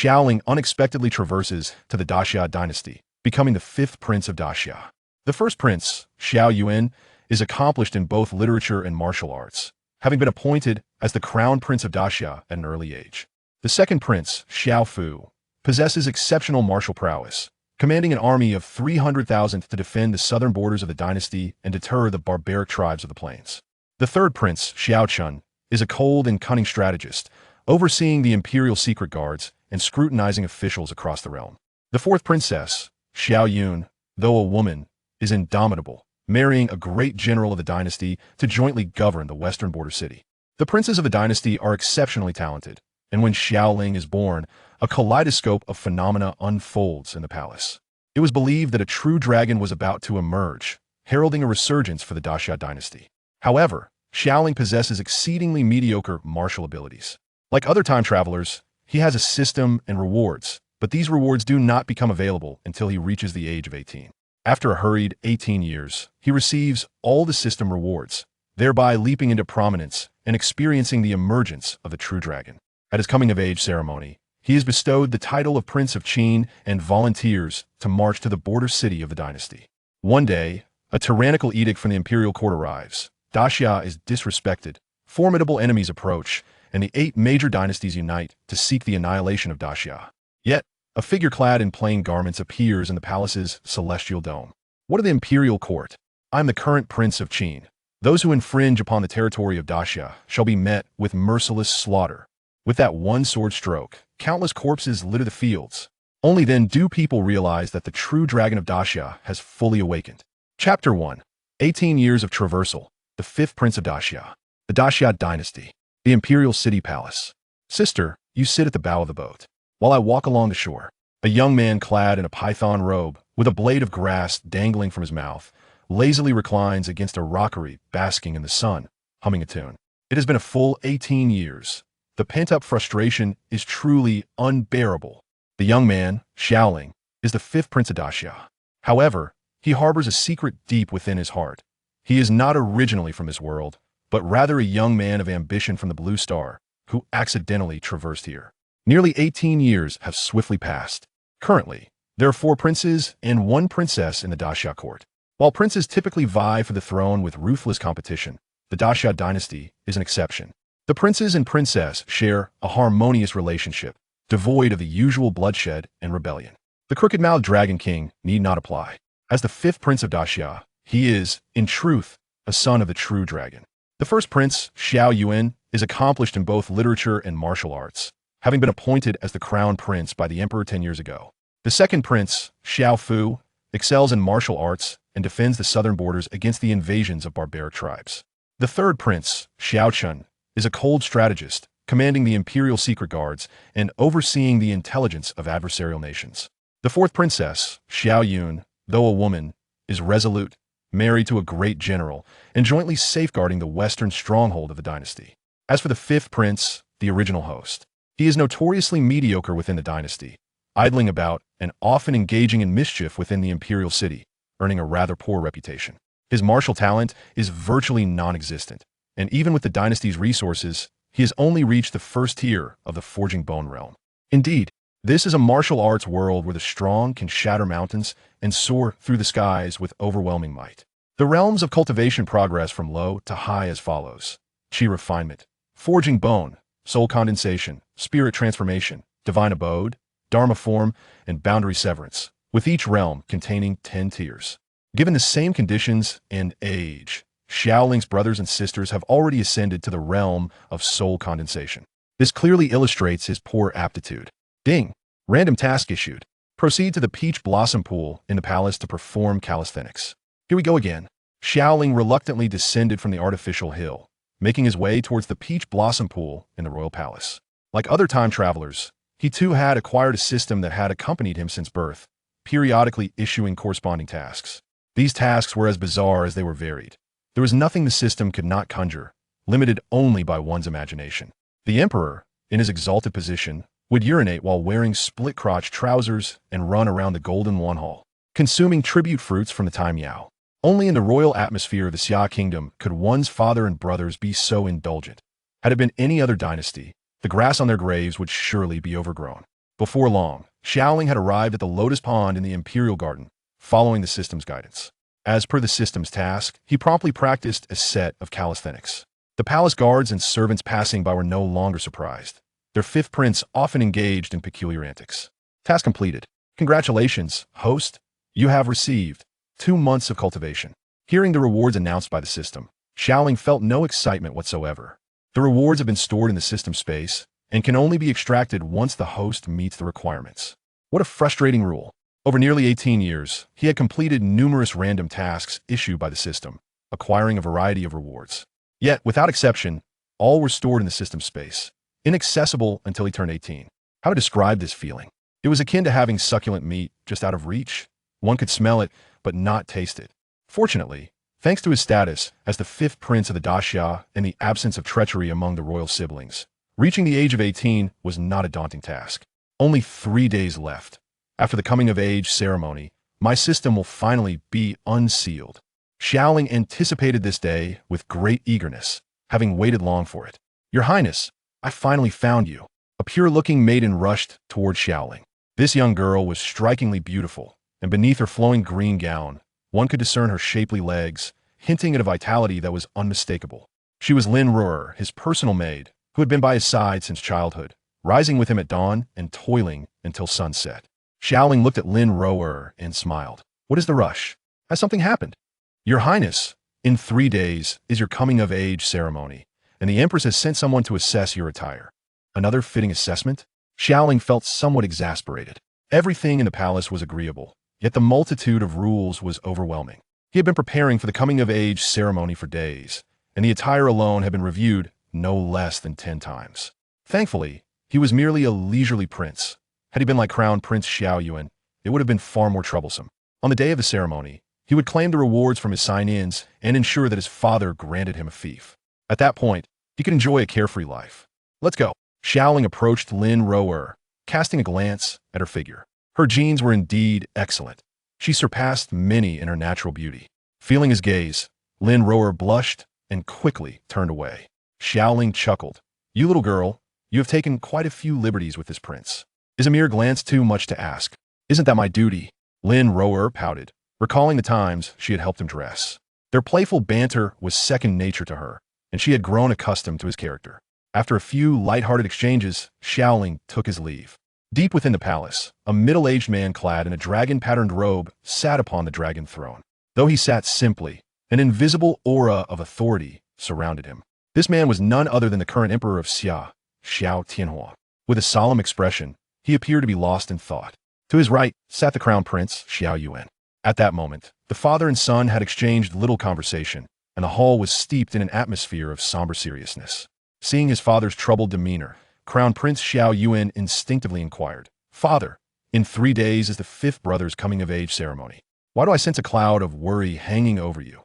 Xiao Ling unexpectedly traverses to the Xia Dynasty, becoming the fifth prince of Xia. The first prince, Xiao Yuan, is accomplished in both literature and martial arts, having been appointed as the crown prince of Xia at an early age. The second prince, Xiao Fu, possesses exceptional martial prowess, commanding an army of 300,000 to defend the southern borders of the dynasty and deter the barbaric tribes of the plains. The third prince, Xiao Chun, is a cold and cunning strategist, overseeing the imperial secret guards and scrutinizing officials across the realm. The fourth princess, Xiao Yun, though a woman, is indomitable, marrying a great general of the dynasty to jointly govern the western border city. The princes of the dynasty are exceptionally talented, and when Xiao Ling is born, a kaleidoscope of phenomena unfolds in the palace. It was believed that a true dragon was about to emerge, heralding a resurgence for the Xia dynasty. However, Xiao Ling possesses exceedingly mediocre martial abilities. Like other time travelers, he has a system and rewards, but these rewards do not become available until he reaches the age of 18. After a hurried 18 years, he receives all the system rewards, thereby leaping into prominence and experiencing the emergence of the true dragon. At his coming-of-age ceremony, he is bestowed the title of Prince of Qin and volunteers to march to the border city of the dynasty. One day, a tyrannical edict from the imperial court arrives. Xia is disrespected, formidable enemies approach, and the 8 major dynasties unite to seek the annihilation of Xia. Yet, a figure clad in plain garments appears in the palace's celestial dome. What of the imperial court? I am the current prince of Qin. Those who infringe upon the territory of Xia shall be met with merciless slaughter. With that one sword stroke, countless corpses litter the fields. Only then do people realize that the true dragon of Xia has fully awakened. Chapter 1. 18 Years of Traversal. The fifth prince of Xia. The Xia Dynasty. The Imperial City Palace. Sister, you sit at the bow of the boat, while I walk along the shore. A young man clad in a python robe, with a blade of grass dangling from his mouth, lazily reclines against a rockery basking in the sun, humming a tune. It has been a full 18 years. The pent-up frustration is truly unbearable. The young man, Xiao Ling, is the fifth prince of Xia. However, he harbors a secret deep within his heart. He is not originally from this world, but rather a young man of ambition from the Blue Star, who accidentally traversed here. Nearly 18 years have swiftly passed. Currently, there are 4 princes and 1 princess in the Xia court. While princes typically vie for the throne with ruthless competition, the Xia dynasty is an exception. The princes and princess share a harmonious relationship, devoid of the usual bloodshed and rebellion. The crooked-mouthed Dragon King need not apply. As the 5th prince of Xia, he is, in truth, a son of the true dragon. The first prince, Xiao Yuan, is accomplished in both literature and martial arts, having been appointed as the crown prince by the emperor 10 years ago. The second prince, Xiao Fu, excels in martial arts and defends the southern borders against the invasions of barbaric tribes. The third prince, Xiao Chun, is a cold strategist, commanding the imperial secret guards and overseeing the intelligence of adversarial nations. The fourth princess, Xiao Yun, though a woman, is resolute, married to a great general, and jointly safeguarding the western stronghold of the dynasty. As for the fifth prince, the original host, he is notoriously mediocre within the dynasty, idling about and often engaging in mischief within the imperial city, earning a rather poor reputation. His martial talent is virtually non-existent, and even with the dynasty's resources, he has only reached the first tier of the Forging Bone realm. Indeed, this is a martial arts world where the strong can shatter mountains and soar through the skies with overwhelming might. The realms of cultivation progress from low to high as follows: Chi refinement, Forging Bone, soul condensation, spirit transformation, divine abode, dharma form, and boundary severance, with each realm containing 10 tiers. Given the same conditions and age, Xiao Ling's brothers and sisters have already ascended to the realm of soul condensation. This clearly illustrates his poor aptitude. Ding! Random task issued. Proceed to the Peach Blossom Pool in the palace to perform calisthenics. Here we go again. Xiao Ling reluctantly descended from the artificial hill, making his way towards the Peach Blossom Pool in the royal palace. Like other time travelers, he too had acquired a system that had accompanied him since birth, periodically issuing corresponding tasks. These tasks were as bizarre as they were varied. There was nothing the system could not conjure, limited only by one's imagination. The emperor, in his exalted position, would urinate while wearing split-crotch trousers and run around the Golden One Hall, consuming tribute fruits from the Time Yao. Only in the royal atmosphere of the Xia kingdom could one's father and brothers be so indulgent. Had it been any other dynasty, the grass on their graves would surely be overgrown. Before long, Xiao Ling had arrived at the Lotus Pond in the Imperial Garden, following the system's guidance. As per the system's task, he promptly practiced a set of calisthenics. The palace guards and servants passing by were no longer surprised. Their fifth prince often engaged in peculiar antics. Task completed. Congratulations, host. You have received 2 months of cultivation. Hearing the rewards announced by the system, Xiao Ling felt no excitement whatsoever. The rewards have been stored in the system space and can only be extracted once the host meets the requirements. What a frustrating rule. Over nearly 18 years, he had completed numerous random tasks issued by the system, acquiring a variety of rewards. Yet, without exception, all were stored in the system space, inaccessible until he turned 18. How to describe this feeling? It was akin to having succulent meat just out of reach. One could smell it, but not taste it. Fortunately, thanks to his status as the fifth prince of the Daxia and the absence of treachery among the royal siblings, reaching the age of 18 was not a daunting task. Only 3 days left. After the coming-of-age ceremony, my system will finally be unsealed. Xiao Ling anticipated this day with great eagerness, having waited long for it. Your Highness, I finally found you. A pure-looking maiden rushed toward Xiao Ling. This young girl was strikingly beautiful, and beneath her flowing green gown, one could discern her shapely legs, hinting at a vitality that was unmistakable. She was Lin Ruer, his personal maid, who had been by his side since childhood, rising with him at dawn and toiling until sunset. Xiao Ling looked at Lin Ruer and smiled. What is the rush? Has something happened? Your Highness, in 3 days is your coming-of-age ceremony, and the Empress has sent someone to assess your attire. Another fitting assessment? Xiao Ling felt somewhat exasperated. Everything in the palace was agreeable, yet the multitude of rules was overwhelming. He had been preparing for the coming-of-age ceremony for days, and the attire alone had been reviewed no less than 10 times. Thankfully, he was merely a leisurely prince. Had he been like Crown Prince Xiao Yuan, it would have been far more troublesome. On the day of the ceremony, he would claim the rewards from his sign-ins and ensure that his father granted him a fief. At that point, he could enjoy a carefree life. Let's go. Xiao Ling approached Lin Ruer, casting a glance at her figure. Her genes were indeed excellent. She surpassed many in her natural beauty. Feeling his gaze, Lin Ruer blushed and quickly turned away. Xiao Ling chuckled. You little girl, you have taken quite a few liberties with this prince. Is a mere glance too much to ask? Isn't that my duty? Lin Ruer pouted, recalling the times she had helped him dress. Their playful banter was second nature to her, and she had grown accustomed to his character. After a few light-hearted exchanges, Xiao Ling took his leave. Deep within the palace, a middle-aged man clad in a dragon-patterned robe sat upon the dragon throne. Though he sat simply, an invisible aura of authority surrounded him. This man was none other than the current emperor of Xia, Xiao Tianhuang. With a solemn expression, he appeared to be lost in thought. To his right sat the crown prince, Xiao Yuan. At that moment, the father and son had exchanged little conversation, and the hall was steeped in an atmosphere of somber seriousness. Seeing his father's troubled demeanor, Crown Prince Xiao Yuan instinctively inquired, Father, in 3 days is the fifth brother's coming-of-age ceremony. Why do I sense a cloud of worry hanging over you?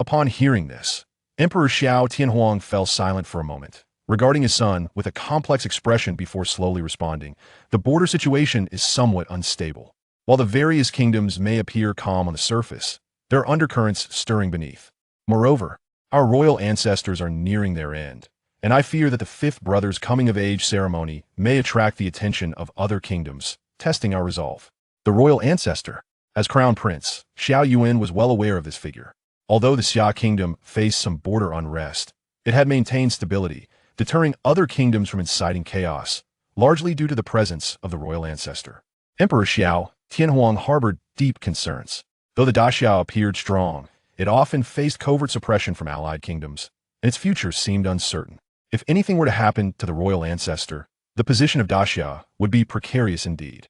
Upon hearing this, Emperor Xiao Tianhuang fell silent for a moment, regarding his son with a complex expression before slowly responding. The border situation is somewhat unstable. While the various kingdoms may appear calm on the surface, there are undercurrents stirring beneath. Moreover, our royal ancestors are nearing their end, and I fear that the fifth brother's coming-of-age ceremony may attract the attention of other kingdoms, testing our resolve. The royal ancestor. As crown prince, Xiao Yuan was well aware of this figure. Although the Xia kingdom faced some border unrest, it had maintained stability, deterring other kingdoms from inciting chaos, largely due to the presence of the royal ancestor. Emperor Xiao Tianhuang harbored deep concerns. Though the Daxia appeared strong, it often faced covert suppression from allied kingdoms, and its future seemed uncertain. If anything were to happen to the royal ancestor, the position of Daxia would be precarious indeed.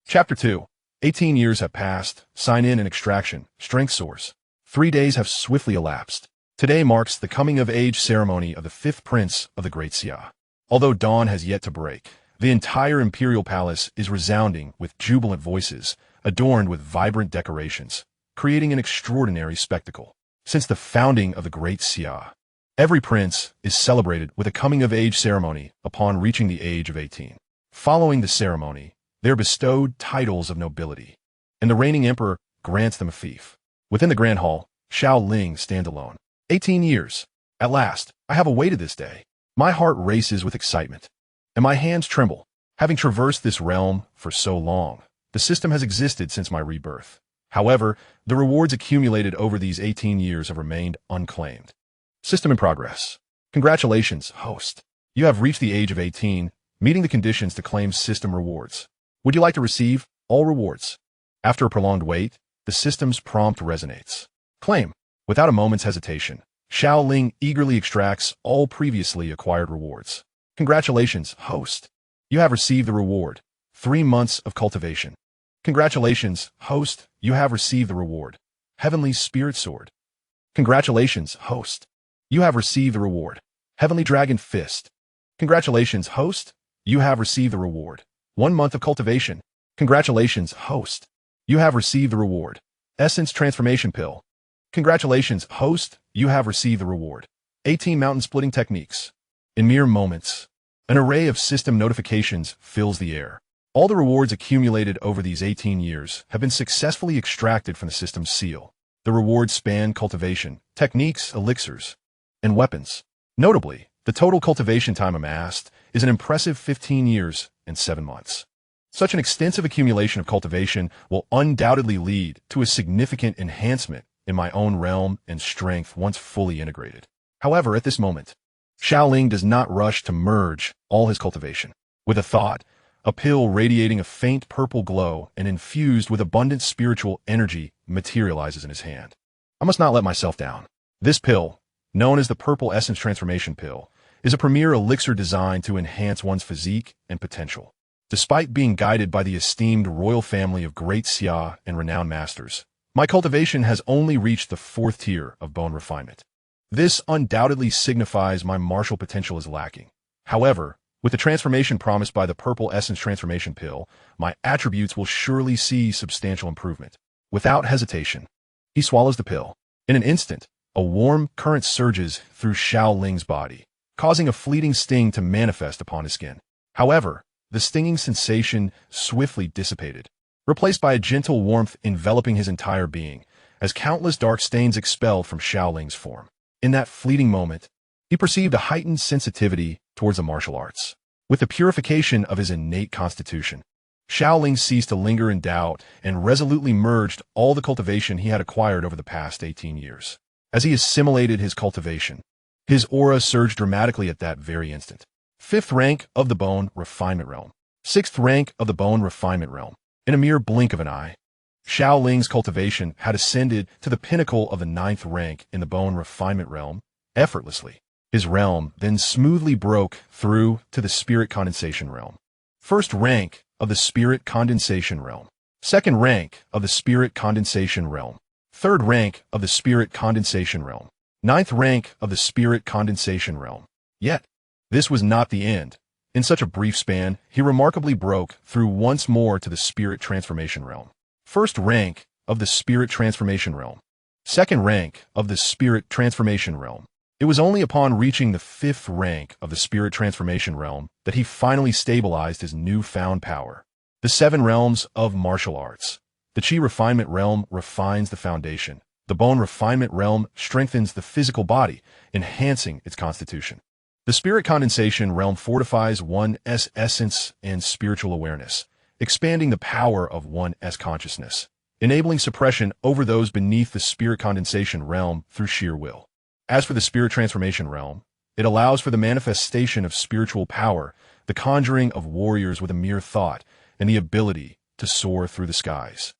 Chapter 2. 18 years have passed. Sign-in and extraction. Strength source. 3 days have swiftly elapsed. Today marks the coming-of-age ceremony of the fifth prince of the Great Xia. Although dawn has yet to break, the entire imperial palace is resounding with jubilant voices, adorned with vibrant decorations, creating an extraordinary spectacle. Since the founding of the Great Xia, every prince is celebrated with a coming-of-age ceremony upon reaching the age of 18. Following the ceremony, they are bestowed titles of nobility, and the reigning emperor grants them a fief. Within the grand hall, Xiao Ling stands alone. 18 years. At last, I have awaited this day. My heart races with excitement, and my hands tremble. Having traversed this realm for so long, the system has existed since my rebirth. However, the rewards accumulated over these 18 years have remained unclaimed. System in progress. Congratulations, host. You have reached the age of 18, meeting the conditions to claim system rewards. Would you like to receive all rewards? After a prolonged wait, the system's prompt resonates. Claim. Without a moment's hesitation, Xiao Ling eagerly extracts all previously acquired rewards. Congratulations, host. You have received the reward. 3 months of cultivation. Congratulations, host. You have received the reward. Heavenly Spirit Sword. Congratulations, host. You have received the reward. Heavenly Dragon Fist. Congratulations, host. You have received the reward. 1 month of cultivation. Congratulations, host. You have received the reward. Essence Transformation Pill. Congratulations, host. You have received the reward. 18 Mountain Splitting Techniques. In mere moments, an array of system notifications fills the air. All the rewards accumulated over these 18 years have been successfully extracted from the system's seal. The rewards span cultivation, techniques, elixirs, and weapons. Notably, the total cultivation time amassed is an impressive 15 years and 7 months. Such an extensive accumulation of cultivation will undoubtedly lead to a significant enhancement in my own realm and strength once fully integrated. However, at this moment, Xiao Ling does not rush to merge all his cultivation. With a thought, a pill radiating a faint purple glow and infused with abundant spiritual energy materializes in his hand. I must not let myself down. This pill, known as the Purple Essence Transformation Pill, is a premier elixir designed to enhance one's physique and potential. Despite being guided by the esteemed royal family of Great Xia and renowned masters, my cultivation has only reached the 4th tier of bone refinement. This undoubtedly signifies my martial potential is lacking. However, with the transformation promised by the Purple Essence Transformation Pill, my attributes will surely see substantial improvement. Without hesitation, he swallows the pill. In an instant, a warm current surges through Xiao Ling's body, causing a fleeting sting to manifest upon his skin. However, the stinging sensation swiftly dissipated, replaced by a gentle warmth enveloping his entire being, as countless dark stains expelled from Xiao Ling's form. In that fleeting moment, he perceived a heightened sensitivity towards the martial arts. With the purification of his innate constitution, Xiao Ling ceased to linger in doubt and resolutely merged all the cultivation he had acquired over the past 18 years. As he assimilated his cultivation, his aura surged dramatically at that very instant. 5th rank of the Bone Refinement Realm. 6th rank of the Bone Refinement Realm. In a mere blink of an eye, Xiao Ling's cultivation had ascended to the pinnacle of the 9th rank in the Bone Refinement Realm effortlessly. His realm then smoothly broke through to the Spirit Condensation Realm. 1st rank of the Spirit Condensation Realm. 2nd rank of the Spirit Condensation Realm. 3rd rank of the Spirit Condensation Realm. 9th rank of the Spirit Condensation Realm. Yet, this was not the end. In such a brief span, he remarkably broke through once more to the Spirit Transformation Realm. 1st rank of the Spirit Transformation Realm. 2nd rank of the Spirit Transformation Realm. It was only upon reaching the 5th rank of the Spirit Transformation Realm that he finally stabilized his newfound power. The 7 realms of martial arts. The Qi Refinement Realm refines the foundation. The Bone Refinement Realm strengthens the physical body, enhancing its constitution. The Spirit Condensation Realm fortifies one's essence and spiritual awareness, expanding the power of one's consciousness, enabling suppression over those beneath the Spirit Condensation Realm through sheer will. As for the Spirit Transformation Realm, it allows for the manifestation of spiritual power, the conjuring of warriors with a mere thought, and the ability to soar through the skies.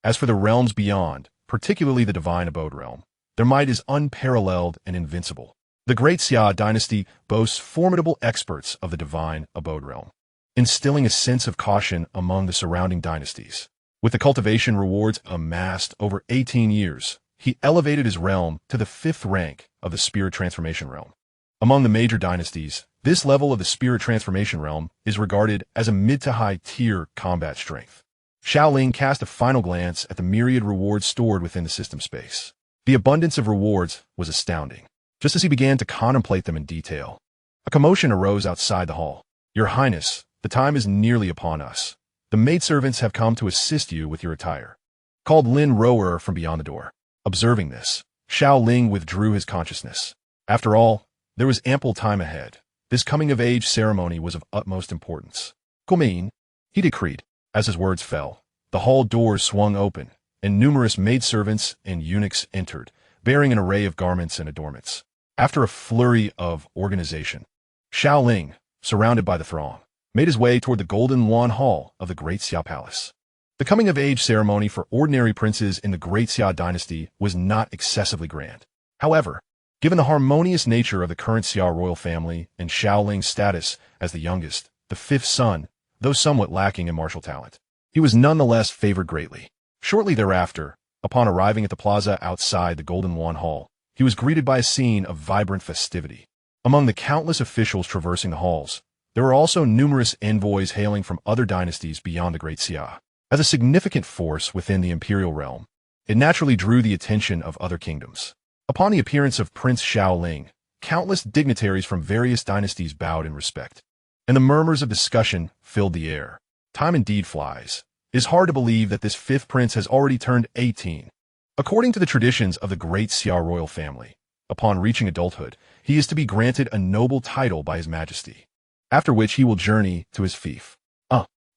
As for the realms beyond, particularly the Divine Abode Realm, their might is unparalleled and invincible. The Great Xia Dynasty boasts formidable experts of the Divine Abode Realm, instilling a sense of caution among the surrounding dynasties. With the cultivation rewards amassed over 18 years, he elevated his realm to the 5th rank of the Spirit Transformation Realm. Among the major dynasties, this level of the Spirit Transformation Realm is regarded as a mid to high tier combat strength. Xiao Ling cast a final glance at the myriad rewards stored within the system space. The abundance of rewards was astounding. Just as he began to contemplate them in detail, a commotion arose outside the hall. "Your Highness, the time is nearly upon us. The maidservants have come to assist you with your attire," called Lin Rower from beyond the door. Observing this, Xiao Ling withdrew his consciousness. After all, there was ample time ahead. This coming-of-age ceremony was of utmost importance. Come in, he decreed. As his words fell, the hall doors swung open, and numerous maidservants and eunuchs entered, bearing an array of garments and adornments. After a flurry of organization, Xiao Ling, surrounded by the throng, made his way toward the golden lawn hall of the Great Xia Palace. The coming-of-age ceremony for ordinary princes in the Great Xia Dynasty was not excessively grand. However, given the harmonious nature of the current Xia royal family and Xiao Ling's status as the youngest, the fifth son, though somewhat lacking in martial talent, he was nonetheless favored greatly. Shortly thereafter, upon arriving at the plaza outside the Golden Lawn Hall, he was greeted by a scene of vibrant festivity. Among the countless officials traversing the halls, there were also numerous envoys hailing from other dynasties beyond the Great Xia. As a significant force within the imperial realm, it naturally drew the attention of other kingdoms. Upon the appearance of Prince Xiao Ling, countless dignitaries from various dynasties bowed in respect, and the murmurs of discussion filled the air. Time indeed flies. It is hard to believe that this fifth prince has already turned 18. According to the traditions of the Great Xia royal family, upon reaching adulthood, he is to be granted a noble title by His Majesty, after which he will journey to his fief.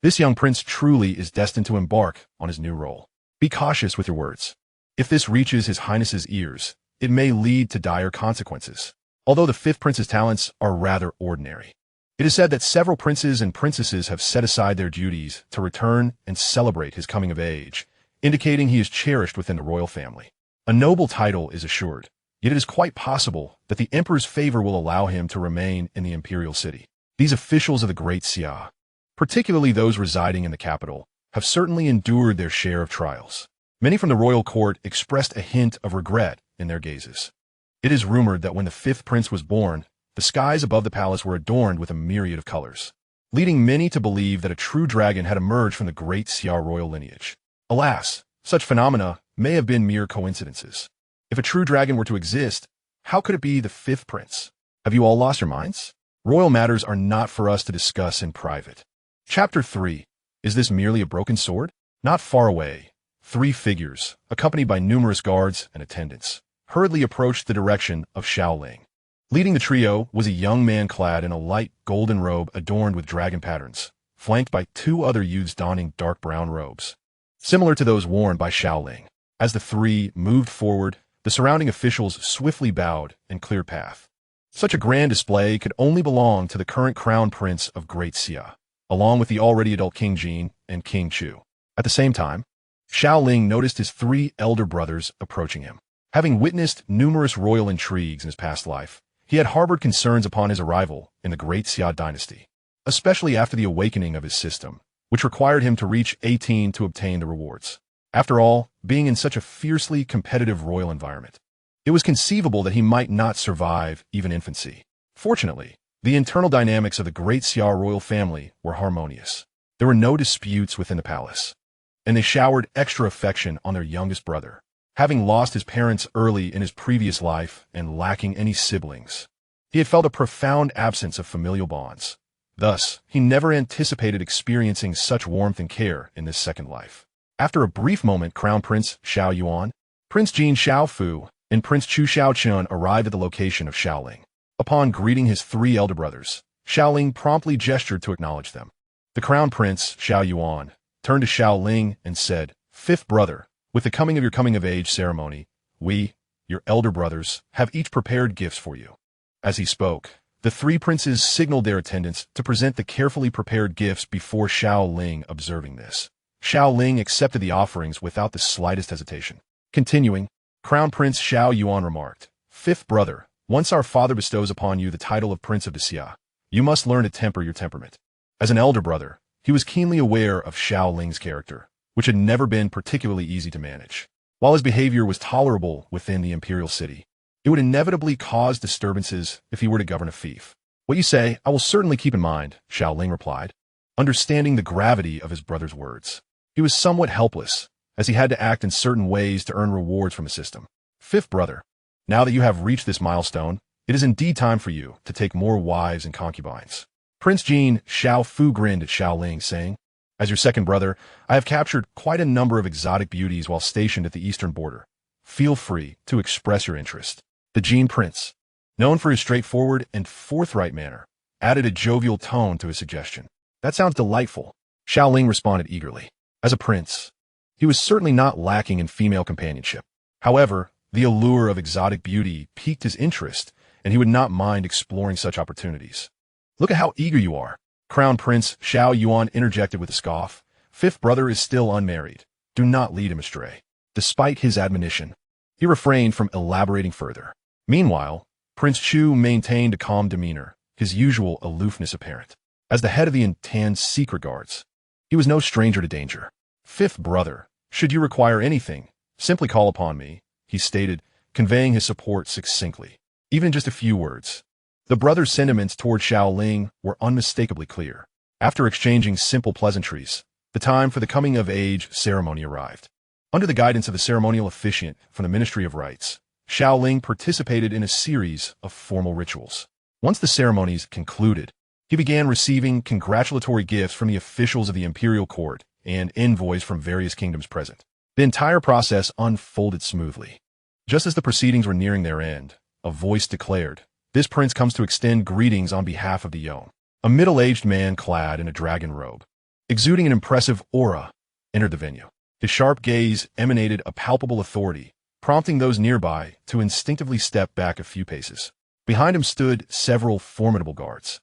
This young prince truly is destined to embark on his new role. Be cautious with your words. If this reaches His Highness's ears, it may lead to dire consequences. Although the fifth prince's talents are rather ordinary, it is said that several princes and princesses have set aside their duties to return and celebrate his coming of age, indicating he is cherished within the royal family. A noble title is assured, yet it is quite possible that the emperor's favor will allow him to remain in the imperial city. These officials of the Great Xia, particularly those residing in the capital, have certainly endured their share of trials. Many from the royal court expressed a hint of regret in their gazes. It is rumored that when the fifth prince was born, the skies above the palace were adorned with a myriad of colors, leading many to believe that a true dragon had emerged from the Great Xia royal lineage. Alas, such phenomena may have been mere coincidences. If a true dragon were to exist, how could it be the fifth prince? Have you all lost your minds? Royal matters are not for us to discuss in private. Chapter 3. Is this merely a broken sword? Not far away, three figures, accompanied by numerous guards and attendants, hurriedly approached the direction of Xiao Ling. Leading the trio was a young man clad in a light golden robe adorned with dragon patterns, flanked by two other youths donning dark brown robes, similar to those worn by Xiao Ling. As the three moved forward, the surrounding officials swiftly bowed and cleared path. Such a grand display could only belong to the current crown prince of Great Xia, along with the already adult King Jin and King Chu. At the same time, Xiao Ling noticed his three elder brothers approaching him. Having witnessed numerous royal intrigues in his past life, he had harbored concerns upon his arrival in the Great Xia Dynasty, especially after the awakening of his system, which required him to reach 18 to obtain the rewards. After all, being in such a fiercely competitive royal environment, it was conceivable that he might not survive even infancy. Fortunately, the internal dynamics of the Great Xia royal family were harmonious. There were no disputes within the palace, and they showered extra affection on their youngest brother. Having lost his parents early in his previous life and lacking any siblings, he had felt a profound absence of familial bonds. Thus, he never anticipated experiencing such warmth and care in this second life. After a brief moment, Crown Prince Xiao Yuan, Prince Jin Xiaofu, and Prince Chu Xiaochun arrived at the location of Xiao Ling. Upon greeting his three elder brothers, Xiao Ling promptly gestured to acknowledge them. The Crown Prince, Xiao Yuan, turned to Xiao Ling and said, "Fifth brother, with the coming of your coming-of-age ceremony, we, your elder brothers, have each prepared gifts for you." As he spoke, the three princes signaled their attendants to present the carefully prepared gifts before Xiao Ling. Observing this, Xiao Ling accepted the offerings without the slightest hesitation. Continuing, Crown Prince Xiao Yuan remarked, "Fifth brother, once our father bestows upon you the title of Prince of the Xia, you must learn to temper your temperament." As an elder brother, he was keenly aware of Xiao Ling's character, which had never been particularly easy to manage. While his behavior was tolerable within the imperial city, it would inevitably cause disturbances if he were to govern a fief. "What you say, I will certainly keep in mind," Xiao Ling replied, understanding the gravity of his brother's words. He was somewhat helpless, as he had to act in certain ways to earn rewards from the system. "Fifth brother, now that you have reached this milestone, it is indeed time for you to take more wives and concubines." Prince Jin Xiaofu grinned at Xiao Ling, saying, "As your second brother, I have captured quite a number of exotic beauties while stationed at the eastern border. Feel free to express your interest." The Jin Prince, known for his straightforward and forthright manner, added a jovial tone to his suggestion. That sounds delightful. Xiao Ling responded eagerly. As a prince, he was certainly not lacking in female companionship. However, the allure of exotic beauty piqued his interest, and he would not mind exploring such opportunities. Look at how eager you are. Crown Prince Xiao Yuan interjected with a scoff. Fifth brother is still unmarried. Do not lead him astray. Despite his admonition, he refrained from elaborating further. Meanwhile, Prince Chu maintained a calm demeanor, his usual aloofness apparent. As the head of the Intan's secret guards, he was no stranger to danger. Fifth brother, should you require anything, simply call upon me, he stated, conveying his support succinctly. Even in just a few words. The brother's sentiments toward Xiao Ling were unmistakably clear. After exchanging simple pleasantries, the time for the coming-of-age ceremony arrived. Under the guidance of the ceremonial officiant from the Ministry of Rites, Xiao Ling participated in a series of formal rituals. Once the ceremonies concluded, he began receiving congratulatory gifts from the officials of the imperial court and envoys from various kingdoms present. The entire process unfolded smoothly. Just as the proceedings were nearing their end, a voice declared, "This prince comes to extend greetings on behalf of the Yong." A middle-aged man clad in a dragon robe, exuding an impressive aura, entered the venue. His sharp gaze emanated a palpable authority, prompting those nearby to instinctively step back a few paces. Behind him stood several formidable guards,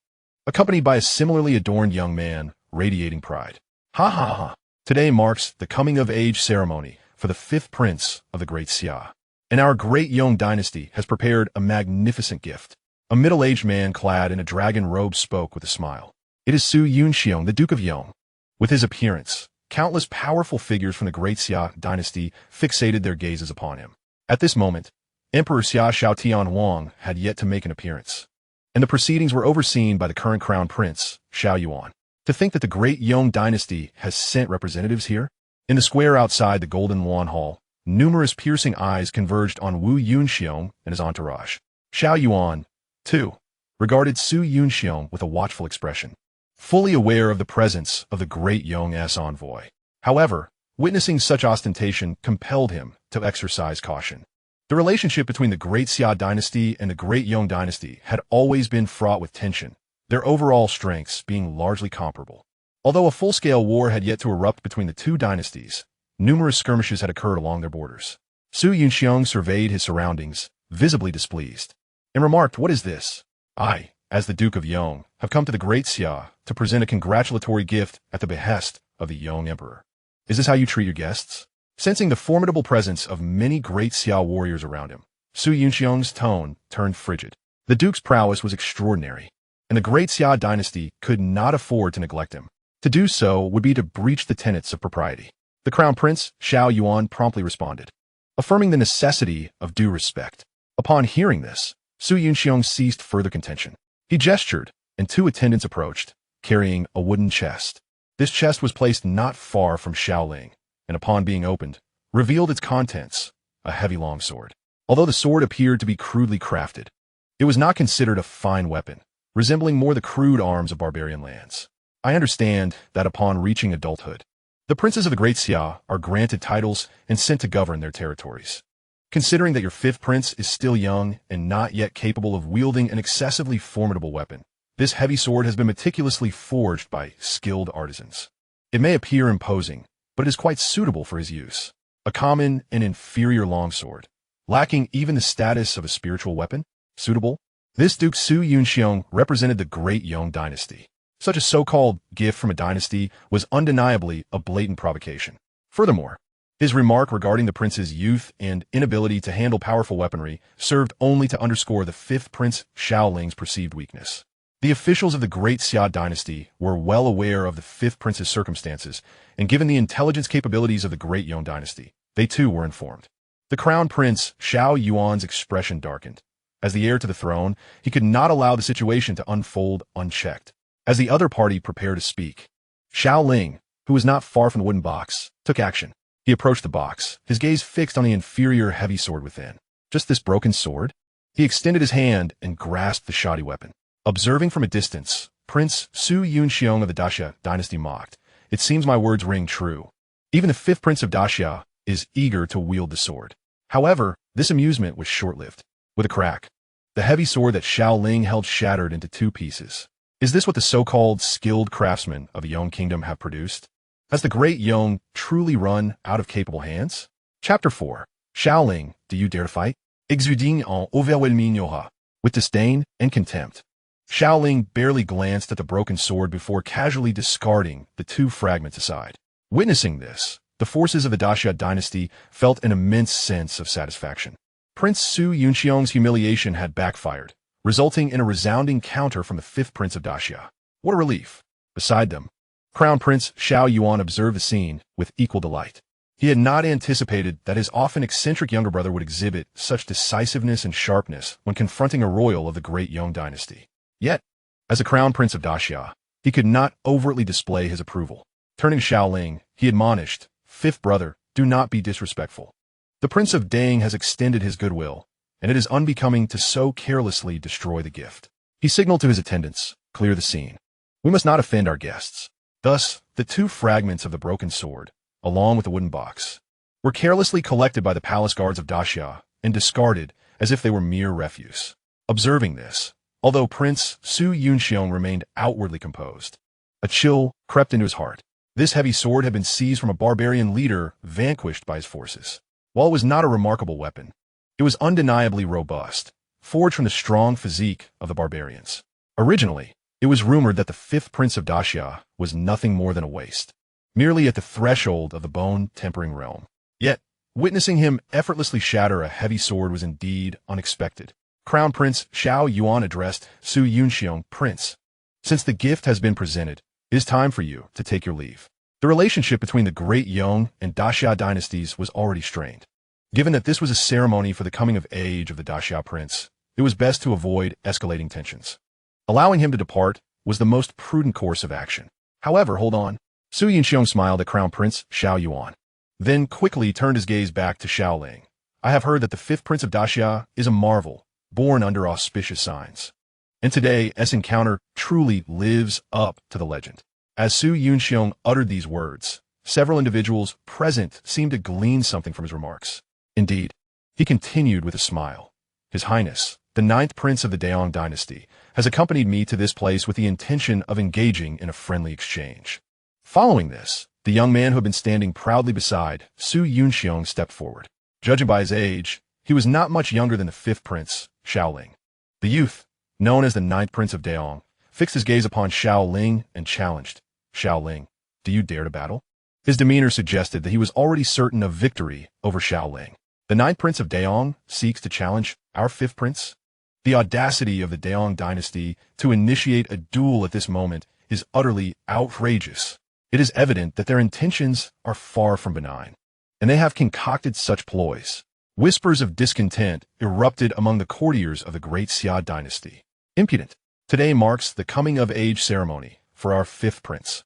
accompanied by a similarly adorned young man, radiating pride. Ha ha ha! Today marks the coming-of-age ceremony for the fifth prince of the Great Xia, and our Great Yong Dynasty has prepared a magnificent gift. A middle-aged man clad in a dragon robe spoke with a smile. It is Su Yunxiong, the Duke of Yong. With his appearance, countless powerful figures from the Great Xia Dynasty fixated their gazes upon him. At this moment, Emperor Xia Xiaotian Huang had yet to make an appearance, and the proceedings were overseen by the current crown prince, Xiao Yuan. To think that the Great Yong Dynasty has sent representatives here? In the square outside the Golden Lawn Hall, numerous piercing eyes converged on Wu Yunxiong and his entourage. Xiao Yuan, too, regarded Su Yunxiong with a watchful expression, fully aware of the presence of the Great Yong's envoy. However, witnessing such ostentation compelled him to exercise caution. The relationship between the Great Xia Dynasty and the Great Yong Dynasty had always been fraught with tension, their overall strengths being largely comparable. Although a full-scale war had yet to erupt between the two dynasties, numerous skirmishes had occurred along their borders. Su Yunxiong surveyed his surroundings, visibly displeased, and remarked, "What is this? I, as the Duke of Yong, have come to the Great Xia to present a congratulatory gift at the behest of the Yong Emperor. Is this how you treat your guests?" Sensing the formidable presence of many Great Xia warriors around him, Su Yunxiong's tone turned frigid. The Duke's prowess was extraordinary, and the Great Xia Dynasty could not afford to neglect him. To do so would be to breach the tenets of propriety. The Crown Prince, Xiao Yuan, promptly responded, affirming the necessity of due respect. Upon hearing this, Su Yunxiong ceased further contention. He gestured, and two attendants approached, carrying a wooden chest. This chest was placed not far from Xiao Ling, and upon being opened, revealed its contents, a heavy longsword. Although the sword appeared to be crudely crafted, it was not considered a fine weapon, resembling more the crude arms of barbarian lands. I understand that upon reaching adulthood, the princes of the Great Xia are granted titles and sent to govern their territories. Considering that your fifth prince is still young and not yet capable of wielding an excessively formidable weapon, this heavy sword has been meticulously forged by skilled artisans. It may appear imposing, but it is quite suitable for his use. A common and inferior longsword, lacking even the status of a spiritual weapon, suitable? This Duke Su Yunxiong represented the Great Yong Dynasty. Such a so-called gift from a dynasty was undeniably a blatant provocation. Furthermore, his remark regarding the prince's youth and inability to handle powerful weaponry served only to underscore the fifth prince Xiao Ling's perceived weakness. The officials of the Great Xia Dynasty were well aware of the fifth prince's circumstances, and given the intelligence capabilities of the Great Yong Dynasty, they too were informed. The Crown Prince Xiao Yuan's expression darkened. As the heir to the throne, he could not allow the situation to unfold unchecked. As the other party prepared to speak, Xiao Ling, who was not far from the wooden box, took action. He approached the box, his gaze fixed on the inferior heavy sword within. Just this broken sword? He extended his hand and grasped the shoddy weapon. Observing from a distance, Prince Su Yunxiong of the Daxia Dynasty mocked, "It seems my words ring true. Even the fifth prince of Daxia is eager to wield the sword." However, this amusement was short-lived. With a crack, the heavy sword that Xiao Ling held shattered into two pieces. Is this what the so-called skilled craftsmen of a young kingdom have produced? Has the great Yong truly run out of capable hands? Chapter 4. Xiao Ling, do you dare to fight? Exuding en overwhelming aura. With disdain and contempt. Xiao Ling barely glanced at the broken sword before casually discarding the two fragments aside. Witnessing this, the forces of the Daxia dynasty felt an immense sense of satisfaction. Prince Su Yunxiong's humiliation had backfired, resulting in a resounding counter from the fifth prince of Daxia. What a relief. Beside them, Crown Prince Xiao Yuan observed the scene with equal delight. He had not anticipated that his often eccentric younger brother would exhibit such decisiveness and sharpness when confronting a royal of the Great Yong dynasty. Yet, as a Crown Prince of Daxia, he could not overtly display his approval. Turning to Xiao Ling, he admonished, "Fifth brother, do not be disrespectful. The Prince of Dang has extended his goodwill, and it is unbecoming to so carelessly destroy the gift." He signaled to his attendants, "Clear the scene. We must not offend our guests." Thus, the two fragments of the broken sword, along with the wooden box, were carelessly collected by the palace guards of Daxia and discarded as if they were mere refuse. Observing this, although Prince Su Yunxiong remained outwardly composed, a chill crept into his heart. This heavy sword had been seized from a barbarian leader vanquished by his forces. While it was not a remarkable weapon, it was undeniably robust, forged from the strong physique of the barbarians. Originally, it was rumored that the fifth prince of Daxia was nothing more than a waste, merely at the threshold of the bone-tempering realm. Yet, witnessing him effortlessly shatter a heavy sword was indeed unexpected. Crown Prince Xiao Yuan addressed Su Yunxiong, "Prince, since the gift has been presented, it is time for you to take your leave." The relationship between the Great Yong and Daxia dynasties was already strained. Given that this was a ceremony for the coming of age of the Daxia prince, it was best to avoid escalating tensions. Allowing him to depart was the most prudent course of action. However, hold on. Su Yunxiong smiled at Crown Prince Xiao Yuan, then quickly turned his gaze back to Xiao Ling. "I have heard that the fifth prince of Daxia is a marvel, born under auspicious signs. And today, this encounter truly lives up to the legend." As Su Yunxiong uttered these words, several individuals present seemed to glean something from his remarks. Indeed, he continued with a smile. "His Highness, the ninth prince of the Daong dynasty, has accompanied me to this place with the intention of engaging in a friendly exchange." Following this, the young man who had been standing proudly beside Su Yunxiong stepped forward. Judging by his age, he was not much younger than the fifth prince, Xiao Ling. The youth, known as the ninth prince of Daong, fixed his gaze upon Xiao Ling and challenged, "Xiao Ling, do you dare to battle?" His demeanor suggested that he was already certain of victory over Xiao Ling. "The ninth prince of Daong seeks to challenge our fifth prince?" The audacity of the Daong dynasty to initiate a duel at this moment is utterly outrageous. It is evident that their intentions are far from benign, and they have concocted such ploys. Whispers of discontent erupted among the courtiers of the Great Xia Dynasty. "Impudent! Today marks the coming-of-age ceremony for our fifth prince,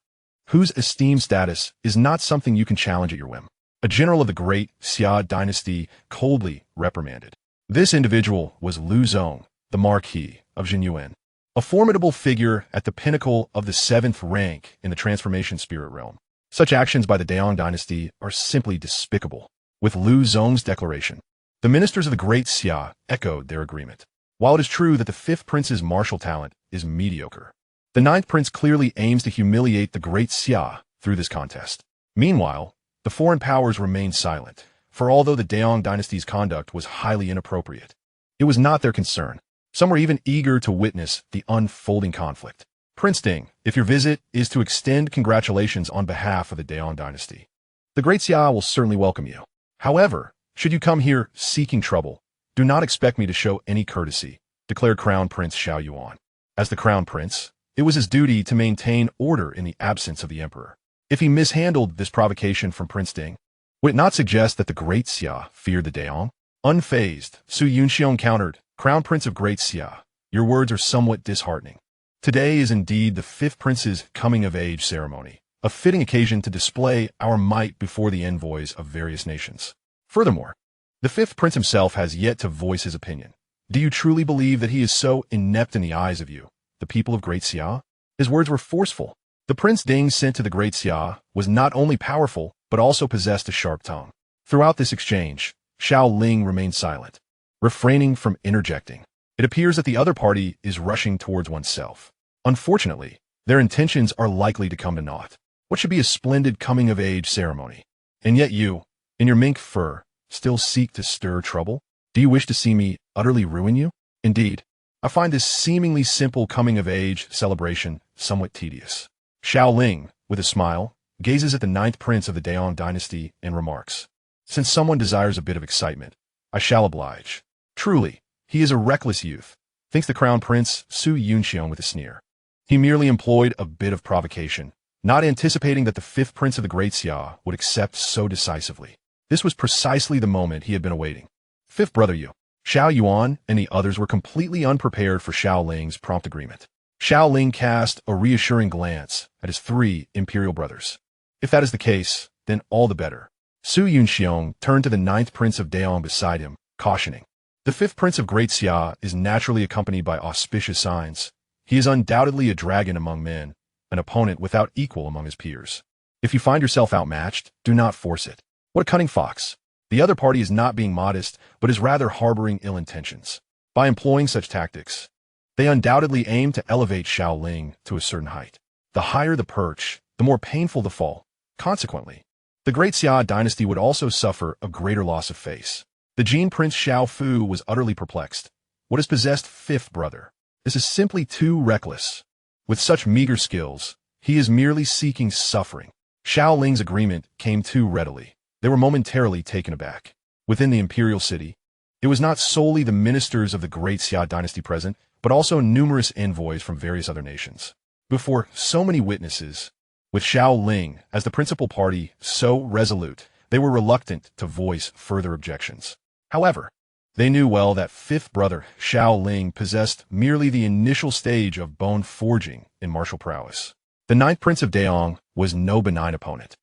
whose esteemed status is not something you can challenge at your whim." A general of the Great Xia Dynasty coldly reprimanded. This individual was Lu Zong, the Marquis of Jinyuan, a formidable figure at the pinnacle of the seventh rank in the transformation spirit realm. Such actions by the Daong dynasty are simply despicable. With Lu Zong's declaration, the ministers of the Great Xia echoed their agreement. While it is true that the fifth prince's martial talent is mediocre, the ninth prince clearly aims to humiliate the Great Xia through this contest. Meanwhile, the foreign powers remained silent, for although the Daong dynasty's conduct was highly inappropriate, it was not their concern. Some were even eager to witness the unfolding conflict. "Prince Ding, if your visit is to extend congratulations on behalf of the Daong dynasty, the Great Xia will certainly welcome you. However, should you come here seeking trouble, do not expect me to show any courtesy," declared Crown Prince Xiao Yuan. As the Crown Prince, it was his duty to maintain order in the absence of the Emperor. If he mishandled this provocation from Prince Ding, would it not suggest that the Great Xia feared the Daong? Unfazed, Su Yunxiong countered, "Crown Prince of Great Xia, your words are somewhat disheartening. Today is indeed the fifth prince's coming-of-age ceremony, a fitting occasion to display our might before the envoys of various nations. Furthermore, the fifth prince himself has yet to voice his opinion. Do you truly believe that he is so inept in the eyes of you, the people of Great Xia?" His words were forceful. The Prince Ding sent to the Great Xia was not only powerful, but also possessed a sharp tongue. Throughout this exchange, Xiao Ling remained silent, refraining from interjecting. It appears that the other party is rushing towards oneself. Unfortunately, their intentions are likely to come to naught. What should be a splendid coming-of-age ceremony? And yet you, in your mink fur, still seek to stir trouble? Do you wish to see me utterly ruin you? Indeed, I find this seemingly simple coming-of-age celebration somewhat tedious. Xiao Ling, with a smile, gazes at the ninth prince of the Daong dynasty and remarks, "Since someone desires a bit of excitement, I shall oblige." Truly, he is a reckless youth, thinks the crown prince Su Yunxiong with a sneer. He merely employed a bit of provocation, not anticipating that the fifth prince of the Great Xia would accept so decisively. This was precisely the moment he had been awaiting. Fifth brother Yu, Xiao Yuan, and the others were completely unprepared for Xiao Ling's prompt agreement. Xiao Ling cast a reassuring glance at his three imperial brothers. If that is the case, then all the better. Su Yunxiong turned to the ninth prince of Daong beside him, cautioning, "The fifth prince of Great Xia is naturally accompanied by auspicious signs. He is undoubtedly a dragon among men, an opponent without equal among his peers. If you find yourself outmatched, do not force it. What a cunning fox. The other party is not being modest, but is rather harboring ill intentions. By employing such tactics, they undoubtedly aim to elevate Xiao Ling to a certain height. The higher the perch, the more painful the fall. Consequently, the Great Xia Dynasty would also suffer a greater loss of face." The Jin Prince Xiao Fu was utterly perplexed. What has possessed fifth brother? This is simply too reckless. With such meager skills, he is merely seeking suffering. Xiao Ling's agreement came too readily. They were momentarily taken aback. Within the imperial city, it was not solely the ministers of the Great Xia Dynasty present, but also numerous envoys from various other nations. Before so many witnesses, with Xiao Ling as the principal party so resolute, they were reluctant to voice further objections. However, they knew well that fifth brother Xiao Ling possessed merely the initial stage of bone forging in martial prowess. The ninth prince of Daong was no benign opponent.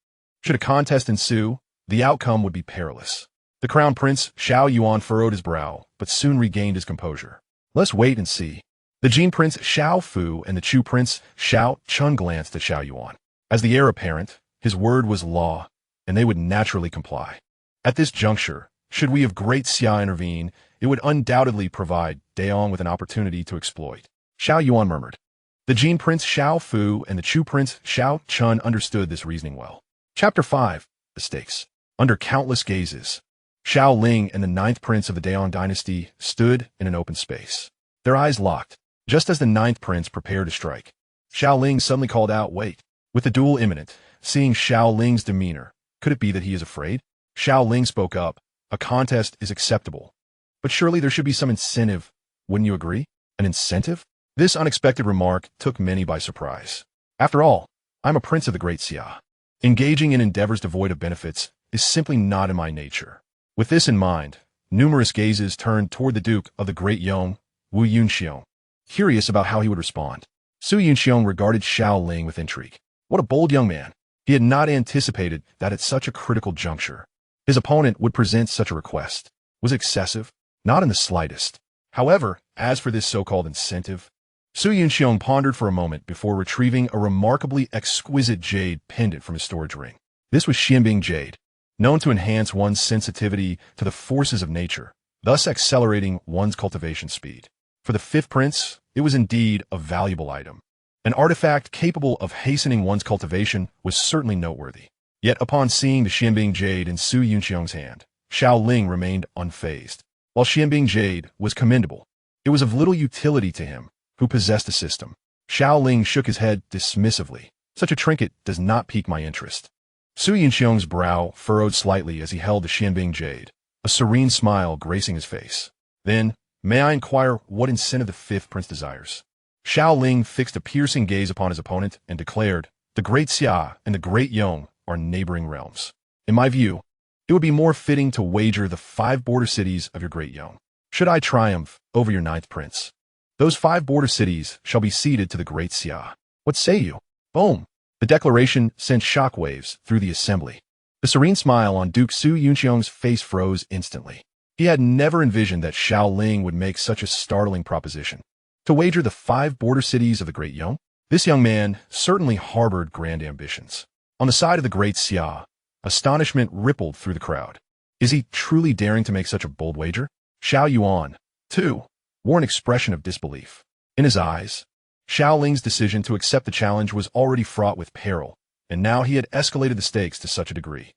Should a contest ensue, the outcome would be perilous. The crown prince Xiao Yuan furrowed his brow, but soon regained his composure. "Let's wait and see." The Jin prince Xiao Fu and the Chu prince Xiao Chun glanced at Xiao Yuan. As the heir apparent, his word was law, and they would naturally comply. At this juncture, should we of Great Xia intervene, it would undoubtedly provide Daong with an opportunity to exploit. Xiao Yuan murmured. The Jin prince Xiao Fu and the Chu prince Xiao Chun understood this reasoning well. Chapter 5. The Stakes. Under countless gazes, Xiao Ling and the ninth prince of the Daong dynasty stood in an open space. Their eyes locked, just as the ninth prince prepared to strike. Xiao Ling suddenly called out, "Wait." With the duel imminent, seeing Xiao Ling's demeanor, could it be that he is afraid? Xiao Ling spoke up. "A contest is acceptable, but surely there should be some incentive. Wouldn't you agree? An incentive?" This unexpected remark took many by surprise. After all, I'm a prince of the Great Xia. Engaging in endeavors devoid of benefits is simply not in my nature. With this in mind, numerous gazes turned toward the Duke of the Great Yong, Wu Yunxiong, curious about how he would respond. Su Yunxiong regarded Xiao Ling with intrigue. What a bold young man. He had not anticipated that at such a critical juncture, his opponent would present such a request. Was it excessive? Not in the slightest. However, as for this so-called incentive, Su Yunxiong pondered for a moment before retrieving a remarkably exquisite jade pendant from his storage ring. This was Xianbing jade, known to enhance one's sensitivity to the forces of nature, thus accelerating one's cultivation speed. For the fifth prince, it was indeed a valuable item. An artifact capable of hastening one's cultivation was certainly noteworthy. Yet upon seeing the Xianbing jade in Su Yunxiong's hand, Xiao Ling remained unfazed. While Xianbing jade was commendable, it was of little utility to him, who possessed a system. Xiao Ling shook his head dismissively. Such a trinket does not pique my interest. Su Yunxiong's brow furrowed slightly as he held the Xianbing jade, a serene smile gracing his face. Then, may I inquire what incentive the fifth prince desires? Xiao Ling fixed a piercing gaze upon his opponent and declared, "The Great Xia and the Great Yong are neighboring realms. In my view, it would be more fitting to wager the 5 border cities of your Great Yong. Should I triumph over your ninth prince, those 5 border cities shall be ceded to the Great Xia. What say you?" Boom! The declaration sent shockwaves through the assembly. The serene smile on Duke Su Yunxiong's face froze instantly. He had never envisioned that Xiao Ling would make such a startling proposition. To wager the 5 border cities of the Great Yong? This young man certainly harbored grand ambitions. On the side of the Great Xia, astonishment rippled through the crowd. Is he truly daring to make such a bold wager? Xiao Yuan, too, wore an expression of disbelief. In his eyes, Xiao Ling's decision to accept the challenge was already fraught with peril, and now he had escalated the stakes to such a degree.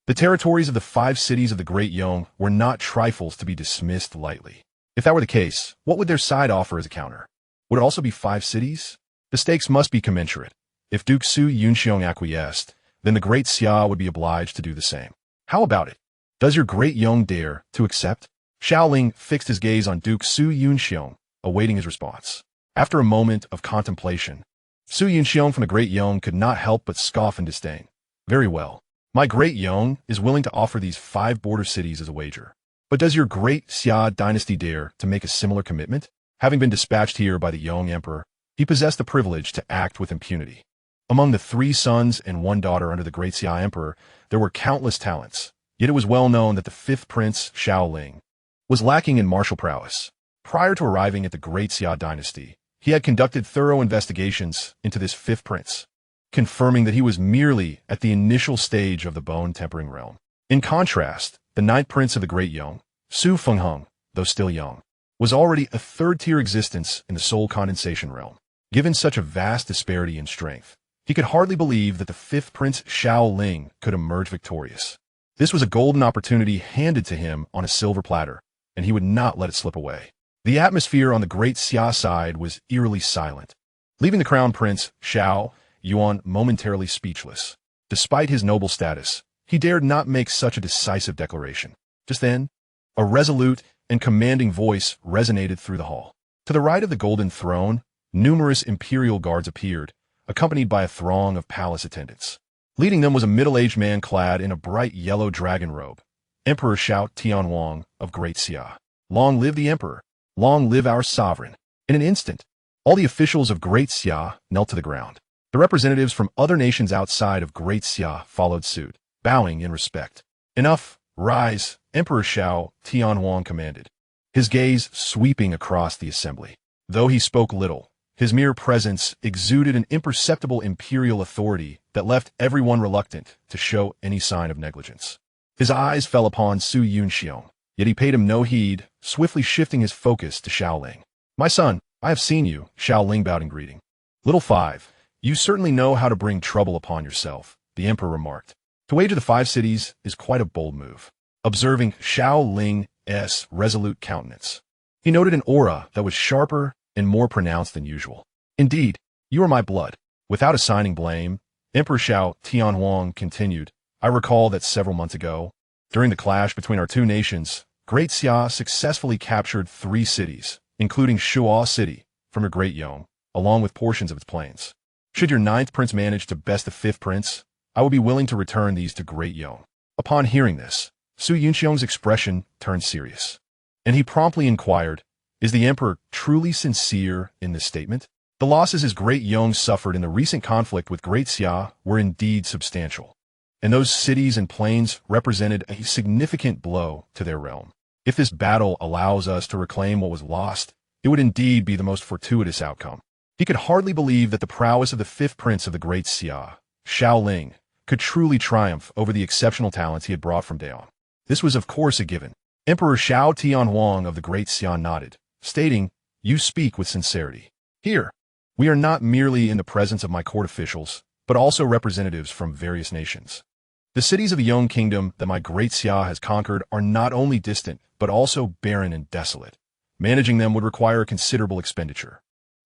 The territories of the 5 cities of the Great Yong were not trifles to be dismissed lightly. If that were the case, what would their side offer as a counter? Would it also be 5 cities? The stakes must be commensurate. If Duke Su Yunxiong acquiesced, then the Great Xia would be obliged to do the same. How about it? Does your Great Yong dare to accept? Xiao Ling fixed his gaze on Duke Su Yunxiong, awaiting his response. After a moment of contemplation, Su Yunxiong from the Great Yong could not help but scoff in disdain. Very well. My Great Yong is willing to offer these 5 border cities as a wager. But does your Great Xia Dynasty dare to make a similar commitment? Having been dispatched here by the Yong Emperor, he possessed the privilege to act with impunity. Among the 3 sons and 1 daughter under the Great Xia Emperor, there were countless talents, yet it was well known that the 5th prince, Xiao Ling, was lacking in martial prowess. Prior to arriving at the Great Xia Dynasty, he had conducted thorough investigations into this 5th prince, confirming that he was merely at the initial stage of the bone-tempering realm. In contrast, the 9th prince of the Great Yong, Su Fengheng, though still young, was already a 3rd-tier existence in the soul condensation realm. Given such a vast disparity in strength, he could hardly believe that the 5th prince Xiao Ling could emerge victorious. This was a golden opportunity handed to him on a silver platter, and he would not let it slip away. The atmosphere on the Great Xia side was eerily silent, leaving the crown prince, Xiao Yuan, momentarily speechless. Despite his noble status, he dared not make such a decisive declaration. Just then, a resolute and commanding voice resonated through the hall. To the right of the golden throne, numerous imperial guards appeared, accompanied by a throng of palace attendants. Leading them was a middle-aged man clad in a bright yellow dragon robe, Emperor Xiao Tianwang of Great Xia. Long live the emperor! Long live our sovereign! In an instant, all the officials of Great Xia knelt to the ground. The representatives from other nations outside of Great Xia followed suit, bowing in respect. Enough! Rise! Emperor Xiao Tianwang commanded, his gaze sweeping across the assembly. Though he spoke little, his mere presence exuded an imperceptible imperial authority that left everyone reluctant to show any sign of negligence. His eyes fell upon Su Yunxiong, yet he paid him no heed, swiftly shifting his focus to Xiao Ling. My son, I have seen you, Xiao Ling bowed in greeting. Little 5, you certainly know how to bring trouble upon yourself, the emperor remarked. To wager the 5 cities is quite a bold move. Observing Xiao Ling's resolute countenance, he noted an aura that was sharper and more pronounced than usual. Indeed, you are my blood. Without assigning blame, Emperor Xiao Tianwang continued, I recall that several months ago, during the clash between our 2 nations, Great Xia successfully captured 3 cities, including Shuo City, from your Great Yong, along with portions of its plains. Should your 9th prince manage to best the 5th prince, I would be willing to return these to Great Yong. Upon hearing this, Su Yunxiong's expression turned serious, and he promptly inquired, is the emperor truly sincere in this statement? The losses his Great Yong suffered in the recent conflict with Great Xia were indeed substantial, and those cities and plains represented a significant blow to their realm. If this battle allows us to reclaim what was lost, it would indeed be the most fortuitous outcome. He could hardly believe that the prowess of the 5th prince of the Great Xia, Xiao Ling, could truly triumph over the exceptional talents he had brought from Daeong. This was of course a given. Emperor Xiao Tianwang of the Great Xia nodded, stating, you speak with sincerity. Here, we are not merely in the presence of my court officials, but also representatives from various nations. The cities of the Yong Kingdom that my Great Xia has conquered are not only distant, but also barren and desolate. Managing them would require a considerable expenditure.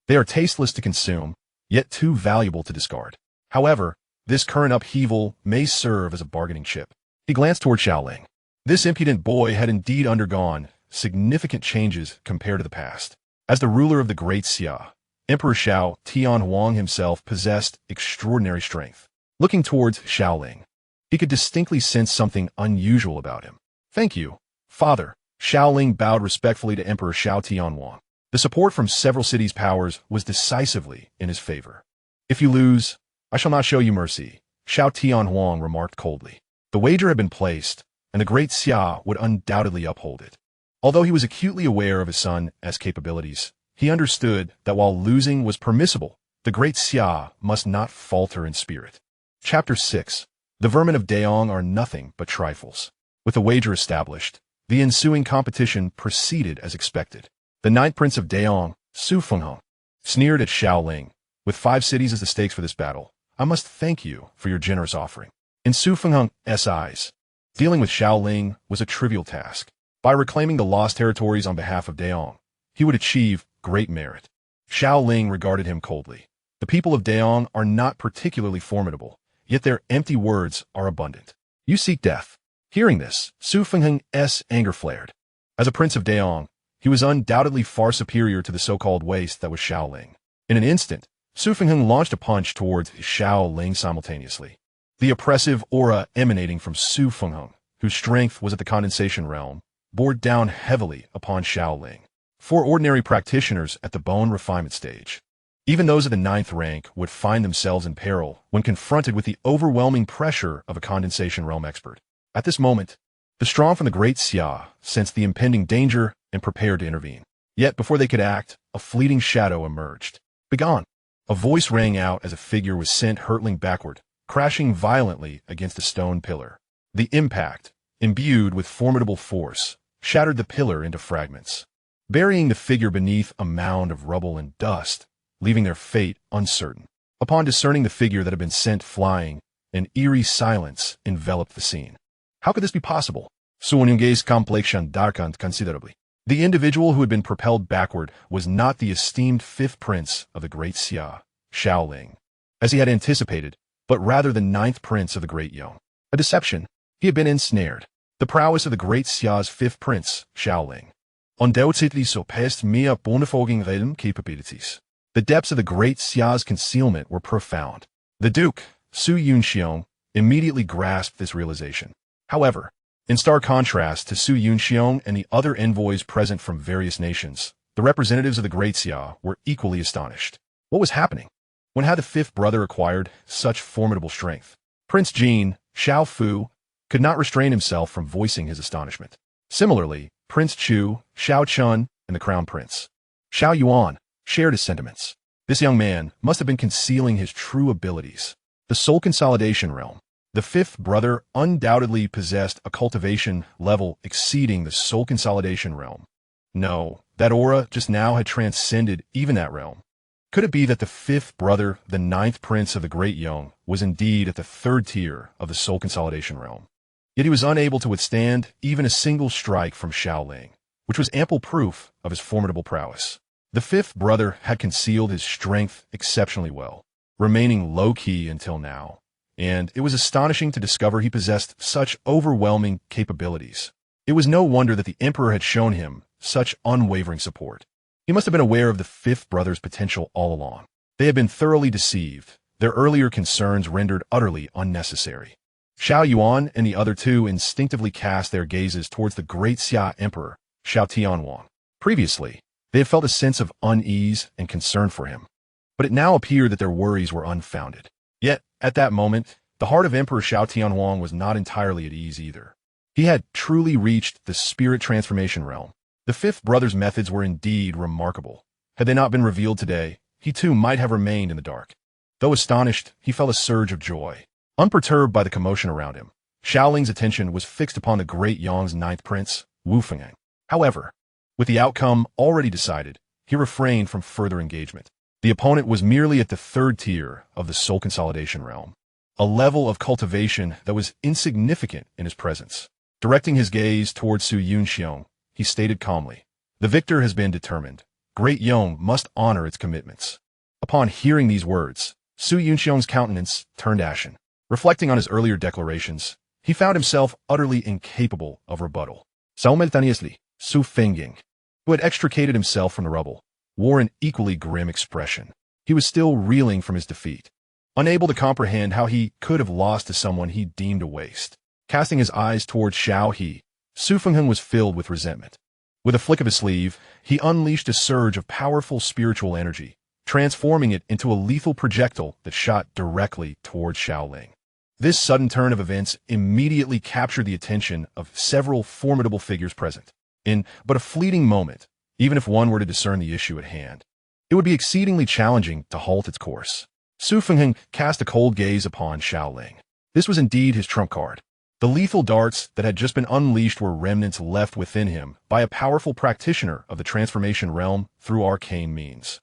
They are tasteless to consume, yet too valuable to discard. However, this current upheaval may serve as a bargaining chip. He glanced toward Xiao Ling. This impudent boy had indeed undergone significant changes compared to the past. As the ruler of the Great Xia, Emperor Xiao Tianwang himself possessed extraordinary strength. Looking towards Xiao Ling, he could distinctly sense something unusual about him. Thank you, father. Xiao Ling bowed respectfully to Emperor Xiao Tianwang. The support from several cities' powers was decisively in his favor. If you lose, I shall not show you mercy, Xiao Tianwang remarked coldly. The wager had been placed, and the Great Xia would undoubtedly uphold it. Although he was acutely aware of his son's capabilities, he understood that while losing was permissible, the Great Xia must not falter in spirit. Chapter 6. The vermin of Daeong are nothing but trifles. With the wager established, the ensuing competition proceeded as expected. The 9th prince of Daeong, Su Fengheng, sneered at Xiao Ling. With 5 cities as the stakes for this battle, I must thank you for your generous offering. In Su Fengheng's eyes, dealing with Xiao Ling was a trivial task. By reclaiming the lost territories on behalf of Daong, he would achieve great merit. Xiao Ling regarded him coldly. The people of Daong are not particularly formidable, yet their empty words are abundant. You seek death. Hearing this, Su Fengheng's anger flared. As a prince of Daong, he was undoubtedly far superior to the so-called waste that was Xiao Ling. In an instant, Su Fengheng launched a punch towards Xiao Ling simultaneously. The oppressive aura emanating from Su Fengheng, whose strength was at the condensation realm, bore down heavily upon Xiao Ling. 4 ordinary practitioners at the bone refinement stage. Even those of the 9th rank would find themselves in peril when confronted with the overwhelming pressure of a condensation realm expert. At this moment, the strong from the Great Xia sensed the impending danger and prepared to intervene. Yet before they could act, a fleeting shadow emerged. Begone! A voice rang out as a figure was sent hurtling backward, crashing violently against a stone pillar. The impact, imbued with formidable force, shattered the pillar into fragments, burying the figure beneath a mound of rubble and dust, leaving their fate uncertain. Upon discerning the figure that had been sent flying, an eerie silence enveloped the scene. How could this be possible? Su Yunge's complexion darkened considerably. The individual who had been propelled backward was not the esteemed 5th prince of the Great Xia, Xiao Ling, as he had anticipated, but rather the 9th prince of the Great Yong. A deception. He had been ensnared. The prowess of the Great Xia's 5th prince, Xiao Ling, undoubtedly surpassed mere bonifogging realm capabilities. The depths of the Great Xia's concealment were profound. The Duke, Su Yunxiong, immediately grasped this realization. However, in stark contrast to Su Yunxiong and the other envoys present from various nations, the representatives of the Great Xia were equally astonished. What was happening? When had the 5th brother acquired such formidable strength? Prince Jin, Xiao Fu, could not restrain himself from voicing his astonishment. Similarly, Prince Chu, Xiao Chun, and the Crown Prince, Xiao Yuan, shared his sentiments. This young man must have been concealing his true abilities. The soul consolidation realm. The 5th brother undoubtedly possessed a cultivation level exceeding the soul consolidation realm. No, that aura just now had transcended even that realm. Could it be that the 5th brother, the 9th prince of the Great Yong, was indeed at the 3rd tier of the soul consolidation realm? Yet he was unable to withstand even a single strike from Xiao Ling, which was ample proof of his formidable prowess. The 5th brother had concealed his strength exceptionally well, remaining low-key until now, and it was astonishing to discover he possessed such overwhelming capabilities. It was no wonder that the Emperor had shown him such unwavering support. He must have been aware of the 5th brother's potential all along. They had been thoroughly deceived, their earlier concerns rendered utterly unnecessary. Xiao Yuan and the other 2 instinctively cast their gazes towards the Great Xia Emperor, Xiao Tianwang. Previously, they had felt a sense of unease and concern for him, but it now appeared that their worries were unfounded. Yet, at that moment, the heart of Emperor Xiao Tianwang was not entirely at ease either. He had truly reached the spirit transformation realm. The 5th brother's methods were indeed remarkable. Had they not been revealed today, he too might have remained in the dark. Though astonished, he felt a surge of joy. Unperturbed by the commotion around him, Xiao Ling's attention was fixed upon the Great Yong's 9th prince, Wu Fengheng. However, with the outcome already decided, he refrained from further engagement. The opponent was merely at the 3rd tier of the soul consolidation realm, a level of cultivation that was insignificant in his presence. Directing his gaze towards Su Yunxiong, he stated calmly, "The victor has been determined. Great Yong must honor its commitments." Upon hearing these words, Su Yunxiong's countenance turned ashen. Reflecting on his earlier declarations, he found himself utterly incapable of rebuttal. Simultaneously, Su Fengheng, who had extricated himself from the rubble, wore an equally grim expression. He was still reeling from his defeat, unable to comprehend how he could have lost to someone he deemed a waste. Casting his eyes towards Xiao He, Su Fengheng was filled with resentment. With a flick of his sleeve, he unleashed a surge of powerful spiritual energy, transforming it into a lethal projectile that shot directly towards Xiao Ling. This sudden turn of events immediately captured the attention of several formidable figures present. In but a fleeting moment, even if one were to discern the issue at hand, it would be exceedingly challenging to halt its course. Su Fengheng cast a cold gaze upon Xiao Ling. This was indeed his trump card. The lethal darts that had just been unleashed were remnants left within him by a powerful practitioner of the transformation realm through arcane means.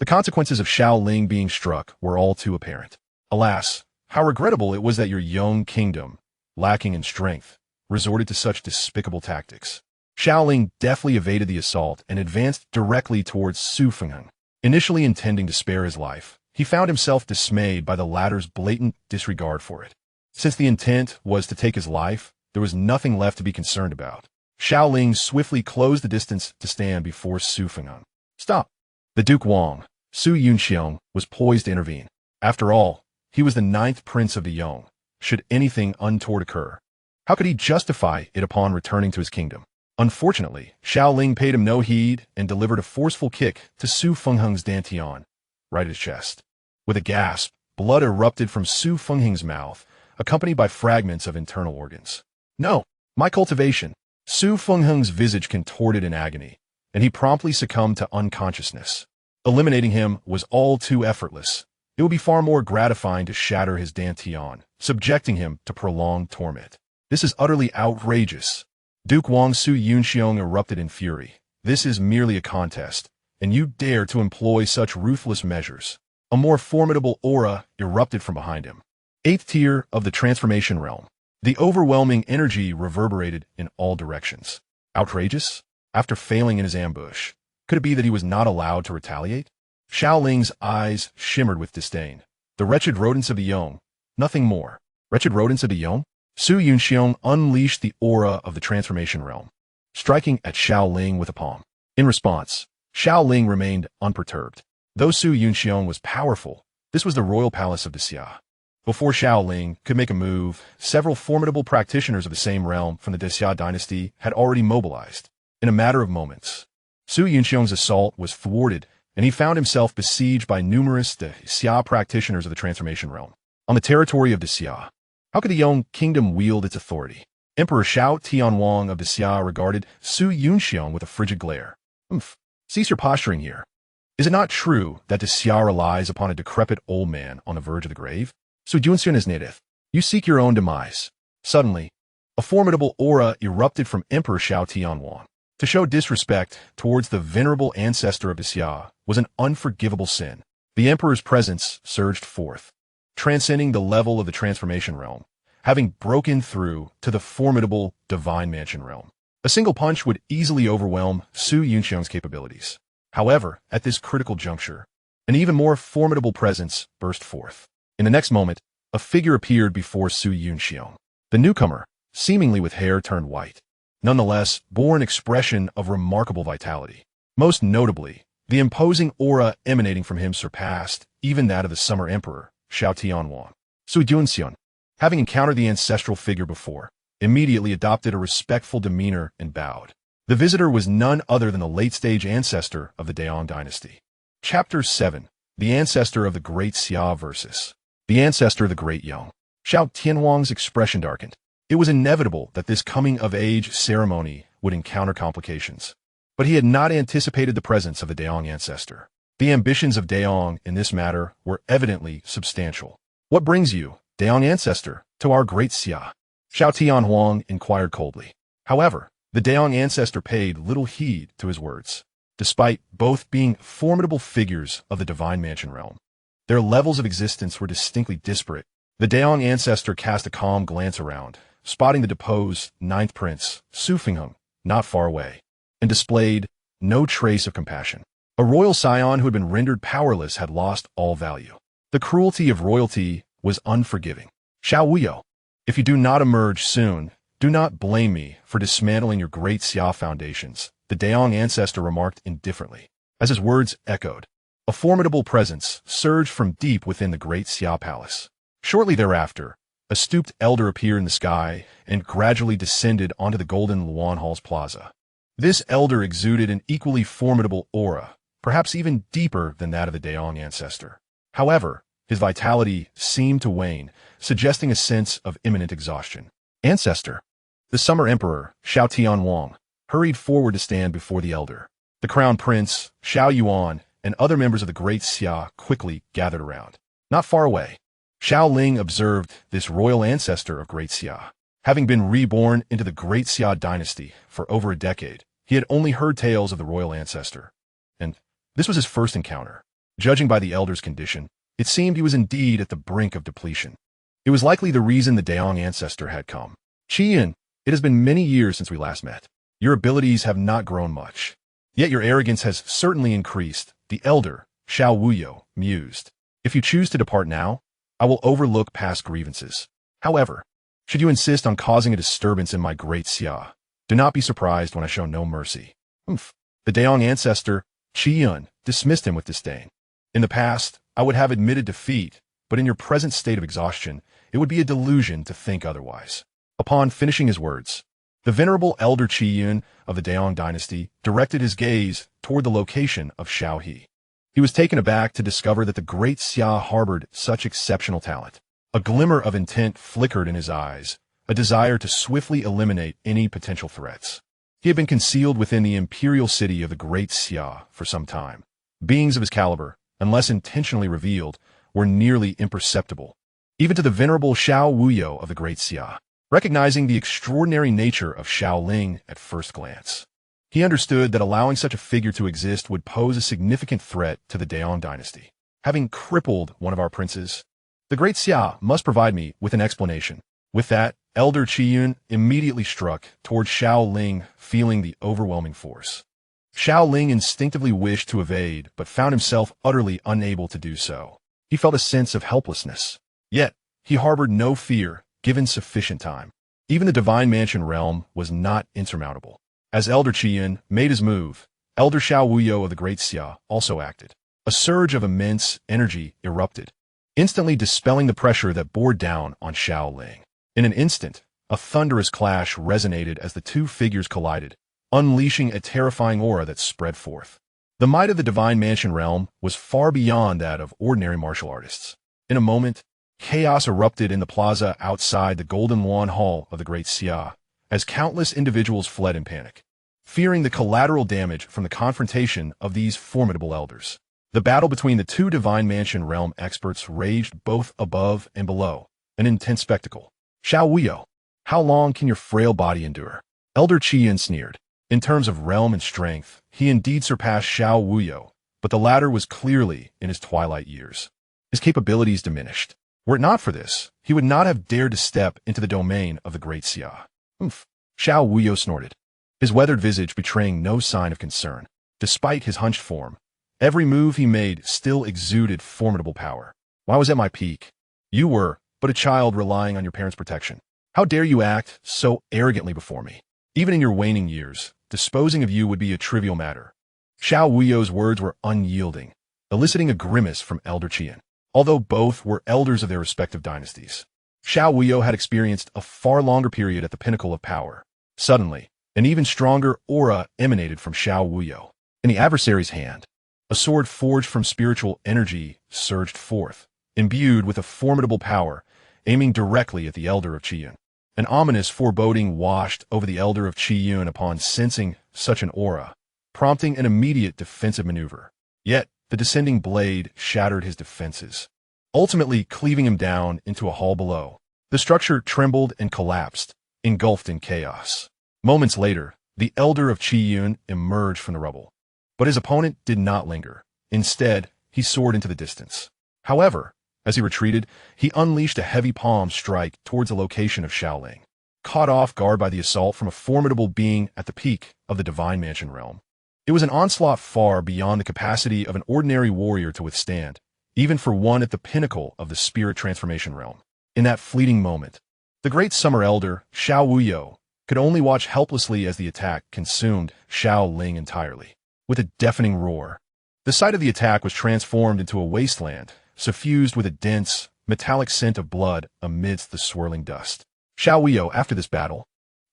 The consequences of Xiao Ling being struck were all too apparent. Alas, how regrettable it was that your young kingdom, lacking in strength, resorted to such despicable tactics. Xiao Ling deftly evaded the assault and advanced directly towards Su Fengheng. Initially intending to spare his life, he found himself dismayed by the latter's blatant disregard for it. Since the intent was to take his life, there was nothing left to be concerned about. Xiao Ling swiftly closed the distance to stand before Su Fengheng. Stop! The Duke Wang, Su Yunxiong, was poised to intervene. After all, he was the 9th prince of the Yong. Should anything untoward occur, how could he justify it upon returning to his kingdom? Unfortunately, Xiao Ling paid him no heed and delivered a forceful kick to Su Fengheng's dantian, right at his chest. With a gasp, blood erupted from Su Fengheng's mouth, accompanied by fragments of internal organs. No! My cultivation! Su Fengheng's visage contorted in agony, and he promptly succumbed to unconsciousness. Eliminating him was all too effortless. It would be far more gratifying to shatter his dantian, subjecting him to prolonged torment. This is utterly outrageous. Duke Wang Su Yunxiong erupted in fury. This is merely a contest, and you dare to employ such ruthless measures. A more formidable aura erupted from behind him. 8th tier of the transformation realm. The overwhelming energy reverberated in all directions. Outrageous? After failing in his ambush, could it be that he was not allowed to retaliate? Xiao Ling's eyes shimmered with disdain. The wretched rodents of the Yong. Nothing more. Wretched rodents of the Yong? Su Yunxiong unleashed the aura of the transformation realm, striking at Xiao Ling with a palm. In response, Xiao Ling remained unperturbed. Though Su Yunxiong was powerful, this was the royal palace of the Xia. Before Xiao Ling could make a move, several formidable practitioners of the same realm from the Xia Dynasty had already mobilized. In a matter of moments, Su Yunxiong's assault was thwarted, and he found himself besieged by numerous Xia practitioners of the transformation realm. On the territory of the Xia, how could the Yong kingdom wield its authority? Emperor Xiao Tianwang of the Xia regarded Su Yunxiong with a frigid glare. Cease your posturing here. Is it not true that the Xia relies upon a decrepit old man on the verge of the grave? Su Yunxiong is native. You seek your own demise. Suddenly, a formidable aura erupted from Emperor Xiao Tianwang. To show disrespect towards the venerable ancestor of the Xia was an unforgivable sin. The emperor's presence surged forth, transcending the level of the transformation realm, having broken through to the formidable divine mansion realm. A single punch would easily overwhelm Su Yunxiong's capabilities. However, at this critical juncture, an even more formidable presence burst forth. In the next moment, a figure appeared before Su Yunxiong. The newcomer, seemingly with hair turned white, nonetheless bore an expression of remarkable vitality. Most notably, the imposing aura emanating from him surpassed even that of the summer emperor, Xiao Tianwang. Su Yunxiong, having encountered the ancestral figure before, immediately adopted a respectful demeanor and bowed. The visitor was none other than the late-stage ancestor of the Daong dynasty. Chapter 7. The Ancestor of the Great Xia versus the Ancestor of the Great Yong. Xiao Tianwang's expression darkened. It was inevitable that this coming-of-age ceremony would encounter complications. But he had not anticipated the presence of the Daong ancestor. The ambitions of Daong in this matter were evidently substantial. What brings you, Daong ancestor, to our Great Xia? Xiao Tianhuang inquired coldly. However, the Daong ancestor paid little heed to his words. Despite both being formidable figures of the divine mansion realm, their levels of existence were distinctly disparate. The Daong ancestor cast a calm glance around, spotting the deposed 9th prince, Su Fengheng, not far away, and displayed no trace of compassion. A royal scion who had been rendered powerless had lost all value. The cruelty of royalty was unforgiving. Xiao Wuyo, if you do not emerge soon, do not blame me for dismantling your Great Xia foundations, the Daong ancestor remarked indifferently. As his words echoed, a formidable presence surged from deep within the Great Xia palace. Shortly thereafter, a stooped elder appeared in the sky and gradually descended onto the golden Luan Hall's plaza. This elder exuded an equally formidable aura, perhaps even deeper than that of the Daong ancestor. However, his vitality seemed to wane, suggesting a sense of imminent exhaustion. Ancestor. The summer emperor, Xiao Tianwang, hurried forward to stand before the elder. The crown prince, Xiao Yuan, and other members of the Great Xia quickly gathered around. Not far away, Xiao Ling observed this royal ancestor of Great Xia. Having been reborn into the Great Xia Dynasty for over a decade, he had only heard tales of the royal ancestor, and this was his first encounter. Judging by the elder's condition, it seemed he was indeed at the brink of depletion. It was likely the reason the Daong ancestor had come. Qian, it has been many years since we last met. Your abilities have not grown much. Yet your arrogance has certainly increased, the elder, Xiao Wuyo, mused. If you choose to depart now, I will overlook past grievances. However, should you insist on causing a disturbance in my Great Xia, do not be surprised when I show no mercy. The Daong ancestor, Qian, dismissed him with disdain. In the past, I would have admitted defeat, but in your present state of exhaustion, it would be a delusion to think otherwise. Upon finishing his words, the venerable elder Qian of the Daong dynasty directed his gaze toward the location of Xiaohe. He was taken aback to discover that the Great Xia harbored such exceptional talent. A glimmer of intent flickered in his eyes, a desire to swiftly eliminate any potential threats. He had been concealed within the imperial city of the Great Xia for some time. Beings of his caliber, unless intentionally revealed, were nearly imperceptible, even to the venerable Xiao Wuyo of the Great Xia. Recognizing the extraordinary nature of Xiao Ling at first glance, he understood that allowing such a figure to exist would pose a significant threat to the Daong dynasty. Having crippled one of our princes, the Great Xia must provide me with an explanation. With that, Elder Qiyun immediately struck toward Xiao Ling, feeling the overwhelming force. Xiao Ling instinctively wished to evade, but found himself utterly unable to do so. He felt a sense of helplessness. Yet, he harbored no fear, given sufficient time. Even the Divine Mansion realm was not insurmountable. As Elder Qiyun made his move, Elder Xiao Wuyo of the Great Xia also acted. A surge of immense energy erupted, instantly dispelling the pressure that bore down on Xiao Ling. In an instant, a thunderous clash resonated as the two figures collided, unleashing a terrifying aura that spread forth. The might of the Divine Mansion realm was far beyond that of ordinary martial artists. In a moment, chaos erupted in the plaza outside the Golden Lawn Hall of the Great Xia, as countless individuals fled in panic, fearing the collateral damage from the confrontation of these formidable elders. The battle between the two Divine Mansion realm experts raged both above and below, an intense spectacle. Xiao Wuyo, how long can your frail body endure? Elder Qian sneered. In terms of realm and strength, he indeed surpassed Xiao Wuyo, but the latter was clearly in his twilight years. His capabilities diminished. Were it not for this, he would not have dared to step into the domain of the Great Xia. Xiao Wuyo snorted, his weathered visage betraying no sign of concern. Despite his hunched form, every move he made still exuded formidable power. Why was at my peak? You were but a child relying on your parents' protection. How dare you act so arrogantly before me? Even in your waning years, disposing of you would be a trivial matter. Xiao Wuyo's words were unyielding, eliciting a grimace from Elder Qian. Although both were elders of their respective dynasties, Xiao Wuyo had experienced a far longer period at the pinnacle of power. Suddenly, an even stronger aura emanated from Xiao Wuyo. In the adversary's hand, a sword forged from spiritual energy surged forth, imbued with a formidable power, aiming directly at the elder of Qiyun. An ominous foreboding washed over the elder of Qiyun upon sensing such an aura, prompting an immediate defensive maneuver. Yet, the descending blade shattered his defenses, ultimately cleaving him down into a hall below. The structure trembled and collapsed, engulfed in chaos. Moments later, the elder of Qiyun emerged from the rubble. But his opponent did not linger. Instead, he soared into the distance. However, as he retreated, he unleashed a heavy palm strike towards the location of Xiao Ling. Caught off guard by the assault from a formidable being at the peak of the Divine Mansion realm, it was an onslaught far beyond the capacity of an ordinary warrior to withstand, even for one at the pinnacle of the spirit transformation realm. In that fleeting moment, the great summer elder, Xiao Wuyo, could only watch helplessly as the attack consumed Xiao Ling entirely. With a deafening roar, the site of the attack was transformed into a wasteland, suffused with a dense, metallic scent of blood amidst the swirling dust. Xiao Wuyo, after this battle,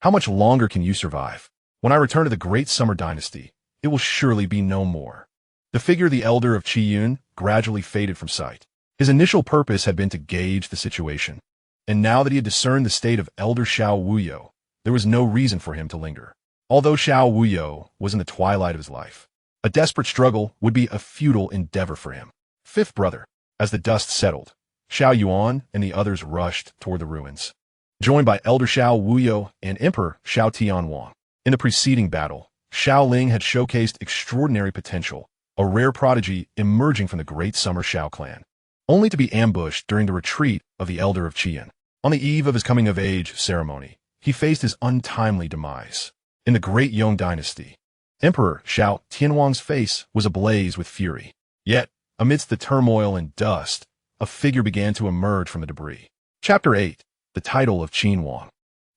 how much longer can you survive? When I return to the Great Summer Dynasty, it will surely be no more. The figure of the elder of Qiyun gradually faded from sight. His initial purpose had been to gauge the situation, and now that he had discerned the state of Elder Xiao Wuyo, there was no reason for him to linger. Although Xiao Wuyo was in the twilight of his life, a desperate struggle would be a futile endeavor for him. Fifth brother. As the dust settled, Xiao Yuan and the others rushed toward the ruins, joined by Elder Xiao Wuyo and Emperor Xiao Tianwang. In the preceding battle, Xiao Ling had showcased extraordinary potential, a rare prodigy emerging from the great Summer Xiao clan, only to be ambushed during the retreat of the Elder of Qian. On the eve of his coming-of-age ceremony, he faced his untimely demise. In the Great Yong Dynasty, Emperor Xiao Tianwang's face was ablaze with fury. Yet, amidst the turmoil and dust, a figure began to emerge from the debris. Chapter 8. The Title of Qin Wang.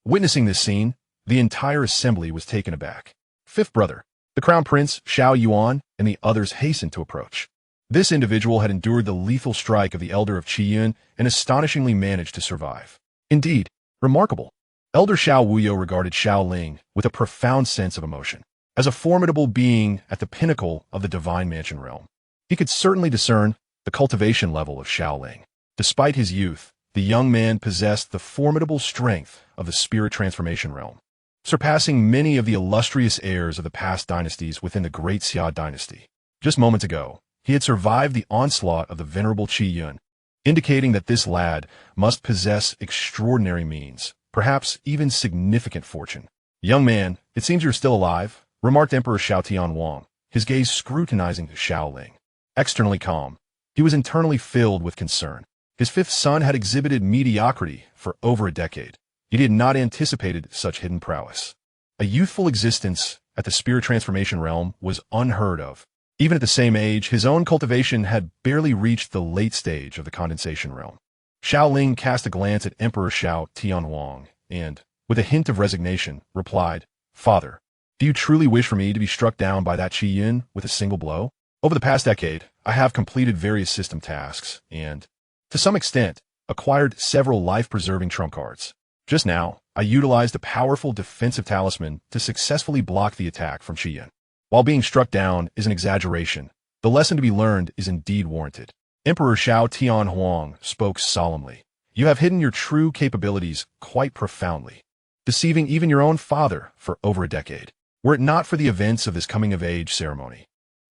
Witnessing this scene, the entire assembly was taken aback. Fifth brother, the crown prince Xiao Yuan, and the others hastened to approach. This individual had endured the lethal strike of the Elder of Qiyun and astonishingly managed to survive. Indeed, remarkable. Elder Xiao Wuyo regarded Xiao Ling with a profound sense of emotion. As a formidable being at the pinnacle of the divine mansion realm, he could certainly discern the cultivation level of Xiao Ling. Despite his youth, the young man possessed the formidable strength of the spirit transformation realm, surpassing many of the illustrious heirs of the past dynasties within the Great Xia Dynasty. Just moments ago, he had survived the onslaught of the venerable Qi Yun, indicating that this lad must possess extraordinary means, perhaps even significant fortune. "Young man, it seems you're still alive," remarked Emperor Xiao Tianwang, his gaze scrutinizing Xiao Ling. Externally calm, he was internally filled with concern. His fifth son had exhibited mediocrity for over a decade. He had not anticipated such hidden prowess. A youthful existence at the spirit transformation realm was unheard of. Even at the same age, his own cultivation had barely reached the late stage of the condensation realm. Xiao Ling cast a glance at Emperor Xiao Tianwang and, with a hint of resignation, replied, "Father, do you truly wish for me to be struck down by that Qi Yun with a single blow? Over the past decade, I have completed various system tasks and, to some extent, acquired several life-preserving trump cards. Just now, I utilized a powerful defensive talisman to successfully block the attack from Qi Yun. While being struck down is an exaggeration, the lesson to be learned is indeed warranted." Emperor Xiao Tianhuang spoke solemnly. "You have hidden your true capabilities quite profoundly, deceiving even your own father for over a decade. Were it not for the events of this coming-of-age ceremony,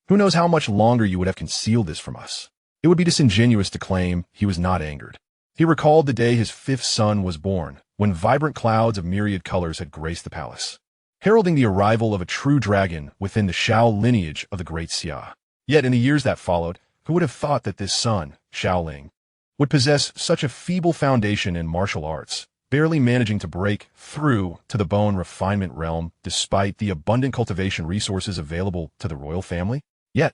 who knows how much longer you would have concealed this from us?" It would be disingenuous to claim he was not angered. He recalled the day his fifth son was born, when vibrant clouds of myriad colors had graced the palace, heralding the arrival of a true dragon within the Xiao lineage of the Great Xia. Yet in the years that followed, who would have thought that this son, Xiao Ling, would possess such a feeble foundation in martial arts, barely managing to break through to the bone refinement realm despite the abundant cultivation resources available to the royal family? Yet,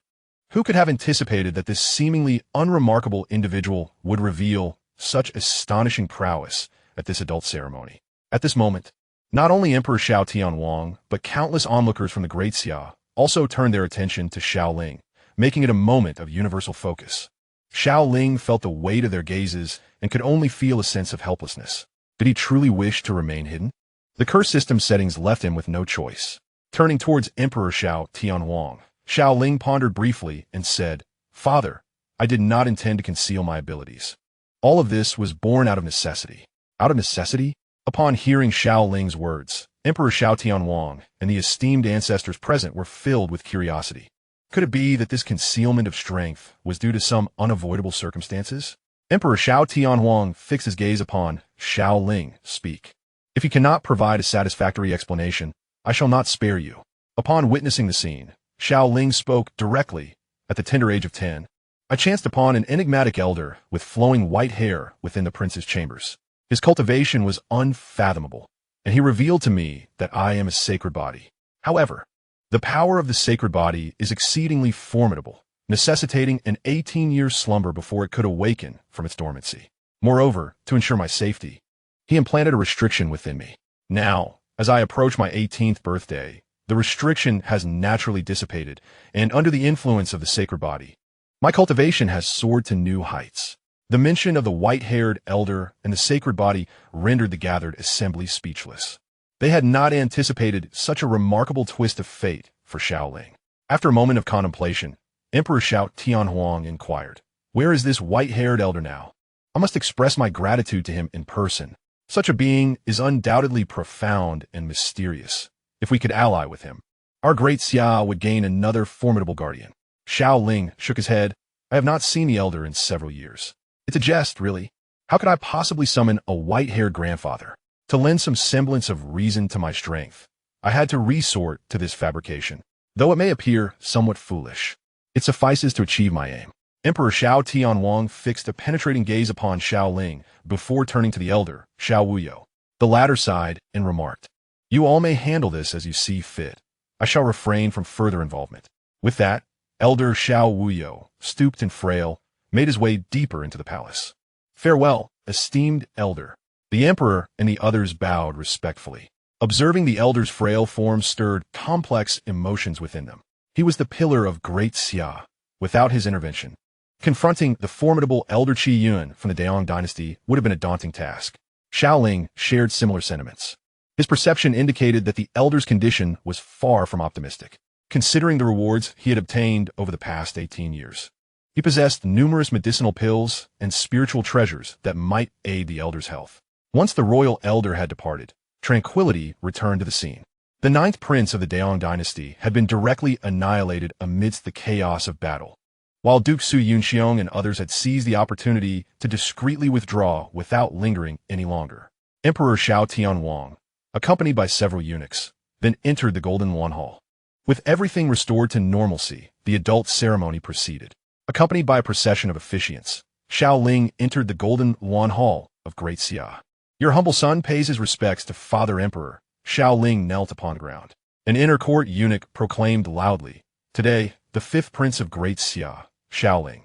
who could have anticipated that this seemingly unremarkable individual would reveal such astonishing prowess at this adult ceremony? At this moment, not only Emperor Xiao Tianwang, but countless onlookers from the Great Xia also turned their attention to Xiao Ling, making it a moment of universal focus. Xiao Ling felt the weight of their gazes and could only feel a sense of helplessness. Did he truly wish to remain hidden? The curse system settings left him with no choice. Turning towards Emperor Xiao Tianwang, Xiao Ling pondered briefly and said, "Father, I did not intend to conceal my abilities. All of this was born out of necessity." Out of necessity? Upon hearing Xiao Ling's words, Emperor Xiao Tianwang and the esteemed ancestors present were filled with curiosity. Could it be that this concealment of strength was due to some unavoidable circumstances? Emperor Xiao Tianhuang fixed his gaze upon Xiao Ling. "Speak. If you cannot provide a satisfactory explanation, I shall not spare you." Upon witnessing the scene, Xiao Ling spoke directly. At the tender age of 10, I chanced upon an enigmatic elder with flowing white hair within the prince's chambers. His cultivation was unfathomable, and he revealed to me that I am a sacred body. However, the power of the sacred body is exceedingly formidable, necessitating an 18-year slumber before it could awaken from its dormancy. Moreover, to ensure my safety, he implanted a restriction within me. Now, as I approach my 18th birthday, the restriction has naturally dissipated, and under the influence of the sacred body, my cultivation has soared to new heights. The mention of the white-haired elder and the sacred body rendered the gathered assembly speechless. They had not anticipated such a remarkable twist of fate for Xiao Ling. After a moment of contemplation, Emperor Xiao Tianhuang inquired, "Where is this white-haired elder now? I must express my gratitude to him in person. Such a being is undoubtedly profound and mysterious. If we could ally with him, our Great Xia would gain another formidable guardian." Xiao Ling shook his head. "I have not seen the elder in several years. It's a jest, really. How could I possibly summon a white-haired grandfather? To lend some semblance of reason to my strength, I had to resort to this fabrication, though it may appear somewhat foolish. It suffices to achieve my aim. Emperor Xiao Tianwang fixed a penetrating gaze upon Xiao Ling before turning to the elder, Xiao Wuyo. The latter sighed and remarked, "You all may handle this as you see fit. I shall refrain from further involvement." With that, elder Xiao Wuyo, stooped and frail, made his way deeper into the palace. "Farewell, esteemed elder." The emperor and the others bowed respectfully. Observing the elder's frail form stirred complex emotions within them. He was the pillar of Great Xia. Without his intervention, confronting the formidable elder Qi Yuan from the Daong dynasty would have been a daunting task. Xiao Ling shared similar sentiments. His perception indicated that the elder's condition was far from optimistic, considering the rewards he had obtained over the past 18 years. He possessed numerous medicinal pills and spiritual treasures that might aid the elder's health. Once the royal elder had departed, tranquility returned to the scene. The ninth prince of the Daong dynasty had been directly annihilated amidst the chaos of battle, while Duke Su Yunxiong and others had seized the opportunity to discreetly withdraw without lingering any longer. Emperor Xiao Tianwang, accompanied by several eunuchs, then entered the Golden Wan Hall. With everything restored to normalcy, the adult ceremony proceeded. Accompanied by a procession of officiants, Xiao Ling entered the Golden Wan Hall of Great Xia. "Your humble son pays his respects to Father Emperor." Xiao Ling knelt upon the ground. An inner court eunuch proclaimed loudly, "Today, the fifth prince of Great Xia, Xiao Ling,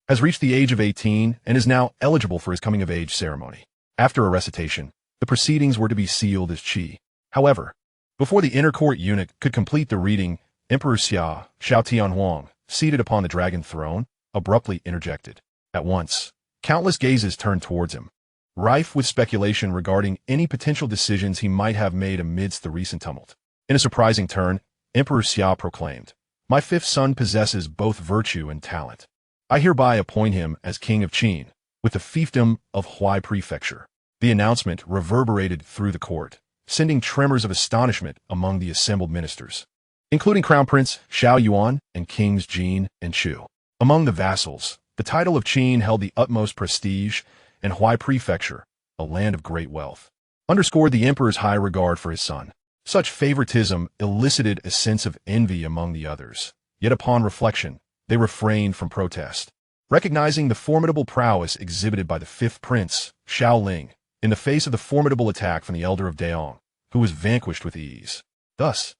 has reached the age of 18 and is now eligible for his coming-of-age ceremony." After a recitation, the proceedings were to be sealed as qi. However, before the inner court eunuch could complete the reading, Emperor Xiao Tianhuang, seated upon the dragon throne, abruptly interjected. At once, countless gazes turned towards him, rife with speculation regarding any potential decisions he might have made amidst the recent tumult. In a surprising turn, Emperor Xia proclaimed, "My fifth son possesses both virtue and talent. I hereby appoint him as King of Qin, with the fiefdom of Huai Prefecture." The announcement reverberated through the court, sending tremors of astonishment among the assembled ministers, including Crown Prince Xiao Yuan and Kings Jin and Chu. Among the vassals, the title of Qin held the utmost prestige, and Huai Prefecture, a land of great wealth, underscored the emperor's high regard for his son. Such favoritism elicited a sense of envy among the others, yet upon reflection, they refrained from protest, recognizing the formidable prowess exhibited by the fifth prince, Xiao Ling, in the face of the formidable attack from the elder of Daong, who was vanquished with ease. Thus,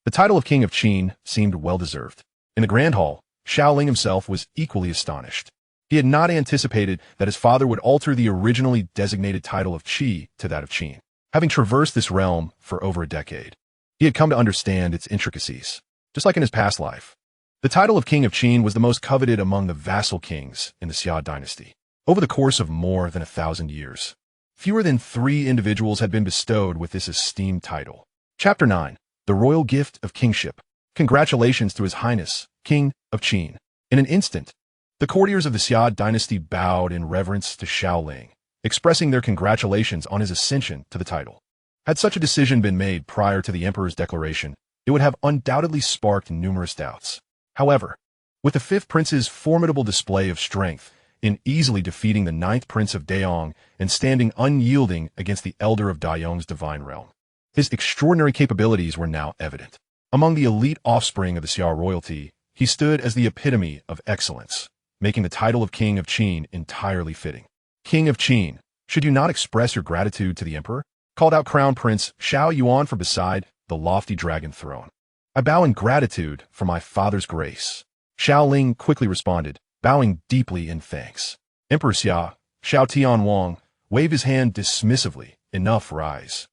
the title of King of Qin seemed well-deserved. In the Grand Hall, Xiao Ling himself was equally astonished. He had not anticipated that his father would alter the originally designated title of Qi to that of Qin. Having traversed this realm for over a decade, he had come to understand its intricacies. Just like in his past life, the title of King of Qin was the most coveted among the vassal kings in the Xia Dynasty. Over the course of more than 1,000 years, fewer than 3 individuals had been bestowed with this esteemed title. Chapter 9. The Royal Gift of Kingship. Congratulations to His Highness, King of Qin. In an instant, the courtiers of the Xia Dynasty bowed in reverence to Xiao Ling, expressing their congratulations on his ascension to the title. Had such a decision been made prior to the emperor's declaration, it would have undoubtedly sparked numerous doubts. However, with the fifth prince's formidable display of strength in easily defeating the ninth prince of Daong and standing unyielding against the elder of Dayong's divine realm, his extraordinary capabilities were now evident. Among the elite offspring of the Xia royalty, he stood as the epitome of excellence, making the title of King of Qin entirely fitting. "King of Qin, should you not express your gratitude to the emperor?" called out Crown Prince Xiao Yuan from beside the lofty dragon throne. "I bow in gratitude for my father's grace." Xiao Ling quickly responded, bowing deeply in thanks. Emperor Xiao Tianwang waved his hand dismissively. "Enough, rise.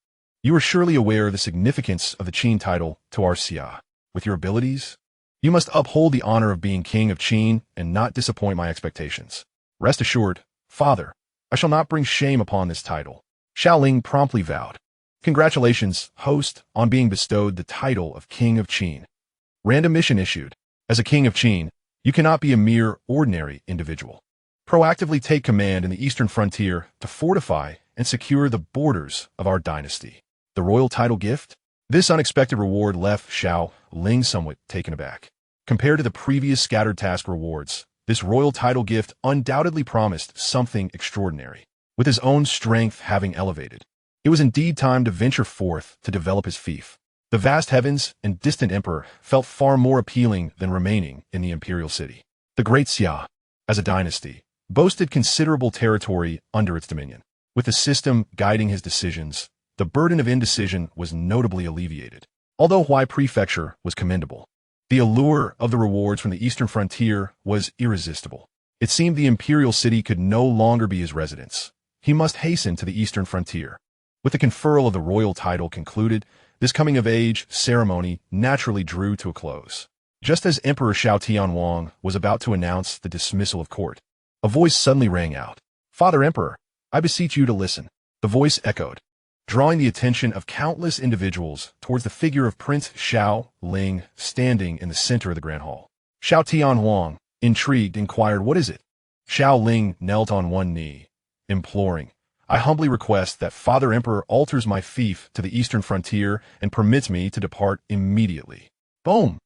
You are surely aware of the significance of the Qin title to our Xia. With your abilities, you must uphold the honor of being King of Qin and not disappoint my expectations. Rest assured, Father, I shall not bring shame upon this title." Xiao Ling promptly vowed. "Congratulations, host, on being bestowed the title of King of Qin. Random mission issued. As a King of Qin, you cannot be a mere ordinary individual. Proactively take command in the eastern frontier to fortify and secure the borders of our dynasty." The royal title gift? This unexpected reward left Xiao Ling somewhat taken aback. Compared to the previous scattered task rewards, this royal title gift undoubtedly promised something extraordinary. With his own strength having elevated, it was indeed time to venture forth to develop his fief. The vast heavens and distant emperor felt far more appealing than remaining in the imperial city. The Great Xia, as a dynasty, boasted considerable territory under its dominion. With the system guiding his decisions, the burden of indecision was notably alleviated. Although Huai Prefecture was commendable, the allure of the rewards from the eastern frontier was irresistible. It seemed the imperial city could no longer be his residence. He must hasten to the eastern frontier. With the conferral of the royal title concluded, this coming-of-age ceremony naturally drew to a close. Just as Emperor Xiao Tianhuang was about to announce the dismissal of court, a voice suddenly rang out. "Father Emperor, I beseech you to listen." The voice echoed, drawing the attention of countless individuals towards the figure of Prince Xiao Ling standing in the center of the grand hall. Xiao Tianhuang, intrigued, inquired, "What is it?" Xiao Ling knelt on one knee, imploring, "I humbly request that Father Emperor alters my fief to the eastern frontier and permits me to depart immediately." Boom!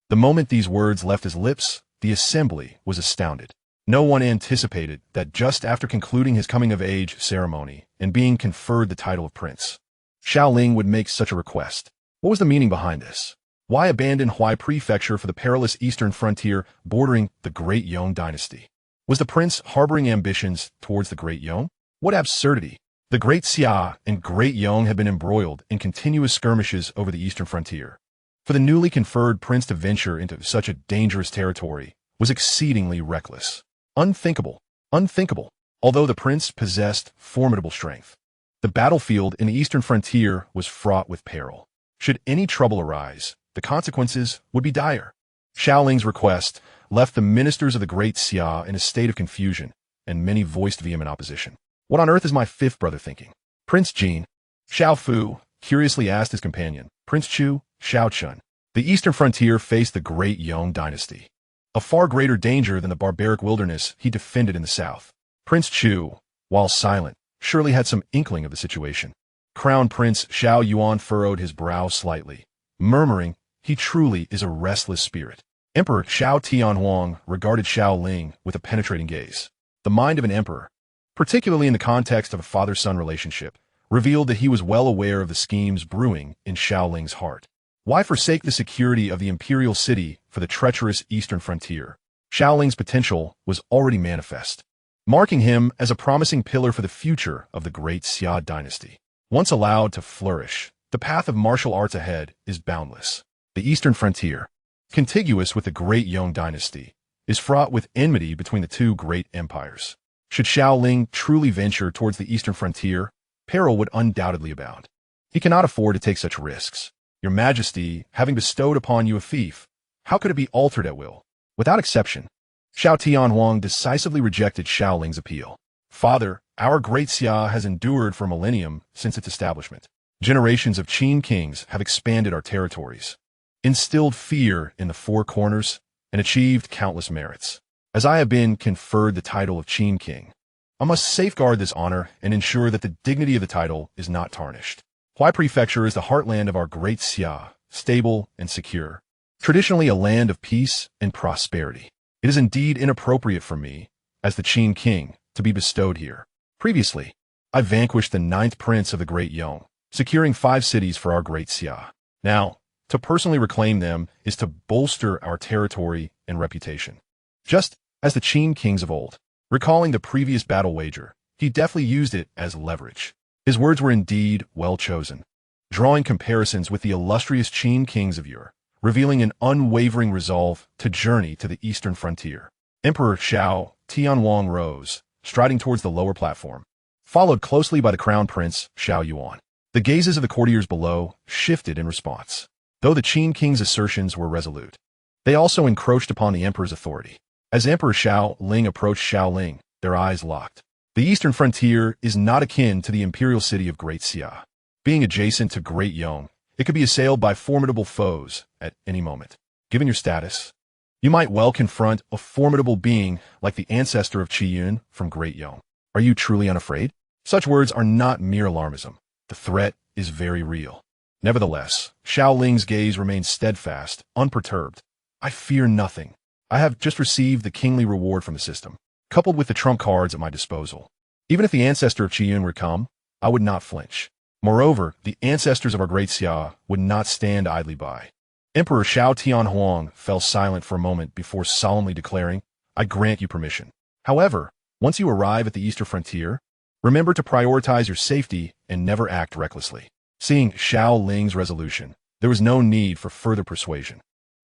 The moment these words left his lips, the assembly was astounded. No one anticipated that just after concluding his coming-of-age ceremony and being conferred the title of prince, Xiao Ling would make such a request. What was the meaning behind this? Why abandon Huai Prefecture for the perilous eastern frontier bordering the Great Yong Dynasty? Was the prince harboring ambitions towards the Great Yong? What absurdity! The Great Xia and Great Yong had been embroiled in continuous skirmishes over the eastern frontier. For the newly conferred prince to venture into such a dangerous territory was exceedingly reckless. Unthinkable. Unthinkable. Although the prince possessed formidable strength, the battlefield in the eastern frontier was fraught with peril. Should any trouble arise, the consequences would be dire. Xiao Ling's request left the ministers of the Great Xia in a state of confusion, and many voiced vehement opposition. "What on earth is my fifth brother thinking?" Prince Jin, Xiao Fu, curiously asked his companion. Prince Chu, Xiao Chun. The eastern frontier faced the Great Yong Dynasty, a far greater danger than the barbaric wilderness he defended in the south. Prince Chu, while silent, surely had some inkling of the situation. Crown Prince Xiao Yuan furrowed his brow slightly, murmuring, "He truly is a restless spirit." Emperor Xiao Tianhuang regarded Xiao Ling with a penetrating gaze. The mind of an emperor, particularly in the context of a father-son relationship, revealed that he was well aware of the schemes brewing in Xiao Ling's heart. Why forsake the security of the imperial city for the treacherous eastern frontier? Xiao Ling's potential was already manifest, marking him as a promising pillar for the future of the Great Xia Dynasty. Once allowed to flourish, the path of martial arts ahead is boundless. The eastern frontier, contiguous with the Great Yong Dynasty, is fraught with enmity between the two great empires. Should Xiao Ling truly venture towards the eastern frontier, peril would undoubtedly abound. He cannot afford to take such risks. Your Majesty, having bestowed upon you a fief, how could it be altered at will? Without exception, Xiao Tianhuang decisively rejected Xiao Ling's appeal. "Father, our Great Xia has endured for a millennium since its establishment. Generations of Qin kings have expanded our territories, instilled fear in the four corners, and achieved countless merits. As I have been conferred the title of Qin king, I must safeguard this honor and ensure that the dignity of the title is not tarnished. Huai Prefecture is the heartland of our Great Xia, stable and secure, traditionally a land of peace and prosperity. It is indeed inappropriate for me, as the Qin king, to be bestowed here. Previously, I vanquished the 9th prince of the Great Yong, securing 5 cities for our Great Xia. Now, to personally reclaim them is to bolster our territory and reputation. Just as the Qin kings of old, recalling the previous battle wager, he deftly used it as leverage. His words were indeed well chosen, drawing comparisons with the illustrious Qin kings of yore, revealing an unwavering resolve to journey to the eastern frontier. Emperor Xiao Tianhuang rose, striding towards the lower platform, followed closely by the crown prince Xiao Yuan. The gazes of the courtiers below shifted in response. Though the Qin king's assertions were resolute, they also encroached upon the emperor's authority. As Emperor Xiao Ling approached Xiao Ling, their eyes locked. The eastern frontier is not akin to the imperial city of Great Xia. Being adjacent to Great Yong, it could be assailed by formidable foes at any moment. Given your status, you might well confront a formidable being like the ancestor of Qi Yun from Great Yong. Are you truly unafraid? Such words are not mere alarmism. The threat is very real. Nevertheless, Xiao Ling's gaze remained steadfast, unperturbed. "I fear nothing. I have just received the kingly reward from the system, coupled with the trump cards at my disposal. Even if the ancestor of Qi Yun were to come, I would not flinch. Moreover, the ancestors of our Great Xia would not stand idly by. Emperor Xiao Tianhuang fell silent for a moment before solemnly declaring, "I grant you permission. However, once you arrive at the eastern frontier, remember to prioritize your safety and never act recklessly." Seeing Xiao Ling's resolution, there was no need for further persuasion.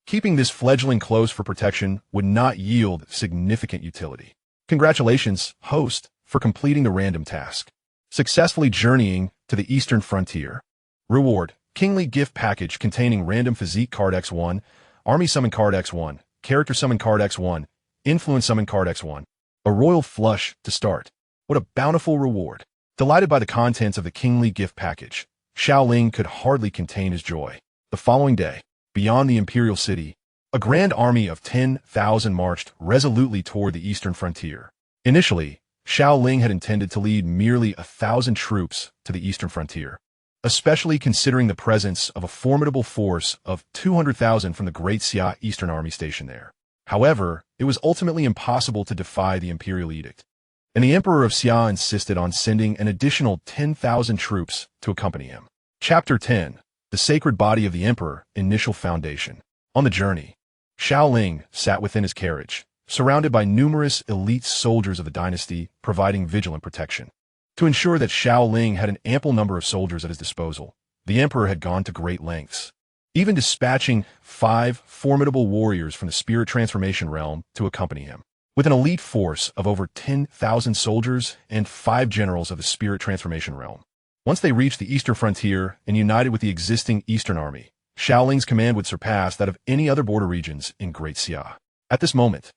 Keeping this fledgling close for protection would not yield significant utility. Congratulations, host, for completing the random task. Successfully journeying to the eastern frontier. Reward: Kingly gift package containing random physique card X1, army summon card X1, character summon card X1, influence summon card X1. A royal flush to start. What a bountiful reward. Delighted by the contents of the kingly gift package, Xiao Ling could hardly contain his joy. The following day, beyond the imperial city, a grand army of 10,000 marched resolutely toward the eastern frontier. Initially, Xiao Ling had intended to lead merely 1,000 troops to the eastern frontier, especially considering the presence of a formidable force of 200,000 from the Great Xia Eastern Army station there. However, it was ultimately impossible to defy the imperial edict, and the Emperor of Xia insisted on sending an additional 10,000 troops to accompany him. Chapter 10. The Sacred Body of the Emperor, Initial Foundation. On the journey, Xiao Ling sat within his carriage, surrounded by numerous elite soldiers of the dynasty providing vigilant protection. To ensure that Xiao Ling had an ample number of soldiers at his disposal, the emperor had gone to great lengths, even dispatching 5 formidable warriors from the spirit transformation realm to accompany him. With an elite force of over 10,000 soldiers and 5 generals of the spirit transformation realm. Once they reached the eastern frontier and united with the existing eastern army, Xiao Ling's command would surpass that of any other border regions in Great Xia. At this moment,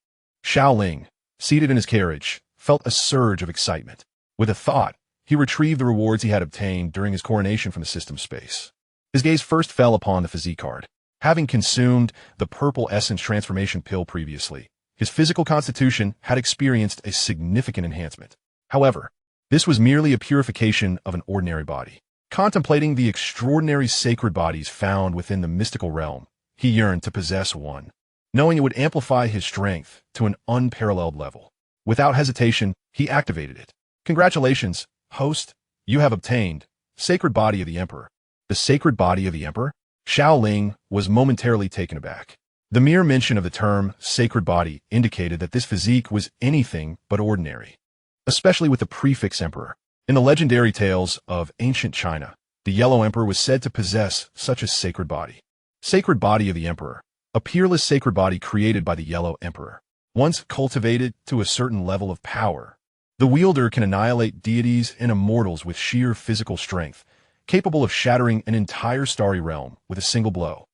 Xiao Ling, seated in his carriage, felt a surge of excitement. With a thought, he retrieved the rewards he had obtained during his coronation from the system space. His gaze first fell upon the physique card. Having consumed the purple essence transformation pill previously, his physical constitution had experienced a significant enhancement. However, this was merely a purification of an ordinary body. Contemplating the extraordinary sacred bodies found within the mystical realm, he yearned to possess one, knowing it would amplify his strength to an unparalleled level. Without hesitation, he activated it. Congratulations, host, you have obtained Sacred Body of the Emperor. The Sacred Body of the Emperor? Xiao Ling was momentarily taken aback. The mere mention of the term sacred body indicated that this physique was anything but ordinary, especially with the prefix emperor. In the legendary tales of ancient China, the Yellow Emperor was said to possess such a sacred body. Sacred Body of the Emperor, a peerless sacred body created by the Yellow Emperor. Once cultivated to a certain level of power, the wielder can annihilate deities and immortals with sheer physical strength, capable of shattering an entire starry realm with a single blow.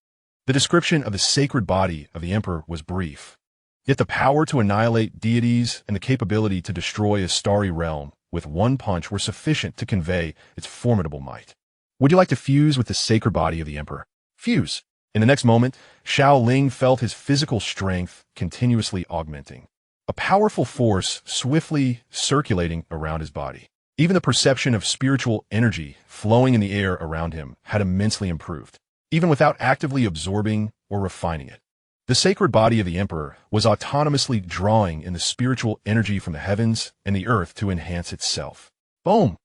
The description of the sacred body of the emperor was brief, yet the power to annihilate deities and the capability to destroy a starry realm with one punch were sufficient to convey its formidable might. Would you like to fuse with the sacred body of the emperor? Fuse! In the next moment, Xiao Ling felt his physical strength continuously augmenting, a powerful force swiftly circulating around his body. Even the perception of spiritual energy flowing in the air around him had immensely improved, even without actively absorbing or refining it. The sacred body of the emperor was autonomously drawing in the spiritual energy from the heavens and the earth to enhance itself. Boom!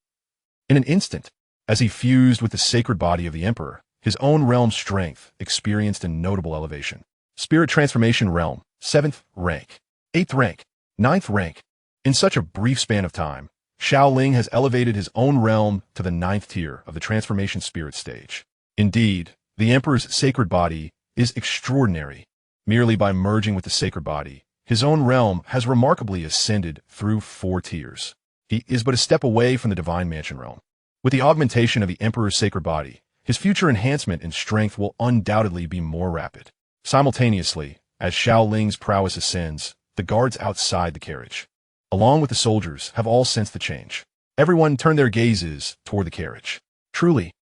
In an instant, as he fused with the sacred body of the emperor, his own realm's strength experienced a notable elevation. Spirit Transformation Realm, 7th rank, 8th rank, 9th rank. In such a brief span of time, Xiao Ling has elevated his own realm to the 9th tier of the Transformation Spirit stage. Indeed, the Emperor's sacred body is extraordinary. Merely by merging with the sacred body, his own realm has remarkably ascended through 4 tiers. He is but a step away from the Divine Mansion realm. With the augmentation of the Emperor's sacred body, his future enhancement in strength will undoubtedly be more rapid. Simultaneously, as Xiao Ling's prowess ascends, the guards outside the carriage, along with the soldiers, have all sensed the change. Everyone turned their gazes toward the carriage. Truly,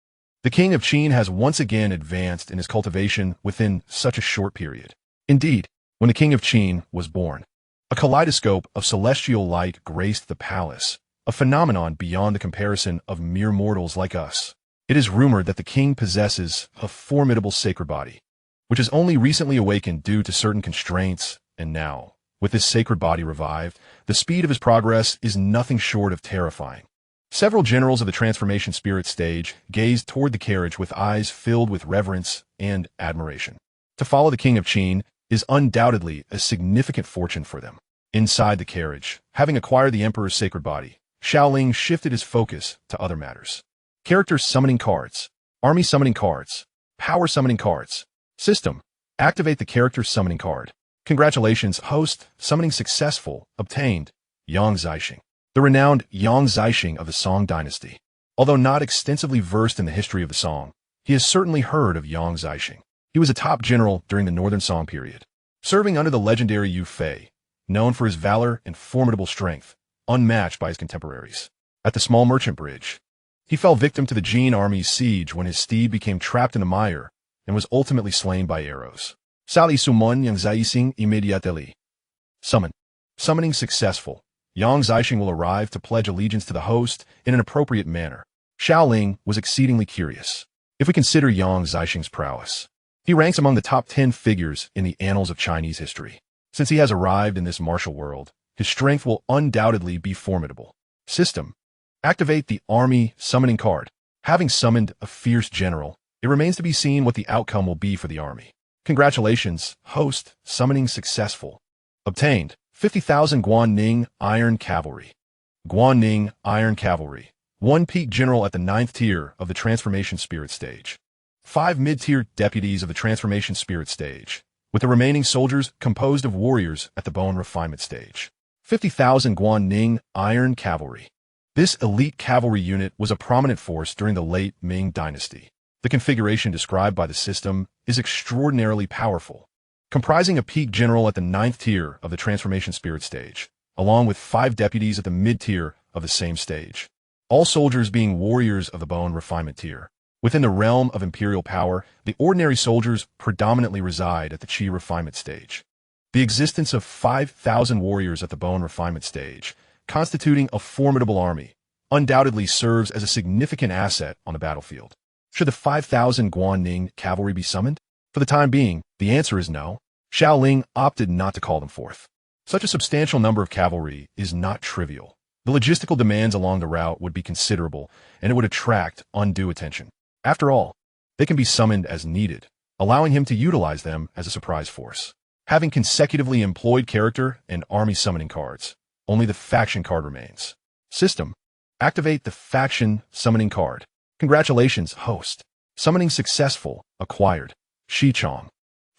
the King of Qin has once again advanced in his cultivation within such a short period. Indeed, when the King of Qin was born, a kaleidoscope of celestial light graced the palace, a phenomenon beyond the comparison of mere mortals like us. It is rumored that the king possesses a formidable sacred body, which has only recently awakened due to certain constraints, and now, with this sacred body revived, the speed of his progress is nothing short of terrifying. Several generals of the transformation spirit stage gazed toward the carriage with eyes filled with reverence and admiration. To follow the king of Qin is undoubtedly a significant fortune for them. Inside the carriage, having acquired the emperor's sacred body, Xiao Ling shifted his focus to other matters. Character summoning cards, army summoning cards, power summoning cards. System. Activate the character summoning card. Congratulations, host. Summoning successful. Obtained. Yang Zixing. The renowned Yang Zixing of the Song dynasty. Although not extensively versed in the history of the Song, he has certainly heard of Yang Zixing. He was a top general during the Northern Song period, serving under the legendary Yu Fei, known for his valor and formidable strength, unmatched by his contemporaries. At the small merchant bridge, he fell victim to the Jin army's siege when his steed became trapped in the mire and was ultimately slain by arrows. Sali summon Yang Zixing immediately. Summon. Summoning successful. Yang Zixing will arrive to pledge allegiance to the host in an appropriate manner. Xiao Ling was exceedingly curious. If we consider Yang Zixing's prowess, he ranks among the top 10 figures in the annals of Chinese history. Since he has arrived in this martial world, his strength will undoubtedly be formidable. System. Activate the army summoning card. Having summoned a fierce general, it remains to be seen what the outcome will be for the army. Congratulations, host. Summoning successful. Obtained. 50,000 Guanning Iron Cavalry. Guanning Iron Cavalry. 1 peak general at the 9th tier of the Transformation Spirit stage. 5 mid-tier deputies of the Transformation Spirit stage, with the remaining soldiers composed of warriors at the Bone Refinement stage. 50,000 Guanning Iron Cavalry. This elite cavalry unit was a prominent force during the late Ming Dynasty. The configuration described by the system is extraordinarily powerful, comprising a peak general at the 9th tier of the Transformation Spirit stage, along with 5 deputies at the mid-tier of the same stage. All soldiers being warriors of the Bone Refinement tier. Within the realm of imperial power, the ordinary soldiers predominantly reside at the Qi Refinement stage. The existence of 5,000 warriors at the Bone Refinement stage, constituting a formidable army, undoubtedly serves as a significant asset on the battlefield. Should the 5,000 Guanning cavalry be summoned? For the time being, the answer is no. Xiao Ling opted not to call them forth. Such a substantial number of cavalry is not trivial. The logistical demands along the route would be considerable, and it would attract undue attention. After all, they can be summoned as needed, allowing him to utilize them as a surprise force. Having consecutively employed character and army summoning cards, only the faction card remains. System. Activate the faction summoning card. Congratulations, host. Summoning successful. Acquired. Xichong.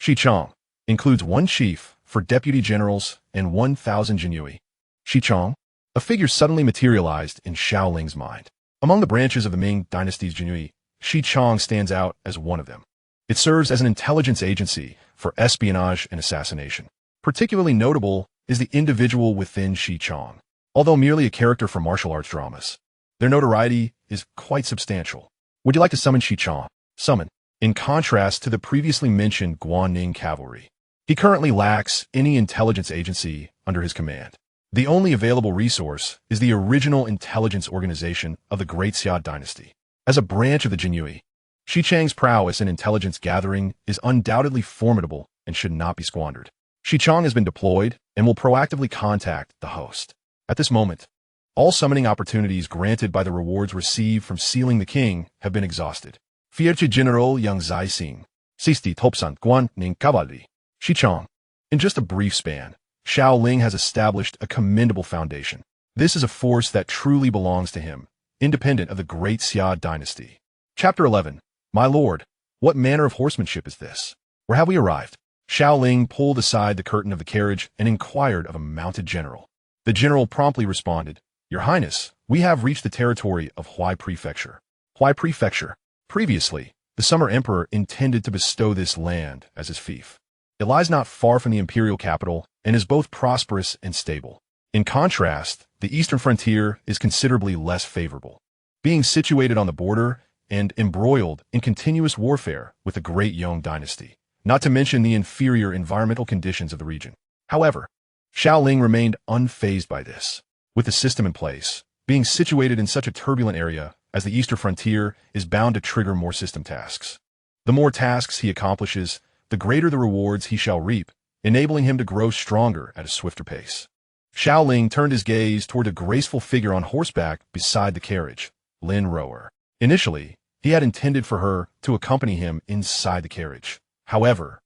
Xichong includes 1 chief for deputy generals and 1,000 Jinyui. Xichong, a figure suddenly materialized in Xiao Ling's mind. Among the branches of the Ming Dynasty's Jinyui, Xichong stands out as one of them. It serves as an intelligence agency for espionage and assassination. Particularly notable is the individual within Xichong. Although merely a character for martial arts dramas, their notoriety is quite substantial. Would you like to summon Xichong? Summon. In contrast to the previously mentioned Guanning cavalry, he currently lacks any intelligence agency under his command. The only available resource is the original intelligence organization of the Great Xia Dynasty. As a branch of the Jinyui, Xichang's prowess in intelligence gathering is undoubtedly formidable and should not be squandered. Xichong has been deployed and will proactively contact the host. At this moment, all summoning opportunities granted by the rewards received from sealing the king have been exhausted. Fierce General Yang Zixing, Sisti Topsan Guanning Cavalry, Xichong. In just a brief span, Xiao Ling has established a commendable foundation. This is a force that truly belongs to him, independent of the Great Xia Dynasty. Chapter 11. My lord, what manner of horsemanship is this? Where have we arrived? Xiao Ling pulled aside the curtain of the carriage and inquired of a mounted general. The general promptly responded, Your Highness, we have reached the territory of Huai Prefecture. Huai Prefecture. Previously, the Summer Emperor intended to bestow this land as his fief. It lies not far from the imperial capital and is both prosperous and stable. In contrast, the eastern frontier is considerably less favorable, being situated on the border and embroiled in continuous warfare with the Great Yong Dynasty, not to mention the inferior environmental conditions of the region. However, Xiao Ling remained unfazed by this. With the system in place, being situated in such a turbulent area as the eastern frontier is bound to trigger more system tasks. The more tasks he accomplishes, the greater the rewards he shall reap, enabling him to grow stronger at a swifter pace. Xiao Ling turned his gaze toward a graceful figure on horseback beside the carriage, Lin Rower. Initially, he had intended for her to accompany him inside the carriage. However,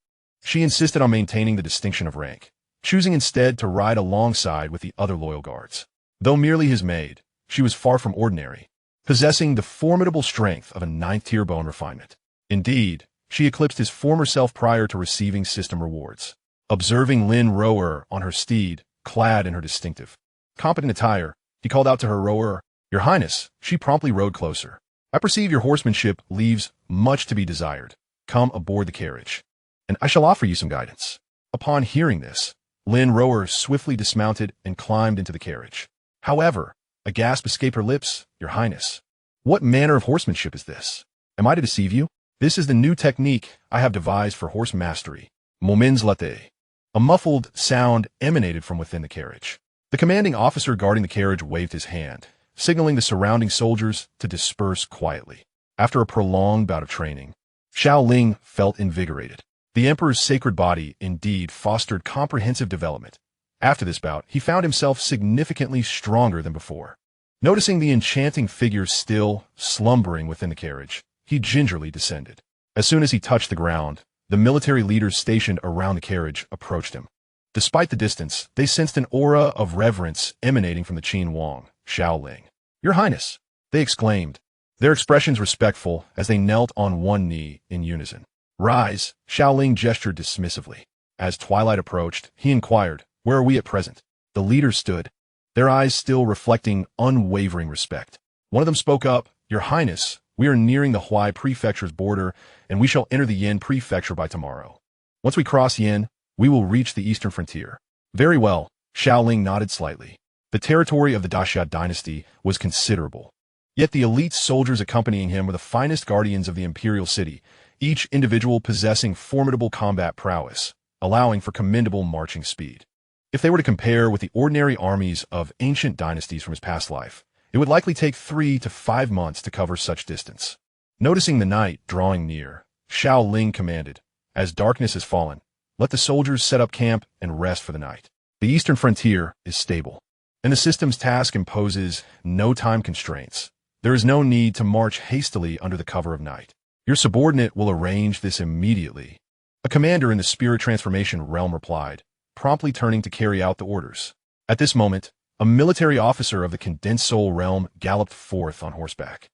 she insisted on maintaining the distinction of rank, choosing instead to ride alongside with the other loyal guards. Though merely his maid, she was far from ordinary, possessing the formidable strength of a ninth-tier bone refinement. Indeed, she eclipsed his former self prior to receiving system rewards. Observing Lin Rower on her steed, clad in her distinctive, competent attire, he called out to her rower, "Your Highness." She promptly rode closer. "I perceive your horsemanship leaves much to be desired. Come aboard the carriage, and I shall offer you some guidance." Upon hearing this, Lin Rower swiftly dismounted and climbed into the carriage. However, a gasp escaped her lips. "Your Highness, what manner of horsemanship is this? Am I to deceive you? This is the new technique I have devised for horse mastery. Moments latte." A muffled sound emanated from within the carriage. The commanding officer guarding the carriage waved his hand, signaling the surrounding soldiers to disperse quietly. After a prolonged bout of training, Xiao Ling felt invigorated. The emperor's sacred body indeed fostered comprehensive development. After this bout, he found himself significantly stronger than before. Noticing the enchanting figure still slumbering within the carriage, he gingerly descended. As soon as he touched the ground, the military leaders stationed around the carriage approached him. Despite the distance, they sensed an aura of reverence emanating from the Qin Wang, Xiao Ling. "Your Highness," they exclaimed, their expressions respectful as they knelt on one knee in unison. "Rise," Xiao Ling gestured dismissively. As twilight approached, he inquired, "Where are we at present?" The leaders stood, their eyes still reflecting unwavering respect. One of them spoke up, "Your Highness, we are nearing the Huai Prefecture's border, and we shall enter the Yin Prefecture by tomorrow. Once we cross Yin, we will reach the eastern frontier." "Very well," Xiao Ling nodded slightly. The territory of the Xia Dynasty was considerable. Yet the elite soldiers accompanying him were the finest guardians of the imperial city, each individual possessing formidable combat prowess, allowing for commendable marching speed. If they were to compare with the ordinary armies of ancient dynasties from his past life, it would likely take 3 to 5 months to cover such distance. Noticing the night drawing near, Xiao Ling commanded, "As darkness has fallen, let the soldiers set up camp and rest for the night. The eastern frontier is stable, and the system's task imposes no time constraints. There is no need to march hastily under the cover of night. Your subordinate will arrange this immediately." A commander in the spirit transformation realm replied, promptly turning to carry out the orders. At this moment, a military officer of the condensed soul realm galloped forth on horseback.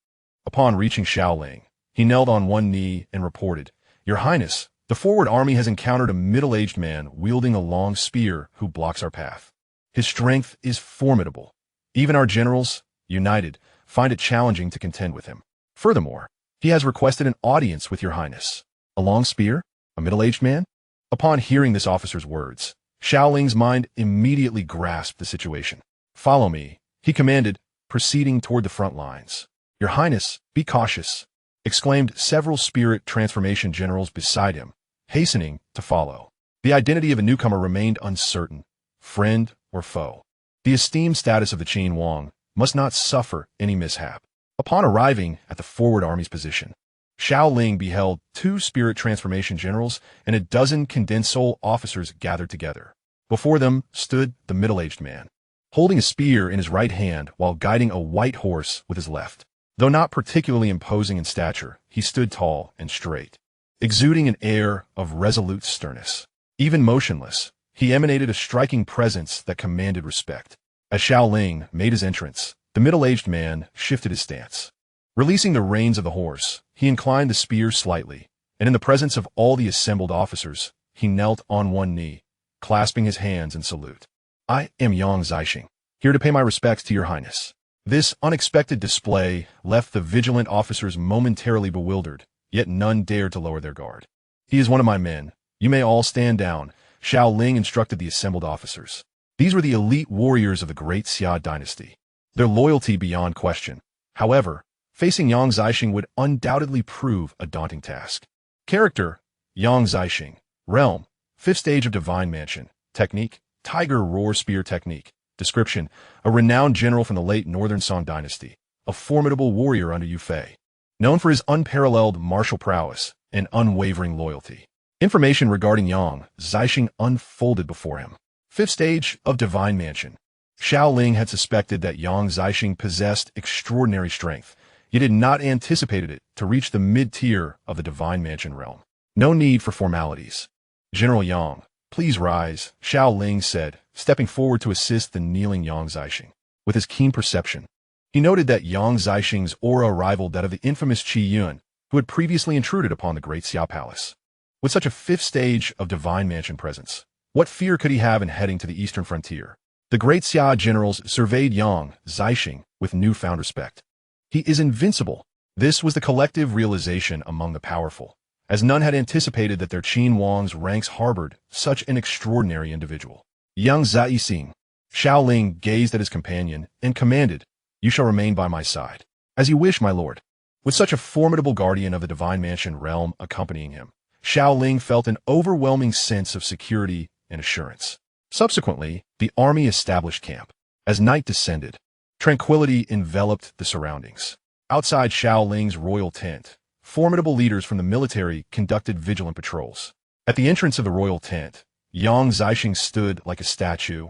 Upon reaching Xiao Ling, he knelt on one knee and reported, "Your Highness, the forward army has encountered a middle-aged man wielding a long spear who blocks our path. His strength is formidable. Even our generals, united, find it challenging to contend with him. Furthermore, he has requested an audience with your Highness." "A long spear? A middle-aged man?" Upon hearing this officer's words, Xiao Ling's mind immediately grasped the situation. "Follow me," he commanded, proceeding toward the front lines. "Your Highness, be cautious," exclaimed several spirit transformation generals beside him, hastening to follow. The identity of a newcomer remained uncertain, friend or foe. The esteemed status of the Qin Wang must not suffer any mishap. Upon arriving at the forward army's position, Xiao Ling beheld 2 spirit transformation generals and a dozen condensed soul officers gathered together. Before them stood the middle-aged man, holding a spear in his right hand while guiding a white horse with his left. Though not particularly imposing in stature, he stood tall and straight, exuding an air of resolute sternness. Even motionless, he emanated a striking presence that commanded respect. As Xiao Ling made his entrance, the middle-aged man shifted his stance. Releasing the reins of the horse, he inclined the spear slightly, and in the presence of all the assembled officers, he knelt on one knee, clasping his hands in salute. "I am Xianxia, here to pay my respects to your Highness." This unexpected display left the vigilant officers momentarily bewildered, yet none dared to lower their guard. "He is one of my men. You may all stand down," Xiao Ling instructed the assembled officers. These were the elite warriors of the Great Xia Dynasty, their loyalty beyond question. However, facing Xianxia would undoubtedly prove a daunting task. Character: Xianxia. Realm: 5th stage of Divine Mansion. Technique: Tiger Roar Spear Technique. Description: a renowned general from the late Northern Song Dynasty, a formidable warrior under Yu Fei, known for his unparalleled martial prowess and unwavering loyalty. Information regarding Xianxia unfolded before him. Fifth stage of Divine Mansion. Xiao Ling had suspected that Xianxia possessed extraordinary strength, yet had not anticipated it to reach the mid-tier of the Divine Mansion realm. No need for formalities. General Yang, please rise, Xiao Ling said, stepping forward to assist the kneeling Xianxia. With his keen perception, he noted that Xianxia's aura rivaled that of the infamous Qi Yun, who had previously intruded upon the Great Xia Palace. With such a fifth stage of Divine Mansion presence, what fear could he have in heading to the eastern frontier? The Great Xia generals surveyed Xianxia with newfound respect. He is invincible. This was the collective realization among the powerful, as none had anticipated that their Qin Wang's ranks harbored such an extraordinary individual. Xianxia. Xiao Ling gazed at his companion and commanded, "You shall remain by my side." "As you wish, my lord." With such a formidable guardian of the Divine Mansion realm accompanying him, Xiao Ling felt an overwhelming sense of security and assurance. Subsequently, the army established camp. As night descended, tranquility enveloped the surroundings. Outside Xiao Ling's royal tent, formidable leaders from the military conducted vigilant patrols. At the entrance of the royal tent, Xianxia stood like a statue,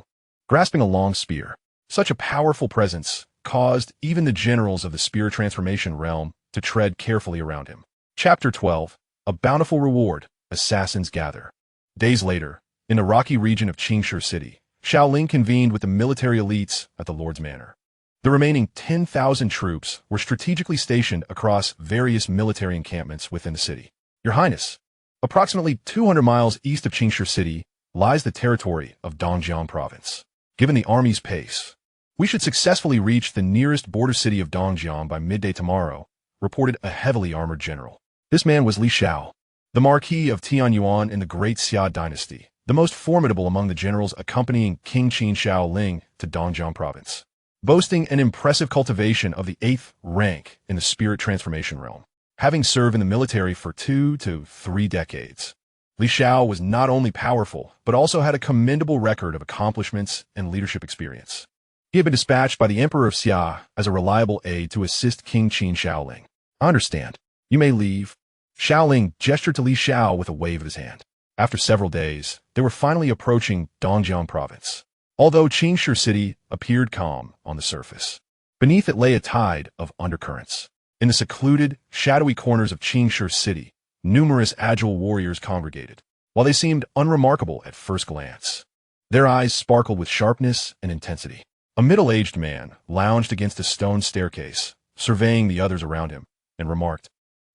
grasping a long spear. Such a powerful presence caused even the generals of the spirit transformation realm to tread carefully around him. Chapter 12. A bountiful reward. Assassins gather. Days later, in the rocky region of Xianxia City, Xiao Ling convened with the military elites at the Lord's Manor. The remaining 10,000 troops were strategically stationed across various military encampments within the city. Your Highness, approximately 200 miles east of Xianxia City lies the territory of Dongjiang Province. Given the army's pace, we should successfully reach the nearest border city of Dongjiang by midday tomorrow, reported a heavily armored general. This man was Li Xiao, the Marquis of Tianyuan in the Great Xia Dynasty, the most formidable among the generals accompanying King Qin Xiao Ling to Dongjiang Province. Boasting an impressive cultivation of the 8th rank in the spirit transformation realm, having served in the military for 2 to 3 decades. Li Xiao was not only powerful, but also had a commendable record of accomplishments and leadership experience. He had been dispatched by the Emperor of Xia as a reliable aide to assist King Qin Xiao Ling. "I understand. You may leave." Xiao Ling gestured to Li Xiao with a wave of his hand. After several days, they were finally approaching Dongjiang Province. Although Xianxia City appeared calm on the surface, beneath it lay a tide of undercurrents. In the secluded, shadowy corners of Xianxia City, numerous agile warriors congregated. While they seemed unremarkable at first glance, their eyes sparkled with sharpness and intensity. A middle-aged man lounged against a stone staircase, surveying the others around him, and remarked,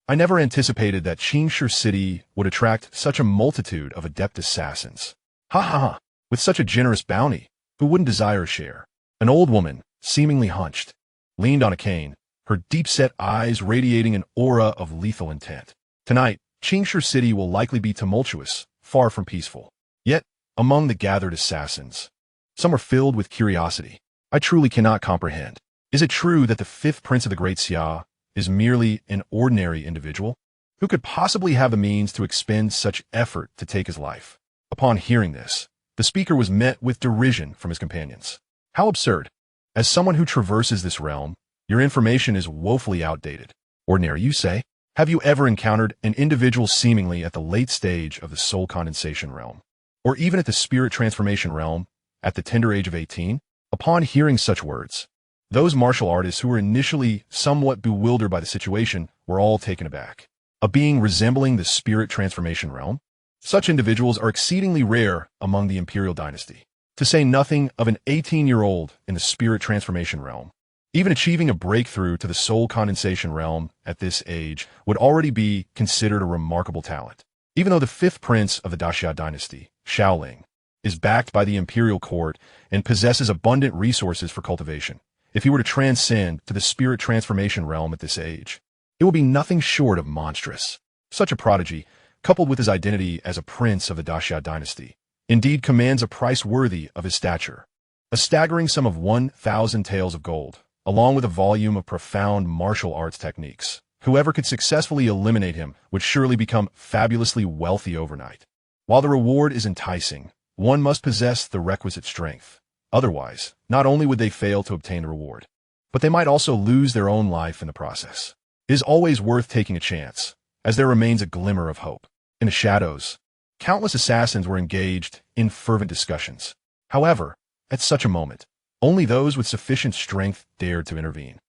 "I never anticipated that Xianxia City would attract such a multitude of adept assassins. Ha ha ha, with such a generous bounty, who wouldn't desire a share?" An old woman, seemingly hunched, leaned on a cane, her deep-set eyes radiating an aura of lethal intent. Tonight, Xianxia City will likely be tumultuous, far from peaceful. Yet, among the gathered assassins, some are filled with curiosity. I truly cannot comprehend. Is it true that the 5th Prince of the Great Xia is merely an ordinary individual? Who could possibly have the means to expend such effort to take his life? Upon hearing this, the speaker was met with derision from his companions. How absurd. As someone who traverses this realm, your information is woefully outdated. Ordinary, you say? Have you ever encountered an individual seemingly at the late stage of the soul condensation realm? Or even at the spirit transformation realm, at the tender age of 18? Upon hearing such words, those martial artists who were initially somewhat bewildered by the situation were all taken aback. A being resembling the spirit transformation realm? Such individuals are exceedingly rare among the imperial dynasty, to say nothing of an 18-year-old in the spirit transformation realm. Even achieving a breakthrough to the soul condensation realm at this age would already be considered a remarkable talent. Even though the 5th prince of the Xia Dynasty, Xiao Ling, is backed by the imperial court and possesses abundant resources for cultivation, if he were to transcend to the spirit transformation realm at this age, it would be nothing short of monstrous. Such a prodigy, coupled with his identity as a prince of the Xia Dynasty, indeed commands a price worthy of his stature. A staggering sum of 1,000 taels of gold, along with a volume of profound martial arts techniques. Whoever could successfully eliminate him would surely become fabulously wealthy overnight. While the reward is enticing, one must possess the requisite strength. Otherwise, not only would they fail to obtain the reward, but they might also lose their own life in the process. It is always worth taking a chance, as there remains a glimmer of hope. In the shadows, countless assassins were engaged in fervent discussions. However, at such a moment, only those with sufficient strength dared to intervene.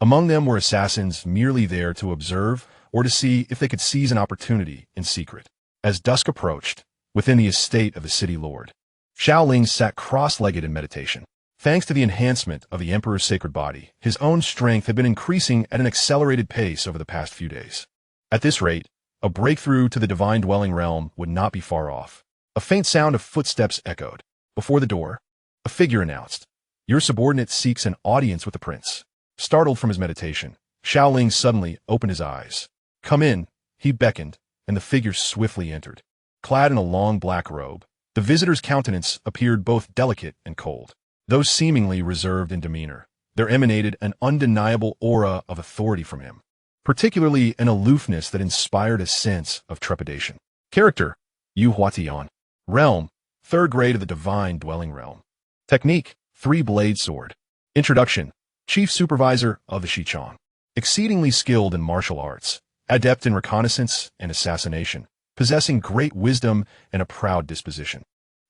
Among them were assassins merely there to observe or to see if they could seize an opportunity in secret. As dusk approached, within the estate of the city lord, Xiao Ling sat cross-legged in meditation. Thanks to the enhancement of the emperor's sacred body, his own strength had been increasing at an accelerated pace over the past few days. At this rate, a breakthrough to the divine dwelling realm would not be far off. A faint sound of footsteps echoed. Before the door, a figure announced, "Your subordinate seeks an audience with the prince." Startled from his meditation, Xiao Ling suddenly opened his eyes. "Come in," he beckoned, and the figure swiftly entered. Clad in a long black robe, the visitor's countenance appeared both delicate and cold. Though seemingly reserved in demeanor, there emanated an undeniable aura of authority from him, particularly an aloofness that inspired a sense of trepidation. Character: Yu Huatian. Realm: third grade of the divine dwelling realm. Technique: three-blade sword. Introduction: Chief Supervisor of the Shichong. Exceedingly skilled in martial arts, adept in reconnaissance and assassination, possessing great wisdom and a proud disposition.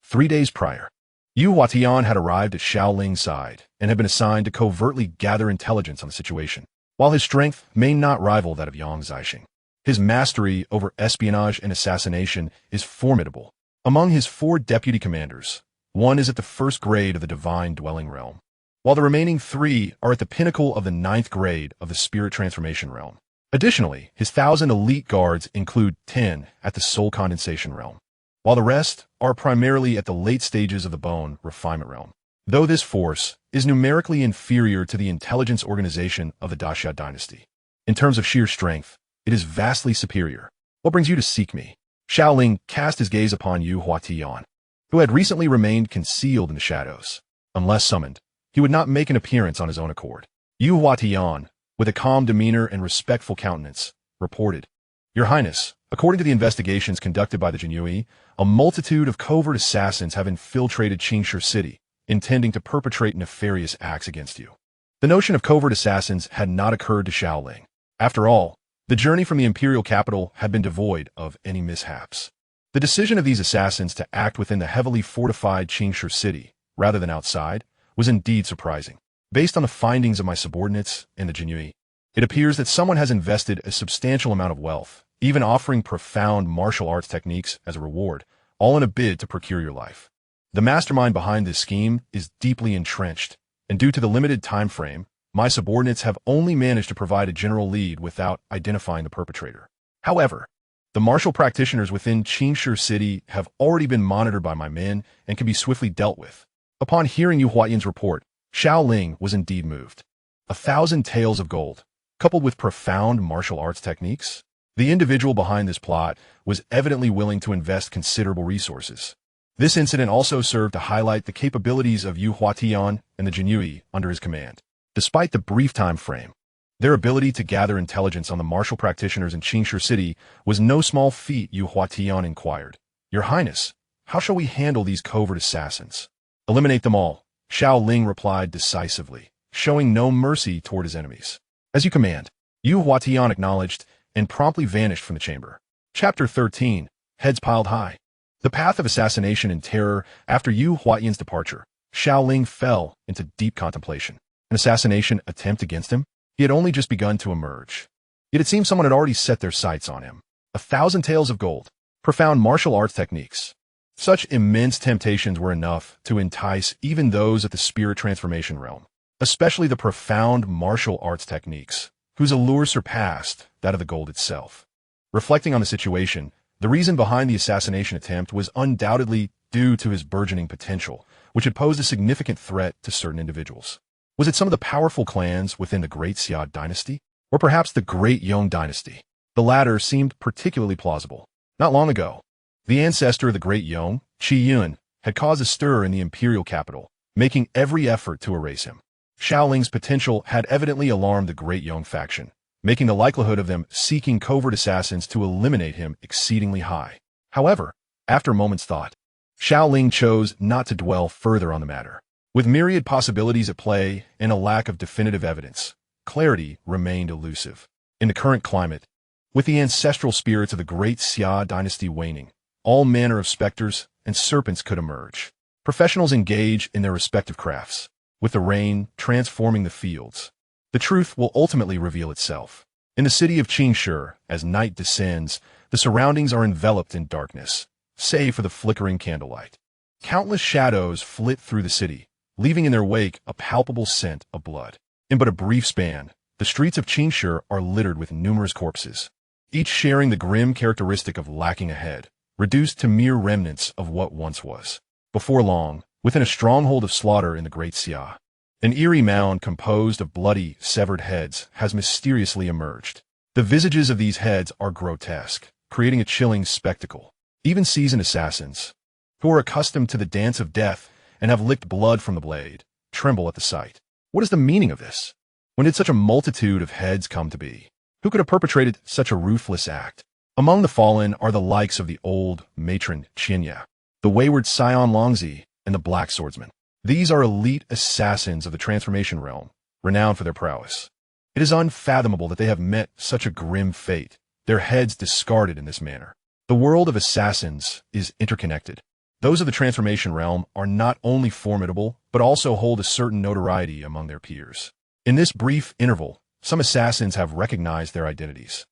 3 days prior, Yu Huatian had arrived at Xiao Ling's side and had been assigned to covertly gather intelligence on the situation. While his strength may not rival that of Yang Zixing, his mastery over espionage and assassination is formidable. Among his 4 deputy commanders, one is at the first grade of the divine dwelling realm, while the remaining 3 are at the pinnacle of the 9th grade of the spirit transformation realm. Additionally, his 1,000 elite guards include 10 at the soul condensation realm, while the rest are primarily at the late stages of the bone refinement realm. Though this force is numerically inferior to the intelligence organization of the Xia Dynasty, in terms of sheer strength, it is vastly superior. What brings you to seek me? Xiao Ling cast his gaze upon Yu Huatian, who had recently remained concealed in the shadows. Unless summoned, he would not make an appearance on his own accord. Yu Huatian, with a calm demeanor and respectful countenance, reported, "Your Highness, according to the investigations conducted by the Jinyui, a multitude of covert assassins have infiltrated Xianxia City, intending to perpetrate nefarious acts against you." The notion of covert assassins had not occurred to Xiao Ling. After all, the journey from the imperial capital had been devoid of any mishaps. The decision of these assassins to act within the heavily fortified Xianxia City, rather than outside, was indeed surprising. Based on the findings of my subordinates and the Jinyui, it appears that someone has invested a substantial amount of wealth, even offering profound martial arts techniques as a reward, all in a bid to procure your life. The mastermind behind this scheme is deeply entrenched, and due to the limited time frame, my subordinates have only managed to provide a general lead without identifying the perpetrator. However, the martial practitioners within Xianxia City have already been monitored by my men and can be swiftly dealt with. Upon hearing Yu Huatian's report, Xiao Ling was indeed moved. 1,000 taels of gold, coupled with profound martial arts techniques? The individual behind this plot was evidently willing to invest considerable resources. This incident also served to highlight the capabilities of Yu Huatian and the Jinyui under his command. Despite the brief time frame, their ability to gather intelligence on the martial practitioners in Xianxia City was no small feat. Yu Huatian inquired, "Your Highness, how shall we handle these covert assassins?" "Eliminate them all," Xiao Ling replied decisively, showing no mercy toward his enemies. "As you command." Yu Huatian acknowledged and promptly vanished from the chamber. Chapter 13. Heads Piled High. The path of assassination and terror after Yu Huatian's departure, Xiao Ling fell into deep contemplation. An assassination attempt against him? He had only just begun to emerge. Yet it seemed someone had already set their sights on him. 1,000 taels of gold, profound martial arts techniques. Such immense temptations were enough to entice even those at the spirit transformation realm, especially the profound martial arts techniques, whose allure surpassed that of the gold itself. Reflecting on the situation, the reason behind the assassination attempt was undoubtedly due to his burgeoning potential, which had posed a significant threat to certain individuals. Was it some of the powerful clans within the Great Xia Dynasty? Or perhaps the Great Yong Dynasty? The latter seemed particularly plausible. Not long ago, the ancestor of the Great Yong, Qi Yun, had caused a stir in the imperial capital, making every effort to erase him. Xiao Ling's potential had evidently alarmed the Great Yong faction, making the likelihood of them seeking covert assassins to eliminate him exceedingly high. However, after a moment's thought, Xiao Ling chose not to dwell further on the matter. With myriad possibilities at play and a lack of definitive evidence, clarity remained elusive. In the current climate, with the ancestral spirits of the Great Xia Dynasty waning, all manner of specters and serpents could emerge. Professionals engage in their respective crafts, with the rain transforming the fields. The truth will ultimately reveal itself. In the city of Xianxia, as night descends, the surroundings are enveloped in darkness, save for the flickering candlelight. Countless shadows flit through the city, leaving in their wake a palpable scent of blood. In but a brief span, the streets of Xianxia are littered with numerous corpses, each sharing the grim characteristic of lacking a head, reduced to mere remnants of what once was. Before long, within a stronghold of slaughter in the Great Xia, an eerie mound composed of bloody, severed heads has mysteriously emerged. The visages of these heads are grotesque, creating a chilling spectacle. Even seasoned assassins, who are accustomed to the dance of death and have licked blood from the blade, tremble at the sight. What is the meaning of this? When did such a multitude of heads come to be? Who could have perpetrated such a ruthless act? Among the fallen are the likes of the old matron Xianxia, the wayward Xiao Ling, and the Black Swordsman. These are elite assassins of the transformation realm, renowned for their prowess. It is unfathomable that they have met such a grim fate, their heads discarded in this manner. The world of assassins is interconnected. Those of the transformation realm are not only formidable, but also hold a certain notoriety among their peers. In this brief interval, some assassins have recognized their identities.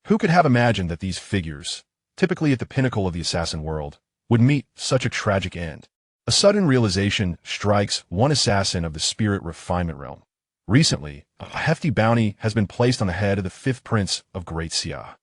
Who could have imagined that these figures, typically at the pinnacle of the assassin world, would meet such a tragic end? A sudden realization strikes one assassin of the spirit refinement realm. Recently, a hefty bounty has been placed on the head of the fifth prince of Great Xia.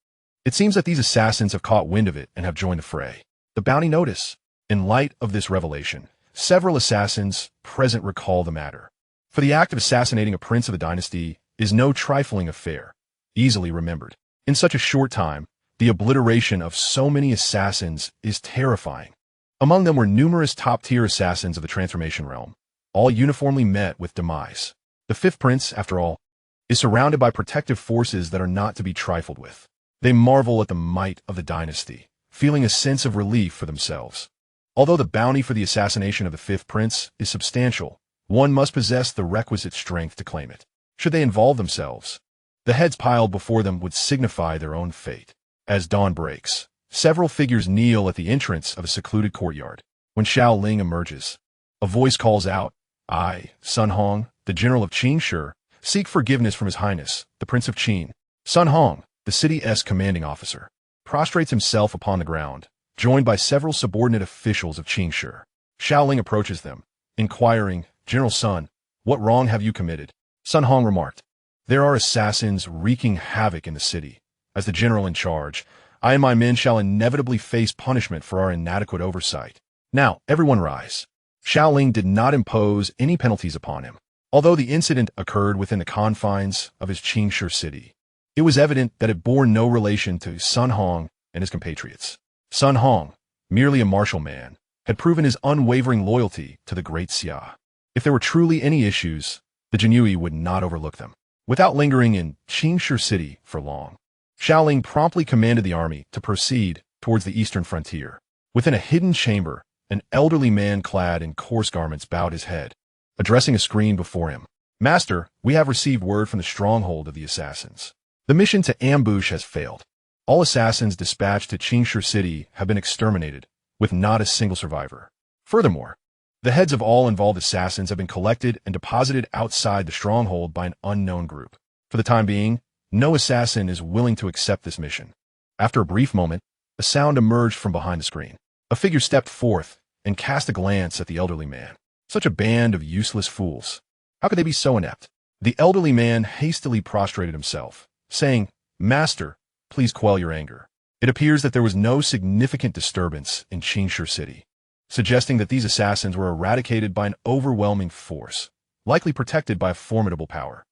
It seems that these assassins have caught wind of it and have joined the fray. The bounty notice. In light of this revelation, several assassins present recall the matter. For the act of assassinating a prince of the dynasty is no trifling affair, easily remembered. In such a short time, the obliteration of so many assassins is terrifying. Among them were numerous top-tier assassins of the transformation realm, all uniformly met with demise. The fifth prince, after all, is surrounded by protective forces that are not to be trifled with. They marvel at the might of the dynasty, feeling a sense of relief for themselves. Although the bounty for the assassination of the fifth prince is substantial, one must possess the requisite strength to claim it. Should they involve themselves, the heads piled before them would signify their own fate. As dawn breaks, several figures kneel at the entrance of a secluded courtyard. When Xiao Ling emerges, a voice calls out, "I, Sun Hong, the general of Xianxia, seek forgiveness from His Highness, the Prince of Qin." Sun Hong, the city's commanding officer, prostrates himself upon the ground, joined by several subordinate officials of Xianxia. Xiao Ling approaches them, inquiring, "General Sun, what wrong have you committed?" Sun Hong remarked, "There are assassins wreaking havoc in the city. As the general in charge, I and my men shall inevitably face punishment for our inadequate oversight. Now, everyone rise." Xiao Ling did not impose any penalties upon him. Although the incident occurred within the confines of his Xianxia city, it was evident that it bore no relation to Sun Hong and his compatriots. Sun Hong, merely a martial man, had proven his unwavering loyalty to the Great Xia. If there were truly any issues, the Jinyui would not overlook them. Without lingering in Xianxia city for long, Xiao Ling promptly commanded the army to proceed towards the eastern frontier. Within a hidden chamber, an elderly man clad in coarse garments bowed his head, addressing a screen before him. "Master, we have received word from the stronghold of the assassins. The mission to ambush has failed. All assassins dispatched to Xianxia city have been exterminated, with not a single survivor. Furthermore, the heads of all involved assassins have been collected and deposited outside the stronghold by an unknown group. For the time being, no assassin is willing to accept this mission." After a brief moment, a sound emerged from behind the screen. A figure stepped forth and cast a glance at the elderly man. Such a band of useless fools. How could they be so inept? The elderly man hastily prostrated himself, saying, "Master, please quell your anger." It appears that there was no significant disturbance in Xianxia city, suggesting that these assassins were eradicated by an overwhelming force, likely protected by a formidable power.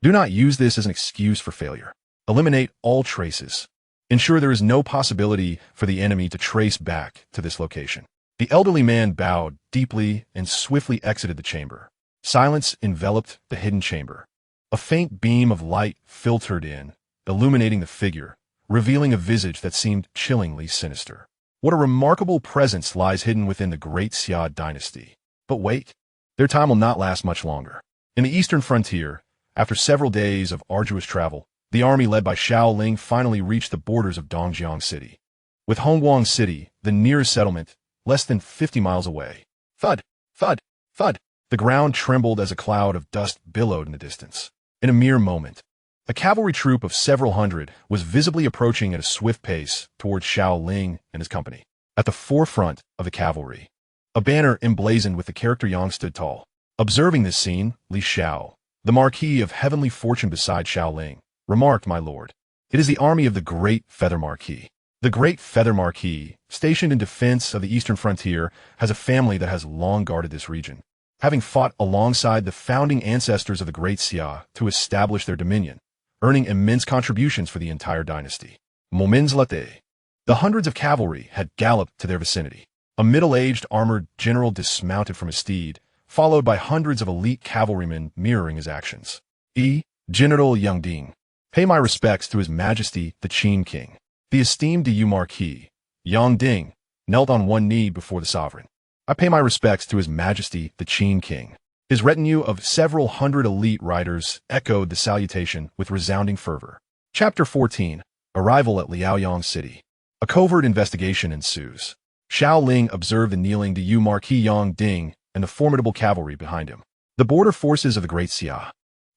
Do not use this as an excuse for failure. Eliminate all traces. Ensure there is no possibility for the enemy to trace back to this location. The elderly man bowed deeply and swiftly exited the chamber. Silence enveloped the hidden chamber. A faint beam of light filtered in, illuminating the figure, revealing a visage that seemed chillingly sinister. What a remarkable presence lies hidden within the Great Xia Dynasty. But wait, their time will not last much longer. In the eastern frontier, after several days of arduous travel, the army led by Xiao Ling finally reached the borders of Dongjiang City. With Hongguang City, the nearest settlement, less than 50 miles away, Thud, thud, thud. The ground trembled as a cloud of dust billowed in the distance. In a mere moment, a cavalry troop of several hundred was visibly approaching at a swift pace towards Xiao Ling and his company. At the forefront of the cavalry, a banner emblazoned with the character Yang stood tall. Observing this scene, Li Xiao, the Marquis of Heavenly Fortune beside Xiao Ling, remarked, "My lord, it is the army of the Great Feather Marquis." The Great Feather Marquis, stationed in defense of the eastern frontier, has a family that has long guarded this region, having fought alongside the founding ancestors of the Great Xia to establish their dominion, earning immense contributions for the entire dynasty. Moments later, the hundreds of cavalry had galloped to their vicinity. A middle-aged armored general dismounted from his steed, followed by hundreds of elite cavalrymen mirroring his actions. General Yang Ding, pay my respects to His Majesty the Qin King. The esteemed Du Marquis, Yang Ding, knelt on one knee before the sovereign. I pay my respects to His Majesty the Qin King. His retinue of several hundred elite riders echoed the salutation with resounding fervor. Chapter 14. Arrival at Liaoyang City. A covert investigation ensues. Xiao Ling observed the kneeling Du Marquis Yang Ding and the formidable cavalry behind him. The border forces of the Great Xia,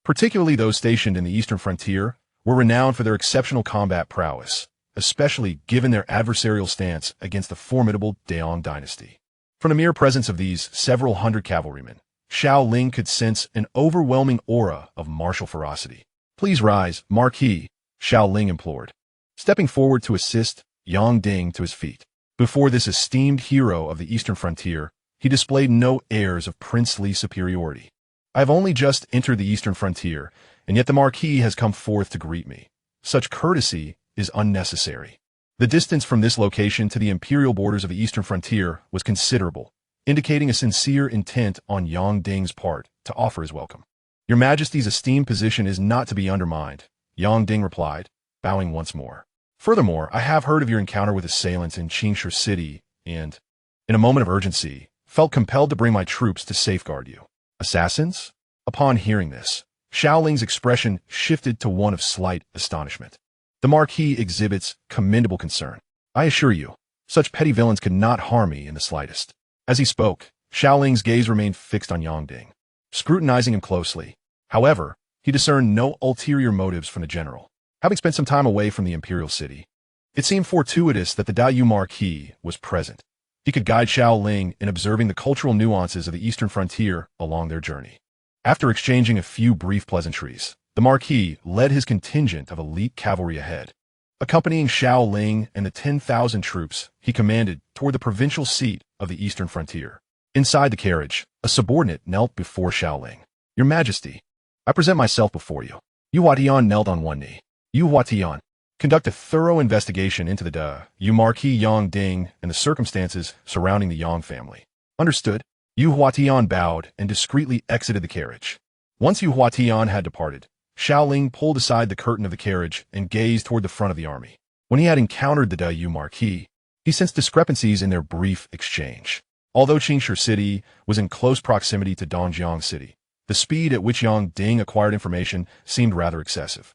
particularly those stationed in the eastern frontier, were renowned for their exceptional combat prowess, especially given their adversarial stance against the formidable Daong dynasty. From the mere presence of these several hundred cavalrymen, Xiao Ling could sense an overwhelming aura of martial ferocity. "Please rise, Marquis," Xiao Ling implored, stepping forward to assist Yang Ding to his feet. Before this esteemed hero of the eastern frontier, he displayed no airs of princely superiority. "I have only just entered the eastern frontier, and yet the Marquis has come forth to greet me. Such courtesy is unnecessary." The distance from this location to the imperial borders of the eastern frontier was considerable, indicating a sincere intent on Yang Ding's part to offer his welcome. "Your Majesty's esteemed position is not to be undermined," Yang Ding replied, bowing once more. "Furthermore, I have heard of your encounter with assailants in Xianxia City and, in a moment of urgency, felt compelled to bring my troops to safeguard you." "Assassins?" Upon hearing this, Xiao Ling's expression shifted to one of slight astonishment. "The Marquis exhibits commendable concern. I assure you, such petty villains could not harm me in the slightest." As he spoke, Xiao Ling's gaze remained fixed on Yang Ding, scrutinizing him closely. However, he discerned no ulterior motives from the general. Having spent some time away from the imperial city, it seemed fortuitous that the Du Marquis was present. He could guide Xiao Ling in observing the cultural nuances of the eastern frontier along their journey. After exchanging a few brief pleasantries, the Marquis led his contingent of elite cavalry ahead. Accompanying Xiao Ling and the 10,000 troops he commanded toward the provincial seat of the eastern frontier. Inside the carriage, a subordinate knelt before Xiao Ling. "Your Majesty, I present myself before you." Yu Huatian knelt on one knee. "Yu Huatian, conduct a thorough investigation into the Du Marquis Yang Ding and the circumstances surrounding the Yang family." "Understood." Yu Huatian bowed and discreetly exited the carriage. Once Yu Huatian had departed, Xiao Ling pulled aside the curtain of the carriage and gazed toward the front of the army. When he had encountered the Du Marquis, he sensed discrepancies in their brief exchange. Although Xianxia City was in close proximity to Dongjiang City, the speed at which Yang Ding acquired information seemed rather excessive.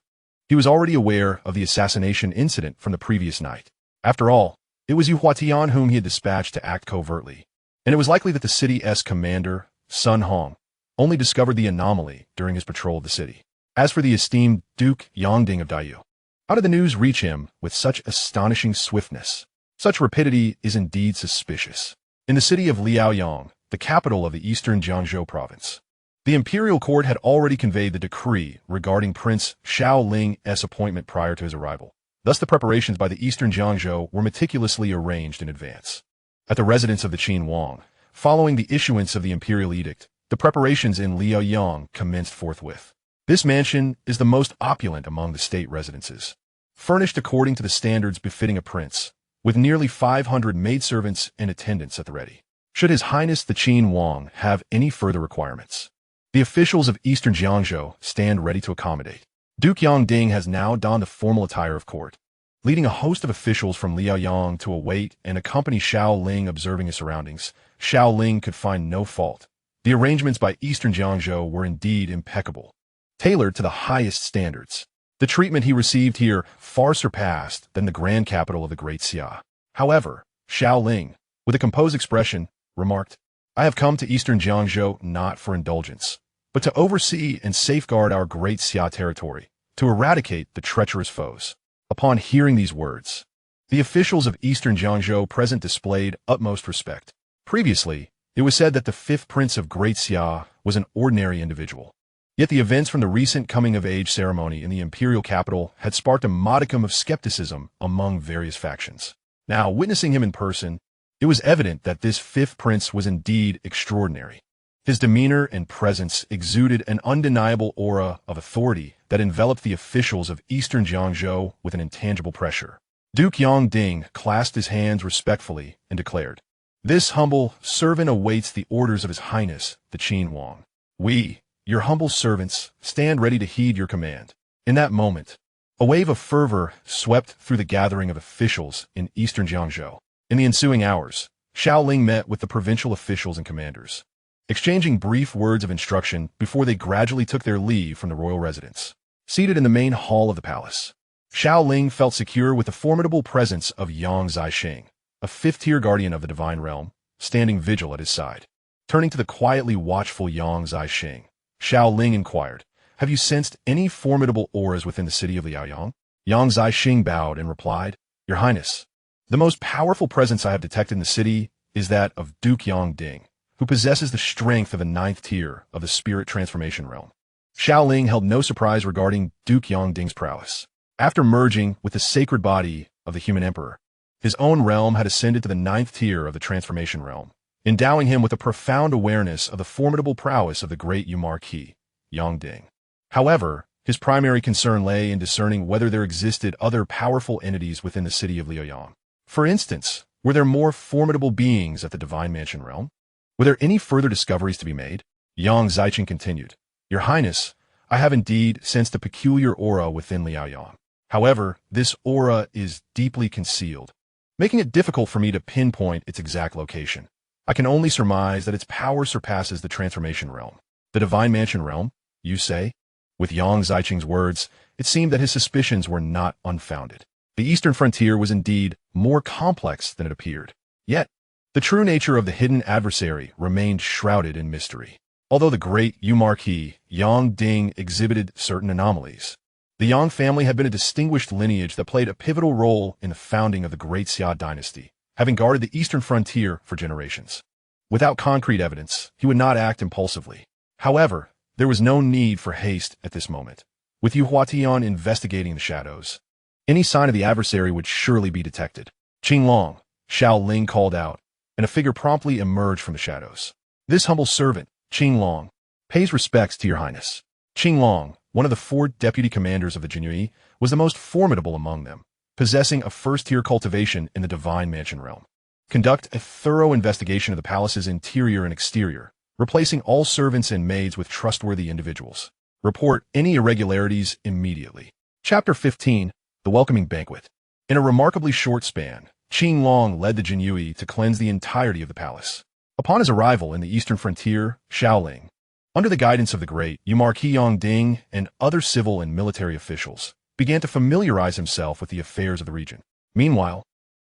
He was already aware of the assassination incident from the previous night. After all, it was Yu Huatian whom he had dispatched to act covertly, and it was likely that the city's commander, Sun Hong, only discovered the anomaly during his patrol of the city. As for the esteemed Duke Yang Ding of Daiyu, how did the news reach him with such astonishing swiftness? Such rapidity is indeed suspicious. In the city of Liaoyang, the capital of the eastern Jiangzhou province, the imperial court had already conveyed the decree regarding Prince Xiao Ling's appointment prior to his arrival. Thus the preparations by the eastern Jiangzhou were meticulously arranged in advance. At the residence of the Qin Wang, following the issuance of the imperial edict, the preparations in Liaoyang commenced forthwith. This mansion is the most opulent among the state residences, furnished according to the standards befitting a prince, with nearly 500 maidservants and attendants at the ready. Should His Highness the Qin Wang have any further requirements, the officials of eastern Jiangzhou stand ready to accommodate. Duke Yang Ding has now donned the formal attire of court, leading a host of officials from Liaoyang to await and accompany Xiao Ling observing his surroundings. Xiao Ling could find no fault. The arrangements by eastern Jiangzhou were indeed impeccable, tailored to the highest standards. The treatment he received here far surpassed than the grand capital of the Great Xia. However, Xiao Ling, with a composed expression, remarked, I have come to eastern Jiangzhou not for indulgence, but to oversee and safeguard our Great Xia territory, to eradicate the treacherous foes." Upon hearing these words, the officials of eastern Jiangzhou present displayed utmost respect. Previously, it was said that the fifth prince of Great Xia was an ordinary individual. Yet the events from the recent coming-of-age ceremony in the imperial capital had sparked a modicum of skepticism among various factions. Now, witnessing him in person, it was evident that this fifth prince was indeed extraordinary. His demeanor and presence exuded an undeniable aura of authority that enveloped the officials of eastern Jiangzhou with an intangible pressure. Duke Ding clasped his hands respectfully and declared, "This humble servant awaits the orders of His Highness, the Qin Wang. We, your humble servants, stand ready to heed your command." In that moment, a wave of fervor swept through the gathering of officials in eastern Jiangzhou. In the ensuing hours, Xiao Ling met with the provincial officials and commanders, exchanging brief words of instruction before they gradually took their leave from the royal residence. Seated in the main hall of the palace, Xiao Ling felt secure with the formidable presence of Yang Zixing, a fifth-tier guardian of the divine realm, standing vigil at his side. Turning to the quietly watchful Yang Zixing, Xiao Ling inquired, "Have you sensed any formidable auras within the city of Liaoyang?" Yang Zixing bowed and replied, "Your Highness, the most powerful presence I have detected in the city is that of Duke Ding, who possesses the strength of the ninth tier of the spirit transformation realm." Xiao Ling held no surprise regarding Duke Ding's prowess. After merging with the sacred body of the human emperor, his own realm had ascended to the ninth tier of the transformation realm, endowing him with a profound awareness of the formidable prowess of the great Marquis, Ding. However, his primary concern lay in discerning whether there existed other powerful entities within the city of Liaoyang. For instance, were there more formidable beings at the Divine Mansion realm? Were there any further discoveries to be made? Yang Zixing continued, "Your Highness, I have indeed sensed a peculiar aura within Liaoyang. However, this aura is deeply concealed, making it difficult for me to pinpoint its exact location. I can only surmise that its power surpasses the transformation realm." "The Divine Mansion realm, you say?" With Yang Zixing's words, it seemed that his suspicions were not unfounded. The eastern frontier was indeed more complex than it appeared. Yet, the true nature of the hidden adversary remained shrouded in mystery. Although the great Marquis Ding exhibited certain anomalies, the Yang family had been a distinguished lineage that played a pivotal role in the founding of the Great Xia Dynasty, having guarded the eastern frontier for generations. Without concrete evidence, he would not act impulsively. However, there was no need for haste at this moment. With Yu Huatian investigating the shadows, any sign of the adversary would surely be detected. "Qin Long," Xiao Ling called out, and a figure promptly emerged from the shadows. "This humble servant, Qin Long, pays respects to your Highness." Qin Long, one of the 4 deputy commanders of the Jinui, was the most formidable among them, possessing a first-tier cultivation in the Divine Mansion realm. "Conduct a thorough investigation of the palace's interior and exterior, replacing all servants and maids with trustworthy individuals. Report any irregularities immediately." Chapter 15, The Welcoming Banquet. In a remarkably short span, Qin Long led the Jinui to cleanse the entirety of the palace. Upon his arrival in the eastern frontier, Xiao Ling, under the guidance of the great Marquis Ding and other civil and military officials, began to familiarize himself with the affairs of the region. Meanwhile,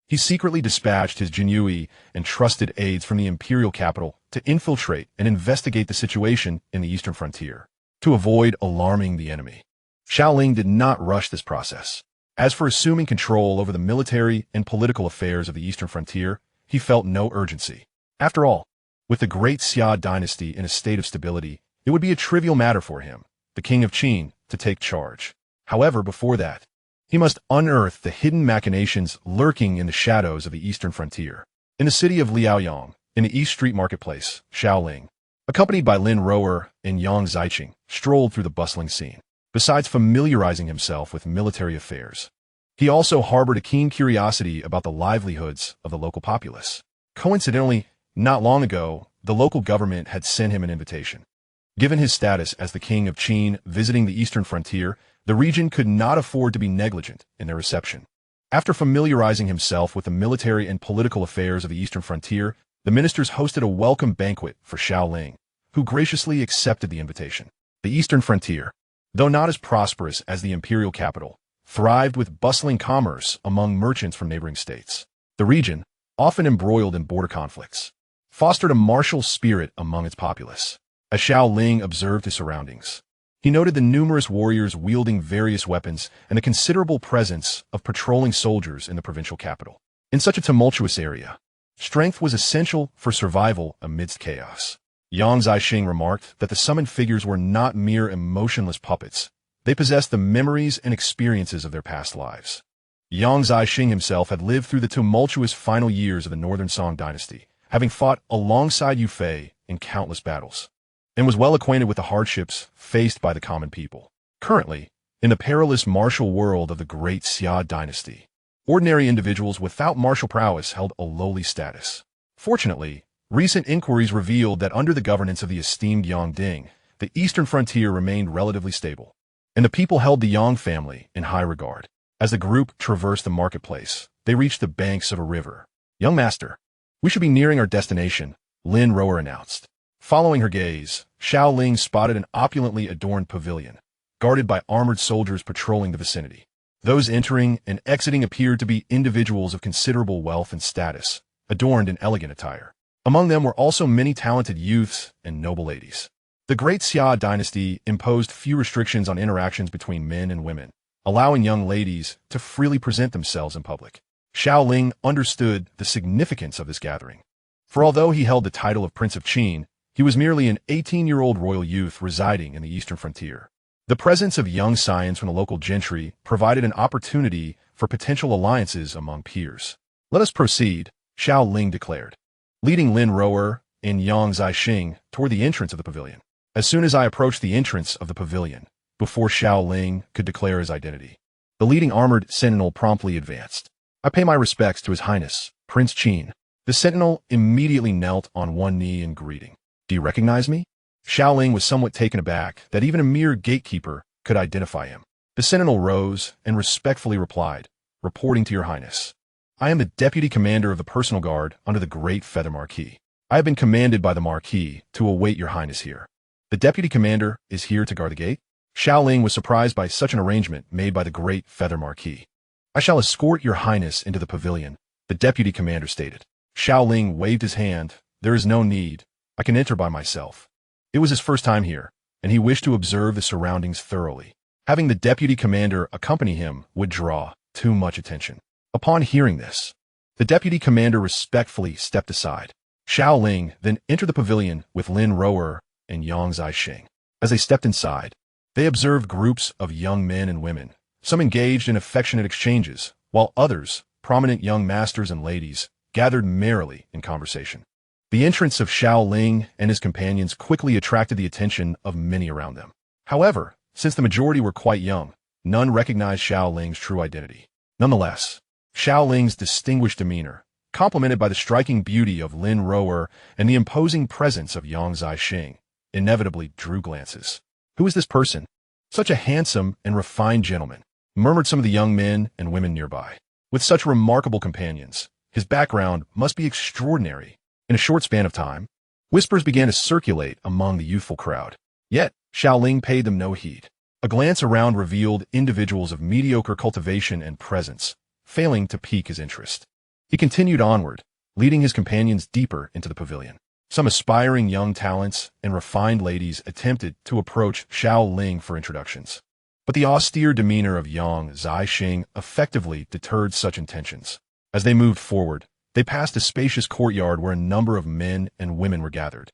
he secretly dispatched his Jinui and trusted aides from the imperial capital to infiltrate and investigate the situation in the eastern frontier, to avoid alarming the enemy. Xiao Ling did not rush this process. As for assuming control over the military and political affairs of the eastern frontier, he felt no urgency. After all, with the Great Xia Dynasty in a state of stability, it would be a trivial matter for him, the king of Qin, to take charge. However, before that, he must unearth the hidden machinations lurking in the shadows of the eastern frontier. In the city of Liaoyang, in the East Street Marketplace, Xiao Ling, accompanied by Lin Rower and Yang Zixing, strolled through the bustling scene. Besides familiarizing himself with military affairs, he also harbored a keen curiosity about the livelihoods of the local populace. Coincidentally, not long ago, the local government had sent him an invitation. Given his status as the king of Qin visiting the eastern frontier, the region could not afford to be negligent in their reception. After familiarizing himself with the military and political affairs of the eastern frontier, the ministers hosted a welcome banquet for Xiao Ling, who graciously accepted the invitation. The eastern frontier, though not as prosperous as the imperial capital, thrived with bustling commerce among merchants from neighboring states. The region, often embroiled in border conflicts, fostered a martial spirit among its populace. As Xiao Ling observed his surroundings, he noted the numerous warriors wielding various weapons and the considerable presence of patrolling soldiers in the provincial capital. In such a tumultuous area, strength was essential for survival amidst chaos. Xianxia remarked that the summoned figures were not mere emotionless puppets. They possessed the memories and experiences of their past lives. Xianxia himself had lived through the tumultuous final years of the Northern Song dynasty, having fought alongside Yufei in countless battles, and was well acquainted with the hardships faced by the common people. Currently, in the perilous martial world of the Great Xia Dynasty, ordinary individuals without martial prowess held a lowly status. Fortunately, recent inquiries revealed that under the governance of the esteemed Yang Ding, the eastern frontier remained relatively stable, and the people held the Yang family in high regard. As the group traversed the marketplace, they reached the banks of a river. "Young master, we should be nearing our destination," Lin Rower announced. Following her gaze, Xiao Ling spotted an opulently adorned pavilion, guarded by armored soldiers patrolling the vicinity. Those entering and exiting appeared to be individuals of considerable wealth and status, adorned in elegant attire. Among them were also many talented youths and noble ladies. The Great Xia Dynasty imposed few restrictions on interactions between men and women, allowing young ladies to freely present themselves in public. Xiao Ling understood the significance of this gathering. For although he held the title of Prince of Qin, he was merely an 18-year-old royal youth residing in the eastern frontier. The presence of young scions from the local gentry provided an opportunity for potential alliances among peers. "Let us proceed," Xiao Ling declared, leading Lin Rower and Yang Zixing toward the entrance of the pavilion. As soon as I approached the entrance of the pavilion, before Xiao Ling could declare his identity, the leading armored sentinel promptly advanced. "I pay my respects to His Highness, Prince Qin." The sentinel immediately knelt on one knee in greeting. "Do you recognize me?" Xiao Ling was somewhat taken aback that even a mere gatekeeper could identify him. The sentinel rose and respectfully replied, "Reporting to Your Highness. I am the deputy commander of the personal guard under the Great Feather Marquis. I have been commanded by the Marquis to await Your Highness here." "The deputy commander is here to guard the gate?" Xiao Ling was surprised by such an arrangement made by the Great Feather Marquis. "I shall escort Your Highness into the pavilion," the deputy commander stated. Xiao Ling waved his hand. "There is no need. I can enter by myself." It was his first time here, and he wished to observe the surroundings thoroughly. Having the deputy commander accompany him would draw too much attention. Upon hearing this, the deputy commander respectfully stepped aside. Xiao Ling then entered the pavilion with Lin Rower and Yang Zixing. As they stepped inside, they observed groups of young men and women, some engaged in affectionate exchanges, while others, prominent young masters and ladies, gathered merrily in conversation. The entrance of Xiao Ling and his companions quickly attracted the attention of many around them. However, since the majority were quite young, none recognized Xiao Ling's true identity. Nonetheless, Xiao Ling's distinguished demeanor, complemented by the striking beauty of Lin Rower and the imposing presence of Yang Zixing, inevitably drew glances. "Who is this person? Such a handsome and refined gentleman," murmured some of the young men and women nearby. "With such remarkable companions, his background must be extraordinary." In a short span of time, whispers began to circulate among the youthful crowd. Yet, Xiao Ling paid them no heed. A glance around revealed individuals of mediocre cultivation and presence, failing to pique his interest. He continued onward, leading his companions deeper into the pavilion. Some aspiring young talents and refined ladies attempted to approach Xiao Ling for introductions, but the austere demeanor of Yang Zixing effectively deterred such intentions. As they moved forward, they passed a spacious courtyard where a number of men and women were gathered.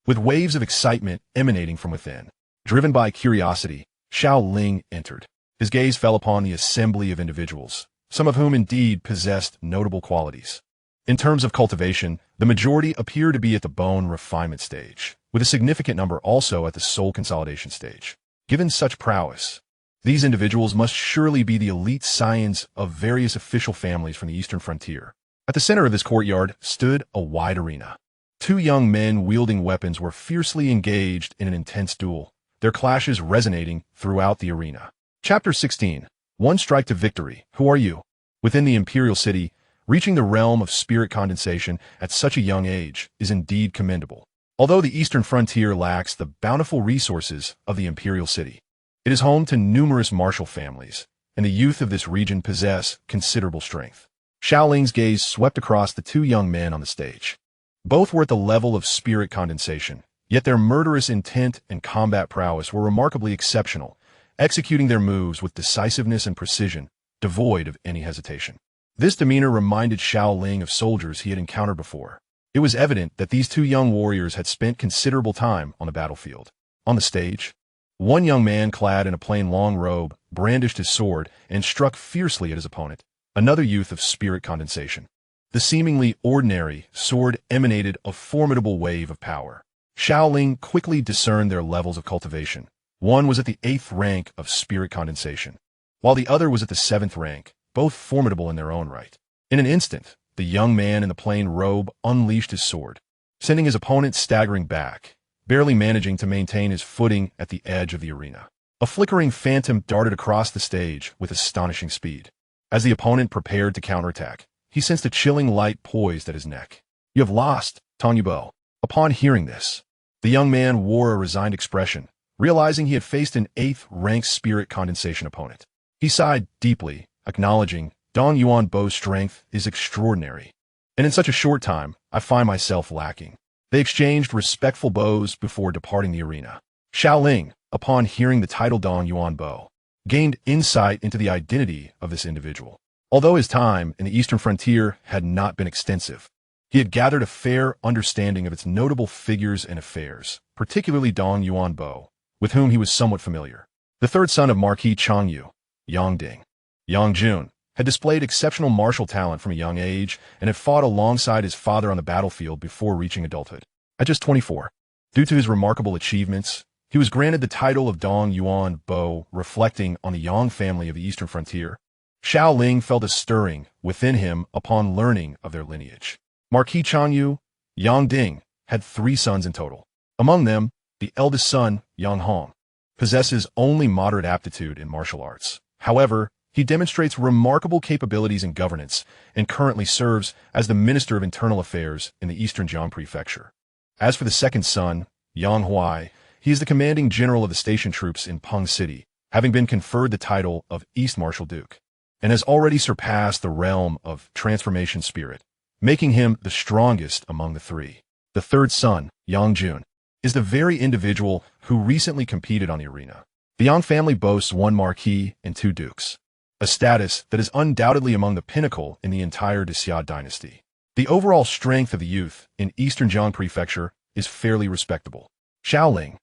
With waves of excitement emanating from within, driven by curiosity, Xiao Ling entered. His gaze fell upon the assembly of individuals, some of whom indeed possessed notable qualities. In terms of cultivation, the majority appear to be at the bone refinement stage, with a significant number also at the soul consolidation stage. Given such prowess, these individuals must surely be the elite scions of various official families from the eastern frontier. At the center of this courtyard stood a wide arena. Two young men wielding weapons were fiercely engaged in an intense duel, their clashes resonating throughout the arena. Chapter 16. One strike to victory. Who are you? Within the imperial city, reaching the realm of spirit condensation at such a young age is indeed commendable. Although the eastern frontier lacks the bountiful resources of the imperial city, it is home to numerous martial families, and the youth of this region possess considerable strength. Xiao Ling's gaze swept across the two young men on the stage. Both were at the level of spirit condensation, yet their murderous intent and combat prowess were remarkably exceptional, executing their moves with decisiveness and precision, devoid of any hesitation. This demeanor reminded Xiao Ling of soldiers he had encountered before. It was evident that these two young warriors had spent considerable time on the battlefield. On the stage, one young man clad in a plain long robe brandished his sword and struck fiercely at his opponent, another youth of spirit condensation. The seemingly ordinary sword emanated a formidable wave of power. Xiao Ling quickly discerned their levels of cultivation. One was at the 8th rank of spirit condensation, while the other was at the 7th rank, both formidable in their own right. In an instant, the young man in the plain robe unleashed his sword, sending his opponent staggering back, barely managing to maintain his footing at the edge of the arena. A flickering phantom darted across the stage with astonishing speed. As the opponent prepared to counterattack, he sensed a chilling light poised at his neck. "You have lost, Tong Yubo." Upon hearing this, the young man wore a resigned expression, realizing he had faced an 8th-rank spirit condensation opponent. He sighed deeply, acknowledging, "Dong Yuan Bo's strength is extraordinary, and in such a short time, I find myself lacking." They exchanged respectful bows before departing the arena. Xiao Ling, upon hearing the title Dong Yuan Bo, gained insight into the identity of this individual. Although his time in the eastern frontier had not been extensive, he had gathered a fair understanding of its notable figures and affairs, particularly Dong Yuan Bo, with whom he was somewhat familiar. The third son of Marquis Changyu, Yang Ding, Yang Jun, had displayed exceptional martial talent from a young age and had fought alongside his father on the battlefield before reaching adulthood. At just 24, due to his remarkable achievements, he was granted the title of Dong Yuan Bo, reflecting on the Yang family of the eastern frontier. Xiao Ling felt a stirring within him upon learning of their lineage. Marquis Changyu, Yang Ding, had 3 sons in total. Among them, the eldest son, Yang Hong, possesses only moderate aptitude in martial arts. However, he demonstrates remarkable capabilities in governance and currently serves as the Minister of Internal Affairs in the Eastern Jiang Prefecture. As for the second son, Yang Huai, he is the commanding general of the station troops in Peng City, having been conferred the title of East Marshal Duke, and has already surpassed the realm of transformation spirit, making him the strongest among the 3. The third son, Yang Jun, is the very individual who recently competed on the arena. The Yang family boasts 1 marquis and 2 dukes, a status that is undoubtedly among the pinnacle in the entire Xia Dynasty. The overall strength of the youth in Eastern Jiang Prefecture is fairly respectable. Xiao Ling,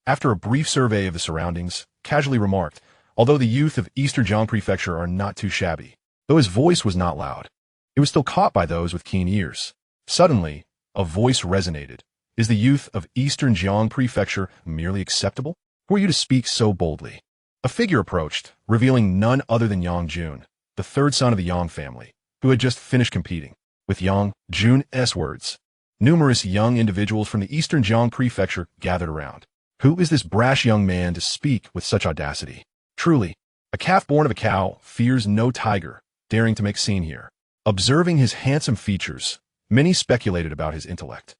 after a brief survey of the surroundings, casually remarked, although the youth of Eastern Jiang Prefecture are not too shabby. Though his voice was not loud, it was still caught by those with keen ears. Suddenly, a voice resonated. "Is the youth of Eastern Jiang Prefecture merely acceptable? Who are you to speak so boldly?" A figure approached, revealing none other than Yang Jun, the third son of the Yang family, who had just finished competing. With Yang Jun's words, numerous young individuals from the Eastern Jiang Prefecture gathered around. Who is this brash young man to speak with such audacity? Truly, a calf born of a cow fears no tiger, daring to make scene here. Observing his handsome features, many speculated about his intellect,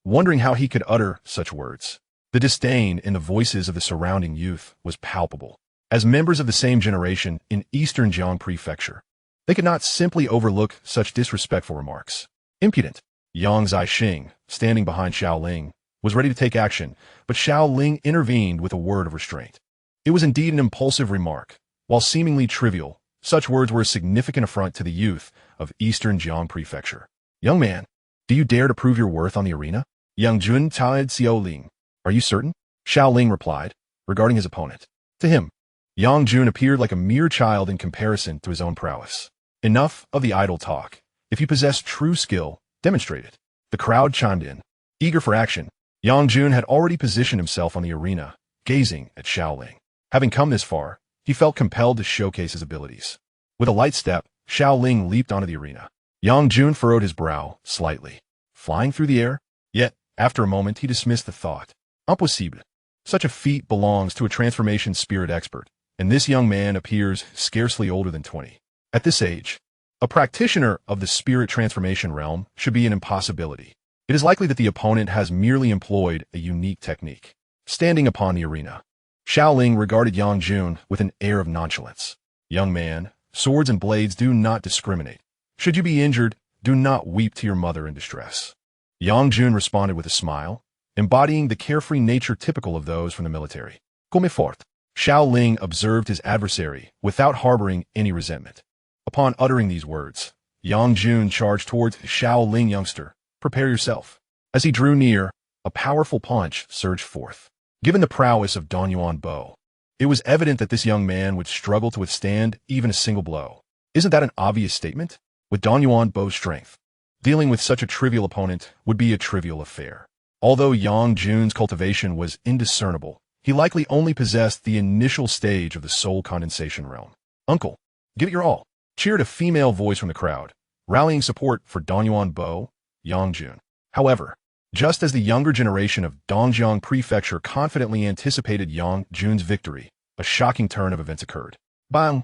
wondering how he could utter such words. The disdain in the voices of the surrounding youth was palpable. As members of the same generation in Eastern Jiang Prefecture, they could not simply overlook such disrespectful remarks. Impudent. Yang Zixing, standing behind Xiao Ling, was ready to take action, but Xiao Ling intervened with a word of restraint. It was indeed an impulsive remark. While seemingly trivial, such words were a significant affront to the youth of Eastern Jiang Prefecture. "Young man, do you dare to prove your worth on the arena?" Yang Jun tied Xiao Ling. "Are you certain?" Xiao Ling replied, regarding his opponent. To him, Yang Jun appeared like a mere child in comparison to his own prowess. Enough of the idle talk. If you possess true skill, demonstrate it. The crowd chimed in, eager for action. Yang Jun had already positioned himself on the arena, gazing at Xiao Ling. Having come this far, he felt compelled to showcase his abilities. With a light step, Xiao Ling leaped onto the arena. Yang Jun furrowed his brow slightly, flying through the air. Yet, after a moment, he dismissed the thought. Impossible. Such a feat belongs to a transformation spirit expert, and this young man appears scarcely older than 20. At this age, a practitioner of the spirit transformation realm should be an impossibility. It is likely that the opponent has merely employed a unique technique. Standing upon the arena, Xiao Ling regarded Yang Jun with an air of nonchalance. "Young man, swords and blades do not discriminate. Should you be injured, do not weep to your mother in distress." Yang Jun responded with a smile, embodying the carefree nature typical of those from the military. Comme fort. Xiao Ling observed his adversary without harboring any resentment. Upon uttering these words, Yang Jun charged towards Xiao Ling. Youngster, prepare yourself. As he drew near, a powerful punch surged forth. Given the prowess of Danyuan Bo, it was evident that this young man would struggle to withstand even a single blow. Isn't that an obvious statement? With Danyuan Bo's strength, dealing with such a trivial opponent would be a trivial affair. Although Yang Jun's cultivation was indiscernible, he likely only possessed the initial stage of the soul condensation realm. Uncle, give it your all, cheered a female voice from the crowd, rallying support for Danyuan Bo, Yang Jun. However, just as the younger generation of Dongjiang Prefecture confidently anticipated Yang Jun's victory, a shocking turn of events occurred. Bang!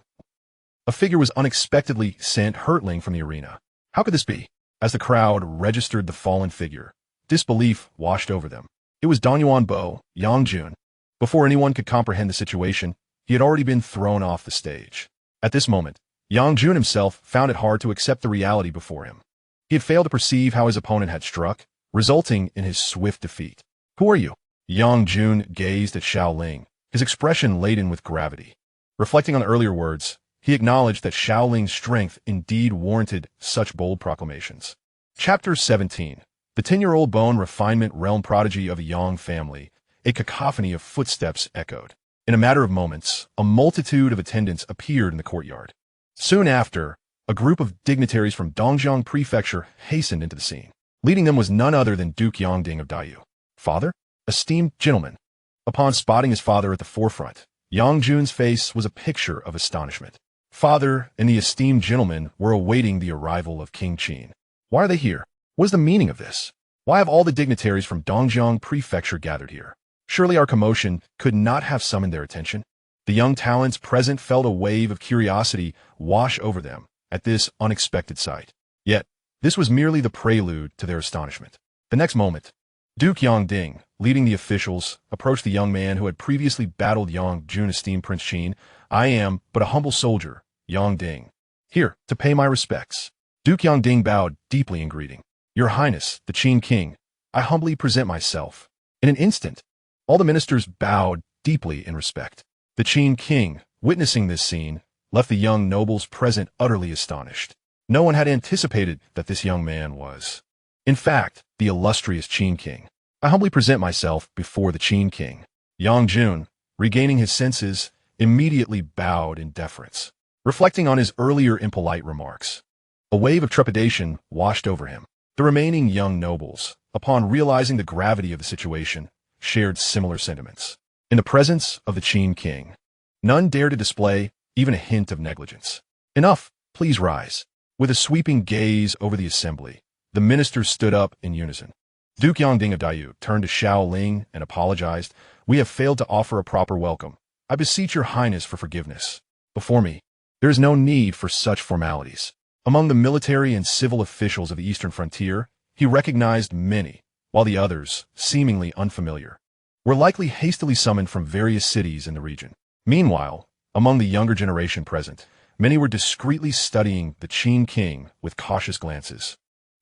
A figure was unexpectedly sent hurtling from the arena. How could this be? As the crowd registered the fallen figure, disbelief washed over them. It was Danyuan Bo, Yang Jun. Before anyone could comprehend the situation, he had already been thrown off the stage. At this moment, Yang Jun himself found it hard to accept the reality before him. He had failed to perceive how his opponent had struck, resulting in his swift defeat. Who are you? Yang Jun gazed at Xiao Ling, his expression laden with gravity. Reflecting on the earlier words, he acknowledged that Xiao Ling's strength indeed warranted such bold proclamations. Chapter 17. The 10-year-old bone refinement realm prodigy of a Yang family. A cacophony of footsteps echoed. In a matter of moments, a multitude of attendants appeared in the courtyard. Soon after, a group of dignitaries from Dongjiang Prefecture hastened into the scene. Leading them was none other than Duke Yangding of Daiyu. Father? Esteemed gentleman. Upon spotting his father at the forefront, Yang Jun's face was a picture of astonishment. Father and the esteemed gentleman were awaiting the arrival of King Qin. Why are they here? What is the meaning of this? Why have all the dignitaries from Dongjiang Prefecture gathered here? Surely our commotion could not have summoned their attention. The young talents present felt a wave of curiosity wash over them at this unexpected sight. Yet, this was merely the prelude to their astonishment. The next moment, Duke Yangding, leading the officials, approached the young man who had previously battled Yang Jun. Esteemed Prince Qin, I am but a humble soldier, Yangding. Here, to pay my respects. Duke Yangding bowed deeply in greeting. Your Highness, the Qin King, I humbly present myself. In an instant, all the ministers bowed deeply in respect. The Qin King, witnessing this scene, left the young nobles present utterly astonished. No one had anticipated that this young man was, in fact, the illustrious Qin King. I humbly present myself before the Qin King. Yang Jun, regaining his senses, immediately bowed in deference, reflecting on his earlier impolite remarks. A wave of trepidation washed over him. The remaining young nobles, upon realizing the gravity of the situation, shared similar sentiments. In the presence of the Qin King, none dared to display even a hint of negligence. Enough, please rise. With a sweeping gaze over the assembly, the ministers stood up in unison. Duke Yangding of Daiyu turned to Xiao Ling and apologized. We have failed to offer a proper welcome. I beseech your highness for forgiveness. Before me, there is no need for such formalities. Among the military and civil officials of the eastern frontier, he recognized many, while the others, seemingly unfamiliar, were likely hastily summoned from various cities in the region. Meanwhile, among the younger generation present, many were discreetly studying the Qin King with cautious glances.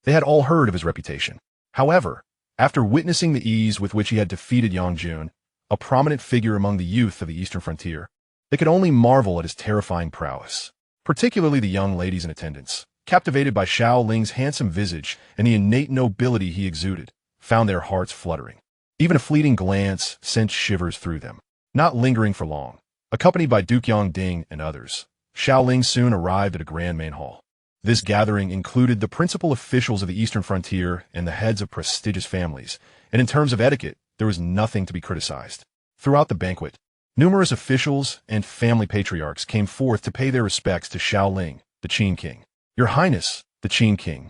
They had all heard of his reputation. However, after witnessing the ease with which he had defeated Yang Jun, a prominent figure among the youth of the eastern frontier, they could only marvel at his terrifying prowess. Particularly the young ladies in attendance, captivated by Xiao Ling's handsome visage and the innate nobility he exuded, found their hearts fluttering. Even a fleeting glance sent shivers through them. Not lingering for long, accompanied by Duke Yangding and others, Xiao Ling soon arrived at a grand main hall. This gathering included the principal officials of the eastern frontier and the heads of prestigious families, and in terms of etiquette, there was nothing to be criticized. Throughout the banquet, numerous officials and family patriarchs came forth to pay their respects to Xiao Ling, the Qin King. Your Highness, the Qin King.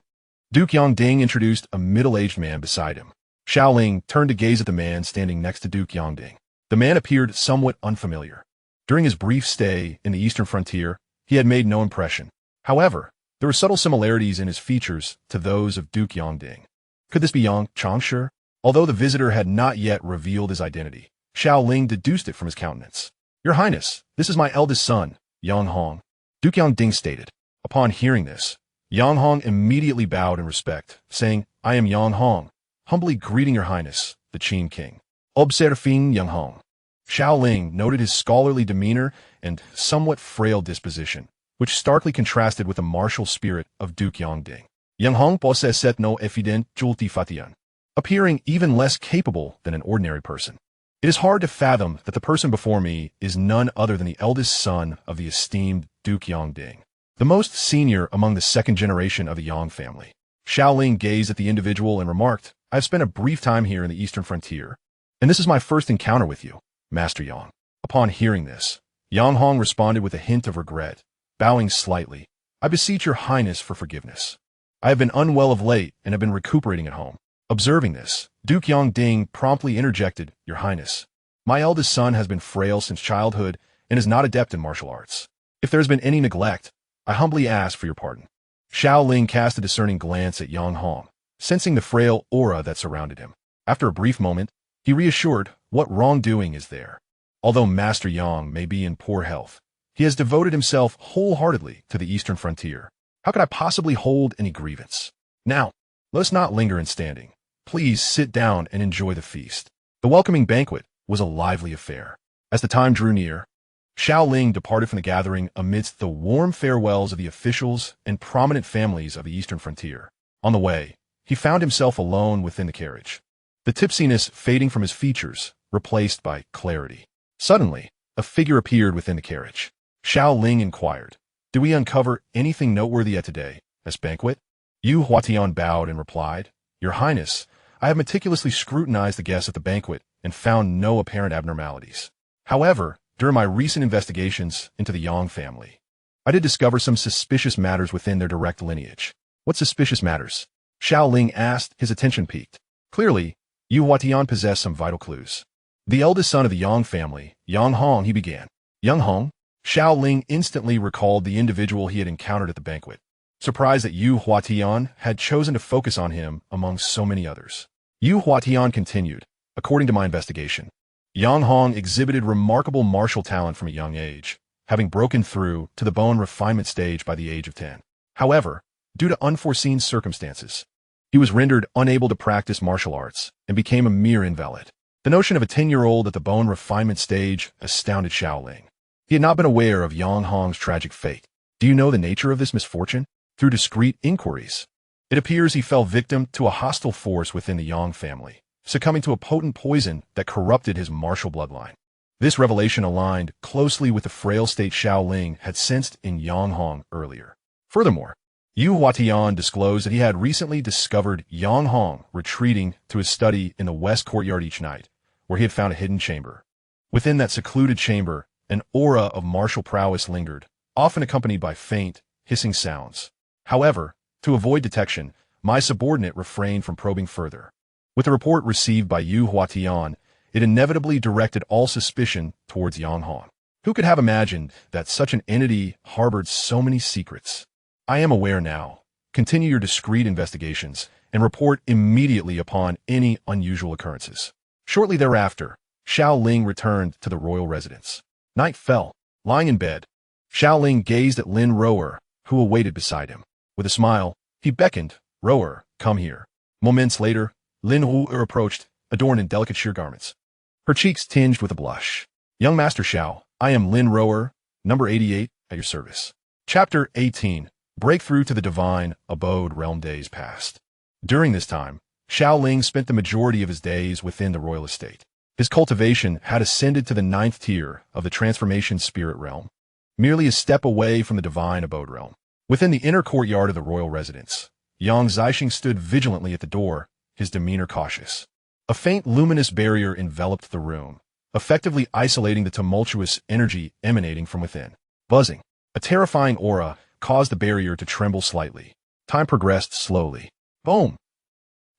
Duke Yangding introduced a middle-aged man beside him. Xiao Ling turned to gaze at the man standing next to Duke Yangding. The man appeared somewhat unfamiliar. During his brief stay in the eastern frontier, he had made no impression. However, there were subtle similarities in his features to those of Duke Yangding. Could this be Yang Xianxia? Although the visitor had not yet revealed his identity, Xiao Ling deduced it from his countenance. Your Highness, this is my eldest son, Yang Hong, Duke Yangding stated. Upon hearing this, Yang Hong immediately bowed in respect, saying, I am Yang Hong, humbly greeting your highness, the Qin king. Observing Young Hong. Xiao Ling noted his scholarly demeanor and somewhat frail disposition, which starkly contrasted with the martial spirit of Duke Yongding. Young Hong possessed no evident jultifatian, appearing even less capable than an ordinary person. It is hard to fathom that the person before me is none other than the eldest son of the esteemed Duke Yongding, the most senior among the second generation of the Yang family. Xiao Ling gazed at the individual and remarked, "I have spent a brief time here in the eastern frontier, and this is my first encounter with you, Master Yang." Upon hearing this, Yang Hong responded with a hint of regret, bowing slightly. "I beseech your highness for forgiveness. I have been unwell of late and have been recuperating at home." Observing this, Duke Yongding promptly interjected, "Your highness, my eldest son has been frail since childhood and is not adept in martial arts. If there has been any neglect, I humbly ask for your pardon." Xiao Ling cast a discerning glance at Yang Hong, sensing the frail aura that surrounded him. After a brief moment, he reassured, "What wrongdoing is there? Although Master Yang may be in poor health, he has devoted himself wholeheartedly to the eastern frontier. How could I possibly hold any grievance? Now, let us not linger in standing. Please sit down and enjoy the feast." The welcoming banquet was a lively affair. As the time drew near, Xiao Ling departed from the gathering amidst the warm farewells of the officials and prominent families of the eastern frontier. On the way, he found himself alone within the carriage, the tipsiness fading from his features, replaced by clarity. Suddenly, a figure appeared within the carriage. Xiao Ling inquired, "Do we uncover anything noteworthy at today's banquet?" Yu Huatian bowed and replied, "Your Highness, I have meticulously scrutinized the guests at the banquet and found no apparent abnormalities. However, during my recent investigations into the Yang family, I did discover some suspicious matters within their direct lineage." "What suspicious matters?" Xiao Ling asked, his attention piqued. Clearly, Yu Huatian possessed some vital clues. "The eldest son of the Yang family, Yang Hong," he began. "Young Hong?" Xiao Ling instantly recalled the individual he had encountered at the banquet, surprised that Yu Huatian had chosen to focus on him among so many others. Yu Huatian continued, "According to my investigation, Yang Hong exhibited remarkable martial talent from a young age, having broken through to the bone refinement stage by the age of 10. However, due to unforeseen circumstances, he was rendered unable to practice martial arts and became a mere invalid." The notion of a 10-year-old at the bone refinement stage astounded Xiao Ling. He had not been aware of Yang Hong's tragic fate. "Do you know the nature of this misfortune?" Through discreet inquiries, it appears he fell victim to a hostile force within the Yang family, succumbing to a potent poison that corrupted his martial bloodline. This revelation aligned closely with the frail state Xiao Ling had sensed in Yang Hong earlier. Furthermore, Yu Huatian disclosed that he had recently discovered Yang Hong retreating to his study in the west courtyard each night, where he had found a hidden chamber. Within that secluded chamber, an aura of martial prowess lingered, often accompanied by faint, hissing sounds. However, to avoid detection, my subordinate refrained from probing further. With the report received by Yu Huatian, it inevitably directed all suspicion towards Yang Hong. Who could have imagined that such an entity harbored so many secrets? "I am aware now. Continue your discreet investigations and report immediately upon any unusual occurrences." Shortly thereafter, Xiao Ling returned to the royal residence. Night fell. Lying in bed, Xiao Ling gazed at Lin Rower, who awaited beside him. With a smile, he beckoned, "Rower, come here." Moments later, Lin Rower approached, adorned in delicate sheer garments, her cheeks tinged with a blush. "Young Master Xiao, I am Lin Rower, number 88, at your service." Chapter 18. Breakthrough to the Divine Abode Realm Days Past. During this time, Xiao Ling spent the majority of his days within the royal estate. His cultivation had ascended to the 9th tier of the transformation spirit realm, merely a step away from the divine abode realm. Within the inner courtyard of the royal residence, Yang Zixing stood vigilantly at the door, his demeanor cautious. A faint luminous barrier enveloped the room, effectively isolating the tumultuous energy emanating from within. Buzzing, a terrifying aura caused the barrier to tremble slightly. Time progressed slowly. Boom!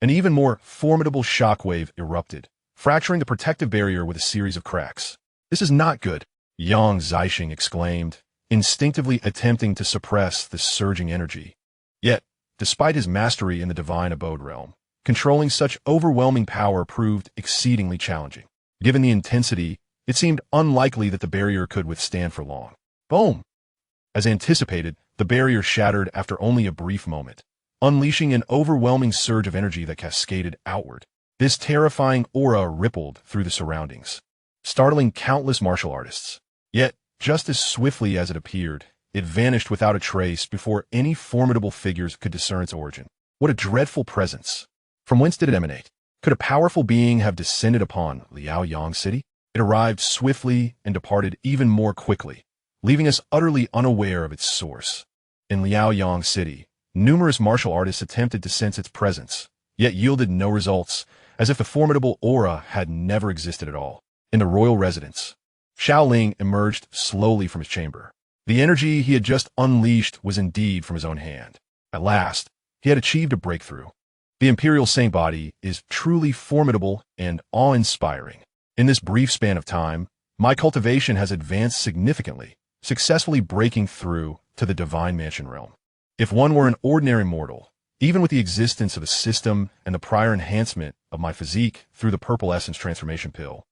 An even more formidable shockwave erupted, fracturing the protective barrier with a series of cracks. "This is not good," Yang Zixing exclaimed, instinctively attempting to suppress the surging energy. Yet, despite his mastery in the divine abode realm, controlling such overwhelming power proved exceedingly challenging. Given the intensity, it seemed unlikely that the barrier could withstand for long. Boom! As anticipated, the barrier shattered after only a brief moment, unleashing an overwhelming surge of energy that cascaded outward. This terrifying aura rippled through the surroundings, startling countless martial artists. Yet, just as swiftly as it appeared, it vanished without a trace before any formidable figures could discern its origin. What a dreadful presence! From whence did it emanate? Could a powerful being have descended upon Liaoyang City? It arrived swiftly and departed even more quickly, leaving us utterly unaware of its source. In Liaoyang City, numerous martial artists attempted to sense its presence, yet yielded no results, as if the formidable aura had never existed at all. In the royal residence, Xiao Ling emerged slowly from his chamber. The energy he had just unleashed was indeed from his own hand. At last, he had achieved a breakthrough. The imperial saint body is truly formidable and awe-inspiring. In this brief span of time, my cultivation has advanced significantly, successfully breaking through to the divine mansion realm. If one were an ordinary mortal, even with the existence of a system and the prior enhancement of my physique through the purple essence transformation pill,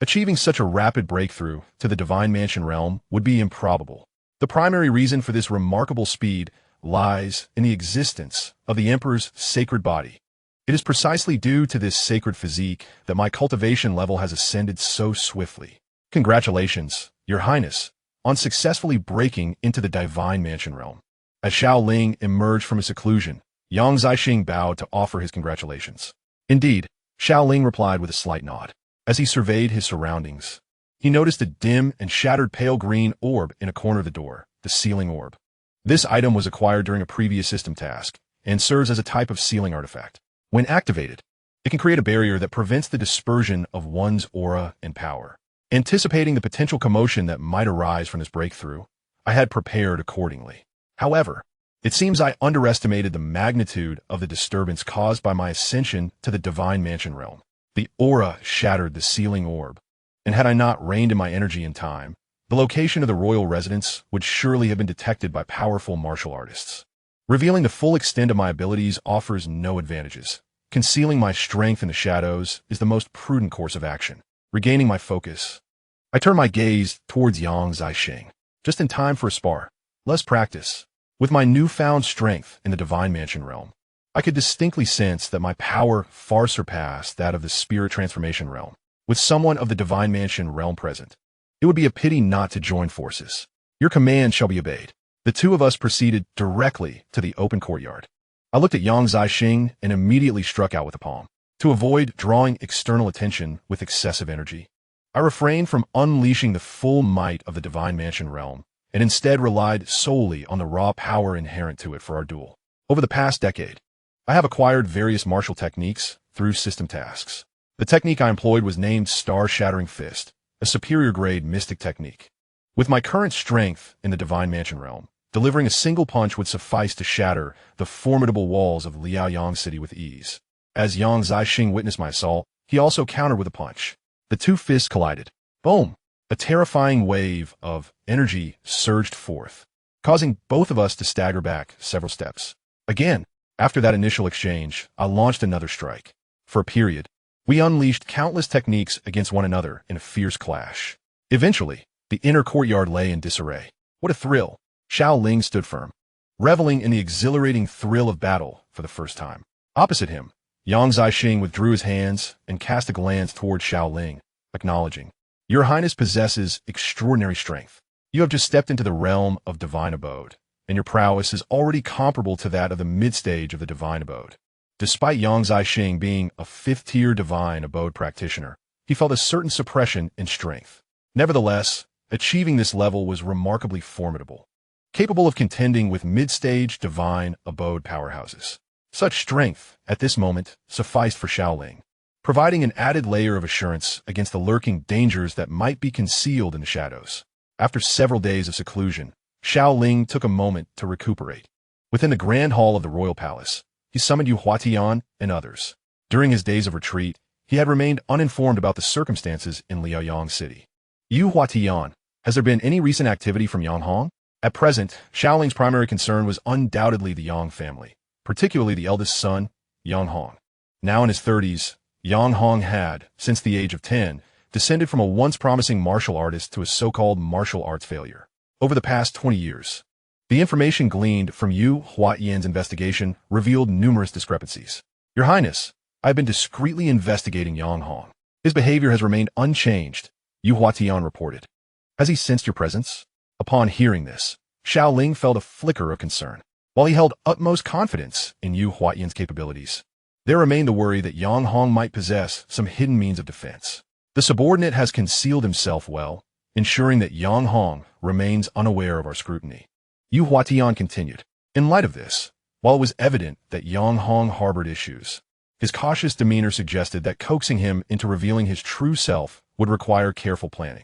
achieving such a rapid breakthrough to the divine mansion realm would be improbable. The primary reason for this remarkable speed lies in the existence of the Emperor's sacred body. It is precisely due to this sacred physique that my cultivation level has ascended so swiftly. Congratulations, Your Highness, on successfully breaking into the divine mansion realm. As Xiao Ling emerged from his seclusion, Yang Zixing bowed to offer his congratulations. Indeed, Xiao Ling replied with a slight nod. As he surveyed his surroundings, he noticed a dim and shattered pale green orb in a corner of the door, the sealing orb. This item was acquired during a previous system task and serves as a type of sealing artifact. When activated, it can create a barrier that prevents the dispersion of one's aura and power. Anticipating the potential commotion that might arise from this breakthrough, I had prepared accordingly. However, it seems I underestimated the magnitude of the disturbance caused by my ascension to the divine mansion realm. The aura shattered the sealing orb, and had I not reined in my energy in time, the location of the royal residence would surely have been detected by powerful martial artists. Revealing the full extent of my abilities offers no advantages. Concealing my strength in the shadows is the most prudent course of action. Regaining my focus, I turned my gaze towards Yang Zixing, just in time for a spar. Less practice. With my newfound strength in the divine mansion realm, I could distinctly sense that my power far surpassed that of the spirit transformation realm. With someone of the divine mansion realm present, it would be a pity not to join forces. Your command shall be obeyed. The two of us proceeded directly to the open courtyard. I looked at Yang Zixing and immediately struck out with a palm. To avoid drawing external attention with excessive energy, I refrained from unleashing the full might of the divine mansion realm and instead relied solely on the raw power inherent to it for our duel. Over the past decade, I have acquired various martial techniques through system tasks. The technique I employed was named Star-Shattering Fist, a superior grade mystic technique. With my current strength in the divine mansion realm, delivering a single punch would suffice to shatter the formidable walls of Liaoyang City with ease. As Yang Zixing witnessed my assault, he also countered with a punch. The two fists collided. Boom! A terrifying wave of energy surged forth, causing both of us to stagger back several steps. Again, after that initial exchange, I launched another strike. For a period, we unleashed countless techniques against one another in a fierce clash. Eventually, the inner courtyard lay in disarray. What a thrill! Xiao Ling stood firm, reveling in the exhilarating thrill of battle for the first time. Opposite him, Yang Zixing withdrew his hands and cast a glance toward Xiao Ling, acknowledging, "Your Highness possesses extraordinary strength. You have just stepped into the realm of divine abode, and your prowess is already comparable to that of the mid-stage of the divine abode." Despite Yang Zixing being a fifth-tier divine abode practitioner, he felt a certain suppression in strength. Nevertheless, achieving this level was remarkably formidable, capable of contending with mid-stage divine abode powerhouses. Such strength, at this moment, sufficed for Xiao Ling, providing an added layer of assurance against the lurking dangers that might be concealed in the shadows. After several days of seclusion, Xiao Ling took a moment to recuperate. Within the grand hall of the royal palace, he summoned Yu Huatian and others. During his days of retreat, he had remained uninformed about the circumstances in Liaoyang City. Yu Huatian, has there been any recent activity from Yang Hong? At present, Xiao Ling's primary concern was undoubtedly the Yang family, particularly the eldest son, Yang Hong. Now in his 30s, Yang Hong had, since the age of 10, descended from a once promising martial artist to a so-called martial arts failure. Over the past 20 years, The information gleaned from Yu Huatian's investigation revealed numerous discrepancies. Your Highness, I have been discreetly investigating Yang Hong. His behavior has remained unchanged, Yu Huatian reported. Has he sensed your presence? Upon hearing this, Xiao Ling felt a flicker of concern. While he held utmost confidence in Yu Huatian's capabilities, there remained the worry that Yang Hong might possess some hidden means of defense. The subordinate has concealed himself well, ensuring that Yang Hong remains unaware of our scrutiny. Yu Huatian continued. In light of this, while it was evident that Yang Hong harbored issues, his cautious demeanor suggested that coaxing him into revealing his true self would require careful planning.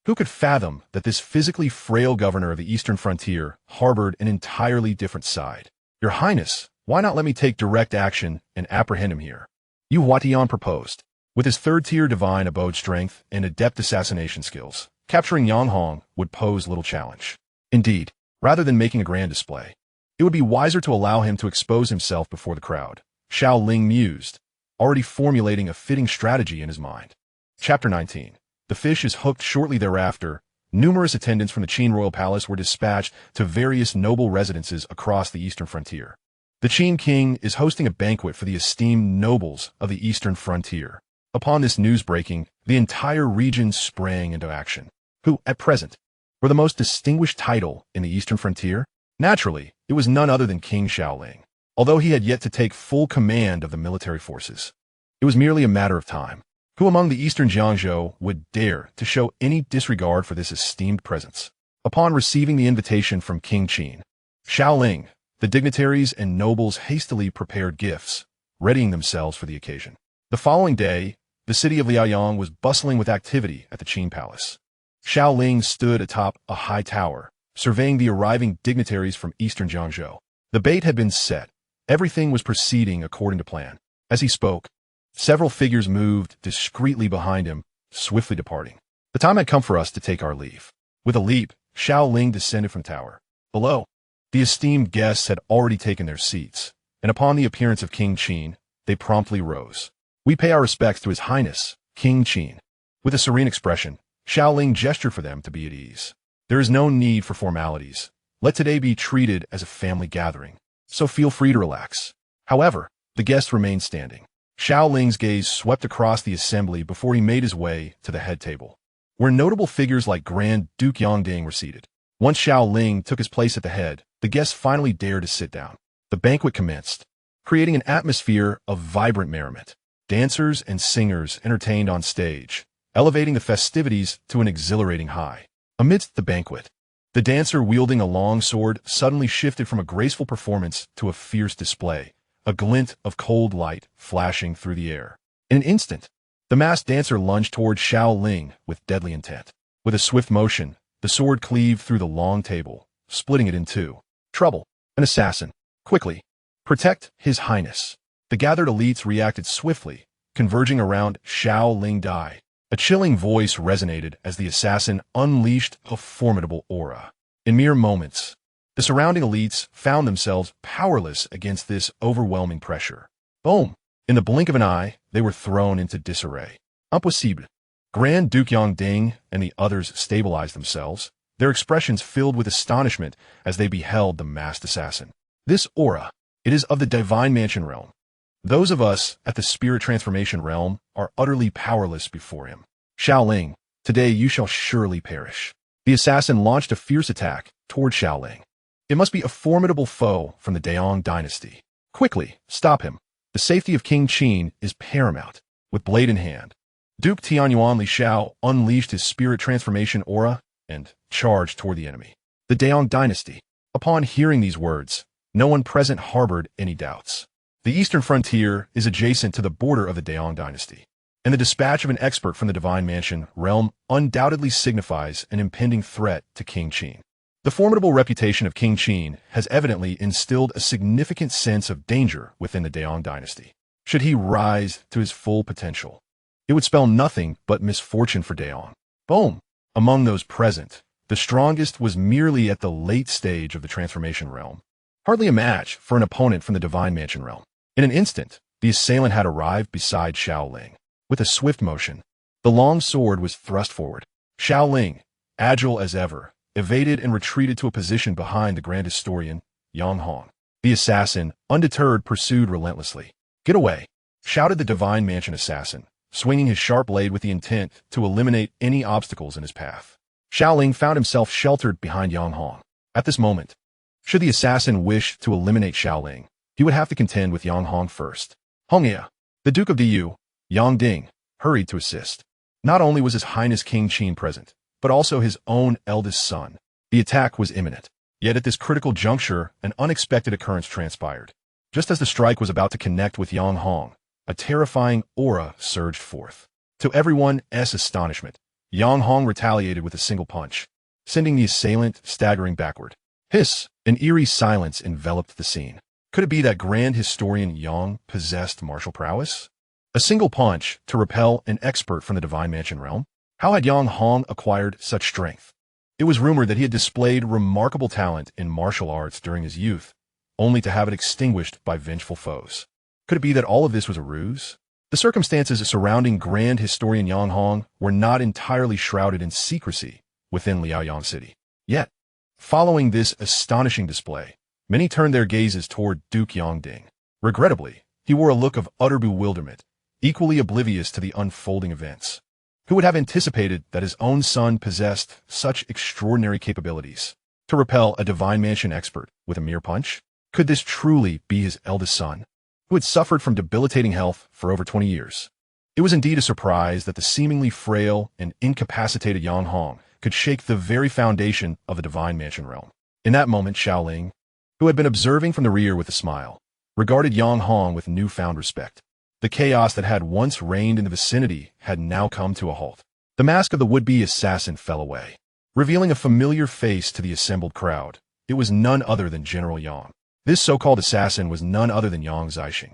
Who could fathom that this physically frail governor of the eastern frontier harbored an entirely different side? Your Highness, why not let me take direct action and apprehend him here? Yu Huatian proposed. With his third-tier divine abode strength and adept assassination skills, capturing Yang Hong would pose little challenge. Indeed, rather than making a grand display, it would be wiser to allow him to expose himself before the crowd, Xiao Ling mused, already formulating a fitting strategy in his mind. Chapter 19. The fish is hooked. Shortly thereafter, numerous attendants from the Qin royal palace were dispatched to various noble residences across the eastern frontier. The Qin king is hosting a banquet for the esteemed nobles of the eastern frontier. Upon this news breaking, the entire region sprang into action. Who, at present, were the most distinguished title in the eastern frontier? Naturally, it was none other than King Xiao Ling. Although he had yet to take full command of the military forces, it was merely a matter of time. Who among the eastern Xianxia would dare to show any disregard for this esteemed presence? Upon receiving the invitation from King Qin, Xiao Ling, the dignitaries and nobles hastily prepared gifts, readying themselves for the occasion. The following day, the city of Liaoyang was bustling with activity at the Qin palace. Xiao Ling stood atop a high tower, surveying the arriving dignitaries from eastern Jiangzhou. The bait had been set. Everything was proceeding according to plan. As he spoke, several figures moved discreetly behind him, swiftly departing. The time had come for us to take our leave. With a leap, Xiao Ling descended from tower. Below, the esteemed guests had already taken their seats, and upon the appearance of King Qin, they promptly rose. We pay our respects to His Highness, King Qin. With a serene expression, Xiao Ling gestured for them to be at ease. There is no need for formalities. Let today be treated as a family gathering, so feel free to relax. However, the guests remained standing. Xiao Ling's gaze swept across the assembly before he made his way to the head table, where notable figures like Grand Duke Yongding were seated. Once Xiao Ling took his place at the head, the guests finally dared to sit down. The banquet commenced, creating an atmosphere of vibrant merriment. Dancers and singers entertained on stage, elevating the festivities to an exhilarating high. Amidst the banquet, the dancer wielding a long sword suddenly shifted from a graceful performance to a fierce display, a glint of cold light flashing through the air. In an instant, the masked dancer lunged toward Xiao Ling with deadly intent. With a swift motion, the sword cleaved through the long table, splitting it in two. Trouble! An assassin! Quickly! Protect His Highness! The gathered elites reacted swiftly, converging around Xiao Ling Dai. A chilling voice resonated as the assassin unleashed a formidable aura. In mere moments, the surrounding elites found themselves powerless against this overwhelming pressure. Boom! In the blink of an eye, they were thrown into disarray. Impossible! Grand Duke Yongding and the others stabilized themselves, their expressions filled with astonishment as they beheld the masked assassin. This aura, it is of the Divine Mansion realm. Those of us at the Spirit Transformation realm are utterly powerless before him. Xiao Ling, today you shall surely perish. The assassin launched a fierce attack toward Xiao Ling. It must be a formidable foe from the Daong dynasty. Quickly, stop him. The safety of King Qin is paramount. With blade in hand, Duke Tianyuan Li Xiao unleashed his Spirit Transformation aura and charged toward the enemy. The Daong dynasty. Upon hearing these words, no one present harbored any doubts. The eastern frontier is adjacent to the border of the Daong dynasty, and the dispatch of an expert from the Divine Mansion realm undoubtedly signifies an impending threat to King Qin. The formidable reputation of King Qin has evidently instilled a significant sense of danger within the Daong dynasty. Should he rise to his full potential, it would spell nothing but misfortune for Daong. Boom! Among those present, the strongest was merely at the late stage of the transformation realm, hardly a match for an opponent from the Divine Mansion realm. In an instant, the assailant had arrived beside Xiao Ling. With a swift motion, the long sword was thrust forward. Xiao Ling, agile as ever, evaded and retreated to a position behind the grand historian, Yang Hong. The assassin, undeterred, pursued relentlessly. "Get away!" shouted the Divine Mansion assassin, swinging his sharp blade with the intent to eliminate any obstacles in his path. Xiao Ling found himself sheltered behind Yang Hong. At this moment, should the assassin wish to eliminate Xiao Ling, he would have to contend with Yang Hong first. Hongya, the Duke of Du, Yang Ding, hurried to assist. Not only was His Highness King Qin present, but also his own eldest son. The attack was imminent. Yet at this critical juncture, an unexpected occurrence transpired. Just as the strike was about to connect with Yang Hong, a terrifying aura surged forth. To everyone's astonishment, Yang Hong retaliated with a single punch, sending the assailant staggering backward. Hiss! An eerie silence enveloped the scene. Could it be that grand historian Yang possessed martial prowess? A single punch to repel an expert from the Divine Mansion realm? How had Yang Hong acquired such strength? It was rumored that he had displayed remarkable talent in martial arts during his youth, only to have it extinguished by vengeful foes. Could it be that all of this was a ruse? The circumstances surrounding grand historian Yang Hong were not entirely shrouded in secrecy within Liaoyang City. Yet, following this astonishing display, many turned their gazes toward Duke Yang Ding. Regrettably, he wore a look of utter bewilderment, equally oblivious to the unfolding events. Who would have anticipated that his own son possessed such extraordinary capabilities? To repel a Divine Mansion expert with a mere punch? Could this truly be his eldest son, who had suffered from debilitating health for over 20 years? It was indeed a surprise that the seemingly frail and incapacitated Yang Hong could shake the very foundation of the Divine Mansion realm. In that moment, Xiao Ling, who had been observing from the rear with a smile, regarded Yang Hong with newfound respect. The chaos that had once reigned in the vicinity had now come to a halt. The mask of the would-be assassin fell away, revealing a familiar face to the assembled crowd. It was none other than General Yang. This so-called assassin was none other than Yang Zixing,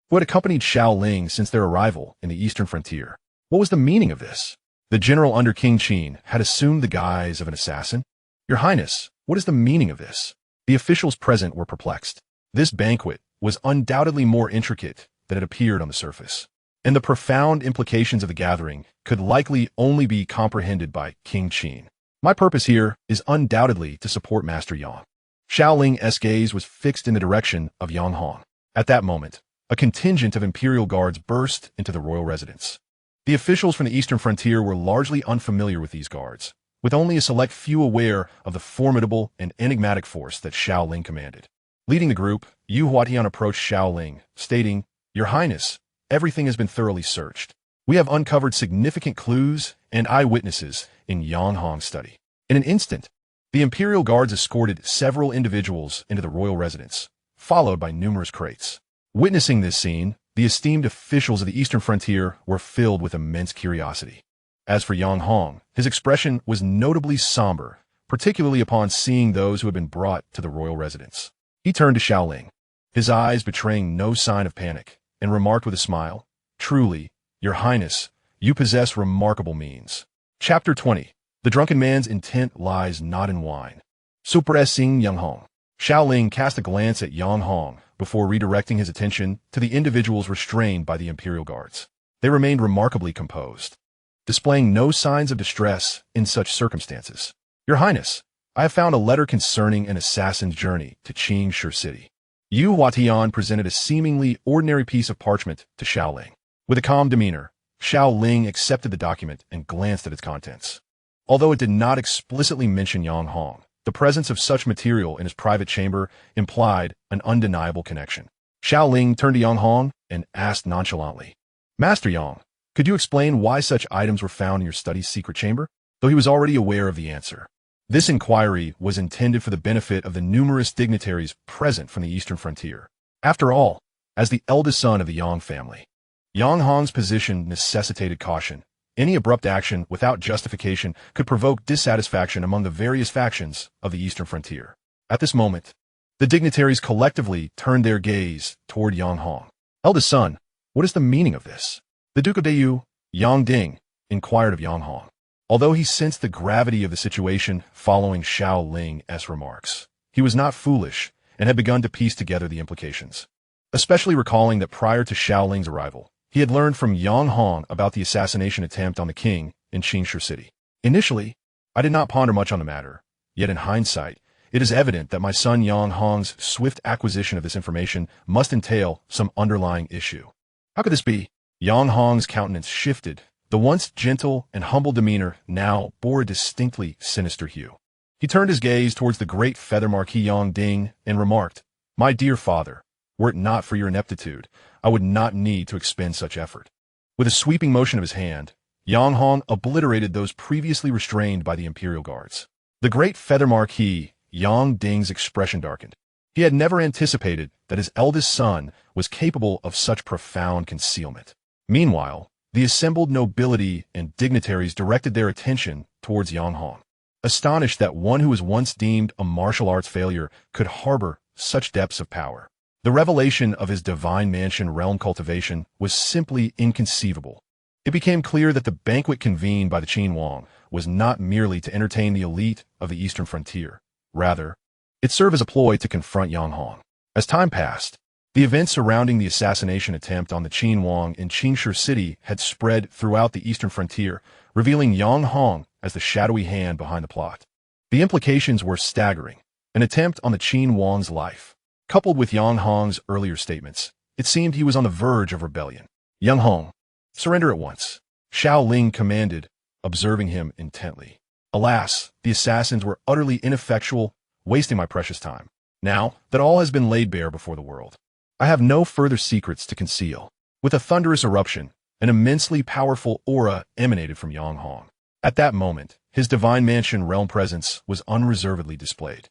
who had accompanied Xiao Ling since their arrival in the eastern frontier. What was the meaning of this? The general under King Qin had assumed the guise of an assassin? Your Highness, what is the meaning of this? The officials present were perplexed. This banquet was undoubtedly more intricate than it appeared on the surface, and the profound implications of the gathering could likely only be comprehended by King Qin. My purpose here is undoubtedly to support Master Yang. Xiao Ling's gaze was fixed in the direction of Yang Hong. At that moment, a contingent of imperial guards burst into the royal residence. The officials from the eastern frontier were largely unfamiliar with these guards, with only a select few aware of the formidable and enigmatic force that Xiao Ling commanded. Leading the group, Yu Huatian approached Xiao Ling, stating, "Your Highness, everything has been thoroughly searched. We have uncovered significant clues and eyewitnesses in Yang Hong's study." In an instant, the imperial guards escorted several individuals into the royal residence, followed by numerous crates. Witnessing this scene, the esteemed officials of the eastern frontier were filled with immense curiosity. As for Yang Hong, his expression was notably somber, particularly upon seeing those who had been brought to the royal residence. He turned to Xiao Ling, his eyes betraying no sign of panic, and remarked with a smile, "Truly, Your Highness, you possess remarkable means." Chapter 20. The drunken man's intent lies not in wine. Suppressing Yang Hong. Xiao Ling cast a glance at Yang Hong before redirecting his attention to the individuals restrained by the imperial guards. They remained remarkably composed, displaying no signs of distress in such circumstances. "Your Highness, I have found a letter concerning an assassin's journey to Xianxia City." Yu Huatian presented a seemingly ordinary piece of parchment to Xiao Ling. With a calm demeanor, Xiao Ling accepted the document and glanced at its contents. Although it did not explicitly mention Yang Hong, the presence of such material in his private chamber implied an undeniable connection. Xiao Ling turned to Yang Hong and asked nonchalantly, "Master Yang, could you explain why such items were found in your study's secret chamber?" Though he was already aware of the answer, this inquiry was intended for the benefit of the numerous dignitaries present from the eastern frontier. After all, as the eldest son of the Yang family, Yang Hong's position necessitated caution. Any abrupt action without justification could provoke dissatisfaction among the various factions of the eastern frontier. At this moment, the dignitaries collectively turned their gaze toward Yang Hong. "Eldest son, what is the meaning of this?" The Duke of Du, Yang Ding, inquired of Yang Hong. Although he sensed the gravity of the situation following Xiao Ling's remarks, he was not foolish and had begun to piece together the implications, especially recalling that prior to Xiao Ling's arrival, he had learned from Yang Hong about the assassination attempt on the king in Xianxia City. "Initially, I did not ponder much on the matter, Yet in hindsight, it is evident that my son Yang Hong's swift acquisition of this information must entail some underlying issue. How could this be? Yang Hong's countenance shifted. The once gentle and humble demeanor now bore a distinctly sinister hue. He turned his gaze towards the great feather Marquis Yang Ding and remarked, "My dear father, were it not for your ineptitude, I would not need to expend such effort." With a sweeping motion of his hand, Yang Hong obliterated those previously restrained by the imperial guards. The great feather Marquis Yang Ding's expression darkened. He had never anticipated that his eldest son was capable of such profound concealment. Meanwhile, the assembled nobility and dignitaries directed their attention towards Yang Hong, astonished that one who was once deemed a martial arts failure could harbor such depths of power. The revelation of his divine mansion realm cultivation was simply inconceivable. It became clear that the banquet convened by the Qin Wang was not merely to entertain the elite of the eastern frontier. Rather, it served as a ploy to confront Yang Hong. As time passed, the events surrounding the assassination attempt on the Qin Wang in Xianxia City had spread throughout the eastern frontier, revealing Yang Hong as the shadowy hand behind the plot. The implications were staggering. An attempt on the Qin Wang's life. Coupled with Yang Hong's earlier statements, it seemed he was on the verge of rebellion. "Yang Hong, surrender at once," Xiao Ling commanded, observing him intently. Alas, the assassins were utterly ineffectual, wasting my precious time. Now that all has been laid bare before the world, I have no further secrets to conceal. With a thunderous eruption, an immensely powerful aura emanated from Yang Hong. At that moment, his divine mansion realm presence was unreservedly displayed.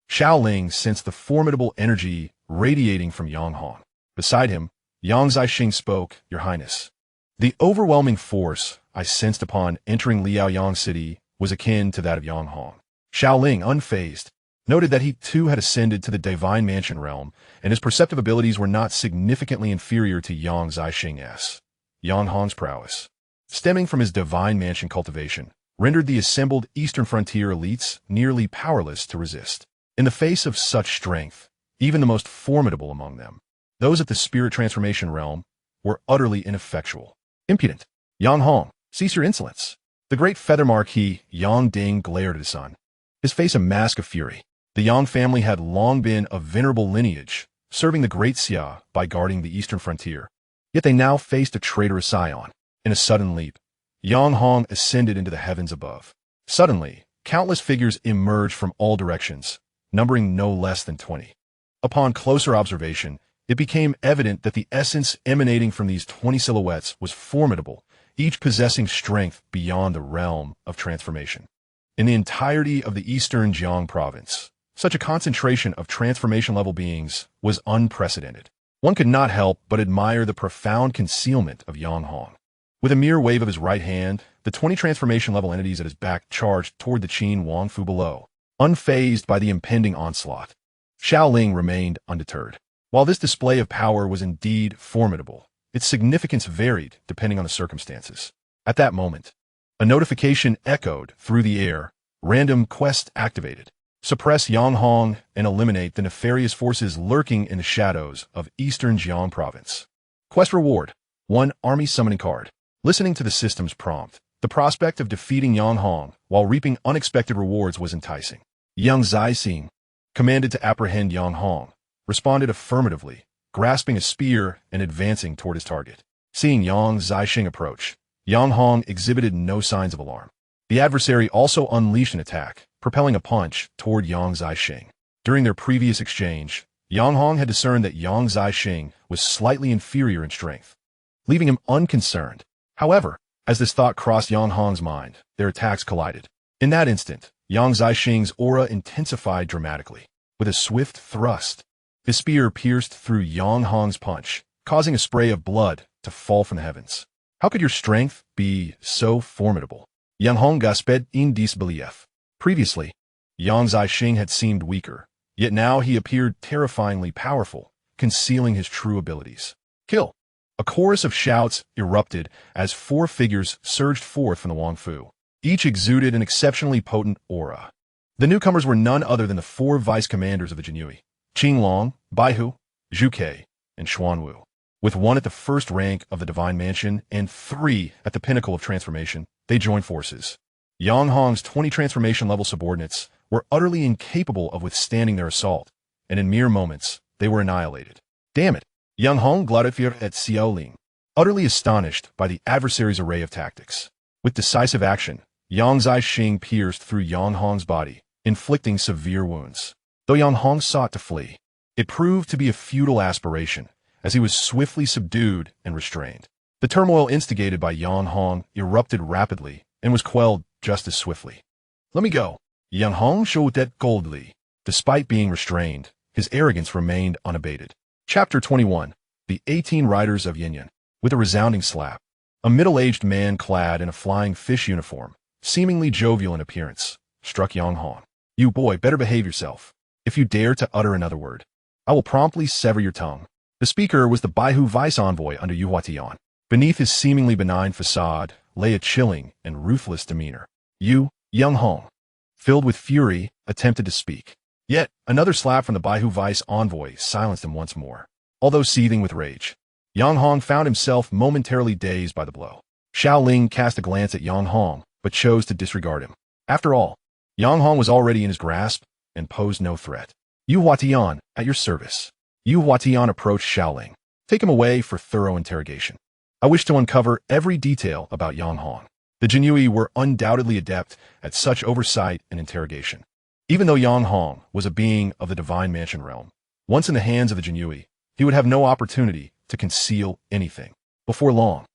Xiao Ling sensed the formidable energy radiating from Yang Hong. Beside him, Yang Zixing spoke, "Your Highness." The overwhelming force I sensed upon entering Liaoyang City was akin to that of Yang Hong. Xiao Ling, unfazed, noted that he too had ascended to the divine mansion realm, and his perceptive abilities were not significantly inferior to Yang Zixing's. Yang Hong's prowess, stemming from his divine mansion cultivation, rendered the assembled eastern frontier elites nearly powerless to resist. In the face of such strength, even the most formidable among them, those at the spirit transformation realm, were utterly ineffectual. "Impudent! Yang Hong, cease your insolence." The great feather Marquis Yang Ding glared at his son, his face a mask of fury. The Yang family had long been of venerable lineage, serving the Great Xia by guarding the eastern frontier. Yet they now faced a traitorous scion. In a sudden leap, Yang Hong ascended into the heavens above. Suddenly, countless figures emerged from all directions, numbering no less than 20. Upon closer observation, it became evident that the essence emanating from these 20 silhouettes was formidable, each possessing strength beyond the realm of transformation. In the entirety of the eastern Jiang province, such a concentration of transformation-level beings was unprecedented. One could not help but admire the profound concealment of Yang Hong. With a mere wave of his right hand, the 20 transformation-level entities at his back charged toward the Qin Wang Fu below, unfazed by the impending onslaught. Xiao Ling remained undeterred. While this display of power was indeed formidable, its significance varied depending on the circumstances. At that moment, a notification echoed through the air. "Random quest activated. Suppress Yang Hong and eliminate the nefarious forces lurking in the shadows of Eastern Jiang Province. Quest reward: 1 army summoning card." Listening to the system's prompt, the prospect of defeating Yang Hong while reaping unexpected rewards was enticing. Yang Zixing, commanded to apprehend Yang Hong, responded affirmatively, grasping a spear and advancing toward his target. Seeing Yang Zixing approach, Yang Hong exhibited no signs of alarm. The adversary also unleashed an attack, propelling a punch toward Yang Zixing. During their previous exchange, Yang Hong had discerned that Yang Zixing was slightly inferior in strength, leaving him unconcerned. However, as this thought crossed Yang Hong's mind, their attacks collided. In that instant, Yang Zixing's aura intensified dramatically. With a swift thrust, his spear pierced through Yang Hong's punch, causing a spray of blood to fall from the heavens. How could your strength be so formidable? Yang Hong gasped in disbelief. Previously, Yang Zixing had seemed weaker, yet now he appeared terrifyingly powerful, concealing his true abilities. "Kill!" A chorus of shouts erupted as 4 figures surged forth from the Wang Fu. Each exuded an exceptionally potent aura. The newcomers were none other than the 4 vice-commanders of the Jinyui: Qinglong, Baihu, Zhuke, and Xuanwu. With 1 at the first rank of the Divine Mansion and 3 at the pinnacle of transformation, they joined forces. Yang Hong's 20 transformation-level subordinates were utterly incapable of withstanding their assault, and in mere moments, they were annihilated. Damn it! Yang Hong gloated at Xiao Ling, utterly astonished by the adversary's array of tactics. With decisive action, Yang Xing pierced through Yang Hong's body, inflicting severe wounds. Though Yang Hong sought to flee, it proved to be a futile aspiration, as he was swiftly subdued and restrained. The turmoil instigated by Yang Hong erupted rapidly and was quelled just as swiftly. "Let me go." Yang Hong showed that coldly. Despite being restrained, his arrogance remained unabated. Chapter 21. The 18 Riders of Yin. With a resounding slap, a middle-aged man clad in a flying fish uniform, seemingly jovial in appearance, struck Yang Hong. "You boy, better behave yourself. If you dare to utter another word, I will promptly sever your tongue." The speaker was the Baihu vice envoy under Yu Huatian. Beneath his seemingly benign facade lay a chilling and ruthless demeanor. Yang Hong, filled with fury, attempted to speak. Yet another slap from the Baihu vice envoy silenced him once more. Although seething with rage, Yang Hong found himself momentarily dazed by the blow. Xiao Ling cast a glance at Yang Hong, but chose to disregard him. After all, Yang Hong was already in his grasp and posed no threat. "Yu Huatian, at your service." Yu Huatian approached Xiao Ling. "Take him away for thorough interrogation. I wish to uncover every detail about Yang Hong." The Jinyui were undoubtedly adept at such oversight and interrogation. Even though Yang Hong was a being of the divine mansion realm, once in the hands of the Jinyui, he would have no opportunity to conceal anything. Before long,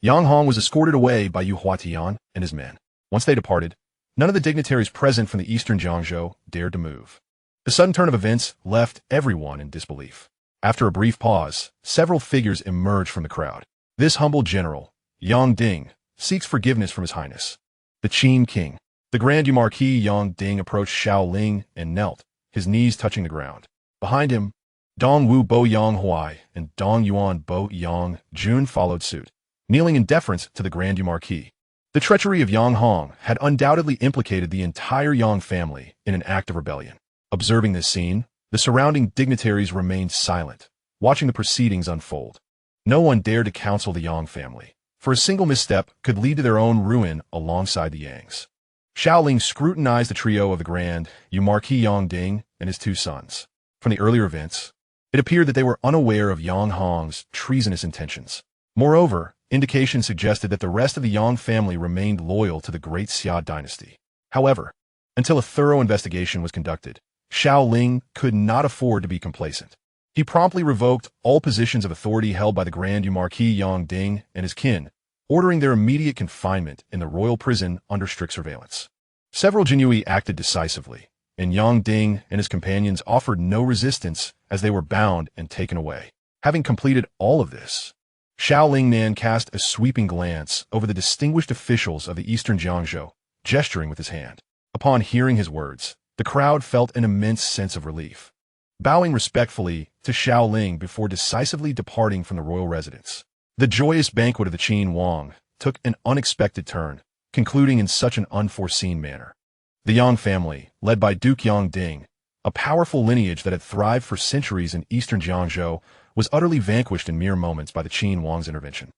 Yang Hong was escorted away by Yu Huatian and his men. Once they departed, none of the dignitaries present from the eastern Jiangzhou dared to move. The sudden turn of events left everyone in disbelief. After a brief pause, several figures emerged from the crowd. This humble general, Yang Ding, seeks forgiveness from His Highness, the Qin King. The Grand Marquis Yang Ding approached Xiao Ling and knelt, his knees touching the ground. Behind him, Dong Wu Bo Yang Huai and Dong Yuan Bo Yang Jun followed suit, kneeling in deference to the Grand Marquis. The treachery of Yang Hong had undoubtedly implicated the entire Yang family in an act of rebellion. Observing this scene, the surrounding dignitaries remained silent, watching the proceedings unfold. No one dared to counsel the Yang family, for a single misstep could lead to their own ruin alongside the Yangs. Xiao Ling scrutinized the trio of the Grand Marquis Yang Ding and his two sons. From the earlier events, it appeared that they were unaware of Yang Hong's treasonous intentions. Moreover, indications suggested that the rest of the Yang family remained loyal to the Great Xia Dynasty. However, until a thorough investigation was conducted, Xiao Ling could not afford to be complacent. He promptly revoked all positions of authority held by the Grand Marquis Yang Ding and his kin, ordering their immediate confinement in the royal prison under strict surveillance. Several Jinyui acted decisively, and Yang Ding and his companions offered no resistance as they were bound and taken away. Having completed all of this, Xiao Ling Nan cast a sweeping glance over the distinguished officials of the eastern Jiangzhou, gesturing with his hand. Upon hearing his words, the crowd felt an immense sense of relief. Bowing respectfully to Xiao Ling before decisively departing from the royal residence, the joyous banquet of the Qin Wang took an unexpected turn, concluding in such an unforeseen manner. The Yang family, led by Duke Yang Ding, a powerful lineage that had thrived for centuries in eastern Jiangzhou, was utterly vanquished in mere moments by the Qin Wang's intervention.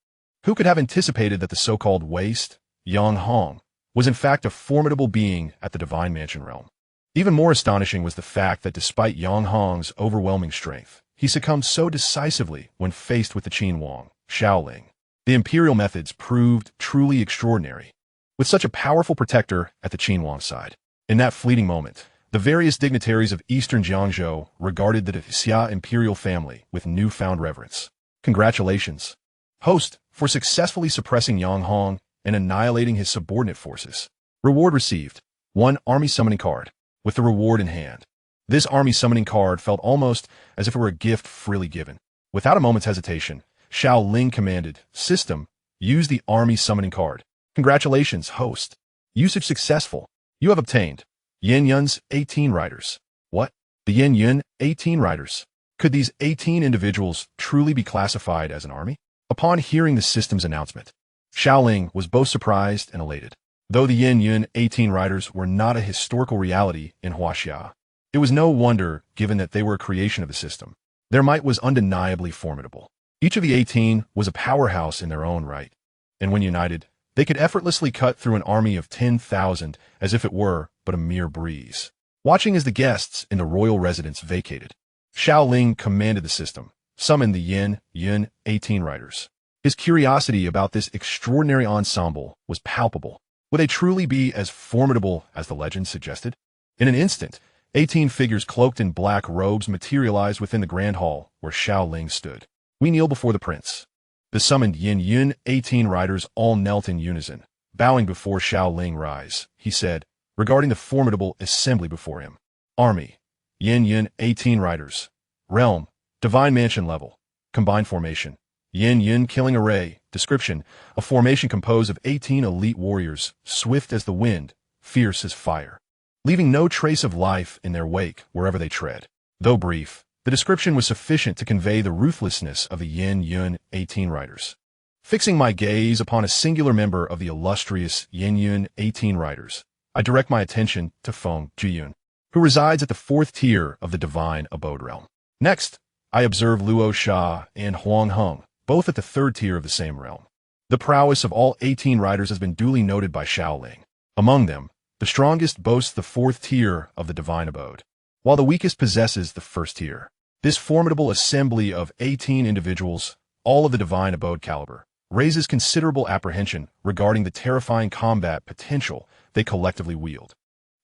Who could have anticipated that the so-called waste, Yang Hong, was in fact a formidable being at the divine mansion realm? Even more astonishing was the fact that despite Yang Hong's overwhelming strength, he succumbed so decisively when faced with the Qin Wang, Xiao Ling. The imperial methods proved truly extraordinary, with such a powerful protector at the Qin Wang side. In that fleeting moment, the various dignitaries of eastern Jiangzhou regarded the Xia imperial family with newfound reverence. Congratulations, host, for successfully suppressing Yang Hong and annihilating his subordinate forces. Reward received: 1 army summoning card. With the reward in hand, this army summoning card felt almost as if it were a gift freely given. Without a moment's hesitation, Xiao Ling commanded, "System, use the army summoning card." Congratulations, host. Usage successful. You have obtained Yin Yun's 18 riders. What? The Yin Yun 18 riders? Could these 18 individuals truly be classified as an army? Upon hearing the system's announcement, Xiao Ling was both surprised and elated. Though the Yin Yun 18 riders were not a historical reality in Huaxia, it was no wonder given that they were a creation of the system. Their might was undeniably formidable. Each of the 18 was a powerhouse in their own right, and when united, they could effortlessly cut through an army of 10,000 as if it were but a mere breeze. Watching as the guests in the royal residence vacated, Xiao Ling commanded the system, summoned the Yun 18 riders. His curiosity about this extraordinary ensemble was palpable. Would they truly be as formidable as the legend suggested? In an instant, 18 figures cloaked in black robes materialized within the grand hall where Xiao Ling stood. We kneel before the prince. The summoned Yun 18 riders all knelt in unison. Bowing before Xiao Ling rise, he said, regarding the formidable assembly before him. Army, Yun 18 riders. Realm, divine mansion level. Combined formation, Yun killing array. Description, a formation composed of 18 elite warriors, swift as the wind, fierce as fire, leaving no trace of life in their wake wherever they tread. Though brief, the description was sufficient to convey the ruthlessness of the Yun 18 riders. Fixing my gaze upon a singular member of the illustrious Yun 18 riders, I direct my attention to Feng Jiyun, who resides at the 4th tier of the divine abode realm. Next, I observe Luo Sha and Huang Heng, both at the 3rd tier of the same realm. The prowess of all 18 riders has been duly noted by Xiao Ling. Among them, the strongest boasts the 4th tier of the divine abode, while the weakest possesses the 1st tier. This formidable assembly of 18 individuals, all of the divine abode caliber, raises considerable apprehension regarding the terrifying combat potential they collectively wield.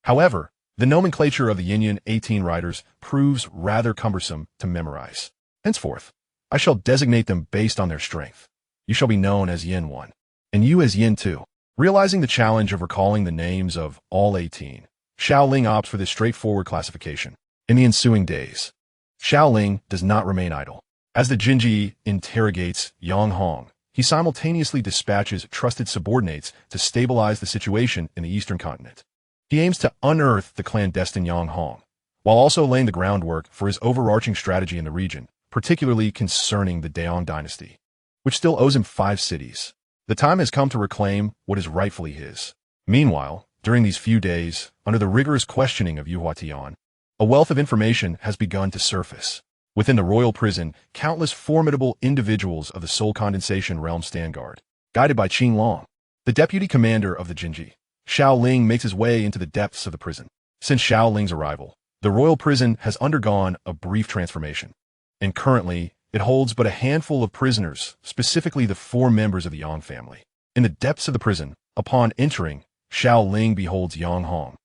However, the nomenclature of the Yun 18 riders proves rather cumbersome to memorize. Henceforth, I shall designate them based on their strength. You shall be known as Yin 1, and you as Yin 2. Realizing the challenge of recalling the names of all 18, Xiao Ling opts for this straightforward classification. In the ensuing days, Xiao Ling does not remain idle. As the Jinji interrogates Yang Hong, he simultaneously dispatches trusted subordinates to stabilize the situation in the eastern continent. He aims to unearth the clandestine Yang Hong, while also laying the groundwork for his overarching strategy in the region, particularly concerning the Daong dynasty, which still owes him 5 cities. The time has come to reclaim what is rightfully his. Meanwhile, during these few days, under the rigorous questioning of Yu Huatian, a wealth of information has begun to surface. Within the royal prison, countless formidable individuals of the Soul Condensation realm stand guard, guided by Qin Long, the deputy commander of the Jinji. Xiao Ling makes his way into the depths of the prison. Since Xiao Ling's arrival, the royal prison has undergone a brief transformation, and currently it holds but a handful of prisoners, specifically the 4 members of the Yang family. In the depths of the prison, upon entering, Xiao Ling beholds Yang Hong,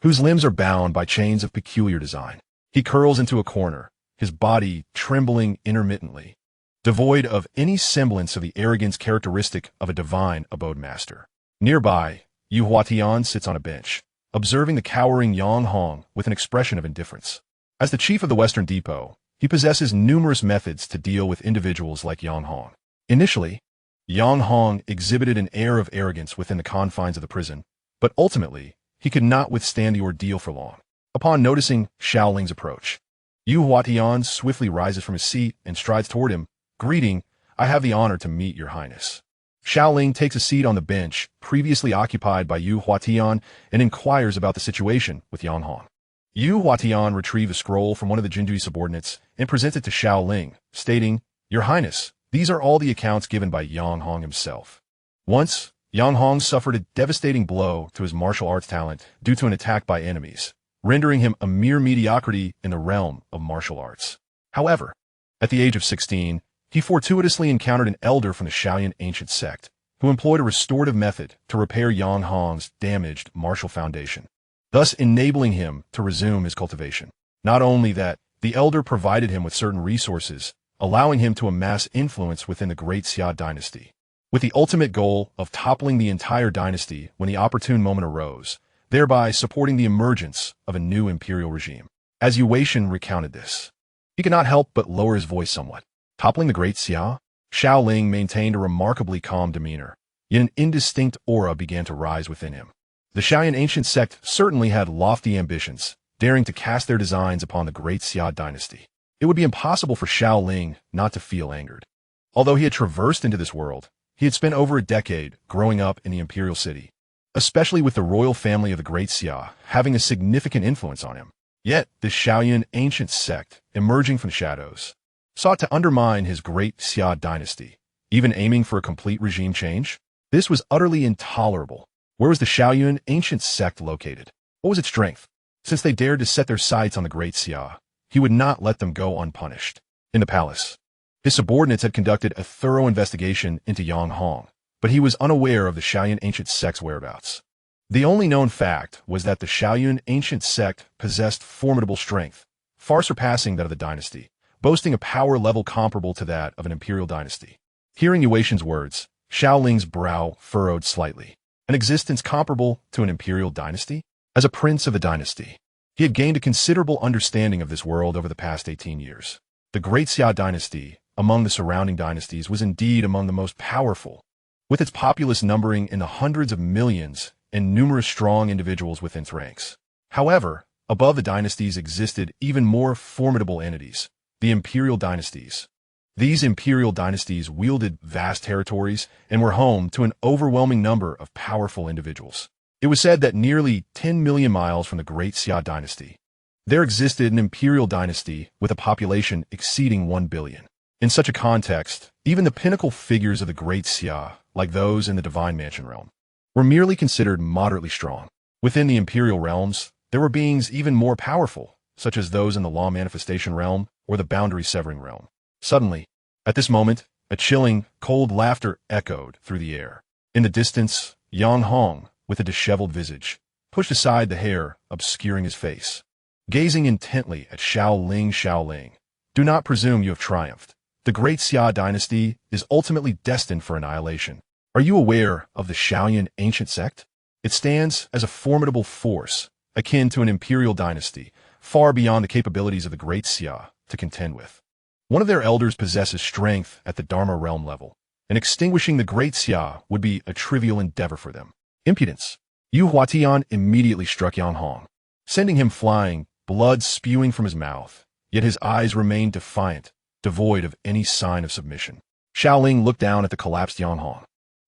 whose limbs are bound by chains of peculiar design. He curls into a corner, his body trembling intermittently, devoid of any semblance of the arrogance characteristic of a divine abode master. Nearby, Yu Huatian sits on a bench, observing the cowering Yang Hong with an expression of indifference. As the chief of the Western Depot, he possesses numerous methods to deal with individuals like Yang Hong. Initially, Yang Hong exhibited an air of arrogance within the confines of the prison, but ultimately, he could not withstand the ordeal for long. Upon noticing Xiao Ling's approach, Yu Huatian swiftly rises from his seat and strides toward him. Greeting, I have the honor to meet your highness. Xiao Ling takes a seat on the bench previously occupied by Yu Huatian and inquires about the situation with Yang Hong. Yu Huatian retrieves a scroll from one of the Jinji subordinates and presents it to Xiao Ling, stating, Your Highness, these are all the accounts given by Yang Hong himself. Once, Yang Hong suffered a devastating blow to his martial arts talent due to an attack by enemies, rendering him a mere mediocrity in the realm of martial arts. However, at the age of 16, he fortuitously encountered an elder from the Shaoyan ancient sect, who employed a restorative method to repair Yang Hong's damaged martial foundation, thus enabling him to resume his cultivation. Not only that, the elder provided him with certain resources, allowing him to amass influence within the Great Xia Dynasty, with the ultimate goal of toppling the entire dynasty when the opportune moment arose, thereby supporting the emergence of a new imperial regime. As Yu Huatian recounted this, he could not help but lower his voice somewhat. Toppling the Great Xia? Xiao Ling maintained a remarkably calm demeanor, yet an indistinct aura began to rise within him. The Shaoyan ancient sect certainly had lofty ambitions, daring to cast their designs upon the Great Xia Dynasty. It would be impossible for Xiao Ling not to feel angered. Although he had traversed into this world, he had spent over a decade growing up in the imperial city, especially with the royal family of the Great Xia having a significant influence on him. Yet, this Shaoyan ancient sect, emerging from the shadows, sought to undermine his Great Xia Dynasty, even aiming for a complete regime change. This was utterly intolerable. Where was the Shaoyan ancient sect located? What was its strength? Since they dared to set their sights on the Great Xia, he would not let them go unpunished. In the palace, his subordinates had conducted a thorough investigation into Yang Hong, but he was unaware of the Xiaoyun ancient sect's whereabouts. The only known fact was that the Xiaoyun ancient sect possessed formidable strength, far surpassing that of the dynasty, boasting a power level comparable to that of an imperial dynasty. Hearing Yuexian's words, Xiao Ling's brow furrowed slightly. An existence comparable to an imperial dynasty? As a prince of the dynasty, he had gained a considerable understanding of this world over the past 18 years. The Great Xia Dynasty, among the surrounding dynasties, was indeed among the most powerful, with its populace numbering in the hundreds of millions and numerous strong individuals within its ranks. However, above the dynasties existed even more formidable entities, the imperial dynasties. These imperial dynasties wielded vast territories and were home to an overwhelming number of powerful individuals. It was said that nearly 10 million miles from the Great Xia Dynasty, there existed an imperial dynasty with a population exceeding 1 billion. In such a context, even the pinnacle figures of the Great Xia, like those in the Divine Mansion realm, were merely considered moderately strong. Within the imperial realms, there were beings even more powerful, such as those in the Law Manifestation realm or the Boundary Severing realm. Suddenly, at this moment, a chilling, cold laughter echoed through the air. In the distance, Yang Hong, with a disheveled visage, pushed aside the hair obscuring his face. Gazing intently at Xiao Ling, do not presume you have triumphed. The Great Xia Dynasty is ultimately destined for annihilation. Are you aware of the Xiaoyun ancient sect? It stands as a formidable force, akin to an imperial dynasty, far beyond the capabilities of the Great Xia to contend with. One of their elders possesses strength at the Dharma realm level, and extinguishing the Great Xia would be a trivial endeavor for them. Impudence. Yu Huatian immediately struck Yang Hong, sending him flying, blood spewing from his mouth, yet his eyes remained defiant, devoid of any sign of submission. Xiao Ling looked down at the collapsed Yang Hong.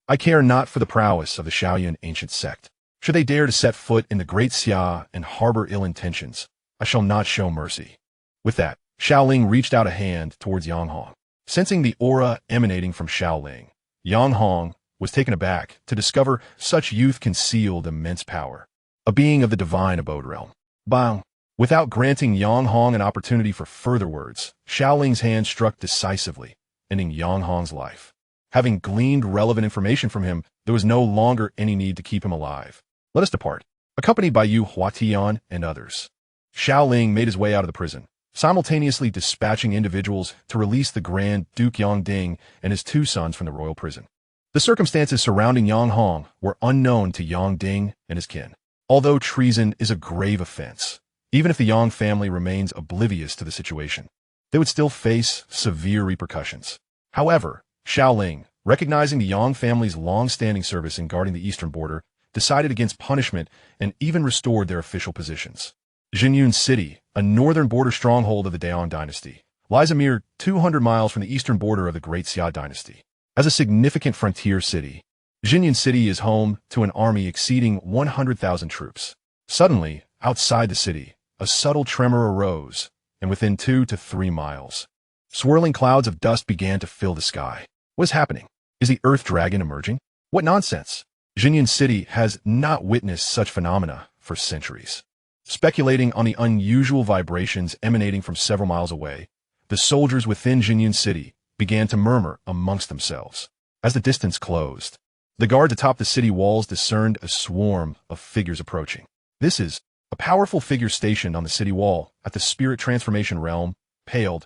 I care not for the prowess of the Xiaoyun ancient sect. Should they dare to set foot in the Great Xia and harbor ill intentions, I shall not show mercy. With that, Xiao Ling reached out a hand towards Yang Hong. Sensing the aura emanating from Xiao Ling, Yang Hong was taken aback to discover such youth concealed immense power. A being of the divine abode realm. Bang! Without granting Yang Hong an opportunity for further words, Xiao Ling's hand struck decisively, ending Yang Hong's life. Having gleaned relevant information from him, there was no longer any need to keep him alive. Let us depart, accompanied by Yu Huatian and others. Xiao Ling made his way out of the prison, simultaneously dispatching individuals to release the Grand Duke Yang Ding and his 2 sons from the royal prison. The circumstances surrounding Yang Hong were unknown to Yang Ding and his kin. Although treason is a grave offense, even if the Yang family remains oblivious to the situation, they would still face severe repercussions. However, Xiao Ling, recognizing the Yang family's long-standing service in guarding the eastern border, decided against punishment and even restored their official positions. Jinyun City, a northern border stronghold of the Daon dynasty, lies a mere 200 miles from the eastern border of the Great Xia Dynasty. As a significant frontier city, Jinyun City is home to an army exceeding 100,000 troops. Suddenly, outside the city, a subtle tremor arose, and within 2 to 3 miles, swirling clouds of dust began to fill the sky. What is happening? Is the Earth Dragon emerging? What nonsense! Jinyun City has not witnessed such phenomena for centuries. Speculating on the unusual vibrations emanating from several miles away, the soldiers within Jinyun City began to murmur amongst themselves. As the distance closed, the guards atop the city walls discerned a swarm of figures approaching. This is a powerful figure stationed on the city wall at the spirit transformation realm, paled.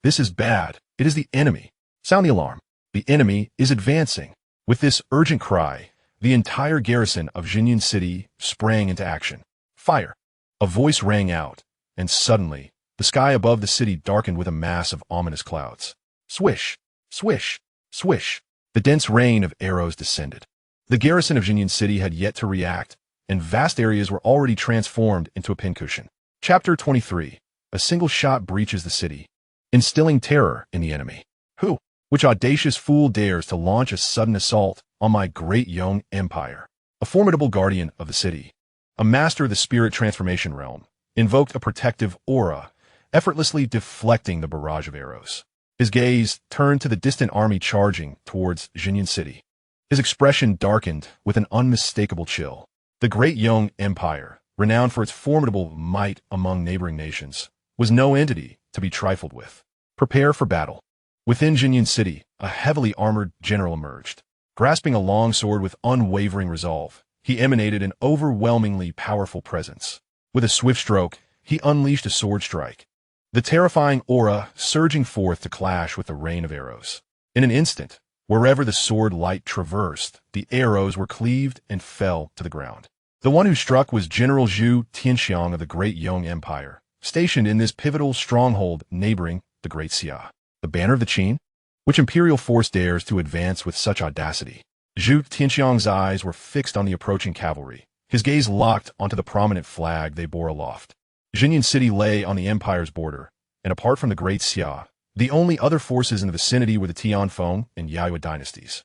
This is bad. It is the enemy. Sound the alarm. The enemy is advancing. With this urgent cry, the entire garrison of Jinyun City sprang into action. Fire! A voice rang out, and suddenly, the sky above the city darkened with a mass of ominous clouds. Swish! Swish! Swish! The dense rain of arrows descended. The garrison of Jinyun City had yet to react, and vast areas were already transformed into a pincushion. Chapter 23. A single shot breaches the city, instilling terror in the enemy. Who? Which audacious fool dares to launch a sudden assault on my great Yong Empire? A formidable guardian of the city, a master of the spirit transformation realm, invoked a protective aura, effortlessly deflecting the barrage of arrows. His gaze turned to the distant army charging towards Jinyun City. His expression darkened with an unmistakable chill. The great Yong Empire, renowned for its formidable might among neighboring nations, was no entity to be trifled with. Prepare for battle. Within Jinyan City, a heavily armored general emerged. Grasping a long sword with unwavering resolve, he emanated an overwhelmingly powerful presence. With a swift stroke, he unleashed a sword strike, the terrifying aura surging forth to clash with the rain of arrows. In an instant, wherever the sword light traversed, the arrows were cleaved and fell to the ground. The one who struck was General Zhu Tianxiang of the Great Yong Empire, stationed in this pivotal stronghold neighboring the Great Xia. The banner of the Qin? Which imperial force dares to advance with such audacity? Zhu Tianxiang's eyes were fixed on the approaching cavalry, his gaze locked onto the prominent flag they bore aloft. Jinyan City lay on the empire's border, and apart from the Great Xia, the only other forces in the vicinity were the Tianfeng and Yayua dynasties.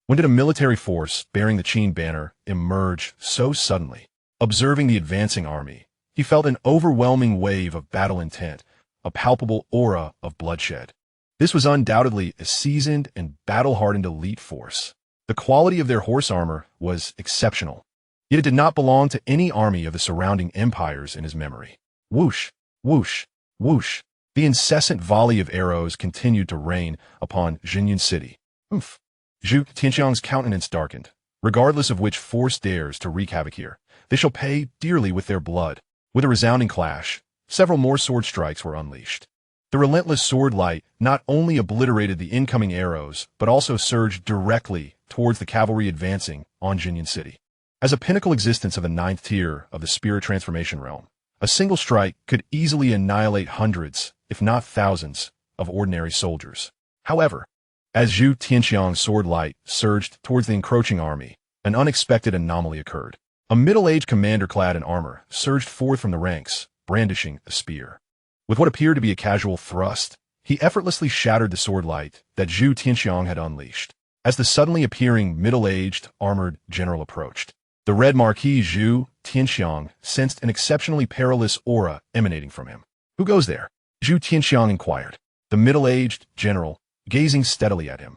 When did a military force bearing the Qin banner emerge so suddenly? Observing the advancing army, he felt an overwhelming wave of battle intent, a palpable aura of bloodshed. This was undoubtedly a seasoned and battle-hardened elite force. The quality of their horse armor was exceptional, yet it did not belong to any army of the surrounding empires in his memory. Whoosh, whoosh, whoosh. The incessant volley of arrows continued to rain upon Jinyan City. Oof. Zhu Tianxiang's countenance darkened. Regardless of which force dares to wreak havoc here, they shall pay dearly with their blood. With a resounding clash, several more sword strikes were unleashed. The relentless sword light not only obliterated the incoming arrows, but also surged directly towards the cavalry advancing on Jinyan City. As a pinnacle existence of the 9th tier of the spirit transformation realm, a single strike could easily annihilate hundreds, if not thousands, of ordinary soldiers. However, as Zhu Tianxiang's sword light surged towards the encroaching army, an unexpected anomaly occurred. A middle-aged commander clad in armor surged forth from the ranks, brandishing a spear. With what appeared to be a casual thrust, he effortlessly shattered the sword light that Zhu Tianxiang had unleashed. As the suddenly appearing middle-aged, armored general approached, the Red Marquis Zhu Tianxiang sensed an exceptionally perilous aura emanating from him. Who goes there? Zhu Tianxiang inquired. The middle-aged general, gazing steadily at him,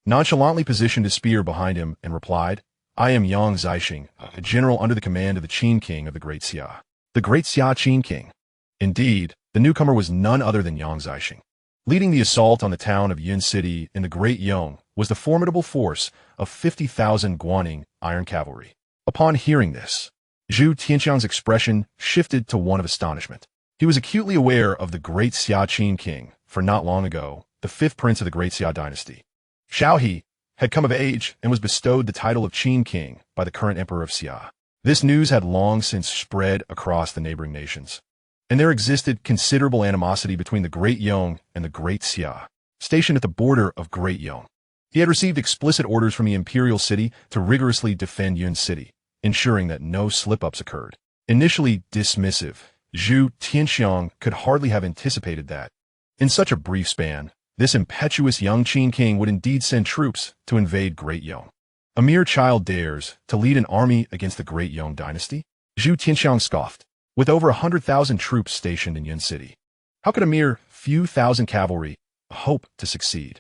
nonchalantly positioned his spear behind him and replied, I am Yang Zixing, a general under the command of the Qin King of the Great Xia. The Great Xia Qin King. Indeed, the newcomer was none other than Yang Zixing. Leading the assault on the town of Yin City in the Great Yong was the formidable force of 50,000 Guaning iron cavalry. Upon hearing this, Zhu Tianxiang's expression shifted to one of astonishment. He was acutely aware of the Great Xia Qin King, for not long ago, the 5th prince of the Great Xia Dynasty, Xiao He, had come of age and was bestowed the title of Qin King by the current emperor of Xia. This news had long since spread across the neighboring nations, and there existed considerable animosity between the Great Yong and the Great Xia, stationed at the border of Great Yong. He had received explicit orders from the imperial city to rigorously defend Yun City, ensuring that no slip-ups occurred. Initially dismissive, Zhu Tianxiang could hardly have anticipated that, in such a brief span, this impetuous young Qin king would indeed send troops to invade Great Yong. A mere child dares to lead an army against the Great Yong dynasty? Zhu Tianxiang scoffed. With over 100,000 troops stationed in Yun City, how could a mere few thousand cavalry hope to succeed?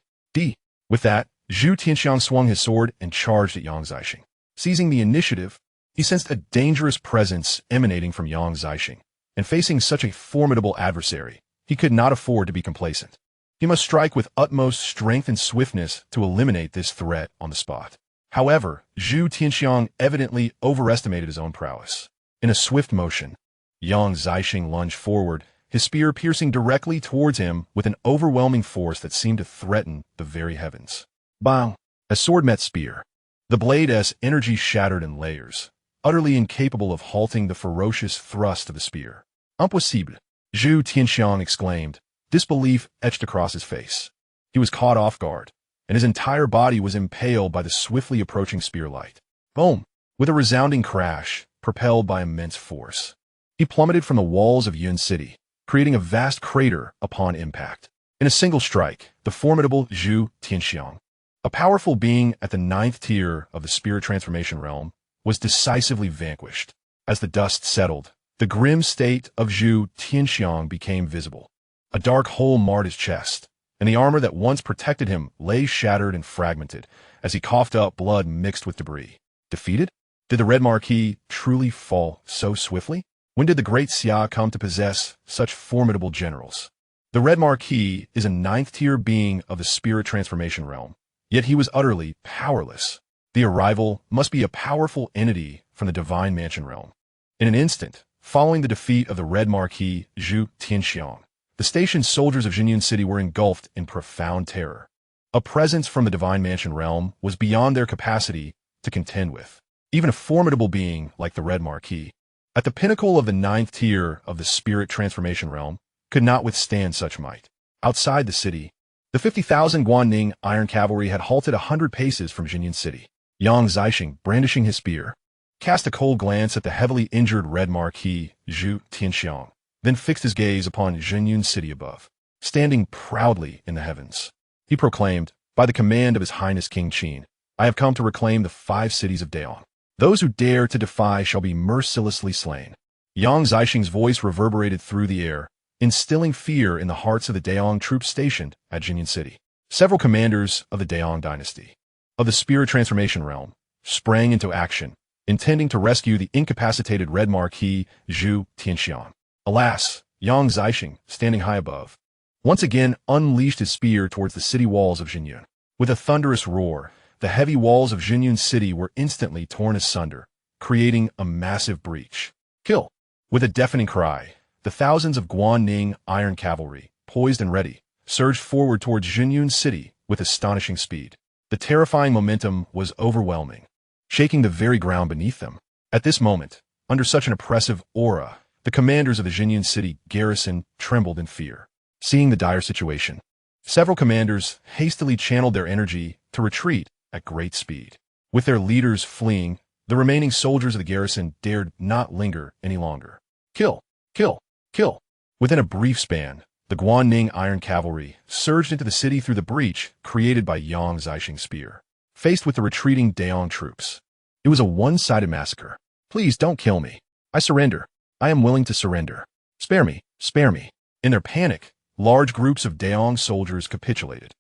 With that, Zhu Tianxiang swung his sword and charged at Yang Zixing. Seizing the initiative, he sensed a dangerous presence emanating from Yang Zixing, and facing such a formidable adversary, he could not afford to be complacent. He must strike with utmost strength and swiftness to eliminate this threat on the spot. However, Zhu Tianxiang evidently overestimated his own prowess. In a swift motion, Yang Zixing lunged forward, his spear piercing directly towards him with an overwhelming force that seemed to threaten the very heavens. Bang! As sword met spear, the blade's energy shattered in layers, utterly incapable of halting the ferocious thrust of the spear. Impossible! Zhu Tianxiang exclaimed, disbelief etched across his face. He was caught off guard, and his entire body was impaled by the swiftly approaching spear light. Boom! With a resounding crash, propelled by immense force, he plummeted from the walls of Yun City, creating a vast crater upon impact. In a single strike, the formidable Zhu Tianxiang, a powerful being at the 9th tier of the spirit transformation realm, was decisively vanquished. As the dust settled, the grim state of Zhu Tianxiang became visible. A dark hole marred his chest, and the armor that once protected him lay shattered and fragmented as he coughed up blood mixed with debris. Defeated? Did the Red Marquis truly fall so swiftly? When did the Great Xia come to possess such formidable generals? The Red Marquis is a ninth-tier being of the spirit transformation realm, yet he was utterly powerless. The arrival must be a powerful entity from the divine mansion realm. In an instant, following the defeat of the Red Marquis Zhu Tianxiang, the station's soldiers of Jinyun City were engulfed in profound terror. A presence from the divine mansion realm was beyond their capacity to contend with. Even a formidable being like the Red Marquis, at the pinnacle of the ninth tier of the spirit transformation realm, could not withstand such might. Outside the city, the 50,000 Guanning iron cavalry had halted 100 paces from Jinyun City. Yang Zixing, brandishing his spear, cast a cold glance at the heavily injured Red Marquis Zhu Tianxiang, then fixed his gaze upon Jinyun City above. Standing proudly in the heavens, he proclaimed, "By the command of His Highness King Qin, I have come to reclaim the 5 cities of Daong. Those who dare to defy shall be mercilessly slain." Yang Zixing's voice reverberated through the air, instilling fear in the hearts of the Daong troops stationed at Jinyun City. Several commanders of the Daong dynasty, of the spirit transformation realm, sprang into action, intending to rescue the incapacitated Red Marquis Zhu Tianxiang. Alas, Yang Zixing, standing high above, once again unleashed his spear towards the city walls of Jinyun. With a thunderous roar, the heavy walls of Jinyun City were instantly torn asunder, creating a massive breach. Kill! With a deafening cry, the thousands of Guanning iron cavalry, poised and ready, surged forward towards Jinyun City with astonishing speed. The terrifying momentum was overwhelming, shaking the very ground beneath them. At this moment, under such an oppressive aura, the commanders of the Jinyun City garrison trembled in fear. Seeing the dire situation, several commanders hastily channeled their energy to retreat at great speed. With their leaders fleeing, the remaining soldiers of the garrison dared not linger any longer. Kill! Kill! Kill! Within a brief span, the Guanning iron cavalry surged into the city through the breach created by Yang Zixing's spear. Faced with the retreating Daong troops, it was a one-sided massacre. "Please don't kill me. I surrender. I am willing to surrender. Spare me, spare me." In their panic, large groups of Daong soldiers capitulated.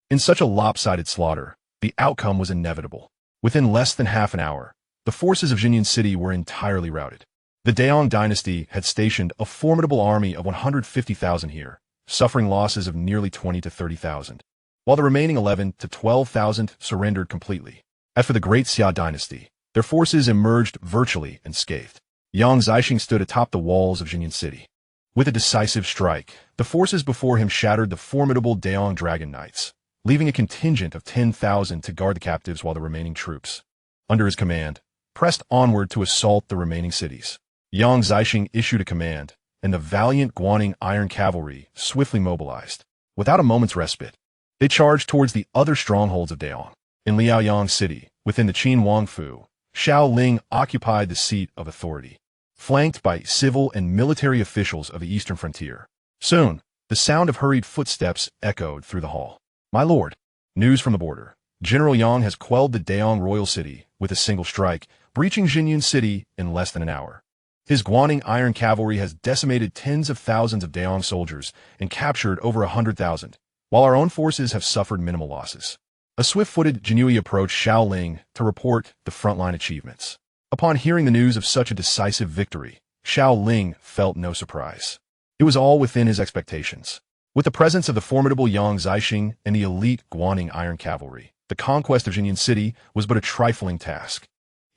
In such a lopsided slaughter, the outcome was inevitable. Within less than half an hour, the forces of Jinyun City were entirely routed. The Daong dynasty had stationed a formidable army of 150,000 here, suffering losses of nearly 20 to 30,000, while the remaining 11 to 12,000 surrendered completely. As for the Great Xia Dynasty, their forces emerged virtually unscathed. Yang Zixing stood atop the walls of Jinyun City. With a decisive strike, the forces before him shattered the formidable Daong Dragon Knights, leaving a contingent of 10,000 to guard the captives while the remaining troops, under his command, pressed onward to assault the remaining cities. Yang Zixing issued a command, and the valiant Guanning iron cavalry swiftly mobilized. Without a moment's respite, they charged towards the other strongholds of Daong. In Liaoyang City, within the Qin Wangfu, Xiao Ling occupied the seat of authority, flanked by civil and military officials of the eastern frontier. Soon, the sound of hurried footsteps echoed through the hall. "My lord, news from the border. General Yang has quelled the Daong royal city with a single strike, breaching Jinyun City in less than an hour. His Guanning iron cavalry has decimated tens of thousands of Daong soldiers and captured over 100,000, while our own forces have suffered minimal losses." A swift-footed Jinui approached Xiao Ling to report the frontline achievements. Upon hearing the news of such a decisive victory, Xiao Ling felt no surprise. It was all within his expectations. With the presence of the formidable Yang Zixing and the elite Guanning iron cavalry, the conquest of Jinyun City was but a trifling task.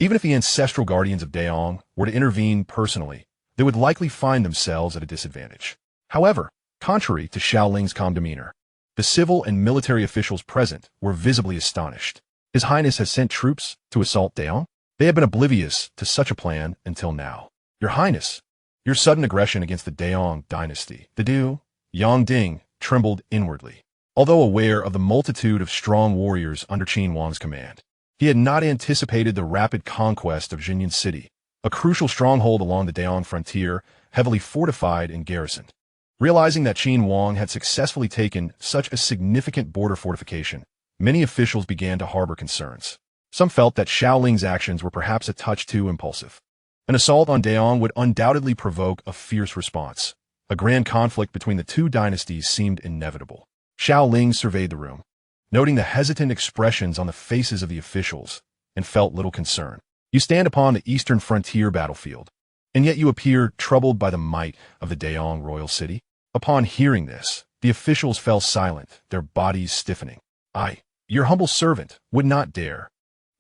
Even if the ancestral guardians of Daong were to intervene personally, they would likely find themselves at a disadvantage. However, contrary to Xiao Ling's calm demeanor, the civil and military officials present were visibly astonished. His Highness has sent troops to assault Daong? They had been oblivious to such a plan until now. Your Highness, your sudden aggression against the Daong dynasty, the Du, Yang Ding, trembled inwardly. Although aware of the multitude of strong warriors under Qin Wang's command, he had not anticipated the rapid conquest of Jinyun City, a crucial stronghold along the Daong frontier, heavily fortified and garrisoned. Realizing that Qin Wang had successfully taken such a significant border fortification, many officials began to harbor concerns. Some felt that Xiao Ling's actions were perhaps a touch too impulsive. An assault on Daong would undoubtedly provoke a fierce response. A grand conflict between the two dynasties seemed inevitable. Xiao Ling surveyed the room, noting the hesitant expressions on the faces of the officials, and felt little concern. You stand upon the eastern frontier battlefield, and yet you appear troubled by the might of the Daong royal city? Upon hearing this, the officials fell silent, their bodies stiffening. I, your humble servant, would not dare.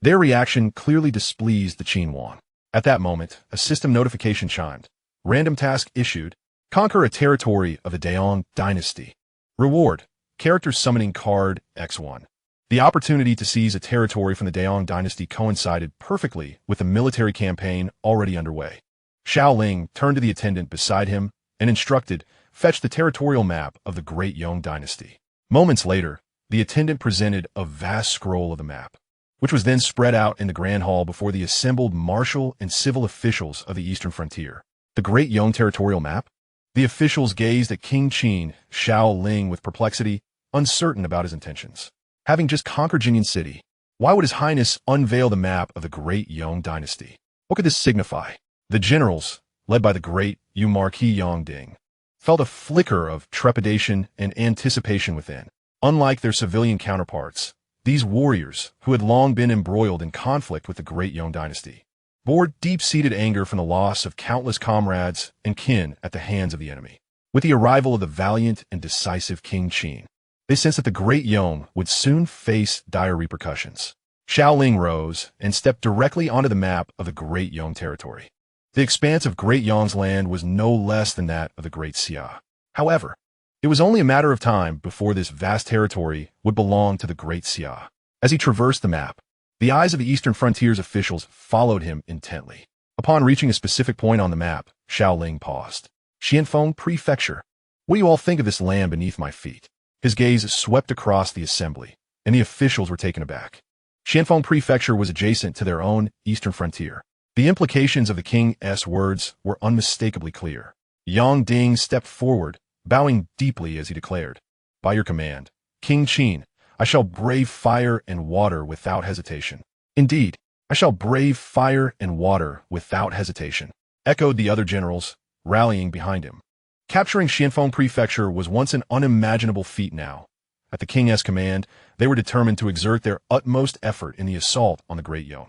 Their reaction clearly displeased the Qinhuan. At that moment, a system notification chimed. Random task issued. Conquer a territory of the Daong Dynasty. Reward. Character summoning card X1. The opportunity to seize a territory from the Daong Dynasty coincided perfectly with the military campaign already underway. Xiao Ling turned to the attendant beside him and instructed, fetch the territorial map of the Great Xia Dynasty. Moments later, the attendant presented a vast scroll of the map, which was then spread out in the Grand Hall before the assembled martial and civil officials of the eastern frontier. The Great Xia territorial map? The officials gazed at King Qin, Xiao Ling with perplexity, uncertain about his intentions. Having just conquered Jinyan City, why would His Highness unveil the map of the Great Xia Dynasty? What could this signify? The generals, led by the great Marquis Yongding, felt a flicker of trepidation and anticipation within. Unlike their civilian counterparts, these warriors, who had long been embroiled in conflict with the Great Xia Dynasty, bore deep-seated anger from the loss of countless comrades and kin at the hands of the enemy. With the arrival of the valiant and decisive King Qin, they sensed that the Great Xia would soon face dire repercussions. Xiao Ling rose and stepped directly onto the map of the Great Xia territory. The expanse of Great Xia's land was no less than that of the Great Xia. However, it was only a matter of time before this vast territory would belong to the Great Xia. As he traversed the map, the eyes of the Eastern Frontier's officials followed him intently. Upon reaching a specific point on the map, Xiao Ling paused. Xianfeng Prefecture. What do you all think of this land beneath my feet? His gaze swept across the assembly, and the officials were taken aback. Xianfeng Prefecture was adjacent to their own Eastern Frontier. The implications of the king's words were unmistakably clear. Yongding stepped forward, bowing deeply as he declared, by your command, King Qin, I shall brave fire and water without hesitation. Indeed, I shall brave fire and water without hesitation, echoed the other generals, rallying behind him. Capturing Xianfeng Prefecture was once an unimaginable feat now. At the king's command, they were determined to exert their utmost effort in the assault on the Great Xia.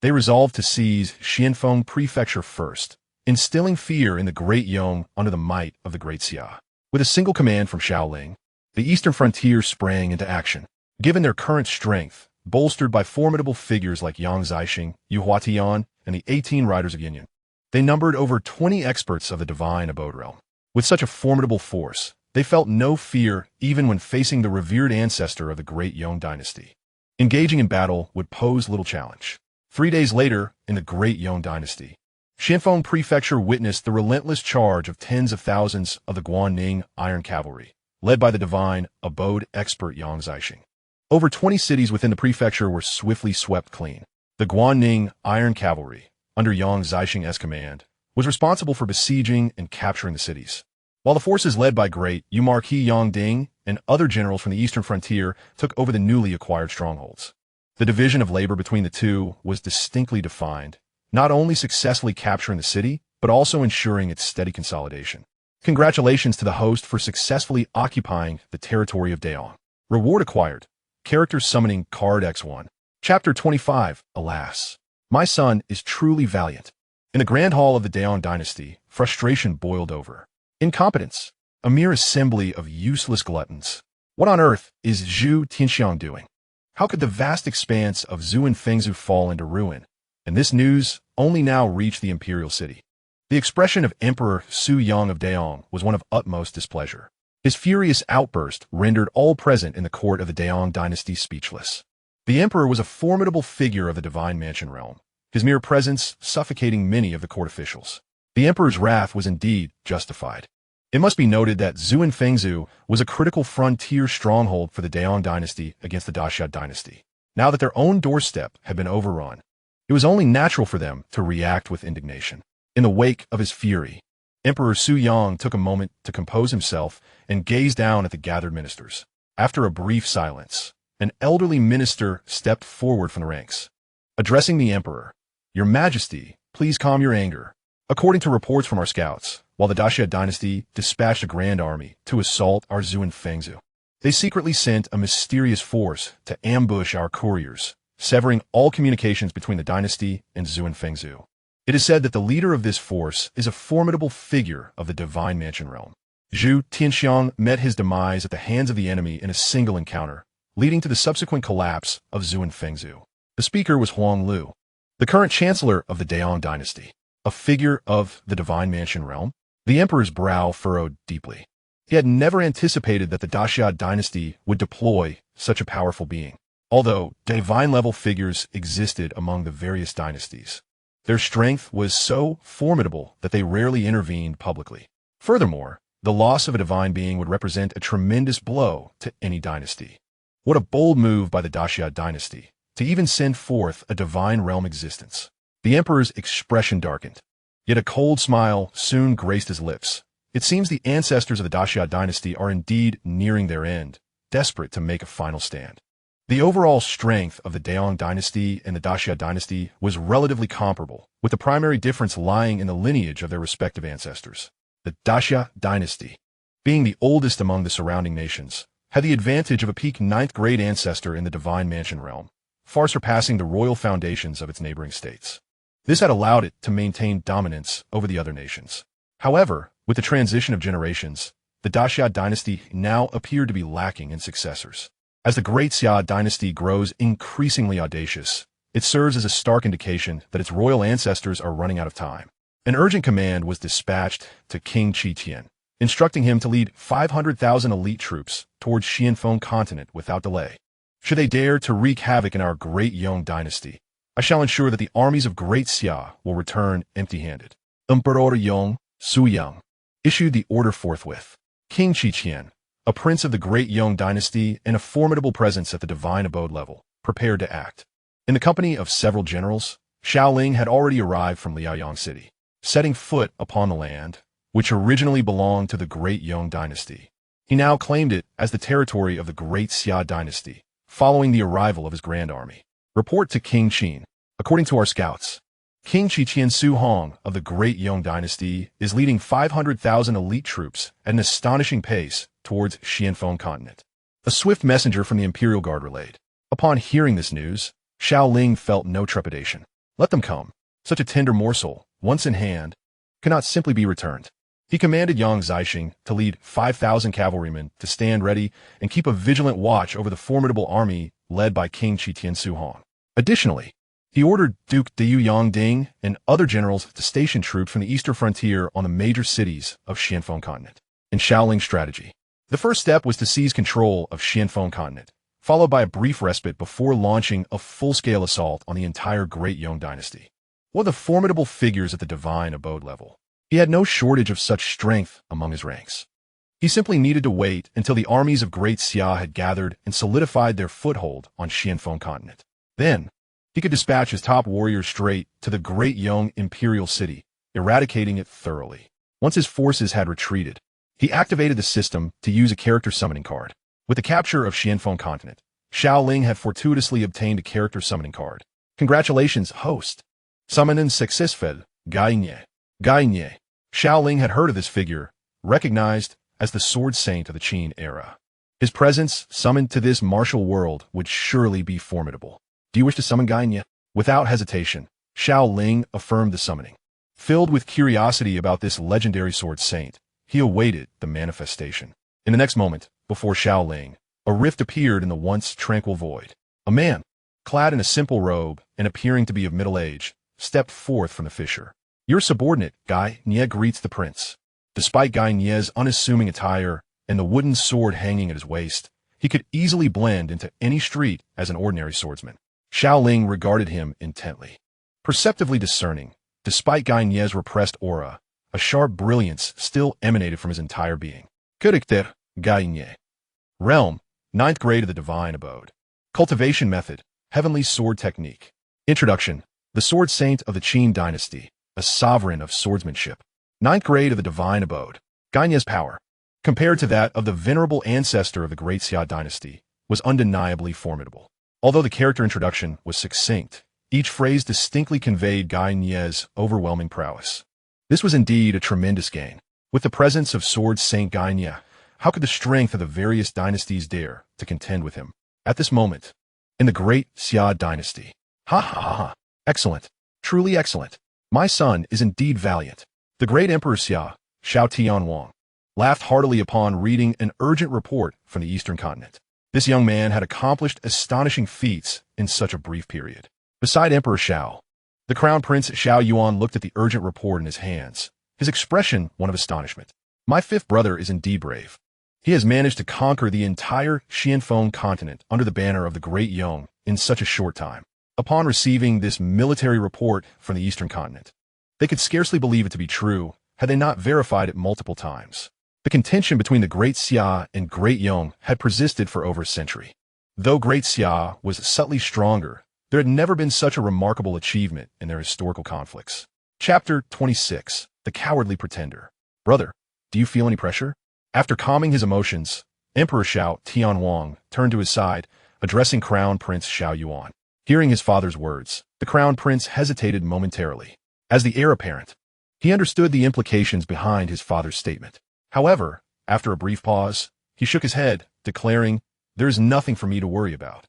They resolved to seize Xianfeng Prefecture first, instilling fear in the Great Xia under the might of the Great Xia. With a single command from Xiao Ling, the Eastern Frontier sprang into action. Given their current strength, bolstered by formidable figures like Yang Zixing, Yu Huatian, and the 18 Riders of Yinyan, they numbered over 20 experts of the divine abode realm. With such a formidable force, they felt no fear even when facing the revered ancestor of the Great Xia Dynasty. Engaging in battle would pose little challenge. 3 days later, in the Great Xia Dynasty, Xianfeng Prefecture witnessed the relentless charge of tens of thousands of the Guanning Iron Cavalry, led by the divine abode expert Yang Zixing. Over 20 cities within the prefecture were swiftly swept clean. The Guanning Iron Cavalry, under Yang Zixing's command, was responsible for besieging and capturing the cities, while the forces led by great Marquis Yongding and other generals from the Eastern Frontier took over the newly acquired strongholds. The division of labor between the two was distinctly defined, not only successfully capturing the city, but also ensuring its steady consolidation. Congratulations to the host for successfully occupying the territory of Daong. Reward acquired. Character summoning card X1. Chapter 25. Alas, my son is truly valiant. In the Grand Hall of the Daong Dynasty, frustration boiled over. Incompetence. A mere assembly of useless gluttons. What on earth is Zhu Tianxiang doing? How could the vast expanse of Zhu and Fengzhu fall into ruin? And this news only now reached the imperial city. The expression of Emperor Su Yang of Daong was one of utmost displeasure. His furious outburst rendered all present in the court of the Daong Dynasty speechless. The emperor was a formidable figure of the divine mansion realm, his mere presence suffocating many of the court officials. The emperor's wrath was indeed justified. It must be noted that Zhu and Fengzhu was a critical frontier stronghold for the Daong Dynasty against the Xianxia Dynasty. Now that their own doorstep had been overrun, it was only natural for them to react with indignation. In the wake of his fury, Emperor Su Yang took a moment to compose himself and gaze down at the gathered ministers. After a brief silence, an elderly minister stepped forward from the ranks. Addressing the emperor, Your Majesty, please calm your anger. According to reports from our scouts, while the Xianxia Dynasty dispatched a grand army to assault our Zhu and Fengzhu, they secretly sent a mysterious force to ambush our couriers, severing all communications between the dynasty and Zhu and Fengzhu. It is said that the leader of this force is a formidable figure of the Divine Mansion realm. Zhu Tianxiang met his demise at the hands of the enemy in a single encounter, leading to the subsequent collapse of Zhu and Fengzhou. The speaker was Huang Lu, the current chancellor of the Daong dynasty, a figure of the Divine Mansion realm. The emperor's brow furrowed deeply. He had never anticipated that the Xia dynasty would deploy such a powerful being. Although divine-level figures existed among the various dynasties, their strength was so formidable that they rarely intervened publicly. Furthermore, the loss of a divine being would represent a tremendous blow to any dynasty. What a bold move by the Xia dynasty, to even send forth a divine realm existence. The emperor's expression darkened, yet a cold smile soon graced his lips. It seems the ancestors of the Xia dynasty are indeed nearing their end, desperate to make a final stand. The overall strength of the Daong dynasty and the Xia dynasty was relatively comparable, with the primary difference lying in the lineage of their respective ancestors. The Xia dynasty, being the oldest among the surrounding nations, had the advantage of a peak 9th grade ancestor in the Divine Mansion realm, far surpassing the royal foundations of its neighboring states. This had allowed it to maintain dominance over the other nations. However, with the transition of generations, the Xia dynasty now appeared to be lacking in successors. As the Great Xia Dynasty grows increasingly audacious, it serves as a stark indication that its royal ancestors are running out of time. An urgent command was dispatched to King Qi, instructing him to lead 500,000 elite troops towards Xianfeng continent without delay. Should they dare to wreak havoc in our Great Yong Dynasty, I shall ensure that the armies of Great Xia will return empty-handed. Emperor Yong Suyang issued the order forthwith. King Qi, a prince of the Great Yong Dynasty and a formidable presence at the divine abode level, prepared to act. In the company of several generals, Xiao Ling had already arrived from Liaoyang City, setting foot upon the land, which originally belonged to the Great Yong Dynasty. He now claimed it as the territory of the Great Xia Dynasty, following the arrival of his grand army. Report to King Qin. According to our scouts, King Qi Su Hong of the Great Yong Dynasty is leading 500,000 elite troops at an astonishing pace towards Xianfeng continent. A swift messenger from the Imperial Guard relayed. Upon hearing this news, Xiao Ling felt no trepidation. Let them come. Such a tender morsel, once in hand, cannot simply be returned. He commanded Yang Zixing to lead 5,000 cavalrymen to stand ready and keep a vigilant watch over the formidable army led by King Qi Su Hong. Additionally, he ordered Duke Diyu Yangding and other generals to station troops from the eastern frontier on the major cities of Xianfeng continent. In Xiao Ling's strategy, the first step was to seize control of Xianfeng continent, followed by a brief respite before launching a full-scale assault on the entire Great Yong Dynasty. One of the formidable figures at the divine abode level, he had no shortage of such strength among his ranks. He simply needed to wait until the armies of Great Xia had gathered and solidified their foothold on Xianfeng continent. Then, he could dispatch his top warriors straight to the Great Yong imperial city, eradicating it thoroughly. Once his forces had retreated, he activated the system to use a character summoning card. With the capture of Xianfeng continent, Xiao Ling had fortuitously obtained a character summoning card. Congratulations, host. Summonen successful, Gainye. Gainye. Xiao Ling had heard of this figure, recognized as the sword saint of the Qin era. His presence, summoned to this martial world, would surely be formidable. Do you wish to summon Gainye? Without hesitation, Xiao Ling affirmed the summoning. Filled with curiosity about this legendary sword saint, he awaited the manifestation. In the next moment, before Xiao Ling, a rift appeared in the once tranquil void. A man, clad in a simple robe and appearing to be of middle age, stepped forth from the fissure. Your subordinate, Gainye, greets the prince. Despite Gainye's unassuming attire and the wooden sword hanging at his waist, he could easily blend into any street as an ordinary swordsman. Xiao Ling regarded him intently. Perceptively discerning, despite Gainye's repressed aura, a sharp brilliance still emanated from his entire being. Character, Gainye. Realm, 9th grade of the Divine Abode. Cultivation method, Heavenly Sword Technique. Introduction, the Sword Saint of the Qin Dynasty, a sovereign of swordsmanship. 9th grade of the Divine Abode. Gainye's power, compared to that of the venerable ancestor of the Great Xia Dynasty, was undeniably formidable. Although the character introduction was succinct, each phrase distinctly conveyed Gainye's overwhelming prowess. This was indeed a tremendous gain. With the presence of Sword Saint Gainye, how could the strength of the various dynasties dare to contend with him? At this moment, in the Great Xia Dynasty. Ha ha ha ha. Excellent. Truly excellent. My son is indeed valiant. The great Emperor Xia, Xiao Tianwang, laughed heartily upon reading an urgent report from the eastern continent. This young man had accomplished astonishing feats in such a brief period. Beside Emperor Xiao, the crown prince Xiao Yuan looked at the urgent report in his hands, his expression one of astonishment. My fifth brother is indeed brave. He has managed to conquer the entire Xianfeng continent under the banner of the Great Yong in such a short time. Upon receiving this military report from the eastern continent, they could scarcely believe it to be true had they not verified it multiple times. The contention between the Great Xia and Great Yong had persisted for over a century. Though Great Xia was subtly stronger, there had never been such a remarkable achievement in their historical conflicts. Chapter 26. The Cowardly Pretender. Brother, do you feel any pressure? After calming his emotions, Emperor Xiao Tianwang turned to his side, addressing Crown Prince Xiao Yuan. Hearing his father's words, the Crown Prince hesitated momentarily. As the heir apparent, he understood the implications behind his father's statement. However, after a brief pause, he shook his head, declaring, "There is nothing for me to worry about.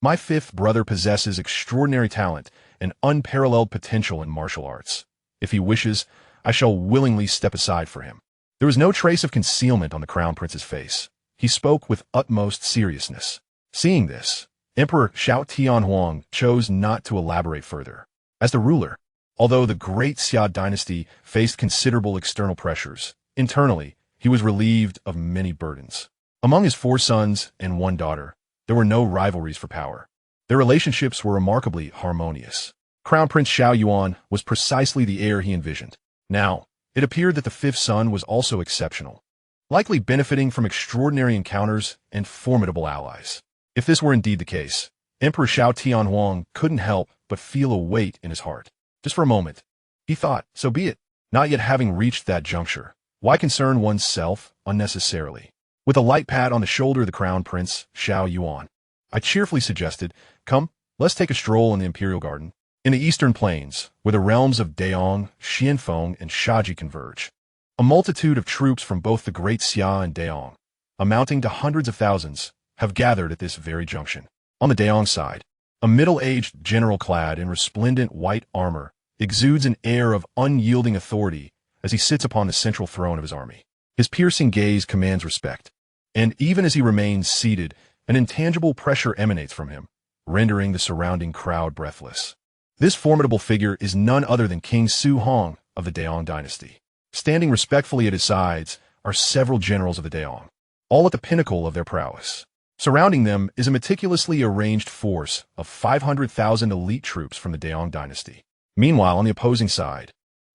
My fifth brother possesses extraordinary talent and unparalleled potential in martial arts. If he wishes, I shall willingly step aside for him." There was no trace of concealment on the Crown Prince's face. He spoke with utmost seriousness. Seeing this, Emperor Xiao Tianhuang chose not to elaborate further. As the ruler, although the Great Xia Dynasty faced considerable external pressures, internally, he was relieved of many burdens. Among his 4 sons and 1 daughter, there were no rivalries for power. Their relationships were remarkably harmonious. Crown Prince Xiao Yuan was precisely the heir he envisioned. Now, it appeared that the 5th son was also exceptional, likely benefiting from extraordinary encounters and formidable allies. If this were indeed the case, Emperor Xiao Tianhuang couldn't help but feel a weight in his heart. Just for a moment, he thought, so be it. Not yet having reached that juncture, why concern oneself unnecessarily? With a light pat on the shoulder of the Crown Prince Xiao Yuan, I cheerfully suggested, "Come, let's take a stroll in the Imperial Garden." In the eastern plains, where the realms of Daong, Xianfeng, and Shaji converge, a multitude of troops from both the Great Xia and Daong, amounting to hundreds of thousands, have gathered at this very junction. On the Daong side, a middle-aged general clad in resplendent white armor exudes an air of unyielding authority as he sits upon the central throne of his army. His piercing gaze commands respect, and even as he remains seated, an intangible pressure emanates from him, rendering the surrounding crowd breathless. This formidable figure is none other than King Su Hong of the Daong dynasty. Standing respectfully at his sides are several generals of the Daong, all at the pinnacle of their prowess. Surrounding them is a meticulously arranged force of 500,000 elite troops from the Daong dynasty. Meanwhile, on the opposing side,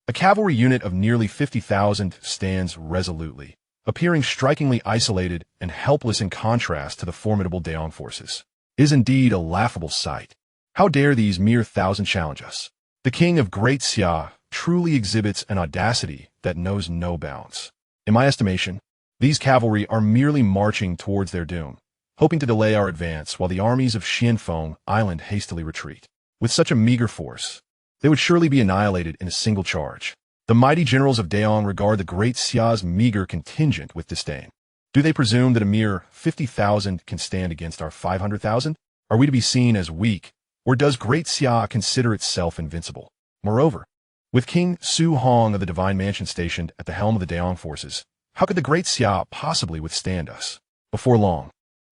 a cavalry unit of nearly 50,000 stands resolutely, appearing strikingly isolated and helpless in contrast to the formidable Daong forces. It is indeed a laughable sight. How dare these mere 1,000 challenge us? The king of Great Xia truly exhibits an audacity that knows no bounds. In my estimation, these cavalry are merely marching towards their doom, hoping to delay our advance while the armies of Xianfeng Island hastily retreat. With such a meager force, they would surely be annihilated in a single charge. The mighty generals of Daong regard the Great Xia's meager contingent with disdain. Do they presume that a mere 50,000 can stand against our 500,000? Are we to be seen as weak, or does Great Xia consider itself invincible? Moreover, with King Su Hong of the Divine Mansion stationed at the helm of the Daong forces, how could the Great Xia possibly withstand us? Before long,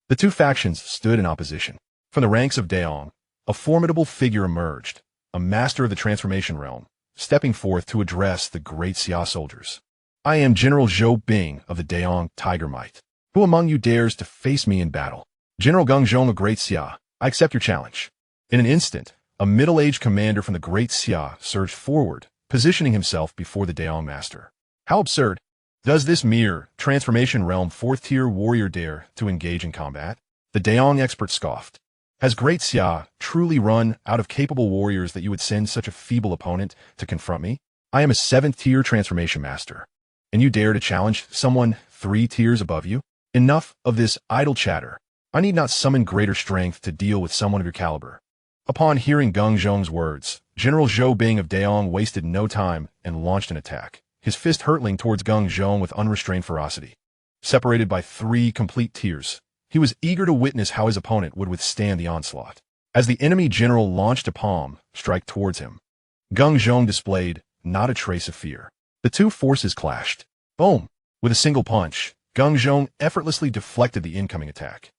the two factions stood in opposition. From the ranks of Daong, a formidable figure emerged, a master of the transformation realm, stepping forth to address the Great Xia soldiers. "I am General Zhou Bing of the Daong Tiger Might. Who among you dares to face me in battle? General Geng Zhong of Great Xia, I accept your challenge." In an instant, a middle-aged commander from the Great Xia surged forward, positioning himself before the Daong master. How absurd! Does this mere transformation realm 4th-tier warrior dare to engage in combat? The Daong expert scoffed. Has Great Xia truly run out of capable warriors that you would send such a feeble opponent to confront me? I am a 7th-tier transformation master, and you dare to challenge someone 3 tiers above you? Enough of this idle chatter. I need not summon greater strength to deal with someone of your caliber. Upon hearing Geng Zhong's words, General Zhou Bing of Daong wasted no time and launched an attack, his fist hurtling towards Geng Zhong with unrestrained ferocity. Separated by 3 complete tiers, he was eager to witness how his opponent would withstand the onslaught. As the enemy general launched a palm strike towards him, Geng Zhong displayed not a trace of fear. The two forces clashed. Boom! With a single punch, Geng Zhong effortlessly deflected the incoming attack.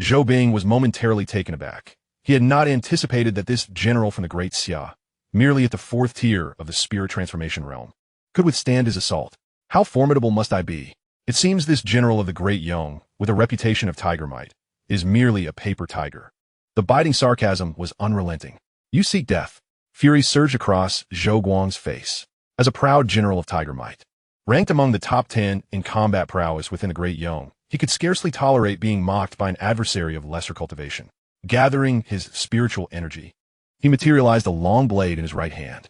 Zhou Bing was momentarily taken aback. He had not anticipated that this general from the Great Xia, merely at the 4th tier of the spirit transformation realm, could withstand his assault. How formidable must I be? It seems this general of the Great Yong, with a reputation of tiger might, is merely a paper tiger. The biting sarcasm was unrelenting. You seek death. Fury surged across Zhou Guang's face. As a proud general of tiger might, ranked among the top 10 in combat prowess within the Great Yong, he could scarcely tolerate being mocked by an adversary of lesser cultivation. Gathering his spiritual energy, he materialized a long blade in his right hand.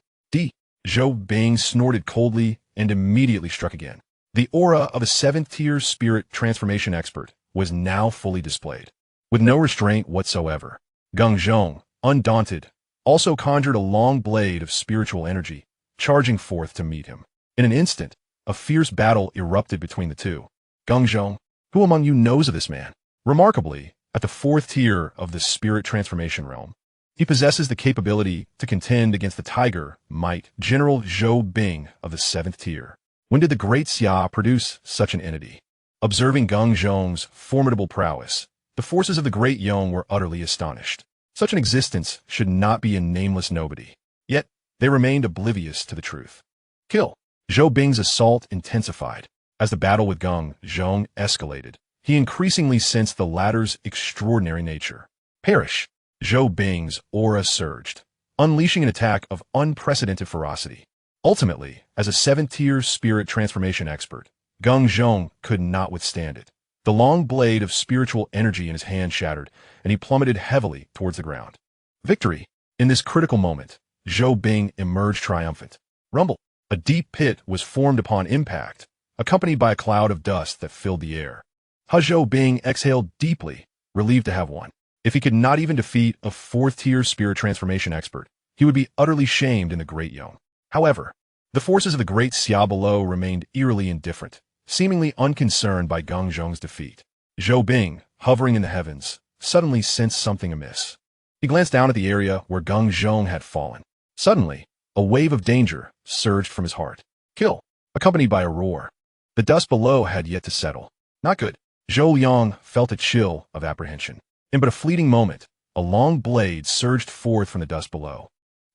Zhou Bing snorted coldly and immediately struck again. The aura of a 7th-tier spirit transformation expert was now fully displayed. With no restraint whatsoever, Geng Zhong, undaunted, also conjured a long blade of spiritual energy, charging forth to meet him. In an instant, a fierce battle erupted between the two. Geng Zhong, who among you knows of this man? Remarkably, at the 4th tier of the spirit transformation realm, he possesses the capability to contend against the tiger might General Zhou Bing of the 7th tier. When did the Great Xia produce such an entity? Observing Geng Zhong's formidable prowess, the forces of the Great Yong were utterly astonished. Such an existence should not be a nameless nobody. Yet, they remained oblivious to the truth. Kill. Zhou Bing's assault intensified. As the battle with Geng Zhong escalated, he increasingly sensed the latter's extraordinary nature. Perish. Zhou Bing's aura surged, unleashing an attack of unprecedented ferocity. Ultimately, as a 7th-tier spirit transformation expert, Geng Zhong could not withstand it. The long blade of spiritual energy in his hand shattered, and he plummeted heavily towards the ground. Victory! In this critical moment, Zhou Bing emerged triumphant. Rumble! A deep pit was formed upon impact, accompanied by a cloud of dust that filled the air. Zhou Bing exhaled deeply, relieved to have won. If he could not even defeat a 4th-tier spirit transformation expert, he would be utterly shamed in the Great Yong. However, the forces of the Great Xia below remained eerily indifferent, seemingly unconcerned by Geng Zhong's defeat. Zhou Bing, hovering in the heavens, suddenly sensed something amiss. He glanced down at the area where Geng Zhong had fallen. Suddenly, a wave of danger surged from his heart. Kill, accompanied by a roar. The dust below had yet to settle. Not good. Zhou Yang felt a chill of apprehension. In but a fleeting moment, a long blade surged forth from the dust below.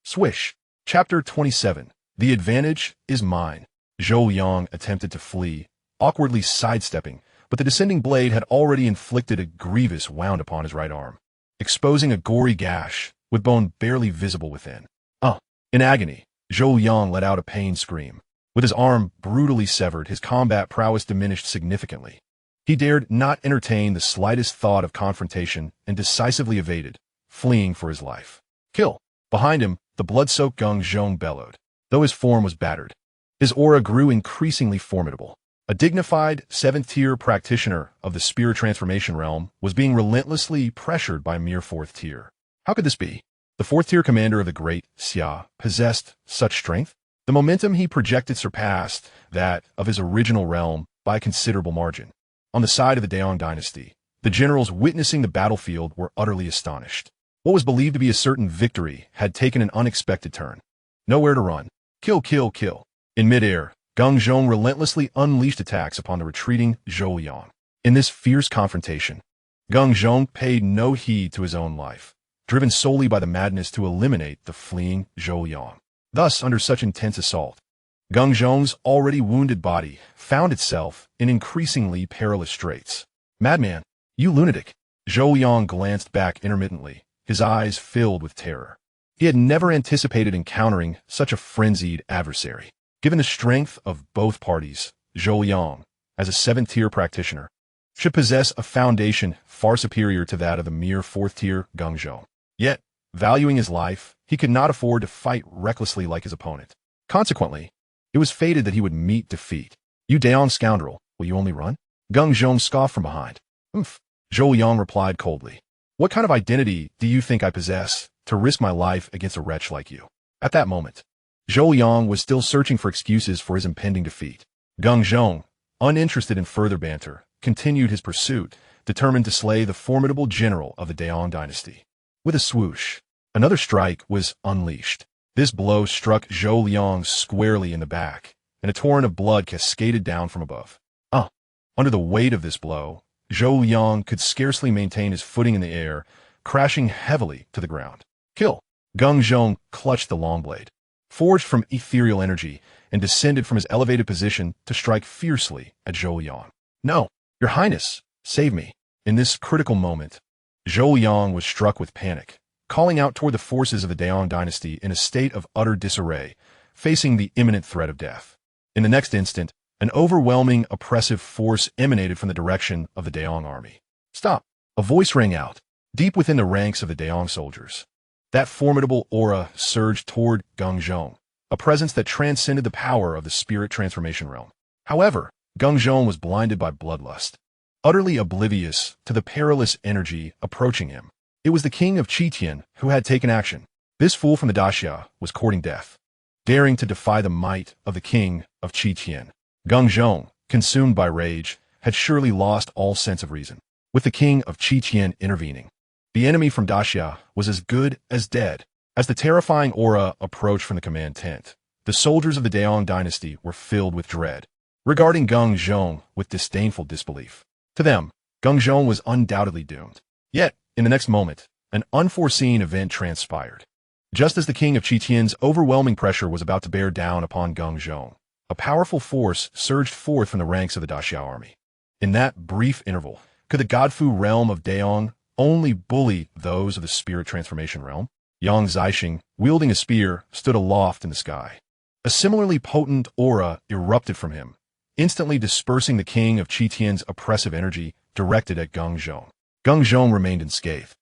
Swish. Chapter 27. The advantage is mine. Zhou Yang attempted to flee, awkwardly sidestepping, but the descending blade had already inflicted a grievous wound upon his right arm, exposing a gory gash, with bone barely visible within. In agony, Zhou Yang let out a pained scream. With his arm brutally severed, his combat prowess diminished significantly. He dared not entertain the slightest thought of confrontation and decisively evaded, fleeing for his life. Kill. Behind him, the blood-soaked Geng Zhong bellowed. Though his form was battered, his aura grew increasingly formidable. A dignified 7th-tier practitioner of the spirit transformation realm was being relentlessly pressured by a mere 4th tier. How could this be? The 4th-tier commander of the Great Xia possessed such strength? The momentum he projected surpassed that of his original realm by a considerable margin. On the side of the Daong dynasty, the generals witnessing the battlefield were utterly astonished. What was believed to be a certain victory had taken an unexpected turn. Nowhere to run. Kill, kill, kill. In midair, Geng Zhong relentlessly unleashed attacks upon the retreating Zhou Yang. In this fierce confrontation, Geng Zhong paid no heed to his own life, driven solely by the madness to eliminate the fleeing Zhou Yang. Thus, under such intense assault, Geng Zhong's already wounded body found itself in increasingly perilous straits. Madman, you lunatic! Zhou Yang glanced back intermittently, his eyes filled with terror. He had never anticipated encountering such a frenzied adversary. Given the strength of both parties, Zhou Yang, as a 7th-tier practitioner, should possess a foundation far superior to that of the mere 4th-tier Geng Zhong. Yet, valuing his life, he could not afford to fight recklessly like his opponent. Consequently, it was fated that he would meet defeat. You Daong scoundrel, will you only run? Geng Zhong scoffed from behind. Zhou Yang replied coldly. What kind of identity do you think I possess to risk my life against a wretch like you? At that moment, Zhou Yang was still searching for excuses for his impending defeat. Geng Zhong, uninterested in further banter, continued his pursuit, determined to slay the formidable general of the Daong dynasty. With a swoosh, another strike was unleashed. This blow struck Zhou Liang squarely in the back, and a torrent of blood cascaded down from above. Under the weight of this blow, Zhou Liang could scarcely maintain his footing in the air, crashing heavily to the ground. Kill! Geng Zhong clutched the long blade, forged from ethereal energy, and descended from his elevated position to strike fiercely at Zhou Liang. No, Your Highness, save me. In this critical moment, Zhou Liang was struck with panic, calling out toward the forces of the Daong dynasty in a state of utter disarray, facing the imminent threat of death. In the next instant, an overwhelming, oppressive force emanated from the direction of the Daong army. Stop! A voice rang out, deep within the ranks of the Daong soldiers. That formidable aura surged toward Geng Zhong, a presence that transcended the power of the spirit transformation realm. However, Geng Zhong was blinded by bloodlust, utterly oblivious to the perilous energy approaching him. It was the king of Qitian who had taken action. This fool from the Daxia was courting death, daring to defy the might of the king of Qitian. Geng Zhong, consumed by rage, had surely lost all sense of reason. With the king of Qitian intervening, the enemy from Daxia was as good as dead. As the terrifying aura approached from the command tent, the soldiers of the Daong dynasty were filled with dread, regarding Geng Zhong with disdainful disbelief. To them, Geng Zhong was undoubtedly doomed. Yet, in the next moment, an unforeseen event transpired. Just as the king of Qitian's overwhelming pressure was about to bear down upon Geng Zhong, a powerful force surged forth from the ranks of the Daxia army. In that brief interval, could the Godfu realm of Daong only bully those of the spirit transformation realm? Yang Zixing, wielding a spear, stood aloft in the sky. A similarly potent aura erupted from him, instantly dispersing the king of Qitian's oppressive energy directed at Geng Zhong. Geng Zhong remained unscathed.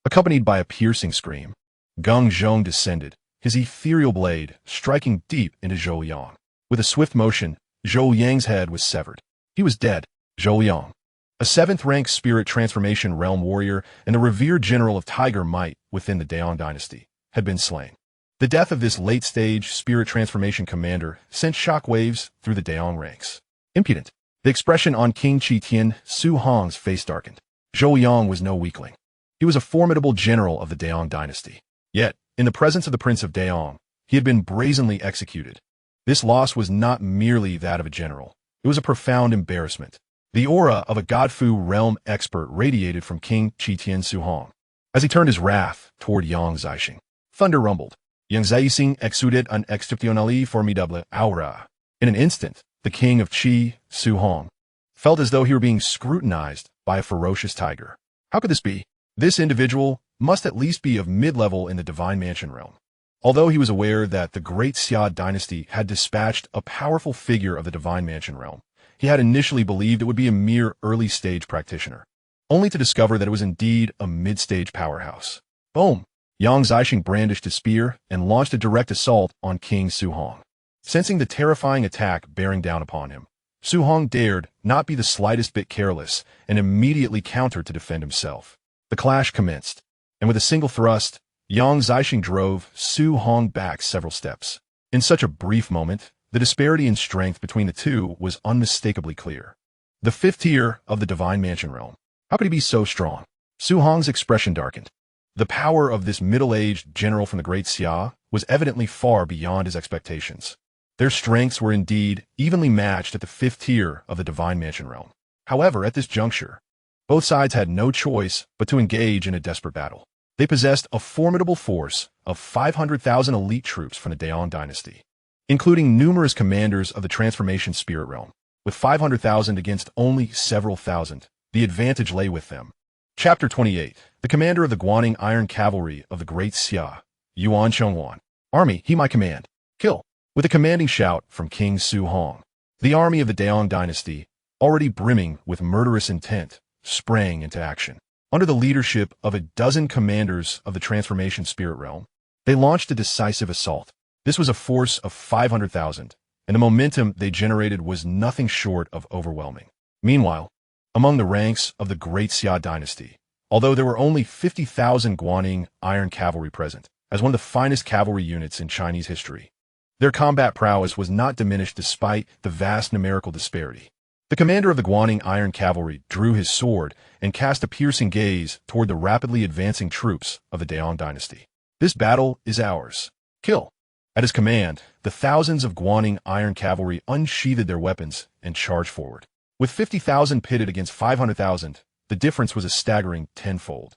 Accompanied by a piercing scream, Geng Zhong descended, his ethereal blade striking deep into Zhou Liang. With a swift motion, Zhou Liang's head was severed. He was dead. Zhou Liang, a 7th-rank spirit transformation realm warrior and the revered general of tiger might within the Daong dynasty, had been slain. The death of this late-stage spirit transformation commander sent shockwaves through the Daong ranks. Impudent. The expression on King Qitian Su Hong's face darkened. Zhou Liang was no weakling. He was a formidable general of the Daong dynasty. Yet, in the presence of the Prince of Daong, he had been brazenly executed. This loss was not merely that of a general. It was a profound embarrassment. The aura of a Godfu realm expert radiated from King Qitian Su Hong. As he turned his wrath toward Yang Zixing, thunder rumbled. Yang Zixing exuded un exceptionnelle formidable aura. In an instant, the king of Qi, Su Hong, felt as though he were being scrutinized by a ferocious tiger. How could this be? This individual must at least be of mid-level in the Divine Mansion realm. Although he was aware that the Great Xia Dynasty had dispatched a powerful figure of the Divine Mansion realm, he had initially believed it would be a mere early-stage practitioner, only to discover that it was indeed a mid-stage powerhouse. Boom! Yang Zixing brandished his spear and launched a direct assault on King Su Hong. Sensing the terrifying attack bearing down upon him, Su Hong dared not be the slightest bit careless and immediately countered to defend himself. The clash commenced, and with a single thrust, Yang Zixing drove Su Hong back several steps. In such a brief moment, the disparity in strength between the two was unmistakably clear. The 5th tier of the Divine Mansion realm. How could he be so strong? Su Hong's expression darkened. The power of this middle-aged general from the Great Xia was evidently far beyond his expectations. Their strengths were indeed evenly matched at the 5th tier of the Divine Mansion realm. However, at this juncture, both sides had no choice but to engage in a desperate battle. They possessed a formidable force of 500,000 elite troops from the Daong dynasty, including numerous commanders of the Transformation Spirit realm. With 500,000 against only several thousand, the advantage lay with them. Chapter 28. The commander of the Guaning Iron Cavalry of the Great Xia, Yuan Chengwan. Army, he my command. Kill. With a commanding shout from King Su Hong, the army of the Daong dynasty, already brimming with murderous intent, sprang into action. Under the leadership of a dozen commanders of the Transformation Spirit realm, they launched a decisive assault. This was a force of 500,000, and the momentum they generated was nothing short of overwhelming. Meanwhile, among the ranks of the Great Xia Dynasty, although there were only 50,000 Guaning Iron Cavalry present, as one of the finest cavalry units in Chinese history, their combat prowess was not diminished despite the vast numerical disparity. The commander of the Guaning Iron Cavalry drew his sword and cast a piercing gaze toward the rapidly advancing troops of the Daong dynasty. This battle is ours. kill. At his command, the thousands of Guaning iron cavalry unsheathed their weapons and charged forward. With 50,000 pitted against 500,000, the difference was a staggering tenfold.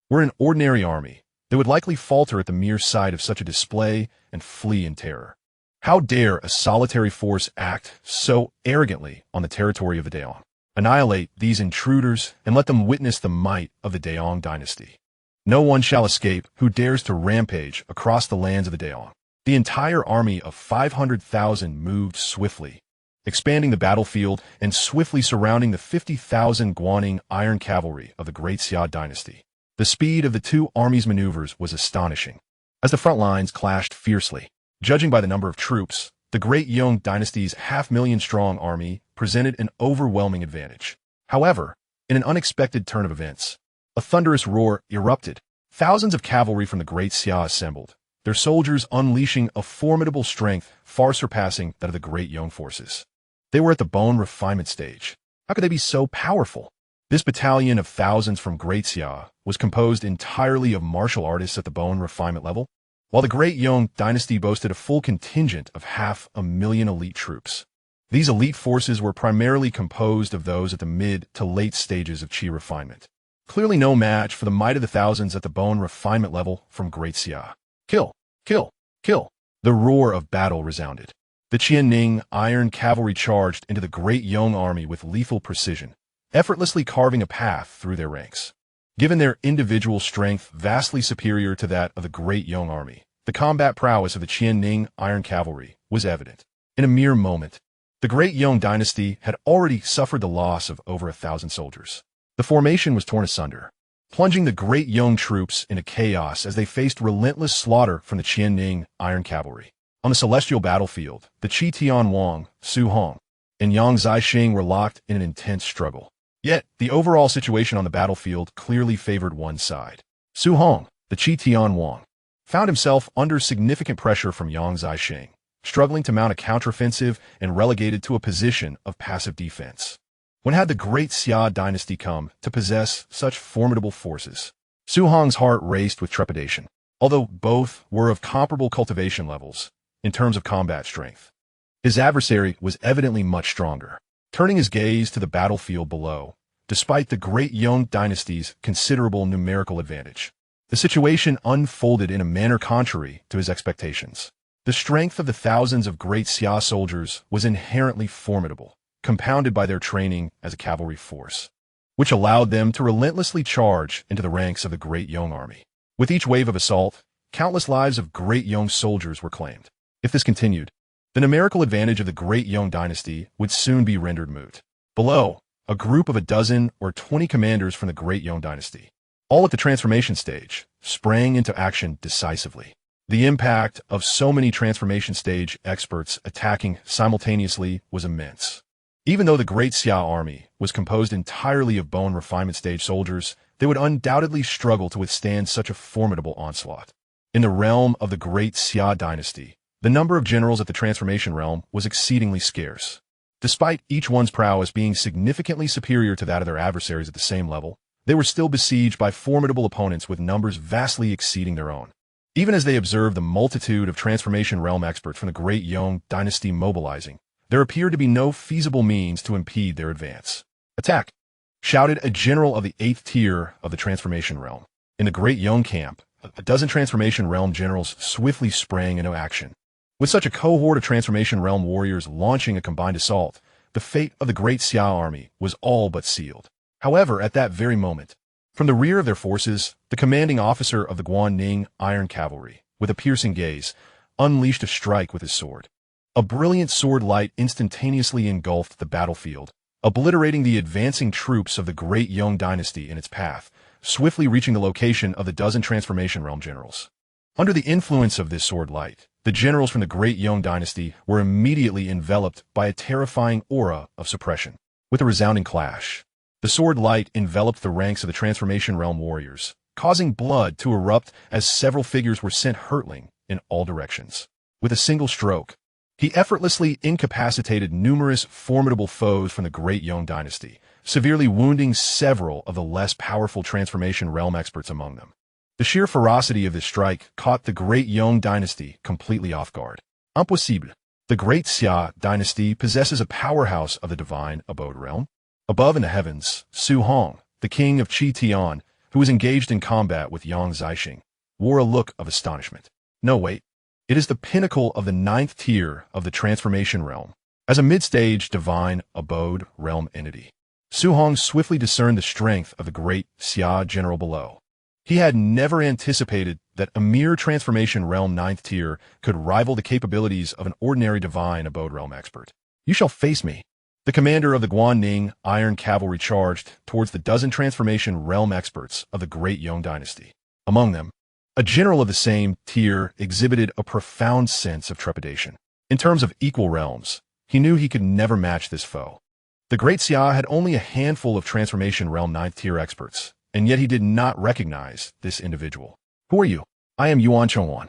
Were an ordinary army, they would likely falter at the mere sight of such a display and flee in terror. How dare a solitary force act so arrogantly on the territory of the Daong? Annihilate these intruders and let them witness the might of the Daong dynasty. No one shall escape who dares to rampage across the lands of the Daong. The entire army of 500,000 moved swiftly, expanding the battlefield and swiftly surrounding the 50,000 Guaning iron cavalry of the Great Xia Dynasty. The speed of the two armies' maneuvers was astonishing, as the front lines clashed fiercely. Judging by the number of troops, the Great Yong Dynasty's 500,000-strong army presented an overwhelming advantage. However, in an unexpected turn of events, a thunderous roar erupted. Thousands of cavalry from the Great Xia assembled, their soldiers unleashing a formidable strength far surpassing that of the Great Yong forces. They were at the bone refinement stage. How could they be so powerful? This battalion of thousands from Great Xia was composed entirely of martial artists at the bone refinement level, while the Great Yong Dynasty boasted a full contingent of 500,000 elite troops. These elite forces were primarily composed of those at the mid to late stages of Qi refinement. Clearly no match for the might of the thousands at the bone refinement level from Great Xia. Kill! Kill! Kill! The roar of battle resounded. The Qianning iron cavalry charged into the Great Yong army with lethal precision, effortlessly carving a path through their ranks. Given their individual strength vastly superior to that of the Great Yong army, the combat prowess of the Qianning iron cavalry was evident. In a mere moment, the Great Yong Dynasty had already suffered the loss of over 1,000 soldiers. The formation was torn asunder, plunging the Great Yong troops into chaos as they faced relentless slaughter from the Qianning iron cavalry. On the celestial battlefield, the Qi Tianwang, Su Hong, and Yang Zixing were locked in an intense struggle. Yet, the overall situation on the battlefield clearly favored one side. Su Hong, the Qi Tianwang, found himself under significant pressure from Yang Zixing, struggling to mount a counteroffensive and relegated to a position of passive defense. When had the Great Xia Dynasty come to possess such formidable forces? Su Hong's heart raced with trepidation. Although both were of comparable cultivation levels in terms of combat strength, his adversary was evidently much stronger. Turning his gaze to the battlefield below, despite the Great Yong Dynasty's considerable numerical advantage, the situation unfolded in a manner contrary to his expectations. The strength of the thousands of Great Xia soldiers was inherently formidable, compounded by their training as a cavalry force, which allowed them to relentlessly charge into the ranks of the Great Yong army. With each wave of assault, countless lives of Great Yong soldiers were claimed. If this continued, the numerical advantage of the Great Yong Dynasty would soon be rendered moot. Below, a group of 12 or 20 commanders from the Great Yong Dynasty, all at the transformation stage, sprang into action decisively. The impact of so many transformation stage experts attacking simultaneously was immense. Even though the Great Xia army was composed entirely of bone refinement stage soldiers, they would undoubtedly struggle to withstand such a formidable onslaught. In the realm of the Great Xia Dynasty, the number of generals at the transformation realm was exceedingly scarce. Despite each one's prowess being significantly superior to that of their adversaries at the same level, they were still besieged by formidable opponents with numbers vastly exceeding their own. Even as they observed the multitude of transformation realm experts from the Great Yong Dynasty mobilizing, there appeared to be no feasible means to impede their advance. "Attack!" shouted a general of the 8th tier of the transformation realm. In the Great Yong camp, a dozen transformation realm generals swiftly sprang into action. With such a cohort of transformation realm warriors launching a combined assault, the fate of the Great Xia army was all but sealed. However, at that very moment, from the rear of their forces, the commanding officer of the Guaning Iron Cavalry, with a piercing gaze, unleashed a strike with his sword. A brilliant sword light instantaneously engulfed the battlefield, obliterating the advancing troops of the Great Yong Dynasty in its path, swiftly reaching the location of the dozen transformation realm generals. Under the influence of this sword light, the generals from the Great Yong Dynasty were immediately enveloped by a terrifying aura of suppression. With a resounding clash, the sword light enveloped the ranks of the transformation realm warriors, causing blood to erupt as several figures were sent hurtling in all directions. With a single stroke, he effortlessly incapacitated numerous formidable foes from the Great Yong Dynasty, severely wounding several of the less powerful transformation realm experts among them. The sheer ferocity of this strike caught the Great Xia Dynasty completely off guard. Impossible. The Great Xia Dynasty possesses a powerhouse of the divine abode realm. Above in the heavens, Su Hong, the king of Qi Tian, who was engaged in combat with Yang Zixing, wore a look of astonishment. No, wait. It is the pinnacle of the 9th tier of the transformation realm. As a mid-stage divine abode realm entity, Su Hong swiftly discerned the strength of the Great Xia general below. He had never anticipated that a mere transformation realm 9th tier could rival the capabilities of an ordinary divine abode realm expert. You shall face me. The commander of the Guanning Iron Cavalry charged towards the dozen transformation realm experts of the Great Xia Dynasty. Among them, a general of the same tier exhibited a profound sense of trepidation. In terms of equal realms, he knew he could never match this foe. The Great Xia had only a handful of transformation realm 9th tier experts, and yet he did not recognize this individual. Who are you? I am Yuan Chonghuan,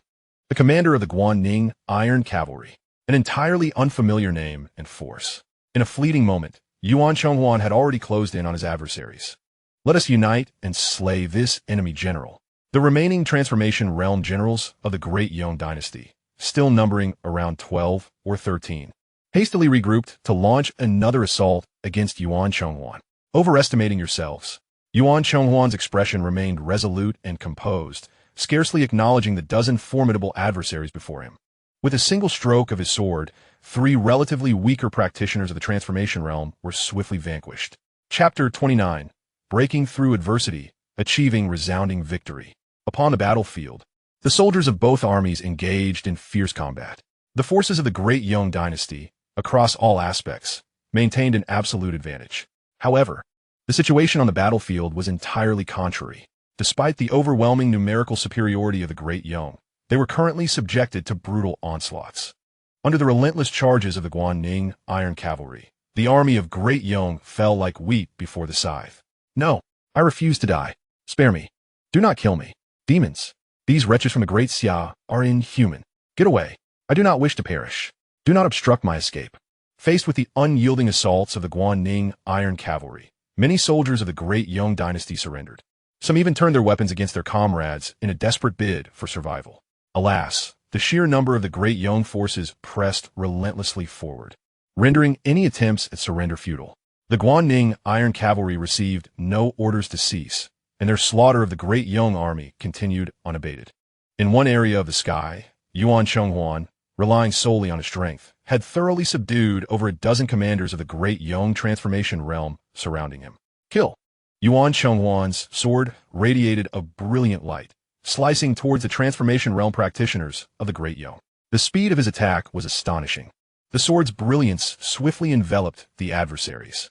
the commander of the Guanning Iron Cavalry, an entirely unfamiliar name and force. In a fleeting moment, Yuan Chonghuan had already closed in on his adversaries. Let us unite and slay this enemy general. The remaining transformation realm generals of the Great Xia Dynasty, still numbering around 12 or 13, hastily regrouped to launch another assault against Yuan Chonghuan. Overestimating yourselves. Yuan Chonghuan's expression remained resolute and composed, scarcely acknowledging the dozen formidable adversaries before him. With a single stroke of his sword, 3 relatively weaker practitioners of the transformation realm were swiftly vanquished. Chapter 29. Breaking through adversity, achieving resounding victory. Upon the battlefield, the soldiers of both armies engaged in fierce combat. The forces of the Great Xia Dynasty, across all aspects, maintained an absolute advantage. However, the situation on the battlefield was entirely contrary. Despite the overwhelming numerical superiority of the Great Xia, they were currently subjected to brutal onslaughts. Under the relentless charges of the Guanning Iron Cavalry, the army of Great Xia fell like wheat before the scythe. No, I refuse to die. Spare me. Do not kill me. Demons, these wretches from the Great Xia are inhuman. Get away. I do not wish to perish. Do not obstruct my escape. Faced with the unyielding assaults of the Guanning Iron Cavalry, many soldiers of the Great Xia Dynasty surrendered. Some even turned their weapons against their comrades in a desperate bid for survival. Alas, the sheer number of the Great Xia forces pressed relentlessly forward, rendering any attempts at surrender futile. The Guanning Iron Cavalry received no orders to cease, and their slaughter of the Great Xia army continued unabated. In one area of the sky, Yuan Chonghuan, relying solely on his strength, had thoroughly subdued over a dozen commanders of the Great Xia transformation realm surrounding him. Kill! Yuan Chonghuan's sword radiated a brilliant light, slicing towards the transformation realm practitioners of the Great Xia. The speed of his attack was astonishing. The sword's brilliance swiftly enveloped the adversaries.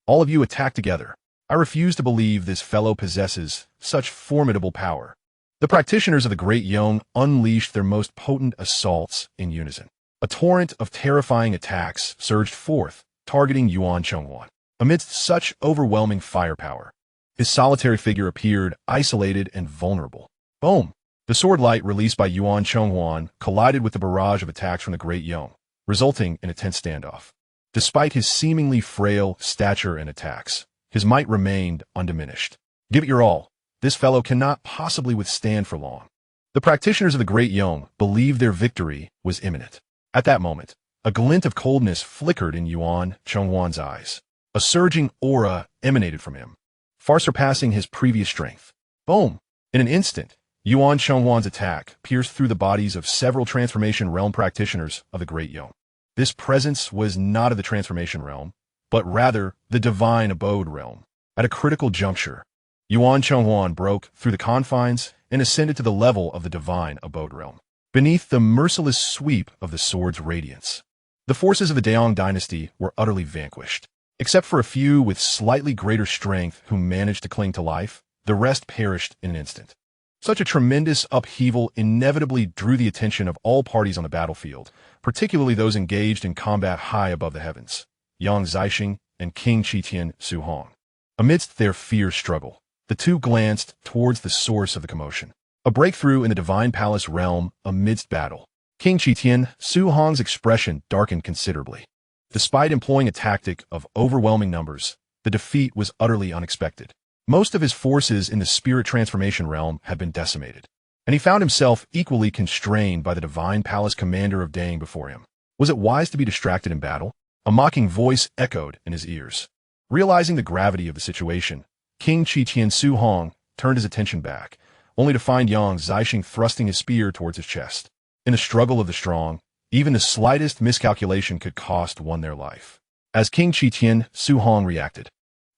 All of you attack together. I refuse to believe this fellow possesses such formidable power. The practitioners of the Great Xia unleashed their most potent assaults in unison. A torrent of terrifying attacks surged forth, targeting Yuan Chonghuan. Amidst such overwhelming firepower, his solitary figure appeared isolated and vulnerable. Boom! The sword light released by Yuan Chonghuan collided with the barrage of attacks from the Great Xia, resulting in a tense standoff. Despite his seemingly frail stature and attacks, his might remained undiminished. Give it your all. This fellow cannot possibly withstand for long. The practitioners of the Great Xia believed their victory was imminent. At that moment, a glint of coldness flickered in Yuan Chonghuan's eyes. A surging aura emanated from him, far surpassing his previous strength. Boom! In an instant, Yuan Chonghuan's attack pierced through the bodies of several transformation realm practitioners of the Great Xia. This presence was not of the transformation realm, but rather the divine abode realm. At a critical juncture, Yuan Chonghuan broke through the confines and ascended to the level of the divine abode realm. Beneath the merciless sweep of the sword's radiance, the forces of the Daong dynasty were utterly vanquished. Except for a few with slightly greater strength who managed to cling to life, the rest perished in an instant. Such a tremendous upheaval inevitably drew the attention of all parties on the battlefield, particularly those engaged in combat high above the heavens, Yang Zixing and King Qitian Su Hong. Amidst their fierce struggle, the two glanced towards the source of the commotion. A breakthrough in the divine palace realm amidst battle. King Qitian Su Hong's expression darkened considerably. Despite employing a tactic of overwhelming numbers, the defeat was utterly unexpected. Most of his forces in the spirit transformation realm had been decimated, and he found himself equally constrained by the divine palace commander of Dang before him. Was it wise to be distracted in battle? A mocking voice echoed in his ears. Realizing the gravity of the situation, King Qiqian Su Hong turned his attention back, only to find Yang Zixing thrusting his spear towards his chest. In the struggle of the strong, even the slightest miscalculation could cost one their life. As King Qiqian Su Hong reacted,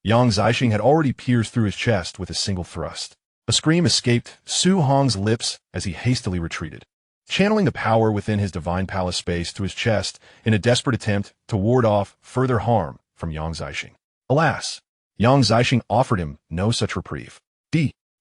Yang Zixing had already pierced through his chest with a single thrust. A scream escaped Su Hong's lips as he hastily retreated, channeling the power within his divine palace space to his chest in a desperate attempt to ward off further harm from Yang Zixing. Alas, Yang Zixing offered him no such reprieve.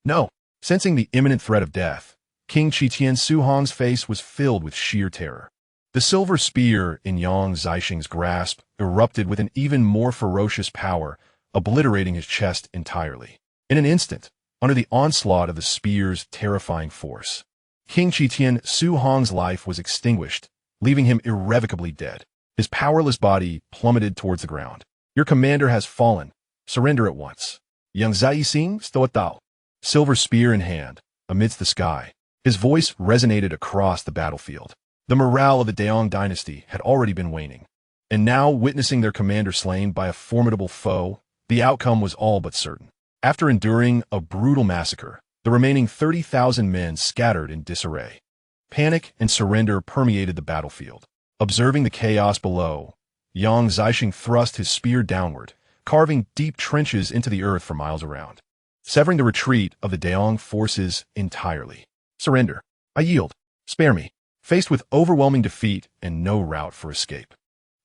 No. Sensing the imminent threat of death, King Qiqian Su Hong's face was filled with sheer terror. The silver spear in Yang Zixing's grasp erupted with an even more ferocious power, obliterating his chest entirely. In an instant, under the onslaught of the spear's terrifying force, King Qiqian Su Hong's life was extinguished, leaving him irrevocably dead. His powerless body plummeted towards the ground. Your commander has fallen. Surrender at once. Yang Zixing stood tao, silver spear in hand, amidst the sky. His voice resonated across the battlefield. The morale of the Daong dynasty had already been waning, and now, witnessing their commander slain by a formidable foe, the outcome was all but certain. After enduring a brutal massacre, the remaining 30,000 men scattered in disarray. Panic and surrender permeated the battlefield. Observing the chaos below, Yang Zixing thrust his spear downward, carving deep trenches into the earth for miles around, severing the retreat of the Daong forces entirely. Surrender. I yield. Spare me. Faced with overwhelming defeat and no route for escape,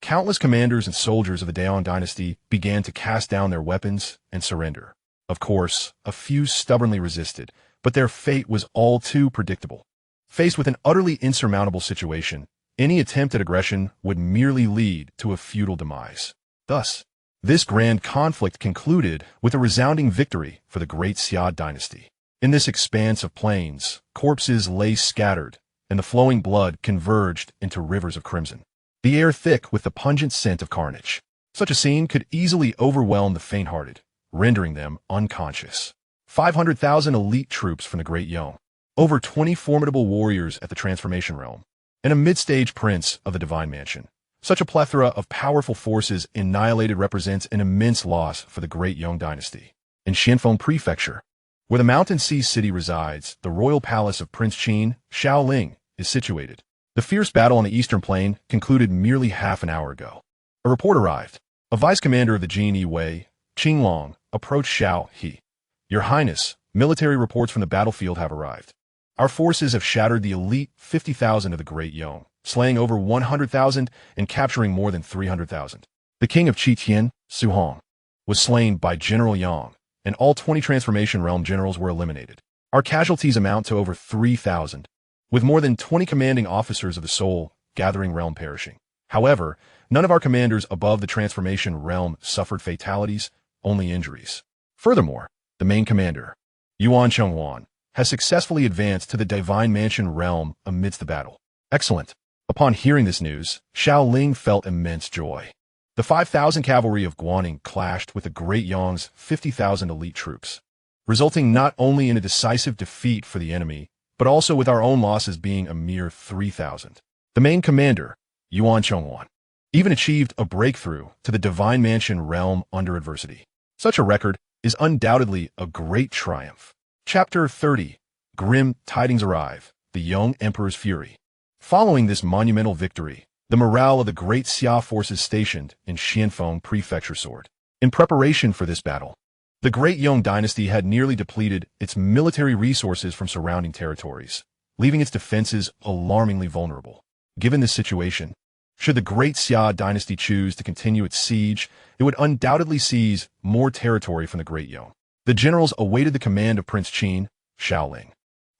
countless commanders and soldiers of the Daong dynasty began to cast down their weapons and surrender. Of course, a few stubbornly resisted, but their fate was all too predictable. Faced with an utterly insurmountable situation, any attempt at aggression would merely lead to a futile demise. Thus, this grand conflict concluded with a resounding victory for the Great Xia Dynasty. In this expanse of plains, corpses lay scattered, and the flowing blood converged into rivers of crimson, the air thick with the pungent scent of carnage. Such a scene could easily overwhelm the faint-hearted, rendering them unconscious. 500,000 elite troops from the Great Yong, over 20 formidable warriors at the Transformation Realm, and a mid-stage prince of the Divine Mansion. Such a plethora of powerful forces annihilated represents an immense loss for the Great Yong Dynasty. In Xianfeng Prefecture, where the Mountain Sea City resides, the royal palace of Prince Qin, Xiao Ling, is situated. The fierce battle on the eastern plain concluded merely half an hour ago. A report arrived. A vice commander of the Jin Yi Wei, Qing Long, approached Xiao He. Your Highness, military reports from the battlefield have arrived. Our forces have shattered the elite 50,000 of the Great Yong, slaying over 100,000 and capturing more than 300,000. The king of Qiqian, Su Hong, was slain by General Yang, and all 20 Transformation Realm generals were eliminated. Our casualties amount to over 3,000, with more than 20 commanding officers of the Soul Gathering Realm perishing. However, none of our commanders above the Transformation Realm suffered fatalities, only injuries. Furthermore, the main commander, Yuan Chengwan, has successfully advanced to the Divine Mansion Realm amidst the battle. Excellent. Upon hearing this news, Xiao Ling felt immense joy. The 5,000 cavalry of Guaning clashed with the Great Yong's 50,000 elite troops, resulting not only in a decisive defeat for the enemy, but also with our own losses being a mere 3,000. The main commander, Yuan Chengwan, even achieved a breakthrough to the Divine Mansion Realm under adversity. Such a record is undoubtedly a great triumph. Chapter 30. Grim Tidings Arrive, the Young Emperor's Fury. Following this monumental victory, the morale of the Great Xia forces stationed in Xianfeng Prefecture soared. In preparation for this battle, the Great Yong Dynasty had nearly depleted its military resources from surrounding territories, leaving its defenses alarmingly vulnerable. Given this situation, should the Great Xia Dynasty choose to continue its siege, it would undoubtedly seize more territory from the Great Yong. The generals awaited the command of Prince Qin, Xiao Ling.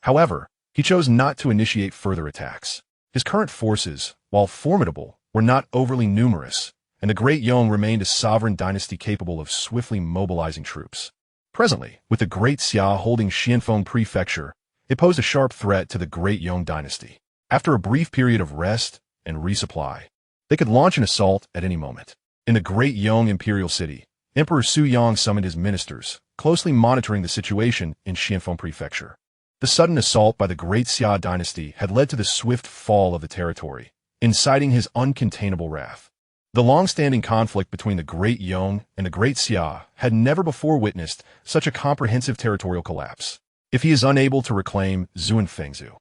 However, he chose not to initiate further attacks. His current forces, while formidable, were not overly numerous, and the Great Yong remained a sovereign dynasty capable of swiftly mobilizing troops. Presently, with the Great Xia holding Xianfeng Prefecture, it posed a sharp threat to the Great Yong Dynasty. After a brief period of rest and resupply, they could launch an assault at any moment. In the Great Yong Imperial City, Emperor Su Yang summoned his ministers, closely monitoring the situation in Xianfeng Prefecture. The sudden assault by the Great Xia Dynasty had led to the swift fall of the territory, inciting his uncontainable wrath. The long-standing conflict between the Great Yong and the Great Xia had never before witnessed such a comprehensive territorial collapse. If he is unable to reclaim Fengzhou,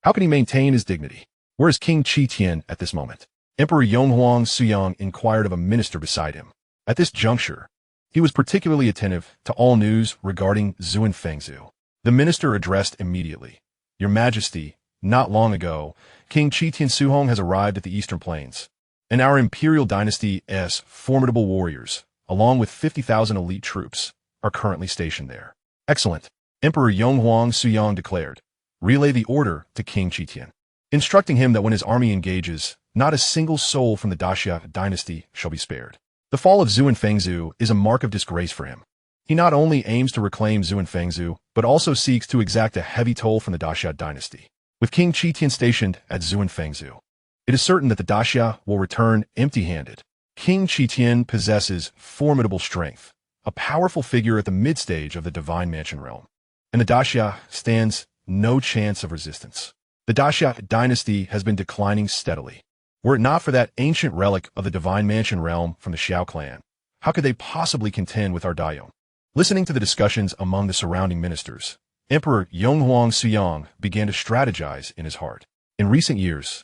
how can he maintain his dignity? Where is King Qi Tian at this moment? Emperor Yonghuang Suyang inquired of a minister beside him. At this juncture, he was particularly attentive to all news regarding Fengzhou. The minister addressed immediately. Your Majesty, not long ago, King Qi Tian Suhong has arrived at the Eastern Plains, and our imperial dynasty's formidable warriors, along with 50,000 elite troops, are currently stationed there. Excellent, Emperor Yonghuang Suyang declared. Relay the order to King Qi Tian, instructing him that when his army engages, not a single soul from the Xia Dynasty shall be spared. The fall of Fengzhou is a mark of disgrace for him. He not only aims to reclaim Fengzhou, but also seeks to exact a heavy toll from the Xia Dynasty. With King Qi Tian stationed at Fengzhou, it is certain that the Xia will return empty-handed. King Qi Tian possesses formidable strength, a powerful figure at the mid-stage of the Divine Mansion realm, and the Xia stands no chance of resistance. The Xia Dynasty has been declining steadily. Were it not for that ancient relic of the Divine Mansion realm from the Xiao clan, how could they possibly contend with our Daiyong? Listening to the discussions among the surrounding ministers, Emperor Yonghuang Suyang began to strategize in his heart. In recent years,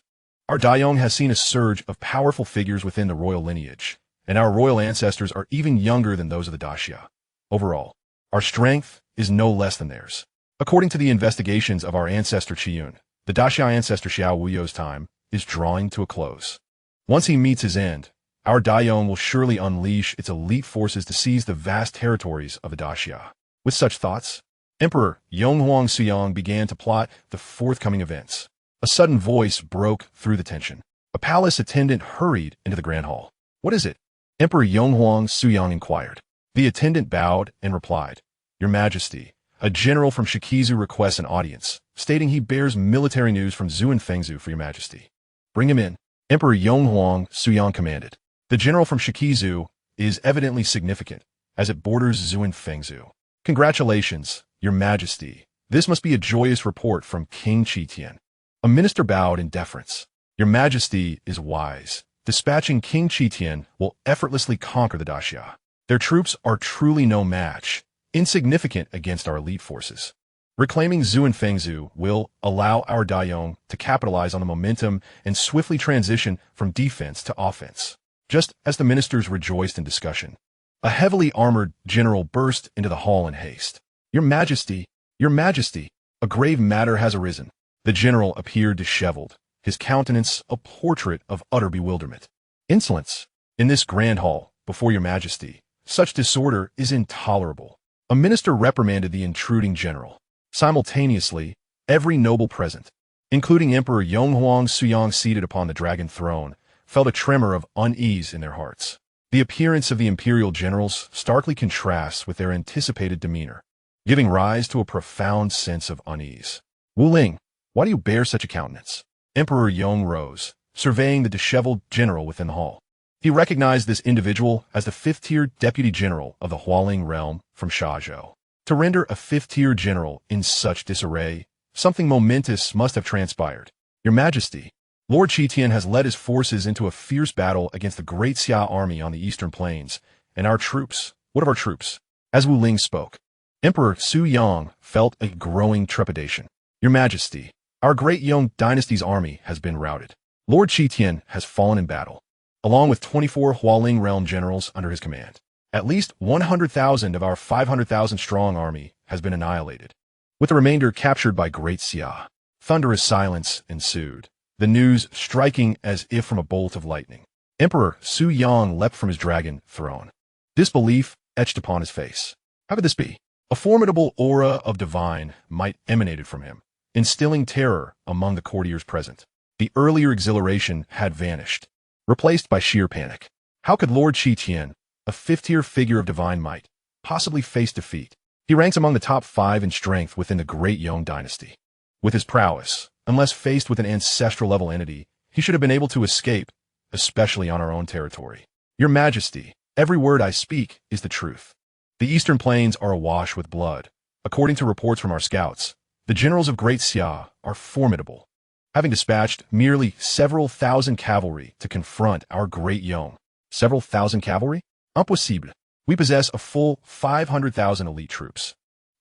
our Daiyong has seen a surge of powerful figures within the royal lineage, and our royal ancestors are even younger than those of the Xia. Overall, our strength is no less than theirs. According to the investigations of our ancestor Qiyun, the Xia ancestor Xiao Wuyo's time is drawing to a close. Once he meets his end, our Daiyong will surely unleash its elite forces to seize the vast territories of the Xia. With such thoughts, Emperor Yonghuang Suyang began to plot the forthcoming events. A sudden voice broke through the tension. A palace attendant hurried into the grand hall. What is it? Emperor Yonghuang Suyang inquired. The attendant bowed and replied, Your Majesty, a general from Shikizu requests an audience, stating he bears military news from Fengzhou for Your Majesty. Bring him in, Emperor Yonghuang Suyang commanded. The general from Shikizu is evidently significant, as it borders Fengzhou. Congratulations, Your Majesty. This must be a joyous report from King Qi Tian. A minister bowed in deference. Your Majesty is wise. Dispatching King Qi Tian will effortlessly conquer the Xia. Their troops are truly no match, insignificant against our elite forces. Reclaiming Fengzhou will allow our Daiyong to capitalize on the momentum and swiftly transition from defense to offense. Just as the ministers rejoiced in discussion, a heavily armored general burst into the hall in haste. Your Majesty, a grave matter has arisen. The general appeared disheveled, his countenance a portrait of utter bewilderment. Insolence! In this grand hall, before Your Majesty, such disorder is intolerable. A minister reprimanded the intruding general. Simultaneously, every noble present, including Emperor Yonghuang Suyang seated upon the dragon throne, felt a tremor of unease in their hearts. The appearance of the imperial generals starkly contrasts with their anticipated demeanor, giving rise to a profound sense of unease. Wu Ling, why do you bear such a countenance? Emperor Yong rose, surveying the disheveled general within the hall. He recognized this individual as the fifth-tier deputy general of the Hualing realm from Shazhou. To render a fifth-tier general in such disarray, something momentous must have transpired. Your Majesty, Lord Qi Tian has led his forces into a fierce battle against the Great Xia army on the Eastern Plains, and our troops, what of our troops? As Wu Ling spoke, Emperor Su Yang felt a growing trepidation. Your Majesty, our Great Yong Dynasty's army has been routed. Lord Qi Tian has fallen in battle, along with 24 Hualing realm generals under his command. At least 100,000 of our 500,000 strong army has been annihilated, with the remainder captured by Great Xia. Thunderous silence ensued, the news striking as if from a bolt of lightning. Emperor Su Yang leapt from his dragon throne. Disbelief etched upon his face. How could this be? A formidable aura of divine might emanated from him, instilling terror among the courtiers present. The earlier exhilaration had vanished, replaced by sheer panic. How could Lord Qi Tian, a fifth-tier figure of divine might, possibly face defeat? He ranks among the top 5 in strength within the Great Yong Dynasty. With his prowess, unless faced with an ancestral-level entity, he should have been able to escape, especially on our own territory. Your Majesty, Every word I speak is the truth. The eastern plains are awash with blood. According to reports from our scouts, the generals of Great Xia are formidable, having dispatched merely several thousand cavalry to confront our great Yong. Several thousand cavalry? Impossible. We possess a full 500,000 elite troops.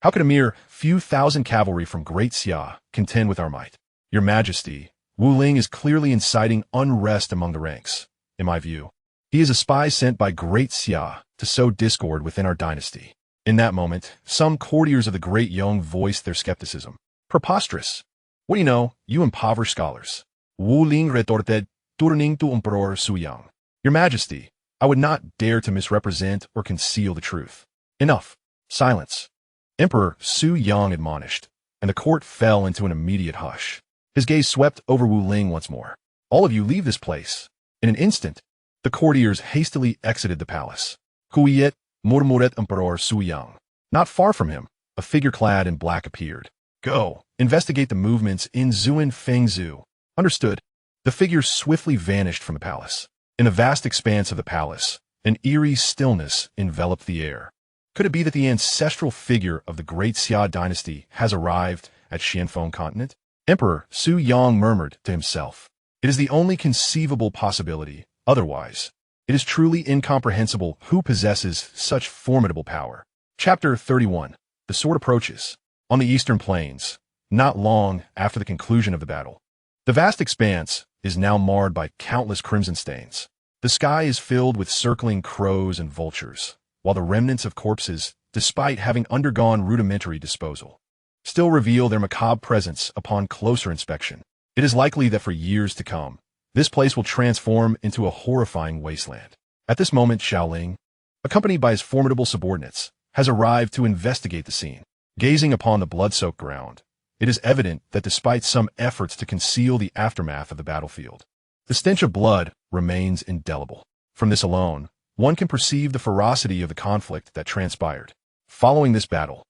How could a mere few thousand cavalry from Great Xia contend with our might? Your Majesty, Wu Ling is clearly inciting unrest among the ranks, in my view. He is a spy sent by Great Xia to sow discord within our dynasty. In that moment, some courtiers of the Great Yong voiced their skepticism. Preposterous. What do you know, you impoverished scholars? Wu Ling retorted, turning to Emperor Su Yang. Your Majesty, I would not dare to misrepresent or conceal the truth. Enough. Silence. Emperor Su Yang admonished, and the court fell into an immediate hush. His gaze swept over Wu Ling once more. All of you leave this place. In an instant, the courtiers hastily exited the palace. Quiet, murmured Emperor Su Yang. Not far from him, a figure clad in black appeared. Go, investigate the movements in Zuan Fengzhu. Understood. The figure swiftly vanished from the palace. In the vast expanse of the palace, an eerie stillness enveloped the air. Could it be that the ancestral figure of the Great Xia Dynasty has arrived at Xianfeng continent? Emperor Su Yang murmured to himself. It is the only conceivable possibility. Otherwise, it is truly incomprehensible who possesses such formidable power. Chapter 31. The sword approaches. On the eastern plains, not long after the conclusion of the battle, the vast expanse is now marred by countless crimson stains. The sky is filled with circling crows and vultures, while the remnants of corpses, despite having undergone rudimentary disposal, still reveal their macabre presence upon closer inspection. It is likely that for years to come, this place will transform into a horrifying wasteland. At this moment, Xiao Ling, accompanied by his formidable subordinates, has arrived to investigate the scene. Gazing upon the blood-soaked ground, it is evident that despite some efforts to conceal the aftermath of the battlefield, the stench of blood remains indelible. From this alone, one can perceive the ferocity of the conflict that transpired. Following this battle,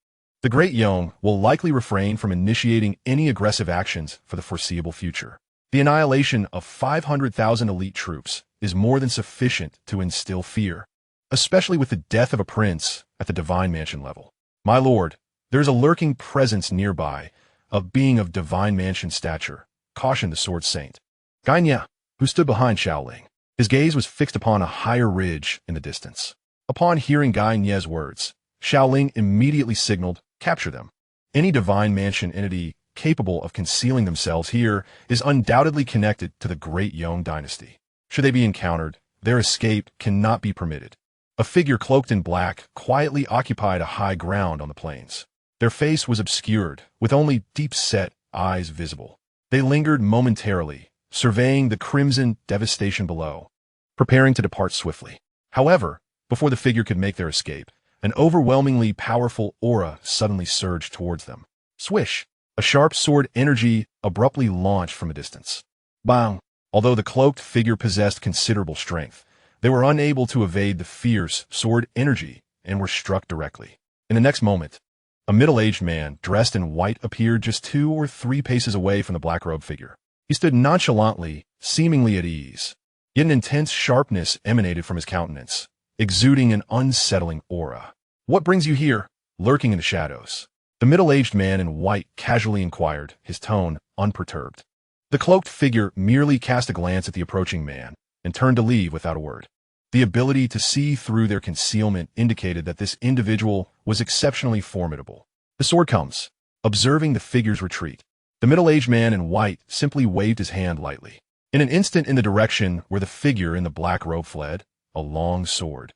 the Great Yong will likely refrain from initiating any aggressive actions for the foreseeable future. The annihilation of 500,000 elite troops is more than sufficient to instill fear, especially with the death of a prince at the divine mansion level. My lord, there is a lurking presence nearby, a being of divine mansion stature, cautioned the sword saint. Xianxia, who stood behind Xiao Ling. His gaze was fixed upon a higher ridge in the distance. Upon hearing Xianxia's words, Xiao Ling immediately signaled, capture them. Any divine mansion entity capable of concealing themselves here is undoubtedly connected to the Great Yong Dynasty. Should they be encountered, their escape cannot be permitted. A figure cloaked in black quietly occupied a high ground on the plains. Their face was obscured, with only deep-set eyes visible. They lingered momentarily, surveying the crimson devastation below, preparing to depart swiftly. However, before the figure could make their escape, an overwhelmingly powerful aura suddenly surged towards them. Swish! A sharp sword energy abruptly launched from a distance. Bang! Although the cloaked figure possessed considerable strength, they were unable to evade the fierce sword energy and were struck directly. In the next moment, a middle-aged man dressed in white appeared just 2 or 3 paces away from the black-robed figure. He stood nonchalantly, seemingly at ease. Yet an intense sharpness emanated from his countenance, exuding an unsettling aura. What brings you here, lurking in the shadows? The middle-aged man in white casually inquired, his tone unperturbed. The cloaked figure merely cast a glance at the approaching man and turned to leave without a word. The ability to see through their concealment indicated that this individual was exceptionally formidable. The sword comes. Observing the figure's retreat, the middle-aged man in white simply waved his hand lightly. In an instant, in the direction where the figure in the black robe fled, a long sword,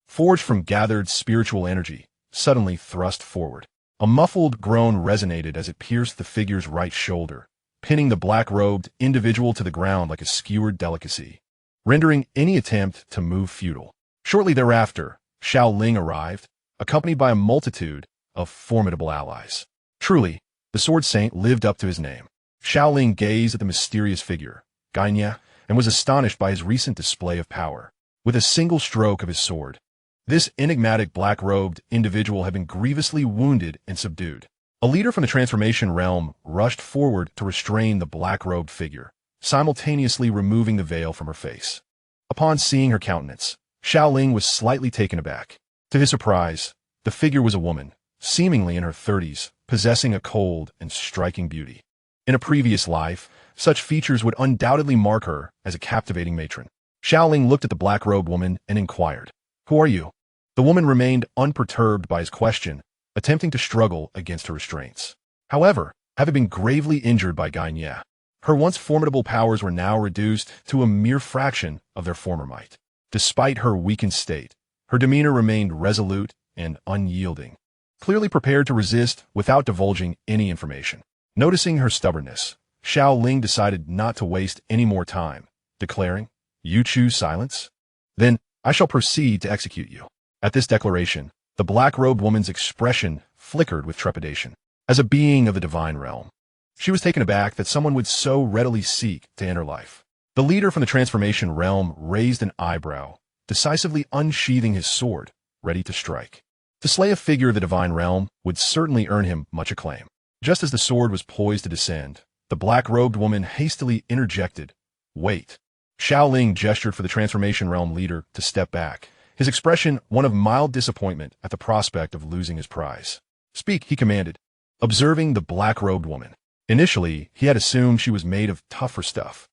forged from gathered spiritual energy, suddenly thrust forward. A muffled groan resonated as it pierced the figure's right shoulder, pinning the black-robed individual to the ground like a skewered delicacy, rendering any attempt to move futile. Shortly thereafter, Xiao Ling arrived, accompanied by a multitude of formidable allies. Truly, the sword saint lived up to his name. Xiao Ling gazed at the mysterious figure, Xianxia, and was astonished by his recent display of power. With a single stroke of his sword, this enigmatic black-robed individual had been grievously wounded and subdued. A leader from the transformation realm rushed forward to restrain the black-robed figure, simultaneously removing the veil from her face. Upon seeing her countenance, Xiao Ling was slightly taken aback. To his surprise, the figure was a woman, seemingly in her 30s, possessing a cold and striking beauty. In a previous life, such features would undoubtedly mark her as a captivating matron. Xiao Ling looked at the black-robed woman and inquired, "Who are you?" The woman remained unperturbed by his question, attempting to struggle against her restraints. However, having been gravely injured by Xianxia, her once formidable powers were now reduced to a mere fraction of their former might. Despite her weakened state, her demeanor remained resolute and unyielding, clearly prepared to resist without divulging any information. Noticing her stubbornness, Xiao Ling decided not to waste any more time, declaring, "You choose silence? Then I shall proceed to execute you." At this declaration, the black-robed woman's expression flickered with trepidation. As a being of the divine realm, she was taken aback that someone would so readily seek to end her life. The leader from the transformation realm raised an eyebrow, decisively unsheathing his sword, ready to strike. To slay a figure of the divine realm would certainly earn him much acclaim. Just as the sword was poised to descend, the black-robed woman hastily interjected, "Wait." Xiao Ling gestured for the transformation realm leader to step back, his expression one of mild disappointment at the prospect of losing his prize. "Speak," he commanded, observing the black-robed woman. Initially, he had assumed she was made of tougher stuff,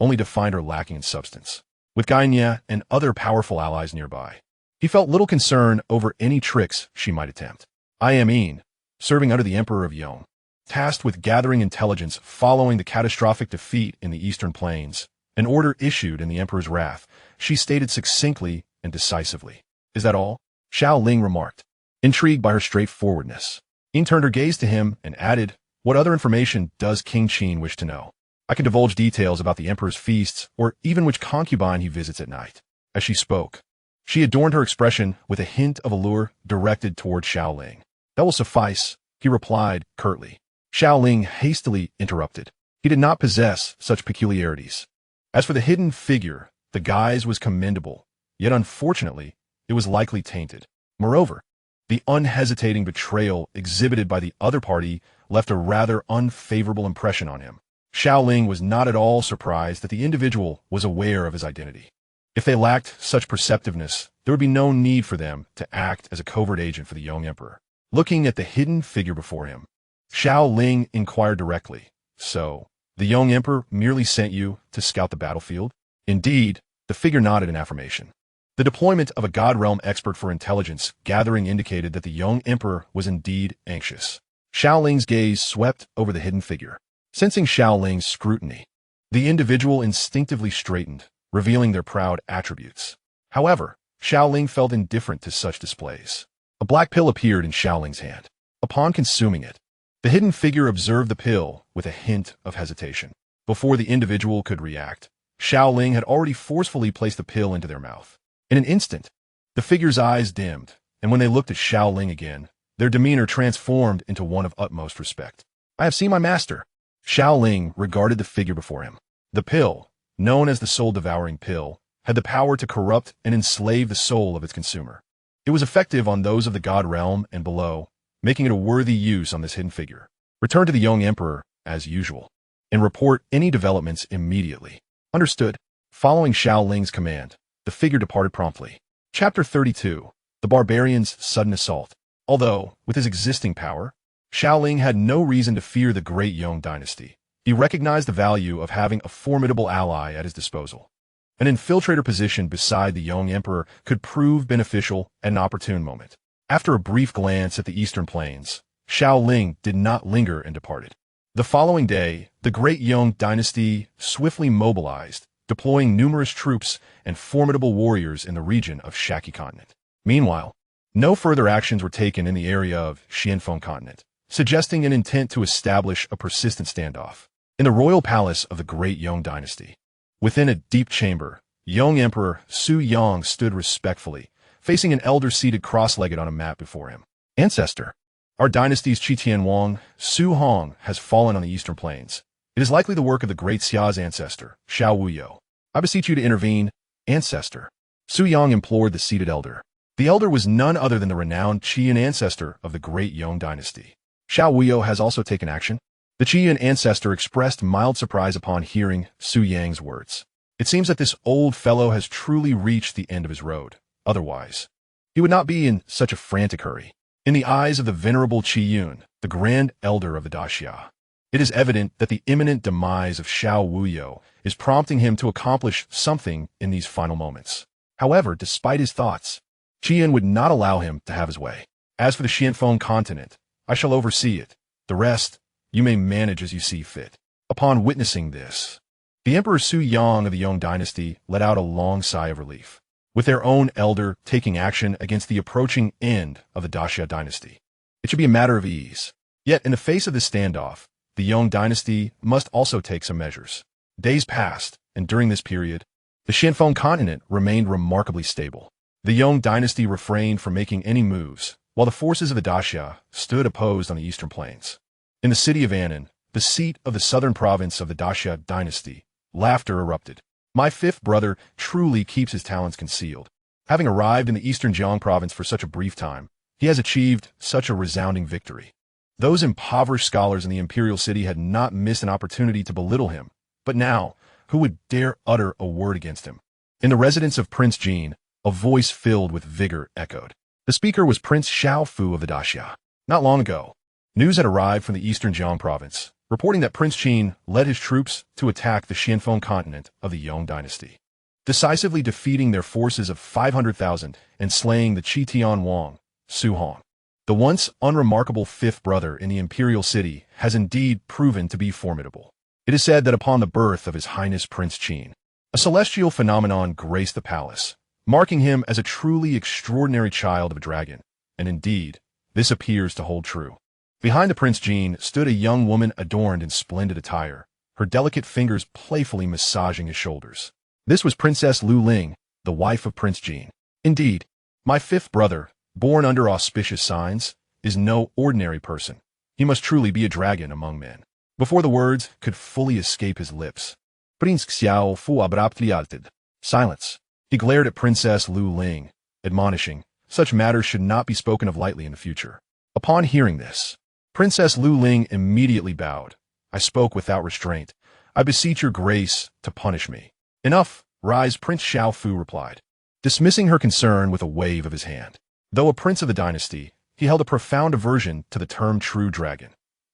only to find her lacking in substance. With Xianxia and other powerful allies nearby, he felt little concern over any tricks she might attempt. I am serving under the Emperor of Yong, tasked with gathering intelligence following the catastrophic defeat in the Eastern Plains, an order issued in the Emperor's wrath, she stated succinctly and decisively. "Is that all?" Xiao Ling remarked, intrigued by her straightforwardness. Yin turned her gaze to him and added, "What other information does King Qin wish to know? I can divulge details about the Emperor's feasts or even which concubine he visits at night." As she spoke, she adorned her expression with a hint of allure directed toward Xiao Ling. "That will suffice," he replied curtly. Xiao Ling hastily interrupted. He did not possess such peculiarities. As for the hidden figure, the guise was commendable, yet unfortunately, it was likely tainted. Moreover, the unhesitating betrayal exhibited by the other party left a rather unfavorable impression on him. Xiao Ling was not at all surprised that the individual was aware of his identity. If they lacked such perceptiveness, there would be no need for them to act as a covert agent for the young emperor. Looking at the hidden figure before him, Xiao Ling inquired directly, "So, the young emperor merely sent you to scout the battlefield?" Indeed, the figure nodded in affirmation. The deployment of a God Realm expert for intelligence gathering indicated that the young emperor was indeed anxious. Xiao Ling's gaze swept over the hidden figure. Sensing Xiao Ling's scrutiny, the individual instinctively straightened, revealing their proud attributes. However, Xiao Ling felt indifferent to such displays. A black pill appeared in Xiao Ling's hand. Upon consuming it, the hidden figure observed the pill with a hint of hesitation. Before the individual could react, Xiao Ling had already forcefully placed the pill into their mouth. In an instant, the figure's eyes dimmed, and when they looked at Xiao Ling again, their demeanor transformed into one of utmost respect. "I have seen my master." Xiao Ling regarded the figure before him. The pill, known as the soul-devouring pill, had the power to corrupt and enslave the soul of its consumer. It was effective on those of the God Realm and below, making it a worthy use on this hidden figure. "Return to the young emperor, as usual, and report any developments immediately." Understood. Following Xiao Ling's command, the figure departed promptly. Chapter 32. The Barbarian's Sudden Assault. Although, with his existing power, Xiao Ling had no reason to fear the Great Xia Dynasty. He recognized the value of having a formidable ally at his disposal. An infiltrator position beside the young emperor could prove beneficial at an opportune moment. After a brief glance at the Eastern Plains, Xiao Ling did not linger and departed. The following day, the Great Xia Dynasty swiftly mobilized, deploying numerous troops and formidable warriors in the region of Shaki Continent. Meanwhile, no further actions were taken in the area of Xianfeng Continent, suggesting an intent to establish a persistent standoff. In the royal palace of the Great Xia Dynasty, within a deep chamber, young Emperor Su Yang stood respectfully, facing an elder seated cross-legged on a mat before him. "Ancestor, our dynasty's Qitian Wang, Su Hong, has fallen on the Eastern Plains. It is likely the work of the Great Xia's ancestor, Xiao Wuyo. I beseech you to intervene, ancestor." Su Yang implored the seated elder. The elder was none other than the renowned Qian ancestor of the Great Xia Dynasty. "Xiao Wuyo has also taken action." The Qian ancestor expressed mild surprise upon hearing Su Yang's words. It seems that this old fellow has truly reached the end of his road. Otherwise, he would not be in such a frantic hurry. In the eyes of the venerable Qi Yun, the grand elder of the Daxia, it is evident that the imminent demise of Xiao Wuyo is prompting him to accomplish something in these final moments. However, despite his thoughts, Qi Yun would not allow him to have his way. As for the Xianfeng continent, I shall oversee it. The rest, you may manage as you see fit. Upon witnessing this, the Emperor Su Yang of the Yong dynasty let out a long sigh of relief, with their own elder taking action against the approaching end of the Daxia dynasty. It should be a matter of ease. Yet, in the face of this standoff, the Yong dynasty must also take some measures. Days passed, and during this period, the Xianfeng continent remained remarkably stable. The Yong dynasty refrained from making any moves, while the forces of the Daxia stood opposed on the eastern plains. In the city of Annan, the seat of the southern province of the Xia Dynasty, laughter erupted. My fifth brother truly keeps his talents concealed. Having arrived in the eastern Jiang province for such a brief time, he has achieved such a resounding victory. Those impoverished scholars in the imperial city had not missed an opportunity to belittle him, but now, who would dare utter a word against him? In the residence of Prince Jin, a voice filled with vigor echoed. The speaker was Prince Xiao Fu of the Daxia. Not long ago, news had arrived from the eastern Jiang province, reporting that Prince Qin led his troops to attack the Xianfeng continent of the Yong dynasty, decisively defeating their forces of 500,000 and slaying the Qi Tian Wang, Su Hong. The once unremarkable fifth brother in the imperial city has indeed proven to be formidable. It is said that upon the birth of His Highness Prince Qin, a celestial phenomenon graced the palace, marking him as a truly extraordinary child of a dragon, and indeed, this appears to hold true. Behind the Prince Jin stood a young woman adorned in splendid attire, her delicate fingers playfully massaging his shoulders. This was Princess Lu Ling, the wife of Prince Jin. Indeed, my fifth brother, born under auspicious signs, is no ordinary person. He must truly be a dragon among men. Before the words could fully escape his lips, Prince Xiao Fu abruptly halted. Silence. He glared at Princess Lu Ling, admonishing, such matters should not be spoken of lightly in the future. Upon hearing this, Princess Lu Ling immediately bowed. I spoke without restraint. I beseech your grace to punish me. Enough, rise, Prince Xiao Fu replied, dismissing her concern with a wave of his hand. Though a prince of the dynasty, he held a profound aversion to the term true dragon.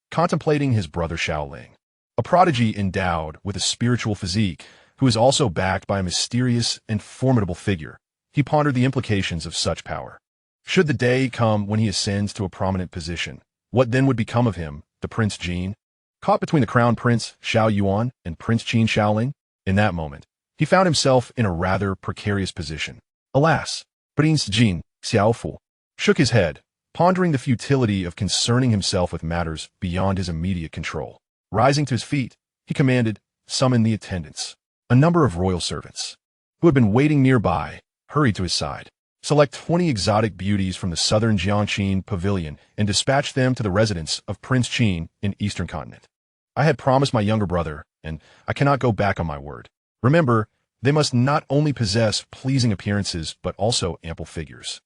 Contemplating his brother Xiao Ling, a prodigy endowed with a spiritual physique, who is also backed by a mysterious and formidable figure, he pondered the implications of such power. Should the day come when he ascends to a prominent position, what then would become of him, the Prince Jin? Caught between the crown prince Xiao Yuan and Prince Qin Xiaoling, in that moment, he found himself in a rather precarious position. Alas, Prince Jin Xiaofu shook his head, pondering the futility of concerning himself with matters beyond his immediate control. Rising to his feet, he commanded, summon the attendants. A number of royal servants, who had been waiting nearby, hurried to his side. Select 20 exotic beauties from the southern Jiangxin pavilion and dispatch them to the residence of Prince Qin in eastern continent. I had promised my younger brother, and I cannot go back on my word. Remember, they must not only possess pleasing appearances but also ample figures.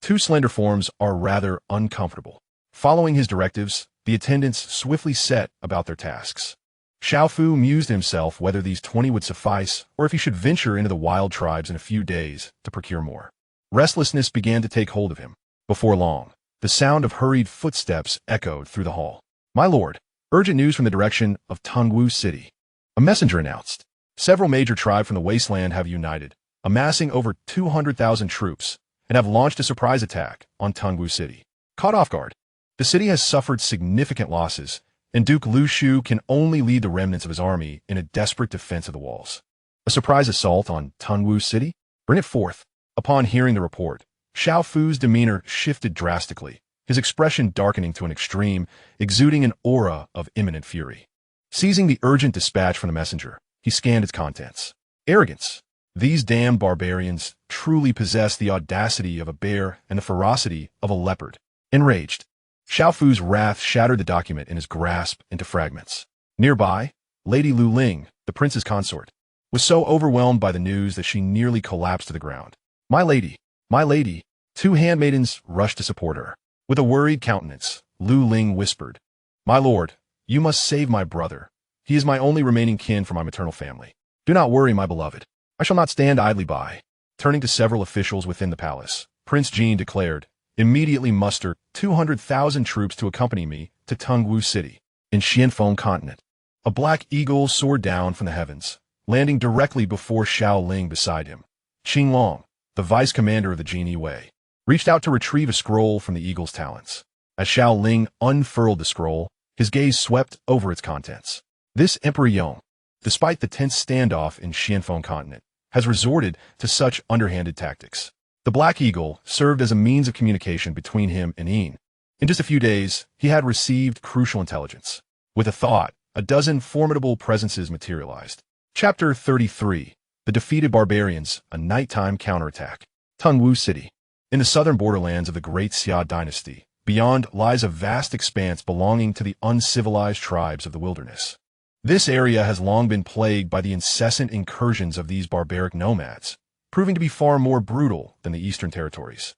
Two slender forms are rather uncomfortable. Following his directives, the attendants swiftly set about their tasks. Xiao Fu mused himself whether these 20 would suffice or if he should venture into the wild tribes in a few days to procure more. Restlessness began to take hold of him. Before long, the sound of hurried footsteps echoed through the hall. My lord, urgent news from the direction of Tongwu City. A messenger announced. Several major tribes from the wasteland have united, amassing over 200,000 troops, and have launched a surprise attack on Tongwu City. Caught off guard, the city has suffered significant losses, and Duke Lu Shu can only lead the remnants of his army in a desperate defense of the walls. A surprise assault on Tongwu City? Bring it forth. Upon hearing the report, Xiao Fu's demeanor shifted drastically, his expression darkening to an extreme, exuding an aura of imminent fury. Seizing the urgent dispatch from the messenger, he scanned its contents. Arrogance. These damned barbarians truly possess the audacity of a bear and the ferocity of a leopard. Enraged, Xiao Fu's wrath shattered the document in his grasp into fragments. Nearby, Lady Lu Ling, the prince's consort, was so overwhelmed by the news that she nearly collapsed to the ground. My lady, two handmaidens rushed to support her. With a worried countenance, Lu Ling whispered, My lord, you must save my brother. He is my only remaining kin from my maternal family. Do not worry, my beloved. I shall not stand idly by. Turning to several officials within the palace, Prince Jean declared, immediately muster 200,000 troops to accompany me to Tungwu City, in Xianfeng continent. A black eagle soared down from the heavens, landing directly before Xiao Ling beside him. Qinglong, the vice commander of the Jin Wei, reached out to retrieve a scroll from the eagle's talons. As Xiao Ling unfurled the scroll, his gaze swept over its contents. This Emperor Yong, despite the tense standoff in Xianfeng continent, has resorted to such underhanded tactics. The Black Eagle served as a means of communication between him and Yin. In just a few days, he had received crucial intelligence. With a thought, a dozen formidable presences materialized. Chapter 33. The Defeated Barbarians, a Nighttime Counterattack. Tungwu City. In the southern borderlands of the Great Xia Dynasty, beyond lies a vast expanse belonging to the uncivilized tribes of the wilderness. This area has long been plagued by the incessant incursions of these barbaric nomads, proving to be far more brutal than the eastern territories.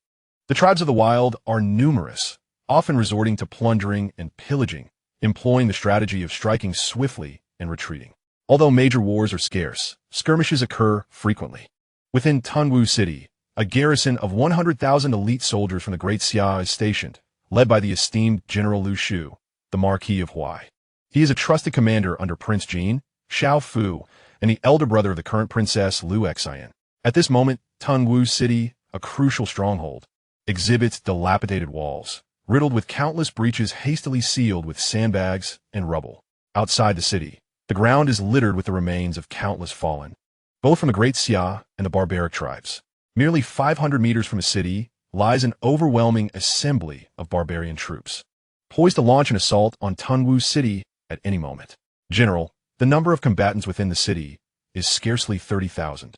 The tribes of the wild are numerous, often resorting to plundering and pillaging, employing the strategy of striking swiftly and retreating. Although major wars are scarce, skirmishes occur frequently. Within Tungwu City, a garrison of 100,000 elite soldiers from the Great Xia is stationed, led by the esteemed General Lu Shu, the Marquis of Huai. He is a trusted commander under Prince Jin, Xiao Fu, and the elder brother of the current princess Lu Xian. At this moment, Tungwu City, a crucial stronghold, exhibits dilapidated walls, riddled with countless breaches hastily sealed with sandbags and rubble. Outside the city, the ground is littered with the remains of countless fallen, both from the Great Xia and the barbaric tribes. Merely 500 meters from the city lies an overwhelming assembly of barbarian troops, poised to launch an assault on Tungwu City at any moment. General, the number of combatants within the city is scarcely 30,000.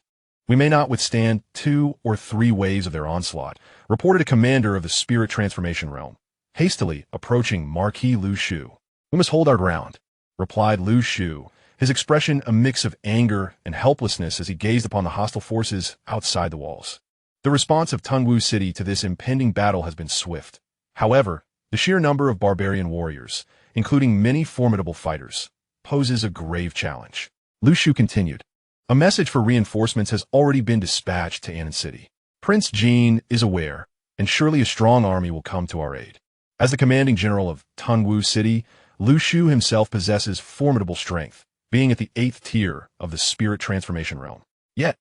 We may not withstand 2 or 3 waves of their onslaught, reported a commander of the spirit transformation realm, hastily approaching Marquis Lu Shu. We must hold our ground, replied Lu Shu, his expression a mix of anger and helplessness as he gazed upon the hostile forces outside the walls. The response of Tungwu City to this impending battle has been swift. However, the sheer number of barbarian warriors, including many formidable fighters, poses a grave challenge. Lu Shu continued, a message for reinforcements has already been dispatched to Annan City. Prince Jin is aware, and surely a strong army will come to our aid. As the commanding general of Tungwu City, Lu Shu himself possesses formidable strength, being at the 8th tier of the spirit transformation realm. Yet,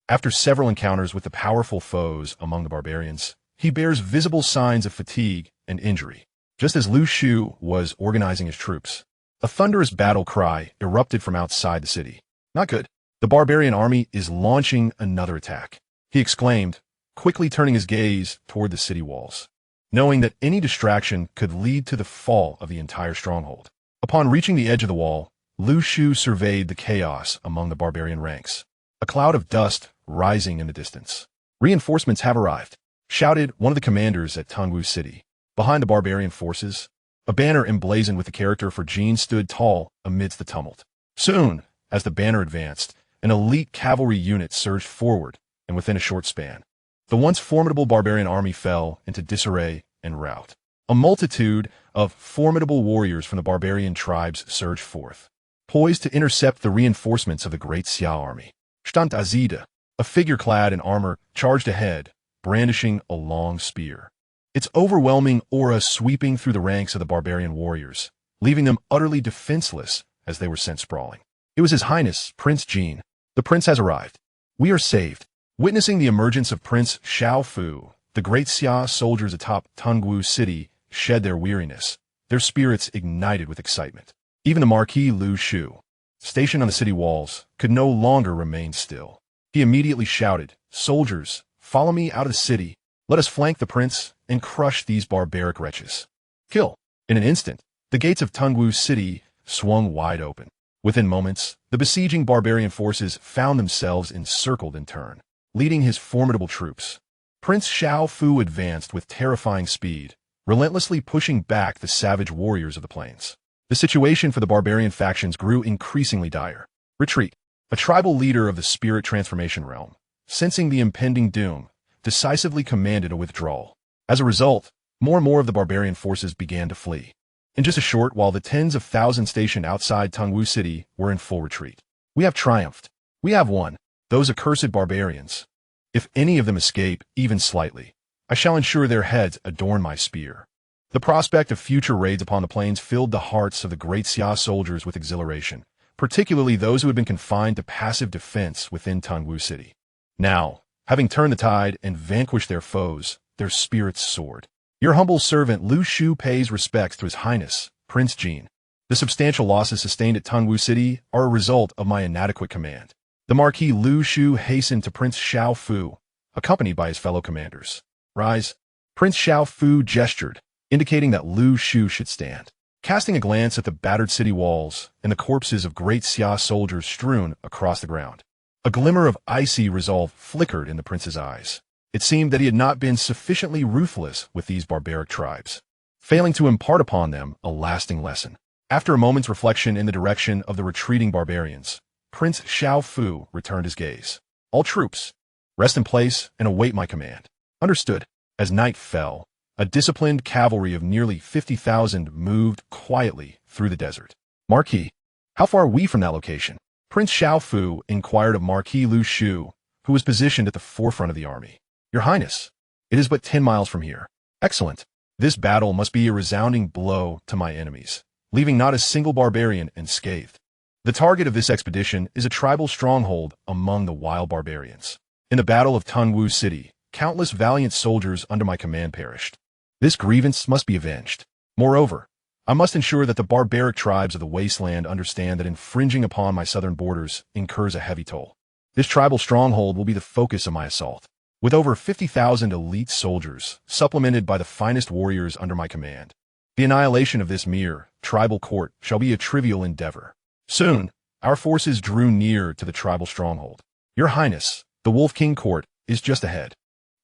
after several encounters with the powerful foes among the barbarians, he bears visible signs of fatigue and injury. Just as Lu Shu was organizing his troops, a thunderous battle cry erupted from outside the city. Not good. The barbarian army is launching another attack, he exclaimed, quickly turning his gaze toward the city walls, knowing that any distraction could lead to the fall of the entire stronghold. Upon reaching the edge of the wall, Lu Shu surveyed the chaos among the barbarian ranks, a cloud of dust rising in the distance. Reinforcements have arrived, shouted one of the commanders at Tungwu City. Behind the barbarian forces, a banner emblazoned with the character for Jin stood tall amidst the tumult. Soon, as the banner advanced, an elite cavalry unit surged forward, and within a short span, the once formidable barbarian army fell into disarray and rout. A multitude of formidable warriors from the barbarian tribes surged forth, poised to intercept the reinforcements of the Great Xia army. Stand Azida, a figure clad in armor, charged ahead, brandishing a long spear, its overwhelming aura sweeping through the ranks of the barbarian warriors, leaving them utterly defenseless as they were sent sprawling. It was His Highness, Prince Jin. The prince has arrived. We are saved. Witnessing the emergence of Prince Xiao Fu, the Great Xia soldiers atop Tungwu City shed their weariness, their spirits ignited with excitement. Even the Marquis Lu Shu, stationed on the city walls, could no longer remain still. He immediately shouted, soldiers, follow me out of the city. Let us flank the prince and crush these barbaric wretches. Kill. In an instant, the gates of Tungwu City swung wide open. Within moments, the besieging barbarian forces found themselves encircled in turn, leading his formidable troops. Prince Xiao Fu advanced with terrifying speed, relentlessly pushing back the savage warriors of the plains. The situation for the barbarian factions grew increasingly dire. Retreat. A tribal leader of the spirit transformation realm, sensing the impending doom, decisively commanded a withdrawal. As a result, more and more of the barbarian forces began to flee. In just a short while, the tens of thousands stationed outside Tungwu City were in full retreat. We have triumphed, We have one, those accursed barbarians. If any of them escape, even slightly, I shall ensure their heads adorn my spear. The prospect of future raids upon the plains filled the hearts of the Great Xia soldiers with exhilaration, particularly those who had been confined to passive defense within Tongwu City. Now, having turned the tide and vanquished their foes, their spirits soared. Your humble servant Lu Shu pays respects to His Highness, Prince Jin. The substantial losses sustained at Tongwu City are a result of my inadequate command. The Marquis Lu Shu hastened to Prince Xiao Fu, accompanied by his fellow commanders. Rise. Prince Xiao Fu gestured, indicating that Lu Shu should stand. Casting a glance at the battered city walls and the corpses of Great Xia soldiers strewn across the ground, a glimmer of icy resolve flickered in the prince's eyes. It seemed that he had not been sufficiently ruthless with these barbaric tribes, failing to impart upon them a lasting lesson. After a moment's reflection in the direction of the retreating barbarians, Prince Xiao Fu returned his gaze. All troops, rest in place and await my command. Understood. As night fell, a disciplined cavalry of nearly 50,000 moved quietly through the desert. Marquis, how far are we from that location? Prince Xiao Fu inquired of Marquis Lu Shu, who was positioned at the forefront of the army. Your Highness, it is but 10 miles from here. Excellent. This battle must be a resounding blow to my enemies, leaving not a single barbarian unscathed. The target of this expedition is a tribal stronghold among the wild barbarians. In the Battle of Tongwu City, countless valiant soldiers under my command perished. This grievance must be avenged. Moreover, I must ensure that the barbaric tribes of the wasteland understand that infringing upon my southern borders incurs a heavy toll. This tribal stronghold will be the focus of my assault. With over 50,000 elite soldiers, supplemented by the finest warriors under my command, the annihilation of this mere tribal court shall be a trivial endeavor. Soon, our forces drew near to the tribal stronghold. Your Highness, the Wolf King Court is just ahead.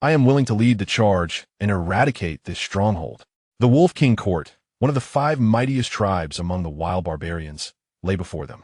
I am willing to lead the charge and eradicate this stronghold. The Wolf King Court, one of the 5 mightiest tribes among the wild barbarians, lay before them.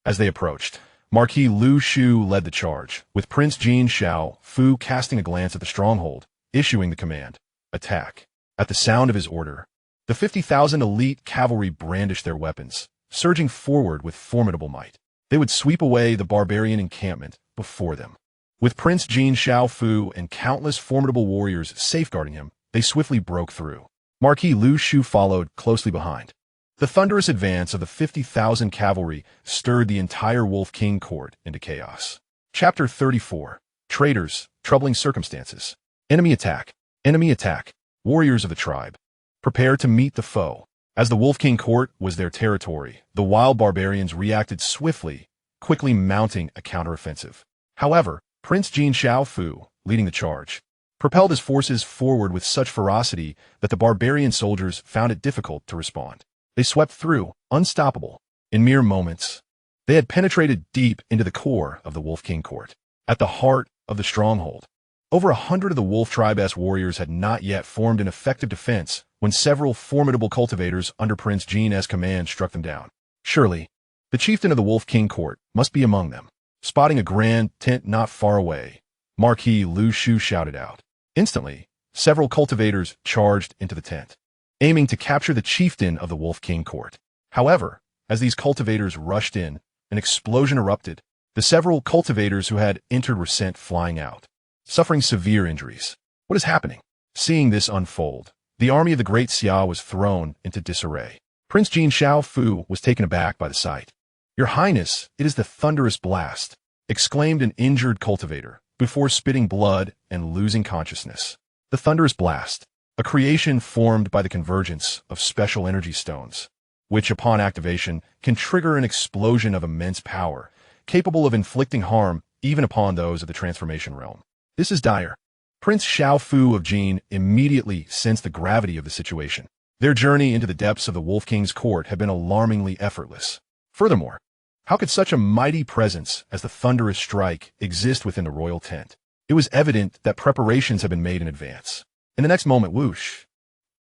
As they approached, Marquis Lu Shu led the charge, with Prince Jin Xiao Fu casting a glance at the stronghold, issuing the command, attack. At the sound of his order, the 50,000 elite cavalry brandished their weapons, surging forward with formidable might. They would sweep away the barbarian encampment before them. With Prince Jin Xiao Fu and countless formidable warriors safeguarding him, they swiftly broke through. Marquis Lu Shu followed closely behind. The thunderous advance of the 50,000 cavalry stirred the entire Wolf King court into chaos. Chapter 34. Traitors, Troubling Circumstances. Enemy attack. Enemy attack. Warriors of the tribe, prepare to meet the foe. As the Wolf King court was their territory, the wild barbarians reacted swiftly, quickly mounting a counteroffensive. However, Prince Jin Xiao Fu, leading the charge, propelled his forces forward with such ferocity that the barbarian soldiers found it difficult to respond. They swept through, unstoppable. In mere moments, they had penetrated deep into the core of the Wolf King court, at the heart of the stronghold. Over 100 of the Wolf Tribe-S warriors had not yet formed an effective defense when several formidable cultivators under Prince Jin's command struck them down. Surely, the chieftain of the Wolf King court must be among them. Spotting a grand tent not far away, Marquis Lu Shu shouted out. Instantly, several cultivators charged into the tent, aiming to capture the chieftain of the Wolf King court. However, as these cultivators rushed in, an explosion erupted. The several cultivators who had entered were sent flying out, suffering severe injuries. What is happening? Seeing this unfold, the army of the Great Xia was thrown into disarray. Prince Jin Xiao Fu was taken aback by the sight. Your Highness, it is the thunderous blast, exclaimed an injured cultivator, before spitting blood and losing consciousness. The thunderous blast, a creation formed by the convergence of special energy stones, which upon activation can trigger an explosion of immense power, capable of inflicting harm even upon those of the transformation realm. This is dire. Prince Xiao Fu of Jin immediately sensed the gravity of the situation. Their journey into the depths of the Wolf King's court had been alarmingly effortless. Furthermore, how could such a mighty presence as the thunderous strike exist within the royal tent? It was evident that preparations had been made in advance. In the next moment, whoosh!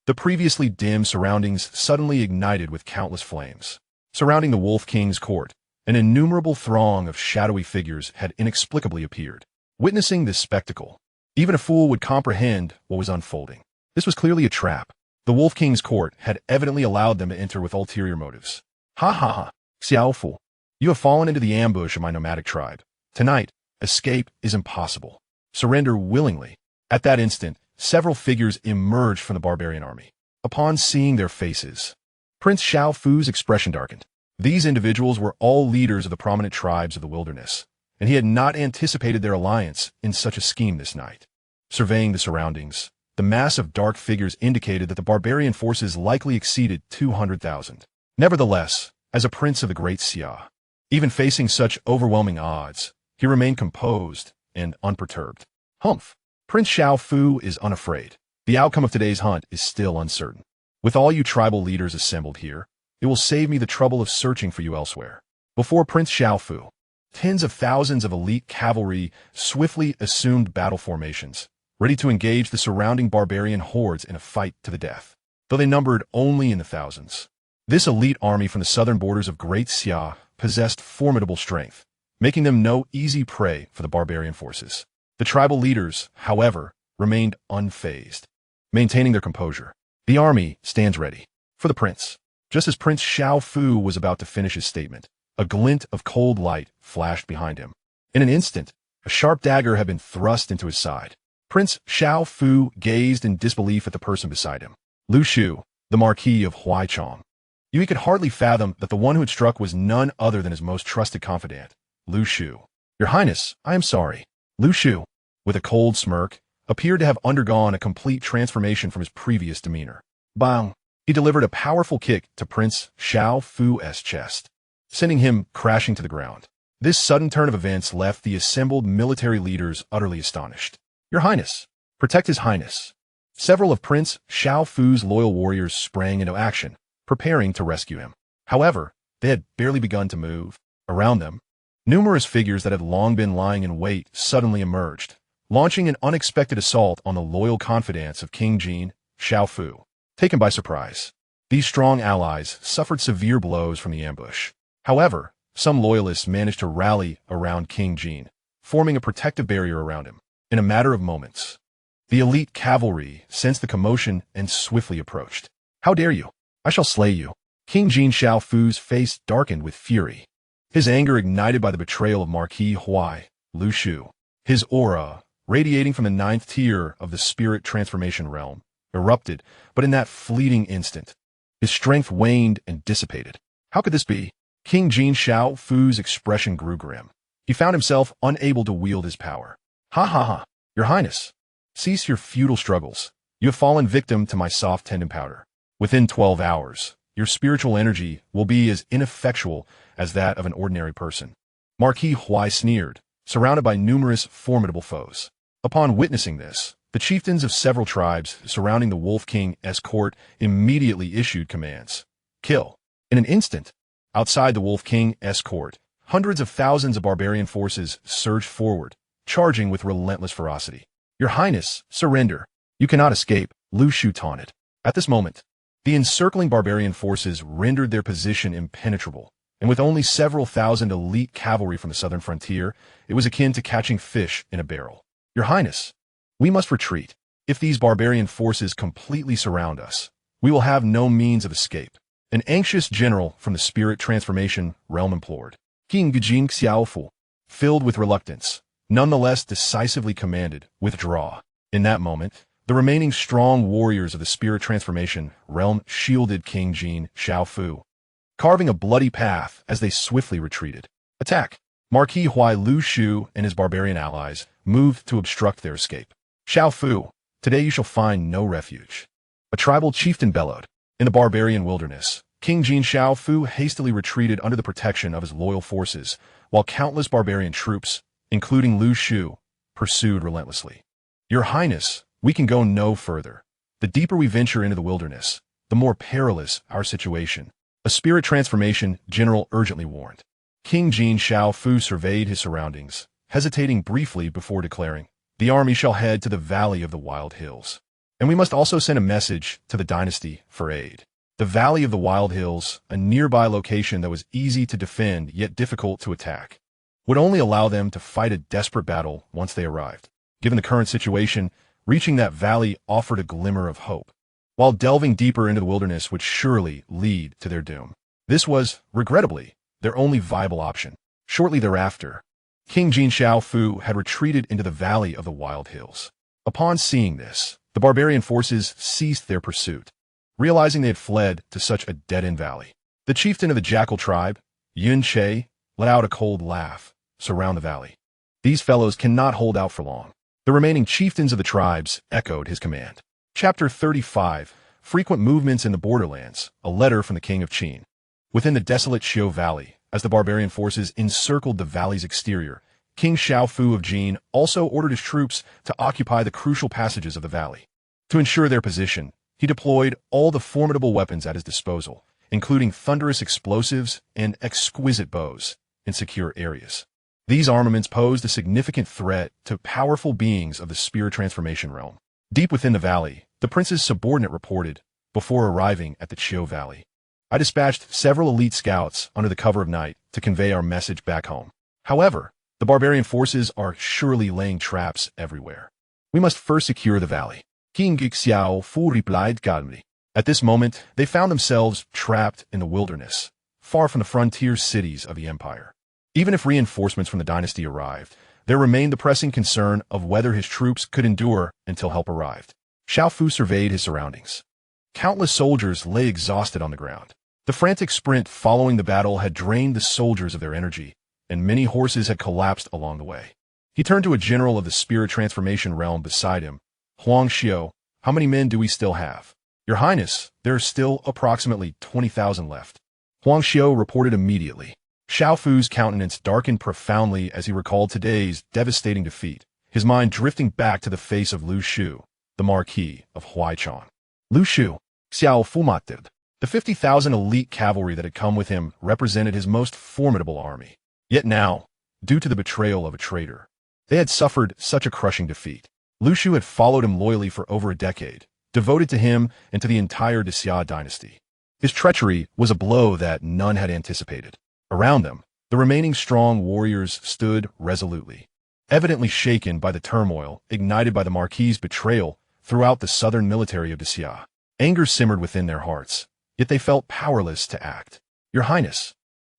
The previously dim surroundings suddenly ignited with countless flames. Surrounding the Wolf King's court, an innumerable throng of shadowy figures had inexplicably appeared. Witnessing this spectacle, even a fool would comprehend what was unfolding. This was clearly a trap. The Wolf King's court had evidently allowed them to enter with ulterior motives. Ha ha ha, Xiao Fu, you have fallen into the ambush of my nomadic tribe. Tonight, escape is impossible. Surrender willingly. At that instant, several figures emerged from the barbarian army. Upon seeing their faces, Prince Xiao Fu's expression darkened. These individuals were all leaders of the prominent tribes of the wilderness, and he had not anticipated their alliance in such a scheme this night. Surveying the surroundings, the mass of dark figures indicated that the barbarian forces likely exceeded 200,000. Nevertheless, as a prince of the Great Xia, even facing such overwhelming odds, he remained composed and unperturbed. Humph! Prince Xiao Fu is unafraid. The outcome of today's hunt is still uncertain. With all you tribal leaders assembled here, it will save me the trouble of searching for you elsewhere. Before Prince Xiao Fu, tens of thousands of elite cavalry swiftly assumed battle formations, ready to engage the surrounding barbarian hordes in a fight to the death. Though they numbered only in the thousands, this elite army from the southern borders of Great Xia possessed formidable strength, making them no easy prey for the barbarian forces. The tribal leaders, however, remained unfazed, maintaining their composure. The army stands ready. For the prince. Just as Prince Xiao Fu was about to finish his statement, a glint of cold light flashed behind him. In an instant, a sharp dagger had been thrust into his side. Prince Xiao Fu gazed in disbelief at the person beside him. Lu Shu, the Marquis of Huaichang. He could hardly fathom that the one who had struck was none other than his most trusted confidant, Lu Shu. Your Highness, I am sorry. Lu Shu, with a cold smirk, appeared to have undergone a complete transformation from his previous demeanor. Bang! He delivered a powerful kick to Prince Xiao Fu's chest, sending him crashing to the ground. This sudden turn of events left the assembled military leaders utterly astonished. Your Highness, protect His Highness. Several of Prince Xiao Fu's loyal warriors sprang into action, preparing to rescue him. However, they had barely begun to move. Around them, numerous figures that had long been lying in wait suddenly emerged, launching an unexpected assault on the loyal confidants of King Jin, Xiao Fu. Taken by surprise, these strong allies suffered severe blows from the ambush. However, some loyalists managed to rally around King Jin, forming a protective barrier around him. In a matter of moments, the elite cavalry sensed the commotion and swiftly approached. How dare you? I shall slay you. King Jin Xiao Fu's face darkened with fury, his anger ignited by the betrayal of Marquis Huai, Lu Shu. His aura, radiating from the 9th tier of the spirit transformation realm, erupted, but in that fleeting instant, his strength waned and dissipated. How could this be? King Jin Xiao Fu's expression grew grim. He found himself unable to wield his power. Ha ha ha! Your Highness, cease your futile struggles. You have fallen victim to my soft tendon powder. Within 12 hours, your spiritual energy will be as ineffectual as that of an ordinary person. Marquis Huai sneered, surrounded by numerous formidable foes. Upon witnessing this, the chieftains of several tribes surrounding the Wolf King's court immediately issued commands. Kill. In an instant, outside the Wolf King's court, hundreds of thousands of barbarian forces surged forward, charging with relentless ferocity. Your Highness, surrender. You cannot escape, Lu Shu taunted. At this moment, the encircling barbarian forces rendered their position impenetrable, and with only several thousand elite cavalry from the southern frontier, it was akin to catching fish in a barrel. Your Highness, we must retreat. If these barbarian forces completely surround us, we will have no means of escape. An anxious general from the spirit transformation realm implored. King Jin Xiaofu, filled with reluctance, nonetheless decisively commanded, withdraw. In that moment, the remaining strong warriors of the spirit transformation realm shielded King Jin Xiaofu, carving a bloody path as they swiftly retreated. Attack! Marquis Huai Lu Shu and his barbarian allies moved to obstruct their escape. Xiao Fu, today you shall find no refuge. A tribal chieftain bellowed. In the barbarian wilderness, King Jin Xiao Fu hastily retreated under the protection of his loyal forces, while countless barbarian troops, including Lu Shu, pursued relentlessly. Your Highness, we can go no further. The deeper we venture into the wilderness, the more perilous our situation. A spirit transformation general urgently warned. King Jin Xiao Fu surveyed his surroundings, hesitating briefly before declaring, the army shall head to the Valley of the Wild Hills. And we must also send a message to the dynasty for aid. The Valley of the Wild Hills, a nearby location that was easy to defend yet difficult to attack, would only allow them to fight a desperate battle once they arrived. Given the current situation, reaching that valley offered a glimmer of hope, while delving deeper into the wilderness would surely lead to their doom. This was, regrettably, their only viable option. Shortly thereafter, King Jin Xiaofu had retreated into the valley of the Wild Hills. Upon seeing this, the barbarian forces ceased their pursuit, realizing they had fled to such a dead-end valley. The chieftain of the Jackal tribe, Yun Che, let out a cold laugh. Surround the valley. These fellows cannot hold out for long. The remaining chieftains of the tribes echoed his command. Chapter 35. Frequent movements in the borderlands. A letter from the king of Qin. Within the desolate Xiu Valley, as the barbarian forces encircled the valley's exterior, King Xiaofu of Jin also ordered his troops to occupy the crucial passages of the valley. To ensure their position, he deployed all the formidable weapons at his disposal, including thunderous explosives and exquisite bows, in secure areas. These armaments posed a significant threat to powerful beings of the spirit transformation realm. Deep within the valley, the prince's subordinate reported, before arriving at the Xiu Valley. I dispatched several elite scouts under the cover of night to convey our message back home. However, the barbarian forces are surely laying traps everywhere. We must first secure the valley. King Xiaofu replied calmly. At this moment, they found themselves trapped in the wilderness, far from the frontier cities of the empire. Even if reinforcements from the dynasty arrived, there remained the pressing concern of whether his troops could endure until help arrived. Xiaofu surveyed his surroundings. Countless soldiers lay exhausted on the ground. The frantic sprint following the battle had drained the soldiers of their energy, and many horses had collapsed along the way. He turned to a general of the spirit transformation realm beside him. Huang Xiu, how many men do we still have? Your Highness, there are still approximately 20,000 left. Huang Xiu reported immediately. Xiaofu's countenance darkened profoundly as he recalled today's devastating defeat, his mind drifting back to the face of Lu Shu, the Marquis of Huaichang. Lu Shu, Xiaofu mattered. The 50,000 elite cavalry that had come with him represented his most formidable army. Yet now, due to the betrayal of a traitor, they had suffered such a crushing defeat. Lu Shu had followed him loyally for over a decade, devoted to him and to the entire Xia Dynasty. His treachery was a blow that none had anticipated. Around them, the remaining strong warriors stood resolutely, evidently shaken by the turmoil ignited by the Marquis's betrayal throughout the southern military of Xia. Anger simmered within their hearts, yet they felt powerless to act. Your Highness,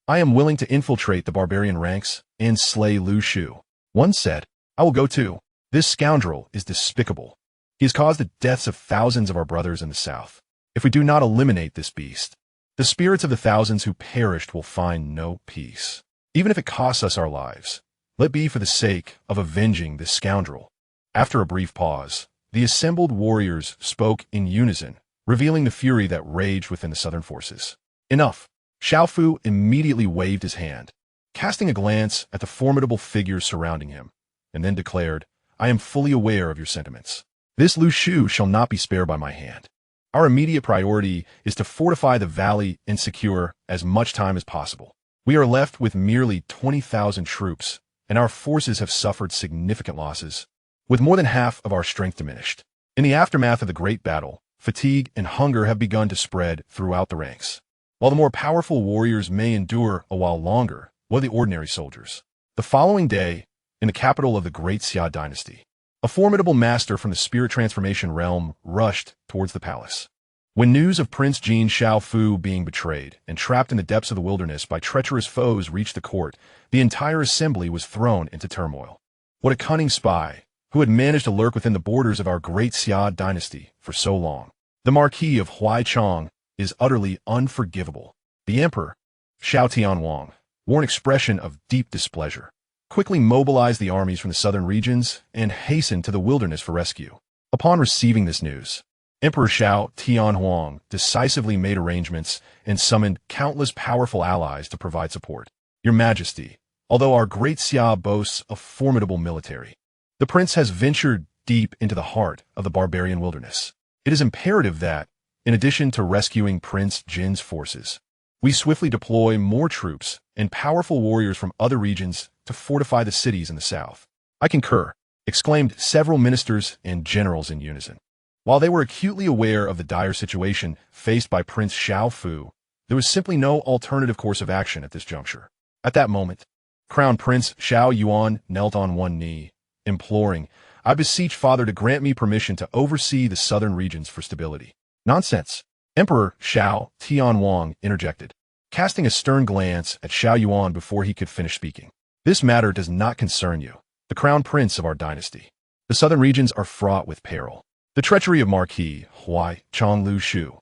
I am willing to infiltrate the barbarian ranks and slay Lu Shu. One said, I will go too. This scoundrel is despicable. He has caused the deaths of thousands of our brothers in the south. If we do not eliminate this beast, the spirits of the thousands who perished will find no peace. Even if it costs us our lives, let be for the sake of avenging this scoundrel. After a brief pause, the assembled warriors spoke in unison, revealing the fury that raged within the southern forces. Enough. Xiaofu immediately waved his hand, casting a glance at the formidable figures surrounding him, and then declared, I am fully aware of your sentiments. This Lu Shu shall not be spared by my hand. Our immediate priority is to fortify the valley and secure as much time as possible. We are left with merely 20,000 troops, and our forces have suffered significant losses, with more than half of our strength diminished. In the aftermath of the great battle, fatigue and hunger have begun to spread throughout the ranks. While the more powerful warriors may endure a while longer, will the ordinary soldiers. The following day, in the capital of the Great Xia Dynasty, a formidable master from the spirit transformation realm rushed towards the palace. When news of Prince Jin Xiaofu being betrayed and trapped in the depths of the wilderness by treacherous foes reached the court, the entire assembly was thrown into turmoil. What a cunning spy, who had managed to lurk within the borders of our Great Xia Dynasty for so long. The Marquis of Huaichang is utterly unforgivable. The Emperor, Xiao Tianwang, wore an expression of deep displeasure, quickly mobilized the armies from the southern regions, and hastened to the wilderness for rescue. Upon receiving this news, Emperor Xiao Tianhuang decisively made arrangements and summoned countless powerful allies to provide support. Your Majesty, although our Great Xia boasts a formidable military, the prince has ventured deep into the heart of the barbarian wilderness. It is imperative that, in addition to rescuing Prince Jin's forces, we swiftly deploy more troops and powerful warriors from other regions to fortify the cities in the south. I concur, exclaimed several ministers and generals in unison. While they were acutely aware of the dire situation faced by Prince Xiaofu, there was simply no alternative course of action at this juncture. At that moment, Crown Prince Xiao Yuan knelt on one knee, imploring, I beseech Father to grant me permission to oversee the southern regions for stability. Nonsense. Emperor Xiao Tianwang interjected, casting a stern glance at Xiao Yuan before he could finish speaking. This matter does not concern you, the crown prince of our dynasty. The southern regions are fraught with peril. The treachery of Marquis Huai Chonglu Shu,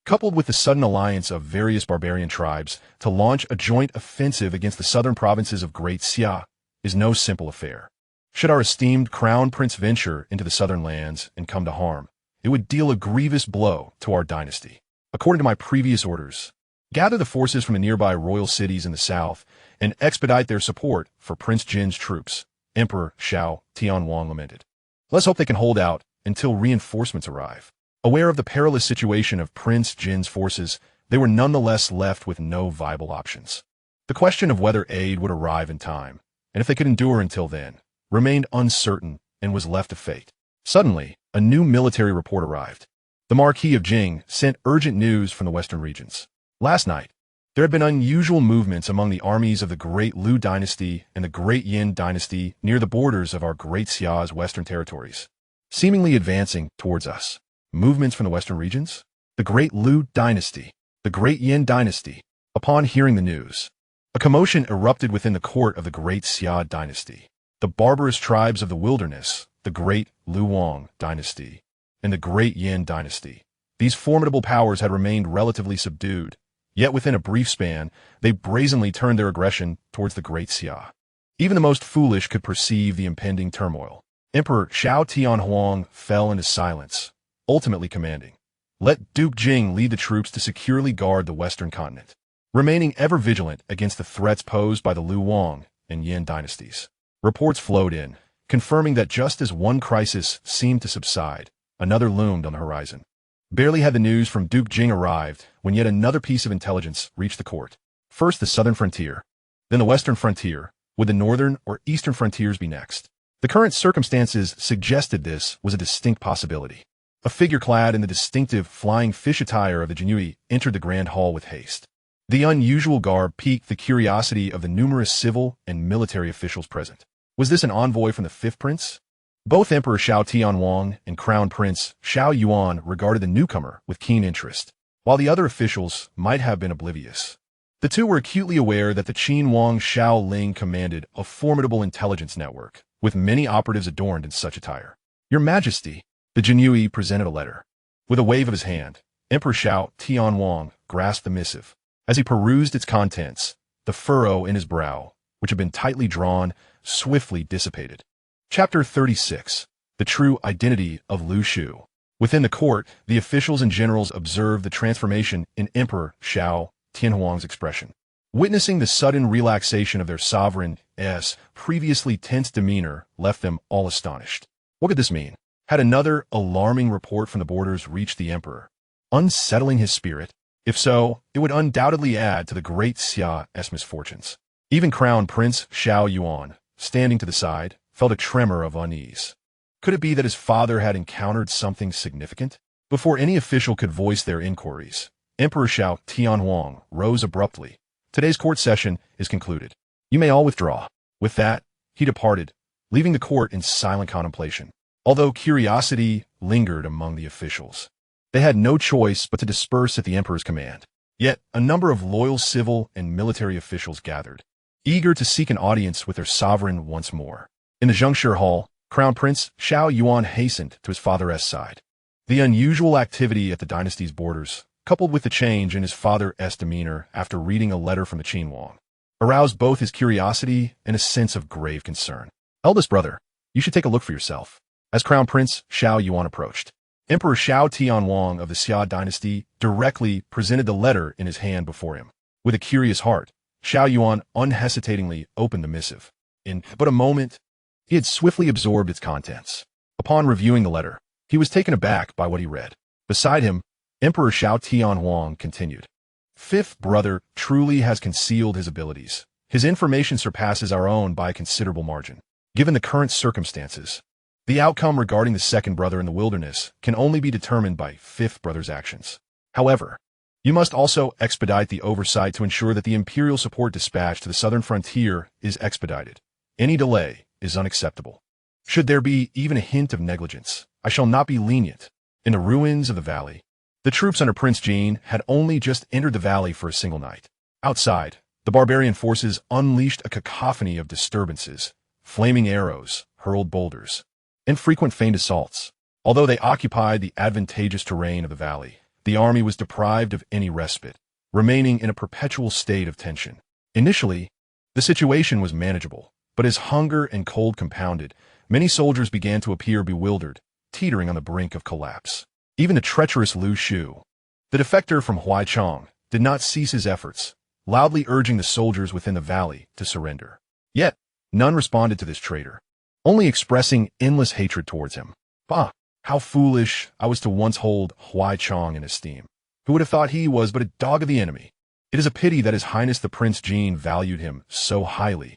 coupled with the sudden alliance of various barbarian tribes to launch a joint offensive against the southern provinces of Great Xia, is no simple affair. Should our esteemed crown prince venture into the southern lands and come to harm, it would deal a grievous blow to our dynasty. According to my previous orders, gather the forces from the nearby royal cities in the south and expedite their support for Prince Jin's troops, Emperor Xiao Tianwang lamented. Let's hope they can hold out until reinforcements arrive. Aware of the perilous situation of Prince Jin's forces, they were nonetheless left with no viable options. The question of whether aid would arrive in time, and if they could endure until then, remained uncertain and was left to fate. Suddenly, a new military report arrived. The Marquis of Jing sent urgent news from the western regions. Last night, there had been unusual movements among the armies of the Great Lu Dynasty and the Great Yin Dynasty near the borders of our Great Xia's western territories, seemingly advancing towards us. Movements from the western regions? The Great Lu Dynasty, the Great Yin Dynasty. Upon hearing the news, a commotion erupted within the court of the Great Xia Dynasty. The barbarous tribes of the wilderness, the Great Luoang Dynasty, and the Great Yin Dynasty. These formidable powers had remained relatively subdued, yet within a brief span, they brazenly turned their aggression towards the Great Xia. Even the most foolish could perceive the impending turmoil. Emperor Xiao Tianhuang fell into silence, ultimately commanding, "Let Duke Jing lead the troops to securely guard the western continent," remaining ever vigilant against the threats posed by the Luoang and Yin dynasties. Reports flowed in, confirming that just as one crisis seemed to subside, another loomed on the horizon. Barely had the news from Duke Jing arrived when yet another piece of intelligence reached the court. First the southern frontier, then the western frontier. Would the northern or eastern frontiers be next? The current circumstances suggested this was a distinct possibility. A figure clad in the distinctive flying fish attire of the Jinui entered the grand hall with haste. The unusual garb piqued the curiosity of the numerous civil and military officials present. Was this an envoy from the fifth prince? Both Emperor Xiao Tianwang and Crown Prince Xiao Yuan regarded the newcomer with keen interest, while the other officials might have been oblivious. The two were acutely aware that the Qin Wang Xiao Ling commanded a formidable intelligence network, with many operatives adorned in such attire. Your Majesty, the Jinui presented a letter. With a wave of his hand, Emperor Xiao Tianwang grasped the missive. As he perused its contents, the furrow in his brow, which had been tightly drawn, swiftly dissipated. Chapter 36. The True Identity of Lu Shu. Within the court, the officials and generals observed the transformation in Emperor Xiao Tianhuang's expression. Witnessing the sudden relaxation of their sovereign's previously tense demeanor left them all astonished. What could this mean? Had another alarming report from the borders reached the emperor, unsettling his spirit? If so, it would undoubtedly add to the Great Xia's misfortunes. Even Crown Prince Xiao Yuan, standing to the side, felt a tremor of unease. Could it be that his father had encountered something significant? Before any official could voice their inquiries, Emperor Xiao Tianhuang rose abruptly. Today's court session is concluded. You may all withdraw. With that, he departed, leaving the court in silent contemplation. Although curiosity lingered among the officials, they had no choice but to disperse at the emperor's command. Yet, a number of loyal civil and military officials gathered, eager to seek an audience with their sovereign once more. In the Xianxia hall, Crown Prince Xiao Yuan hastened to his father's side. The unusual activity at the dynasty's borders, coupled with the change in his father's demeanor after reading a letter from the Qin Wang, aroused both his curiosity and a sense of grave concern. Eldest brother, you should take a look for yourself. As Crown Prince Xiao Yuan approached, Emperor Xiao Tianwang of the Xia Dynasty directly presented the letter in his hand before him. With a curious heart, Xiao Yuan unhesitatingly opened the missive. In but a moment, he had swiftly absorbed its contents. Upon reviewing the letter, he was taken aback by what he read. Beside him, Emperor Xiao Tianhuang continued. Fifth brother truly has concealed his abilities. His information surpasses our own by a considerable margin. Given the current circumstances, the outcome regarding the second brother in the wilderness can only be determined by fifth brother's actions. However, you must also expedite the oversight to ensure that the imperial support dispatch to the southern frontier is expedited. Any delay is unacceptable. Should there be even a hint of negligence, I shall not be lenient. In the ruins of the valley, the troops under Prince Jin had only just entered the valley for a single night. Outside, The barbarian forces unleashed a cacophony of disturbances, flaming arrows, hurled boulders, and frequent feigned assaults. Although they occupied the advantageous terrain of the valley, the army was deprived of any respite, remaining in a perpetual state of tension. Initially, the situation was manageable, but as hunger and cold compounded, many soldiers began to appear bewildered, teetering on the brink of collapse. Even the treacherous Lu Shu, the defector from Huaichang, did not cease his efforts, loudly urging the soldiers within the valley to surrender. Yet, none responded to this traitor, only expressing endless hatred towards him. Bah! How foolish I was to once hold Huaichang in esteem. Who would have thought he was but a dog of the enemy? It is a pity that His Highness the Prince Jean valued him so highly,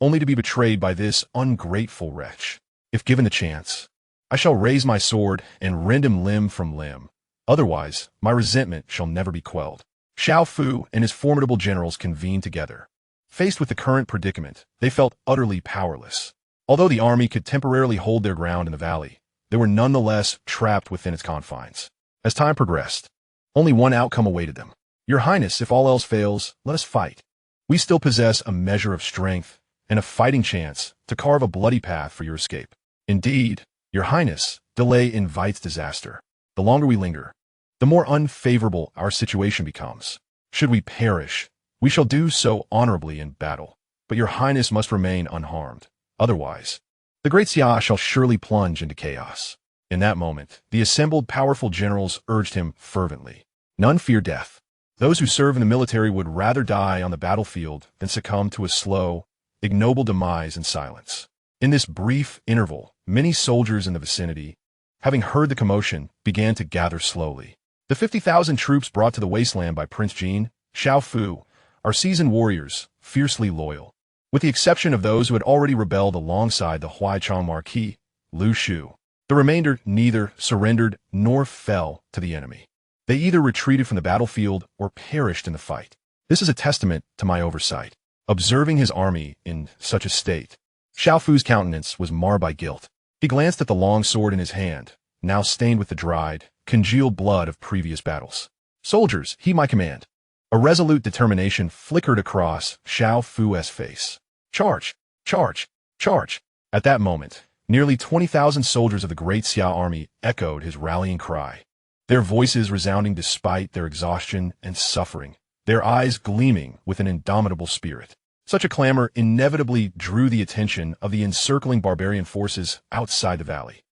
only to be betrayed by this ungrateful wretch. If given the chance, I shall raise my sword and rend him limb from limb. Otherwise, my resentment shall never be quelled. Xiao Fu and his formidable generals convened together. Faced with the current predicament, they felt utterly powerless. Although the army could temporarily hold their ground in the valley, they were nonetheless trapped within its confines. As time progressed, only one outcome awaited them. Your Highness, if all else fails, let us fight. We still possess a measure of strength and a fighting chance to carve a bloody path for your escape. Indeed, Your Highness, delay invites disaster. The longer we linger, the more unfavorable our situation becomes. Should we perish, we shall do so honorably in battle, but Your Highness must remain unharmed. Otherwise, the Great Xia shall surely plunge into chaos. In that moment, the assembled powerful generals urged him fervently. None fear death. Those who serve in the military would rather die on the battlefield than succumb to a slow, ignoble demise in silence. In this brief interval, many soldiers in the vicinity, having heard the commotion, began to gather slowly. The 50,000 troops brought to the wasteland by Prince Jean, Xiao Fu, are seasoned warriors, fiercely loyal. With the exception of those who had already rebelled alongside the Huaichang Marquis, Lu Shu, the remainder neither surrendered nor fell to the enemy. They either retreated from the battlefield or perished in the fight. This is a testament to my oversight. Observing his army in such a state, Xiao Fu's countenance was marred by guilt. He glanced at the long sword in his hand, now stained with the dried, congealed blood of previous battles. Soldiers, heed my command. A resolute determination flickered across Xiao Fu's face. Charge! Charge! Charge! At that moment, nearly 20,000 soldiers of the Great Xia army echoed his rallying cry, their voices resounding despite their exhaustion and suffering, their eyes gleaming with an indomitable spirit. Such a clamor inevitably drew the attention of the encircling barbarian forces outside the valley.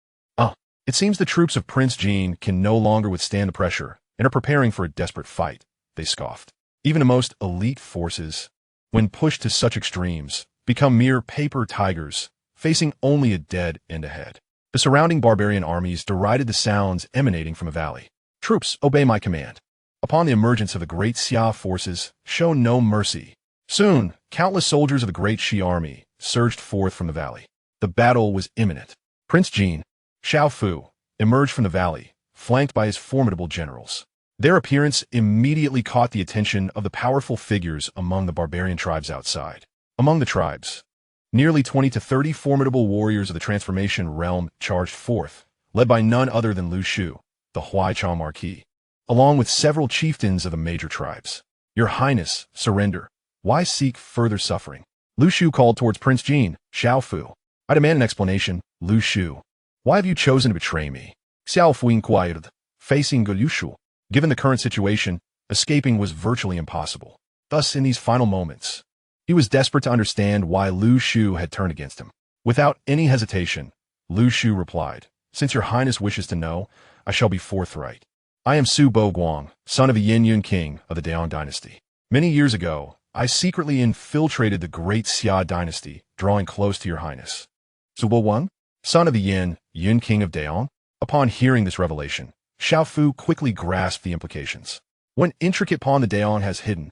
It seems the troops of Prince Jean can no longer withstand the pressure and are preparing for a desperate fight, they scoffed. Even the most elite forces, when pushed to such extremes, become mere paper tigers, facing only a dead end ahead. The surrounding barbarian armies derided the sounds emanating from a valley. Troops, obey my command. Upon the emergence of the Great Xia forces, show no mercy. Soon, countless soldiers of the Great Xia army surged forth from the valley. The battle was imminent. Prince Jean, Xiao Fu, emerged from the valley, flanked by his formidable generals. Their appearance immediately caught the attention of the powerful figures among the barbarian tribes outside. Among the tribes, nearly 20 to 30 formidable warriors of the transformation realm charged forth, led by none other than Lu Shu, the Huaichang Marquis, along with several chieftains of the major tribes. Your Highness, surrender. Why seek further suffering? Lu Shu called towards Prince Jean, Xiao Fu. I demand an explanation, Lu Shu. Why have you chosen to betray me? Xiao Fu inquired, facing Lu Shu. Given the current situation, escaping was virtually impossible. Thus, in these final moments, he was desperate to understand why Lu Shu had turned against him. Without any hesitation, Lu Shu replied, Since your Highness wishes to know, I shall be forthright. I am Su Bo Guang, son of a Yin Yun king of the Daon dynasty. Many years ago, I secretly infiltrated the Great Xia Dynasty, drawing close to your Highness. Su Bo Guang, son of the Yun king of Daon? Upon hearing this revelation, Xiao Fu quickly grasped the implications. One intricate pawn the Daon has hidden.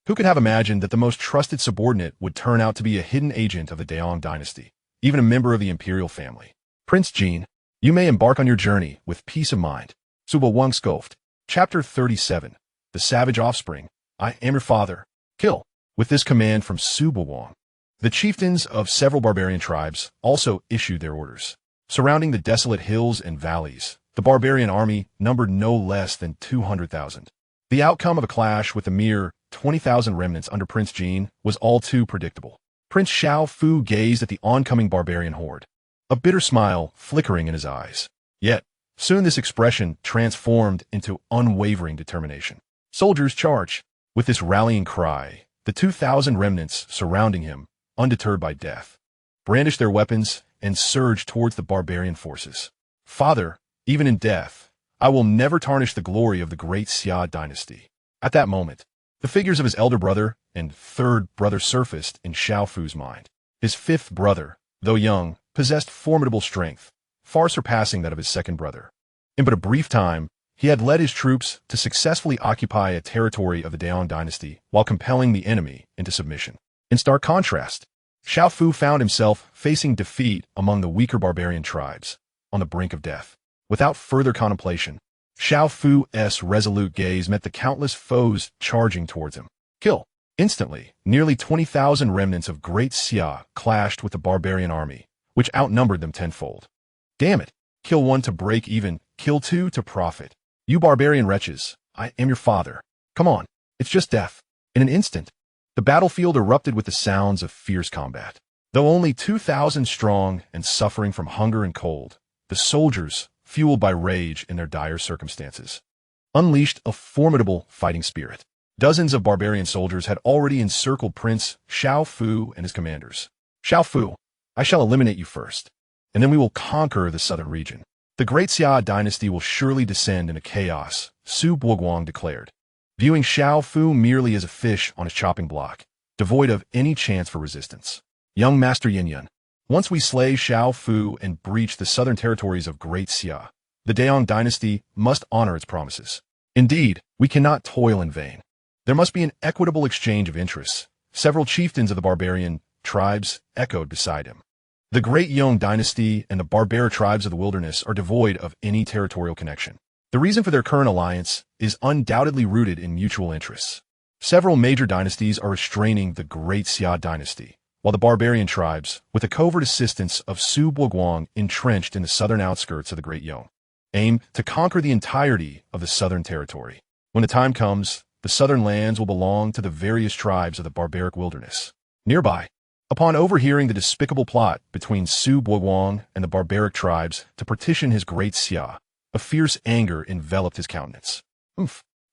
Who could have imagined that the most trusted subordinate would turn out to be a hidden agent of the Daon dynasty, even a member of the imperial family? Prince Jean, you may embark on your journey with peace of mind. Su Bo Guang scoffed. Chapter 37. The Savage Offspring. I am your father. Kill. With this command from Su Bo Guang, the chieftains of several barbarian tribes also issued their orders. Surrounding the desolate hills and valleys, the barbarian army numbered no less than 200,000. The outcome of a clash with a mere 20,000 remnants under Prince Jin was all too predictable. Prince Xiao Fu gazed at the oncoming barbarian horde, a bitter smile flickering in his eyes. Yet, soon this expression transformed into unwavering determination. Soldiers, charge! With this rallying cry, the 2,000 remnants surrounding him, undeterred by death, brandished their weapons and surged towards the barbarian forces. Father, even in death, I will never tarnish the glory of the Great Xia Dynasty. At that moment, the figures of his elder brother and third brother surfaced in Xiao Fu's mind. His fifth brother, though young, possessed formidable strength, far surpassing that of his second brother. In but a brief time, he had led his troops to successfully occupy a territory of the Daon dynasty while compelling the enemy into submission. In stark contrast, Xiao Fu found himself facing defeat among the weaker barbarian tribes, on the brink of death. Without further contemplation, Xiao Fu's resolute gaze met the countless foes charging towards him. Kill! Instantly, nearly 20,000 remnants of Great Xia clashed with the barbarian army, which outnumbered them tenfold. Damn it! Kill one to break even, kill two to profit. You barbarian wretches, I am your father. Come on, it's just death. In an instant, the battlefield erupted with the sounds of fierce combat. Though only 2,000 strong and suffering from hunger and cold, the soldiers, fueled by rage in their dire circumstances, unleashed a formidable fighting spirit. Dozens of barbarian soldiers had already encircled Prince Xiao Fu and his commanders. Xiao Fu, I shall eliminate you first, and then we will conquer the southern region. The Great Xia Dynasty will surely descend into chaos, Su Buoguang declared, viewing Xiao Fu merely as a fish on his chopping block, devoid of any chance for resistance. Young Master Yin, once we slay Xiao Fu and breach the southern territories of Great Xia, the Daon dynasty must honor its promises. Indeed, we cannot toil in vain. There must be an equitable exchange of interests. Several chieftains of the barbarian tribes echoed beside him. The Great Yong dynasty and the barbaric tribes of the wilderness are devoid of any territorial connection. The reason for their current alliance is undoubtedly rooted in mutual interests. Several major dynasties are restraining the Great Xia Dynasty, while the barbarian tribes, with the covert assistance of Su Buoguang entrenched in the southern outskirts of the Great Yong, aim to conquer the entirety of the southern territory. When the time comes, the southern lands will belong to the various tribes of the barbaric wilderness. Nearby, upon overhearing the despicable plot between Su Buoguang and the barbaric tribes to partition his Great Xia, a fierce anger enveloped his countenance.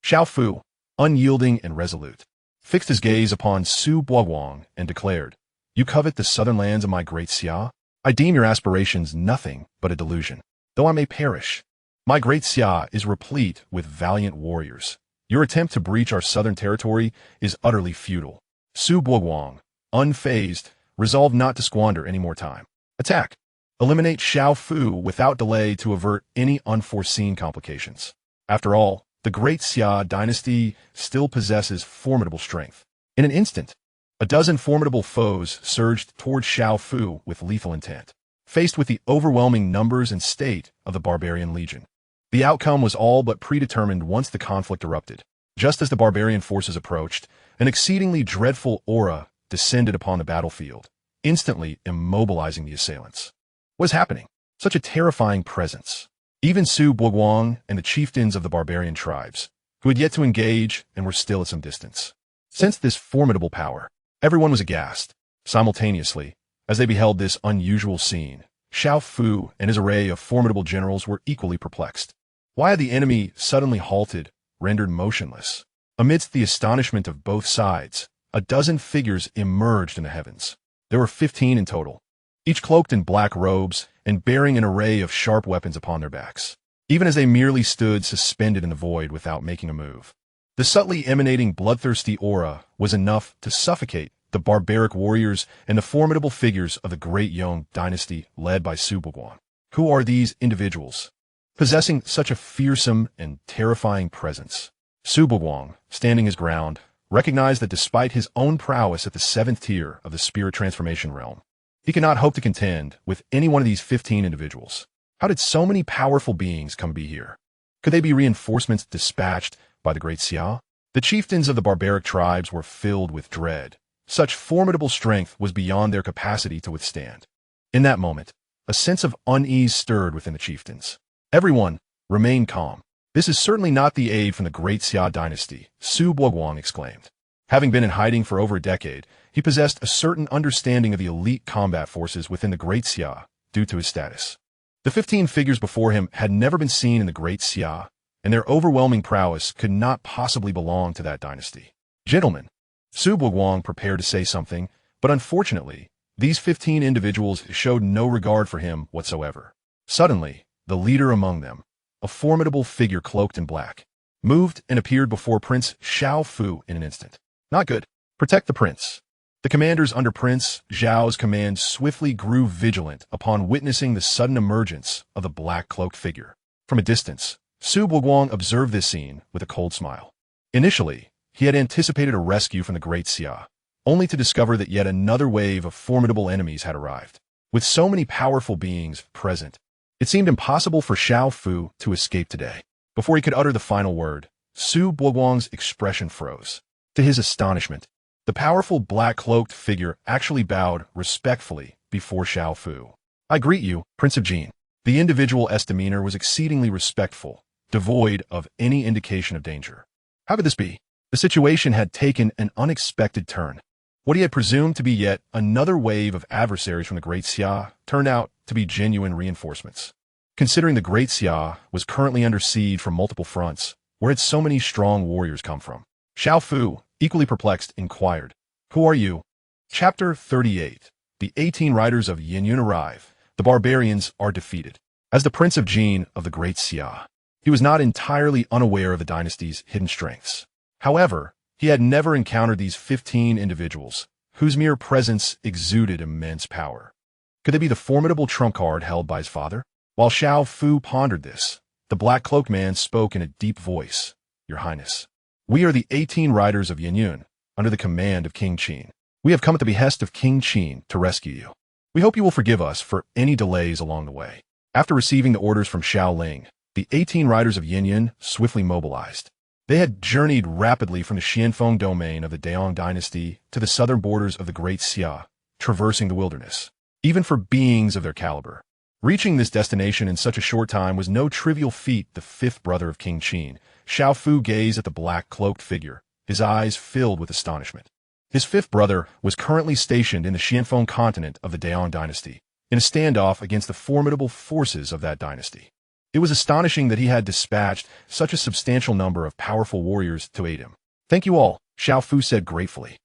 Xiao Fu, unyielding and resolute, fixed his gaze upon Su Buoguang and declared, You covet the southern lands of my Great Xia? I deem your aspirations nothing but a delusion. Though I may perish, my Great Xia is replete with valiant warriors. Your attempt to breach our southern territory is utterly futile. Su Buoguang, unfazed, resolved not to squander any more time. Attack! Eliminate Xiao Fu without delay to avert any unforeseen complications. After all, the Great Xia Dynasty still possesses formidable strength. In an instant, a dozen formidable foes surged toward Xiao Fu with lethal intent, faced with the overwhelming numbers and state of the barbarian legion. The outcome was all but predetermined once the conflict erupted. Just as the barbarian forces approached, an exceedingly dreadful aura descended upon the battlefield, instantly immobilizing the assailants. What was happening? Such a terrifying presence. Even Su Buoguang and the chieftains of the barbarian tribes, who had yet to engage and were still at some distance, sensed this formidable power. Everyone was aghast. Simultaneously, as they beheld this unusual scene, Xiao Fu and his array of formidable generals were equally perplexed. Why had the enemy suddenly halted, rendered motionless? Amidst the astonishment of both sides, a dozen figures emerged in the heavens. There were 15 in total, each cloaked in black robes and bearing an array of sharp weapons upon their backs, even as they merely stood suspended in the void without making a move. The subtly emanating bloodthirsty aura was enough to suffocate the barbaric warriors and the formidable figures of the Great Yong Dynasty led by Su Buoguang. Who are these individuals, possessing such a fearsome and terrifying presence? Su Buoguang, standing his ground, recognized that despite his own prowess at the 7th tier of the spirit transformation realm, he could not hope to contend with any one of these 15 individuals. How did so many powerful beings come to be here? Could they be reinforcements dispatched by the Great Xia? The chieftains of the barbaric tribes were filled with dread. Such formidable strength was beyond their capacity to withstand. In that moment, a sense of unease stirred within the chieftains. Everyone, remain calm. This is certainly not the aid from the Great Xia Dynasty, Su Buoguang exclaimed. Having been in hiding for over a decade, he possessed a certain understanding of the elite combat forces within the Great Xia due to his status. The 15 figures before him had never been seen in the Great Xia, and their overwhelming prowess could not possibly belong to that dynasty. Gentlemen, Su Buguang prepared to say something, but unfortunately, these 15 individuals showed no regard for him whatsoever. Suddenly, the leader among them, a formidable figure cloaked in black, moved and appeared before Prince Xiao Fu in an instant. Not good. Protect the prince. The commanders under Prince Zhao's command swiftly grew vigilant upon witnessing the sudden emergence of the black-cloaked figure. From a distance, Su Buguang observed this scene with a cold smile. Initially, he had anticipated a rescue from the Great Xia, only to discover that yet another wave of formidable enemies had arrived. With so many powerful beings present, it seemed impossible for Xiao Fu to escape today. Before he could utter the final word, Su Buguang's expression froze. To his astonishment, the powerful black-cloaked figure actually bowed respectfully before Xiao Fu. I greet you, Prince of Jin. The individual's demeanor was exceedingly respectful, devoid of any indication of danger. How could this be? The situation had taken an unexpected turn. What he had presumed to be yet another wave of adversaries from the Great Xia turned out to be genuine reinforcements. Considering the Great Xia was currently under siege from multiple fronts, where had so many strong warriors come from? Xiao Fu, equally perplexed, inquired, "Who are you?" Chapter 38. The 18 riders of Yinyun arrive. The barbarians are defeated. As the Prince of Jin of the Great Xia, he was not entirely unaware of the dynasty's hidden strengths. However, he had never encountered these 15 individuals, whose mere presence exuded immense power. Could they be the formidable trump card held by his father? While Xiao Fu pondered this, the black-cloaked man spoke in a deep voice. "Your Highness, we are the 18 riders of Yinyun, under the command of King Qin. We have come at the behest of King Qin to rescue you. We hope you will forgive us for any delays along the way." After receiving the orders from Xiao Ling, the 18 riders of Yinyun swiftly mobilized. They had journeyed rapidly from the Xianfeng domain of the Daong dynasty to the southern borders of the Great Xia, traversing the wilderness, even for beings of their caliber. Reaching this destination in such a short time was no trivial feat. The fifth brother of King Qin, Xiao Fu, gazed at the black-cloaked figure, his eyes filled with astonishment. His fifth brother was currently stationed in the Xianfeng continent of the Daong dynasty, in a standoff against the formidable forces of that dynasty. It was astonishing that he had dispatched such a substantial number of powerful warriors to aid him. "Thank you all," Xiao Fu said gratefully.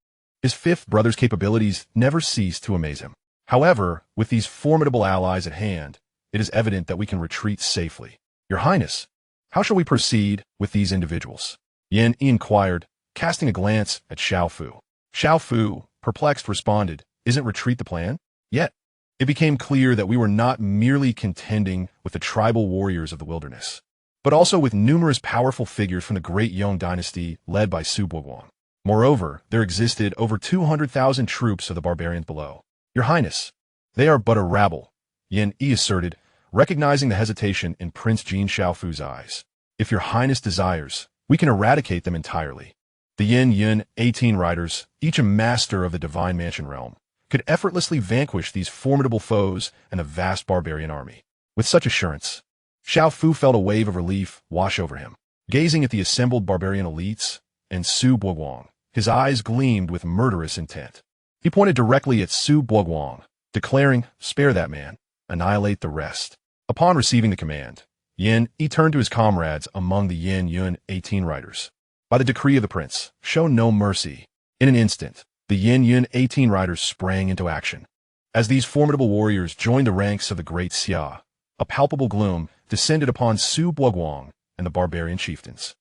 His fifth brother's capabilities never ceased to amaze him. However, with these formidable allies at hand, it is evident that we can retreat safely. "Your Highness, how shall we proceed with these individuals?" Yan Yi inquired, casting a glance at Xiao Fu. Xiao Fu, perplexed, responded, "Isn't retreat the plan? Yet, it became clear that we were not merely contending with the tribal warriors of the wilderness, but also with numerous powerful figures from the Great Yong dynasty led by Su Buguang. Moreover, there existed over 200,000 troops of the barbarians below. "Your Highness, they are but a rabble," Yan Yi asserted, recognizing the hesitation in Prince Jin Xiao Fu's eyes. "If your Highness desires, we can eradicate them entirely." The Yin Yun 18 riders, each a master of the Divine Mansion realm, could effortlessly vanquish these formidable foes and the vast barbarian army. With such assurance, Xiao Fu felt a wave of relief wash over him. Gazing at the assembled barbarian elites and Su Buguang, his eyes gleamed with murderous intent. He pointed directly at Su Buguang, declaring, "Spare that man, annihilate the rest." Upon receiving the command, Yan Yi turned to his comrades among the Yin Yun 18 riders. "By the decree of the prince, show no mercy." In an instant, the Yin Yun 18 riders sprang into action. As these formidable warriors joined the ranks of the Great Xia, a palpable gloom descended upon Su Buguang and the barbarian chieftains.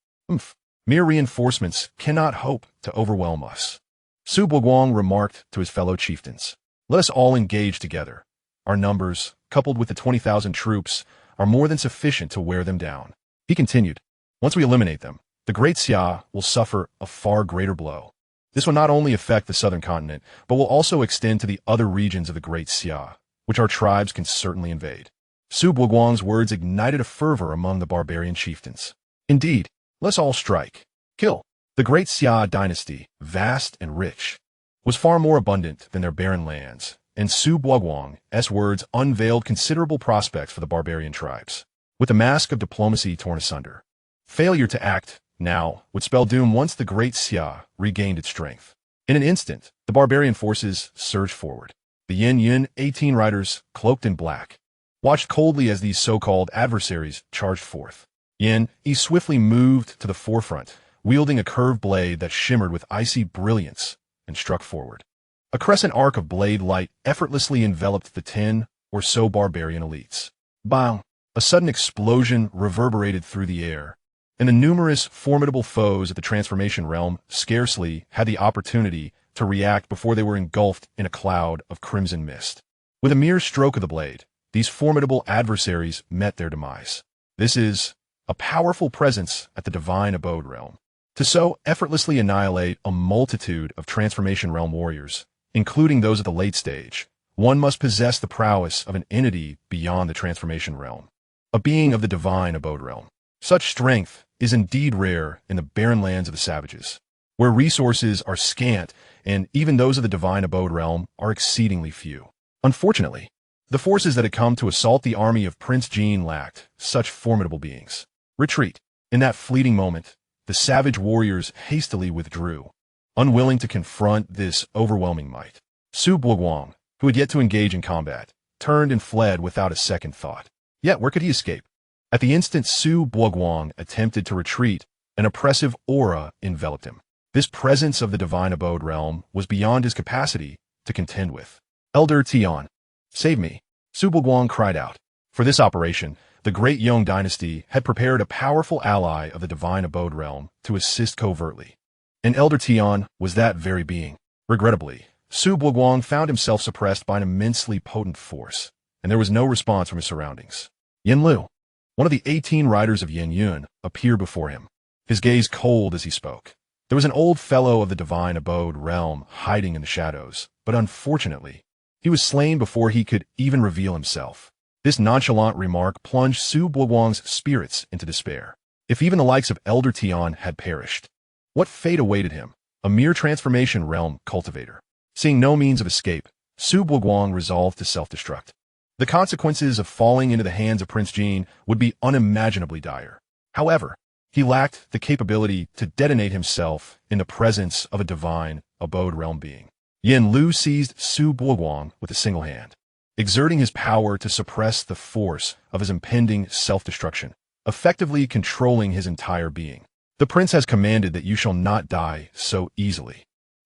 Mere reinforcements cannot hope to overwhelm us," Su Buguang remarked to his fellow chieftains. "Let us all engage together. Our numbers, coupled with the 20,000 troops, are more than sufficient to wear them down." He continued, "Once we eliminate them, the Great Xia will suffer a far greater blow. This will not only affect the southern continent, but will also extend to the other regions of the Great Xia, which our tribes can certainly invade." Su Buguang's words ignited a fervor among the barbarian chieftains. "Indeed, let's all strike. Kill." The Great Xia Dynasty, vast and rich, was far more abundant than their barren lands, and Su Buguang's words unveiled considerable prospects for the barbarian tribes. With the mask of diplomacy torn asunder, failure to act Now, would spell doom once the Great Xia regained its strength. In an instant, the barbarian forces surged forward. The Yin 18 riders, cloaked in black, watched coldly as these so-called adversaries charged forth. He swiftly moved to the forefront, wielding a curved blade that shimmered with icy brilliance, and struck forward. A crescent arc of blade light effortlessly enveloped the 10 or so barbarian elites. Bang! A sudden explosion reverberated through the air, and the numerous formidable foes of the transformation realm scarcely had the opportunity to react before they were engulfed in a cloud of crimson mist. With a mere stroke of the blade, these formidable adversaries met their demise. This is a powerful presence at the divine abode realm. To so effortlessly annihilate a multitude of transformation realm warriors, including those at the late stage, one must possess the prowess of an entity beyond the transformation realm, a being of the divine abode realm. Such strength is indeed rare in the barren lands of the savages, where resources are scant and even those of the divine abode realm are exceedingly few. Unfortunately, the forces that had come to assault the army of Prince Jean lacked such formidable beings. Retreat. In that fleeting moment, the savage warriors hastily withdrew, unwilling to confront this overwhelming might. Su Buoguang, who had yet to engage in combat, turned and fled without a second thought. Yet where could he escape? At the instant Su Buoguang attempted to retreat, an oppressive aura enveloped him. This presence of the divine abode realm was beyond his capacity to contend with. Elder Tian, save me, Su Buoguang cried out. For this operation, the Great Xia Dynasty had prepared a powerful ally of the divine abode realm to assist covertly. And Elder Tian was that very being. Regrettably, Su Buoguang found himself suppressed by an immensely potent force, and there was no response from his surroundings. Yin Lu, one of the 18 riders of Yin Yun, appeared before him, his gaze cold as he spoke. There was an old fellow of the divine abode realm hiding in the shadows, but unfortunately, he was slain before he could even reveal himself. This nonchalant remark plunged Su Buoguang's spirits into despair. If even the likes of Elder Tian had perished, what fate awaited him? A mere transformation realm cultivator. Seeing no means of escape, Su Buoguang resolved to self-destruct. The consequences of falling into the hands of Prince Jean would be unimaginably dire. However, he lacked the capability to detonate himself in the presence of a divine abode realm being. Yin Lu seized Su Buoguang with a single hand, exerting his power to suppress the force of his impending self-destruction, effectively controlling his entire being. The prince has commanded that you shall not die so easily,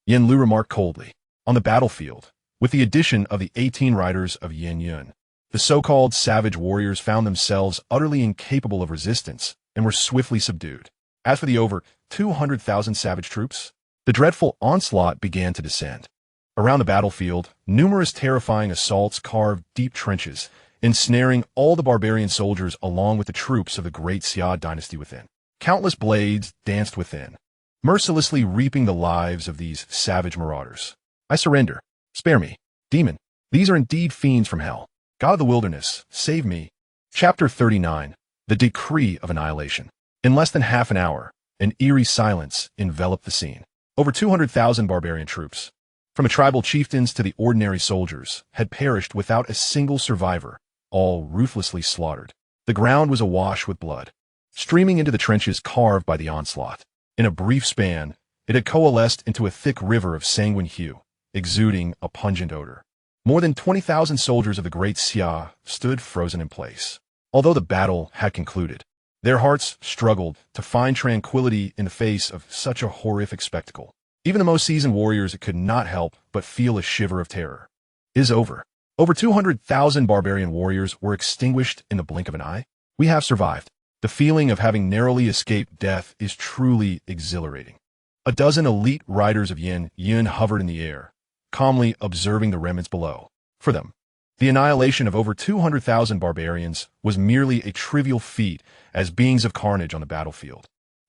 Yin Lu remarked coldly. On the battlefield, with the addition of the 18 riders of Yin Yun, the so-called savage warriors found themselves utterly incapable of resistance and were swiftly subdued. As for the over 200,000 savage troops, the dreadful onslaught began to descend. Around the battlefield, numerous terrifying assaults carved deep trenches, ensnaring all the barbarian soldiers along with the troops of the Great Xia Dynasty within. Countless blades danced within, mercilessly reaping the lives of these savage marauders. I surrender. Spare me. Demon, these are indeed fiends from hell. God of the wilderness, save me. Chapter 39. The Decree of Annihilation. In less than half an hour, an eerie silence enveloped the scene. Over 200,000 barbarian troops, from the tribal chieftains to the ordinary soldiers, had perished without a single survivor, all ruthlessly slaughtered. The ground was awash with blood, streaming into the trenches carved by the onslaught. In a brief span, it had coalesced into a thick river of sanguine hue, exuding a pungent odor. More than 20,000 soldiers of the Great Xia stood frozen in place. Although the battle had concluded, their hearts struggled to find tranquility in the face of such a horrific spectacle. Even the most seasoned warriors could not help but feel a shiver of terror. It is over. Over 200,000 barbarian warriors were extinguished in the blink of an eye. We have survived. The feeling of having narrowly escaped death is truly exhilarating. A dozen elite riders of Yin Yun hovered in the air, calmly observing the remnants below. For them, the annihilation of over 200,000 barbarians was merely a trivial feat as beings of carnage on the battlefield.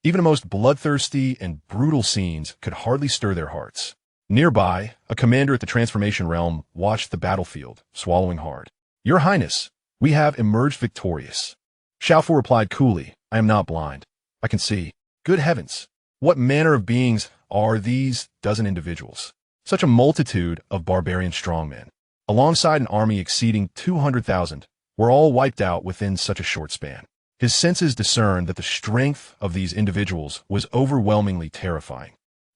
Even the most bloodthirsty and brutal scenes could hardly stir their hearts. Nearby, a commander at the transformation realm watched the battlefield, swallowing hard. Your Highness, we have emerged victorious. Xiaofu replied coolly, I am not blind. I can see. Good heavens, what manner of beings are these dozen individuals? Such a multitude of barbarian strongmen, alongside an army exceeding 200,000, were all wiped out within such a short span. His senses discerned that the strength of these individuals was overwhelmingly terrifying,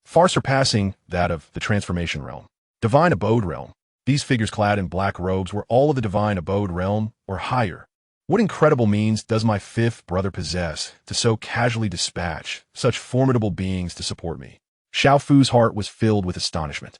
far surpassing that of the transformation realm. Divine abode realm. These figures clad in black robes were all of the divine abode realm or higher. What incredible means does my fifth brother possess to so casually dispatch such formidable beings to support me? Xiao Fu's heart was filled with astonishment.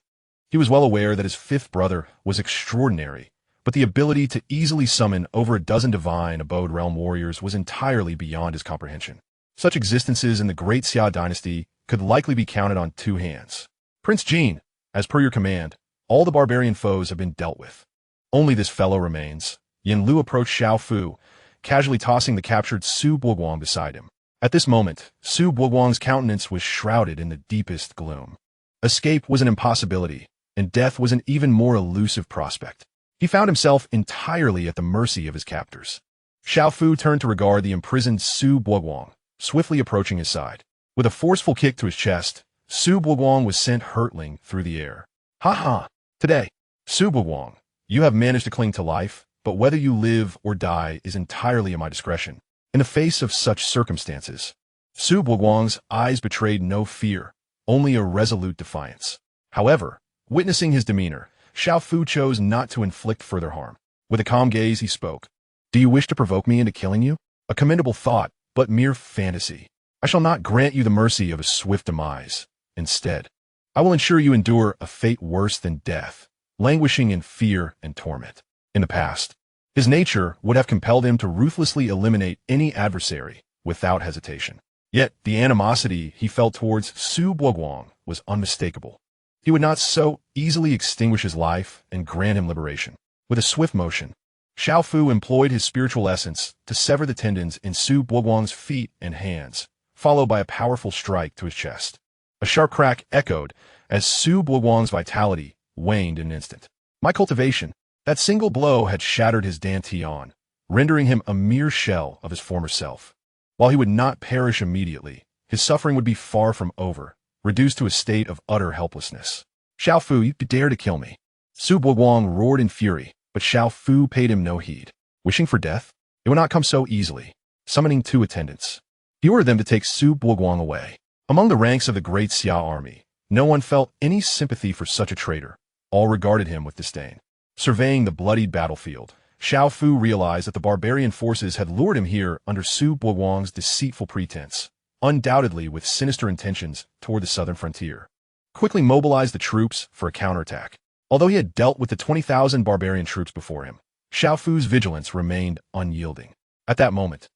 He was well aware that his fifth brother was extraordinary, but the ability to easily summon over a dozen divine abode realm warriors was entirely beyond his comprehension. Such existences in the Great Xia Dynasty could likely be counted on two hands. Prince Jin, as per your command, all the barbarian foes have been dealt with. Only this fellow remains. Yin Lu approached Xiao Fu, casually tossing the captured Su Buoguang beside him. At this moment, Su Buoguang's countenance was shrouded in the deepest gloom. Escape was an impossibility, and death was an even more elusive prospect. He found himself entirely at the mercy of his captors. Xiao Fu turned to regard the imprisoned Su Buoguang, swiftly approaching his side. With a forceful kick to his chest, Su Buoguang was sent hurtling through the air. Ha ha! Today, Su Buoguang, you have managed to cling to life, but whether you live or die is entirely at my discretion. In the face of such circumstances, Su Buoguang's eyes betrayed no fear, only a resolute defiance. However, witnessing his demeanor, Xiao Fu chose not to inflict further harm. With a calm gaze, he spoke. Do you wish to provoke me into killing you? A commendable thought, but mere fantasy. I shall not grant you the mercy of a swift demise. Instead, I will ensure you endure a fate worse than death, languishing in fear and torment. In the past, his nature would have compelled him to ruthlessly eliminate any adversary without hesitation. Yet the animosity he felt towards Su Buoguang was unmistakable. He would not so easily extinguish his life and grant him liberation. With a swift motion, Xiao Fu employed his spiritual essence to sever the tendons in Su Buoguang's feet and hands, followed by a powerful strike to his chest. A sharp crack echoed as Su Buoguang's vitality waned in an instant. My cultivation, that single blow had shattered his dantian, rendering him a mere shell of his former self. While he would not perish immediately, his suffering would be far from over, reduced to a state of utter helplessness. Xiao Fu, you dare to kill me. Su Buoguang roared in fury, but Xiao Fu paid him no heed. Wishing for death? It would not come so easily. Summoning two attendants, he ordered them to take Su Buoguang away. Among the ranks of the Great Xia army, no one felt any sympathy for such a traitor. All regarded him with disdain. Surveying the bloodied battlefield, Xiao Fu realized that the barbarian forces had lured him here under Su Buoguang's deceitful pretense, undoubtedly with sinister intentions toward the southern frontier. Quickly mobilized the troops for a counterattack. Although he had dealt with the 20,000 barbarian troops before him, Xiao Fu's vigilance remained unyielding. At that moment,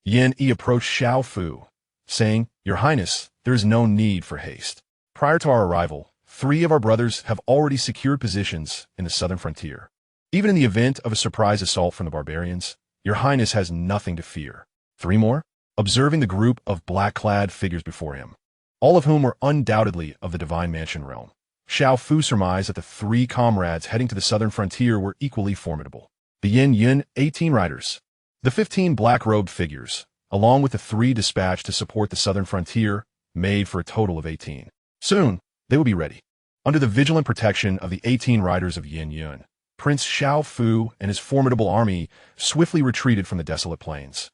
Yin Yi approached Xiao Fu, saying, Your Highness, there is no need for haste. Prior to our arrival, 3 of our brothers have already secured positions in the southern frontier. Even in the event of a surprise assault from the barbarians, Your Highness has nothing to fear. 3 more? Observing the group of black-clad figures before him, all of whom were undoubtedly of the Divine Mansion realm, Xiao Fu surmised that the 3 comrades heading to the southern frontier were equally formidable. The Yin Yun 18 riders, the 15 black-robed figures, along with the 3 dispatched to support the southern frontier, made for a total of 18. Soon, they will be ready. Under the vigilant protection of the 18 riders of Yin Yun, Prince Xiao Fu and his formidable army swiftly retreated from the desolate plains,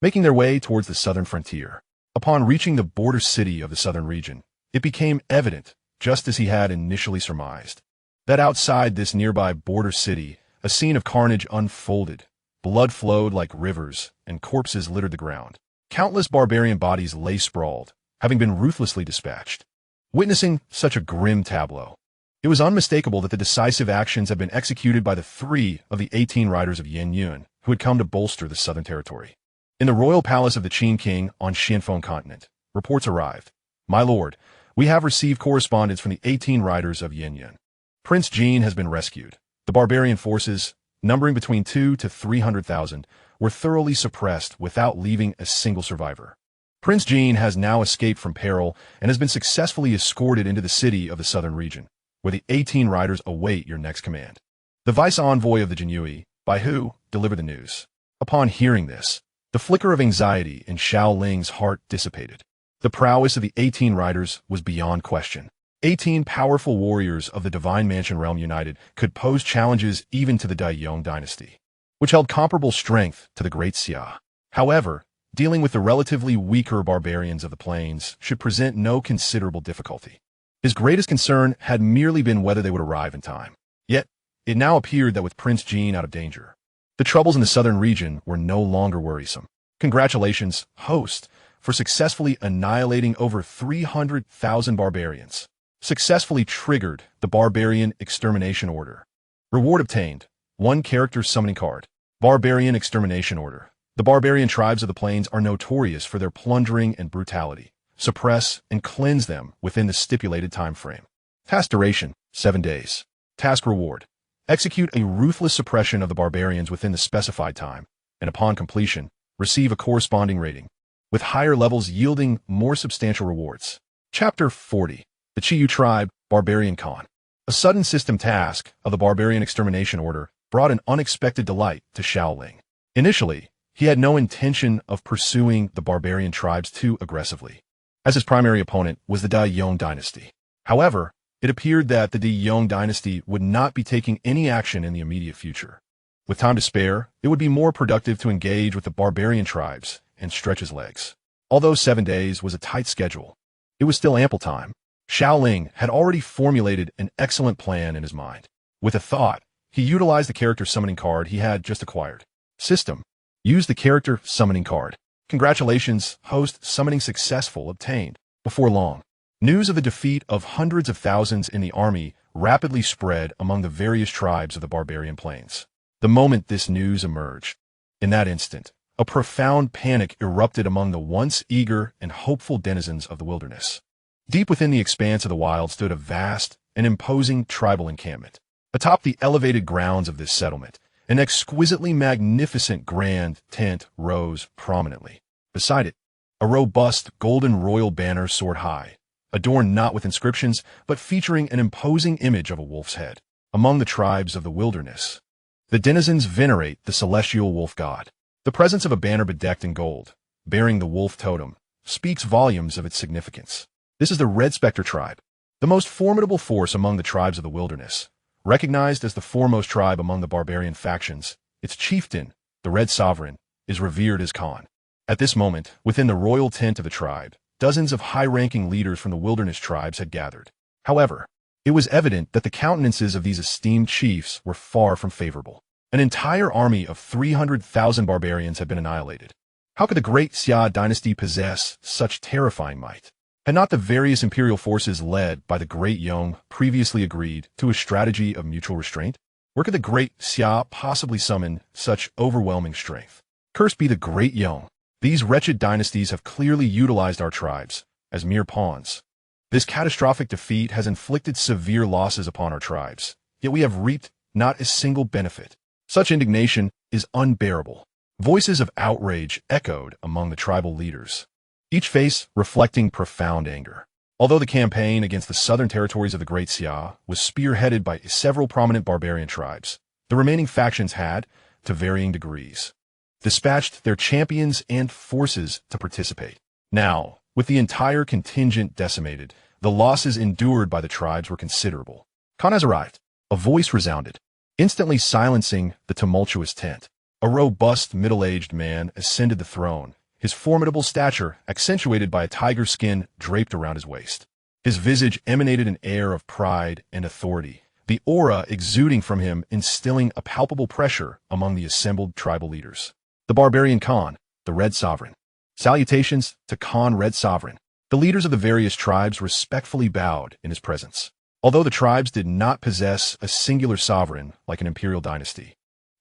making their way towards the southern frontier. Upon reaching the border city of the southern region, it became evident, just as he had initially surmised, that outside this nearby border city, a scene of carnage unfolded. Blood flowed like rivers, and corpses littered the ground. Countless barbarian bodies lay sprawled, having been ruthlessly dispatched. Witnessing such a grim tableau, it was unmistakable that the decisive actions had been executed by the 3 of the 18 riders of Yin Yun, who had come to bolster the southern territory. In the royal palace of the Qin King on Xianfeng continent, reports arrived. My lord, we have received correspondence from the 18 riders of Yin Yun. Prince Jin has been rescued. The barbarian forces, numbering between 200 to 300,000, were thoroughly suppressed without leaving a single survivor. Prince Jin has now escaped from peril and has been successfully escorted into the city of the southern region, where the 18 riders await your next command. The vice envoy of the Jinyui, Bai Hu, delivered the news. Upon hearing this, the flicker of anxiety in Xiao Ling's heart dissipated. The prowess of the 18 riders was beyond question. 18 powerful warriors of the Divine Mansion realm united could pose challenges even to the Daiyong dynasty, which held comparable strength to the Great Xia. However, dealing with the relatively weaker barbarians of the plains should present no considerable difficulty. His greatest concern had merely been whether they would arrive in time. Yet, it now appeared that with Prince Jean out of danger, the troubles in the southern region were no longer worrisome. Congratulations, host, for successfully annihilating over 300,000 barbarians. Successfully triggered the Barbarian Extermination Order. Reward obtained. 1 character summoning card. Barbarian Extermination Order. The barbarian tribes of the plains are notorious for their plundering and brutality. Suppress and cleanse them within the stipulated time frame. Task duration, 7 days. Task reward. Execute a ruthless suppression of the barbarians within the specified time, and upon completion, receive a corresponding rating, with higher levels yielding more substantial rewards. Chapter 40. The Qiyu Tribe, Barbarian Khan. A sudden system task of the Barbarian Extermination Order brought an unexpected delight to Xiao Ling. Initially, he had no intention of pursuing the barbarian tribes too aggressively, as his primary opponent was the Yong Dynasty. However, it appeared that the Yong Dynasty would not be taking any action in the immediate future. With time to spare, it would be more productive to engage with the barbarian tribes and stretch his legs. Although 7 days was a tight schedule, it was still ample time. Xiao Ling had already formulated an excellent plan in his mind. With a thought, he utilized the character summoning card he had just acquired. System. Use the character summoning card. Congratulations, host, summoning successful obtained. Before long, news of the defeat of hundreds of thousands in the army rapidly spread among the various tribes of the barbarian plains. The moment this news emerged, in that instant, a profound panic erupted among the once eager and hopeful denizens of the wilderness. Deep within the expanse of the wild stood a vast and imposing tribal encampment. Atop the elevated grounds of this settlement, an exquisitely magnificent grand tent rose prominently. Beside it, a robust golden royal banner soared high, adorned not with inscriptions, but featuring an imposing image of a wolf's head. Among the tribes of the wilderness, the denizens venerate the celestial wolf god. The presence of a banner bedecked in gold, bearing the wolf totem, speaks volumes of its significance. This is the Red Spectre tribe, the most formidable force among the tribes of the wilderness. Recognized as the foremost tribe among the barbarian factions, its chieftain, the Red Sovereign, is revered as Khan. At this moment, within the royal tent of the tribe, dozens of high-ranking leaders from the wilderness tribes had gathered. However, it was evident that the countenances of these esteemed chiefs were far from favorable. An entire army of 300,000 barbarians had been annihilated. How could the Great Xia Dynasty possess such terrifying might? Had not the various imperial forces led by the Great Yong previously agreed to a strategy of mutual restraint? Where could the Great Xia possibly summon such overwhelming strength? Cursed be the Great Yong. These wretched dynasties have clearly utilized our tribes as mere pawns. This catastrophic defeat has inflicted severe losses upon our tribes, yet we have reaped not a single benefit. Such indignation is unbearable. Voices of outrage echoed among the tribal leaders, each face reflecting profound anger. Although the campaign against the southern territories of the Great Xia was spearheaded by several prominent barbarian tribes, the remaining factions had, to varying degrees, dispatched their champions and forces to participate. Now, with the entire contingent decimated, the losses endured by the tribes were considerable. Khan has arrived. A voice resounded, instantly silencing the tumultuous tent. A robust, middle-aged man ascended the throne, his formidable stature accentuated by a tiger skin draped around his waist. His visage emanated an air of pride and authority, the aura exuding from him instilling a palpable pressure among the assembled tribal leaders. The barbarian Khan, the Red Sovereign. Salutations to Khan Red Sovereign. The leaders of the various tribes respectfully bowed in his presence. Although the tribes did not possess a singular sovereign like an imperial dynasty,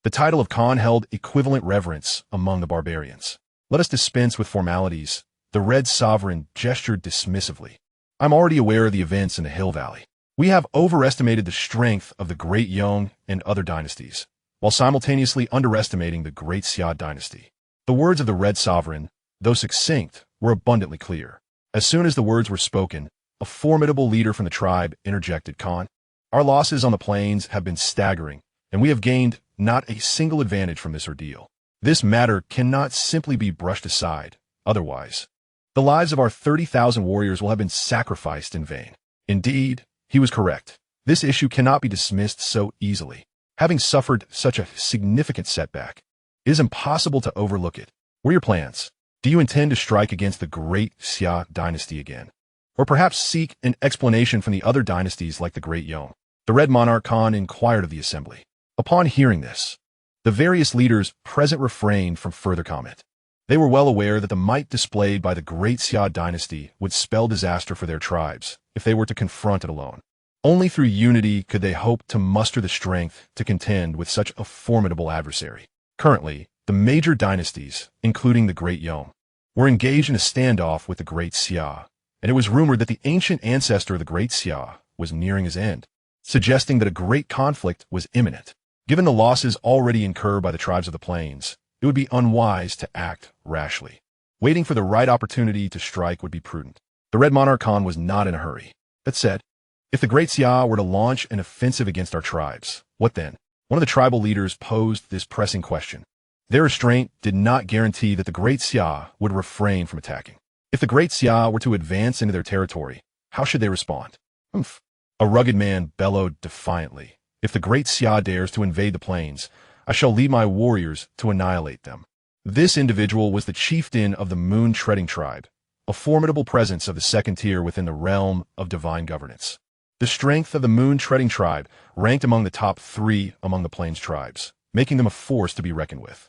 the title of Khan held equivalent reverence among the barbarians. Let us dispense with formalities. The Red Sovereign gestured dismissively. I'm already aware of the events in the Hill Valley. We have overestimated the strength of the Great Yong and other dynasties, while simultaneously underestimating the Great Xia Dynasty. The words of the Red Sovereign, though succinct, were abundantly clear. As soon as the words were spoken, a formidable leader from the tribe interjected. Khan, our losses on the plains have been staggering, and we have gained not a single advantage from this ordeal. This matter cannot simply be brushed aside. Otherwise, the lives of our 30,000 warriors will have been sacrificed in vain. Indeed, he was correct. This issue cannot be dismissed so easily. Having suffered such a significant setback, it is impossible to overlook it. What are your plans? Do you intend to strike against the Great Xia Dynasty again? Or perhaps seek an explanation from the other dynasties like the Great Yong? The Red Monarch Khan inquired of the assembly. Upon hearing this, the various leaders present refrained from further comment. They were well aware that the might displayed by the Great Xia Dynasty would spell disaster for their tribes if they were to confront it alone. Only through unity could they hope to muster the strength to contend with such a formidable adversary. Currently, the major dynasties, including the Great Yong, were engaged in a standoff with the Great Xia, and it was rumored that the ancient ancestor of the Great Xia was nearing his end, suggesting that a great conflict was imminent. Given the losses already incurred by the tribes of the plains, it would be unwise to act rashly. Waiting for the right opportunity to strike would be prudent. The Red Monarch Khan was not in a hurry. That said, if the Great Xia were to launch an offensive against our tribes, what then? One of the tribal leaders posed this pressing question. Their restraint did not guarantee that the Great Xia would refrain from attacking. If the Great Xia were to advance into their territory, how should they respond? Humph. A rugged man bellowed defiantly. If the Great Xia dares to invade the plains, I shall lead my warriors to annihilate them. This individual was the chieftain of the Moon-Treading tribe, a formidable presence of the second tier within the realm of divine governance. The strength of the Moon-Treading tribe ranked among the top 3 among the Plains tribes, making them a force to be reckoned with.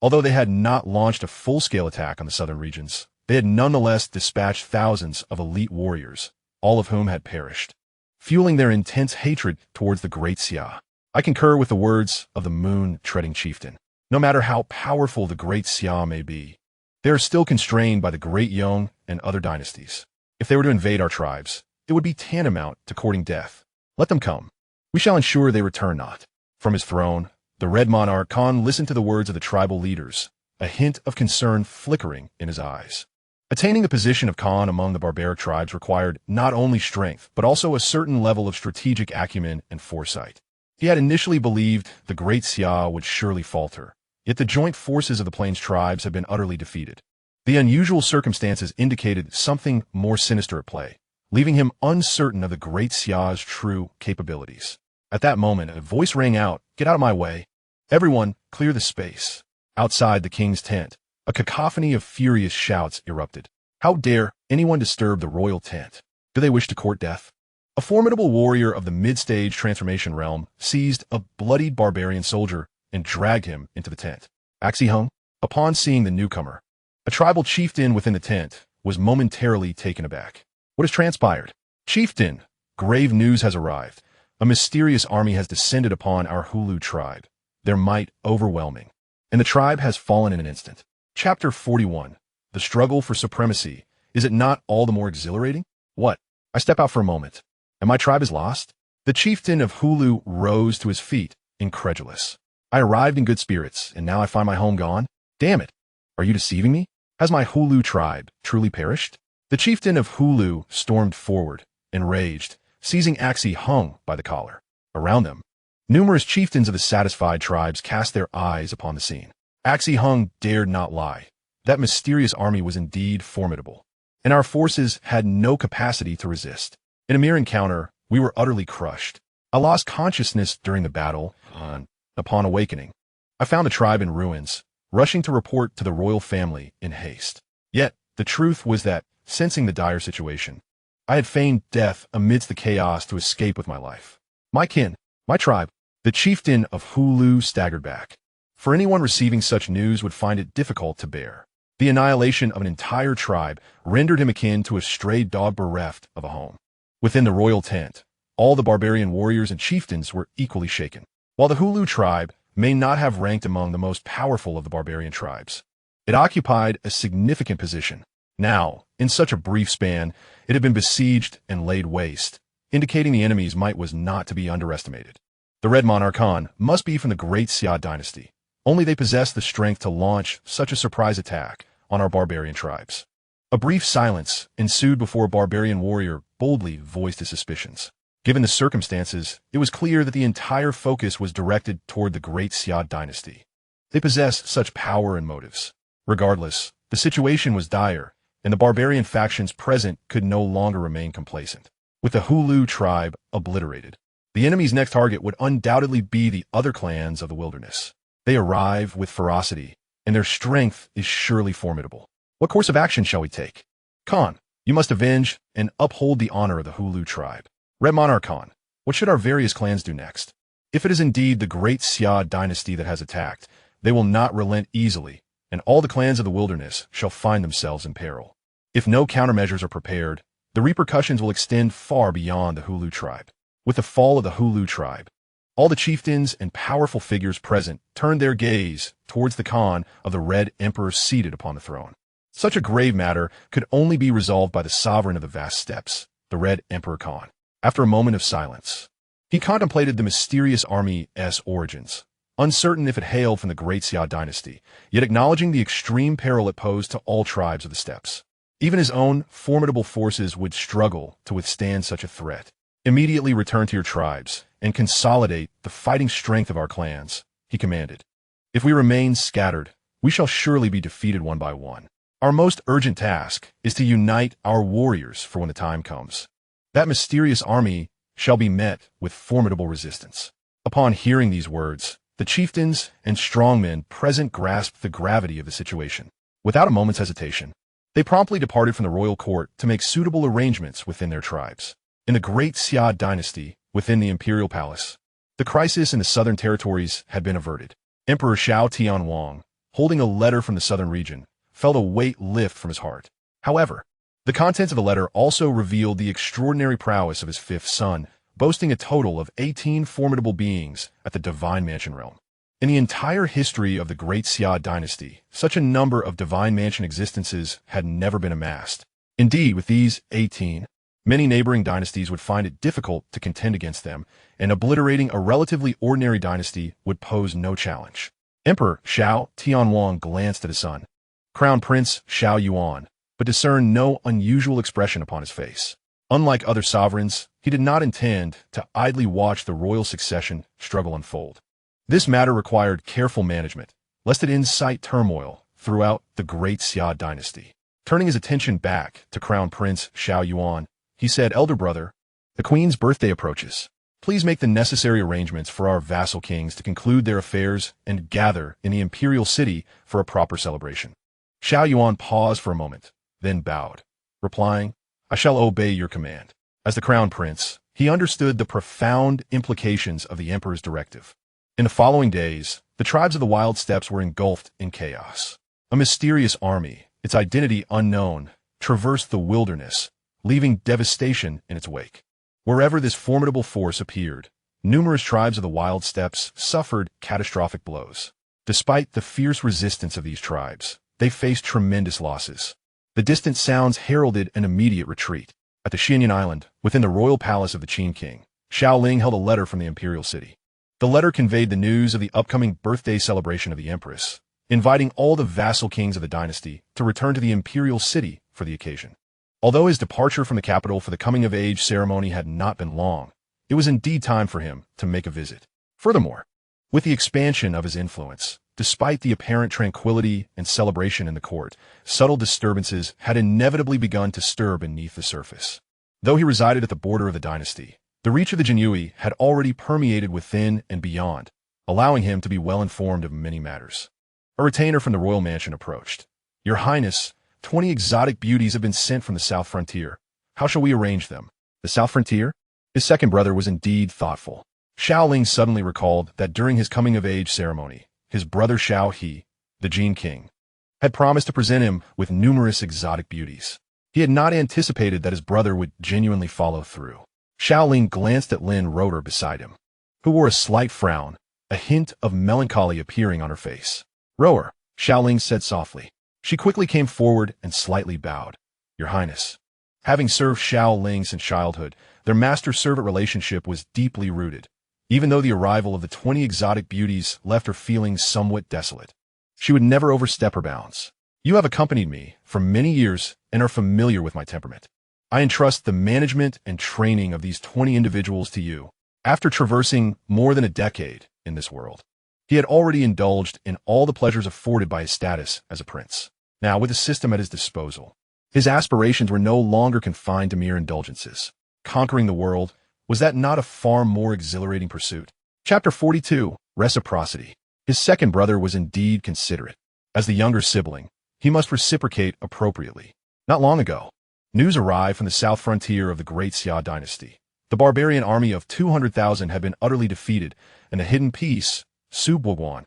Although they had not launched a full-scale attack on the southern regions, they had nonetheless dispatched thousands of elite warriors, all of whom had perished, fueling their intense hatred towards the Great Xia. I concur with the words of the Moon-Treading chieftain. No matter how powerful the Great Xia may be, they are still constrained by the Great Yong and other dynasties. If they were to invade our tribes, it would be tantamount to courting death. Let them come. We shall ensure they return not. From his throne, the Red Monarch Khan listened to the words of the tribal leaders, a hint of concern flickering in his eyes. Attaining the position of Khan among the barbaric tribes required not only strength, but also a certain level of strategic acumen and foresight. He had initially believed the Great Xia would surely falter, yet the joint forces of the Plains tribes had been utterly defeated. The unusual circumstances indicated something more sinister at play, leaving him uncertain of the Great Xia's true capabilities. At that moment, a voice rang out, "Get out of my way. Everyone, clear the space." Outside the king's tent, a cacophony of furious shouts erupted. How dare anyone disturb the royal tent? Do they wish to court death? A formidable warrior of the mid-stage transformation realm seized a bloodied barbarian soldier and dragged him into the tent. Axi Hung, upon seeing the newcomer, a tribal chieftain within the tent, was momentarily taken aback. What has transpired? Chieftain, grave news has arrived. A mysterious army has descended upon our Hulu tribe, their might overwhelming, and the tribe has fallen in an instant. Chapter 41. The struggle for supremacy. Is it not all the more exhilarating? What? I step out for a moment, and my tribe is lost? The chieftain of Hulu rose to his feet, incredulous. I arrived in good spirits, and now I find my home gone? Damn it! Are you deceiving me? Has my Hulu tribe truly perished? The chieftain of Hulu stormed forward, enraged, seizing Axi Hung by the collar. Around them, numerous chieftains of the satisfied tribes cast their eyes upon the scene. Axi Hung dared not lie. That mysterious army was indeed formidable, and our forces had no capacity to resist. In a mere encounter, we were utterly crushed. I lost consciousness during the battle, and upon awakening, I found the tribe in ruins, rushing to report to the royal family in haste. Yet, the truth was that, sensing the dire situation, I had feigned death amidst the chaos to escape with my life. My kin, my tribe, the chieftain of Hulu staggered back. For anyone receiving such news would find it difficult to bear. The annihilation of an entire tribe rendered him akin to a stray dog bereft of a home. Within the royal tent, all the barbarian warriors and chieftains were equally shaken. While the Hulu tribe may not have ranked among the most powerful of the barbarian tribes, it occupied a significant position. Now, in such a brief span, it had been besieged and laid waste, indicating the enemy's might was not to be underestimated. The Red Monarch Khan must be from the Great Xia Dynasty. Only they possessed the strength to launch such a surprise attack on our barbarian tribes. A brief silence ensued before a barbarian warrior boldly voiced his suspicions. Given the circumstances, it was clear that the entire focus was directed toward the Great Xia Dynasty. They possessed such power and motives. Regardless, the situation was dire, and the barbarian factions present could no longer remain complacent. With the Hulu tribe obliterated, the enemy's next target would undoubtedly be the other clans of the wilderness. They arrive with ferocity, and their strength is surely formidable. What course of action shall we take? Khan, you must avenge and uphold the honor of the Hulu tribe. Red Monarch Khan, what should our various clans do next? If it is indeed the Great Xia Dynasty that has attacked, they will not relent easily, and all the clans of the wilderness shall find themselves in peril. If no countermeasures are prepared, the repercussions will extend far beyond the Hulu tribe. With the fall of the Hulu tribe, all the chieftains and powerful figures present turned their gaze towards the Khan of the Red Emperor seated upon the throne. Such a grave matter could only be resolved by the sovereign of the vast steppes, the Red Emperor Khan. After a moment of silence, he contemplated the mysterious army's origins, uncertain if it hailed from the Great Xia Dynasty, yet acknowledging the extreme peril it posed to all tribes of the steppes. Even his own formidable forces would struggle to withstand such a threat. Immediately return to your tribes and consolidate the fighting strength of our clans, he commanded. If we remain scattered, we shall surely be defeated one by one. Our most urgent task is to unite our warriors for when the time comes. That mysterious army shall be met with formidable resistance. Upon hearing these words, the chieftains and strongmen present grasped the gravity of the situation. Without a moment's hesitation, they promptly departed from the royal court to make suitable arrangements within their tribes. In the Great Xia Dynasty, within the imperial palace, the crisis in the southern territories had been averted. Emperor Xiao Tianwang, holding a letter from the southern region, felt a weight lift from his heart. However, the contents of the letter also revealed the extraordinary prowess of his fifth son, boasting a total of 18 formidable beings at the Divine Mansion realm. In the entire history of the Great Xia Dynasty, such a number of Divine Mansion existences had never been amassed. Indeed, with these 18, many neighboring dynasties would find it difficult to contend against them, and obliterating a relatively ordinary dynasty would pose no challenge. Emperor Xiao Tianwang glanced at his son, Crown Prince Xiao Yuan, but discerned no unusual expression upon his face. Unlike other sovereigns, he did not intend to idly watch the royal succession struggle unfold. This matter required careful management, lest it incite turmoil throughout the Great Xia Dynasty. Turning his attention back to Crown Prince Xiao Yuan, he said, Elder brother, the Queen's birthday approaches. Please make the necessary arrangements for our vassal kings to conclude their affairs and gather in the imperial city for a proper celebration. Xiao Yuan paused for a moment, then bowed, replying, I shall obey your command. As the Crown Prince, he understood the profound implications of the Emperor's directive. In the following days, the tribes of the wild steppes were engulfed in chaos. A mysterious army, its identity unknown, traversed the wilderness, leaving devastation in its wake. Wherever this formidable force appeared, numerous tribes of the wild steppes suffered catastrophic blows. Despite the fierce resistance of these tribes, they faced tremendous losses. The distant sounds heralded an immediate retreat. At the Xianxia Island, within the royal palace of the Qin King, Xiao Ling held a letter from the imperial city. The letter conveyed the news of the upcoming birthday celebration of the Empress, inviting all the vassal kings of the dynasty to return to the imperial city for the occasion. Although his departure from the capital for the coming-of-age ceremony had not been long, it was indeed time for him to make a visit. Furthermore, with the expansion of his influence, despite the apparent tranquility and celebration in the court, subtle disturbances had inevitably begun to stir beneath the surface. Though he resided at the border of the dynasty, the reach of the Jinyui had already permeated within and beyond, allowing him to be well informed of many matters. A retainer from the royal mansion approached. Your Highness, 20 exotic beauties have been sent from the south frontier. How shall we arrange them? The south frontier? His second brother was indeed thoughtful. Xiao Ling suddenly recalled that during his coming-of-age ceremony, his brother Xiao He, the Jin King, had promised to present him with numerous exotic beauties. He had not anticipated that his brother would genuinely follow through. Xiao Ling glanced at Lin Rotor beside him, who wore a slight frown, a hint of melancholy appearing on her face. Rower, Xiao Ling said softly. She quickly came forward and slightly bowed. Your Highness. Having served Xiao Ling since childhood, their master-servant relationship was deeply rooted, even though the arrival of the 20 exotic beauties left her feeling somewhat desolate. She would never overstep her bounds. You have accompanied me for many years and are familiar with my temperament. I entrust the management and training of these 20 individuals to you. After traversing more than a decade in this world, he had already indulged in all the pleasures afforded by his status as a prince. Now, with a system at his disposal, his aspirations were no longer confined to mere indulgences. Conquering the world, was that not a far more exhilarating pursuit? Chapter 42, Reciprocity. His second brother was indeed considerate. As the younger sibling, he must reciprocate appropriately. Not long ago, news arrived from the south frontier of the Great Xia Dynasty. The barbarian army of 200,000 had been utterly defeated, and the hidden piece, Su Boguan,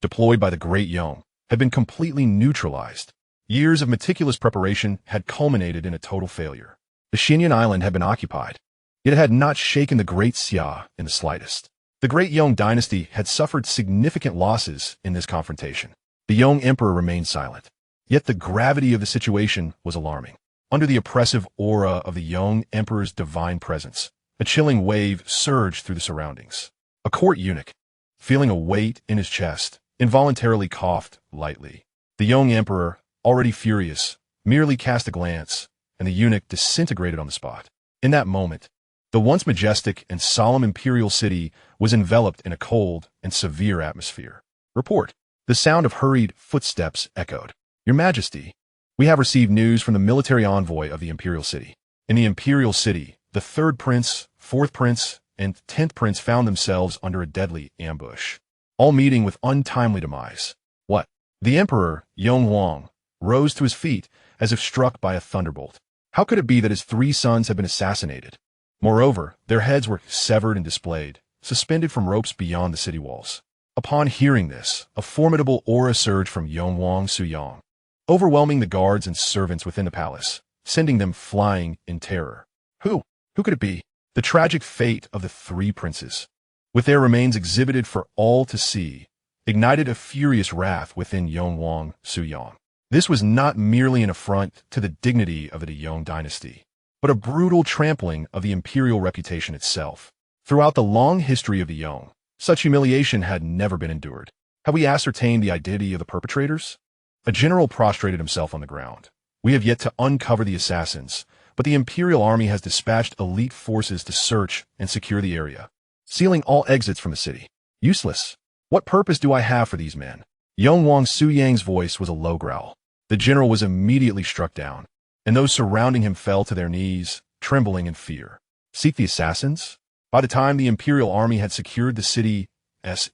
deployed by the Great Yong, had been completely neutralized. Years of meticulous preparation had culminated in a total failure. The Xinyan island had been occupied, yet it had not shaken the Great Xia in the slightest. The Great Yong dynasty had suffered significant losses in this confrontation. The Yong emperor remained silent, yet the gravity of the situation was alarming. Under the oppressive aura of the Yong emperor's divine presence, a chilling wave surged through the surroundings. A court eunuch, feeling a weight in his chest, involuntarily coughed lightly. The Yong emperor, already furious, merely cast a glance, and the eunuch disintegrated on the spot. In that moment, the once majestic and solemn imperial city was enveloped in a cold and severe atmosphere. Report. The sound of hurried footsteps echoed. Your Majesty, we have received news from the military envoy of the imperial city. In the imperial city, the 3rd prince, 4th prince, and 10th prince found themselves under a deadly ambush, all meeting with untimely demise. What? The emperor, Yong Huang, rose to his feet as if struck by a thunderbolt. How could it be that his 3 sons had been assassinated? Moreover, their heads were severed and displayed, suspended from ropes beyond the city walls. Upon hearing this, a formidable aura surged from Yong Huang Suyang, overwhelming the guards and servants within the palace, sending them flying in terror. Who could it be? The tragic fate of the 3 princes, with their remains exhibited for all to see, ignited a furious wrath within Yong Huang Suyang. This was not merely an affront to the dignity of the Yong dynasty, but a brutal trampling of the imperial reputation itself. Throughout the long history of the Yong, such humiliation had never been endured. Have we ascertained the identity of the perpetrators? A general prostrated himself on the ground. We have yet to uncover the assassins, but the imperial army has dispatched elite forces to search and secure the area, sealing all exits from the city. Useless. What purpose do I have for these men? Yong Huang Suyang's voice was a low growl. The general was immediately struck down, and those surrounding him fell to their knees, trembling in fear. Seek the assassins? By the time the imperial army had secured the city's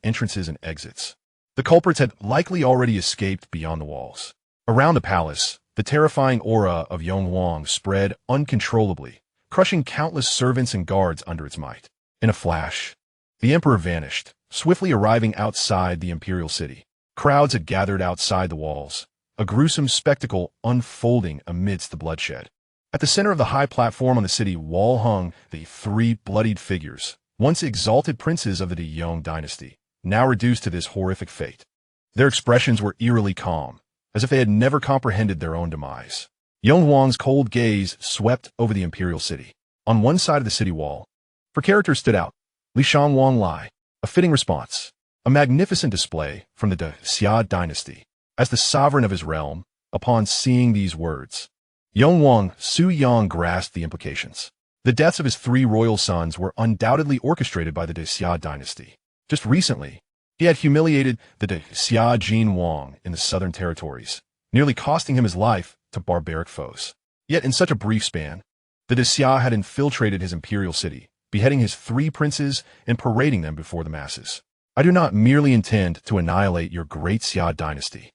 entrances and exits, the culprits had likely already escaped beyond the walls. Around the palace, the terrifying aura of Yong Huang spread uncontrollably, crushing countless servants and guards under its might. In a flash, the emperor vanished, swiftly arriving outside the imperial city. Crowds had gathered outside the walls, a gruesome spectacle unfolding amidst the bloodshed. At the center of the high platform on the city wall hung the 3 bloodied figures, once exalted princes of the Yong dynasty, now reduced to this horrific fate. Their expressions were eerily calm, as if they had never comprehended their own demise. Yong Huang's cold gaze swept over the imperial city. On one side of the city wall, 4 characters stood out. Li Shang Wang Lai, a fitting response, a magnificent display from the Xia Dynasty. As the sovereign of his realm, upon seeing these words, Yong Huang Suyang grasped the implications. The deaths of his 3 royal sons were undoubtedly orchestrated by the Xia Dynasty. Just recently, he had humiliated the Xia Jin Wang in the southern territories, nearly costing him his life to barbaric foes. Yet in such a brief span, the Xia had infiltrated his imperial city, beheading his 3 princes and parading them before the masses. I do not merely intend to annihilate your Great Xia Dynasty.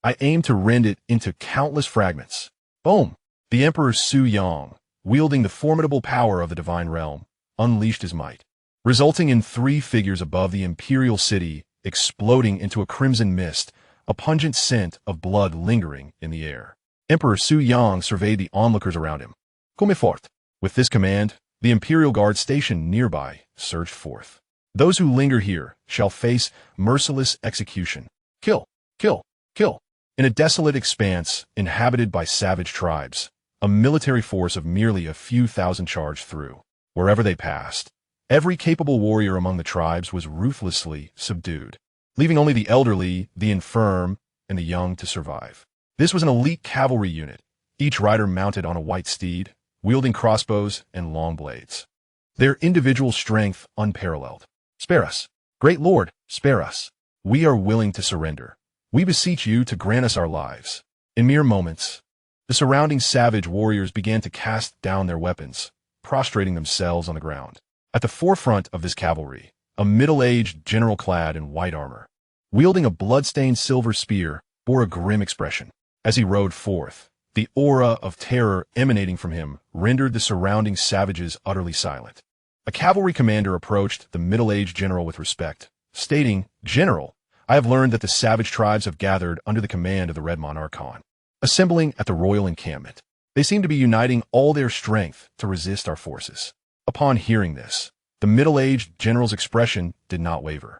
I aim to rend it into countless fragments. Boom! The Emperor Su Yang, wielding the formidable power of the divine realm, unleashed his might, resulting in 3 figures above the imperial city exploding into a crimson mist, a pungent scent of blood lingering in the air. Emperor Su Yang surveyed the onlookers around him. Come fort. With this command, the imperial guard stationed nearby surged forth. Those who linger here shall face merciless execution. Kill, kill, kill. In a desolate expanse inhabited by savage tribes, a military force of merely a few thousand charged through. Wherever they passed, every capable warrior among the tribes was ruthlessly subdued, leaving only the elderly, the infirm, and the young to survive. This was an elite cavalry unit, each rider mounted on a white steed, wielding crossbows and long blades. Their individual strength unparalleled. Spare us, great lord, spare us. We are willing to surrender. We beseech you to grant us our lives. In mere moments, the surrounding savage warriors began to cast down their weapons, prostrating themselves on the ground. At the forefront of this cavalry, a middle-aged general clad in white armor, wielding a blood-stained silver spear, bore a grim expression. As he rode forth, the aura of terror emanating from him rendered the surrounding savages utterly silent. A cavalry commander approached the middle-aged general with respect, stating, "General, I have learned that the savage tribes have gathered under the command of the Red Monarch Khan, assembling at the royal encampment. They seem to be uniting all their strength to resist our forces." Upon hearing this, the middle-aged general's expression did not waver,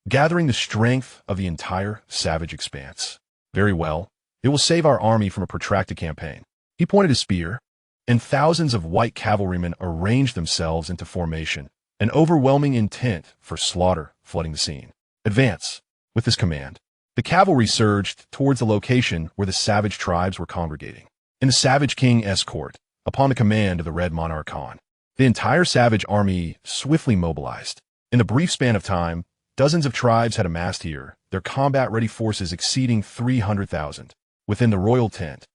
gathering the strength of the entire savage expanse. "Very well. It will save our army from a protracted campaign." He pointed his spear, and thousands of white cavalrymen arranged themselves into formation, an overwhelming intent for slaughter flooding the scene. "Advance." With this command, the cavalry surged towards the location where the savage tribes were congregating. In the Savage King escort, upon the command of the Red Monarch Khan, the entire savage army swiftly mobilized. In the brief span of time, dozens of tribes had amassed here, their combat-ready forces exceeding 300,000. Within the royal tent,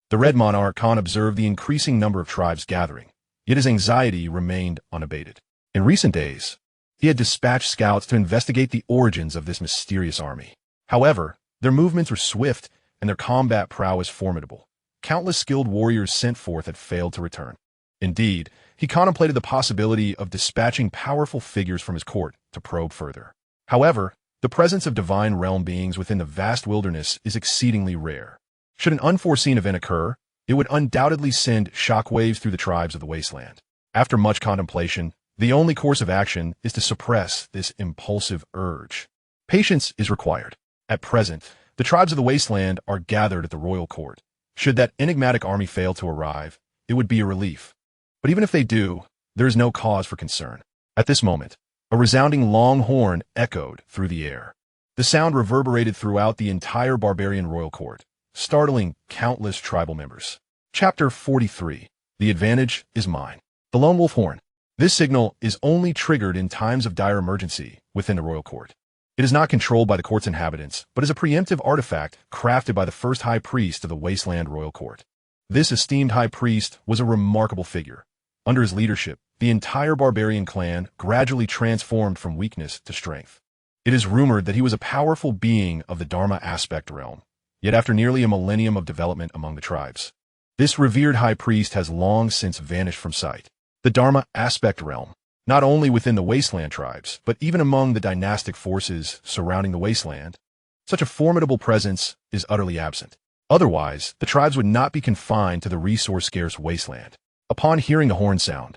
the Red Monarch Khan observed the increasing number of tribes gathering, yet his anxiety remained unabated. In recent days, he had dispatched scouts to investigate the origins of this mysterious army. However, their movements were swift and their combat prowess formidable. Countless skilled warriors sent forth had failed to return. Indeed, he contemplated the possibility of dispatching powerful figures from his court to probe further. However, the presence of divine realm beings within the vast wilderness is exceedingly rare. Should an unforeseen event occur, it would undoubtedly send shockwaves through the tribes of the wasteland. After much contemplation, the only course of action is to suppress this impulsive urge. Patience is required. At present, the tribes of the wasteland are gathered at the royal court. Should that enigmatic army fail to arrive, it would be a relief. But even if they do, there is no cause for concern. At this moment, a resounding long horn echoed through the air. The sound reverberated throughout the entire barbarian royal court, startling countless tribal members. Chapter 43. The advantage is mine. The Lone Wolf Horn. This signal is only triggered in times of dire emergency within the royal court. It is not controlled by the court's inhabitants, but is a preemptive artifact crafted by the first high priest of the wasteland royal court. This esteemed high priest was a remarkable figure. Under his leadership, the entire barbarian clan gradually transformed from weakness to strength. It is rumored that he was a powerful being of the Dharma aspect realm, yet after nearly a millennium of development among the tribes, this revered high priest has long since vanished from sight. The Dharma aspect realm, not only within the wasteland tribes, but even among the dynastic forces surrounding the wasteland, such a formidable presence is utterly absent. Otherwise, the tribes would not be confined to the resource-scarce wasteland. Upon hearing the horn sound,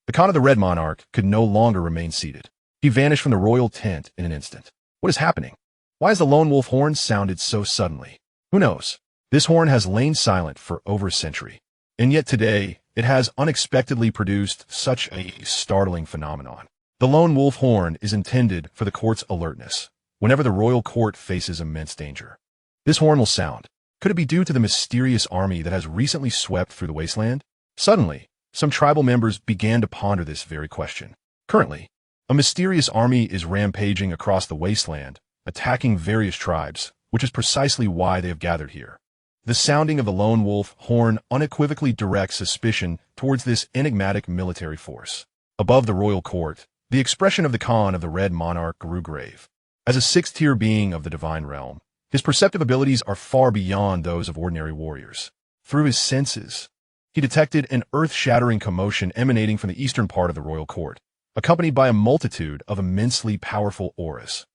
the Khan of the Red Monarch could no longer remain seated. He vanished from the royal tent in an instant. What is happening? Why has the lone wolf horn sounded so suddenly? Who knows? This horn has lain silent for over a century, and yet today it has unexpectedly produced such a startling phenomenon. The lone wolf horn is intended for the court's alertness whenever the royal court faces immense danger. This horn will sound. Could it be due to the mysterious army that has recently swept through the wasteland? Suddenly, some tribal members began to ponder this very question. Currently, a mysterious army is rampaging across the wasteland, attacking various tribes, which is precisely why they have gathered here. The sounding of the lone wolf horn unequivocally directs suspicion towards this enigmatic military force. Above the royal court, the expression of the Khan of the Red Monarch grew grave. As a sixth-tier being of the divine realm, his perceptive abilities are far beyond those of ordinary warriors. Through his senses, he detected an earth-shattering commotion emanating from the eastern part of the royal court, accompanied by a multitude of immensely powerful auras.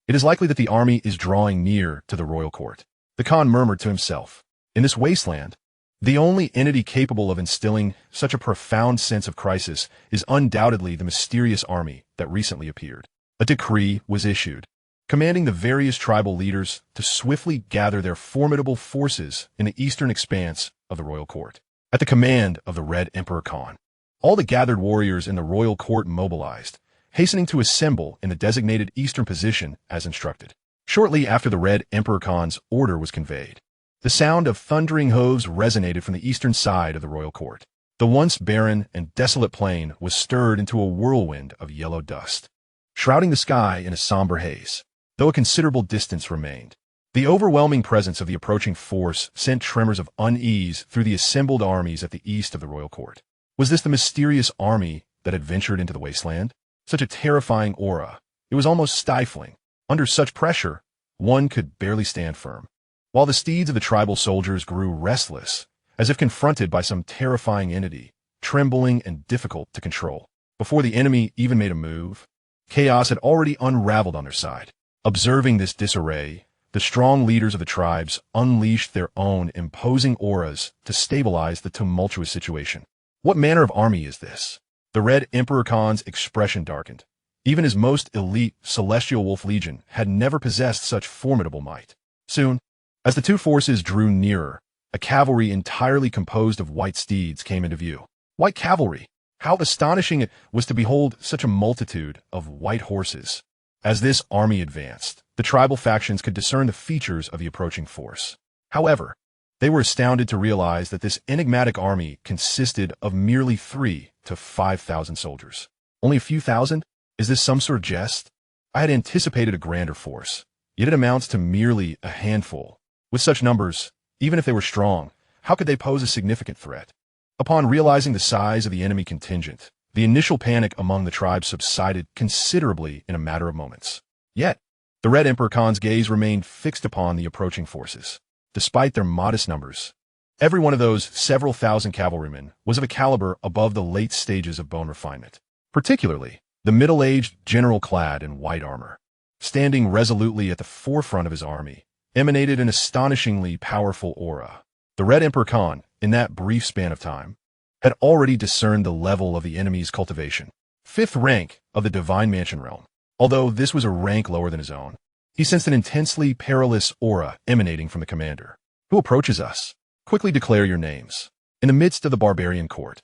It is likely that the army is drawing near to the royal court. The Khan murmured to himself, in this wasteland, the only entity capable of instilling such a profound sense of crisis is undoubtedly the mysterious army that recently appeared. A decree was issued, commanding the various tribal leaders to swiftly gather their formidable forces in the eastern expanse of the royal court. At the command of the Red Emperor Khan, all the gathered warriors in the royal court mobilized, hastening to assemble in the designated eastern position as instructed. Shortly after the Red Emperor Khan's order was conveyed, the sound of thundering hooves resonated from the eastern side of the royal court. The once barren and desolate plain was stirred into a whirlwind of yellow dust, shrouding the sky in a somber haze, though a considerable distance remained. The overwhelming presence of the approaching force sent tremors of unease through the assembled armies at the east of the royal court. Was this the mysterious army that had ventured into the wasteland? Such a terrifying aura. It was almost stifling. Under such pressure, one could barely stand firm. while the steeds of the tribal soldiers grew restless, as if confronted by some terrifying entity, trembling and difficult to control. Before the enemy even made a move, chaos had already unraveled on their side. Observing this disarray, the strong leaders of the tribes unleashed their own imposing auras to stabilize the tumultuous situation. What manner of army is this? The Red Emperor Khan's expression darkened. Even his most elite Celestial Wolf Legion had never possessed such formidable might. Soon, as the two forces drew nearer, a cavalry entirely composed of white steeds came into view. White cavalry! How astonishing it was to behold such a multitude of white horses. As this army advanced, the tribal factions could discern the features of the approaching force. However, they were astounded to realize that this enigmatic army consisted of merely 3,000 to 5,000 soldiers. Only a few thousand? Is this some sort of jest? I had anticipated a grander force, yet it amounts to merely a handful. With such numbers, even if they were strong, how could they pose a significant threat? Upon realizing the size of the enemy contingent, the initial panic among the tribes subsided considerably in a matter of moments. Yet, the Red Emperor Khan's gaze remained fixed upon the approaching forces. Despite their modest numbers, every one of those several thousand cavalrymen was of a caliber above the late stages of bone refinement. Particularly, the middle-aged general clad in white armor, standing resolutely at the forefront of his army, emanated an astonishingly powerful aura. The Red Emperor Khan, in that brief span of time, had already discerned the level of the enemy's cultivation. 5th rank of the Divine Mansion realm. Although this was a rank lower than his own, he sensed an intensely perilous aura emanating from the commander. Who approaches us? Quickly declare your names. In the midst of the barbarian court,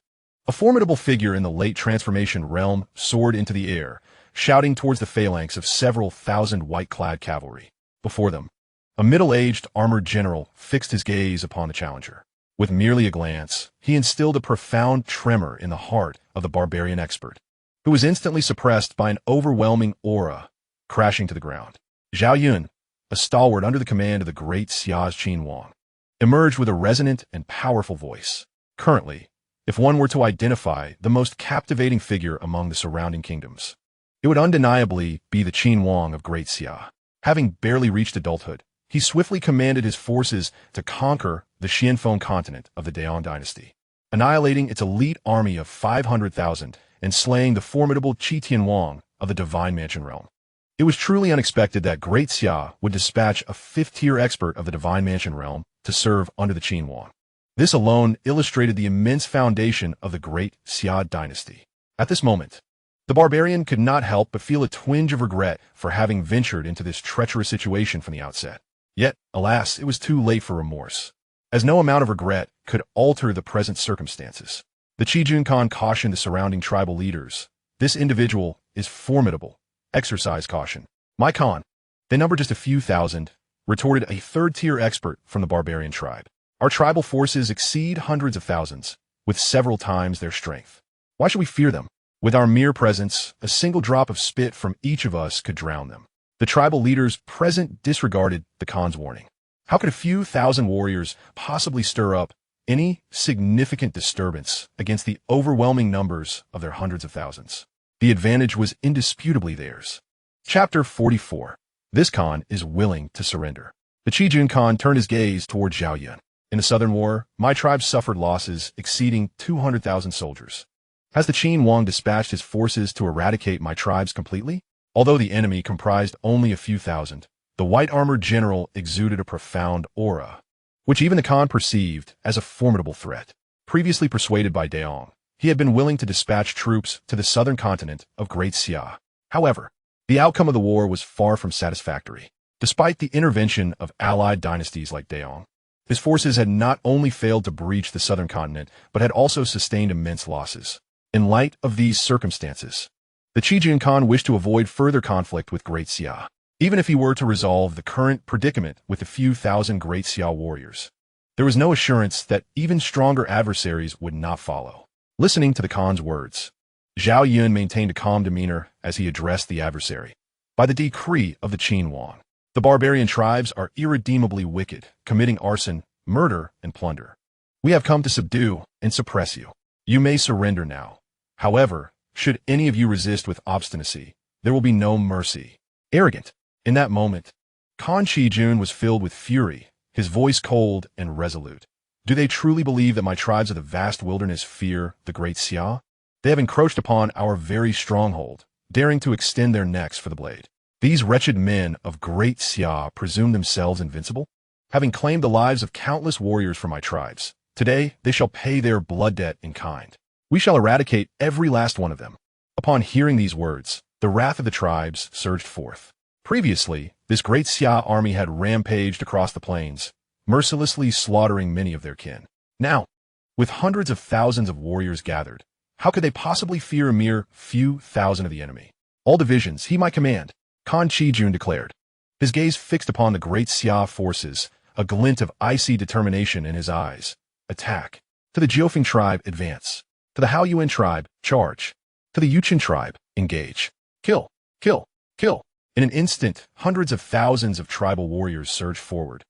a formidable figure in the late transformation realm soared into the air, shouting towards the phalanx of several thousand white-clad cavalry. Before them, a middle-aged armored general fixed his gaze upon the challenger. With merely a glance, he instilled a profound tremor in the heart of the barbarian expert, who was instantly suppressed by an overwhelming aura, crashing to the ground. Xiao Ling, a stalwart under the command of the Great Xia Dynasty, emerged with a resonant and powerful voice. Currently, if one were to identify the most captivating figure among the surrounding kingdoms, it would undeniably be the Qin of Great Xia. Having barely reached adulthood, he swiftly commanded his forces to conquer the Xianfeng continent of the Daon dynasty, annihilating its elite army of 500,000 and slaying the formidable Qi Tianwang of the Divine Mansion realm. It was truly unexpected that Great Xia would dispatch a 5th-tier expert of the Divine Mansion realm to serve under the Qin. This alone illustrated the immense foundation of the Great Xia Dynasty. At this moment, the barbarian could not help but feel a twinge of regret for having ventured into this treacherous situation from the outset. Yet, alas, it was too late for remorse, as no amount of regret could alter the present circumstances. The Qijun Khan cautioned the surrounding tribal leaders. This individual is formidable. Exercise caution. My Khan, they number just a few thousand, retorted a 3rd-tier expert from the barbarian tribe. Our tribal forces exceed hundreds of thousands, with several times their strength. Why should we fear them? With our mere presence, a single drop of spit from each of us could drown them. The tribal leaders present disregarded the Khan's warning. How could a few thousand warriors possibly stir up any significant disturbance against the overwhelming numbers of their hundreds of thousands? The advantage was indisputably theirs. Chapter 44. This Khan is willing to surrender. The Qijun Khan turned his gaze toward Xiao Ling. In the Southern War, my tribe suffered losses exceeding 200,000 soldiers. Has the Qin dispatched his forces to eradicate my tribes completely? Although the enemy comprised only a few thousand, the white-armored general exuded a profound aura, which even the Khan perceived as a formidable threat. Previously persuaded by Daon, he had been willing to dispatch troops to the southern continent of Great Xia. However, the outcome of the war was far from satisfactory. Despite the intervention of allied dynasties like Daon, his forces had not only failed to breach the southern continent, but had also sustained immense losses. In light of these circumstances, the Qijun Khan wished to avoid further conflict with Great Xia, even if he were to resolve the current predicament with a few thousand Great Xia warriors. There was no assurance that even stronger adversaries would not follow. Listening to the Khan's words, Xiao Ling maintained a calm demeanor as he addressed the adversary. By the decree of the Qin, the barbarian tribes are irredeemably wicked, committing arson, murder, and plunder. We have come to subdue and suppress you. You may surrender now. However, should any of you resist with obstinacy, there will be no mercy. Arrogant. In that moment, Khan Qijun was filled with fury. his voice cold and resolute. Do they truly believe that my tribes of the vast wilderness fear the Great Xia? They have encroached upon our very stronghold, daring to extend their necks for the blade. These wretched men of Great Xia presume themselves invincible? Having claimed the lives of countless warriors from my tribes, today they shall pay their blood debt in kind. We shall eradicate every last one of them. Upon hearing these words, the wrath of the tribes surged forth. Previously, this Great Xia army had rampaged across the plains, mercilessly slaughtering many of their kin. Now, with hundreds of thousands of warriors gathered, how could they possibly fear a mere few thousand of the enemy? All divisions he might command, Khan Qijun declared. His gaze fixed upon the Great Xia forces, a glint of icy determination in his eyes. Attack. To the Jiufeng tribe, advance. To the Hao Yuan tribe, charge. To the Yuchen tribe, engage. Kill, kill, kill. In an instant, hundreds of thousands of tribal warriors surged forward.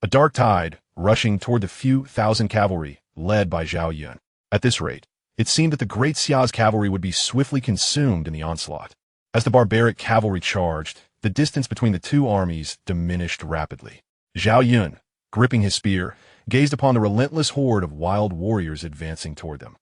A dark tide, rushing toward the few thousand cavalry, led by Xiao Yun. At this rate, it seemed that the Great Xia's cavalry would be swiftly consumed in the onslaught. As the barbaric cavalry charged, the distance between the two armies diminished rapidly. Xiao Yun, gripping his spear, gazed upon the relentless horde of wild warriors advancing toward them.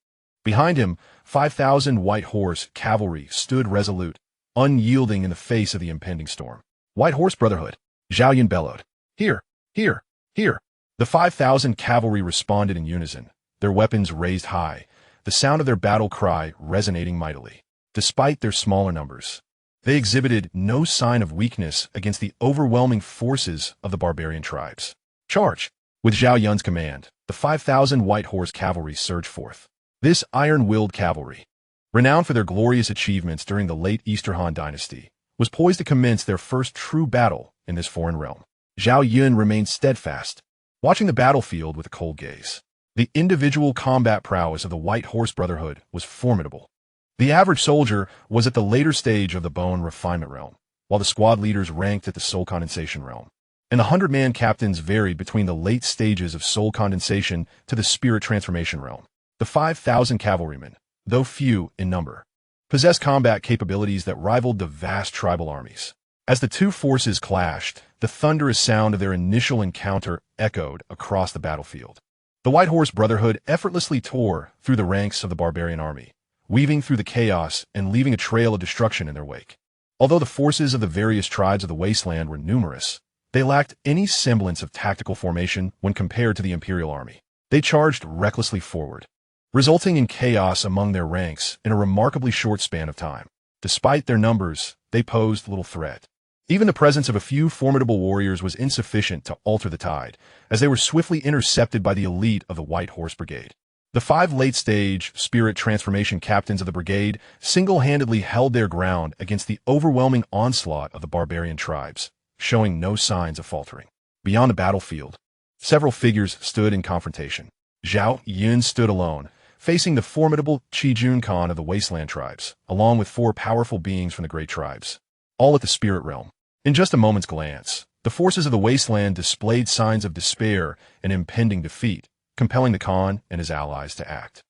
Behind him, 5,000 white horse cavalry stood resolute, unyielding in the face of the impending storm. White Horse Brotherhood, Xiao Yun bellowed. Here, here, here. The 5,000 cavalry responded in unison, their weapons raised high, the sound of their battle cry resonating mightily. Despite their smaller numbers, they exhibited no sign of weakness against the overwhelming forces of the barbarian tribes. Charge! With Xiao Yun's command, the 5,000 white horse cavalry surged forth. This iron-willed cavalry, renowned for their glorious achievements during the late Eastern Han Dynasty, was poised to commence their first true battle in this foreign realm. Xiao Yun remained steadfast, watching the battlefield with a cold gaze. The individual combat prowess of the White Horse Brotherhood was formidable. The average soldier was at the later stage of the bone refinement realm, while the squad leaders ranked at the soul condensation realm. And the 100-man captains varied between the late stages of soul condensation to the spirit transformation realm. The 5,000 cavalrymen, though few in number, possessed combat capabilities that rivaled the vast tribal armies. As the two forces clashed, the thunderous sound of their initial encounter echoed across the battlefield. The White Horse Brotherhood effortlessly tore through the ranks of the barbarian army, weaving through the chaos and leaving a trail of destruction in their wake. Although the forces of the various tribes of the wasteland were numerous, they lacked any semblance of tactical formation when compared to the imperial army. They charged recklessly forward, resulting in chaos among their ranks in a remarkably short span of time. Despite their numbers, they posed little threat. Even the presence of a few formidable warriors was insufficient to alter the tide, as they were swiftly intercepted by the elite of the White Horse Brigade. The 5 late-stage spirit transformation captains of the brigade single-handedly held their ground against the overwhelming onslaught of the barbarian tribes, showing no signs of faltering. Beyond the battlefield, several figures stood in confrontation. Xiao Yun stood alone, facing the formidable Qijun Khan of the Wasteland tribes, along with 4 powerful beings from the Great Tribes, all at the spirit realm. In just a moment's glance, the forces of the Wasteland displayed signs of despair and impending defeat, compelling the Khan and his allies to act.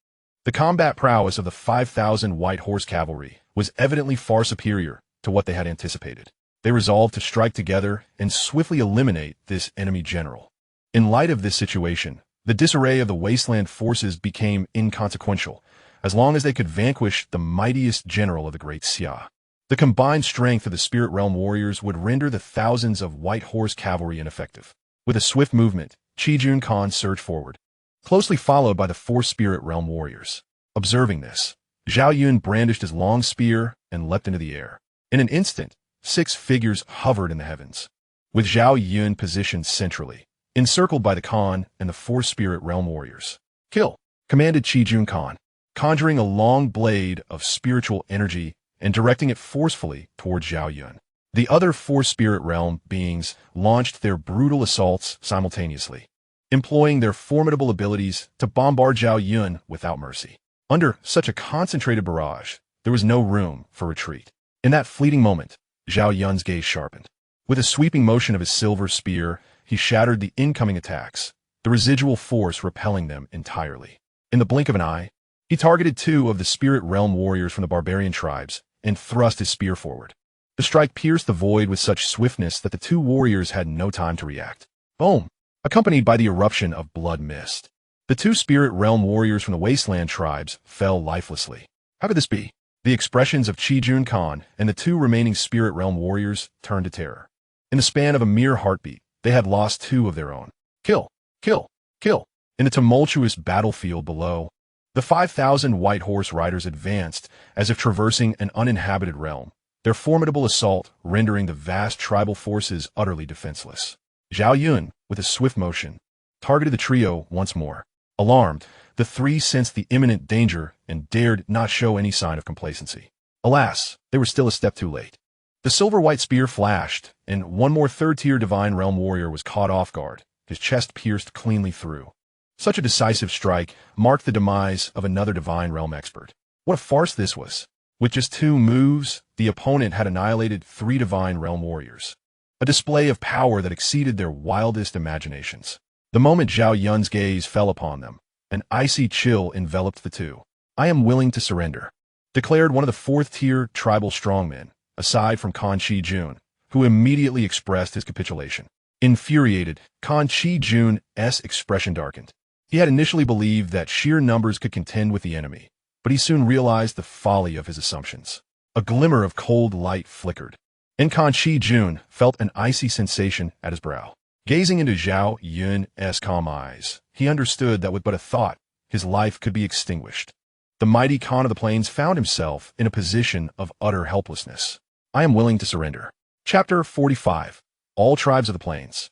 The combat prowess of the 5,000 White Horse Cavalry was evidently far superior to what they had anticipated. They resolved to strike together and swiftly eliminate this enemy general. In light of this situation, the disarray of the Wasteland forces became inconsequential, as long as they could vanquish the mightiest general of the Great Xia. The combined strength of the Spirit Realm warriors would render the thousands of White Horse Cavalry ineffective. With a swift movement, Qijun Khan surged forward, closely followed by the 4 Spirit Realm warriors. Observing this, Xiao Yun brandished his long spear and leapt into the air. In an instant, 6 figures hovered in the heavens, with Xiao Yun positioned centrally, encircled by the Khan and the 4 Spirit Realm warriors. Kill, commanded Qijun Khan, conjuring a long blade of spiritual energy and directing it forcefully toward Xiao Yun. The other 4 Spirit Realm beings launched their brutal assaults simultaneously, employing their formidable abilities to bombard Xiao Yun without mercy. Under such a concentrated barrage, there was no room for retreat. In that fleeting moment, Xiao Yun's gaze sharpened. With a sweeping motion of his silver spear, he shattered the incoming attacks, the residual force repelling them entirely. In the blink of an eye, he targeted 2 of the Spirit Realm warriors from the barbarian tribes and thrust his spear forward. The strike pierced the void with such swiftness that the 2 warriors had no time to react. Boom! accompanied by the eruption of blood mist. The two spirit realm warriors from the wasteland tribes fell lifelessly. How could this be? The expressions of Qijun Khan and the two remaining spirit realm warriors turned to terror. In the span of a mere heartbeat, they had lost two of their own. Kill! Kill! Kill! In the tumultuous battlefield below, the 5,000 white horse riders advanced as if traversing an uninhabited realm, their formidable assault rendering the vast tribal forces utterly defenseless. Zhao Yun, with a swift motion, targeted the trio once more. Alarmed, the three sensed the imminent danger and dared not show any sign of complacency. Alas, they were still a step too late. The silver-white spear flashed, and one more third-tier divine realm warrior was caught off guard, his chest pierced cleanly through. Such a decisive strike marked the demise of another divine realm expert. What a farce this was. With just two moves, the opponent had annihilated three divine realm warriors. A display of power that exceeded their wildest imaginations. The moment Zhao Yun's gaze fell upon them, an icy chill enveloped the two. "I am willing to surrender," declared one of the fourth-tier tribal strongmen, aside from Kan Qijun, who immediately expressed his capitulation. Infuriated, Kan Qijun's expression darkened. He had initially believed that sheer numbers could contend with the enemy, but he soon realized the folly of his assumptions. A glimmer of cold light flickered, and Kan Qijun felt an icy sensation at his brow. Gazing into Zhao Yun's calm eyes, he understood that with but a thought, his life could be extinguished. The mighty Khan of the Plains found himself in a position of utter helplessness. "I am willing to surrender." Chapter 45. All Tribes of the Plains.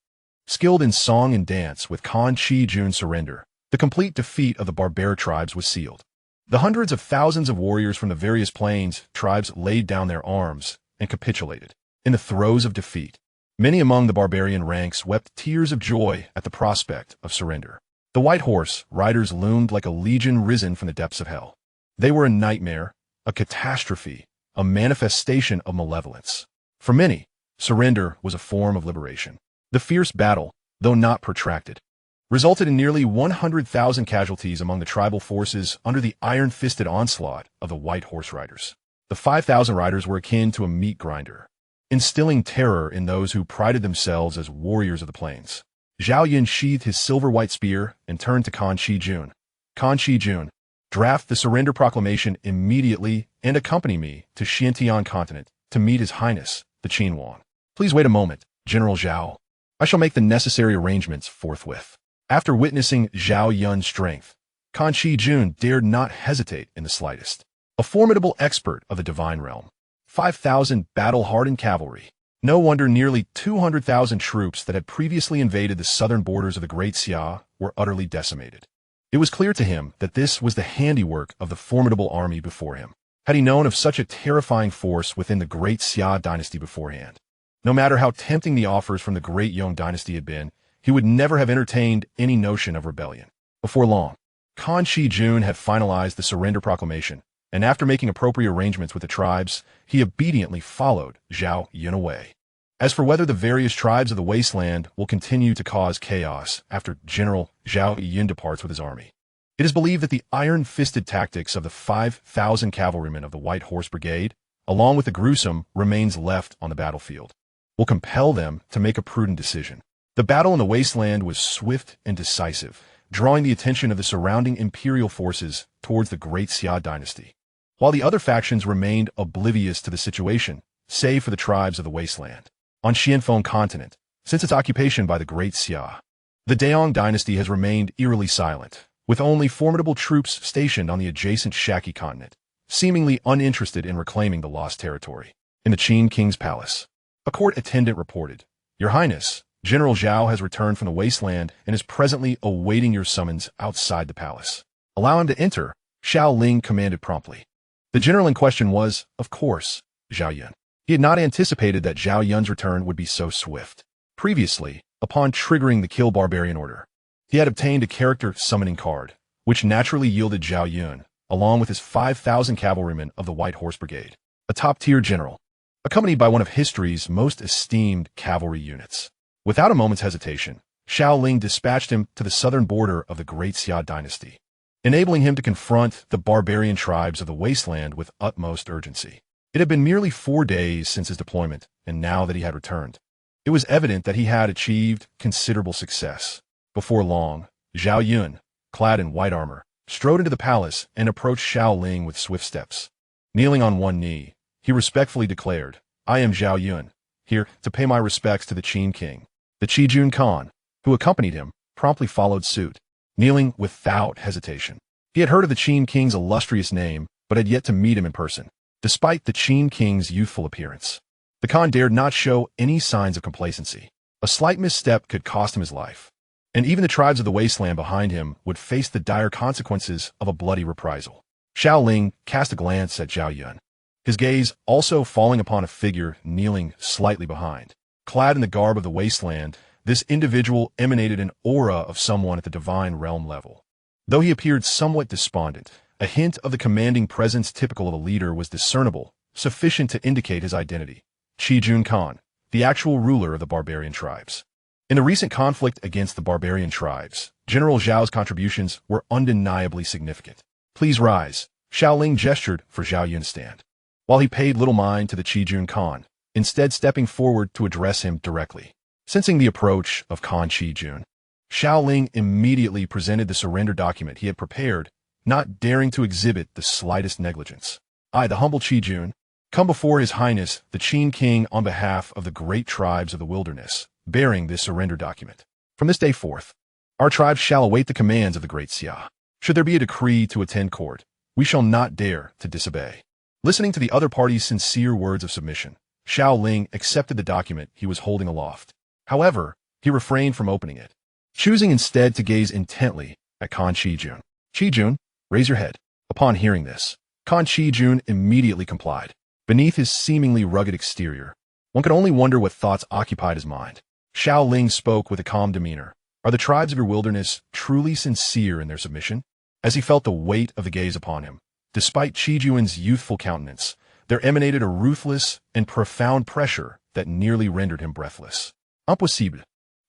Skilled in song and dance with Kan Qijun's surrender, the complete defeat of the barbaric tribes was sealed. The hundreds of thousands of warriors from the various plains tribes laid down their arms and capitulated. In the throes of defeat, many among the barbarian ranks wept tears of joy at the prospect of surrender. The white horse riders loomed like a legion risen from the depths of hell. They were a nightmare, a catastrophe, a manifestation of malevolence. For many, surrender was a form of liberation. The fierce battle, though not protracted, resulted in nearly 100,000 casualties among the tribal forces under the iron-fisted onslaught of the white horse riders. The 5,000 riders were akin to a meat grinder, instilling terror in those who prided themselves as warriors of the plains. Zhao Yun sheathed his silver-white spear and turned to Kan Qijun. "Kan Qijun, draft the surrender proclamation immediately and accompany me to Xiantian continent to meet His Highness, the Qinhuang." "Please wait a moment, General Zhao. I shall make the necessary arrangements forthwith." After witnessing Zhao Yun's strength, Kan Qijun dared not hesitate in the slightest. A formidable expert of the divine realm. 5,000 battle-hardened cavalry. No wonder nearly 200,000 troops that had previously invaded the southern borders of the Great Xia were utterly decimated. It was clear to him that this was the handiwork of the formidable army before him. Had he known of such a terrifying force within the Great Xia Dynasty beforehand, no matter how tempting the offers from the Great Yong Dynasty had been, he would never have entertained any notion of rebellion. Before long, Kan Qijun had finalized the surrender proclamation, and after making appropriate arrangements with the tribes, he obediently followed Zhao Yun away. As for whether the various tribes of the wasteland will continue to cause chaos after General Zhao Yun departs with his army, it is believed that the iron-fisted tactics of the 5,000 cavalrymen of the White Horse Brigade, along with the gruesome remains left on the battlefield, will compel them to make a prudent decision. The battle in the wasteland was swift and decisive, drawing the attention of the surrounding imperial forces towards the Great Xia Dynasty, while the other factions remained oblivious to the situation, save for the tribes of the wasteland. On Xianfeng continent, since its occupation by the Great Xia, the Daong Dynasty has remained eerily silent, with only formidable troops stationed on the adjacent Shaki continent, seemingly uninterested in reclaiming the lost territory. In the Qin King's palace, a court attendant reported, "Your Highness, General Zhao has returned from the wasteland and is presently awaiting your summons outside the palace." "Allow him to enter," Xiao Ling commanded promptly. The general in question was, of course, Zhao Yun. He had not anticipated that Zhao Yun's return would be so swift. Previously, upon triggering the Kill Barbarian order, he had obtained a character summoning card, which naturally yielded Zhao Yun, along with his 5,000 cavalrymen of the White Horse Brigade, a top-tier general, accompanied by one of history's most esteemed cavalry units. Without a moment's hesitation, Xiao Ling dispatched him to the southern border of the Great Xia Dynasty, enabling him to confront the barbarian tribes of the wasteland with utmost urgency. It had been merely 4 days since his deployment, and now that he had returned, It was evident that he had achieved considerable success. Before long, Zhao Yun, clad in white armor, strode into the palace and approached Xiao Ling with swift steps. Kneeling on one knee, he respectfully declared, "I am Zhao Yun, here to pay my respects to the Qin king." The Qijun Khan, who accompanied him, promptly followed suit, kneeling without hesitation. He had heard of the Qin king's illustrious name, but had yet to meet him in person. Despite the Qin king's youthful appearance, the Khan dared not show any signs of complacency. A slight misstep could cost him his life, and even the tribes of the wasteland behind him would face the dire consequences of a bloody reprisal. Xiao Ling cast a glance at Zhao Yun, his gaze also falling upon a figure kneeling slightly behind. Clad in the garb of the wasteland, this individual emanated an aura of someone at the divine realm level. Though he appeared somewhat despondent, a hint of the commanding presence typical of a leader was discernible, sufficient to indicate his identity. Qijun Khan, the actual ruler of the barbarian tribes. In the recent conflict against the barbarian tribes, General Zhao's contributions were undeniably significant. "Please rise." Xiao Ling gestured for Zhao Yun to stand, while he paid little mind to the Qijun Khan, instead stepping forward to address him directly. Sensing the approach of Khan Qijun, Xiao Ling immediately presented the surrender document he had prepared, not daring to exhibit the slightest negligence. "I, the humble Qijun, come before His Highness, the Qin King, on behalf of the great tribes of the wilderness, bearing this surrender document. From this day forth, our tribes shall await the commands of the Great Xia. Should there be a decree to attend court, we shall not dare to disobey." Listening to the other party's sincere words of submission, Xiao Ling accepted the document he was holding aloft. However, he refrained from opening it, choosing instead to gaze intently at Khan Qijun. "Qijun, raise your head." Upon hearing this, Khan Qijun immediately complied. Beneath his seemingly rugged exterior, one could only wonder what thoughts occupied his mind. Xiao Ling spoke with a calm demeanor. "Are the tribes of your wilderness truly sincere in their submission?" As he felt the weight of the gaze upon him, despite Qijun's youthful countenance, there emanated a ruthless and profound pressure that nearly rendered him breathless. Impossible.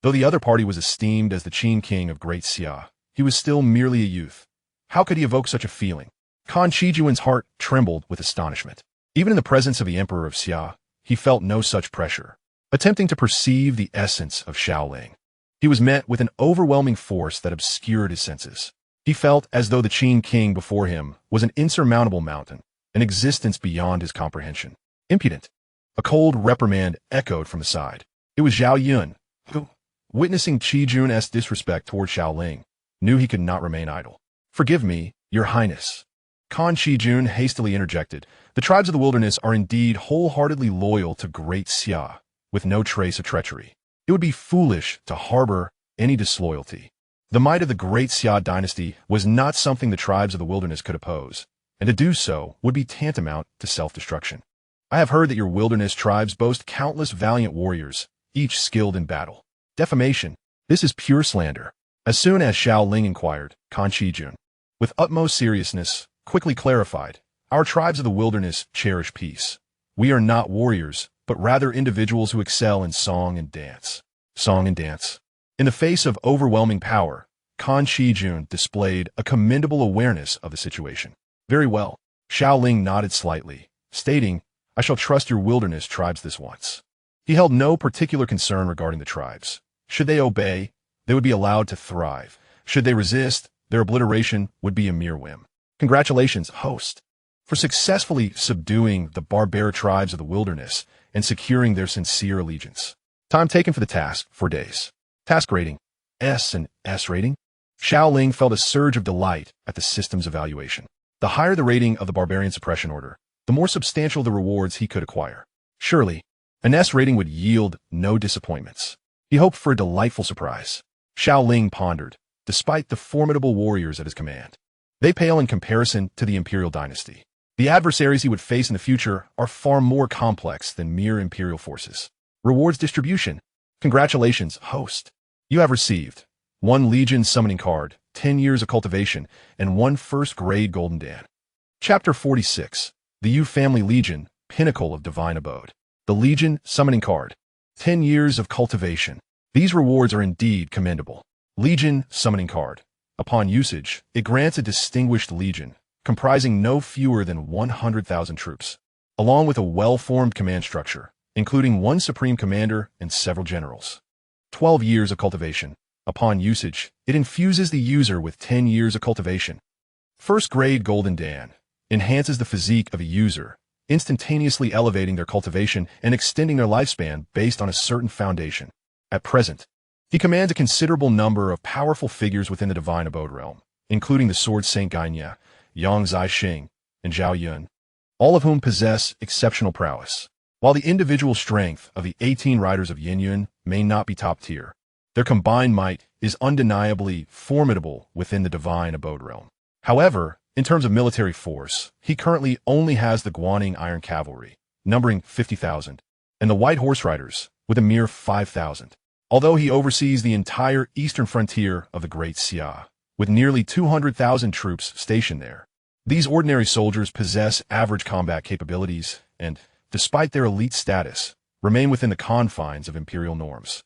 Though the other party was esteemed as the Qin king of Great Xia, he was still merely a youth. How could he evoke such a feeling? Khan Qijun's heart trembled with astonishment. Even in the presence of the Emperor of Xia, he felt no such pressure. Attempting to perceive the essence of Xiao Ling, he was met with an overwhelming force that obscured his senses. He felt as though the Qin king before him was an insurmountable mountain, an existence beyond his comprehension. "Impudent!" A cold reprimand echoed from the side. It was Zhao Yun, who, witnessing Qijun's disrespect toward Xiao Ling, knew he could not remain idle. "Forgive me, Your Highness." Khan Qijun hastily interjected. "The tribes of the wilderness are indeed wholeheartedly loyal to Great Xia, with no trace of treachery. It would be foolish to harbor any disloyalty. The might of the Great Xia Dynasty was not something the tribes of the wilderness could oppose, and to do so would be tantamount to self-destruction. I have heard that your wilderness tribes boast countless valiant warriors, each skilled in battle. Defamation. This is pure slander." As soon as Xiao Ling inquired, Khan Qijun, with utmost seriousness, quickly clarified, "Our tribes of the wilderness cherish peace. We are not warriors, but rather individuals who excel in song and dance." Song and dance. In the face of overwhelming power, Khan Qijun displayed a commendable awareness of the situation. "Very well." Xiao Ling nodded slightly, stating, "I shall trust your wilderness tribes this once." He held no particular concern regarding the tribes. Should they obey, they would be allowed to thrive. Should they resist, their obliteration would be a mere whim. "Congratulations, host, for successfully subduing the barbaric tribes of the wilderness and securing their sincere allegiance. Time taken for the task, 4 days. Task rating, S and S rating." Xiao Ling felt a surge of delight at the system's evaluation. The higher the rating of the barbarian suppression order, the more substantial the rewards he could acquire. Surely, an S rating would yield no disappointments. He hoped for a delightful surprise. Xiao Ling pondered, despite the formidable warriors at his command. They pale in comparison to the imperial dynasty. The adversaries he would face in the future are far more complex than mere imperial forces. Rewards distribution. Congratulations, host. You have received 1 Legion summoning card, 10 years of cultivation, and 1 first-grade golden dan. Chapter 46. The Yu Family Legion, Pinnacle of Divine Abode. The Legion summoning card. 10 years of cultivation. These rewards are indeed commendable. Legion summoning card. Upon usage, it grants a distinguished legion, comprising no fewer than 100,000 troops, along with a well-formed command structure, including one supreme commander and several generals. 12 years of cultivation. Upon usage, it infuses the user with 10 years of cultivation. First grade Golden Dan enhances the physique of a user, instantaneously elevating their cultivation and extending their lifespan based on a certain foundation. At present, he commands a considerable number of powerful figures within the divine abode realm, including the sword Saint Gainye, Xianxia, and Zhao Yun, all of whom possess exceptional prowess. While the individual strength of the 18 riders of Yin may not be top tier, their combined might is undeniably formidable within the divine abode realm. However, in terms of military force, he currently only has the Guaning Iron Cavalry, numbering 50,000, and the White Horse Riders, with a mere 5,000. Although he oversees the entire eastern frontier of the Great Xia, with nearly 200,000 troops stationed there. These ordinary soldiers possess average combat capabilities and, despite their elite status, remain within the confines of imperial norms.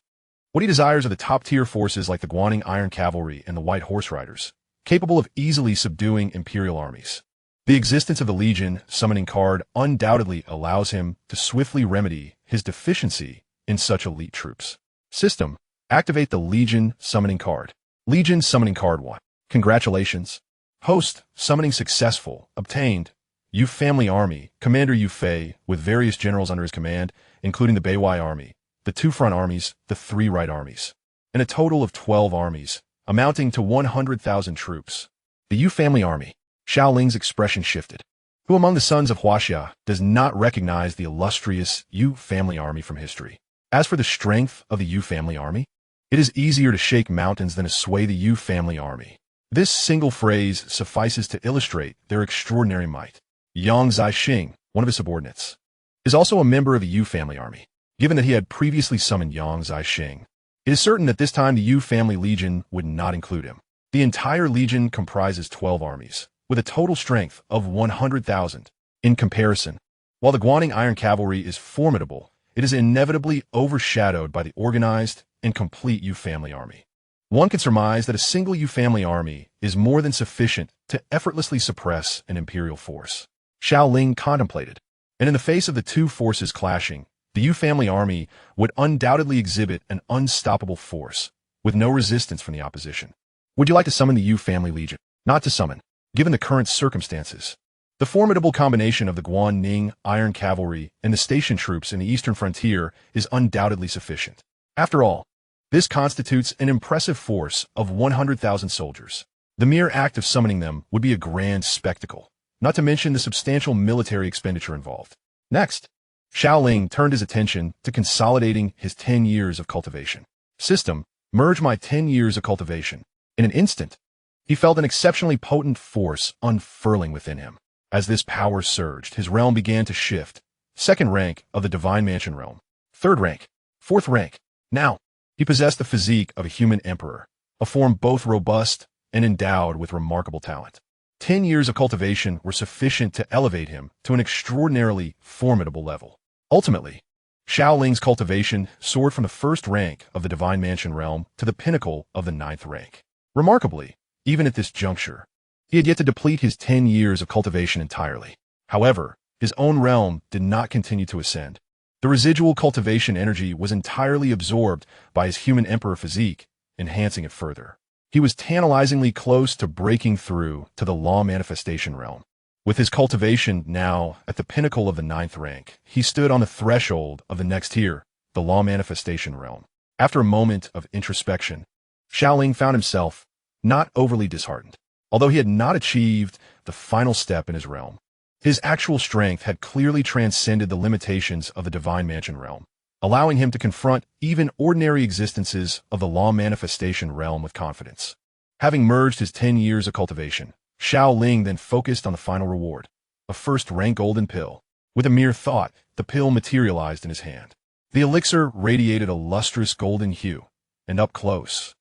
What he desires are the top-tier forces like the Guaning Iron Cavalry and the White Horse Riders, capable of easily subduing imperial armies. The existence of the Legion summoning card undoubtedly allows him to swiftly remedy his deficiency in such elite troops. System: activate the Legion summoning card. Legion summoning card 1. Congratulations. Host: summoning successful. Obtained. Yu Family Army, Commander Yu Fei, with various generals under his command, including the Beiwei Army, the 2 front armies, the 3 right armies, and a total of 12 armies, amounting to 100,000 troops. The Yu Family Army. Xiao Ling's expression shifted. Who among the sons of Huaxia does not recognize the illustrious Yu Family Army from history? As for the strength of the Yu Family Army, it is easier to shake mountains than to sway the Yu Family Army. This single phrase suffices to illustrate their extraordinary might. Yang Zixing, one of his subordinates, is also a member of the Yu Family Army. Given that he had previously summoned Yang Zixing, it is certain that this time the Yu Family Legion would not include him. The entire Legion comprises 12 armies, with a total strength of 100,000. In comparison, while the Guaning Iron Cavalry is formidable, it is inevitably overshadowed by the organized and complete Yu Family Army. One can surmise that a single Yu Family Army is more than sufficient to effortlessly suppress an imperial force. Xiao Ling contemplated, and in the face of the 2 forces clashing, the Yu Family Army would undoubtedly exhibit an unstoppable force, with no resistance from the opposition. Would you like to summon the Yu Family Legion? Not to summon, given the current circumstances. The formidable combination of the Guaning Iron Cavalry and the station troops in the eastern frontier is undoubtedly sufficient. After all, this constitutes an impressive force of 100,000 soldiers. The mere act of summoning them would be a grand spectacle, not to mention the substantial military expenditure involved. Next, Xiao Ling turned his attention to consolidating his 10 years of cultivation. System: merge my 10 years of cultivation. In an instant, he felt an exceptionally potent force unfurling within him. As this power surged, his realm began to shift. 2nd rank of the Divine Mansion realm. 3rd rank. 4th rank. Now, he possessed the physique of a human emperor, a form both robust and endowed with remarkable talent. 10 years of cultivation were sufficient to elevate him to an extraordinarily formidable level. Ultimately, Xiao Ling's cultivation soared from the 1st rank of the Divine Mansion realm to the pinnacle of the 9th rank. Remarkably, even at this juncture, he had yet to deplete his 10 years of cultivation entirely. However, his own realm did not continue to ascend. The residual cultivation energy was entirely absorbed by his human emperor physique, enhancing it further. He was tantalizingly close to breaking through to the law manifestation realm. With his cultivation now at the pinnacle of the 9th rank, he stood on the threshold of the next tier, the law manifestation realm. After a moment of introspection, Xiao Ling found himself not overly disheartened. Although he had not achieved the final step in his realm, his actual strength had clearly transcended the limitations of the Divine Mansion realm, allowing him to confront even ordinary existences of the law manifestation realm with confidence. Having merged his 10 years of cultivation, Xiao Ling then focused on the final reward, a 1st rank golden pill. With a mere thought, the pill materialized in his hand. The elixir radiated a lustrous golden hue, and up close,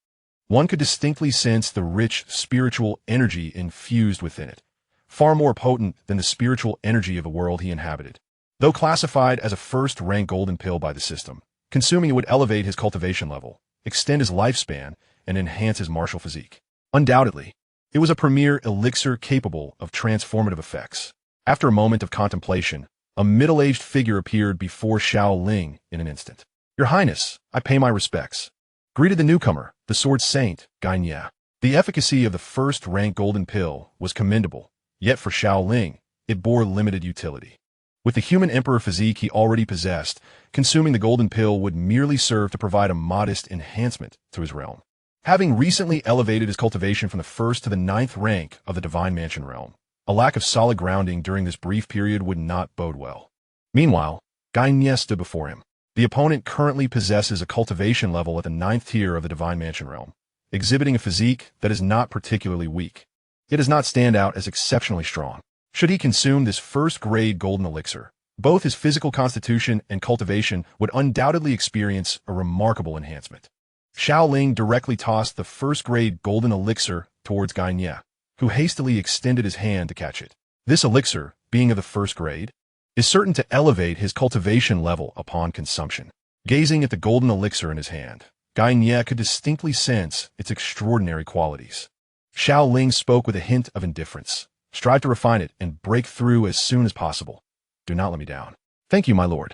one could distinctly sense the rich spiritual energy infused within it, far more potent than the spiritual energy of the world he inhabited. Though classified as a 1st rank golden pill by the system, consuming it would elevate his cultivation level, extend his lifespan, and enhance his martial physique. Undoubtedly, it was a premier elixir capable of transformative effects. After a moment of contemplation, a middle-aged figure appeared before Xiao Ling in an instant. "Your Highness, I pay my respects," greeted the newcomer, the sword saint, Xianxia. The efficacy of the first-rank golden pill was commendable, yet for Xiao Ling, it bore limited utility. With the human emperor physique he already possessed, consuming the golden pill would merely serve to provide a modest enhancement to his realm. Having recently elevated his cultivation from the 1st to the 9th rank of the Divine Mansion realm, a lack of solid grounding during this brief period would not bode well. Meanwhile, Xianxia stood before him. The opponent currently possesses a cultivation level at the 9th tier of the Divine Mansion realm, exhibiting a physique that is not particularly weak. It does not stand out as exceptionally strong. Should he consume this first-grade golden elixir, both his physical constitution and cultivation would undoubtedly experience a remarkable enhancement. Xiao Ling directly tossed the first-grade golden elixir towards Xianxia, who hastily extended his hand to catch it. This elixir, being of the 1st grade, is certain to elevate his cultivation level upon consumption. Gazing at the golden elixir in his hand, Xianxia could distinctly sense its extraordinary qualities. Xiao Ling spoke with a hint of indifference. "Strive to refine it and break through as soon as possible. Do not let me down." "Thank you, my lord."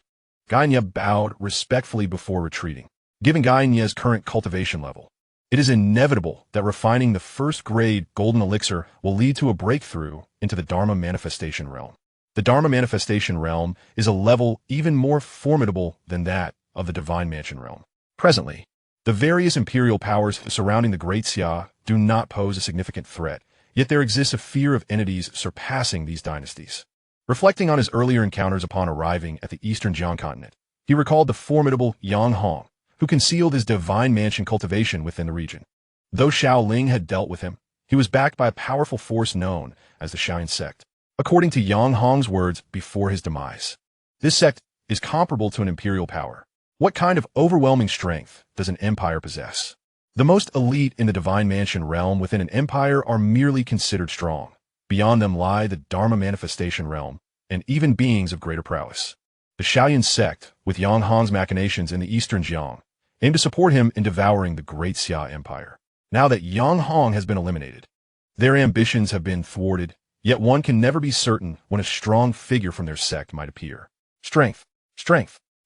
Xianxia bowed respectfully before retreating. Given Xianxia's current cultivation level, it is inevitable that refining the first-grade golden elixir will lead to a breakthrough into the Dharma manifestation realm. The Dharma manifestation realm is a level even more formidable than that of the Divine Mansion realm. Presently, the various imperial powers surrounding the Great Xia do not pose a significant threat, yet there exists a fear of entities surpassing these dynasties. Reflecting on his earlier encounters upon arriving at the eastern Jiang continent, he recalled the formidable Yang Hong, who concealed his Divine Mansion cultivation within the region. Though Xiao Ling had dealt with him, he was backed by a powerful force known as the Xianxia sect. According to Yang Hong's words before his demise, this sect is comparable to an imperial power. What kind of overwhelming strength does an empire possess? The most elite in the Divine Mansion realm within an empire are merely considered strong. Beyond them lie the Dharma manifestation realm, and even beings of greater prowess. The Xianxia sect, with Yang Hong's machinations in the eastern Jiang, aim to support him in devouring the Great Xia Empire. Now that Yang Hong has been eliminated, their ambitions have been thwarted, yet one can never be certain when a strong figure from their sect might appear. Strength.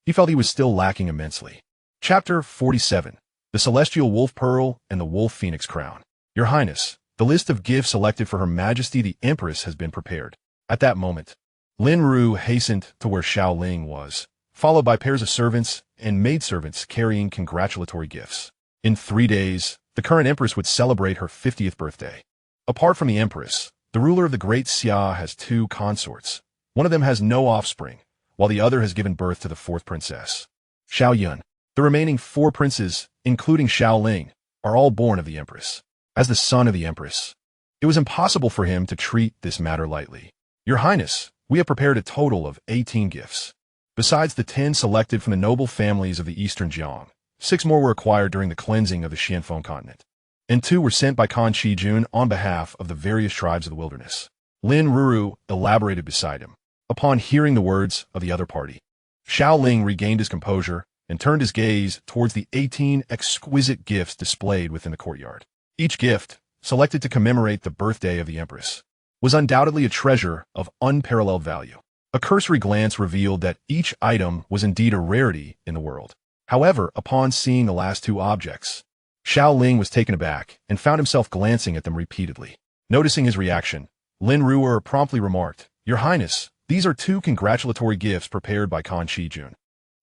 He felt he was still lacking immensely. Chapter 47. The Celestial Wolf Pearl and the Wolf Phoenix Crown. "Your Highness, the list of gifts selected for Her Majesty the Empress has been prepared." At that moment, Lin Ru hastened to where Xiao Ling was, followed by pairs of servants and maidservants carrying congratulatory gifts. In 3 days, the current Empress would celebrate her 50th birthday. Apart from the Empress, the ruler of the Great Xia has 2 consorts. One of them has no offspring, while the other has given birth to the 4th princess, Xiao Yun. The remaining 4 princes, including Xiao Ling, are all born of the Empress. As the son of the Empress, it was impossible for him to treat this matter lightly. "Your Highness, we have prepared a total of 18 gifts. Besides the 10 selected from the noble families of the Eastern Jiang, 6 more were acquired during the cleansing of the Xianfeng continent, and 2 were sent by Kan Qijun on behalf of the various tribes of the wilderness." Lin Ruru elaborated beside him. Upon hearing the words of the other party, Xiao Ling regained his composure and turned his gaze towards the 18 exquisite gifts displayed within the courtyard. Each gift, selected to commemorate the birthday of the Empress, was undoubtedly a treasure of unparalleled value. A cursory glance revealed that each item was indeed a rarity in the world. However, upon seeing the last 2 objects, Xiao Ling was taken aback and found himself glancing at them repeatedly. Noticing his reaction, Lin Ruer promptly remarked, "Your Highness, these are 2 congratulatory gifts prepared by Kan Qijun,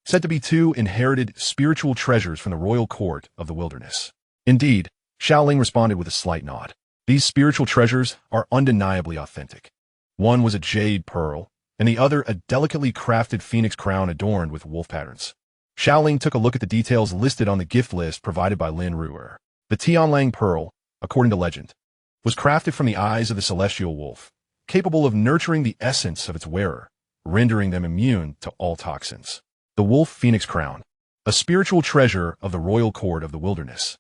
said to be 2 inherited spiritual treasures from the royal court of the wilderness." "Indeed," Xiao Ling responded with a slight nod. "These spiritual treasures are undeniably authentic." One was a jade pearl, and the other a delicately crafted phoenix crown adorned with wolf patterns. Xiao Ling took a look at the details listed on the gift list provided by Lin Ruer. The Tianlang pearl, according to legend, was crafted from the eyes of the celestial wolf, capable of nurturing the essence of its wearer, rendering them immune to all toxins. The wolf phoenix crown, a spiritual treasure of the royal court of the wilderness,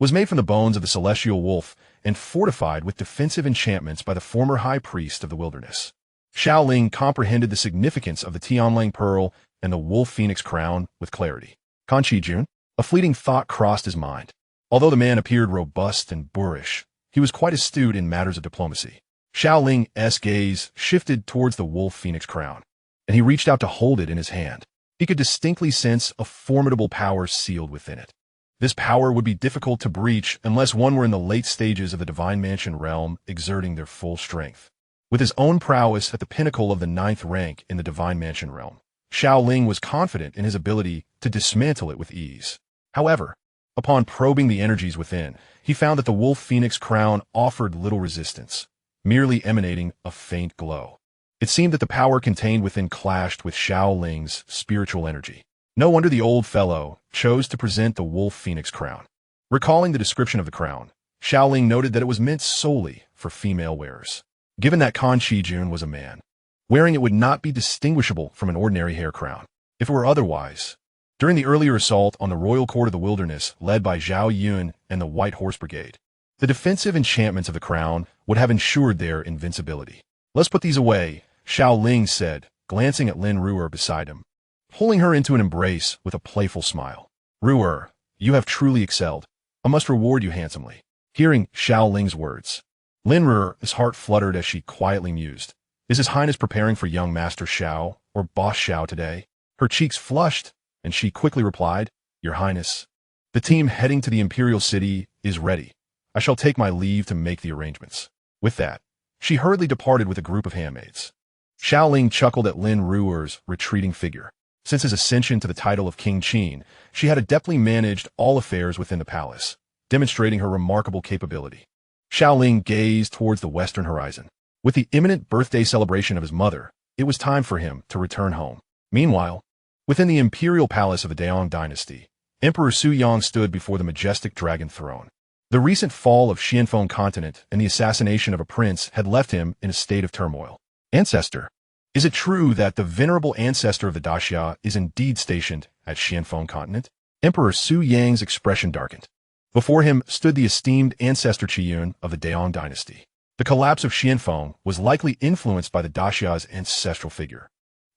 was made from the bones of the celestial wolf and fortified with defensive enchantments by the former high priest of the wilderness. Xiao Ling comprehended the significance of the Tianlang pearl and the wolf phoenix crown with clarity. Kan Qijun? A fleeting thought crossed his mind. Although the man appeared robust and boorish, he was quite astute in matters of diplomacy. Xiao Ling's gaze shifted towards the wolf phoenix crown. and he reached out to hold it in his hand. He could distinctly sense a formidable power sealed within it. This power would be difficult to breach unless one were in the late stages of the Divine Mansion realm exerting their full strength. With his own prowess at the pinnacle of the 9th rank in the Divine Mansion realm, Xiao Ling was confident in his ability to dismantle it with ease. However, upon probing the energies within, he found that the Wolf Phoenix crown offered little resistance, merely emanating a faint glow. It seemed that the power contained within clashed with Xiao Ling's spiritual energy. No wonder the old fellow chose to present the Wolf Phoenix crown. Recalling the description of the crown, Xiao Ling noted that it was meant solely for female wearers. Given that Kan Shijun was a man, wearing it would not be distinguishable from an ordinary hair crown. If it were otherwise, during the earlier assault on the royal court of the wilderness led by Zhao Yun and the White Horse Brigade, the defensive enchantments of the crown would have ensured their invincibility. Let's put these away, Xiao Ling said, glancing at Lin Ruer beside him, pulling her into an embrace with a playful smile. Ruer, you have truly excelled. I must reward you handsomely. Hearing Xiao Ling's words, Lin Ruer's heart fluttered as she quietly mused. Is His Highness preparing for young Master Xiao or Boss Xiao today? Her cheeks flushed, and she quickly replied, Your Highness, the team heading to the Imperial City is ready. I shall take my leave to make the arrangements. With that, she hurriedly departed with a group of handmaids. Xiao Ling chuckled at Lin Ruer's retreating figure. Since his ascension to the title of King Qin, she had adeptly managed all affairs within the palace, demonstrating her remarkable capability. Xiao Ling gazed towards the western horizon. With the imminent birthday celebration of his mother, it was time for him to return home. Meanwhile, within the imperial palace of the Daong dynasty, Emperor Su Yang stood before the majestic dragon throne. The recent fall of Xianfeng continent and the assassination of a prince had left him in a state of turmoil. Ancestor, is it true that the venerable ancestor of the Daxia is indeed stationed at Xianfeng continent? Emperor Su Yang's expression darkened. Before him stood the esteemed ancestor Qiyun of the Daong dynasty. The collapse of Xianfeng was likely influenced by the Daxia's ancestral figure,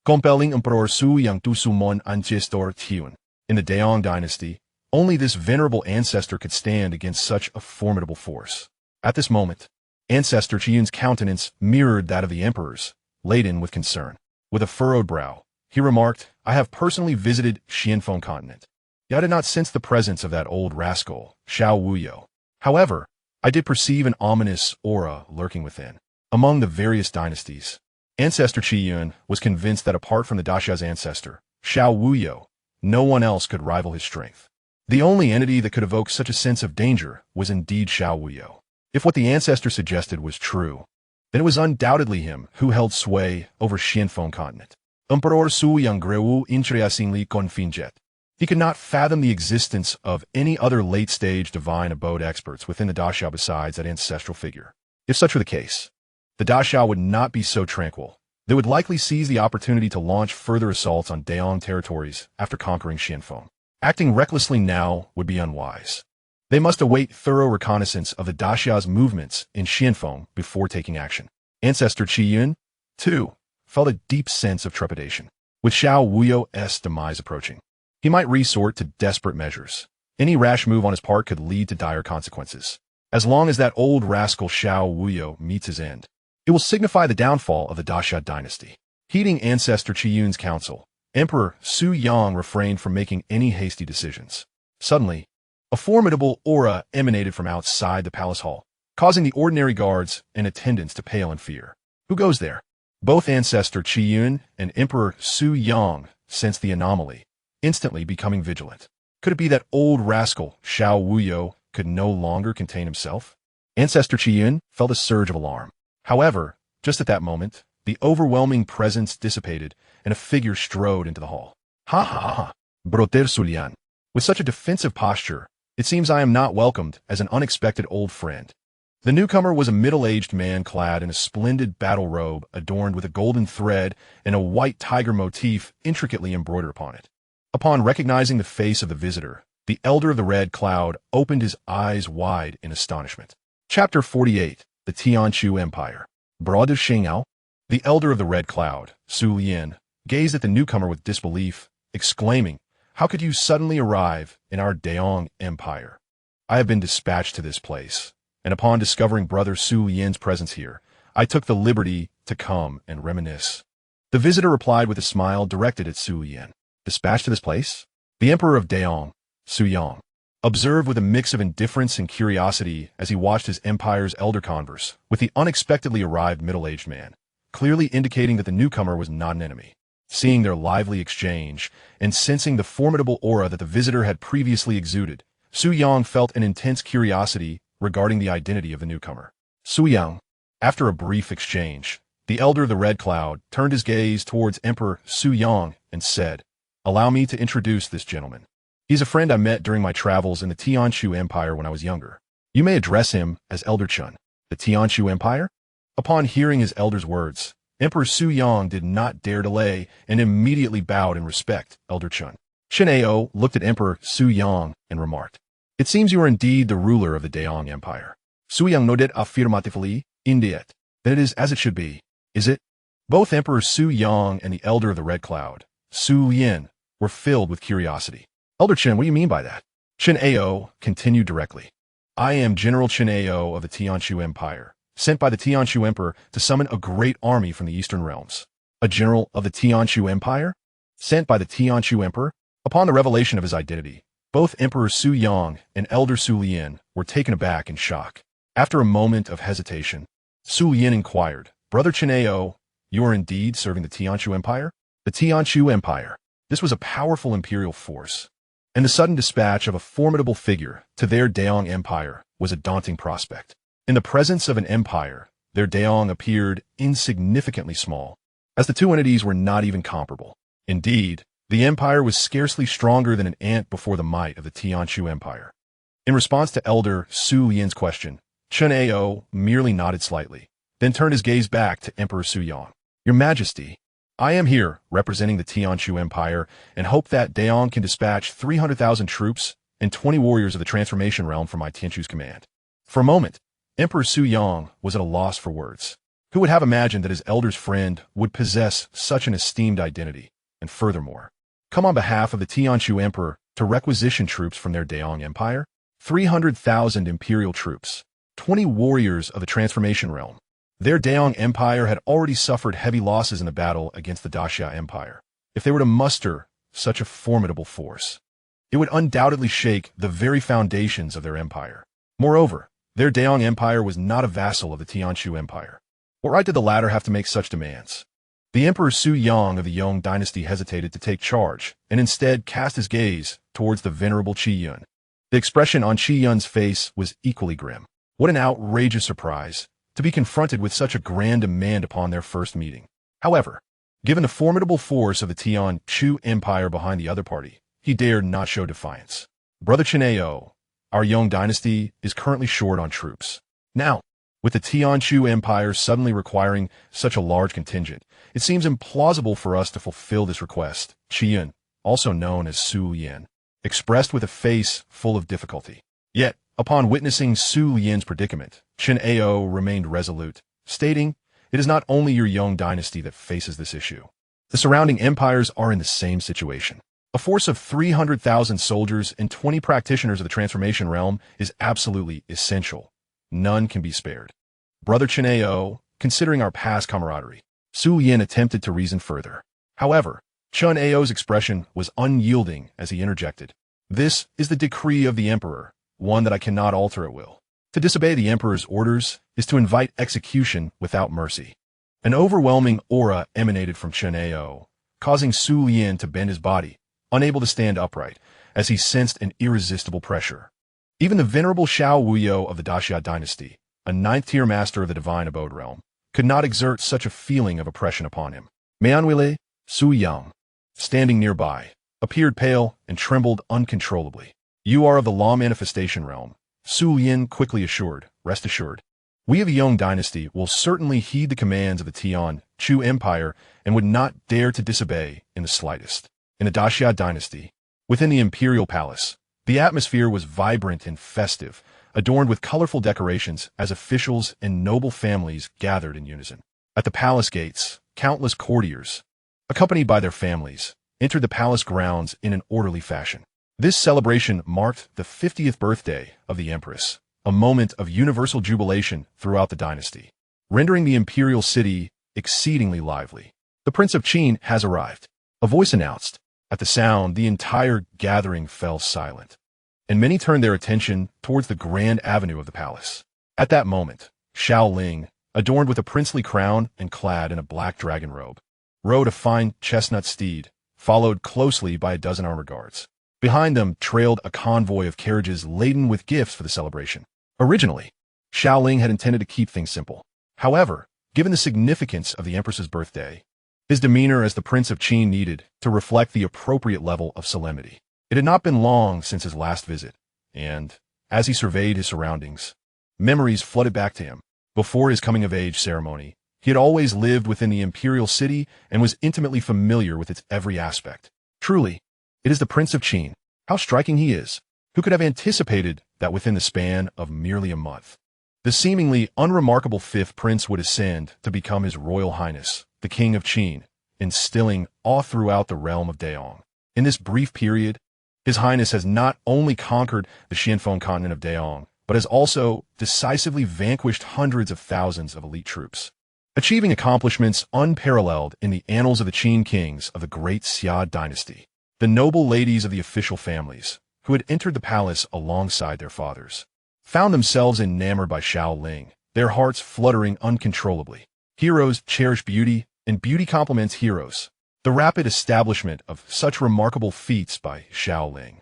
compelling Emperor Su Yang to summon ancestor Qiyun. In the Daong dynasty, only this venerable ancestor could stand against such a formidable force. At this moment, ancestor Qiyun's countenance mirrored that of the emperor's, laden with concern. With a furrowed brow, he remarked, I have personally visited Xianfeng continent. Yet I did not sense the presence of that old rascal, Xiao Wuyo. However, I did perceive an ominous aura lurking within. Among the various dynasties, Ancestor Qiyun was convinced that apart from the Daxia's ancestor, Xiao Wuyo, no one else could rival his strength. The only entity that could evoke such a sense of danger was indeed Xiao Wuyo. If what the ancestor suggested was true, then it was undoubtedly him who held sway over Xianfeng continent. Emperor Su Yang greu intriasingly confinget. He could not fathom the existence of any other late-stage divine abode experts within the Daxia besides that ancestral figure. If such were the case, the Daxia would not be so tranquil. They would likely seize the opportunity to launch further assaults on Daong territories after conquering Xianfeng. Acting recklessly now would be unwise. They must await thorough reconnaissance of the Daxia's movements in Xianfeng before taking action. Ancestor Qiyun, too, felt a deep sense of trepidation. With Xiao Wuyo's demise approaching, he might resort to desperate measures. Any rash move on his part could lead to dire consequences. As long as that old rascal Xiao Wuyo meets his end, it will signify the downfall of the Xia dynasty. Heeding Ancestor Qiyun's counsel, Emperor Su Yang refrained from making any hasty decisions. Suddenly, a formidable aura emanated from outside the palace hall, causing the ordinary guards and attendants to pale in fear. Who goes there? Both Ancestor Qiyun and Emperor Su Yang sensed the anomaly, instantly becoming vigilant. Could it be that old rascal Xiao Wuyo could no longer contain himself? Ancestor Qiyun felt a surge of alarm. However, just at that moment, the overwhelming presence dissipated and a figure strode into the hall. Ha ha ha, Broter Sulian. With such a defensive posture, it seems I am not welcomed as an unexpected old friend. The newcomer was a middle-aged man clad in a splendid battle robe adorned with a golden thread and a white tiger motif intricately embroidered upon it. Upon recognizing the face of the visitor, the Elder of the Red Cloud opened his eyes wide in astonishment. Chapter 48, The Tianchu Empire. Broad of Xingyao, the Elder of the Red Cloud, Su Lian, gazed at the newcomer with disbelief, exclaiming, How could you suddenly arrive in our Daong Empire? I have been dispatched to this place, and upon discovering Brother Su Lian's presence here, I took the liberty to come and reminisce. The visitor replied with a smile directed at Su Yan. Dispatched to this place? The Emperor of Daong, Su Yang, observed with a mix of indifference and curiosity as he watched his empire's elder converse with the unexpectedly arrived middle-aged man, clearly indicating that the newcomer was not an enemy. Seeing their lively exchange and sensing the formidable aura that the visitor had previously exuded, Su Yang felt an intense curiosity regarding the identity of the newcomer. Su Yang, after a brief exchange, the elder of the Red Cloud turned his gaze towards Emperor Su Yang and said, "Allow me to introduce this gentleman. He's a friend I met during my travels in the Tianshu Empire when I was younger. You may address him as Elder Chun." The Tianshu Empire? Upon hearing his elder's words, Emperor Su Yang did not dare delay and immediately bowed in respect. Elder Chun. Chen Ao looked at Emperor Su Yang and remarked, "It seems you are indeed the ruler of the Daong Empire." Su Yang nodded affirmatively. "Indeed. Then it is as it should be, is it?" Both Emperor Su Yang and the elder of the Red Cloud, Su Yin, were filled with curiosity. "Elder Chen, what do you mean by that?" Chen Ao continued directly. "I am General Chen Ao of the Tianshu Empire, sent by the Tianshu Emperor to summon a great army from the Eastern Realms." A general of the Tianshu Empire? Sent by the Tianshu Emperor? Upon the revelation of his identity, both Emperor Su Yang and Elder Su Lien were taken aback in shock. After a moment of hesitation, Su Lien inquired, "Brother Chen Ao, you are indeed serving the Tianshu Empire?" The Tianshu Empire. This was a powerful imperial force, and the sudden dispatch of a formidable figure to their Daong Empire was a daunting prospect. In the presence of an empire, their Daong appeared insignificantly small, as the two entities were not even comparable. Indeed, the empire was scarcely stronger than an ant before the might of the Tianshu Empire. In response to Elder Su Lien's question, Chen Ao merely nodded slightly, then turned his gaze back to Emperor Su Yang. "Your Majesty, I am here representing the Tianshu Empire and hope that Daong can dispatch 300,000 troops and 20 warriors of the Transformation Realm from my Tianshu's command." For a moment, Emperor Su Yang was at a loss for words. Who would have imagined that his elder's friend would possess such an esteemed identity, and furthermore, come on behalf of the Tianshu Emperor to requisition troops from their Daong Empire? 300,000 imperial troops, 20 warriors of the Transformation Realm. Their Daong Empire had already suffered heavy losses in the battle against the Daxia Empire. If they were to muster such a formidable force, it would undoubtedly shake the very foundations of their empire. Moreover, their Daong Empire was not a vassal of the Tianshu Empire. What right did the latter have to make such demands? The Emperor Su Yang of the Yong dynasty hesitated to take charge, and instead cast his gaze towards the venerable Qi Yun. The expression on Qi Yun's face was equally grim. What an outrageous surprise to be confronted with such a grand demand upon their first meeting. However, given the formidable force of the Tianshu Empire behind the other party, he dared not show defiance. "Brother Chen Ao, our Yong dynasty is currently short on troops. Now, with the Tianshu Empire suddenly requiring such a large contingent, it seems implausible for us to fulfill this request," Qi Yun, also known as Su Yan, expressed with a face full of difficulty. Yet, upon witnessing Su Yan's predicament, Chen Ao remained resolute, stating, "It is not only your Yong dynasty that faces this issue. The surrounding empires are in the same situation. A force of 300,000 soldiers and 20 practitioners of the Transformation Realm is absolutely essential. None can be spared. Brother Chen Ao, considering our past camaraderie." Su Yan attempted to reason further. However, Chen Ao's expression was unyielding as he interjected, "This is the decree of the Emperor, one that I cannot alter at will. To disobey the Emperor's orders is to invite execution without mercy." An overwhelming aura emanated from Chen Ao, causing Su Yan to bend his body, unable to stand upright, as he sensed an irresistible pressure. Even the venerable Xiao Wuyo of the Daxia Dynasty, a ninth-tier master of the Divine Abode Realm, could not exert such a feeling of oppression upon him. Mianwile, Su Yang, standing nearby, appeared pale and trembled uncontrollably. "You are of the Law Manifestation Realm," Su Yin quickly assured. "Rest assured, we of the Yong dynasty will certainly heed the commands of the Tianshu Empire and would not dare to disobey in the slightest." In the Daxia dynasty, within the imperial palace, the atmosphere was vibrant and festive, adorned with colorful decorations as officials and noble families gathered in unison. At the palace gates, countless courtiers, accompanied by their families, entered the palace grounds in an orderly fashion. This celebration marked the 50th birthday of the Empress, a moment of universal jubilation throughout the dynasty, rendering the imperial city exceedingly lively. "The Prince of Qin has arrived," a voice announced. At the sound, the entire gathering fell silent, and many turned their attention towards the grand avenue of the palace. At that moment, Xiao Ling, adorned with a princely crown and clad in a black dragon robe, rode a fine chestnut steed, followed closely by a dozen armored guards. Behind them trailed a convoy of carriages laden with gifts for the celebration. Originally, Xiao Ling had intended to keep things simple. However, given the significance of the Empress's birthday, his demeanor as the Prince of Qin needed to reflect the appropriate level of solemnity. It had not been long since his last visit, and, as he surveyed his surroundings, memories flooded back to him. Before his coming-of-age ceremony, he had always lived within the imperial city and was intimately familiar with its every aspect. Truly, it is the Prince of Qin. How striking he is! Who could have anticipated that within the span of merely a month, the seemingly unremarkable fifth prince would ascend to become His Royal Highness, the King of Qin, instilling awe throughout the realm of Daong. In this brief period, His Highness has not only conquered the Xianfeng continent of Daong, but has also decisively vanquished hundreds of thousands of elite troops, achieving accomplishments unparalleled in the annals of the Qin kings of the Great Xia Dynasty. The noble ladies of the official families, who had entered the palace alongside their fathers, found themselves enamored by Xiao Ling, their hearts fluttering uncontrollably. Heroes cherish beauty, and beauty complements heroes. The rapid establishment of such remarkable feats by Xiao Ling,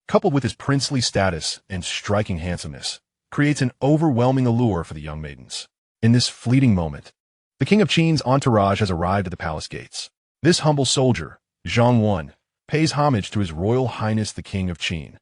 coupled with his princely status and striking handsomeness, creates an overwhelming allure for the young maidens. In this fleeting moment, the King of Qin's entourage has arrived at the palace gates. This humble soldier, Zhang Wan, pays homage to His Royal Highness the King of Qin.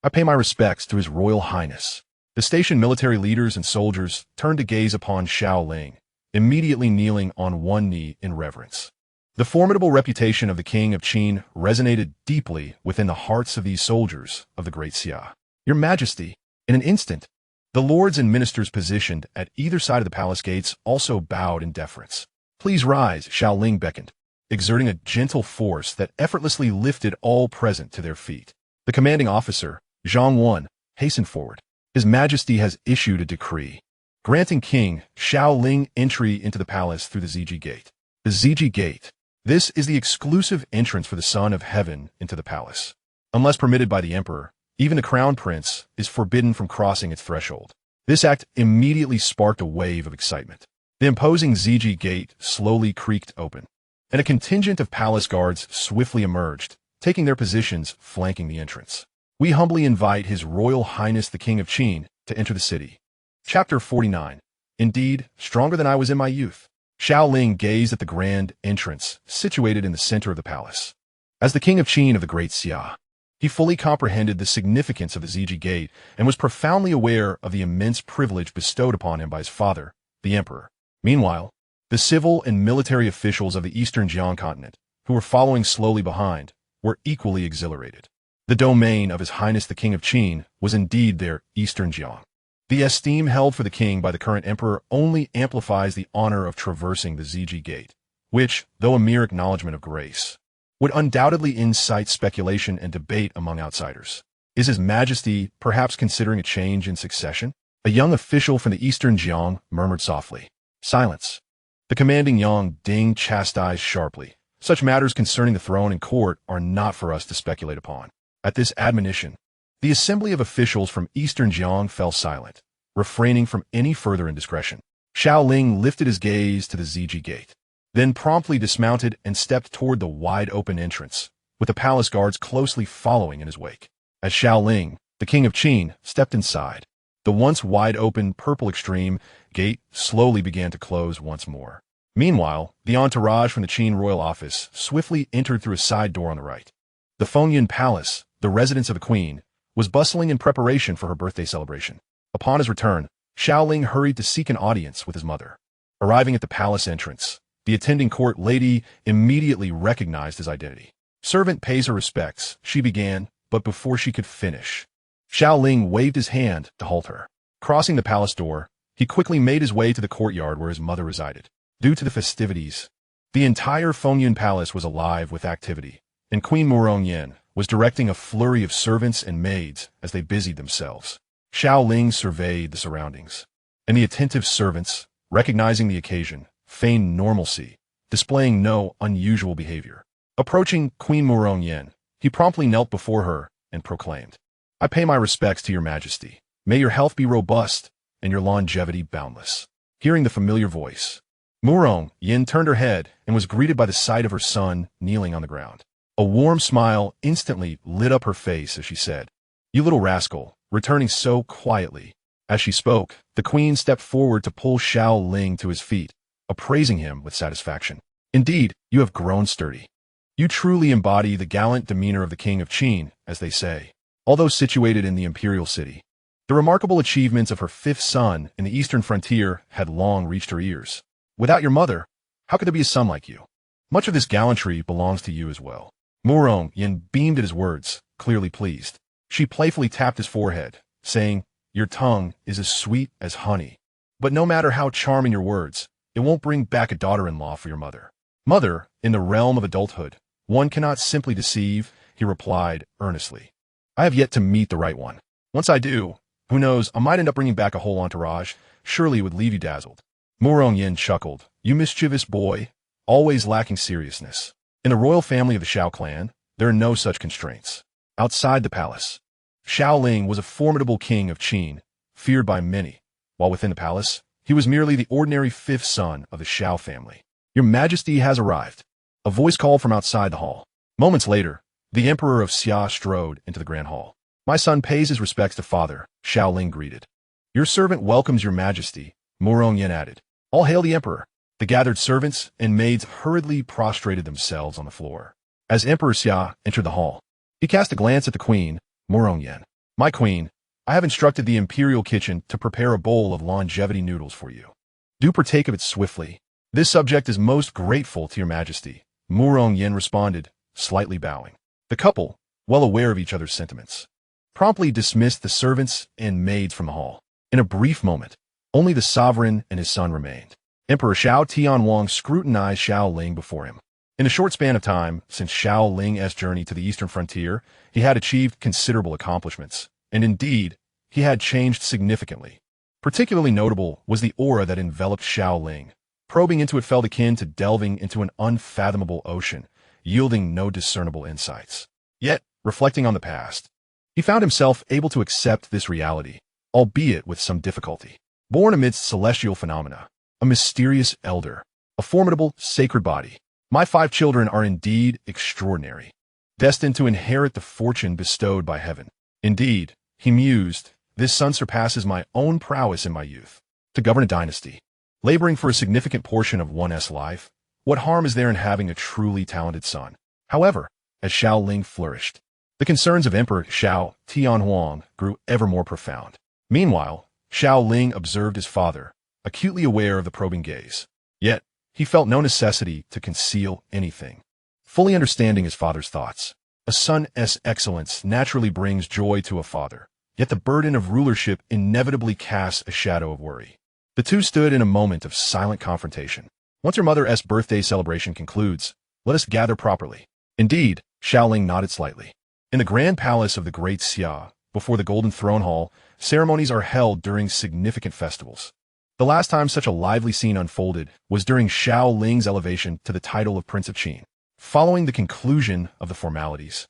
I pay my respects to His Royal Highness. The stationed military leaders and soldiers turned to gaze upon Xiao Ling, immediately kneeling on one knee in reverence. The formidable reputation of the King of Qin resonated deeply within the hearts of these soldiers of the Great Xia. Your Majesty, in an instant, the lords and ministers positioned at either side of the palace gates also bowed in deference. Please rise, Xiao Ling beckoned, exerting a gentle force that effortlessly lifted all present to their feet. The commanding officer, Zhang Wan, hastened forward. His Majesty has issued a decree, granting King Xiao Ling entry into the palace through the Ziji Gate. The Ziji Gate. This is the exclusive entrance for the Son of Heaven into the palace. Unless permitted by the Emperor, even the Crown Prince is forbidden from crossing its threshold. This act immediately sparked a wave of excitement. The imposing Ziji Gate slowly creaked open, and a contingent of palace guards swiftly emerged, taking their positions flanking the entrance. We humbly invite His Royal Highness the King of Qin to enter the city. Chapter 49. Indeed, stronger than I was in my youth. Xiao Ling gazed at the grand entrance situated in the center of the palace. As the King of Qin of the Great Xia, he fully comprehended the significance of the Ziji Gate and was profoundly aware of the immense privilege bestowed upon him by his father, the Emperor. Meanwhile, the civil and military officials of the Eastern Jiang continent, who were following slowly behind, were equally exhilarated. The domain of His Highness the King of Qin was indeed their Eastern Jiang. The esteem held for the king by the current emperor only amplifies the honor of traversing the Ziji Gate, which, though a mere acknowledgement of grace, would undoubtedly incite speculation and debate among outsiders. Is His Majesty perhaps considering a change in succession? A young official from the Eastern Jiang murmured softly. Silence. The commanding Yang Ding chastised sharply. Such matters concerning the throne and court are not for us to speculate upon. At this admonition, the assembly of officials from Eastern Jiang fell silent, refraining from any further indiscretion. Xiao Ling lifted his gaze to the Ziji Gate, then promptly dismounted and stepped toward the wide-open entrance, with the palace guards closely following in his wake. As Xiao Ling, the King of Qin, stepped inside, the once wide-open purple extreme gate slowly began to close once more. Meanwhile, the entourage from the Qin royal office swiftly entered through a side door on the right. The Fengyun Palace, the residence of the queen, was bustling in preparation for her birthday celebration. Upon his return, Xiao Ling hurried to seek an audience with his mother. Arriving at the palace entrance, the attending court lady immediately recognized his identity. Servant pays her respects, she began, but before she could finish, Xiao Ling waved his hand to halt her. Crossing the palace door, he quickly made his way to the courtyard where his mother resided. Due to the festivities, the entire Fengyun Palace was alive with activity, and Queen Murongyan was directing a flurry of servants and maids as they busied themselves. Xiao Ling surveyed the surroundings, and the attentive servants, recognizing the occasion, feigned normalcy, displaying no unusual behavior. Approaching Queen Murong, he promptly knelt before her and proclaimed, "I pay my respects to your majesty. May your health be robust and your longevity boundless." Hearing the familiar voice, Murong turned her head and was greeted by the sight of her son kneeling on the ground. A warm smile instantly lit up her face as she said, "You little rascal," returning so quietly. As she spoke, the queen stepped forward to pull Xiao Ling to his feet, appraising him with satisfaction. "Indeed, you have grown sturdy. You truly embody the gallant demeanor of the king of Qin, as they say." Although situated in the imperial city, the remarkable achievements of her fifth son in the eastern frontier had long reached her ears. "Without your mother, how could there be a son like you? Much of this gallantry belongs to you as well." Murong beamed at his words, clearly pleased. She playfully tapped his forehead, saying, "Your tongue is as sweet as honey. But no matter how charming your words, it won't bring back a daughter-in-law for your mother." "Mother, in the realm of adulthood, one cannot simply deceive," he replied earnestly. "I have yet to meet the right one. Once I do, who knows, I might end up bringing back a whole entourage. Surely it would leave you dazzled." Murong chuckled. "You mischievous boy, always lacking seriousness. In the royal family of the Xiao clan, there are no such constraints." Outside the palace, Xiao Ling was a formidable king of Qin, feared by many, while within the palace, he was merely the ordinary fifth son of the Xiao family. "Your Majesty has arrived," a voice called from outside the hall. Moments later, the Emperor of Xia strode into the grand hall. "My son pays his respects to father," Xiao Ling greeted. "Your servant welcomes your Majesty," Murong added. "All hail the Emperor." The gathered servants and maids hurriedly prostrated themselves on the floor. As Emperor Xia entered the hall, he cast a glance at the queen, Murong. "My queen, I have instructed the imperial kitchen to prepare a bowl of longevity noodles for you. Do partake of it swiftly. This subject is most grateful to your Majesty," Murong responded, slightly bowing. The couple, well aware of each other's sentiments, promptly dismissed the servants and maids from the hall. In a brief moment, only the sovereign and his son remained. Emperor Xiao Tianhuang scrutinized Xiao Ling before him. In a short span of time, since Xiao Ling's journey to the eastern frontier, he had achieved considerable accomplishments, and indeed, he had changed significantly. Particularly notable was the aura that enveloped Xiao Ling. Probing into it felt akin to delving into an unfathomable ocean, yielding no discernible insights. Yet, reflecting on the past, he found himself able to accept this reality, albeit with some difficulty. Born amidst celestial phenomena, a mysterious elder, a formidable sacred body, my 5 children are indeed extraordinary, destined to inherit the fortune bestowed by heaven. Indeed, he mused, this son surpasses my own prowess in my youth. To govern a dynasty, laboring for a significant portion of one's life, what harm is there in having a truly talented son? However, as Xiao Ling flourished, the concerns of Emperor Xiao Tianhuang grew ever more profound. Meanwhile, Xiao Ling observed his father, acutely aware of the probing gaze. Yet, he felt no necessity to conceal anything. Fully understanding his father's thoughts, a son's excellence naturally brings joy to a father, yet the burden of rulership inevitably casts a shadow of worry. The two stood in a moment of silent confrontation. "Once your mother's birthday celebration concludes, let us gather properly." "Indeed," Xiao Ling nodded slightly. In the grand palace of the Great Xia, before the Golden Throne Hall, ceremonies are held during significant festivals. The last time such a lively scene unfolded was during Xiao Ling's elevation to the title of Prince of Qin. Following the conclusion of the formalities,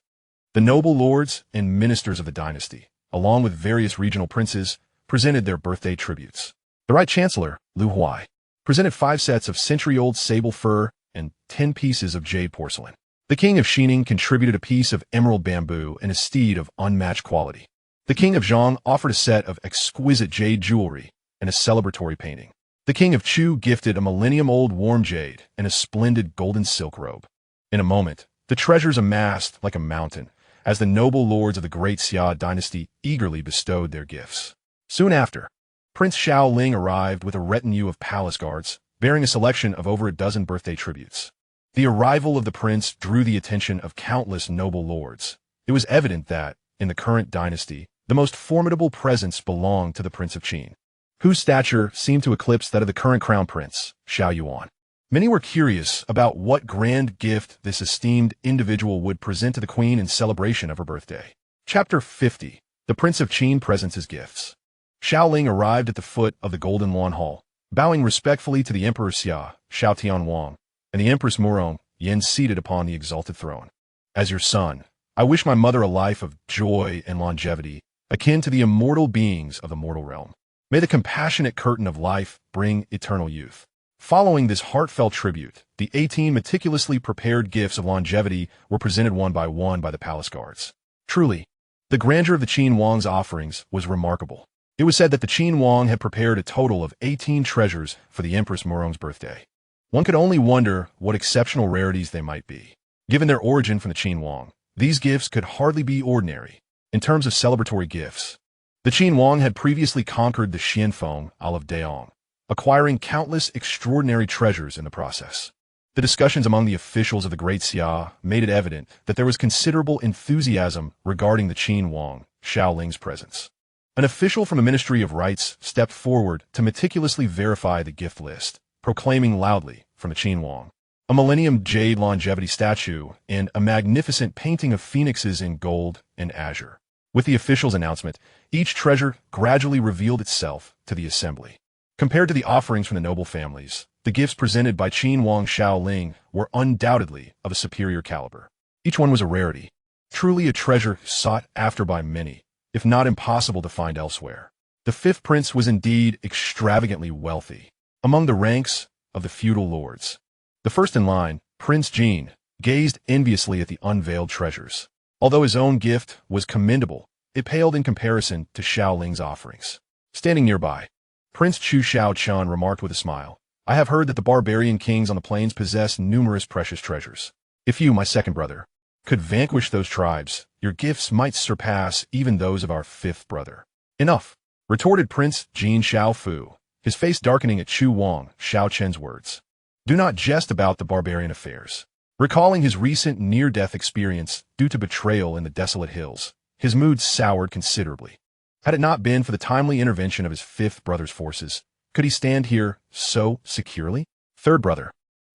the noble lords and ministers of the dynasty, along with various regional princes, presented their birthday tributes. The Right Chancellor, Liu Huai, presented 5 sets of century-old sable fur and 10 pieces of jade porcelain. The King of Xining contributed a piece of emerald bamboo and a steed of unmatched quality. The King of Zhang offered a set of exquisite jade jewelry and a celebratory painting. The King of Chu gifted a millennium-old warm jade and a splendid golden silk robe. In a moment, the treasures amassed like a mountain, as the noble lords of the Great Xia Dynasty eagerly bestowed their gifts. Soon after, Prince Xiao Ling arrived with a retinue of palace guards, bearing a selection of over a dozen birthday tributes. The arrival of the prince drew the attention of countless noble lords. It was evident that, in the current dynasty, the most formidable presence belonged to the Prince of Qin, whose stature seemed to eclipse that of the current crown prince, Xiao Yuan. Many were curious about what grand gift this esteemed individual would present to the queen in celebration of her birthday. Chapter 50. The Prince of Qin presents his gifts. Xiao Ling arrived at the foot of the Golden Lawn Hall, bowing respectfully to the Emperor Xiao Tianhuang, and the Empress Murong, Yin seated upon the exalted throne. As your son, I wish my mother a life of joy and longevity, akin to the immortal beings of the mortal realm. May the compassionate curtain of life bring eternal youth. Following this heartfelt tribute, the 18 meticulously prepared gifts of longevity were presented one by the palace guards. Truly, the grandeur of the Qin Wang's offerings was remarkable. It was said that the Qin Wang had prepared a total of 18 treasures for the Empress Murong's birthday. One could only wonder what exceptional rarities they might be. Given their origin from the Qin Wang, these gifts could hardly be ordinary. In terms of celebratory gifts, the Qin Wang had previously conquered the Xianfeng Isle of Daong, acquiring countless extraordinary treasures in the process. The discussions among the officials of the Great Xia made it evident that there was considerable enthusiasm regarding the Qin Wang, Xiao Ling's presence. An official from the Ministry of Rites stepped forward to meticulously verify the gift list, proclaiming loudly from the Qin Wang a Millennium Jade longevity statue and a magnificent painting of phoenixes in gold and azure. With the official's announcement, each treasure gradually revealed itself to the assembly. Compared to the offerings from the noble families, the gifts presented by Qin Wang Xiao Ling were undoubtedly of a superior caliber. Each one was a rarity, truly a treasure sought after by many, if not impossible to find elsewhere. The fifth prince was indeed extravagantly wealthy, among the ranks of the feudal lords. The first in line, Prince Jin, gazed enviously at the unveiled treasures. Although his own gift was commendable, it paled in comparison to Xiao Ling's offerings. Standing nearby, Prince Chu Xiaochun remarked with a smile, I have heard that the barbarian kings on the plains possess numerous precious treasures. If you, my second brother, could vanquish those tribes, your gifts might surpass even those of our fifth brother. Enough, retorted Prince Jin Xiaofu, his face darkening at Chu Wang Xiaochen's words. Do not jest about the barbarian affairs. Recalling his recent near-death experience due to betrayal in the desolate hills, his mood soured considerably. Had it not been for the timely intervention of his fifth brother's forces, could he stand here so securely? Third brother,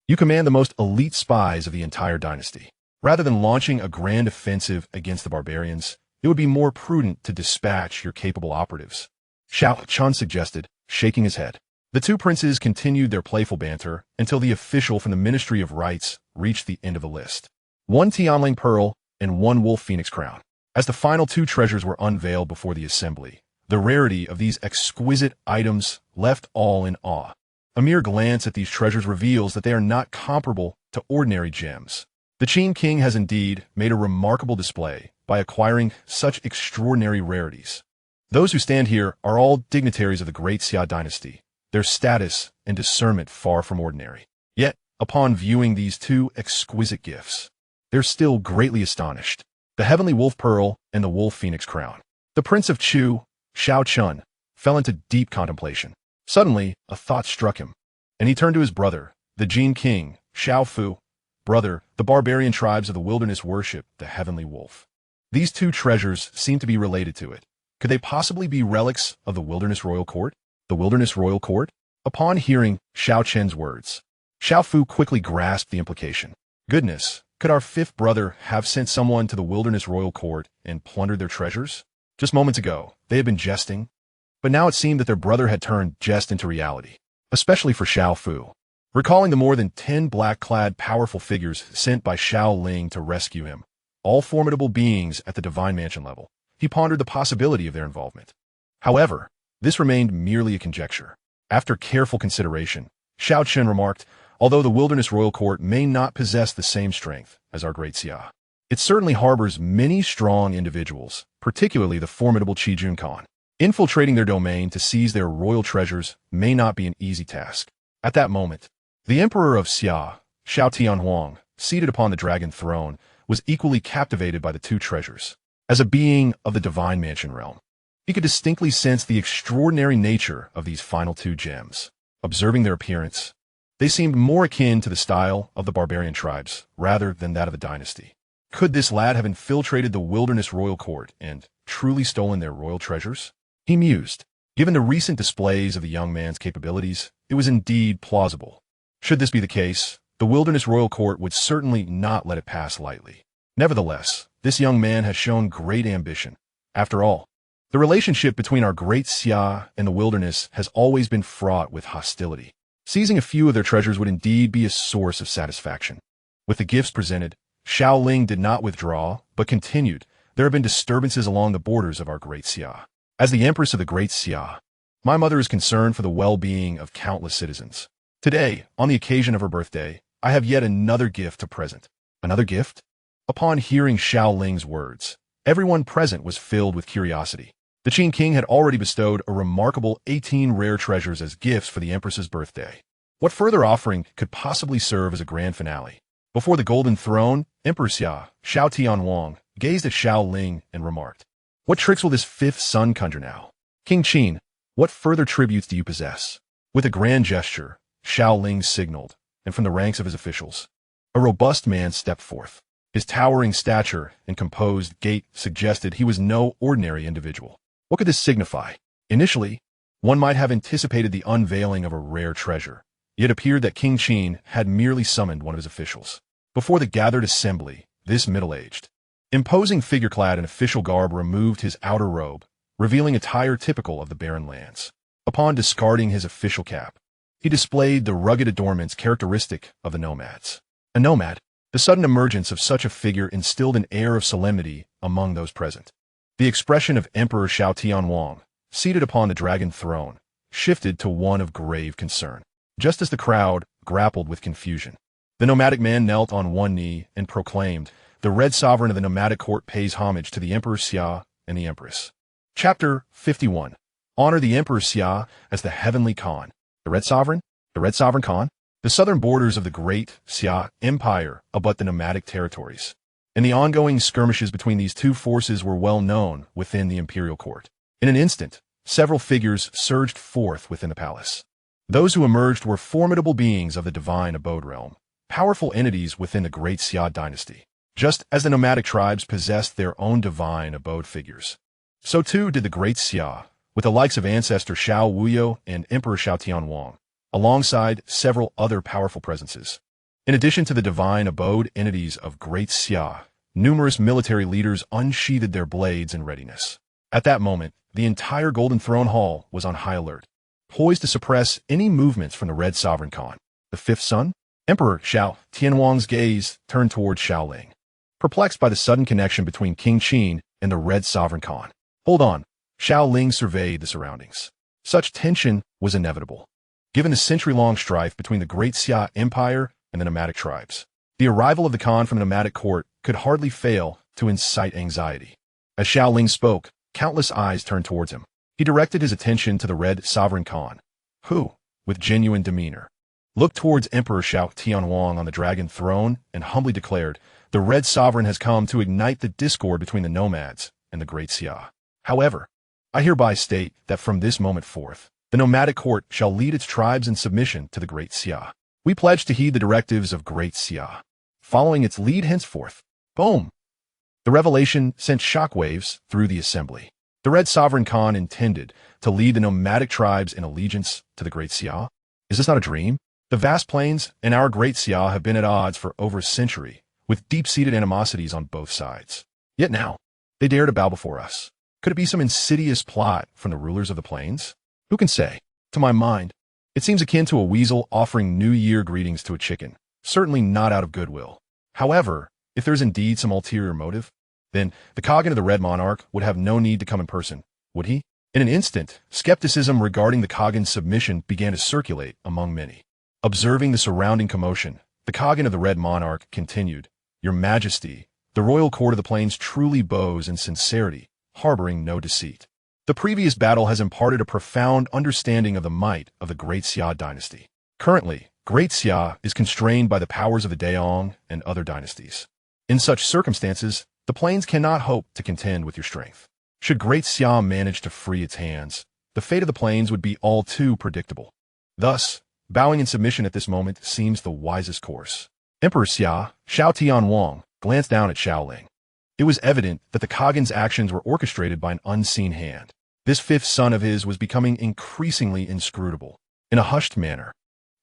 you command the most elite spies of the entire dynasty. Rather than launching a grand offensive against the barbarians, it would be more prudent to dispatch your capable operatives. Xiaochun suggested, shaking his head. The two princes continued their playful banter until the official from the Ministry of Rites reached the end of the list. 1 Tianling pearl and 1 wolf phoenix crown. As the final 2 treasures were unveiled before the assembly, the rarity of these exquisite items left all in awe. A mere glance at these treasures reveals that they are not comparable to ordinary gems. The Qin king has indeed made a remarkable display by acquiring such extraordinary rarities. Those who stand here are all dignitaries of the Great Xia Dynasty, their status and discernment far from ordinary. Yet, upon viewing these 2 exquisite gifts, they're still greatly astonished. The heavenly wolf pearl and the wolf phoenix crown. The prince of Chu, Xiaochun, fell into deep contemplation. Suddenly, a thought struck him, and he turned to his brother, the Jin king, Xiaofu. Brother, the barbarian tribes of the wilderness worship the heavenly wolf. These 2 treasures seem to be related to it. Could they possibly be relics of the wilderness royal court? The wilderness royal court? Upon hearing Xiao Chen's words, Xiaofu quickly grasped the implication. Goodness, could our fifth brother have sent someone to the wilderness royal court and plundered their treasures? Just moments ago, they had been jesting, but now it seemed that their brother had turned jest into reality, especially for Xiaofu. Recalling the more than 10 black-clad powerful figures sent by Xiao Ling to rescue him, all formidable beings at the divine mansion level, he pondered the possibility of their involvement. However, this remained merely a conjecture. After careful consideration, Xiao Chen remarked, although the wilderness royal court may not possess the same strength as our Great Xia, it certainly harbors many strong individuals, particularly the formidable Qi Jun Khan. Infiltrating their domain to seize their royal treasures may not be an easy task. At that moment, the emperor of Xia, Xiao Tianhuang, seated upon the dragon throne, was equally captivated by the 2 treasures. As a being of the divine mansion realm, he could distinctly sense the extraordinary nature of these final 2 gems. Observing their appearance, they seemed more akin to the style of the barbarian tribes rather than that of the dynasty. Could this lad have infiltrated the wilderness royal court and truly stolen their royal treasures? He mused. Given the recent displays of the young man's capabilities, it was indeed plausible. Should this be the case, the wilderness royal court would certainly not let it pass lightly. Nevertheless, this young man has shown great ambition. After all, the relationship between our Great Xia and the wilderness has always been fraught with hostility. Seizing a few of their treasures would indeed be a source of satisfaction. With the gifts presented, Xiao Ling did not withdraw, but continued. There have been disturbances along the borders of our Great Xia. As the Empress of the Great Xia, my mother is concerned for the well-being of countless citizens. Today, on the occasion of her birthday, I have yet another gift to present. Another gift? Upon hearing Xiao Ling's words, everyone present was filled with curiosity. The Qin king had already bestowed a remarkable 18 rare treasures as gifts for the Empress's birthday. What further offering could possibly serve as a grand finale? Before the golden throne, Emperor Xia, Xiao Tianwang, gazed at Xiao Ling and remarked, "What tricks will this fifth son conjure now? King Qin, what further tributes do you possess?" With a grand gesture, Xiao Ling signaled, and from the ranks of his officials, a robust man stepped forth. His towering stature and composed gait suggested he was no ordinary individual. What could this signify? Initially, one might have anticipated the unveiling of a rare treasure. It appeared that King Qin had merely summoned one of his officials. Before the gathered assembly, this middle-aged, imposing figure clad in official garb removed his outer robe, revealing attire typical of the barren lands. Upon discarding his official cap, he displayed the rugged adornments characteristic of the nomads. A nomad, the sudden emergence of such a figure instilled an air of solemnity among those present. The expression of Emperor Xiao Tianwang, seated upon the dragon throne, shifted to one of grave concern. Just as the crowd grappled with confusion, the nomadic man knelt on one knee and proclaimed, "The Red Sovereign of the nomadic court pays homage to the Emperor Xia and the Empress." Chapter 51. Honor the Emperor Xia as the Heavenly Khan. The Red Sovereign? The Red Sovereign Khan? The southern borders of the Great Xia Empire abut the nomadic territories, and the ongoing skirmishes between these two forces were well known within the imperial court. In an instant, several figures surged forth within the palace. Those who emerged were formidable beings of the divine abode realm, powerful entities within the Great Xia Dynasty. Just as the nomadic tribes possessed their own divine abode figures, so too did the Great Xia, with the likes of ancestor Xiao Wuyo and Emperor Xiao Tianwang, alongside several other powerful presences. In addition to the divine abode entities of Great Xia, numerous military leaders unsheathed their blades in readiness. At that moment, the entire Golden Throne Hall was on high alert, poised to suppress any movements from the Red Sovereign Khan. The fifth son? Emperor Xiao Tianwang's gaze turned toward Xiao Ling, perplexed by the sudden connection between King Qin and the Red Sovereign Khan. Hold on. Xiao Ling surveyed the surroundings. Such tension was inevitable, given the century-long strife between the Great Xia Empire and the nomadic tribes. The arrival of the Khan from the nomadic court could hardly fail to incite anxiety. As Xiao Ling spoke, countless eyes turned towards him. He directed his attention to the Red Sovereign Khan, who, with genuine demeanor, looked towards Emperor Xiao Tianwang on the dragon throne and humbly declared, "The Red Sovereign has come to ignite the discord between the nomads and the Great Xia. However, I hereby state that from this moment forth, the nomadic court shall lead its tribes in submission to the Great Xia. We pledge to heed the directives of Great Xia, following its lead henceforth." Boom! The revelation sent shockwaves through the assembly. The Red Sovereign Khan intended to lead the nomadic tribes in allegiance to the Great Xia. Is this not a dream? The vast plains and our Great Xia have been at odds for over a century, with deep-seated animosities on both sides. Yet now, they dare to bow before us. Could it be some insidious plot from the rulers of the plains? Who can say? To my mind, it seems akin to a weasel offering New Year greetings to a chicken, certainly not out of goodwill. However, if there is indeed some ulterior motive, then the Khagan of the Red Monarch would have no need to come in person, would he? In an instant, skepticism regarding the Khagan's submission began to circulate among many. Observing the surrounding commotion, the Khagan of the Red Monarch continued, "Your Majesty, the royal court of the plains truly bows in sincerity, harboring no deceit. The previous battle has imparted a profound understanding of the might of the Great Xia Dynasty. Currently, Great Xia is constrained by the powers of the Daong and other dynasties. In such circumstances, the plains cannot hope to contend with your strength. Should Great Xia manage to free its hands, the fate of the plains would be all too predictable. Thus, bowing in submission at this moment seems the wisest course." Emperor Xiao Tianwang glanced down at Xiao Ling. It was evident that the Khagan's actions were orchestrated by an unseen hand. This fifth son of his was becoming increasingly inscrutable. In a hushed manner,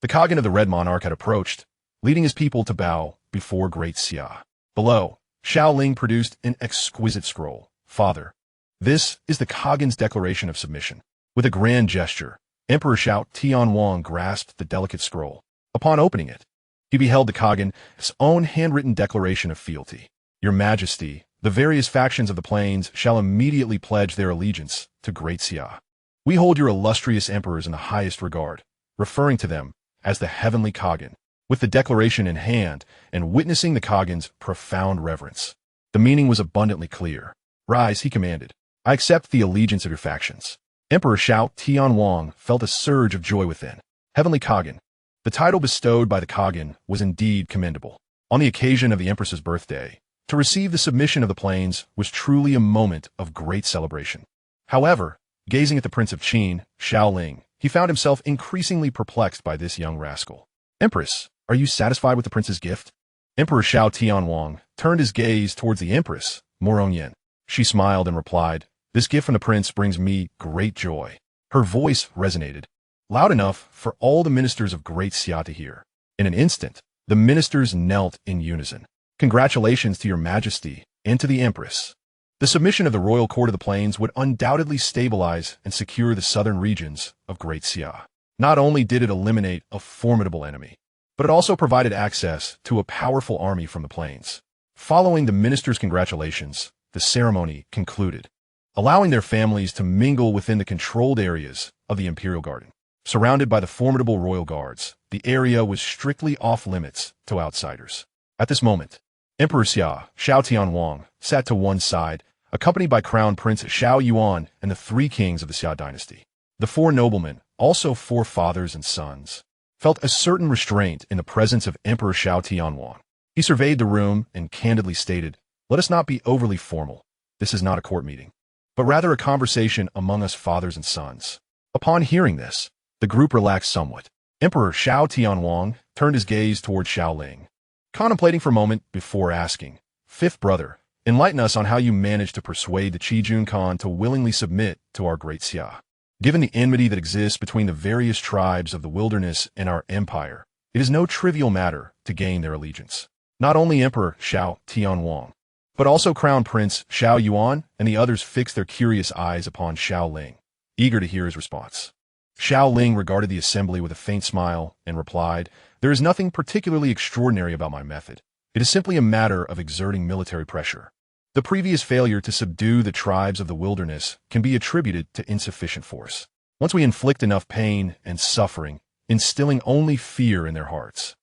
the Khagan of the Red Monarch had approached, leading his people to bow before Great Xia. Below, Xiao Ling produced an exquisite scroll. "Father, this is the Khagan's declaration of submission." With a grand gesture, Emperor Xiao Tianwang grasped the delicate scroll. Upon opening it, he beheld the Kaghan's own handwritten declaration of fealty. Your Majesty, the various factions of the plains shall immediately pledge their allegiance to Great Xia. We hold your illustrious emperors in the highest regard, referring to them as the heavenly Kaghan. With the declaration in hand and witnessing the Kaghan's profound reverence, the meaning was abundantly clear. Rise, he commanded. I accept the allegiance of your factions. Emperor Xiao Tianwang felt a surge of joy within. Heavenly Kaghan. The title bestowed by the Kaghan was indeed commendable. On the occasion of the Empress's birthday, to receive the submission of the plains was truly a moment of great celebration. However, gazing at the Prince of Qin, Xiao Ling, he found himself increasingly perplexed by this young rascal. Empress, are you satisfied with the prince's gift? Emperor Xiao Tianwang turned his gaze towards the Empress, Morongyan. She smiled and replied, this gift from the prince brings me great joy. Her voice resonated, loud enough for all the ministers of Great Xia to hear. In an instant, the ministers knelt in unison. Congratulations to your Majesty and to the Empress. The submission of the royal court of the plains would undoubtedly stabilize and secure the southern regions of Great Xia. Not only did it eliminate a formidable enemy, but it also provided access to a powerful army from the plains. Following the ministers' congratulations, the ceremony concluded, allowing their families to mingle within the controlled areas of the imperial garden. Surrounded by the formidable royal guards, the area was strictly off-limits to outsiders. At this moment, Emperor Xiao Tianwang sat to one side, accompanied by Crown Prince Xiao Yuan and the 3 kings of the Xia Dynasty. The 4 noblemen, also 4 fathers and sons, felt a certain restraint in the presence of Emperor Xiao Tianwang. He surveyed the room and candidly stated, let us not be overly formal. This is not a court meeting, but rather a conversation among us fathers and sons. Upon hearing this, the group relaxed somewhat. Emperor Xiao Tianwang turned his gaze toward Xiao Ling, contemplating for a moment before asking, Fifth brother, enlighten us on how you managed to persuade the Qijun Khan to willingly submit to our Great Xia. Given the enmity that exists between the various tribes of the wilderness and our empire, it is no trivial matter to gain their allegiance. Not only Emperor Xiao Tianwang, but also Crown Prince Xiao Yuan and the others fixed their curious eyes upon Xiao Ling, eager to hear his response. Xiao Ling regarded the assembly with a faint smile and replied, there is nothing particularly extraordinary about my method. It is simply a matter of exerting military pressure. The previous failure to subdue the tribes of the wilderness can be attributed to insufficient force. Once we inflict enough pain and suffering, instilling only fear in their hearts,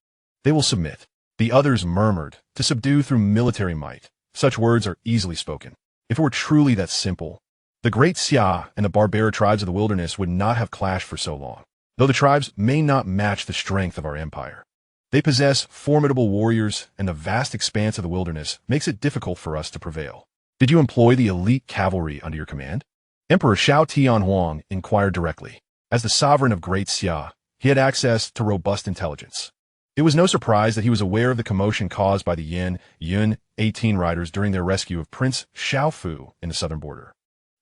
they will submit. The others murmured, to subdue through military might. Such words are easily spoken. If it were truly that simple, the Great Xia and the barbaric tribes of the wilderness would not have clashed for so long. Though the tribes may not match the strength of our empire, they possess formidable warriors, and the vast expanse of the wilderness makes it difficult for us to prevail. Did you employ the elite cavalry under your command? Emperor Xiao Tianhuang inquired directly. As the sovereign of Great Xia, he had access to robust intelligence. It was no surprise that he was aware of the commotion caused by the Yun 18 riders during their rescue of Prince Xiaofu in the southern border.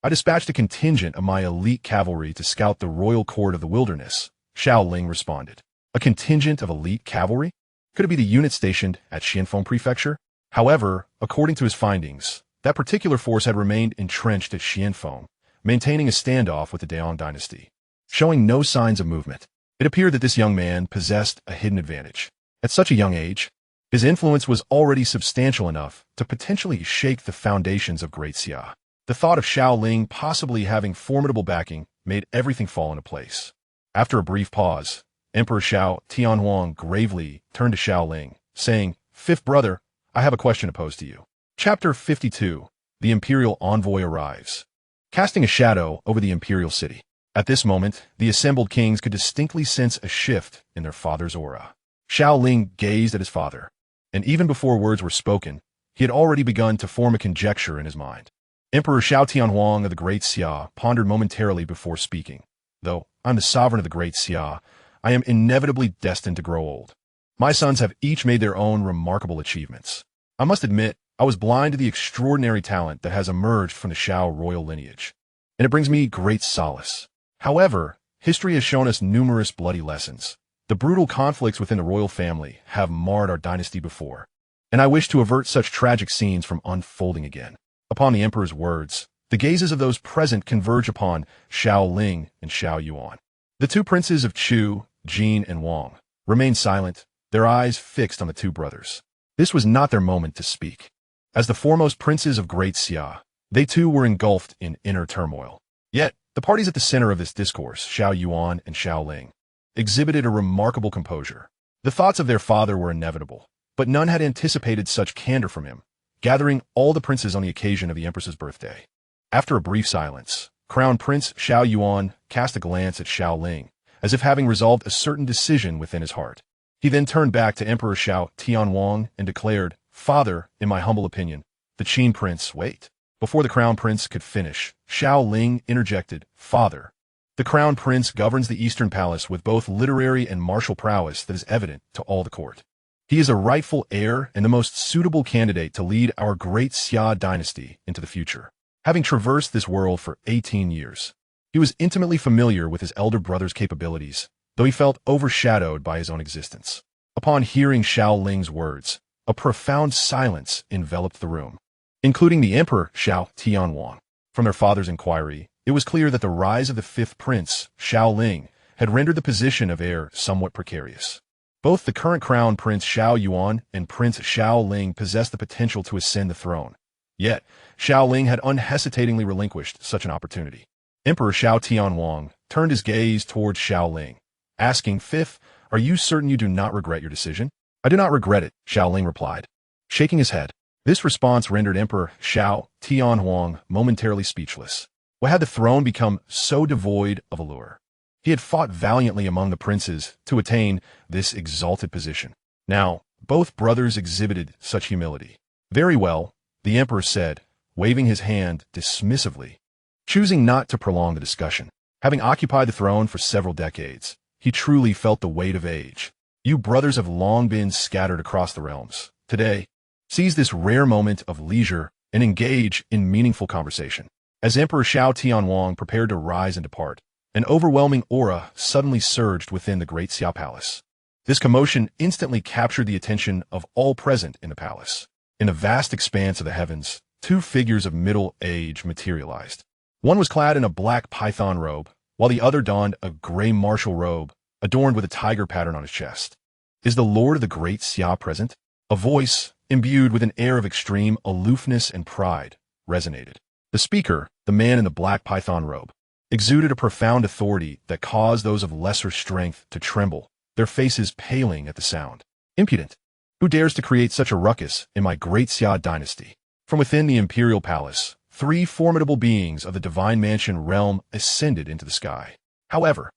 I dispatched a contingent of my elite cavalry to scout the royal court of the wilderness, Xiao Ling responded. A contingent of elite cavalry? Could it be the unit stationed at Xianfeng Prefecture? However, according to his findings, that particular force had remained entrenched at Xianfeng, maintaining a standoff with the Daong dynasty, showing no signs of movement. It appeared that this young man possessed a hidden advantage. At such a young age, his influence was already substantial enough to potentially shake the foundations of Great Xia. The thought of Xiao Ling possibly having formidable backing made everything fall into place. After a brief pause, Emperor Xiao Tianhuang gravely turned to Xiao Ling, saying, Fifth brother, I have a question to pose to you. Chapter 52. The Imperial Envoy Arrives. Casting a shadow over the imperial city. At this moment, the assembled kings could distinctly sense a shift in their father's aura. Xiao Ling gazed at his father, and even before words were spoken, he had already begun to form a conjecture in his mind. Emperor Xiao Tianhuang of the Great Xia pondered momentarily before speaking. Though I'm the sovereign of the Great Xia, I am inevitably destined to grow old. My sons have each made their own remarkable achievements. I must admit, I was blind to the extraordinary talent that has emerged from the Xiao royal lineage, and it brings me great solace. However, history has shown us numerous bloody lessons. The brutal conflicts within the royal family have marred our dynasty before, and I wish to avert such tragic scenes from unfolding again. Upon the emperor's words, the gazes of those present converge upon Xiao Ling and Xiao Yuan. The two princes of Chu, Jin and Wang, remained silent, their eyes fixed on the two brothers. This was not their moment to speak. As the foremost princes of Great Xia, they too were engulfed in inner turmoil. Yet, the parties at the center of this discourse, Xiao Yuan and Xiao Ling, exhibited a remarkable composure. The thoughts of their father were inevitable, but none had anticipated such candor from him, gathering all the princes on the occasion of the empress's birthday. After a brief silence, Crown Prince Xiao Yuan cast a glance at Xiao Ling, as if having resolved a certain decision within his heart. He then turned back to Emperor Xiao Tianwang and declared, "Father, in my humble opinion, the Qin prince wait." Before the crown prince could finish, Xiao Ling interjected, "Father, the crown prince governs the Eastern Palace with both literary and martial prowess that is evident to all the court. He is a rightful heir and the most suitable candidate to lead our Great Xia Dynasty into the future. Having traversed this world for 18 years, he was intimately familiar with his elder brother's capabilities, though he felt overshadowed by his own existence." Upon hearing Xiao Ling's words, a profound silence enveloped the room, including the Emperor Xiao Tianwang. From their father's inquiry, it was clear that the rise of the fifth prince, Xiao Ling, had rendered the position of heir somewhat precarious. Both the current crown Prince Xiao Yuan and Prince Xiao Ling possessed the potential to ascend the throne. Yet, Xiao Ling had unhesitatingly relinquished such an opportunity. Emperor Xiao Tianwang turned his gaze towards Xiao Ling, asking, "Fifth, are you certain you do not regret your decision?" "I do not regret it," Xiao Ling replied, shaking his head. This response rendered Emperor Xiao Tianhuang momentarily speechless. Why had the throne become so devoid of allure? He had fought valiantly among the princes to attain this exalted position. Now, both brothers exhibited such humility. "Very well," the emperor said, waving his hand dismissively, choosing not to prolong the discussion. Having occupied the throne for several decades, he truly felt the weight of age. "You brothers have long been scattered across the realms. Today, seize this rare moment of leisure and engage in meaningful conversation." As Emperor Xiao Tianwang prepared to rise and depart, an overwhelming aura suddenly surged within the Great Xia Palace. This commotion instantly captured the attention of all present in the palace. In the vast expanse of the heavens, two figures of middle age materialized. One was clad in a black python robe, while the other donned a gray martial robe adorned with a tiger pattern on his chest. "Is the Lord of the Great Xia present?" A voice, imbued with an air of extreme aloofness and pride, resonated. The speaker, the man in the black python robe, exuded a profound authority that caused those of lesser strength to tremble, their faces paling at the sound. "Impudent! Who dares to create such a ruckus in my Great Xia Dynasty?" From within the imperial palace, three formidable beings of the divine mansion realm ascended into the sky. However,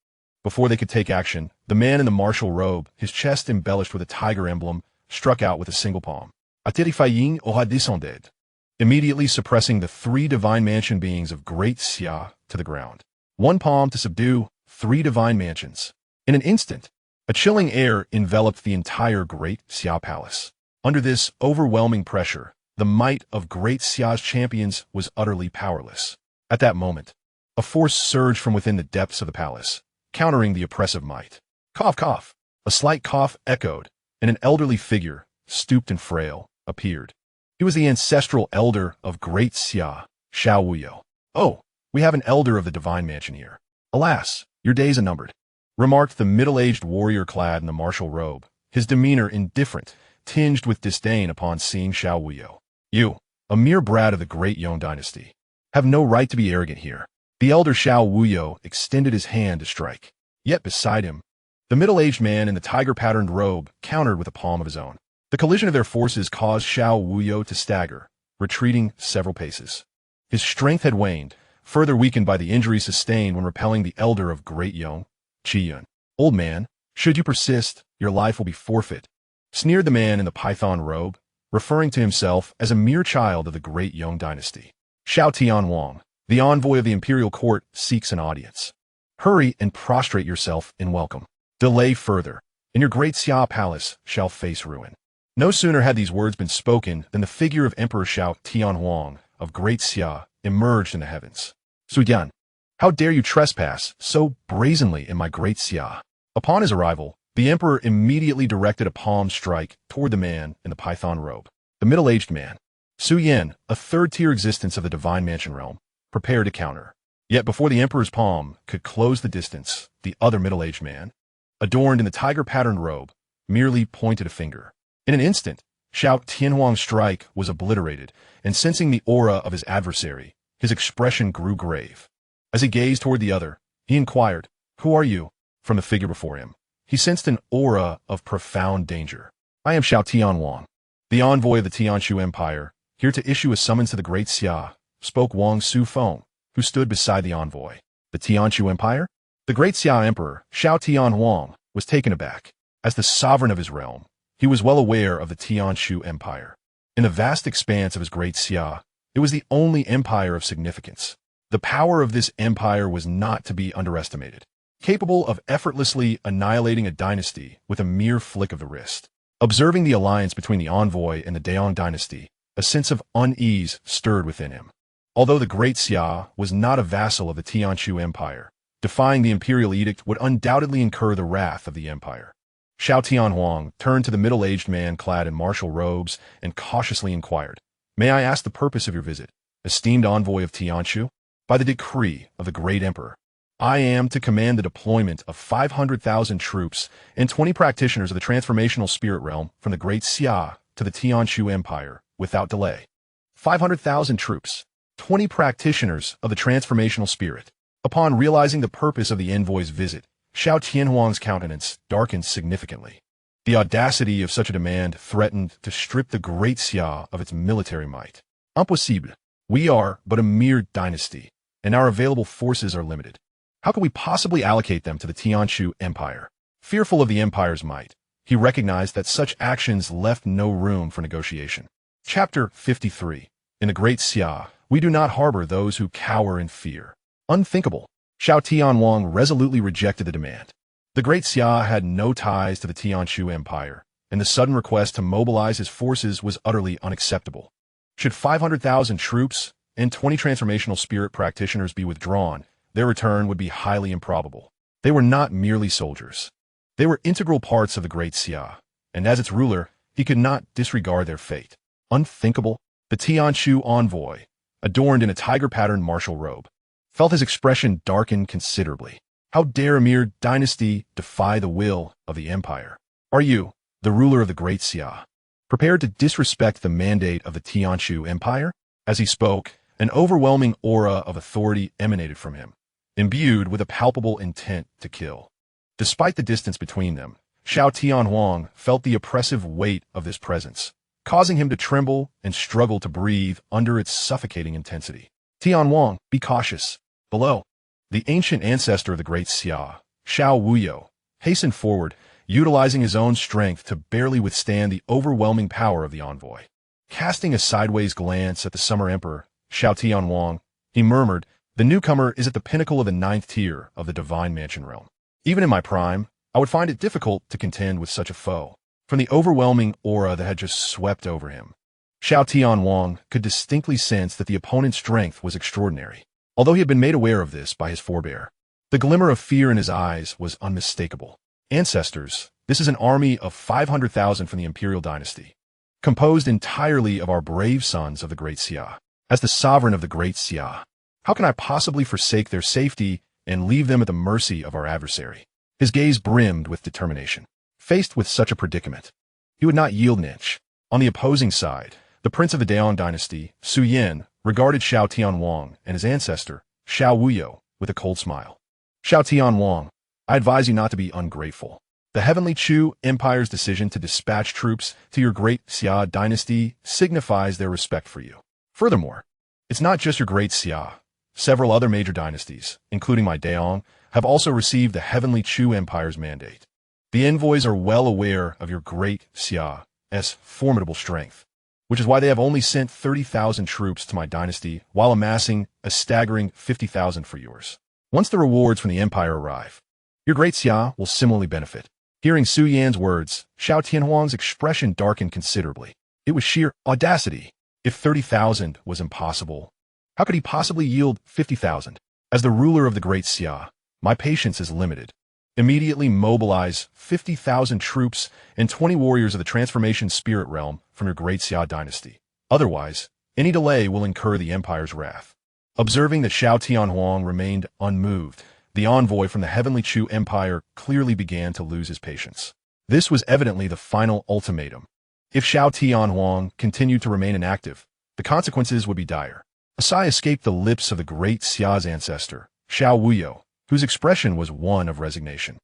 before they could take action, the man in the martial robe, his chest embellished with a tiger emblem, struck out with a single palm. "Atterrifying aura descended," immediately suppressing the three divine mansion beings of Great Xia to the ground. One palm to subdue three divine mansions. In an instant, a chilling air enveloped the entire Great Xia Palace. Under this overwhelming pressure, the might of Great Xia's champions was utterly powerless. At that moment, a force surged from within the depths of the palace, countering the oppressive might. Cough, cough. A slight cough echoed, and an elderly figure, stooped and frail, appeared. He was the ancestral elder of Great Xia, Xiao Wuyo. "Oh, we have an elder of the divine mansion here. Alas, your days are numbered," remarked the middle-aged warrior clad in the martial robe, his demeanor indifferent, tinged with disdain upon seeing Xiao Wuyo. "You, a mere brat of the Great Yong Dynasty, have no right to be arrogant here." The elder Xiao Wuyo extended his hand to strike. Yet beside him, the middle-aged man in the tiger-patterned robe countered with a palm of his own. The collision of their forces caused Xiao Wuyo to stagger, retreating several paces. His strength had waned, further weakened by the injury sustained when repelling the elder of Great Yong, Qiyun. "Old man, should you persist, your life will be forfeit," sneered the man in the python robe, referring to himself as a mere child of the Great Yong Dynasty. "Xiao Tianwang, the envoy of the imperial court, seeks an audience. Hurry and prostrate yourself in welcome. Delay further, and your Great Xia Palace shall face ruin." No sooner had these words been spoken than the figure of Emperor Xiao Tianhuang of Great Xia emerged in the heavens. "Sudian, how dare you trespass so brazenly in my Great Xia?" Upon his arrival, the emperor immediately directed a palm strike toward the man in the python robe. The middle-aged man, Su Yan, a third-tier existence of the divine mansion realm, prepared to counter. Yet before the emperor's palm could close the distance, the other middle-aged man, adorned in the tiger-patterned robe, merely pointed a finger. In an instant, Xiao Tianhuang's strike was obliterated, and sensing the aura of his adversary, his expression grew grave. As he gazed toward the other, he inquired, "Who are you?" From the figure before him, he sensed an aura of profound danger. "I am Xiao Tianhuang, the envoy of the Tianshu Empire, here to issue a summons to the Great Xia," spoke Wang Sufeng, who stood beside the envoy. The Tianshu Empire? The Great Xia Emperor, Xiao Tianhuang, was taken aback. As the sovereign of his realm, he was well aware of the Tianshu Empire. In the vast expanse of his Great Xia, it was the only empire of significance. The power of this empire was not to be underestimated, capable of effortlessly annihilating a dynasty with a mere flick of the wrist. Observing the alliance between the envoy and the Daong dynasty, a sense of unease stirred within him. Although the Great Xia was not a vassal of the Tianshu Empire, defying the imperial edict would undoubtedly incur the wrath of the empire. Xiao Tianhuang turned to the middle-aged man clad in martial robes and cautiously inquired, "May I ask the purpose of your visit, esteemed envoy of Tianshu?" "By the decree of the great emperor, I am to command the deployment of 500,000 troops and 20 practitioners of the transformational spirit realm from the Great Xia to the Tianshu Empire without delay." 500,000 troops, 20 practitioners of the transformational spirit. Upon realizing the purpose of the envoy's visit, Xiao Tianhuang's countenance darkened significantly. The audacity of such a demand threatened to strip the Great Xia of its military might. "Impossible. We are but a mere dynasty, and our available forces are limited. How could we possibly allocate them to the Tianshu Empire?" Fearful of the empire's might, he recognized that such actions left no room for negotiation. Chapter 53. In the Great Xia, we do not harbor those who cower in fear. Unthinkable. Xiao Tianhuang resolutely rejected the demand. The Great Xia had no ties to the Tianshu Empire, and the sudden request to mobilize his forces was utterly unacceptable. Should 500,000 troops and 20 transformational spirit practitioners be withdrawn, their return would be highly improbable. They were not merely soldiers. They were integral parts of the Great Xia, and as its ruler, he could not disregard their fate. Unthinkable. The Tianshu envoy, adorned in a tiger-patterned martial robe, felt his expression darken considerably. How dare a mere dynasty defy the will of the empire? "Are you, the ruler of the Great Xia, prepared to disrespect the mandate of the Tianshu Empire?" As he spoke, an overwhelming aura of authority emanated from him, imbued with a palpable intent to kill. Despite the distance between them, Xiao Tianhuang felt the oppressive weight of this presence, causing him to tremble and struggle to breathe under its suffocating intensity. "Tianhuang, be cautious. Below." The ancient ancestor of the Great Xia, Xiao Wuyo, hastened forward, utilizing his own strength to barely withstand the overwhelming power of the envoy. Casting a sideways glance at the summer emperor, Xiao Tianhuang, he murmured, "The newcomer is at the pinnacle of the 9th tier of the divine mansion realm. Even in my prime, I would find it difficult to contend with such a foe." From the overwhelming aura that had just swept over him, Xiao Tianhuang could distinctly sense that the opponent's strength was extraordinary. Although he had been made aware of this by his forebear, the glimmer of fear in his eyes was unmistakable. "Ancestors, this is an army of 500,000 from the imperial dynasty, composed entirely of our brave sons of the Great Xia. As the sovereign of the Great Xia, how can I possibly forsake their safety and leave them at the mercy of our adversary?" His gaze brimmed with determination. Faced with such a predicament, he would not yield an inch. On the opposing side, the prince of the Daong dynasty, Su Yin, regarded Xiao Tianhuang and his ancestor, Xiao Wuyo, with a cold smile. "Xiao Tianhuang, I advise you not to be ungrateful. The Heavenly Chu Empire's decision to dispatch troops to your Great Xia Dynasty signifies their respect for you. Furthermore, it's not just your Great Xia. Several other major dynasties, including my Daong, have also received the Heavenly Chu Empire's mandate. The envoys are well aware of your Great Xia's formidable strength, which is why they have only sent 30,000 troops to my dynasty while amassing a staggering 50,000 for yours. Once the rewards from the empire arrive, your Great Xia will similarly benefit." Hearing Su Yan's words, Xiao Tianhuang's expression darkened considerably. It was sheer audacity. If 30,000 was impossible, how could he possibly yield 50,000? "As the ruler of the Great Xia, my patience is limited. Immediately mobilize 50,000 troops and 20 warriors of the transformation spirit realm from your Great Xia Dynasty. Otherwise, any delay will incur the empire's wrath." Observing that Xiao Tianhuang remained unmoved, the envoy from the Heavenly Chu Empire clearly began to lose his patience. This was evidently the final ultimatum. If Xiao Tianhuang continued to remain inactive, the consequences would be dire. A sigh escaped the lips of the Great Xia's ancestor, Xiao Wuyo, whose expression was one of resignation.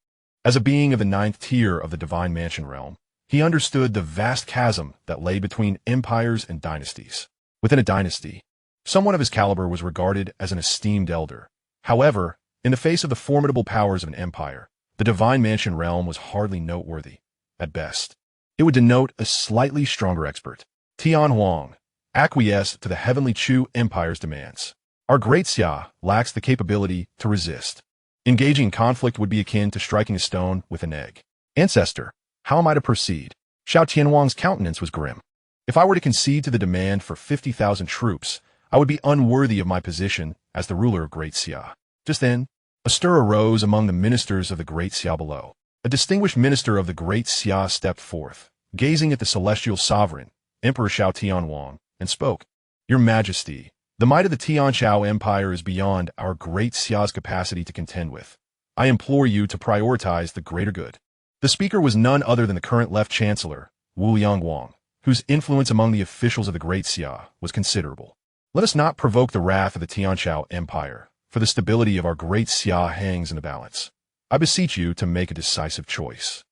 As a being of the 9th tier of the Divine Mansion realm, he understood the vast chasm that lay between empires and dynasties. Within a dynasty, someone of his caliber was regarded as an esteemed elder. However, in the face of the formidable powers of an empire, the Divine Mansion realm was hardly noteworthy. At best, it would denote a slightly stronger expert. Tianhuang acquiesced to the Heavenly Chu Empire's demands. Our Great Xia lacks the capability to resist. Engaging in conflict would be akin to striking a stone with an egg. Ancestor, how am I to proceed? Xiao Tianhuang's countenance was grim. If I were to concede to the demand for 50,000 troops, I would be unworthy of my position as the ruler of Great Xia. Just then, a stir arose among the ministers of the Great Xia below. A distinguished minister of the Great Xia stepped forth, gazing at the celestial sovereign, Emperor Xiao Tianhuang, and spoke. Your Majesty, the might of the Xianxia Empire is beyond our Great Xia's capacity to contend with. I implore you to prioritize the greater good. The speaker was none other than the current left chancellor, Wu Yangguang, whose influence among the officials of the Great Xia was considerable. Let us not provoke the wrath of the Xianxia Empire, for the stability of our Great Xia hangs in the balance. I beseech you to make a decisive choice.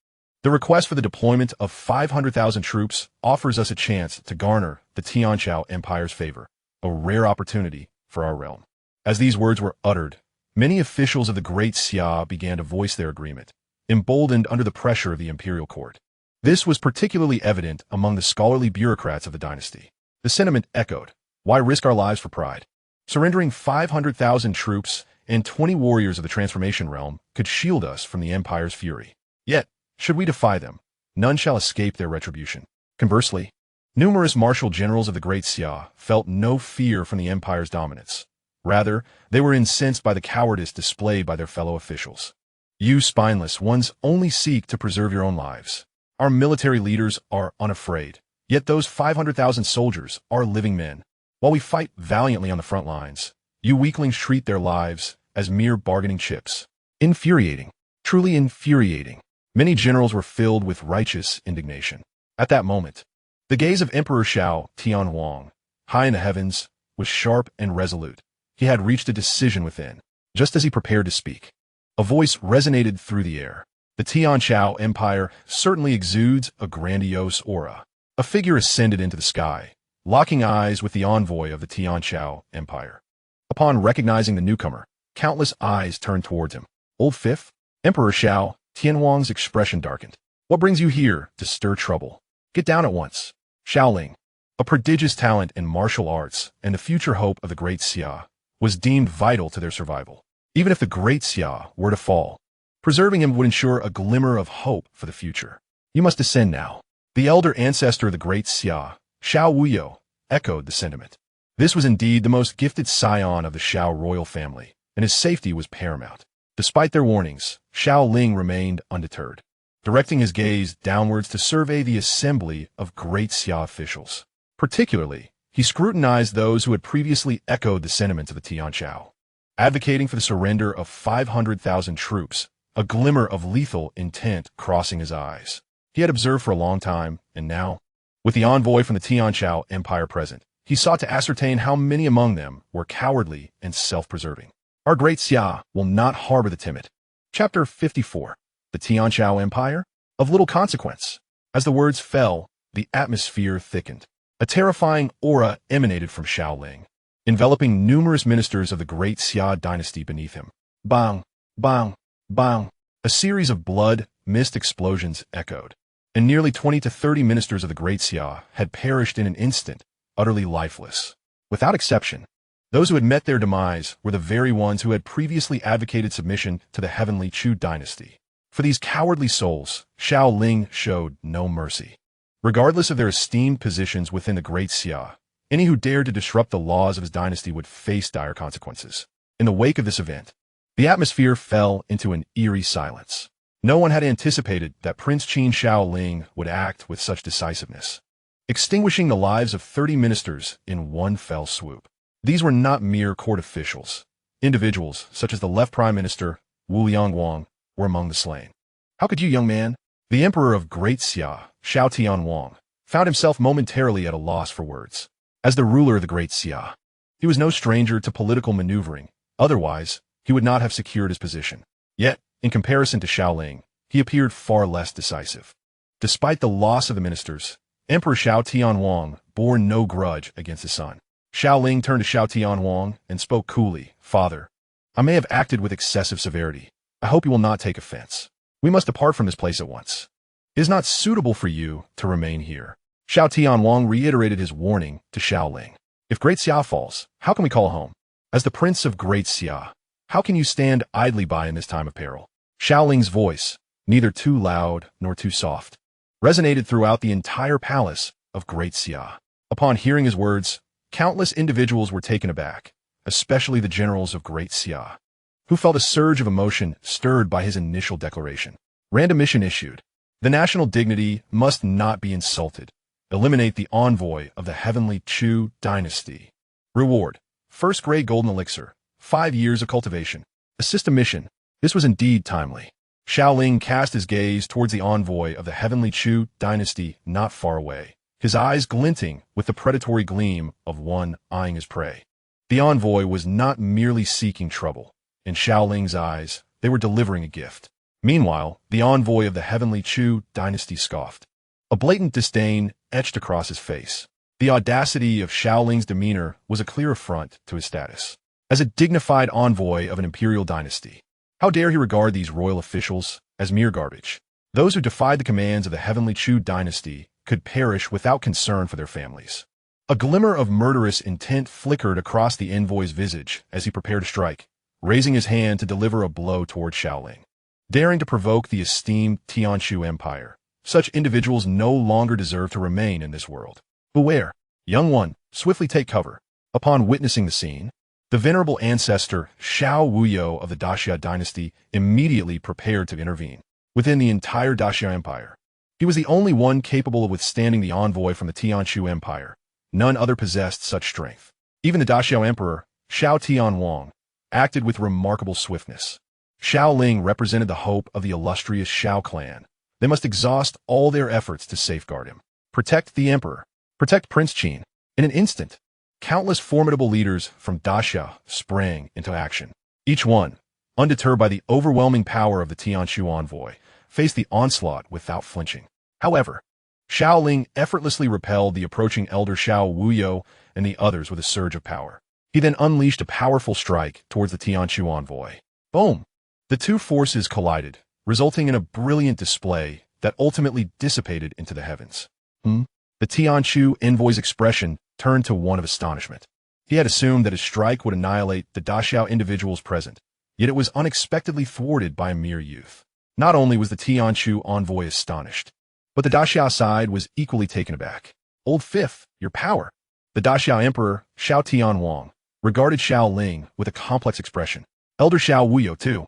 The request for the deployment of 500,000 troops offers us a chance to garner the Xianxia Empire's favor, a rare opportunity for our realm. As these words were uttered, many officials of the Great Xia began to voice their agreement, emboldened under the pressure of the imperial court. This was particularly evident among the scholarly bureaucrats of the dynasty. The sentiment echoed, why risk our lives for pride? Surrendering 500,000 troops and 20 warriors of the transformation realm could shield us from the empire's fury. Yet, should we defy them, none shall escape their retribution. Conversely, numerous martial generals of the Great Xia felt no fear from the empire's dominance. Rather, they were incensed by the cowardice displayed by their fellow officials. You spineless ones only seek to preserve your own lives. Our military leaders are unafraid, yet those 500,000 soldiers are living men. While we fight valiantly on the front lines, you weaklings treat their lives as mere bargaining chips. Infuriating. Truly infuriating. Many generals were filled with righteous indignation. At that moment, the gaze of Emperor Xiao Tianhuang, high in the heavens, was sharp and resolute. He had reached a decision within. Just as he prepared to speak, a voice resonated through the air. The Xianxia Empire certainly exudes a grandiose aura. A figure ascended into the sky, locking eyes with the envoy of the Xianxia Empire. Upon recognizing the newcomer, countless eyes turned towards him. Old Fifth? Emperor Xiao Tianhuang's expression darkened. What brings you here to stir trouble? Get down at once. Xiao Ling, a prodigious talent in martial arts and the future hope of the Great Xia, was deemed vital to their survival. Even if the Great Xia were to fall, preserving him would ensure a glimmer of hope for the future. You must descend now. The elder ancestor of the Great Xia, Xiao Wuyo, echoed the sentiment. This was indeed the most gifted scion of the Xiao royal family, and his safety was paramount. Despite their warnings, Xiao Ling remained undeterred, directing his gaze downwards to survey the assembly of Great Xia officials. Particularly, he scrutinized those who had previously echoed the sentiments of the Xianxia, advocating for the surrender of 500,000 troops, a glimmer of lethal intent crossing his eyes. He had observed for a long time, and now, with the envoy from the Xianxia Empire present, he sought to ascertain how many among them were cowardly and self-preserving. Our Great Xia will not harbor the timid. Chapter 54. The Xianxia Empire? Of little consequence. As the words fell, the atmosphere thickened. A terrifying aura emanated from Xiao Ling, enveloping numerous ministers of the Great Xia Dynasty beneath him. Bang, bang, bang. A series of blood-mist explosions echoed, and nearly 20 to 30 ministers of the Great Xia had perished in an instant, utterly lifeless. Without exception, those who had met their demise were the very ones who had previously advocated submission to the Heavenly Chu Dynasty. For these cowardly souls, Xiao Ling showed no mercy. Regardless of their esteemed positions within the Great Xia, any who dared to disrupt the laws of his dynasty would face dire consequences. In the wake of this event, the atmosphere fell into an eerie silence. No one had anticipated that Prince Qin Xiao Ling would act with such decisiveness, extinguishing the lives of 30 ministers in one fell swoop. These were not mere court officials. Individuals, such as the left Prime Minister, Wu Liangwang, were among the slain. How could you, young man? The Emperor of Great Xia, Xiao Tianwang, found himself momentarily at a loss for words. As the ruler of the Great Xia, he was no stranger to political maneuvering. Otherwise, he would not have secured his position. Yet, in comparison to Xiao Ling, he appeared far less decisive. Despite the loss of the ministers, Emperor Xiao Tianwang bore no grudge against his son. Xiao Ling turned to Xiao Tianwang and spoke coolly, "Father, I may have acted with excessive severity. I hope you will not take offense. We must depart from this place at once. It is not suitable for you to remain here." Xiao Tianwang reiterated his warning to Xiao Ling. "If Great Xia falls, how can we call home? As the Prince of Great Xia, how can you stand idly by in this time of peril?" Xiao Ling's voice, neither too loud nor too soft, resonated throughout the entire palace of Great Xia. Upon hearing his words, countless individuals were taken aback, especially the generals of Great Xia, who felt a surge of emotion stirred by his initial declaration. Random mission issued. The national dignity must not be insulted. Eliminate the envoy of the heavenly Chu dynasty. Reward: first grade golden elixir, 5 years of cultivation. Assist a mission. This was indeed timely. Xiao Ling cast his gaze towards the envoy of the heavenly Chu dynasty not far away, his eyes glinting with the predatory gleam of one eyeing his prey. The envoy was not merely seeking trouble. In Xiao Ling's eyes, they were delivering a gift. Meanwhile, the envoy of the heavenly Chu dynasty scoffed. A blatant disdain etched across his face. The audacity of Xiao Ling's demeanor was a clear affront to his status as a dignified envoy of an imperial dynasty. How dare he regard these royal officials as mere garbage? Those who defied the commands of the heavenly Chu dynasty could perish without concern for their families. A glimmer of murderous intent flickered across the envoy's visage as he prepared to strike, raising his hand to deliver a blow toward Xiao Ling. Daring to provoke the esteemed Tianshu Empire, such individuals no longer deserve to remain in this world. Beware, young one, swiftly take cover. Upon witnessing the scene, the venerable ancestor Xiao Wuyo of the Daxia dynasty immediately prepared to intervene. Within the entire Daxia Empire, he was the only one capable of withstanding the envoy from the Tianshu Empire. None other possessed such strength. Even the Daxia Emperor, Xiao Tianwang, acted with remarkable swiftness. Xiao Ling represented the hope of the illustrious Xiao clan. They must exhaust all their efforts to safeguard him. Protect the emperor. Protect Prince Qin. In an instant, countless formidable leaders from Daxia sprang into action. Each one, undeterred by the overwhelming power of the Tianshu envoy, faced the onslaught without flinching. However, Xiao Ling effortlessly repelled the approaching elder Xiao Wuyo and the others with a surge of power. He then unleashed a powerful strike towards the Tianshu envoy. Boom! The two forces collided, resulting in a brilliant display that ultimately dissipated into the heavens. The Tianshu envoy's expression turned to one of astonishment. He had assumed that his strike would annihilate the Daxiao individuals present, yet it was unexpectedly thwarted by a mere youth. Not only was the Tianshu envoy astonished, but the Daxia side was equally taken aback. Old Fifth, your power. The Daxia emperor, Xiao Tianwang, regarded Xiao Ling with a complex expression. Elder Xiao Wuyo, too,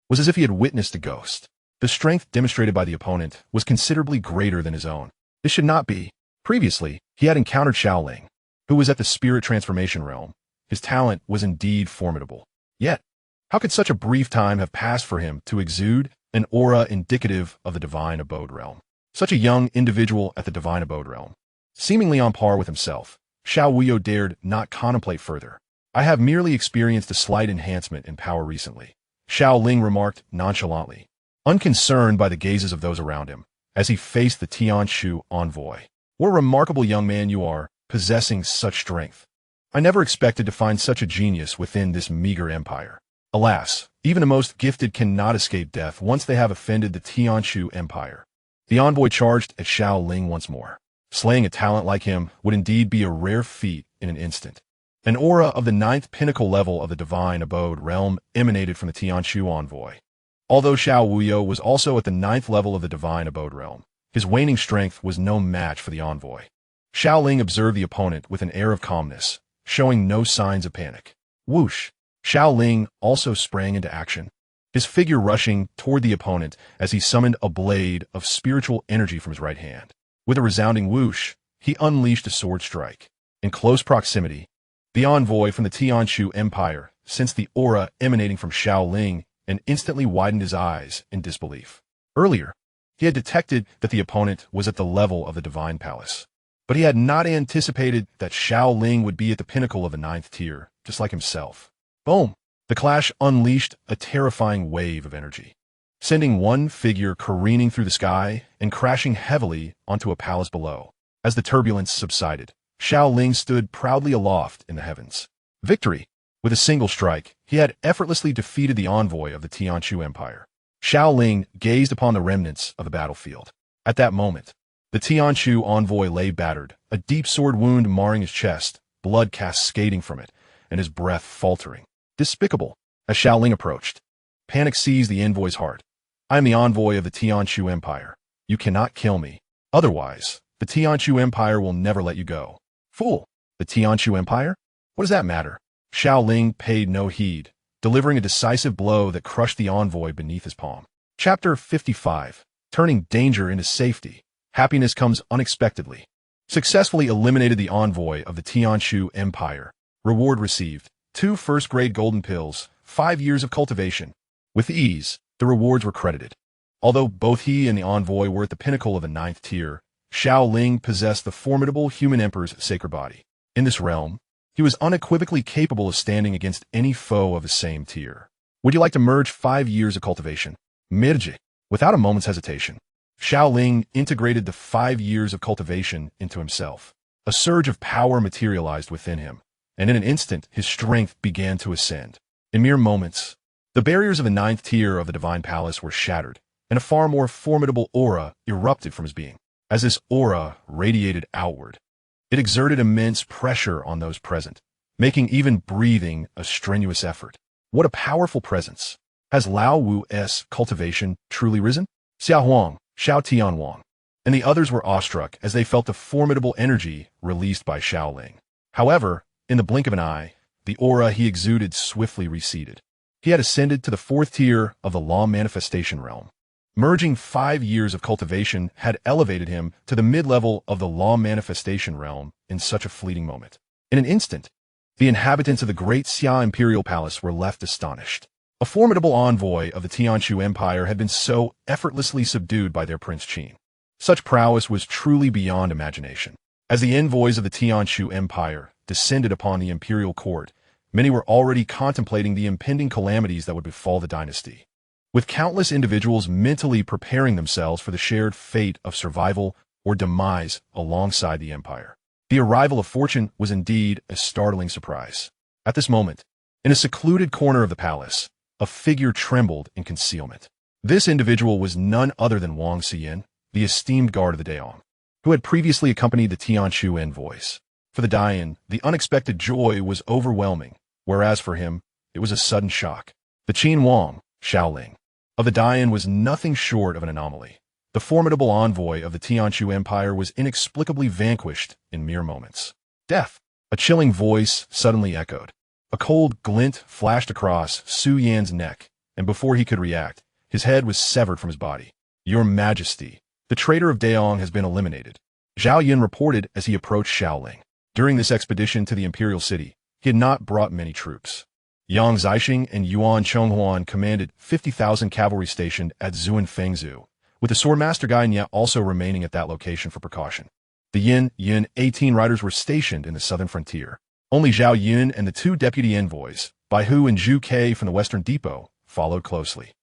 was as if he had witnessed a ghost. The strength demonstrated by the opponent was considerably greater than his own. This should not be. Previously, he had encountered Xiao Ling, who was at the spirit transformation realm. His talent was indeed formidable. Yet, how could such a brief time have passed for him to exude an aura indicative of the divine abode realm? Such a young individual at the divine abode realm, seemingly on par with himself, Xiao Wuyo dared not contemplate further. I have merely experienced a slight enhancement in power recently, Xiao Ling remarked nonchalantly, unconcerned by the gazes of those around him, as he faced the Tianshu envoy. What a remarkable young man you are, possessing such strength. I never expected to find such a genius within this meager empire. Alas, even the most gifted cannot escape death once they have offended the Tianshu Empire. The envoy charged at Xiao Ling once more. Slaying a talent like him would indeed be a rare feat in an instant. An aura of the 9th pinnacle level of the divine abode realm emanated from the Tianshu envoy. Although Xiao Wuyo was also at the 9th level of the divine abode realm, his waning strength was no match for the envoy. Xiao Ling observed the opponent with an air of calmness, showing no signs of panic. Whoosh! Xiao Ling also sprang into action, his figure rushing toward the opponent as he summoned a blade of spiritual energy from his right hand. With a resounding whoosh, he unleashed a sword strike. In close proximity, The envoy from the Tianshu Empire sensed the aura emanating from Xiao Ling and instantly widened his eyes in disbelief. Earlier, he had detected that the opponent was at the level of the Divine Palace, but he had not anticipated that Xiao Ling would be at the pinnacle of the 9th tier, just like himself. Boom! The clash unleashed a terrifying wave of energy, sending one figure careening through the sky and crashing heavily onto a palace below. As the turbulence subsided, Xiao Ling stood proudly aloft in the heavens. Victory! With a single strike, he had effortlessly defeated the envoy of the Tianshu Empire. Xiao Ling gazed upon the remnants of the battlefield. At that moment, the Tianshu envoy lay battered, a deep sword wound marring his chest, blood cascading from it, and his breath faltering. Despicable. As Xiao Ling approached, panic seized the envoy's heart. I am the envoy of the Tianshu Empire. You cannot kill me. Otherwise, the Tianshu Empire will never let you go. Fool! The Tianshu Empire? What does that matter? Xiao Ling paid no heed, delivering a decisive blow that crushed the envoy beneath his palm. Chapter 55. Turning danger into safety. Happiness comes unexpectedly. Successfully eliminated the envoy of the Tianshu Empire. Reward received: 2 first-grade golden pills, 5 years of cultivation. With ease, the rewards were credited. Although both he and the envoy were at the pinnacle of the 9th tier, Xiao Ling possessed the formidable human emperor's sacred body. In this realm, he was unequivocally capable of standing against any foe of the same tier. Would you like to merge 5 years of cultivation? Merge. Without a moment's hesitation, Xiao Ling integrated the 5 years of cultivation into himself. A surge of power materialized within him, and in an instant his strength began to ascend. In mere moments, the barriers of the 9th tier of the Divine Palace were shattered, and a far more formidable aura erupted from his being. As this aura radiated outward, it exerted immense pressure on those present, making even breathing a strenuous effort. What a powerful presence! Has Lao Wu's cultivation truly risen? Xiao Huang, Xiao Tianwang, and the others were awestruck as they felt the formidable energy released by Xiao Ling. However, in the blink of an eye, the aura he exuded swiftly receded. He had ascended to the 4th tier of the Law Manifestation realm. Merging 5 years of cultivation had elevated him to the mid-level of the Law Manifestation realm in such a fleeting moment. In an instant, the inhabitants of the Great Xia Imperial Palace were left astonished. A formidable envoy of the Tianshu Empire had been so effortlessly subdued by their Prince Qin. Such prowess was truly beyond imagination. As the envoys of the Tianshu Empire descended upon the imperial court, many were already contemplating the impending calamities that would befall the dynasty, with countless individuals mentally preparing themselves for the shared fate of survival or demise alongside the empire. The arrival of fortune was indeed a startling surprise. At this moment, in a secluded corner of the palace, a figure trembled in concealment. This individual was none other than Wang Xiyan, the esteemed guard of the Daong, who had previously accompanied the Tianshu envoys. For the Dayan, the unexpected joy was overwhelming, whereas for him, it was a sudden shock. The Qin Wang, Xiao Ling, of the Dayan was nothing short of an anomaly. The formidable envoy of the Tianshu Empire was inexplicably vanquished in mere moments. Death! A chilling voice suddenly echoed. A cold glint flashed across Su Yan's neck, and before he could react, his head was severed from his body. Your Majesty, the traitor of Daong has been eliminated, Zhao Yun reported as he approached Xiao Ling. During this expedition to the imperial city, he had not brought many troops. Yang Zixing and Yuan Chonghuan commanded 50,000 cavalry stationed at Zuanfengzhou, with the swordmaster Guy Nye also remaining at that location for precaution. The Yin 18 riders were stationed in the southern frontier. Only Zhao Yun and the 2 deputy envoys, Bai Hu and Zhu Ke from the western depot, followed closely.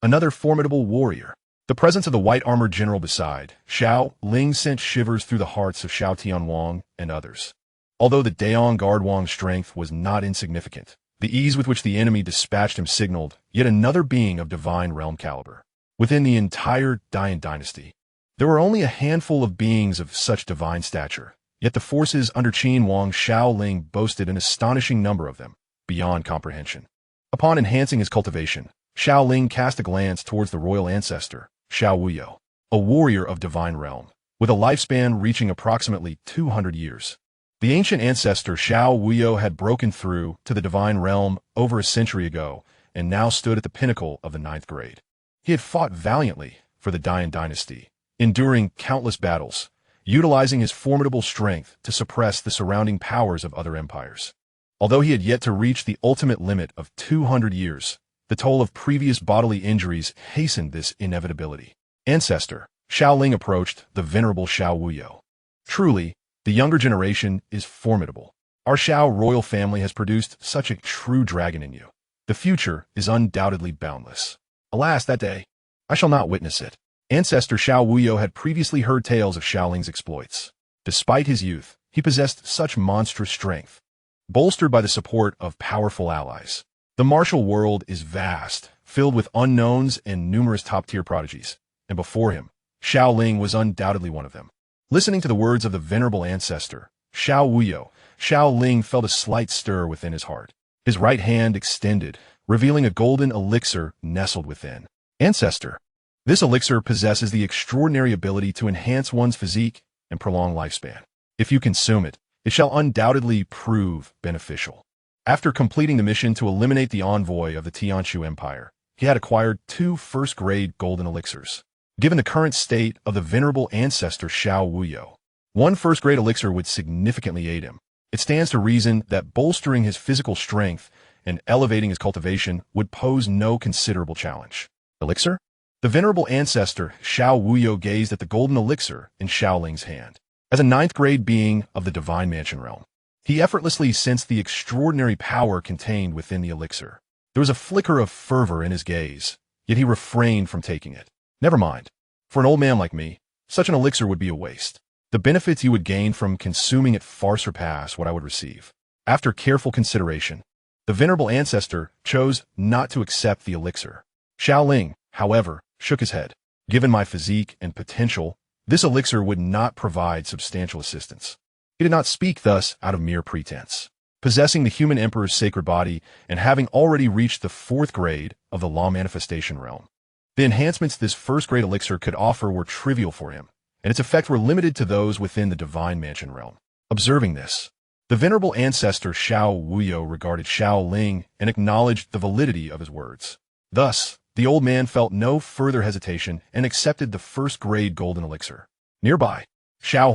Another formidable warrior. The presence of the white-armored general beside Xiao Ling sent shivers through the hearts of Xiao Tianwang and others. Although the Daong Guard Wang's strength was not insignificant, the ease with which the enemy dispatched him signaled yet another being of divine realm caliber. Within the entire Dayan dynasty, there were only a handful of beings of such divine stature, yet the forces under Qin Wang Xiao Ling boasted an astonishing number of them, beyond comprehension. Upon enhancing his cultivation, Xiao Ling cast a glance towards the royal ancestor, Xiao Wuyo, a warrior of divine realm, with a lifespan reaching approximately 200 years. The ancient ancestor Xiao Wuyo had broken through to the divine realm over a century ago and now stood at the pinnacle of the 9th grade. He had fought valiantly for the Dayan dynasty, enduring countless battles, utilizing his formidable strength to suppress the surrounding powers of other empires. Although he had yet to reach the ultimate limit of 200 years, the toll of previous bodily injuries hastened this inevitability. Ancestor, Xiao Ling approached the venerable Xiao Wuyo. Truly, the younger generation is formidable. Our Xiao royal family has produced such a true dragon in you. The future is undoubtedly boundless. Alas, that day, I shall not witness it. Ancestor Xiao Wuyo had previously heard tales of Xiao Ling's exploits. Despite his youth, he possessed such monstrous strength. Bolstered by the support of powerful allies, the martial world is vast, filled with unknowns and numerous top-tier prodigies, and before him, Xiao Ling was undoubtedly one of them. Listening to the words of the venerable ancestor, Xiao Wuyo, Xiao Ling felt a slight stir within his heart. His right hand extended, revealing a golden elixir nestled within. Ancestor. This elixir possesses the extraordinary ability to enhance one's physique and prolong lifespan. If you consume it, it shall undoubtedly prove beneficial. After completing the mission to eliminate the envoy of the Xianxia Empire, he had acquired 2 first-grade golden elixirs. Given the current state of the venerable ancestor Xiao Wuyo, 1 first-grade elixir would significantly aid him. It stands to reason that bolstering his physical strength and elevating his cultivation would pose no considerable challenge. Elixir? The venerable ancestor Xiao Wuyo gazed at the golden elixir in Xiao Ling's hand. As a 9th-grade being of the Divine Mansion realm, he effortlessly sensed the extraordinary power contained within the elixir. There was a flicker of fervor in his gaze, yet he refrained from taking it. Never mind. For an old man like me, such an elixir would be a waste. The benefits you would gain from consuming it far surpass what I would receive. After careful consideration, the venerable ancestor chose not to accept the elixir. Xiao Ling, however, shook his head. Given my physique and potential, this elixir would not provide substantial assistance. He did not speak thus out of mere pretense. Possessing the human emperor's sacred body and having already reached the 4th grade of the law manifestation realm, the enhancements this first-grade elixir could offer were trivial for him, and its effects were limited to those within the Divine Mansion realm. Observing this, the venerable ancestor Xiao Wuyo regarded Xiao Ling and acknowledged the validity of his words. Thus, the old man felt no further hesitation and accepted the first-grade golden elixir. Nearby, Xiao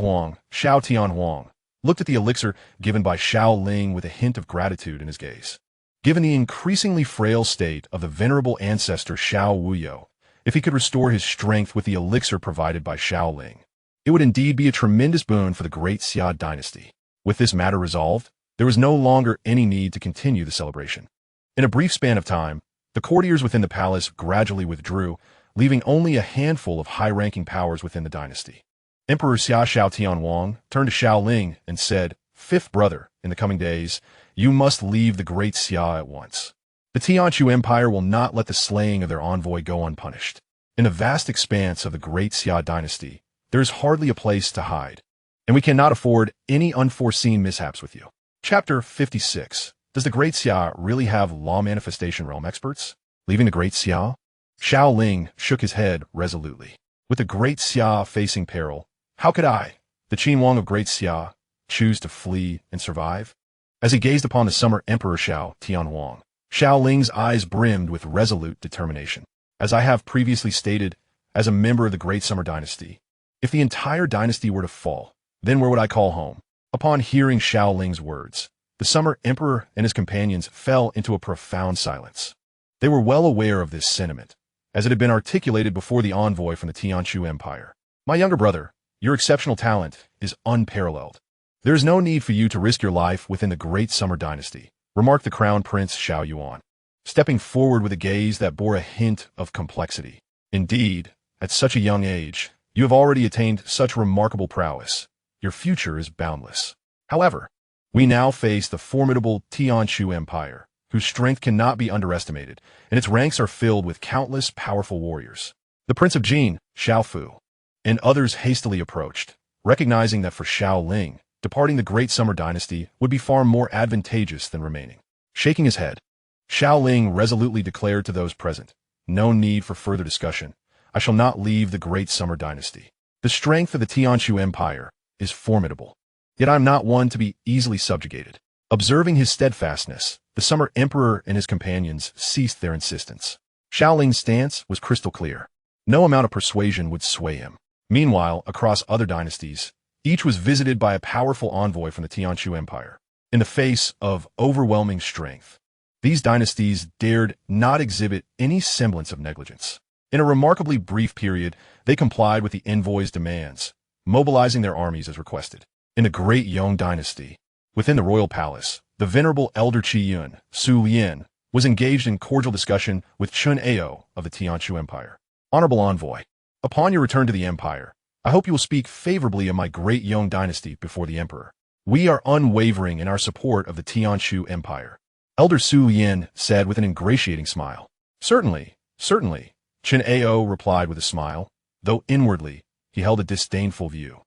Tianhuang, looked at the elixir given by Xiao Ling with a hint of gratitude in his gaze. Given the increasingly frail state of the venerable ancestor Xiao Wuyo, if he could restore his strength with the elixir provided by Xiao Ling, it would indeed be a tremendous boon for the Great Xia Dynasty. With this matter resolved, there was no longer any need to continue the celebration. In a brief span of time, the courtiers within the palace gradually withdrew, leaving only a handful of high-ranking powers within the dynasty. Emperor Xiao Tianhuang turned to Xiao Ling and said, "Fifth brother, in the coming days, you must leave the Great Xia at once. The Xianxia Empire will not let the slaying of their envoy go unpunished. In the vast expanse of the Great Xia Dynasty, there is hardly a place to hide, and we cannot afford any unforeseen mishaps with you." Chapter 56. Does the Great Xia really have law manifestation realm experts? Leaving the Great Xia? Xiao Ling shook his head resolutely. With the Great Xia facing peril, how could I, the Qinhuang of Great Xia, choose to flee and survive? As he gazed upon the summer Emperor Xiao Tianhuang, Xiao Ling's eyes brimmed with resolute determination. As I have previously stated, as a member of the Great Summer Dynasty, if the entire dynasty were to fall, then where would I call home? Upon hearing Xiao Ling's words, the Summer Emperor and his companions fell into a profound silence. They were well aware of this sentiment, as it had been articulated before the envoy from the Xianxia Empire. My younger brother, your exceptional talent is unparalleled. There is no need for you to risk your life within the Great Summer Dynasty, remarked the Crown Prince Xiao Yuan, stepping forward with a gaze that bore a hint of complexity. Indeed, at such a young age, you have already attained such remarkable prowess. Your future is boundless. However, we now face the formidable Xianxia Empire, whose strength cannot be underestimated, and its ranks are filled with countless powerful warriors. The Prince of Jin, Xiao Fu, and others hastily approached, recognizing that for Xiao Ling, departing the Great Summer Dynasty would be far more advantageous than remaining. Shaking his head, Xiao Ling resolutely declared to those present, "No need for further discussion. I shall not leave the Great Summer Dynasty. The strength of the Xianxia Empire is formidable, yet I am not one to be easily subjugated." Observing his steadfastness, the Summer Emperor and his companions ceased their insistence. Xiao Ling's stance was crystal clear. No amount of persuasion would sway him. Meanwhile, across other dynasties, each was visited by a powerful envoy from the Xianxia Empire. In the face of overwhelming strength, these dynasties dared not exhibit any semblance of negligence. In a remarkably brief period, they complied with the envoy's demands, mobilizing their armies as requested. In the Great Yong Dynasty, within the royal palace, the venerable elder Qiyun, Su Lian, was engaged in cordial discussion with Chun Ao of the Tianshu Empire. Honorable Envoy, upon your return to the empire, I hope you will speak favorably of my Great Yong Dynasty before the emperor. We are unwavering in our support of the Tianshu Empire. Elder Su Yin said with an ingratiating smile. Certainly, certainly, Chen Ao replied with a smile, though inwardly he held a disdainful view.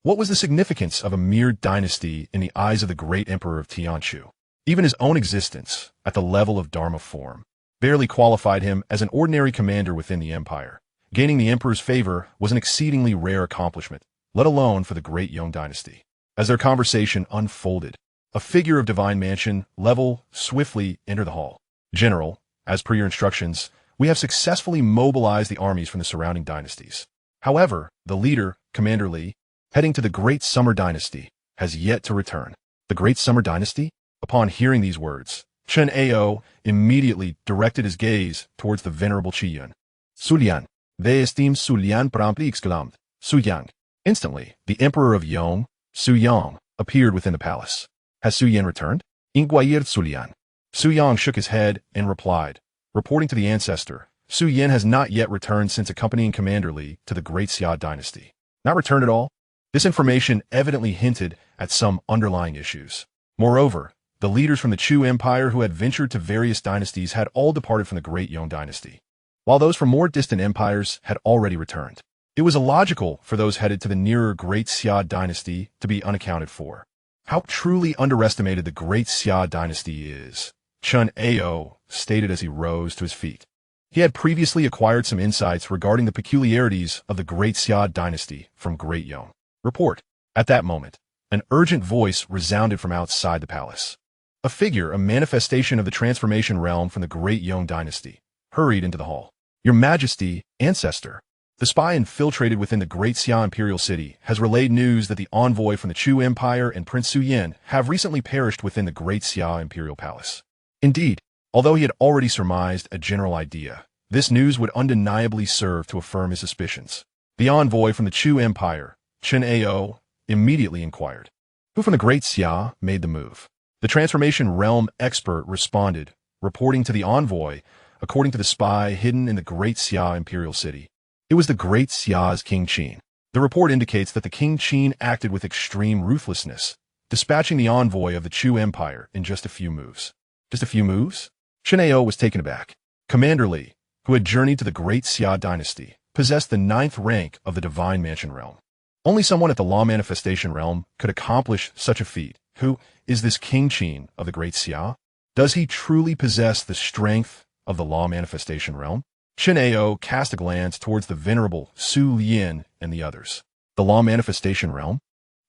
What was the significance of a mere dynasty in the eyes of the great emperor of Tianshu? Even his own existence, at the level of Dharma form, barely qualified him as an ordinary commander within the empire. Gaining the emperor's favor was an exceedingly rare accomplishment, let alone for the Great Yong Dynasty. As their conversation unfolded, a figure of divine mansion level swiftly entered the hall. General, as per your instructions, we have successfully mobilized the armies from the surrounding dynasties. However, the leader, Commander Li, heading to the Great Summer Dynasty, has yet to return. The Great Summer Dynasty? Upon hearing these words, Chen Ao immediately directed his gaze towards the venerable Qiyun. Sulian, they esteem Sulian promptly exclaimed. Suyang. Instantly, the emperor of Yong, Su Yang, appeared within the palace. Has Su Yan returned? Inquired Sulian. Su Yang shook his head and replied, reporting to the ancestor, Su Yan has not yet returned since accompanying Commander Li to the Great Xia Dynasty. Not returned at all? This information evidently hinted at some underlying issues. Moreover, the leaders from the Chu Empire who had ventured to various dynasties had all departed from the Great Yong Dynasty, while those from more distant empires had already returned. It was illogical for those headed to the nearer Great Xia Dynasty to be unaccounted for. How truly underestimated the Great Xia Dynasty is, Chun Ao stated as he rose to his feet. He had previously acquired some insights regarding the peculiarities of the Great Xia Dynasty from Great Yong. Report. At that moment, an urgent voice resounded from outside the palace. A figure, a manifestation of the transformation realm from the Great Yong Dynasty, hurried into the hall. Your Majesty, Ancestor, the spy infiltrated within the Great Xia Imperial City has relayed news that the envoy from the Chu Empire and Prince Su Yin have recently perished within the Great Xia Imperial Palace. Indeed, although he had already surmised a general idea, this news would undeniably serve to affirm his suspicions. The envoy from the Chu Empire, Chen Ao, immediately inquired, who from the Great Xia made the move? The transformation realm expert responded, reporting to the envoy, according to the spy hidden in the Great Xia Imperial City. It was the Great Xia's King Qin. The report indicates that the King Qin acted with extreme ruthlessness, dispatching the envoy of the Chu Empire in just a few moves. Just a few moves? Chen Ao was taken aback. Commander Li, who had journeyed to the Great Xia Dynasty, possessed the 9th rank of the Divine Mansion realm. Only someone at the Law Manifestation realm could accomplish such a feat. Who is this King Qin of the Great Xia? Does he truly possess the strength of the Law Manifestation realm? Chen Ao cast a glance towards the venerable Su Lian and the others. The Law Manifestation realm?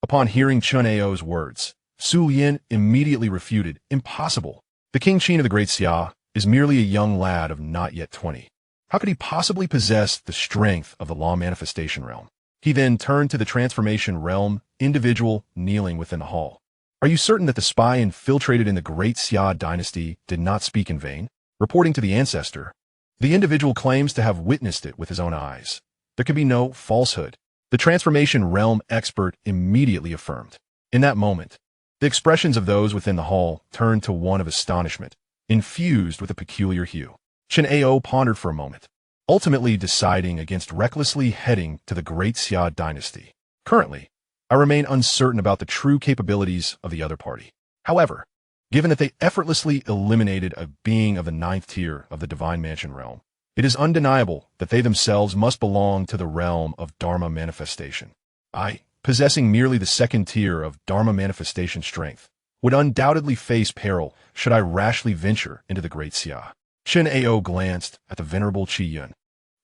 Upon hearing Chen Ao's words, Su Lian immediately refuted, impossible. The King Qin of the Great Xia is merely a young lad of not yet 20. How could he possibly possess the strength of the Law Manifestation realm? He then turned to the Transformation realm individual kneeling within the hall. Are you certain that the spy infiltrated in the Great Xia Dynasty did not speak in vain? Reporting to the ancestor, the individual claims to have witnessed it with his own eyes. There can be no falsehood. The Transformation realm expert immediately affirmed. In that moment, the expressions of those within the hall turned to one of astonishment, infused with a peculiar hue. Chen Ao pondered for a moment, ultimately deciding against recklessly heading to the Great Xia Dynasty. Currently, I remain uncertain about the true capabilities of the other party. However, given that they effortlessly eliminated a being of the 9th tier of the Divine Mansion realm, it is undeniable that they themselves must belong to the realm of Dharma Manifestation. I, possessing merely the 2nd tier of Dharma Manifestation strength, would undoubtedly face peril should I rashly venture into the Great Xia. Chen Ao glanced at the venerable Qiyun,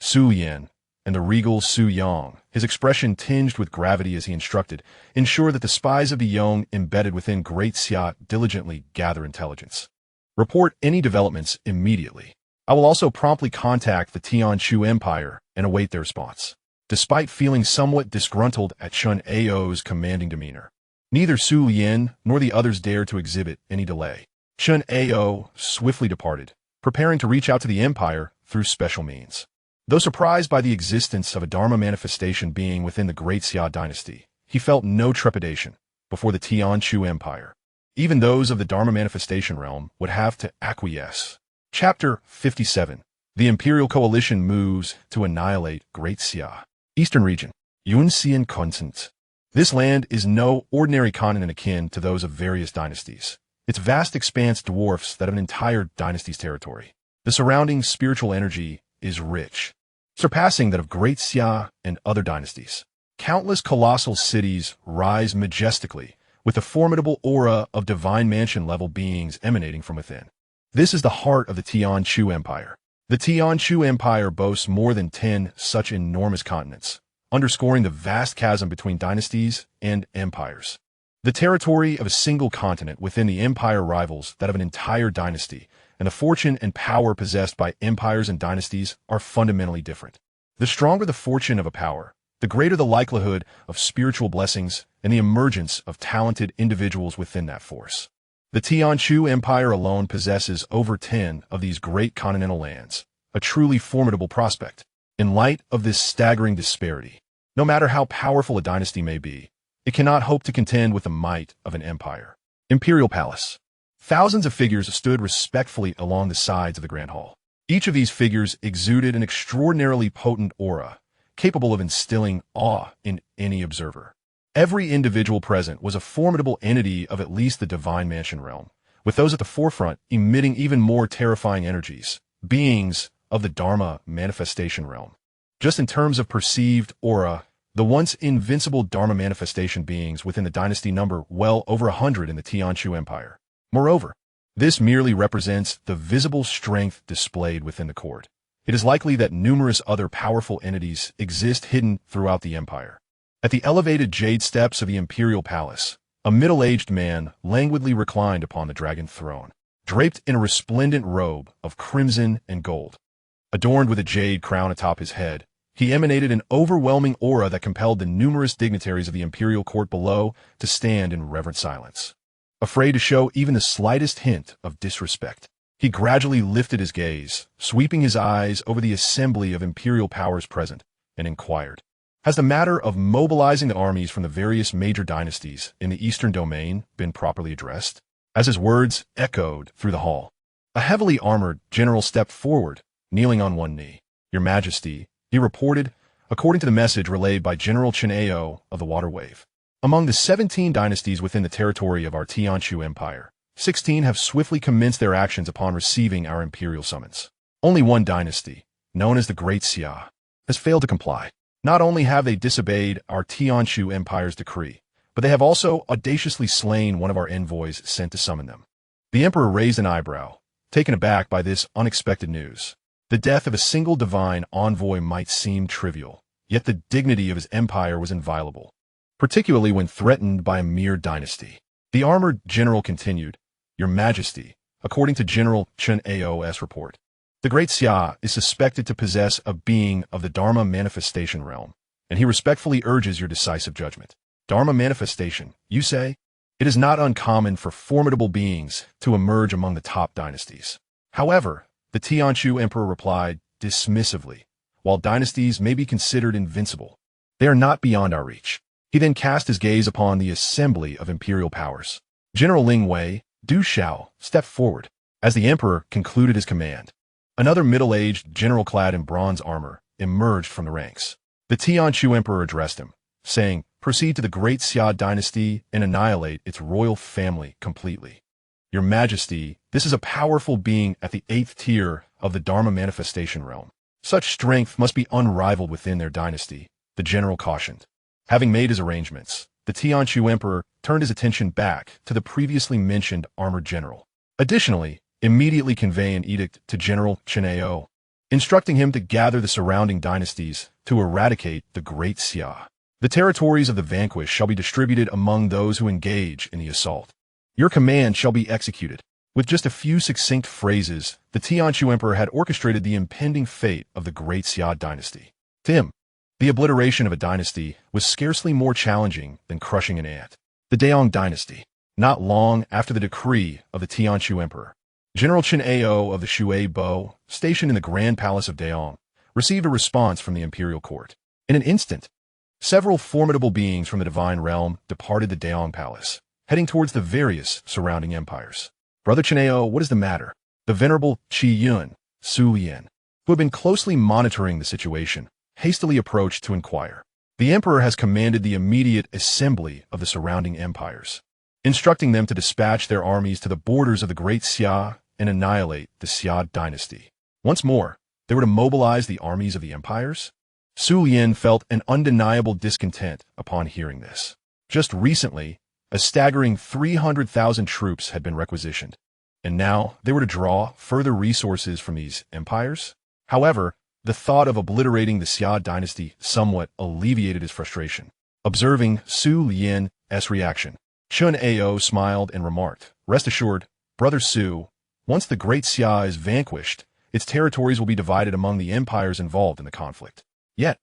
Su Yan, and the regal Su Yang, his expression tinged with gravity as he instructed, ensure that the spies of the Yong embedded within Great Xia diligently gather intelligence. Report any developments immediately. I will also promptly contact the Tianshu Empire and await their response. Despite feeling somewhat disgruntled at Chen Ao's commanding demeanor, Neither Su Yin nor the others dared to exhibit any delay. Xianxia swiftly departed, preparing to reach out to the empire through special means. Though surprised by the existence of a Dharma manifestation being within the Great Xia Dynasty, he felt no trepidation before the Tianchu Empire. Even those of the Dharma manifestation realm would have to acquiesce. Chapter 57. The Imperial Coalition moves to annihilate Great Xia. Eastern Region. Yunxian Continent. This land is no ordinary continent akin to those of various dynasties. Its vast expanse dwarfs that of an entire dynasty's territory. The surrounding spiritual energy is rich, surpassing that of Great Xia and other dynasties. Countless colossal cities rise majestically, with a formidable aura of divine mansion-level beings emanating from within. This is the heart of the Tianchu Empire. The Tianchu Empire boasts more than 10 such enormous continents, underscoring the vast chasm between dynasties and empires. The territory of a single continent within the empire rivals that of an entire dynasty, and the fortune and power possessed by empires and dynasties are fundamentally different. The stronger the fortune of a power, the greater the likelihood of spiritual blessings and the emergence of talented individuals within that force. The Tianchu Empire alone possesses over 10 of these great continental lands, a truly formidable prospect. In light of this staggering disparity, no matter how powerful a dynasty may be, it cannot hope to contend with the might of an empire. Imperial Palace. Thousands of figures stood respectfully along the sides of the Grand Hall. Each of these figures exuded an extraordinarily potent aura, capable of instilling awe in any observer. Every individual present was a formidable entity of at least the divine mansion realm, with those at the forefront emitting even more terrifying energies, beings of the Dharma manifestation realm. Just in terms of perceived aura, the once invincible Dharma manifestation beings within the dynasty number well over 100 in the Tianchu Empire. Moreover, this merely represents the visible strength displayed within the court. It is likely that numerous other powerful entities exist hidden throughout the empire. At the elevated jade steps of the imperial palace, a middle-aged man languidly reclined upon the dragon throne, draped in a resplendent robe of crimson and gold. Adorned with a jade crown atop his head, he emanated an overwhelming aura that compelled the numerous dignitaries of the imperial court below to stand in reverent silence. Afraid to show even the slightest hint of disrespect, he gradually lifted his gaze, sweeping his eyes over the assembly of imperial powers present, and inquired, "Has the matter of mobilizing the armies from the various major dynasties in the eastern domain been properly addressed?" As his words echoed through the hall, a heavily armored general stepped forward, kneeling on one knee. "Your Majesty," he reported, according to the message relayed by General Chen of the Water Wave. "Among the 17 dynasties within the territory of our Tianchu Empire, 16 have swiftly commenced their actions upon receiving our imperial summons. Only one dynasty, known as the Great Xia, has failed to comply. Not only have they disobeyed our Tianchu Empire's decree, but they have also audaciously slain one of our envoys sent to summon them." The emperor raised an eyebrow, taken aback by this unexpected news. The death of a single divine envoy might seem trivial, yet the dignity of his empire was inviolable, particularly when threatened by a mere dynasty. The armored general continued, "Your Majesty, according to General Chen Ao's report, the Great Xia is suspected to possess a being of the Dharma manifestation realm, and he respectfully urges your decisive judgment." Dharma manifestation, you say? It is not uncommon for formidable beings to emerge among the top dynasties. However, the Tianchu emperor replied dismissively, "While dynasties may be considered invincible, they are not beyond our reach." He then cast his gaze upon the assembly of imperial powers. General Ling Wei, Du Xiao, stepped forward. As the emperor concluded his command, another middle-aged general clad in bronze armor emerged from the ranks. The Tianchu emperor addressed him, saying, "Proceed to the Great Xia Dynasty and annihilate its royal family completely." "Your Majesty, this is a powerful being at the 8th tier of the Dharma manifestation realm. Such strength must be unrivaled within their dynasty," the general cautioned. Having made his arrangements, the Tianchu emperor turned his attention back to the previously mentioned armored general. Additionally, immediately convey an edict to General Chen, instructing him to gather the surrounding dynasties to eradicate the Great Xia. The territories of the vanquished shall be distributed among those who engage in the assault. Your command shall be executed. With just a few succinct phrases, the Tianchu emperor had orchestrated the impending fate of the Great Xia Dynasty. To him, the obliteration of a dynasty was scarcely more challenging than crushing an ant. The Daong Dynasty. Not long after the decree of the Tianshu Emperor, General Chen Ao of the Shui Bo, stationed in the Grand Palace of Daong, received a response from the imperial court. In an instant, several formidable beings from the divine realm departed the Daong Palace, heading towards the various surrounding empires. Brother Chen Ao, what is the matter? The venerable Qi Yun, Su Yin, who had been closely monitoring the situation, hastily approached to inquire. The emperor has commanded the immediate assembly of the surrounding empires, instructing them to dispatch their armies to the borders of the Great Xia and annihilate the Xia Dynasty. Once more, they were to mobilize the armies of the empires? Su Yin felt an undeniable discontent upon hearing this. Just recently, a staggering 300,000 troops had been requisitioned, and now they were to draw further resources from these empires? However, the thought of obliterating the Xia Dynasty somewhat alleviated his frustration. Observing Su Yin's reaction, Chen Ao smiled and remarked, "Rest assured, Brother Su, once the Great Xia is vanquished, its territories will be divided among the empires involved in the conflict. Yet,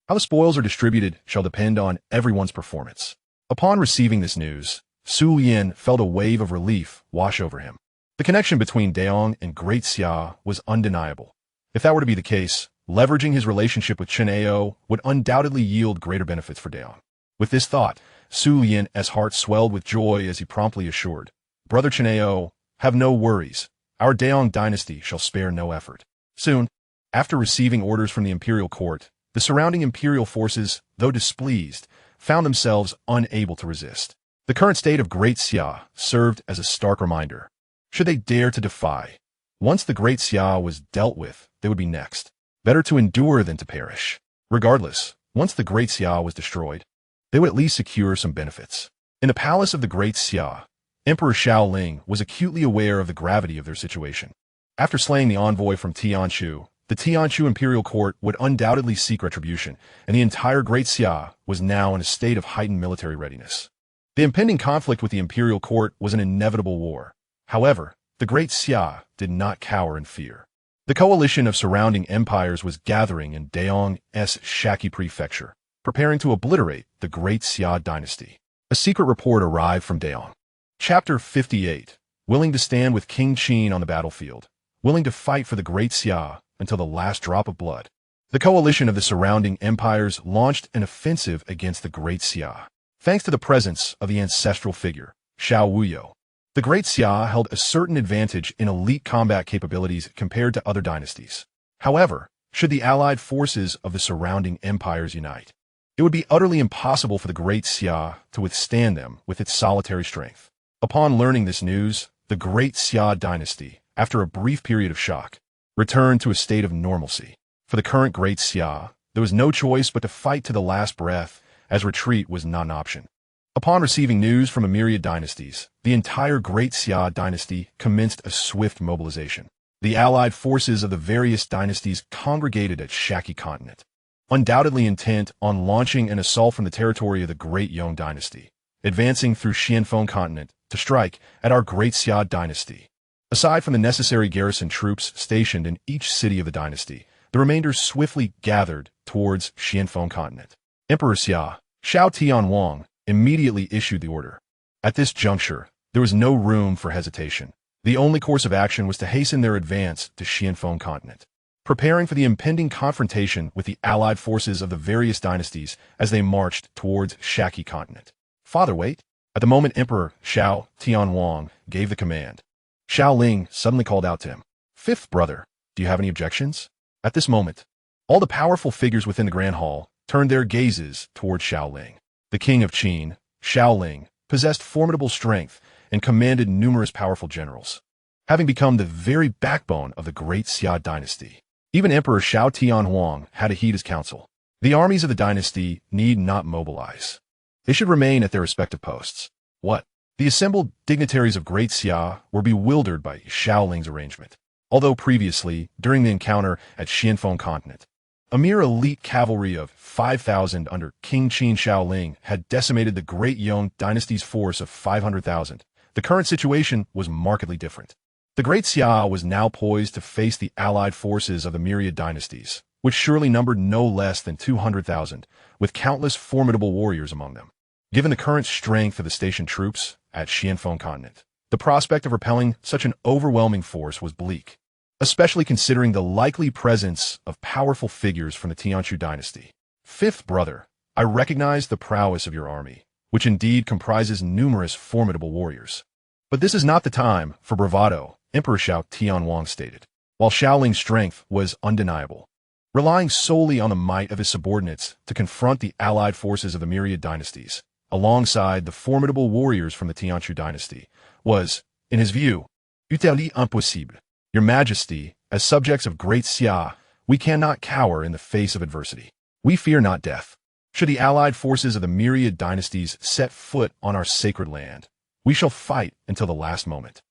how the spoils are distributed shall depend on everyone's performance." Upon receiving this news, Su Yin felt a wave of relief wash over him. The connection between Daong and Great Xia was undeniable. If that were to be the case, leveraging his relationship with Chen Ao would undoubtedly yield greater benefits for Daong. With this thought, Su Yin's heart swelled with joy as he promptly assured, "Brother Chen Ao, have no worries. Our Daong dynasty shall spare no effort." Soon, after receiving orders from the imperial court, the surrounding imperial forces, though displeased, found themselves unable to resist. The current state of Great Xia served as a stark reminder. Should they dare to defy, once the Great Xia was dealt with, they would be next. Better to endure than to perish. Regardless, once the Great Xia was destroyed, they would at least secure some benefits. In the palace of the Great Xia, Emperor Xiao Ling was acutely aware of the gravity of their situation. After slaying the envoy from Tianshu, the Tianshu imperial court would undoubtedly seek retribution, and the entire Great Xia was now in a state of heightened military readiness. The impending conflict with the imperial court was an inevitable war. However, the Great Xia did not cower in fear. The coalition of surrounding empires was gathering in Daong's Shaki prefecture, preparing to obliterate the Great Xia Dynasty. A secret report arrived from Daong. Chapter 58. Willing to stand with King Qin on the battlefield, willing to fight for the Great Xia until the last drop of blood. The coalition of the surrounding empires launched an offensive against the Great Xia. Thanks to the presence of the ancestral figure, Xiao Wuyo, the Great Xia held a certain advantage in elite combat capabilities compared to other dynasties. However, should the allied forces of the surrounding empires unite, it would be utterly impossible for the Great Xia to withstand them with its solitary strength. Upon learning this news, the Great Xia Dynasty, after a brief period of shock, returned to a state of normalcy. For the current Great Xia, there was no choice but to fight to the last breath, as retreat was not an option. Upon receiving news from a myriad dynasties, the entire Great Xia Dynasty commenced a swift mobilization. The allied forces of the various dynasties congregated at Shaki Continent, undoubtedly intent on launching an assault from the territory of the Great Yong Dynasty, advancing through Xianfeng Continent to strike at our Great Xia Dynasty. Aside from the necessary garrison troops stationed in each city of the dynasty, the remainder swiftly gathered towards Xianfeng Continent. Emperor Xia, Xiao Tianwang, immediately issued the order. At this juncture, there was no room for hesitation. The only course of action was to hasten their advance to Xianfeng Continent, preparing for the impending confrontation with the allied forces of the various dynasties as they marched towards Shaki Continent. "Father, wait." At the moment Emperor Xiao Tianwang gave the command, Xiao Ling suddenly called out to him, "Fifth brother, do you have any objections?" At this moment, all the powerful figures within the Grand Hall turned their gazes toward Xiao Ling. The king of Qin, Xiao Ling, possessed formidable strength and commanded numerous powerful generals, having become the very backbone of the Great Xia Dynasty. Even Emperor Xiao Tianhuang had to heed his counsel. The armies of the dynasty need not mobilize. They should remain at their respective posts. What? The assembled dignitaries of Great Xia were bewildered by Xiao Ling's arrangement. Although previously, during the encounter at Xianfeng Continent, a mere elite cavalry of 5,000 under King Qin Xiao Ling had decimated the Great Yong Dynasty's force of 500,000. The current situation was markedly different. The Great Xia was now poised to face the allied forces of the myriad dynasties, which surely numbered no less than 200,000, with countless formidable warriors among them. Given the current strength of the stationed troops at Xianfeng continent, the prospect of repelling such an overwhelming force was bleak, especially considering the likely presence of powerful figures from the Xianxia dynasty. Fifth brother, I recognize the prowess of your army, which indeed comprises numerous formidable warriors. But this is not the time for bravado, Emperor Xiao Tianwang stated. While Xiao Ling's strength was undeniable, relying solely on the might of his subordinates to confront the allied forces of the myriad dynasties, alongside the formidable warriors from the Xianxia dynasty, was, in his view, utterly impossible. Your Majesty, as subjects of Great Xia, we cannot cower in the face of adversity. We fear not death. Should the allied forces of the myriad dynasties set foot on our sacred land, we shall fight until the last moment.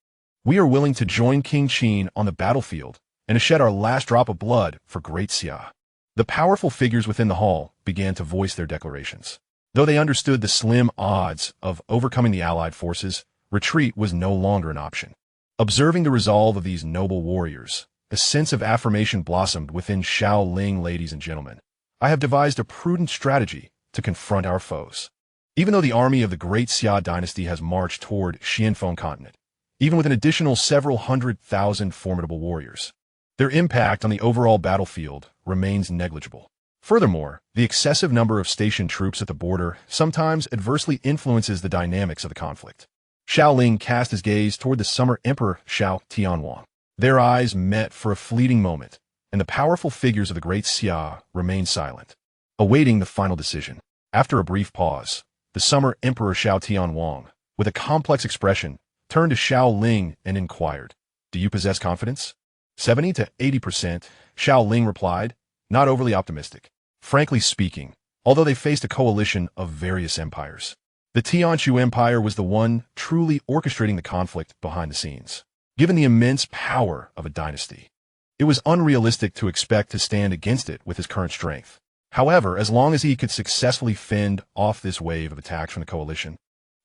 We are willing to join King Qin on the battlefield and to shed our last drop of blood for Great Xia. The powerful figures within the hall began to voice their declarations. Though they understood the slim odds of overcoming the allied forces, retreat was no longer an option. Observing the resolve of these noble warriors, a sense of affirmation blossomed within Xiao Ling. Ladies and gentlemen, I have devised a prudent strategy to confront our foes. Even though the army of the Great Xia Dynasty has marched toward Xianfeng continent, even with an additional several 100,000 formidable warriors, their impact on the overall battlefield remains negligible. Furthermore, the excessive number of stationed troops at the border sometimes adversely influences the dynamics of the conflict. Xiao Ling cast his gaze toward the summer Emperor Xiao Tianwang. Their eyes met for a fleeting moment, and the powerful figures of the Great Xia remained silent, awaiting the final decision. After a brief pause, the summer Emperor Xiao Tianwang, with a complex expression, turned to Xiao Ling and inquired, "Do you possess confidence?" 70 to 80%, Xiao Ling replied, not overly optimistic. Frankly speaking, although they faced a coalition of various empires, the Tianxia Empire was the one truly orchestrating the conflict behind the scenes. Given the immense power of a dynasty, it was unrealistic to expect to stand against it with his current strength. However, as long as he could successfully fend off this wave of attacks from the coalition,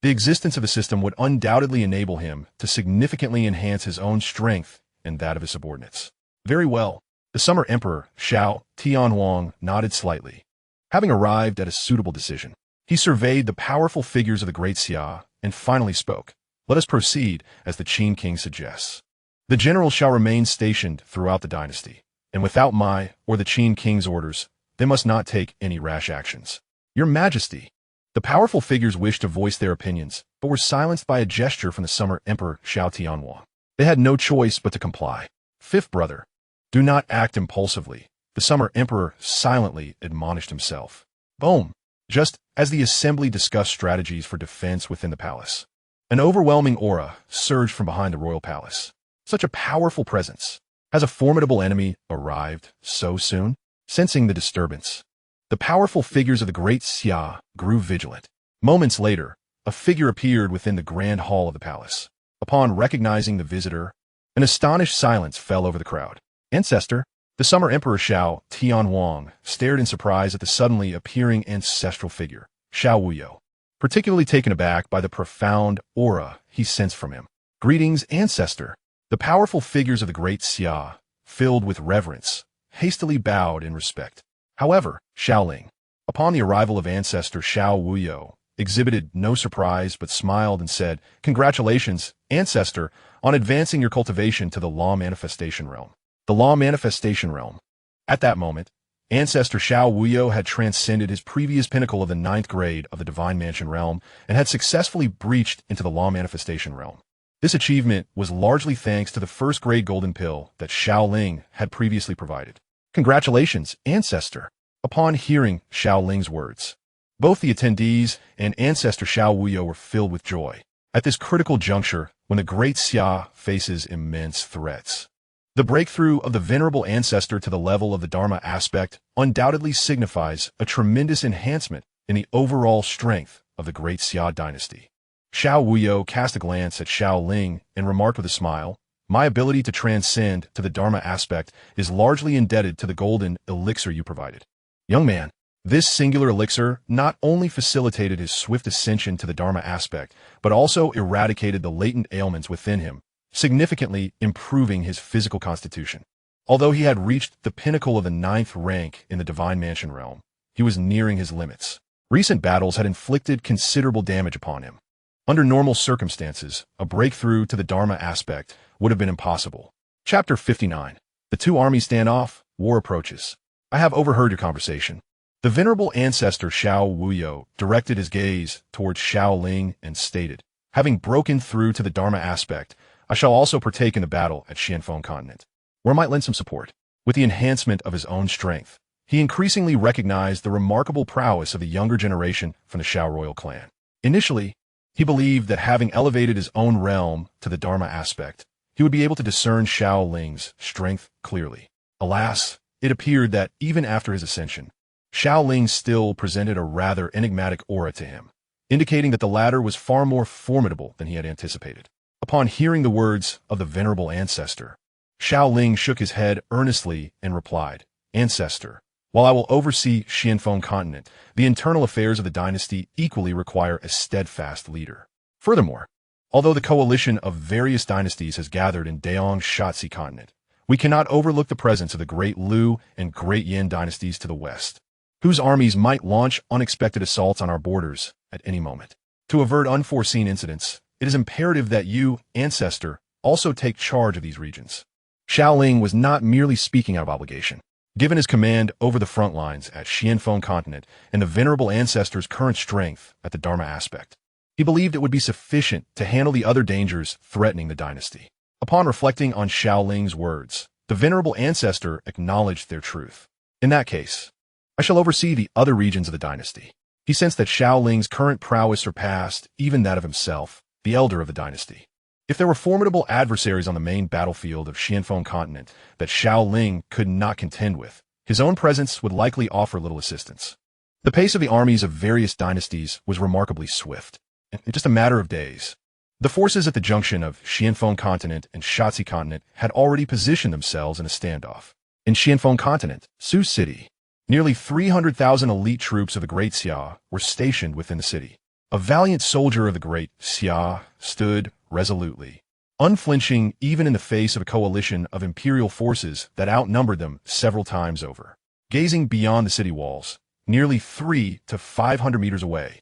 the existence of a system would undoubtedly enable him to significantly enhance his own strength and that of his subordinates. Very well. The summer Emperor, Xiao Tianwang, nodded slightly. Having arrived at a suitable decision, he surveyed the powerful figures of the Great Xia and finally spoke. Let us proceed as the Qin king suggests. The generals shall remain stationed throughout the dynasty, and without my or the Qin king's orders, they must not take any rash actions. Your Majesty. The powerful figures wished to voice their opinions, but were silenced by a gesture from the summer Emperor Xiao Tianwang. They had no choice but to comply. Fifth brother, do not act impulsively, the summer Emperor silently admonished himself. Boom! Just as the assembly discussed strategies for defense within the palace, an overwhelming aura surged from behind the royal palace. Such a powerful presence. Has a formidable enemy arrived so soon? Sensing the disturbance, the powerful figures of the Great Xia grew vigilant. Moments later, a figure appeared within the grand hall of the palace. Upon recognizing the visitor, an astonished silence fell over the crowd. Ancestor, the summer Emperor Xiao Tianwang stared in surprise at the suddenly appearing ancestral figure, Xiao Wuyo, particularly taken aback by the profound aura he sensed from him. Greetings, Ancestor. The powerful figures of the Great Xia, filled with reverence, hastily bowed in respect. However, Xiao Ling, upon the arrival of Ancestor Xiao Wuyo, exhibited no surprise but smiled and said, "Congratulations, Ancestor, on advancing your cultivation to the Law Manifestation Realm." The Law Manifestation Realm. At that moment, Ancestor Xiao Wuyo had transcended his previous pinnacle of the 9th grade of the Divine Mansion Realm and had successfully breached into the Law Manifestation Realm. This achievement was largely thanks to the first grade golden pill that Xiao Ling had previously provided. Congratulations, Ancestor. Upon hearing Xiao Ling's words, both the attendees and Ancestor Xiao Wuyo were filled with joy. At this critical juncture, when the Great Xia faces immense threats, the breakthrough of the venerable Ancestor to the level of the Dharma aspect undoubtedly signifies a tremendous enhancement in the overall strength of the Great Xia Dynasty. Xiao Wuyo cast a glance at Xiao Ling and remarked with a smile, "My ability to transcend to the Dharma aspect is largely indebted to the golden elixir you provided." Young man, this singular elixir not only facilitated his swift ascension to the Dharma aspect, but also eradicated the latent ailments within him, significantly improving his physical constitution. Although he had reached the pinnacle of the 9th rank in the Divine Mansion Realm, he was nearing his limits. Recent battles had inflicted considerable damage upon him. Under normal circumstances, a breakthrough to the Dharma aspect would have been impossible. Chapter 59. The two armies stand off, war approaches. I have overheard your conversation. The venerable ancestor Xiao Wuyo directed his gaze towards Xiao Ling and stated, having broken through to the Dharma aspect, I shall also partake in the battle at Xianfeng continent, where I might lend some support. With the enhancement of his own strength, he increasingly recognized the remarkable prowess of the younger generation from the Xiao royal clan. Initially, he believed that having elevated his own realm to the Dharma aspect, he would be able to discern Xiao Ling's strength clearly. Alas, it appeared that even after his ascension, Xiao Ling still presented a rather enigmatic aura to him, indicating that the latter was far more formidable than he had anticipated. Upon hearing the words of the venerable ancestor, Xiao Ling shook his head earnestly and replied, Ancestor, while I will oversee Xianfeng continent, the internal affairs of the dynasty equally require a steadfast leader. Furthermore, although the coalition of various dynasties has gathered in Daong Shatsi continent, we cannot overlook the presence of the Great Lu and Great Yin dynasties to the west, whose armies might launch unexpected assaults on our borders at any moment. To avert unforeseen incidents, it is imperative that you, Ancestor, also take charge of these regions. Xiao Ling was not merely speaking out of obligation. Given his command over the front lines at Xianfeng continent and the venerable ancestor's current strength at the Dharma aspect, he believed it would be sufficient to handle the other dangers threatening the dynasty. Upon reflecting on Xiao Ling's words, the venerable ancestor acknowledged their truth. In that case, I shall oversee the other regions of the dynasty. He sensed that Xiao Ling's current prowess surpassed even that of himself, the elder of the dynasty. If there were formidable adversaries on the main battlefield of Xianfeng continent that Xiao Ling could not contend with, his own presence would likely offer little assistance. The pace of the armies of various dynasties was remarkably swift. In just a matter of days, the forces at the junction of Xianfeng continent and Shatsi continent had already positioned themselves in a standoff. In Xianfeng continent, Su city, nearly 300,000 elite troops of the Great Xia were stationed within the city. A valiant soldier of the Great Xia stood resolutely, unflinching even in the face of a coalition of imperial forces that outnumbered them several times over. Gazing beyond the city walls, nearly 300 to 500 meters away,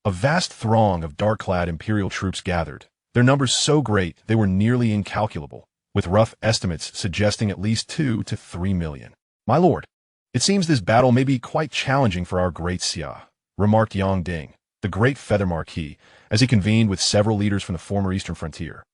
a vast throng of dark-clad imperial troops gathered, their numbers so great they were nearly incalculable, with rough estimates suggesting at least 2 to 3 million. My lord, it seems this battle may be quite challenging for our Great Xia, remarked Yang Ding, the great feather marquis, as he convened with several leaders from the former eastern frontier.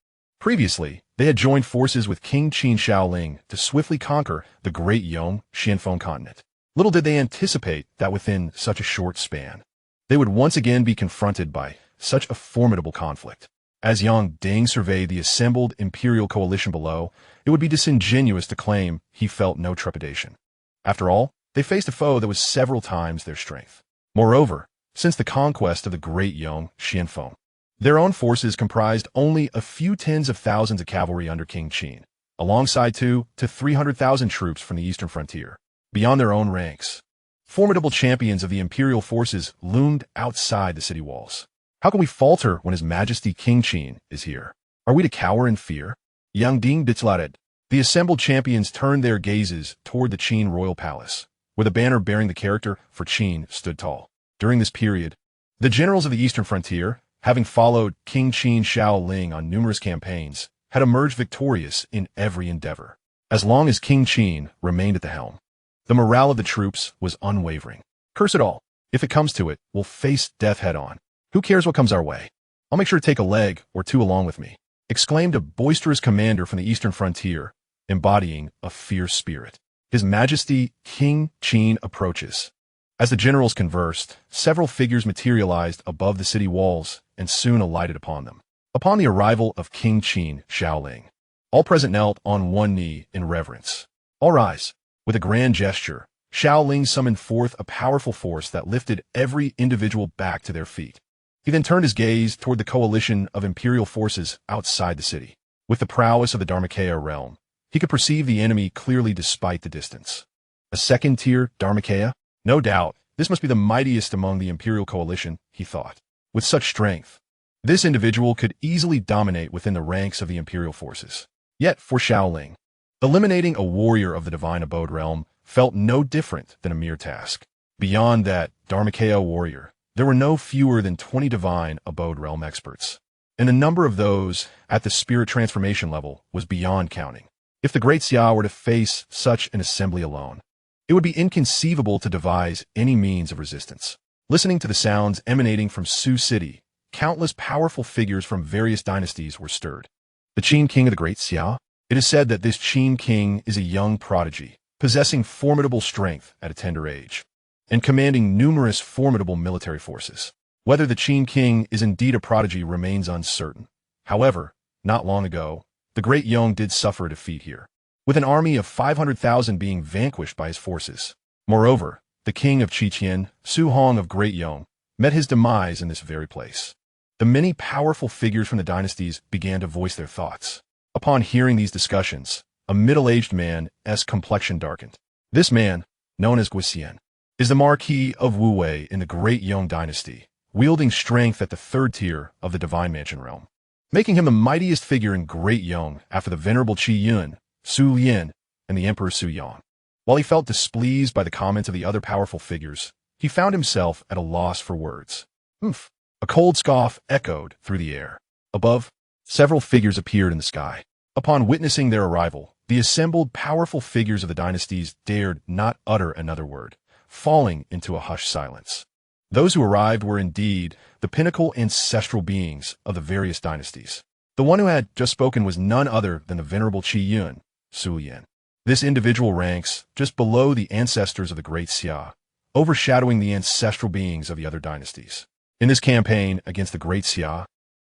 Previously, they had joined forces with King Qin Xiao Ling to swiftly conquer the Great Yong Xianfeng continent. Little did they anticipate that within such a short span, they would once again be confronted by such a formidable conflict. As Yang Ding surveyed the assembled imperial coalition below, it would be disingenuous to claim he felt no trepidation. After all, they faced a foe that was several times their strength. Moreover, since the conquest of the Great Yong Xianfeng, their own forces comprised only a few tens of thousands of cavalry under King Qin, alongside 200 to 300,000 troops from the eastern frontier. Beyond their own ranks, formidable champions of the imperial forces loomed outside the city walls. How can we falter when His Majesty King Qin is here? Are we to cower in fear? Yang Ding declared. The assembled champions turned their gazes toward the Qin royal palace, where the banner bearing the character for Qin stood tall. During this period, the generals of the eastern frontier, having followed King Qin Xiao Ling on numerous campaigns, had emerged victorious in every endeavor. As long as King Qin remained at the helm, the morale of the troops was unwavering. Curse it all. If it comes to it, we'll face death head-on. Who cares what comes our way? I'll make sure to take a leg or two along with me, exclaimed a boisterous commander from the eastern frontier, embodying a fierce spirit. His Majesty King Qin approaches. As the generals conversed, several figures materialized above the city walls and soon alighted upon them. Upon the arrival of King Qin Xiao Ling, all present knelt on one knee in reverence. All rise. With a grand gesture, Xiao Ling summoned forth a powerful force that lifted every individual back to their feet. He then turned his gaze toward the coalition of imperial forces outside the city. With the prowess of the Dharmakaya realm, he could perceive the enemy clearly despite the distance. A second-tier Dharmakaya? No doubt, this must be the mightiest among the imperial coalition, he thought. With such strength, this individual could easily dominate within the ranks of the imperial forces. Yet, for Xiao Ling, eliminating a warrior of the divine abode realm felt no different than a mere task. Beyond that Dharmakaya warrior, there were no fewer than 20 divine abode realm experts, and the number of those at the spirit transformation level was beyond counting. If the Great Xia were to face such an assembly alone, it would be inconceivable to devise any means of resistance. Listening to the sounds emanating from Su City, countless powerful figures from various dynasties were stirred. The Qin King of the Great Xia? It is said that this Qin King is a young prodigy, possessing formidable strength at a tender age, and commanding numerous formidable military forces. Whether the Qin King is indeed a prodigy remains uncertain. However, not long ago, the Great Yong did suffer a defeat here, with an army of 500,000 being vanquished by his forces. Moreover, the king of Qiqian, Su Hong of Great Yong, met his demise in this very place. The many powerful figures from the dynasties began to voice their thoughts. Upon hearing these discussions, a middle-aged man's complexion darkened. This man, known as Guixian, is the Marquis of Wuwei in the Great Yong Dynasty, wielding strength at the third tier of the Divine Mansion realm, making him the mightiest figure in Great Yong after the venerable Qi Yun, Su Lian, and the Emperor Su Yang. While he felt displeased by the comments of the other powerful figures, he found himself at a loss for words. Oomph! A cold scoff echoed through the air. Above, several figures appeared in the sky. Upon witnessing their arrival, the assembled powerful figures of the dynasties dared not utter another word, falling into a hushed silence. Those who arrived were indeed the pinnacle ancestral beings of the various dynasties. The one who had just spoken was none other than the venerable Qi Yun, Su Yan. This individual ranks just below the ancestors of the Great Xia, overshadowing the ancestral beings of the other dynasties. In this campaign against the Great Xia,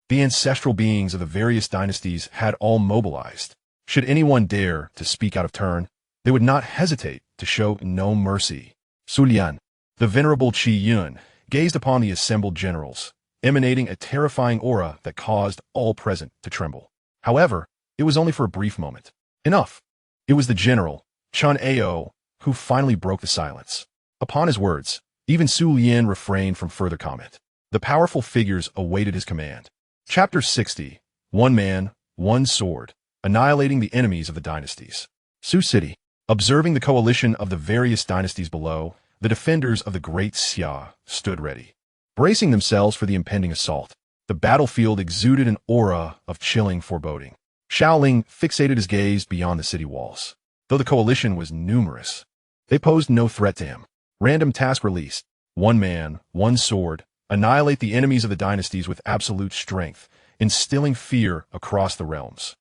the ancestral beings of the various dynasties had all mobilized. Should anyone dare to speak out of turn, they would not hesitate to show no mercy. Su Lian, the venerable Qi Yun, gazed upon the assembled generals, emanating a terrifying aura that caused all present to tremble. However, it was only for a brief moment. Enough! It was the general, Chun Ao, who finally broke the silence. Upon his words, even Su Lian refrained from further comment. The powerful figures awaited his command. Chapter 60. One Man, One Sword. Annihilating the enemies of the dynasties. Su City. Observing the coalition of the various dynasties below, the defenders of the Great Xia stood ready, bracing themselves for the impending assault. The battlefield exuded an aura of chilling foreboding. Xiao Ling fixated his gaze beyond the city walls. Though the coalition was numerous, they posed no threat to him. Random task released. One man, one sword. Annihilate the enemies of the dynasties with absolute strength, instilling fear across the realms.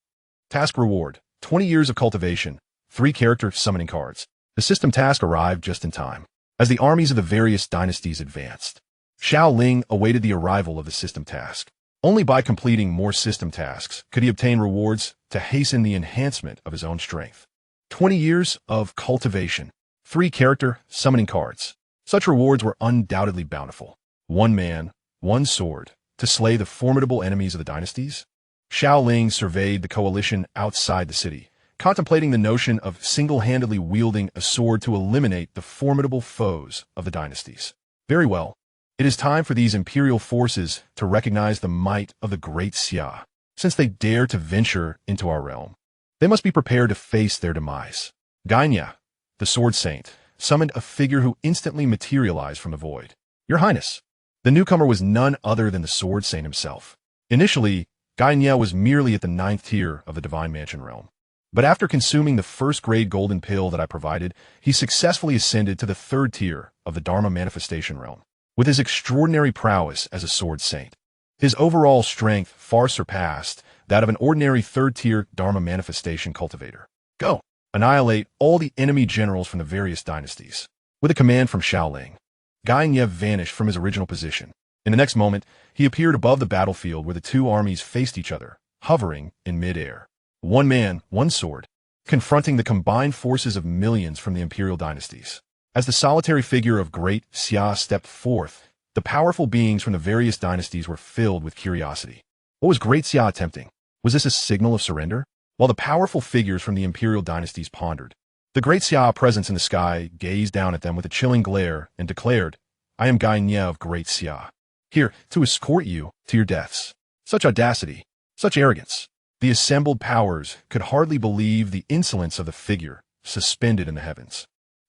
Task reward. 20 years of cultivation. 3 character summoning cards. The system task arrived just in time. As the armies of the various dynasties advanced, Xiao Ling awaited the arrival of the system task. Only by completing more system tasks could he obtain rewards to hasten the enhancement of his own strength. 20 years of cultivation. 3 character summoning cards. Such rewards were undoubtedly bountiful. One man, one sword, to slay the formidable enemies of the dynasties? Xiao Ling surveyed the coalition outside the city, contemplating the notion of single-handedly wielding a sword to eliminate the formidable foes of the dynasties. Very well. It is time for these imperial forces to recognize the might of the Great Xia. Since they dare to venture into our realm, they must be prepared to face their demise. Xianxia, the Sword Saint, summoned a figure who instantly materialized from the void. Your Highness. The newcomer was none other than the Sword Saint himself. Initially, Xianxia was merely at the 9th tier of the Divine Mansion realm. But after consuming the first-grade golden pill that I provided, he successfully ascended to the 3rd tier of the Dharma Manifestation realm. With his extraordinary prowess as a Sword Saint, his overall strength far surpassed that of an ordinary 3rd-tier Dharma Manifestation cultivator. Go! Annihilate all the enemy generals from the various dynasties. With a command from Xiao Ling, Xianxia vanished from his original position. In the next moment, he appeared above the battlefield where the two armies faced each other, hovering in midair. One man, one sword, confronting the combined forces of millions from the imperial dynasties. As the solitary figure of Great Xia stepped forth, the powerful beings from the various dynasties were filled with curiosity. What was Great Xia attempting? Was this a signal of surrender? While the powerful figures from the imperial dynasties pondered, the Great Xia presence in the sky gazed down at them with a chilling glare and declared, I am Xianxia of Great Xia, here to escort you to your deaths. Such audacity, such arrogance. The assembled powers could hardly believe the insolence of the figure suspended in the heavens.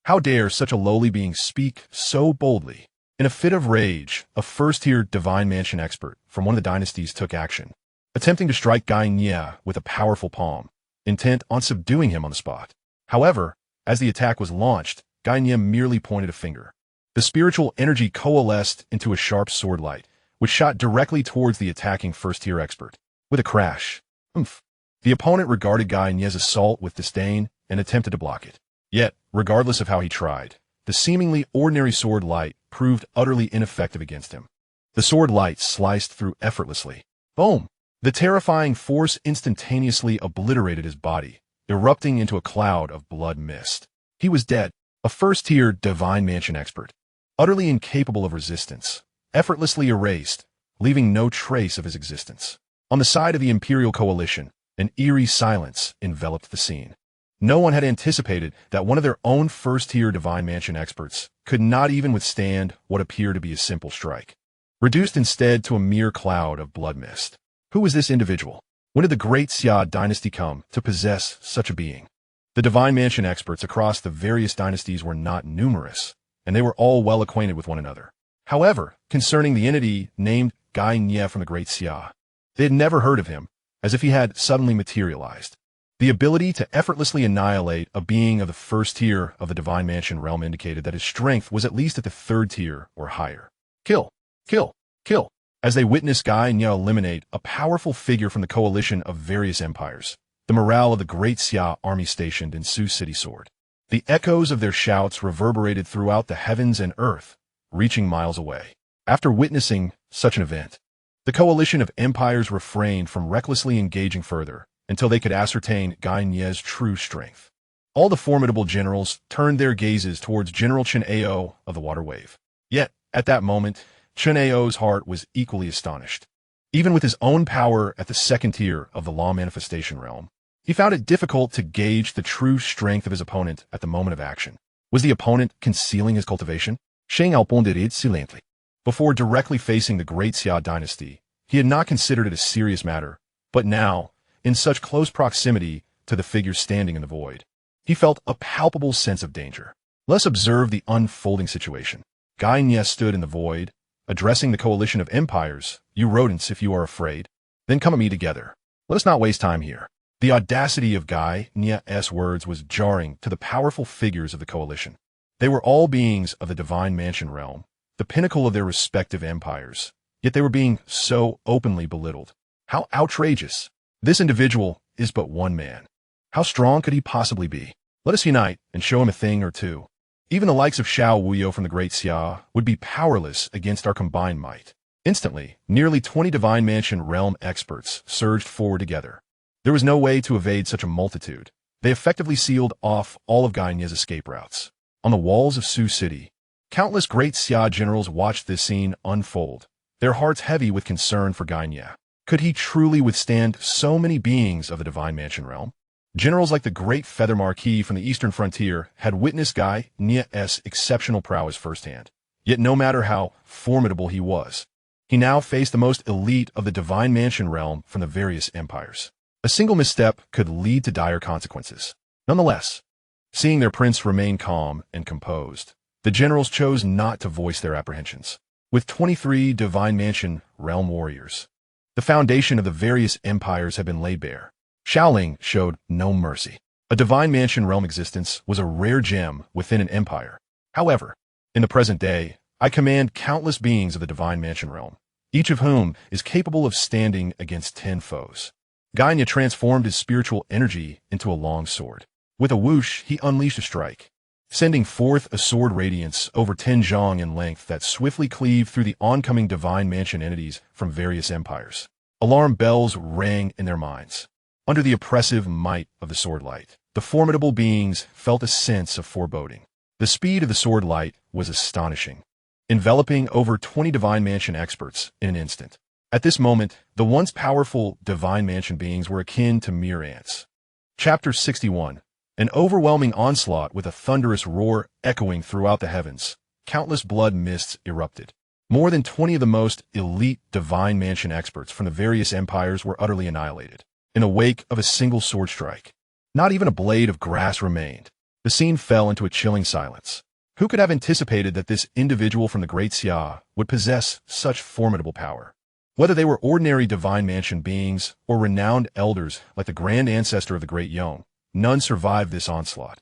How dare such a lowly being speak so boldly? In a fit of rage, a first-tier divine mansion expert from one of the dynasties took action, attempting to strike Xianxia with a powerful palm, intent on subduing him on the spot. However, as the attack was launched, Xianxia merely pointed a finger. The spiritual energy coalesced into a sharp sword light, which shot directly towards the attacking first-tier expert. With a crash, the opponent regarded Xianxia's assault with disdain and attempted to block it. Yet, regardless of how he tried, the seemingly ordinary sword light proved utterly ineffective against him. The sword light sliced through effortlessly. Boom! The terrifying force instantaneously obliterated his body, erupting into a cloud of blood mist. He was dead, a first-tier divine mansion expert, utterly incapable of resistance, effortlessly erased, leaving no trace of his existence. On the side of the Imperial coalition, an eerie silence enveloped the scene. No one had anticipated that one of their own first-tier divine mansion experts could not even withstand what appeared to be a simple strike, reduced instead to a mere cloud of blood mist. Who was this individual? When did the Great Xia Dynasty come to possess such a being? The divine mansion experts across the various dynasties were not numerous, and they were all well acquainted with one another. However, concerning the entity named Xianxia from the Great Xia, they had never heard of him, as if he had suddenly materialized. The ability to effortlessly annihilate a being of the first tier of the divine mansion realm indicated that his strength was at least at the third tier or higher. Kill, kill, kill. As they witnessed Xianxia eliminate a powerful figure from the coalition of various empires, the morale of the Great Xia army stationed in Su City soared. The echoes of their shouts reverberated throughout the heavens and earth, reaching miles away. After witnessing such an event, the coalition of empires refrained from recklessly engaging further until they could ascertain Xianxia's true strength. All the formidable generals turned their gazes towards General Chen Ao of the Water Wave. Yet, at that moment, Chen Ao's heart was equally astonished. Even with his own power at the second tier of the law manifestation realm, he found it difficult to gauge the true strength of his opponent at the moment of action. Was the opponent concealing his cultivation? Sheng Ao pondered silently. Before directly facing the Great Xia Dynasty, he had not considered it a serious matter, but now, in such close proximity to the figure standing in the void, he felt a palpable sense of danger. Let's observe the unfolding situation. Xianxia stood in the void, addressing the coalition of empires. You rodents, if you are afraid, then come at me together. Let us not waste time here. The audacity of Xianxia's words was jarring to the powerful figures of the coalition. They were all beings of the divine mansion realm, the pinnacle of their respective empires, yet they were being so openly belittled. How outrageous! This individual is but one man. How strong could he possibly be? Let us unite and show him a thing or two. Even the likes of Xiao Wuyo from the Great Xia would be powerless against our combined might. Instantly, nearly 20 divine mansion realm experts surged forward together. There was no way to evade such a multitude. They effectively sealed off all of Xianxia's escape routes. On the walls of Su City, countless Great Xia generals watched this scene unfold, their hearts heavy with concern for Xianxia. Could he truly withstand so many beings of the divine mansion realm? Generals like the Great Feather Marquis from the eastern frontier had witnessed Xianxia's exceptional prowess firsthand. Yet no matter how formidable he was, he now faced the most elite of the divine mansion realm from the various empires. A single misstep could lead to dire consequences. Nonetheless, seeing their prince remain calm and composed, the generals chose not to voice their apprehensions. With 23 divine mansion realm warriors, the foundation of the various empires had been laid bare. Xiao Ling showed no mercy. A divine mansion realm existence was a rare gem within an empire. However, in the present day, I command countless beings of the divine mansion realm, each of whom is capable of standing against 10 foes. Xianxia transformed his spiritual energy into a long sword. With a whoosh, he unleashed a strike, sending forth a sword radiance over 10 zhang in length that swiftly cleaved through the oncoming divine mansion entities from various empires. Alarm bells rang in their minds. Under the oppressive might of the sword light, the formidable beings felt a sense of foreboding. The speed of the sword light was astonishing, enveloping over 20 divine mansion experts in an instant. At this moment, the once powerful divine mansion beings were akin to mere ants. Chapter 61. An overwhelming onslaught with a thunderous roar echoing throughout the heavens. Countless blood mists erupted. More than 20 of the most elite divine mansion experts from the various empires were utterly annihilated in the wake of a single sword strike. Not even a blade of grass remained. The scene fell into a chilling silence. Who could have anticipated that this individual from the Great Xia would possess such formidable power? Whether they were ordinary divine mansion beings or renowned elders like the grand ancestor of the Great Yong, none survived this onslaught.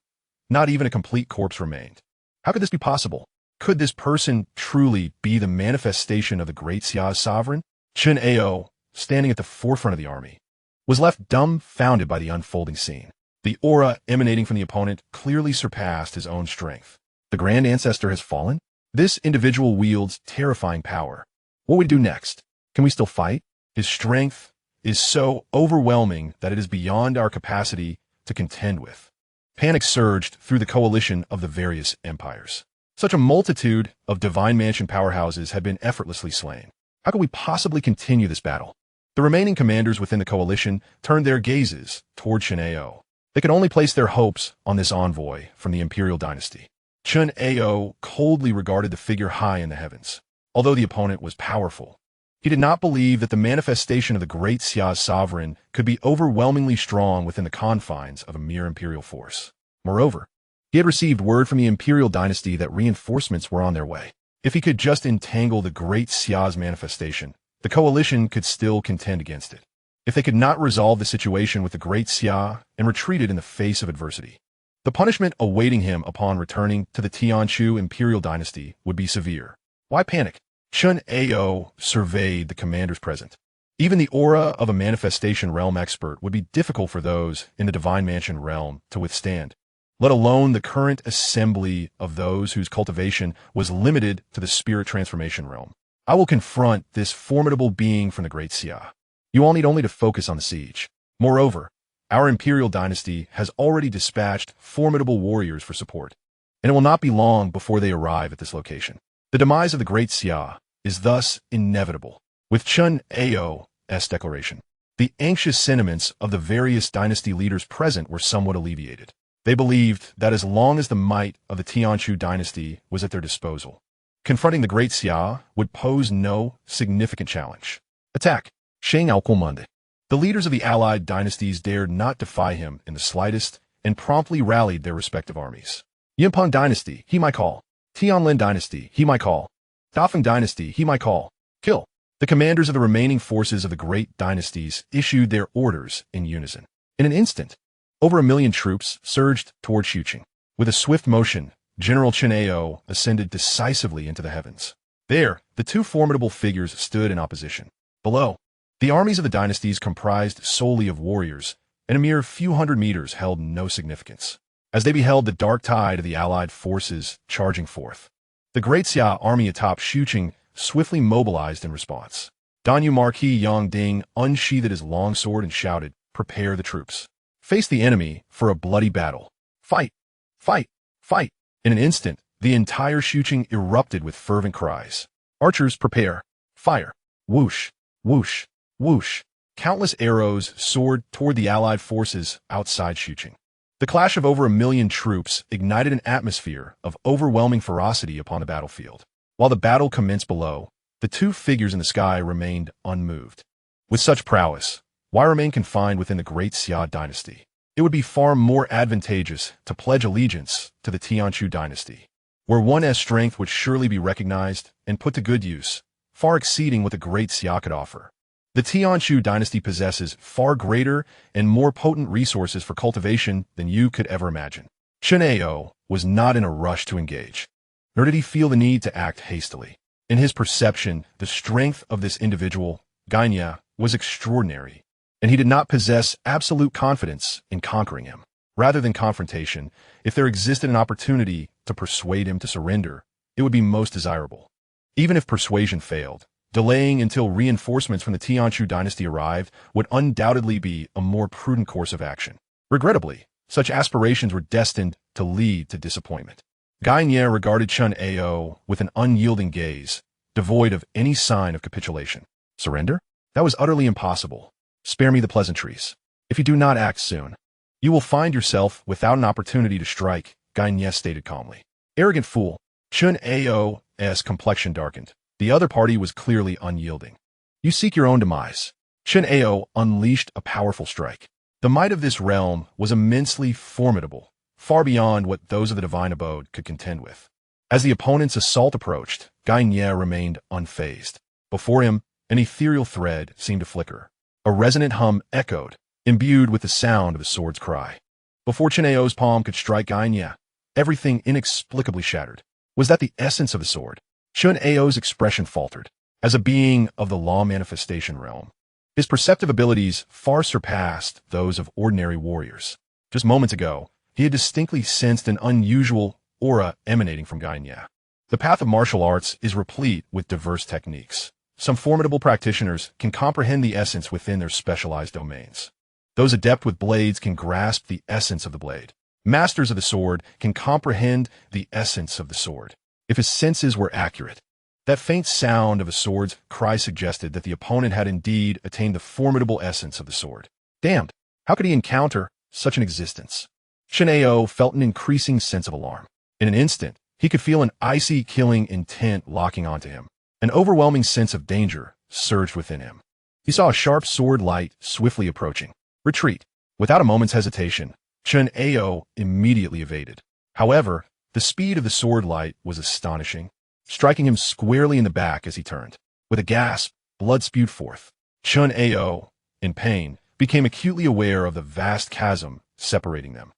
Not even a complete corpse remained. How could this be possible? Could this person truly be the manifestation of the Great Xia's sovereign? Chen Ao, standing at the forefront of the army, was left dumbfounded by the unfolding scene. The aura emanating from the opponent clearly surpassed his own strength. The grand ancestor has fallen? This individual wields terrifying power. What would we do next? Can we still fight? His strength is so overwhelming that it is beyond our capacity to contend with. Panic surged through the coalition of the various empires. Such a multitude of divine mansion powerhouses had been effortlessly slain. How could we possibly continue this battle? The remaining commanders within the coalition turned their gazes toward Chen Ao. They could only place their hopes on this envoy from the imperial dynasty. Chen Ao coldly regarded the figure high in the heavens. Although the opponent was powerful, he did not believe that the manifestation of the Great Xia's sovereign could be overwhelmingly strong within the confines of a mere imperial force. Moreover, he had received word from the imperial dynasty that reinforcements were on their way. If he could just entangle the Great Xia's manifestation, the coalition could still contend against it. If they could not resolve the situation with the Great Xia and retreated in the face of adversity, the punishment awaiting him upon returning to the Tianchu imperial dynasty would be severe. Why panic? Chen Ao surveyed the commanders present. Even the aura of a manifestation realm expert would be difficult for those in the divine mansion realm to withstand, let alone the current assembly of those whose cultivation was limited to the spirit transformation realm. I will confront this formidable being from the Great Xia. You all need only to focus on the siege. Moreover, our imperial dynasty has already dispatched formidable warriors for support, and it will not be long before they arrive at this location. The demise of the Great Xia is thus inevitable. With Chen Ao's declaration, the anxious sentiments of the various dynasty leaders present were somewhat alleviated. They believed that as long as the might of the Tianchu dynasty was at their disposal, confronting the Great Xia would pose no significant challenge. Attack! Xianxia. The leaders of the allied dynasties dared not defy him in the slightest and promptly rallied their respective armies. Yimpeng dynasty, he my call. Tianlin dynasty, he my call. Dafeng dynasty, he my call. Kill. The commanders of the remaining forces of the great dynasties issued their orders in unison. In an instant, over 1 million troops surged toward Xuqing. With a swift motion, General Chen Ao ascended decisively into the heavens. There, the two formidable figures stood in opposition. Below, the armies of the dynasties comprised solely of warriors, and a mere few hundred meters held no significance. As they beheld the dark tide of the allied forces charging forth, the Great Xia army atop Xuqing swiftly mobilized in response. Danyu Marquis Yang Ding unsheathed his long sword and shouted, "Prepare the troops. Face the enemy for a bloody battle. Fight! Fight! Fight!" In an instant, the entire Xuqing erupted with fervent cries. "Archers, prepare! Fire!" Whoosh! Whoosh! Whoosh! Countless arrows soared toward the allied forces outside Xuqing. The clash of over 1 million troops ignited an atmosphere of overwhelming ferocity upon the battlefield. While the battle commenced below, the two figures in the sky remained unmoved. With such prowess, why remain confined within the Great Xia Dynasty? It would be far more advantageous to pledge allegiance to the Tianchu Dynasty, where one's strength would surely be recognized and put to good use, far exceeding what the Great Xia could offer. The Tianchu dynasty possesses far greater and more potent resources for cultivation than you could ever imagine. Chen Ao was not in a rush to engage, nor did he feel the need to act hastily. In his perception, the strength of this individual, Xianxia, was extraordinary, and he did not possess absolute confidence in conquering him. Rather than confrontation, if there existed an opportunity to persuade him to surrender, it would be most desirable. Even if persuasion failed, delaying until reinforcements from the Tianchu dynasty arrived would undoubtedly be a more prudent course of action. Regrettably, such aspirations were destined to lead to disappointment. Xianxia regarded Chen Ao with an unyielding gaze, devoid of any sign of capitulation. Surrender? That was utterly impossible. Spare me the pleasantries. If you do not act soon, you will find yourself without an opportunity to strike, Xianxia stated calmly. Arrogant fool. Chen Ao's complexion darkened. The other party was clearly unyielding. You seek your own demise. Chen Ao unleashed a powerful strike. The might of this realm was immensely formidable, far beyond what those of the divine abode could contend with. As the opponent's assault approached, Xianxia remained unfazed. Before him, an ethereal thread seemed to flicker. A resonant hum echoed, imbued with the sound of a sword's cry. Before Qiao's palm could strike Xianxia, everything inexplicably shattered. Was that the essence of the sword? Qiao's expression faltered. As a being of the law manifestation realm, his perceptive abilities far surpassed those of ordinary warriors. Just moments ago, he had distinctly sensed an unusual aura emanating from Xianxia. The path of martial arts is replete with diverse techniques. Some formidable practitioners can comprehend the essence within their specialized domains. Those adept with blades can grasp the essence of the blade. Masters of the sword can comprehend the essence of the sword. If his senses were accurate, that faint sound of a sword's cry suggested that the opponent had indeed attained the formidable essence of the sword. Damned! How could he encounter such an existence? Xiao felt an increasing sense of alarm. In an instant, he could feel an icy, killing intent locking onto him. An overwhelming sense of danger surged within him. He saw a sharp sword light swiftly approaching. Retreat. Without a moment's hesitation, Xiao immediately evaded. However, the speed of the sword light was astonishing, striking him squarely in the back as he turned. With a gasp, blood spewed forth. Xiao, in pain, became acutely aware of the vast chasm separating them.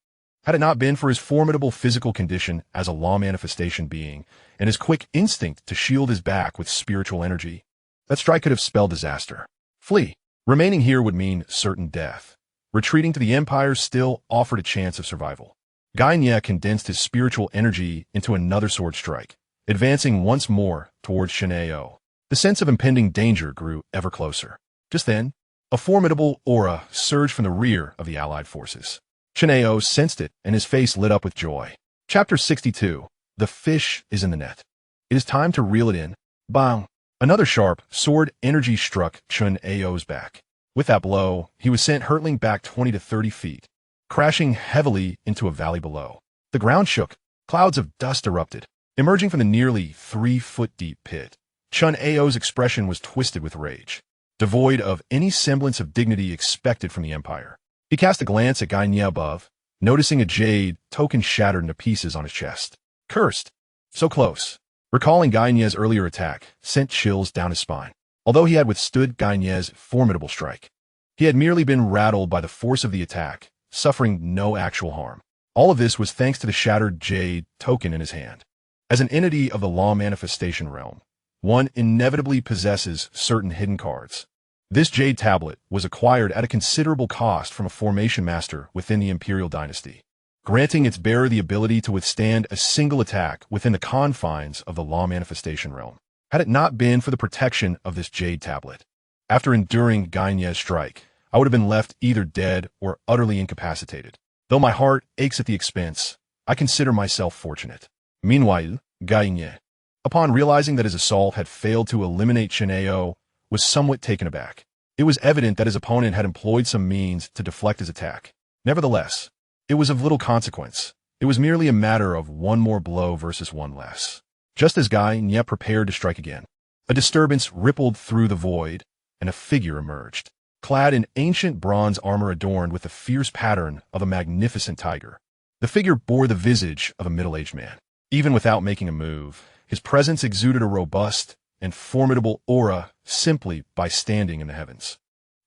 Had it not been for his formidable physical condition as a law manifestation being and his quick instinct to shield his back with spiritual energy, that strike could have spelled disaster. Flee. Remaining here would mean certain death. Retreating to the Empire still offered a chance of survival. Xianxia condensed his spiritual energy into another sword strike, advancing once more towards Xiao. The sense of impending danger grew ever closer. Just then, a formidable aura surged from the rear of the allied forces. Xiao sensed it, and his face lit up with joy. Chapter 62. The fish is in the net. It is time to reel it in. Bang! Another sharp sword energy struck Xiao's back. With that blow, he was sent hurtling back 20 to 30 feet, crashing heavily into a valley below. The ground shook. Clouds of dust erupted, emerging from the nearly 3-foot-deep pit. Xiao's expression was twisted with rage, devoid of any semblance of dignity expected from the Empire. He cast a glance at Xianxia above, noticing a jade token shattered into pieces on his chest. Cursed! So close. Recalling Xianxia's earlier attack sent chills down his spine. Although he had withstood Xianxia's formidable strike, he had merely been rattled by the force of the attack, suffering no actual harm. All of this was thanks to the shattered jade token in his hand. As an entity of the law manifestation realm, one inevitably possesses certain hidden cards. This jade tablet was acquired at a considerable cost from a formation master within the imperial dynasty, granting its bearer the ability to withstand a single attack within the confines of the law manifestation realm. Had it not been for the protection of this jade tablet, after enduring Xianxia's strike, I would have been left either dead or utterly incapacitated. Though my heart aches at the expense, I consider myself fortunate. Meanwhile, Xianxia, upon realizing that his assault had failed to eliminate Xiao, was somewhat taken aback. It was evident that his opponent had employed some means to deflect his attack. Nevertheless, it was of little consequence. It was merely a matter of one more blow versus one less. Just as Xianxia prepared to strike again, a disturbance rippled through the void, and a figure emerged, clad in ancient bronze armor adorned with the fierce pattern of a magnificent tiger. The figure bore the visage of a middle-aged man. Even without making a move, his presence exuded a robust and formidable aura simply by standing in the heavens.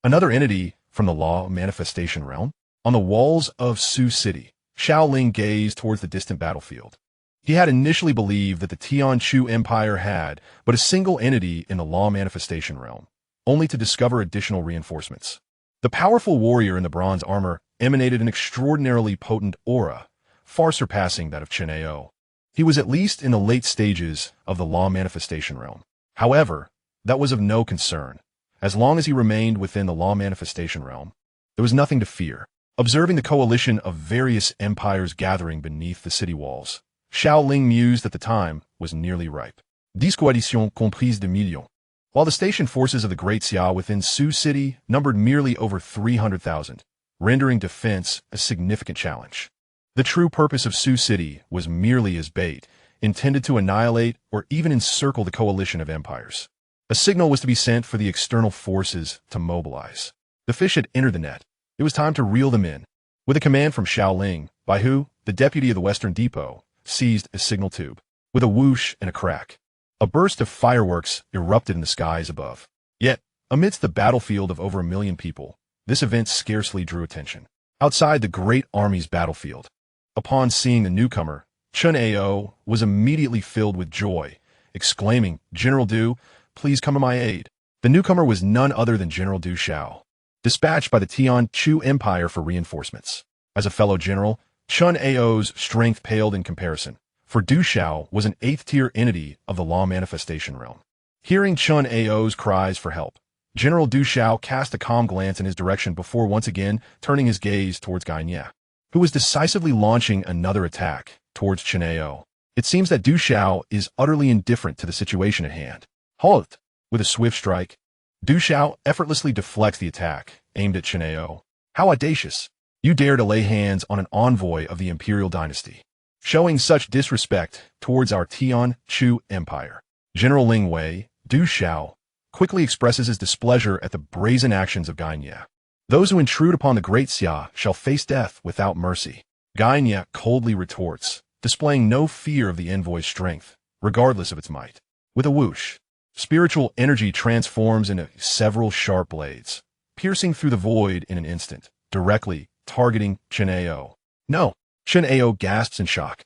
Another entity from the law manifestation realm. On the walls of Su City, Xiao Ling gazed towards the distant battlefield. He had initially believed that the Tianchu Empire had but a single entity in the law manifestation realm, only to discover additional reinforcements. The powerful warrior in the bronze armor emanated an extraordinarily potent aura, far surpassing that of Xiao. He was at least in the late stages of the law manifestation realm. However, that was of no concern. As long as he remained within the law manifestation realm, there was nothing to fear. Observing the coalition of various empires gathering beneath the city walls, Xiao Ling mused that the time was nearly ripe. Discoalition comprise de millions. While the station forces of the Great Xia within Su City numbered merely over 300,000, rendering defense a significant challenge. The true purpose of Su City was merely as bait, intended to annihilate or even encircle the coalition of empires. A signal was to be sent for the external forces to mobilize. The fish had entered the net. It was time to reel them in. With a command from Xiao Ling, Baihu, the deputy of the Western Depot, seized a signal tube. With a whoosh and a crack, a burst of fireworks erupted in the skies above. Yet, amidst the battlefield of over 1 million people, this event scarcely drew attention. Outside the great army's battlefield, upon seeing the newcomer, Chun Ao was immediately filled with joy, exclaiming, "General Du, please come to my aid." The newcomer was none other than General Du Xiao, dispatched by the Tian Chu Empire for reinforcements. As a fellow general, Chun Ao's strength paled in comparison, for Du Xiao was an 8th-tier entity of the law manifestation realm. Hearing Chun Ao's cries for help, General Du Xiao cast a calm glance in his direction before once again turning his gaze towards Xianxia, who was decisively launching another attack towards Chun Ao. It seems that Du Xiao is utterly indifferent to the situation at hand. Halt! With a swift strike, Du Xiao effortlessly deflects the attack aimed at Chun Ao. How audacious! You dare to lay hands on an envoy of the imperial dynasty, showing such disrespect towards our Tian Chu Empire. General Ling Wei, Du Xiao, quickly expresses his displeasure at the brazen actions of Xianxia. Those who intrude upon the Great Xia shall face death without mercy. Xianxia coldly retorts, displaying no fear of the envoy's strength, regardless of its might. With a whoosh, spiritual energy transforms into several sharp blades, piercing through the void in an instant, directly targeting Chun Ao. No! Chun Ao gasps in shock,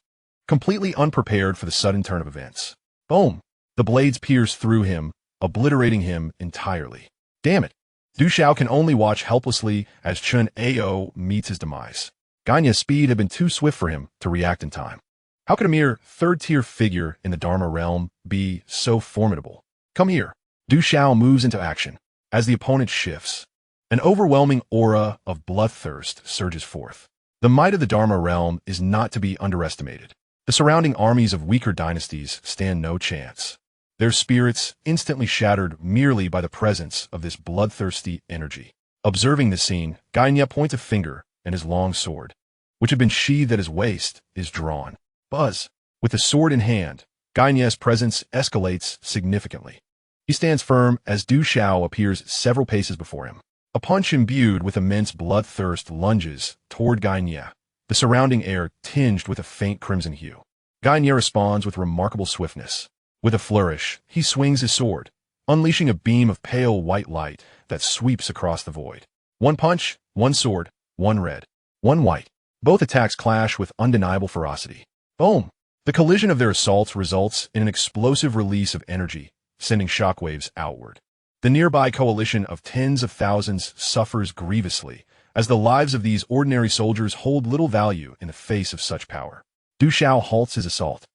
completely unprepared for the sudden turn of events. Boom! The blades pierce through him, obliterating him entirely. Damn it! Du Xiao can only watch helplessly as Chun Ao meets his demise. Xianxia's speed had been too swift for him to react in time. How could a mere 3rd-tier figure in the Dharma realm be so formidable? Come here. Du Xiao moves into action. As the opponent shifts, an overwhelming aura of bloodthirst surges forth. The might of the Dharma realm is not to be underestimated. The surrounding armies of weaker dynasties stand no chance, their spirits instantly shattered merely by the presence of this bloodthirsty energy. Observing the scene, Xianxia points a finger, and his long sword, which had been sheathed at his waist, is drawn. Buzz! With the sword in hand, Xianxia's presence escalates significantly. He stands firm as Du Xiao appears several paces before him. A punch imbued with immense bloodthirst lunges toward Xianxia, the surrounding air tinged with a faint crimson hue. Xianxia responds with remarkable swiftness. With a flourish, he swings his sword, unleashing a beam of pale white light that sweeps across the void. One punch, one sword, one red, one white. Both attacks clash with undeniable ferocity. Boom! The collision of their assaults results in an explosive release of energy, sending shockwaves outward. The nearby coalition of tens of thousands suffers grievously, as the lives of these ordinary soldiers hold little value in the face of such power. Du Xiao halts his assault,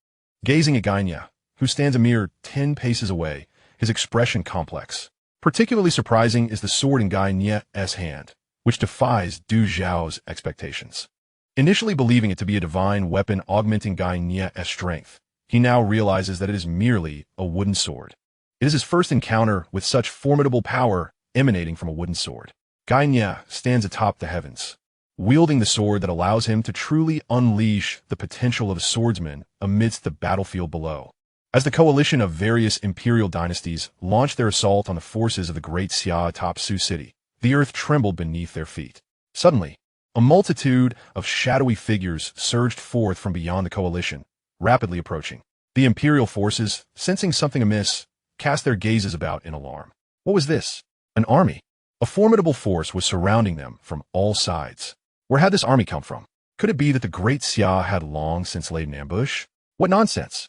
gazing at Xianxia, who stands a mere 10 paces away, his expression complex. Particularly surprising is the sword in Xianxia's hand, which defies Du Xiao's expectations. Initially believing it to be a divine weapon augmenting Xianxia's strength, he now realizes that it is merely a wooden sword. It is his first encounter with such formidable power emanating from a wooden sword. Xianxia stands atop the heavens, wielding the sword that allows him to truly unleash the potential of a swordsman amidst the battlefield below. As the coalition of various imperial dynasties launched their assault on the forces of the Great Xia atop Sioux City, the earth trembled beneath their feet. Suddenly, a multitude of shadowy figures surged forth from beyond the coalition, rapidly approaching. The imperial forces, sensing something amiss, cast their gazes about in alarm. What was this? An army. A formidable force was surrounding them from all sides. Where had this army come from? Could it be that the Great Xia had long since laid an ambush? What nonsense!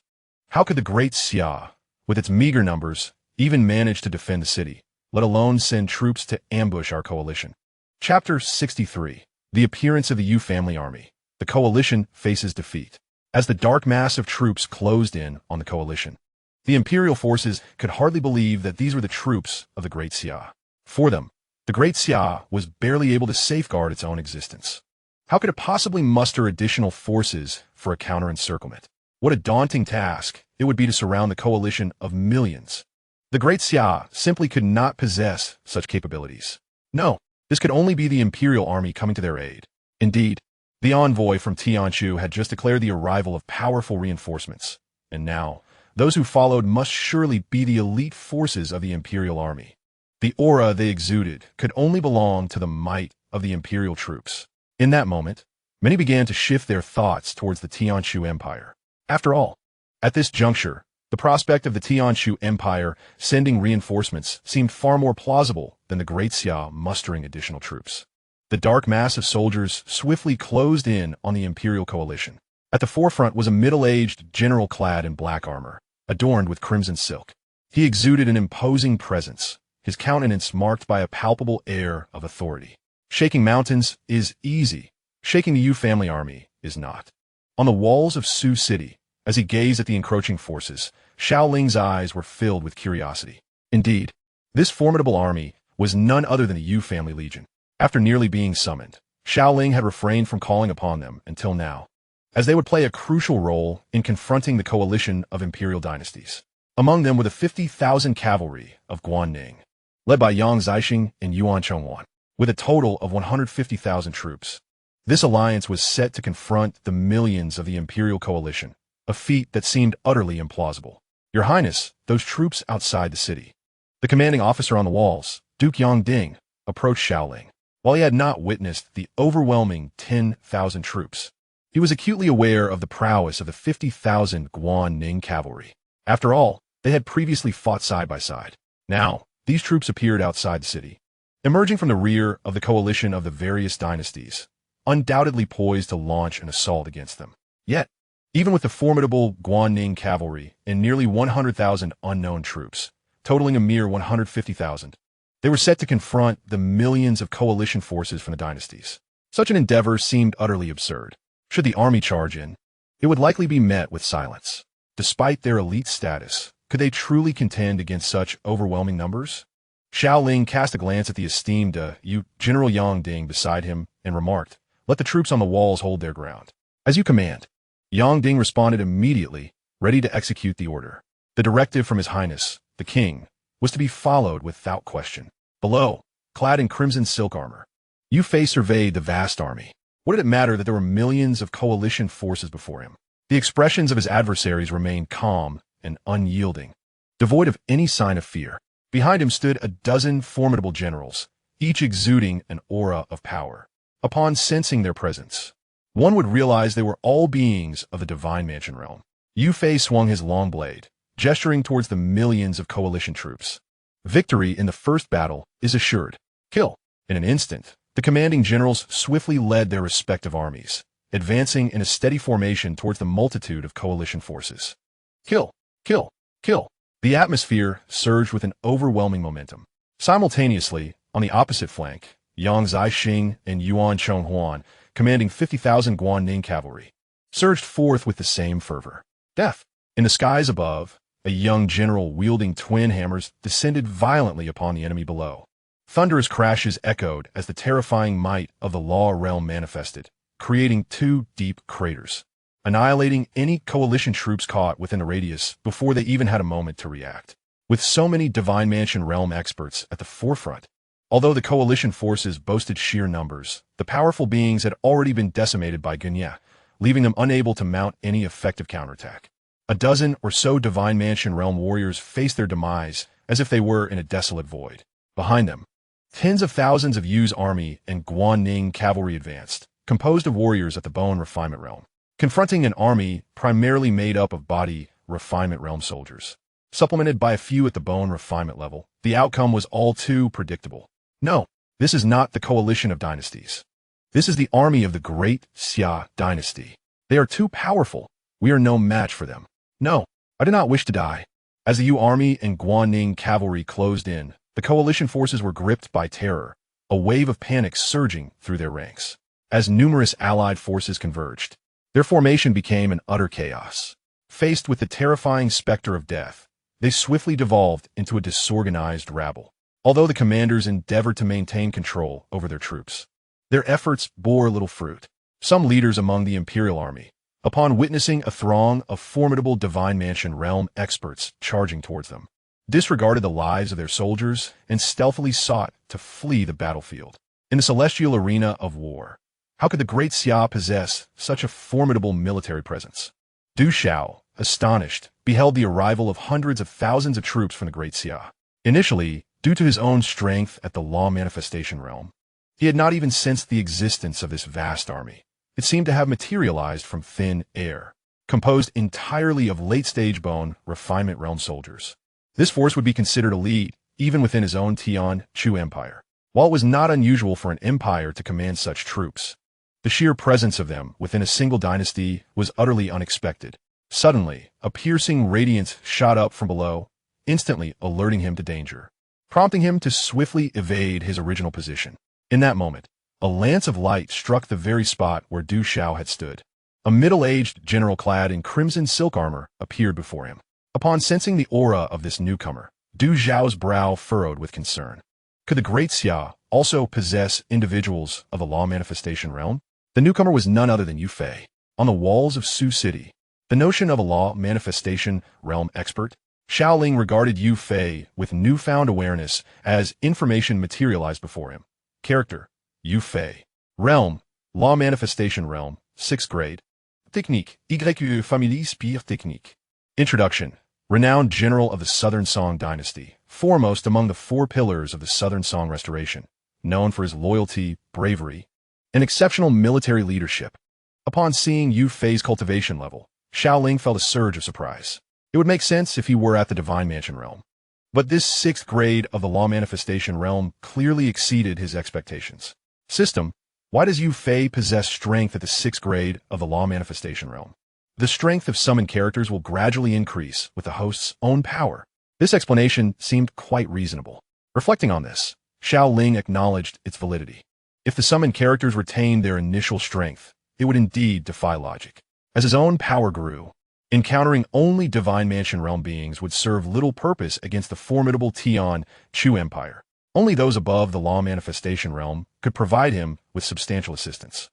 How could the Great Xia, with its meager numbers, even manage to defend the city, let alone send troops to ambush our coalition? Chapter 63. The appearance of the Yu family army. The coalition faces defeat. As the dark mass of troops closed in on the coalition, the imperial forces could hardly believe that these were the troops of the Great Xia. For them, the Great Xia was barely able to safeguard its own existence. How could it possibly muster additional forces for a counter-encirclement? What a daunting task it would be to surround the coalition of millions. The Great Xia simply could not possess such capabilities. No, this could only be the imperial army coming to their aid. Indeed, the envoy from Tianchu had just declared the arrival of powerful reinforcements, and now, those who followed must surely be the elite forces of the imperial army. The aura they exuded could only belong to the might of the imperial troops. In that moment, many began to shift their thoughts towards the Tianchu Empire. After all, At this juncture, the prospect of the Tianshu Empire sending reinforcements seemed far more plausible than the Great Xia mustering additional troops. The dark mass of soldiers swiftly closed in on the imperial coalition. At the forefront was a middle-aged general clad in black armor, adorned with crimson silk. He exuded an imposing presence, his countenance marked by a palpable air of authority. Shaking mountains is easy. Shaking the Yu family army is not. On the walls of Su City, as he gazed at the encroaching forces, Xiao Ling's eyes were filled with curiosity. Indeed, this formidable army was none other than the Yu family legion. After nearly being summoned, Xiao Ling had refrained from calling upon them until now, as they would play a crucial role in confronting the coalition of imperial dynasties. Among them were the 50,000 cavalry of Guanning, led by Yang Zixing and Yuan Chongwan, with a total of 150,000 troops. This alliance was set to confront the millions of the imperial coalition, a feat that seemed utterly implausible. Your Highness, those troops outside the city. The commanding officer on the walls, Duke Yongding, approached Xiao Ling. While he had not witnessed the overwhelming 10,000 troops, he was acutely aware of the prowess of the 50,000 Guanning cavalry. After all, they had previously fought side by side. Now, these troops appeared outside the city, emerging from the rear of the coalition of the various dynasties, undoubtedly poised to launch an assault against them. Yet, even with the formidable Guanning cavalry and nearly 100,000 unknown troops, totaling a mere 150,000, they were set to confront the millions of coalition forces from the dynasties. Such an endeavor seemed utterly absurd. Should the army charge in, it would likely be met with silence. Despite their elite status, could they truly contend against such overwhelming numbers? Xiao Ling cast a glance at the esteemed General Yongding beside him and remarked, "Let the troops on the walls hold their ground." "As you command." Yongding responded immediately, ready to execute the order. The directive from His Highness, the King, was to be followed without question. Below, clad in crimson silk armor, Yu Fei surveyed the vast army. What did it matter that there were millions of coalition forces before him? The expressions of his adversaries remained calm and unyielding, devoid of any sign of fear. Behind him stood a dozen formidable generals, each exuding an aura of power. Upon sensing their presence, one would realize they were all beings of the divine mansion realm. Yu Fei swung his long blade, gesturing towards the millions of coalition troops. Victory in the first battle is assured. Kill. In an instant, the commanding generals swiftly led their respective armies, advancing in a steady formation towards the multitude of coalition forces. Kill, kill, kill. The atmosphere surged with an overwhelming momentum. Simultaneously, on the opposite flank, Yang Zixing and Yuan Chonghuan, commanding 50,000 Guanning cavalry, surged forth with the same fervor. Death. In the skies above, a young general wielding twin hammers descended violently upon the enemy below. Thunderous crashes echoed as the terrifying might of the Law realm manifested, creating two deep craters, annihilating any coalition troops caught within the radius before they even had a moment to react. With so many Divine Mansion realm experts at the forefront, although the coalition forces boasted sheer numbers, the powerful beings had already been decimated by Gunya, leaving them unable to mount any effective counterattack. A dozen or so Divine Mansion realm warriors faced their demise as if they were in a desolate void. Behind them, tens of thousands of Yu's army and Guanning cavalry advanced, composed of warriors at the Bone Refinement realm, confronting an army primarily made up of Body Refinement realm soldiers. Supplemented by a few at the Bone Refinement level, the outcome was all too predictable. No, this is not the coalition of dynasties. This is the army of the Great Xia Dynasty. They are too powerful. We are no match for them. No, I do not wish to die. As the Yu army and Guanning cavalry closed in, the coalition forces were gripped by terror, a wave of panic surging through their ranks. As numerous allied forces converged, their formation became an utter chaos. Faced with the terrifying specter of death, they swiftly devolved into a disorganized rabble. Although the commanders endeavored to maintain control over their troops, their efforts bore little fruit. Some leaders among the imperial army, upon witnessing a throng of formidable Divine Mansion realm experts charging towards them, disregarded the lives of their soldiers and stealthily sought to flee the battlefield. In the celestial arena of war, how could the Great Xia possess such a formidable military presence? Du Xiao, astonished, beheld the arrival of hundreds of thousands of troops from the Great Xia. Initially, due to his own strength at the Law Manifestation realm, he had not even sensed the existence of this vast army. It seemed to have materialized from thin air. composed entirely of late-stage bone refinement realm soldiers. This force would be considered elite even within his own Tian Chu empire. While it was not unusual for an empire to command such troops, the sheer presence of them within a single dynasty was utterly unexpected. Suddenly, a piercing radiance shot up from below, instantly alerting him to danger, prompting him to swiftly evade his original position. In that moment, a lance of light struck the very spot where Du Xiao had stood. A middle-aged general clad in crimson silk armor appeared before him. Upon sensing the aura of this newcomer, Du Xiao's brow furrowed with concern. Could the Great Xia also possess individuals of the law manifestation realm? The newcomer was none other than Yu Fei. On the walls of Su City, the notion of a law manifestation realm expert, Xiao Ling regarded Yu Fei with newfound awareness as information materialized before him. Character: Yu Fei. Realm: law manifestation realm, 6th grade. Technique: Y famille spire technique. Introduction: renowned general of the Southern Song dynasty, foremost among the 4 pillars of the Southern Song restoration, known for his loyalty, bravery, and exceptional military leadership. Upon seeing Yu Fei's cultivation level, Xiao Ling felt a surge of surprise. It would make sense if he were at the Divine Mansion realm. But this 6th grade of the law manifestation realm clearly exceeded his expectations. System: why does Yu Fei possess strength at the 6th grade of the law manifestation realm? The strength of summoned characters will gradually increase with the host's own power. This explanation seemed quite reasonable. Reflecting on this, Xiao Ling acknowledged its validity. If the summoned characters retained their initial strength, it would indeed defy logic. As his own power grew, encountering only Divine Mansion realm beings would serve little purpose against the formidable Tian Chu empire. Only those above the law manifestation realm could provide him with substantial assistance.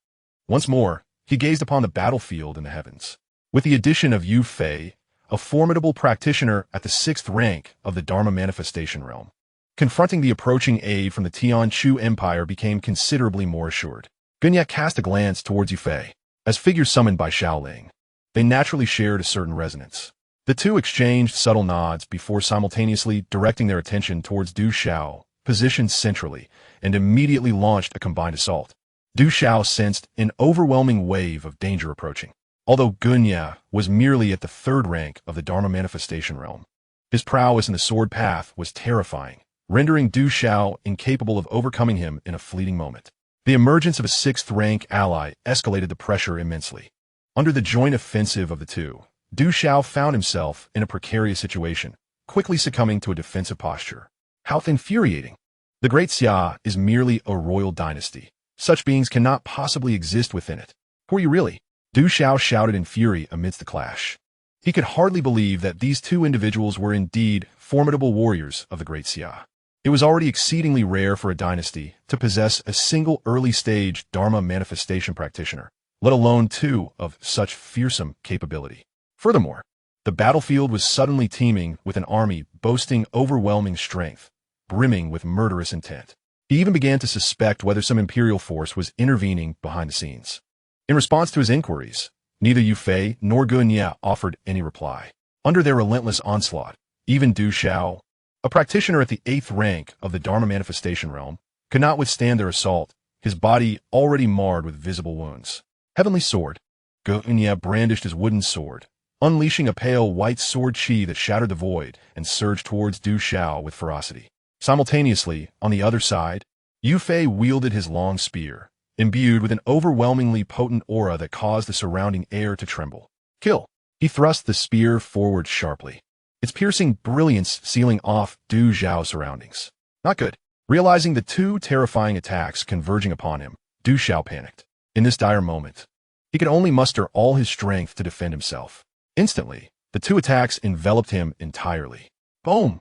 Once more, he gazed upon the battlefield in the heavens. With the addition of Yu Fei, a formidable practitioner at the 6th rank of the Dharma manifestation realm, confronting the approaching aid from the Tian Chu empire became considerably more assured. Gunya cast a glance towards Yu Fei. As figures summoned by Xiao Ling, they naturally shared a certain resonance. The two exchanged subtle nods before simultaneously directing their attention towards Du Xiao, positioned centrally, and immediately launched a combined assault. Du Xiao sensed an overwhelming wave of danger approaching. Although Gunya was merely at the 3rd rank of the Dharma manifestation realm, his prowess in the sword path was terrifying, rendering Du Xiao incapable of overcoming him in a fleeting moment. The emergence of a 6th rank ally escalated the pressure immensely. Under the joint offensive of the two, Du Xiao found himself in a precarious situation, quickly succumbing to a defensive posture. How infuriating! The Great Xia is merely a royal dynasty. Such beings cannot possibly exist within it. Who are you really? Du Xiao shouted in fury amidst the clash. He could hardly believe that these two individuals were indeed formidable warriors of the Great Xia. It was already exceedingly rare for a dynasty to possess a single early-stage Dharma manifestation practitioner, let alone 2 of such fearsome capability. Furthermore, the battlefield was suddenly teeming with an army boasting overwhelming strength, brimming with murderous intent. He even began to suspect whether some imperial force was intervening behind the scenes. In response to his inquiries, neither Yu Fei nor Gunya offered any reply. Under their relentless onslaught, even Du Xiao, a practitioner at the 8th rank of the Dharma manifestation realm, could not withstand their assault, his body already marred with visible wounds. Heavenly Sword. Gunya brandished his wooden sword, unleashing a pale white sword chi that shattered the void and surged towards Du Xiao with ferocity. Simultaneously, on the other side, Yu Fei wielded his long spear, imbued with an overwhelmingly potent aura that caused the surrounding air to tremble. Kill! He thrust the spear forward sharply, its piercing brilliance sealing off Du Xiao's surroundings. Not good. Realizing the 2 terrifying attacks converging upon him, Du Xiao panicked. In this dire moment, he could only muster all his strength to defend himself. Instantly, the 2 attacks enveloped him entirely. Boom!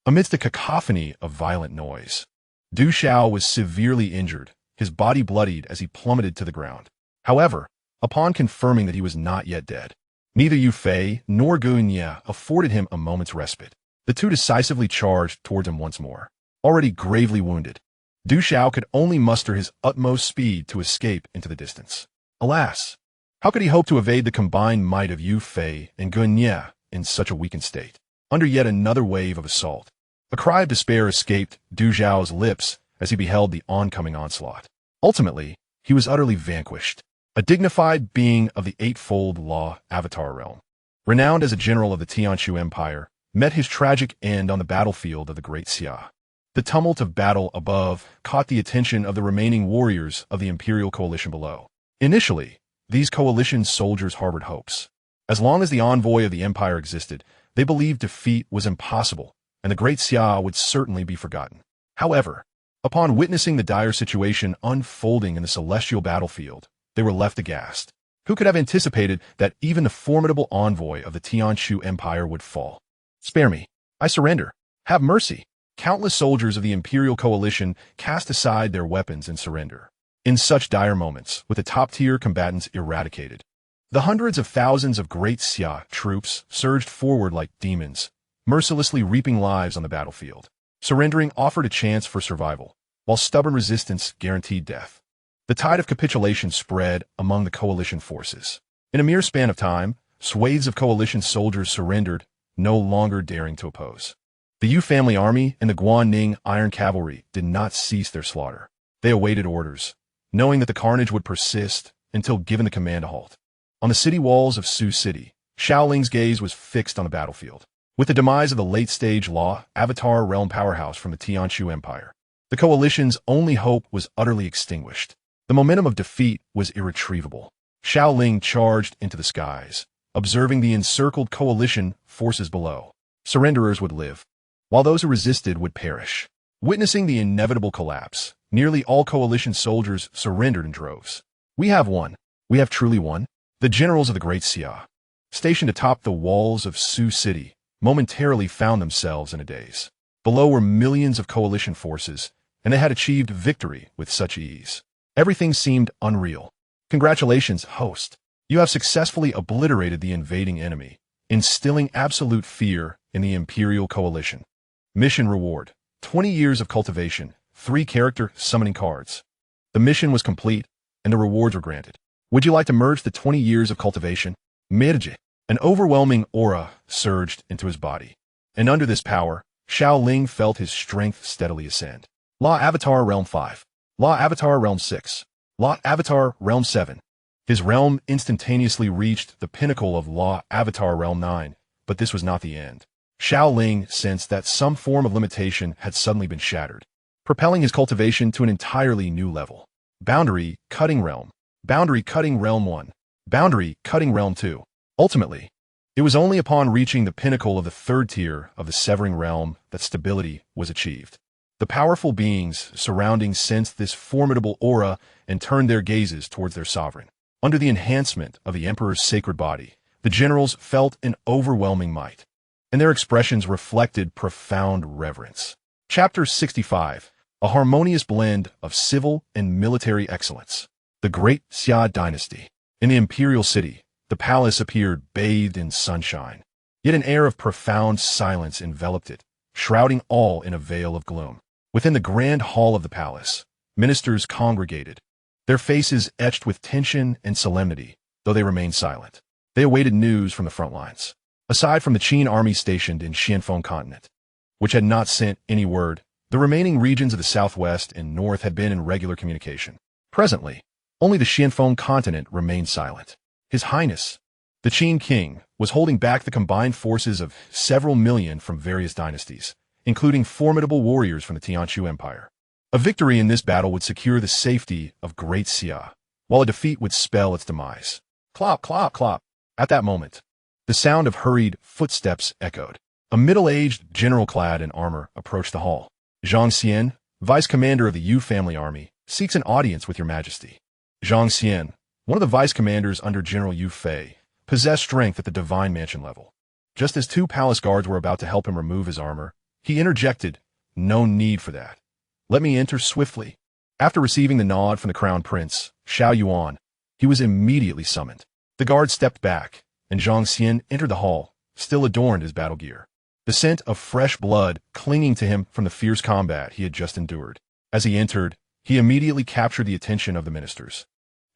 Amidst a cacophony of violent noise, Du Xiao was severely injured, his body bloodied as he plummeted to the ground. However, upon confirming that he was not yet dead, neither Yu Fei nor Gunya afforded him a moment's respite. The 2 decisively charged towards him once more. Already gravely wounded, Du Xiao could only muster his utmost speed to escape into the distance. Alas, how could he hope to evade the combined might of Yu Fei and Gunya in such a weakened state? Under yet another wave of assault, a cry of despair escaped Du Xiao's lips as he beheld the oncoming onslaught. Ultimately, he was utterly vanquished. a dignified being of the eightfold law avatar realm, renowned as a general of the Xianxia Empire, met his tragic end on the battlefield of the Great Xia. The tumult of battle above caught the attention of the remaining warriors of the imperial coalition below. Initially, these coalition soldiers harbored hopes. As long as the envoy of the empire existed, they believed defeat was impossible, and the Great Xia would certainly be forgotten. However, upon witnessing the dire situation unfolding in the celestial battlefield, they were left aghast. Who could have anticipated that even the formidable envoy of the Xianxia Empire would fall? "Spare me. I surrender. Have mercy." Countless soldiers of the imperial coalition cast aside their weapons and surrender. In such dire moments, with the top-tier combatants eradicated, the hundreds of thousands of Great Xia troops surged forward like demons, mercilessly reaping lives on the battlefield. Surrendering offered a chance for survival, while stubborn resistance guaranteed death. The tide of capitulation spread among the coalition forces. In a mere span of time, swathes of coalition soldiers surrendered, no longer daring to oppose. The Yu family army and the Guanning Iron Cavalry did not cease their slaughter. They awaited orders, knowing that the carnage would persist until given the command to halt. On the city walls of Sioux City, Xiao Ling's gaze was fixed on the battlefield. With the demise of the late-stage law avatar realm powerhouse from the Xianxia Empire, the coalition's only hope was utterly extinguished. The momentum of defeat was irretrievable. Xiao Ling charged into the skies, observing the encircled coalition forces below. Surrenderers would live, while those who resisted would perish. Witnessing the inevitable collapse, nearly all coalition soldiers surrendered in droves. "We have won. We have truly won." The generals of the Great Xia, stationed atop the walls of Sioux City, momentarily found themselves in a daze. Below were millions of coalition forces, and they had achieved victory with such ease. Everything seemed unreal. "Congratulations, host. You have successfully obliterated the invading enemy, instilling absolute fear in the imperial coalition. Mission reward: 20 years of cultivation, 3 character summoning cards." The mission was complete, and the rewards were granted. "Would you like to merge the 20 years of cultivation?" Mirji. An overwhelming aura surged into his body, and under this power, Xiao Ling felt his strength steadily ascend. Law Avatar Realm 5. Law Avatar Realm 6. Law Avatar Realm 7. His realm instantaneously reached the pinnacle of Law Avatar Realm 9, but this was not the end. Xiao Ling sensed that some form of limitation had suddenly been shattered, propelling his cultivation to an entirely new level. Boundary Cutting Realm. Boundary Cutting Realm 1. Boundary Cutting Realm 2. Ultimately, it was only upon reaching the pinnacle of the third tier of the Severing Realm that stability was achieved. The powerful beings surrounding sensed this formidable aura and turned their gazes towards their sovereign. Under the enhancement of the Emperor's sacred body, the generals felt an overwhelming might, and their expressions reflected profound reverence. Chapter 65. A harmonious blend of civil and military excellence. The Great Xia Dynasty. In the imperial city, the palace appeared bathed in sunshine, yet an air of profound silence enveloped it, shrouding all in a veil of gloom. Within the grand hall of the palace, ministers congregated, their faces etched with tension and solemnity, though they remained silent. They awaited news from the front lines. Aside from the Qin army stationed in Xianfeng continent, which had not sent any word, the remaining regions of the southwest and north had been in regular communication. Presently, only the Xianfeng continent remained silent. His Highness, the Qin king, was holding back the combined forces of several million from various dynasties, including formidable warriors from the Xianxia Empire. A victory in this battle would secure the safety of Great Xia, while a defeat would spell its demise. Clop, clop, clop. At that moment, the sound of hurried footsteps echoed. A middle-aged general clad in armor approached the hall. "Xianxia, vice commander of the Yu family army, seeks an audience with your majesty." Xianxia, one of the vice commanders under General Yu Fei, possessed strength at the divine mansion level. Just as 2 palace guards were about to help him remove his armor, he interjected, "No need for that. Let me enter swiftly." After receiving the nod from the crown prince, Xiao Yuan, he was immediately summoned. The guard stepped back, and Zhang Xian entered the hall, still adorned his battle gear, the scent of fresh blood clinging to him from the fierce combat he had just endured. As he entered, he immediately captured the attention of the ministers.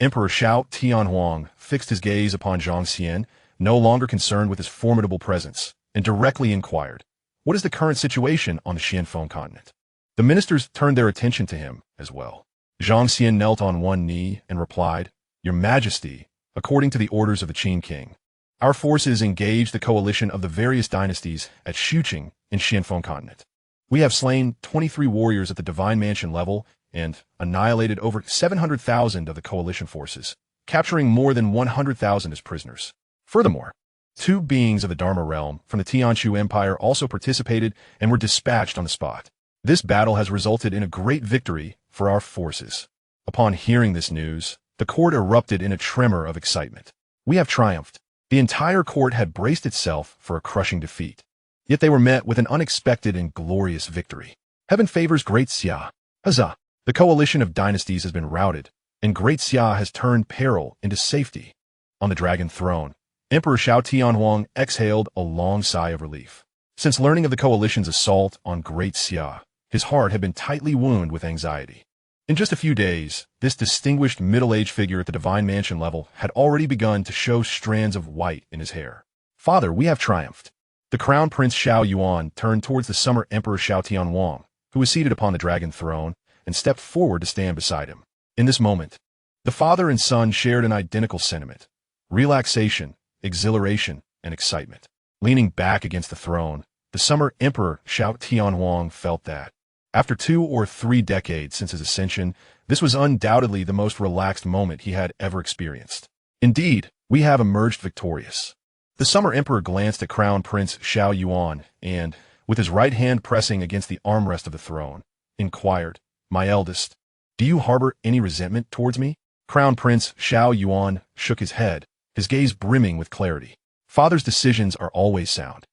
Emperor Xiao Tianhuang fixed his gaze upon Zhang Xian, no longer concerned with his formidable presence, and directly inquired, "What is the current situation on the Xianfeng continent?" The ministers turned their attention to him as well. Zhang Xian knelt on one knee and replied, "Your Majesty, according to the orders of the Qin king, our forces engaged the coalition of the various dynasties at Xuqing in Xianfeng continent. We have slain 23 warriors at the Divine Mansion level and annihilated over 700,000 of the coalition forces, capturing more than 100,000 as prisoners. Furthermore, 2 beings of the Dharma realm from the Tianshu Empire also participated and were dispatched on the spot. This battle has resulted in a great victory for our forces." Upon hearing this news, the court erupted in a tremor of excitement. We have triumphed. The entire court had braced itself for a crushing defeat. Yet they were met with an unexpected and glorious victory. Heaven favors Great Xia. Huzzah! The coalition of dynasties has been routed, and Great Xia has turned peril into safety. On the dragon throne, Emperor Xiao Tianhuang exhaled a long sigh of relief. Since learning of the coalition's assault on Great Xia, his heart had been tightly wounded with anxiety. In just a few days, this distinguished middle-aged figure at the Divine Mansion level had already begun to show strands of white in his hair. "Father, we have triumphed." The Crown Prince Xiao Yuan turned towards the Summer Emperor Xiao Tianhuang, who was seated upon the dragon throne, and stepped forward to stand beside him. In this moment, the father and son shared an identical sentiment: relaxation, exhilaration, and excitement. Leaning back against the throne, the Summer Emperor Xiao Tianhuang felt that, after 2 or 3 decades since his ascension, this was undoubtedly the most relaxed moment he had ever experienced. Indeed, we have emerged victorious. The Summer Emperor glanced at Crown Prince Xiao Yuan and, with his right hand pressing against the armrest of the throne, inquired, "My eldest, do you harbor any resentment towards me?" Crown Prince Xiao Yuan shook his head, his gaze brimming with clarity. "Father's decisions are always sound.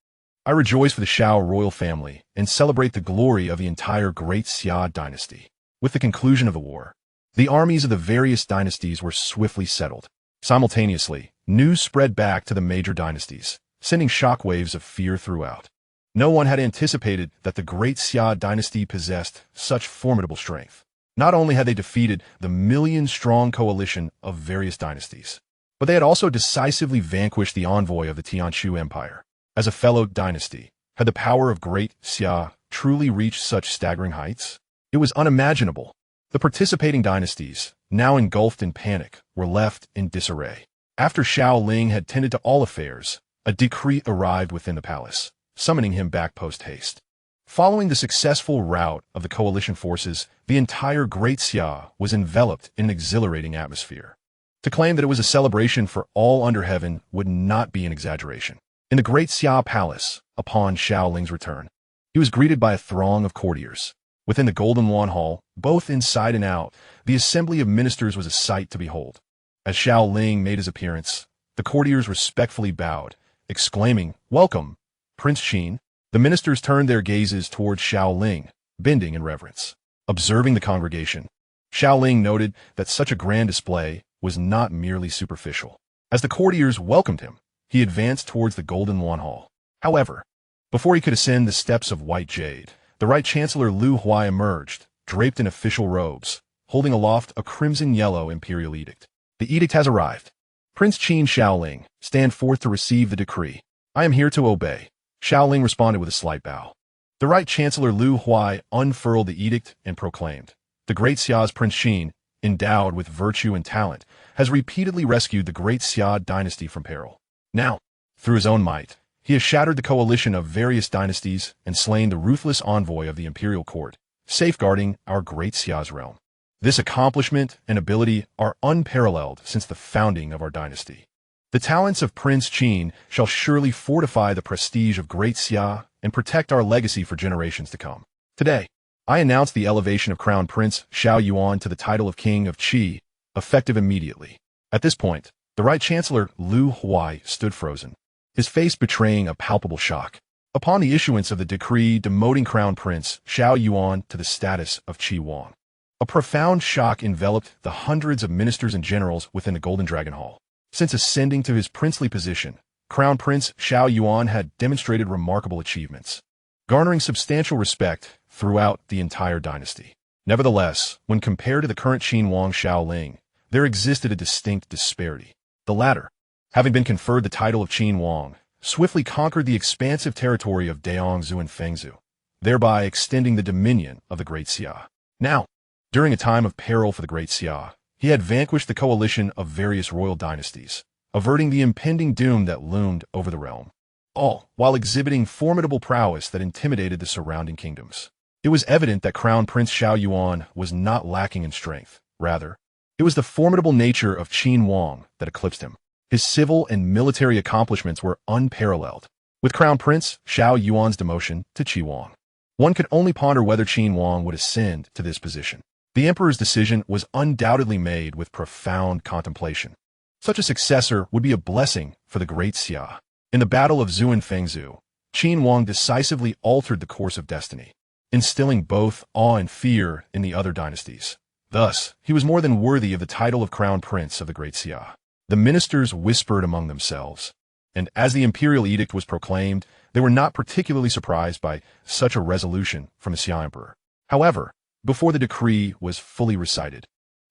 I rejoice for the Xiao royal family and celebrate the glory of the entire Great Xia Dynasty." With the conclusion of the war, the armies of the various dynasties were swiftly settled. Simultaneously, news spread back to the major dynasties, sending shockwaves of fear throughout. No one had anticipated that the Great Xia Dynasty possessed such formidable strength. Not only had they defeated the million-strong coalition of various dynasties, but they had also decisively vanquished the envoy of the Tianshu Empire. As a fellow dynasty, had the power of Great Xia truly reached such staggering heights? It was unimaginable. The participating dynasties, now engulfed in panic, were left in disarray. After Xiao Ling had tended to all affairs, a decree arrived within the palace, summoning him back post-haste. Following the successful rout of the coalition forces, the entire Great Xia was enveloped in an exhilarating atmosphere. To claim that it was a celebration for all under heaven would not be an exaggeration. In the Great Xia Palace, upon Xiao Ling's return, he was greeted by a throng of courtiers. Within the Golden Lawn Hall, both inside and out, the assembly of ministers was a sight to behold. As Xiao Ling made his appearance, the courtiers respectfully bowed, exclaiming, "Welcome, Prince Qin." The ministers turned their gazes towards Xiao Ling, bending in reverence. Observing the congregation, Xiao Ling noted that such a grand display was not merely superficial. As the courtiers welcomed him, he advanced towards the Golden Lawn Hall. However, before he could ascend the steps of white jade, the Right Chancellor Lu Huai emerged, draped in official robes, holding aloft a crimson-yellow imperial edict. "The edict has arrived. Prince Qin Xiaoling, stand forth to receive the decree." "I am here to obey," Xiaoling responded with a slight bow. The Right Chancellor Lu Huai unfurled the edict and proclaimed, "The Great Xia's Prince Qin, endowed with virtue and talent, has repeatedly rescued the Great Xia Dynasty from peril. Now, through his own might, he has shattered the coalition of various dynasties and slain the ruthless envoy of the imperial court, safeguarding our Great Xia's realm. This accomplishment and ability are unparalleled since the founding of our dynasty. The talents of Prince Qin shall surely fortify the prestige of Great Xia and protect our legacy for generations to come. Today, I announce the elevation of Crown Prince Xiao Yuan to the title of King of Qi, effective immediately." At this point, the Right Chancellor Lu Huai stood frozen, his face betraying a palpable shock. Upon the issuance of the decree demoting Crown Prince Xiao Yuan to the status of Qi Wang, a profound shock enveloped the hundreds of ministers and generals within the Golden Dragon Hall. Since ascending to his princely position, Crown Prince Xiao Yuan had demonstrated remarkable achievements, garnering substantial respect throughout the entire dynasty. Nevertheless, when compared to the current Qin Wang Xiao Ling, there existed a distinct disparity. The latter, having been conferred the title of Qin Wang, swiftly conquered the expansive territory of Deongzhu and Fengzhou, thereby extending the dominion of the Great Xia. Now, during a time of peril for the Great Xia, he had vanquished the coalition of various royal dynasties, averting the impending doom that loomed over the realm, all while exhibiting formidable prowess that intimidated the surrounding kingdoms. It was evident that Crown Prince Xiao Yuan was not lacking in strength. Rather, it was the formidable nature of Qin Huang that eclipsed him. His civil and military accomplishments were unparalleled. With Crown Prince Xiao Yuan's demotion to Qi Huang, one could only ponder whether Qin Huang would ascend to this position. The emperor's decision was undoubtedly made with profound contemplation. Such a successor would be a blessing for the Great Xia. In the Battle of Fengzhou, Qin Huang decisively altered the course of destiny, instilling both awe and fear in the other dynasties. Thus, he was more than worthy of the title of Crown Prince of the Great Xia. The ministers whispered among themselves, and as the imperial edict was proclaimed, they were not particularly surprised by such a resolution from the Xia Emperor. However, before the decree was fully recited,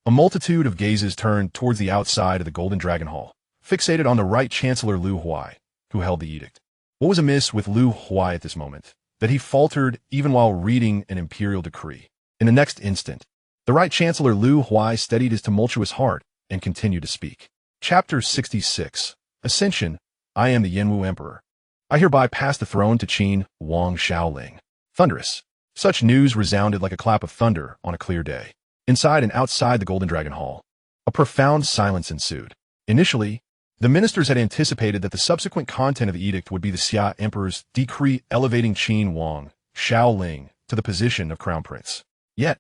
a multitude of gazes turned towards the outside of the Golden Dragon Hall, fixated on the Right Chancellor Liu Huai, who held the edict. What was amiss with Liu Huai at this moment? That he faltered even while reading an imperial decree. In the next instant, the Right Chancellor Liu Huai steadied his tumultuous heart and continued to speak. Chapter 66. Ascension. I am the Yanwu Emperor. I hereby pass the throne to Qin Huang Xiao Ling. Thunderous. Such news resounded like a clap of thunder on a clear day. Inside and outside the Golden Dragon Hall, a profound silence ensued. Initially, the ministers had anticipated that the subsequent content of the edict would be the Xia Emperor's decree elevating Qin Huang Xiao Ling to the position of Crown Prince. Yet,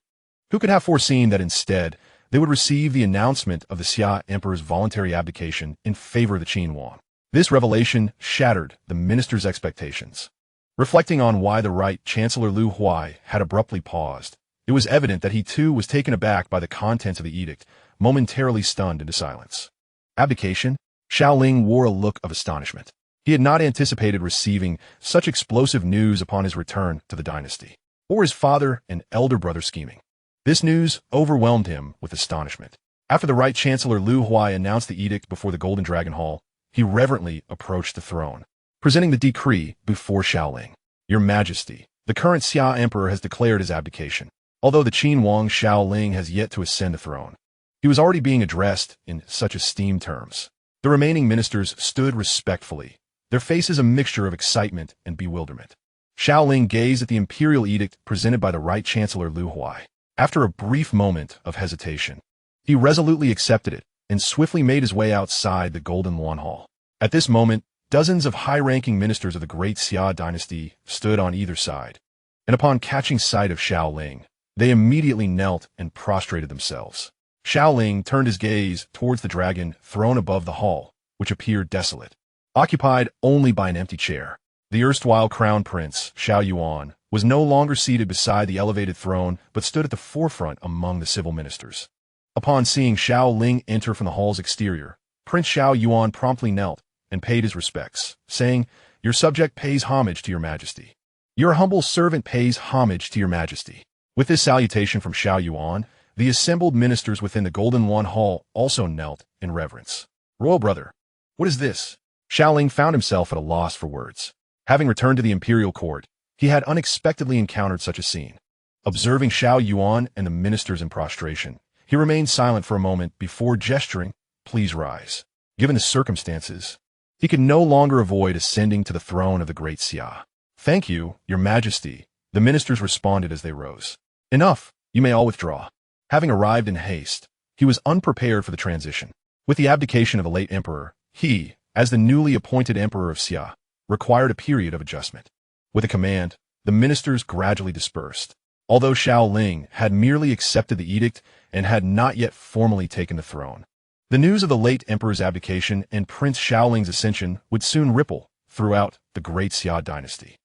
who could have foreseen that instead, they would receive the announcement of the Xia Emperor's voluntary abdication in favor of the Qin Huang? This revelation shattered the ministers' expectations. Reflecting on why the Right Chancellor Liu Huai had abruptly paused, it was evident that he too was taken aback by the contents of the edict, momentarily stunned into silence. Abdication? Xiao Ling wore a look of astonishment. He had not anticipated receiving such explosive news upon his return to the dynasty, or his father and elder brother scheming. This news overwhelmed him with astonishment. After the Right Chancellor Liu Huai announced the edict before the Golden Dragon Hall, he reverently approached the throne, presenting the decree before Xiao Ling. Your Majesty, the current Xia Emperor has declared his abdication. Although the Qin Huang Xiao Ling has yet to ascend the throne, he was already being addressed in such esteemed terms. The remaining ministers stood respectfully, their faces a mixture of excitement and bewilderment. Xiao Ling gazed at the imperial edict presented by the Right Chancellor Liu Huai. After a brief moment of hesitation, he resolutely accepted it and swiftly made his way outside the Golden Luan Hall. At this moment, dozens of high-ranking ministers of the Great Xia Dynasty stood on either side, and upon catching sight of Xiao Ling, they immediately knelt and prostrated themselves. Xiao Ling turned his gaze towards the dragon throne above the hall, which appeared desolate, occupied only by an empty chair. The erstwhile crown prince, Xiao Yuan, was no longer seated beside the elevated throne, but stood at the forefront among the civil ministers. Upon seeing Xiao Ling enter from the hall's exterior, Prince Xiao Yuan promptly knelt and paid his respects, saying, "Your subject pays homage to your majesty. Your humble servant pays homage to your majesty." With this salutation from Xiao Yuan, the assembled ministers within the Golden Luan Hall also knelt in reverence. Royal brother, what is this? Xiao Ling found himself at a loss for words. Having returned to the imperial court, he had unexpectedly encountered such a scene. Observing Xiao Yuan and the ministers in prostration, he remained silent for a moment before gesturing, "Please rise." Given the circumstances, he could no longer avoid ascending to the throne of the Great Xia. "Thank you, your majesty," the ministers responded as they rose. "Enough, you may all withdraw." Having arrived in haste, he was unprepared for the transition. With the abdication of the late emperor, he, as the newly appointed emperor of Xia, required a period of adjustment. With a command, the ministers gradually dispersed. Although Xiao Ling had merely accepted the edict and had not yet formally taken the throne, the news of the late emperor's abdication and Prince Xiao Ling's ascension would soon ripple throughout the Great Xia Dynasty.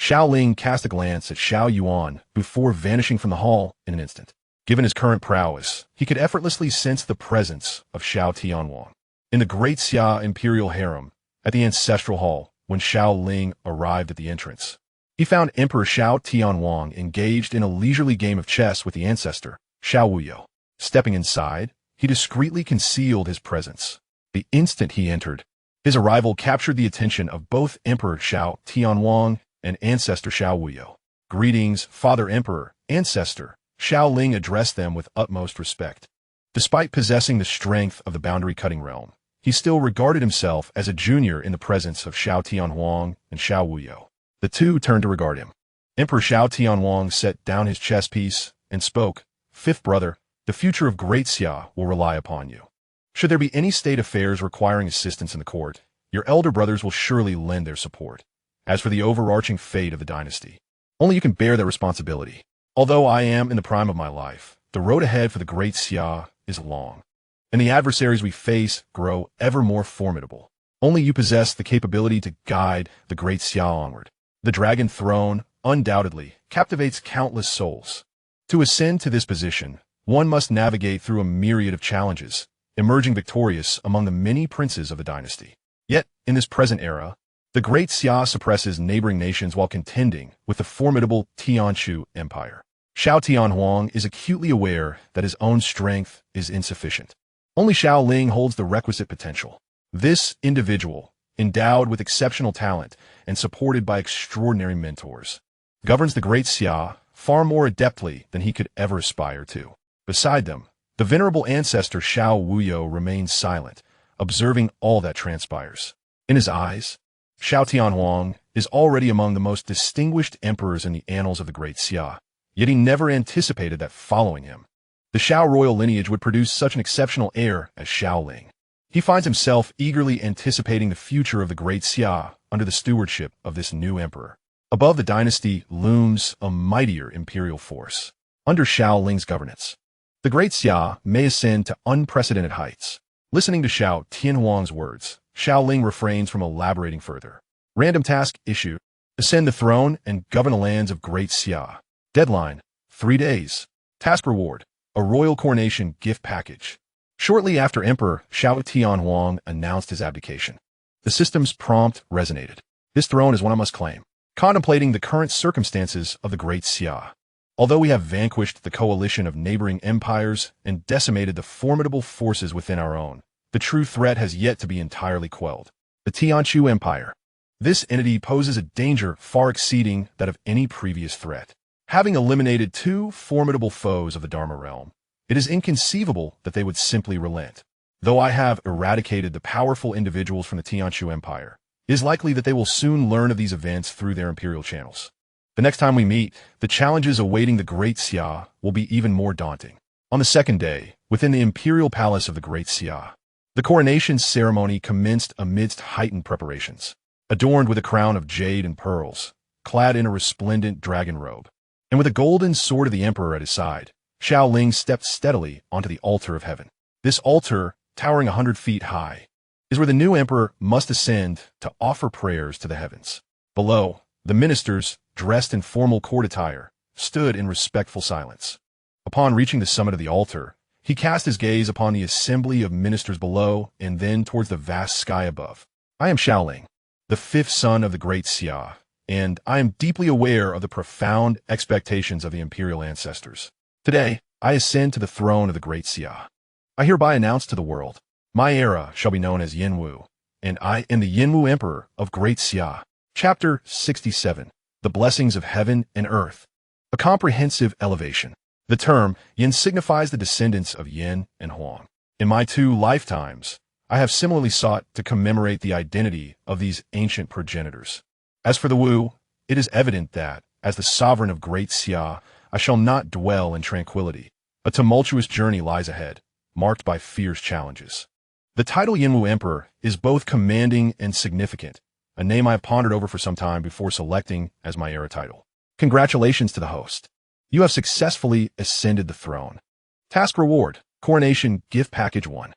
Xiao Ling cast a glance at Xiao Yuan before vanishing from the hall in an instant. Given his current prowess, he could effortlessly sense the presence of Xiao Tianwang. In the Great Xia Imperial Harem, at the Ancestral Hall, when Xiao Ling arrived at the entrance, he found Emperor Xiao Tianwang engaged in a leisurely game of chess with the ancestor, Xiao Wuyo. Stepping inside, he discreetly concealed his presence. The instant he entered, his arrival captured the attention of both Emperor Xiao Tianwang and Ancestor Xiao Wuyo. "Greetings, Father Emperor, Ancestor." Xiao Ling addressed them with utmost respect. Despite possessing the strength of the boundary-cutting realm, he still regarded himself as a junior in the presence of Xiao Tianhuang and Xiao Wuyo. The two turned to regard him. Emperor Xiao Tianhuang set down his chess piece and spoke, "Fifth brother, the future of Great Xia will rely upon you. Should there be any state affairs requiring assistance in the court, your elder brothers will surely lend their support. As for the overarching fate of the dynasty, only you can bear that responsibility. Although I am in the prime of my life, the road ahead for the Great Xia is long, and the adversaries we face grow ever more formidable. Only you possess the capability to guide the Great Xia onward. The Dragon Throne, undoubtedly, captivates countless souls. To ascend to this position, one must navigate through a myriad of challenges, emerging victorious among the many princes of the dynasty. Yet, in this present era, the Great Xia suppresses neighboring nations while contending with the formidable Tianchu Empire. Xiao Tianhuang is acutely aware that his own strength is insufficient. Only Xiao Ling holds the requisite potential. This individual, endowed with exceptional talent and supported by extraordinary mentors, governs the Great Xia far more adeptly than he could ever aspire to. Beside them, the venerable ancestor Xiao Wuyo remains silent, observing all that transpires. In his eyes, Xiao Tianhuang is already among the most distinguished emperors in the annals of the Great Xia, yet he never anticipated that following him, the Xiao royal lineage would produce such an exceptional heir as Xiao Ling. He finds himself eagerly anticipating the future of the Great Xia under the stewardship of this new emperor. Above the dynasty looms a mightier imperial force. Under Xiao Ling's governance, the Great Xia may ascend to unprecedented heights. Listening to Xiao Tianhuang's words, Xiao Ling refrains from elaborating further. Random task issue: ascend the throne and govern the lands of Great Xia. Deadline: 3 days. Task reward: a royal coronation gift package. Shortly after Emperor Xiao Tianhuang announced his abdication, the system's prompt resonated. This throne is one I must claim. Contemplating the current circumstances of the Great Xia, although we have vanquished the coalition of neighboring empires and decimated the formidable forces within our own, the true threat has yet to be entirely quelled. The Tianchu Empire. This entity poses a danger far exceeding that of any previous threat. Having eliminated 2 formidable foes of the Dharma realm, it is inconceivable that they would simply relent. Though I have eradicated the powerful individuals from the Tianchu Empire, it is likely that they will soon learn of these events through their imperial channels. The next time we meet, the challenges awaiting the Great Xia will be even more daunting. On the second day, within the imperial palace of the Great Xia, the coronation ceremony commenced amidst heightened preparations. Adorned with a crown of jade and pearls, clad in a resplendent dragon robe, and with a golden sword of the emperor at his side, Xiao Ling stepped steadily onto the altar of heaven. This altar, towering 100 feet high, is where the new emperor must ascend to offer prayers to the heavens. Below, the ministers, dressed in formal court attire, stood in respectful silence. Upon reaching the summit of the altar, he cast his gaze upon the assembly of ministers below and then towards the vast sky above. I am Xiao Ling, the 5th son of the Great Xia, and I am deeply aware of the profound expectations of the imperial ancestors. Today, I ascend to the throne of the Great Xia. I hereby announce to the world, my era shall be known as Yinwu, and I am the Yinwu Emperor of Great Xia. Chapter 67. The Blessings of Heaven and Earth. A comprehensive elevation. The term Yin signifies the descendants of Yin and Huang. In my 2 lifetimes, I have similarly sought to commemorate the identity of these ancient progenitors. As for the Wu, it is evident that, as the sovereign of Great Xia, I shall not dwell in tranquility. A tumultuous journey lies ahead, marked by fierce challenges. The title Yinwu Emperor is both commanding and significant, a name I have pondered over for some time before selecting as my era title. Congratulations to the host. You have successfully ascended the throne. Task reward: Coronation Gift Package 1.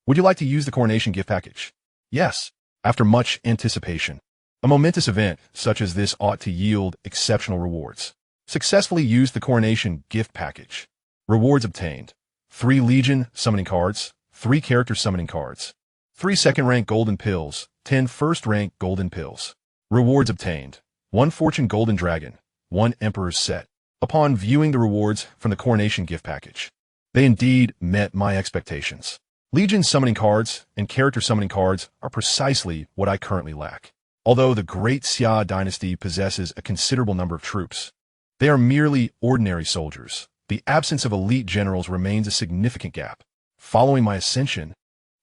Would you like to use the Coronation Gift Package? Yes. After much anticipation, a momentous event such as this ought to yield exceptional rewards. Successfully use the Coronation Gift Package. Rewards obtained: 3 Legion Summoning Cards, 3 Character Summoning Cards, 3 second-rank Golden Pills, 10 first-rank Golden Pills. Rewards obtained: 1 Fortune Golden Dragon, 1 Emperor's Set. Upon viewing the rewards from the Coronation Gift Package, they indeed met my expectations. Legion Summoning Cards and Character Summoning Cards are precisely what I currently lack. Although the Great Xia Dynasty possesses a considerable number of troops, they are merely ordinary soldiers, the absence of elite generals remains a significant gap. Following my ascension,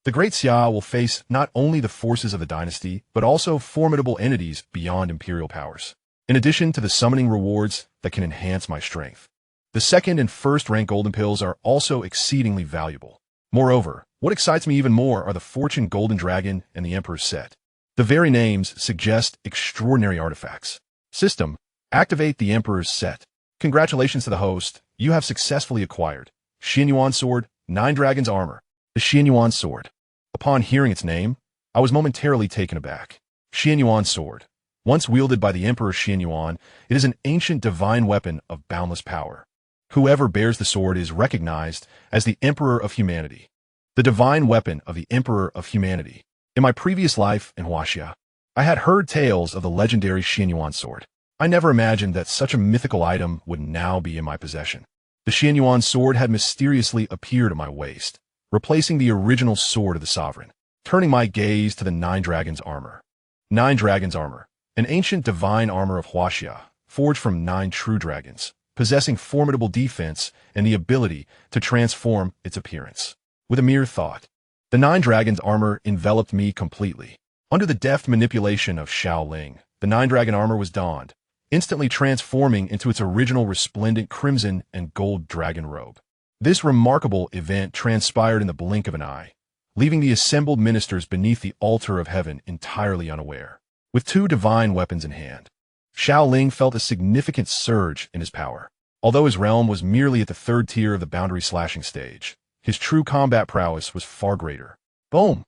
the Great Xia will face not only the forces of the dynasty, but also formidable entities beyond imperial powers, in addition to the summoning rewards that can enhance my strength. The second and first rank golden pills are also exceedingly valuable. Moreover, what excites me even more are the Fortune Golden Dragon and the Emperor's Set. The very names suggest extraordinary artifacts. System, activate the Emperor's Set. Congratulations to the host, you have successfully acquired Xianyuan Sword, 9 Dragons Armor. The Xianyuan Sword. Upon hearing its name, I was momentarily taken aback. Xianyuan Sword. Once wielded by the Emperor Xianyuan, it is an ancient divine weapon of boundless power. Whoever bears the sword is recognized as the Emperor of Humanity. The divine weapon of the Emperor of Humanity. In my previous life in Xianxia, I had heard tales of the legendary Xianyuan Sword. I never imagined that such a mythical item would now be in my possession. The Xianyuan Sword had mysteriously appeared at my waist, replacing the original sword of the sovereign. Turning my gaze to the 9 Dragons Armor. 9 Dragons Armor, an ancient divine armor of Xianxia, forged from 9 true dragons, possessing formidable defense and the ability to transform its appearance. With a mere thought, the 9 Dragons Armor enveloped me completely. Under the deft manipulation of Xiao Ling, the 9 Dragon Armor was donned, instantly transforming into its original resplendent crimson and gold dragon robe. This remarkable event transpired in the blink of an eye, leaving the assembled ministers beneath the altar of heaven entirely unaware. With 2 divine weapons in hand, Xiao Ling felt a significant surge in his power. Although his realm was merely at the 3rd tier of the boundary slashing stage, his true combat prowess was far greater. Boom!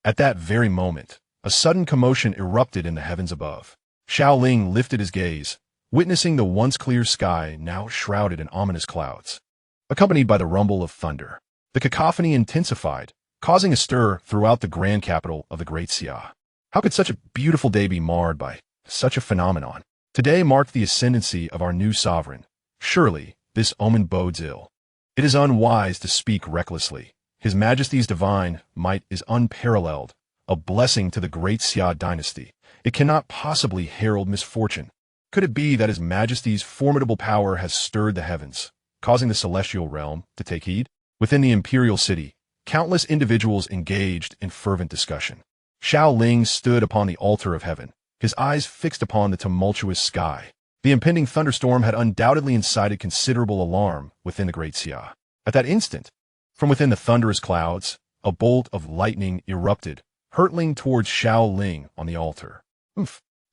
At that very moment, a sudden commotion erupted in the heavens above. Xiao Ling lifted his gaze, witnessing the once clear sky now shrouded in ominous clouds, accompanied by the rumble of thunder. The cacophony intensified, causing a stir throughout the grand capital of the Great Xia. How could such a beautiful day be marred by such a phenomenon? Today marked the ascendancy of our new sovereign. Surely, this omen bodes ill. It is unwise to speak recklessly. His Majesty's divine might is unparalleled, a blessing to the Great Xia Dynasty. It cannot possibly herald misfortune. Could it be that His Majesty's formidable power has stirred the heavens, causing the celestial realm to take heed? Within the imperial city, countless individuals engaged in fervent discussion. Xiao Ling stood upon the altar of heaven, his eyes fixed upon the tumultuous sky. The impending thunderstorm had undoubtedly incited considerable alarm within the Great Xia. At that instant, from within the thunderous clouds, a bolt of lightning erupted, hurtling towards Xiao Ling on the altar.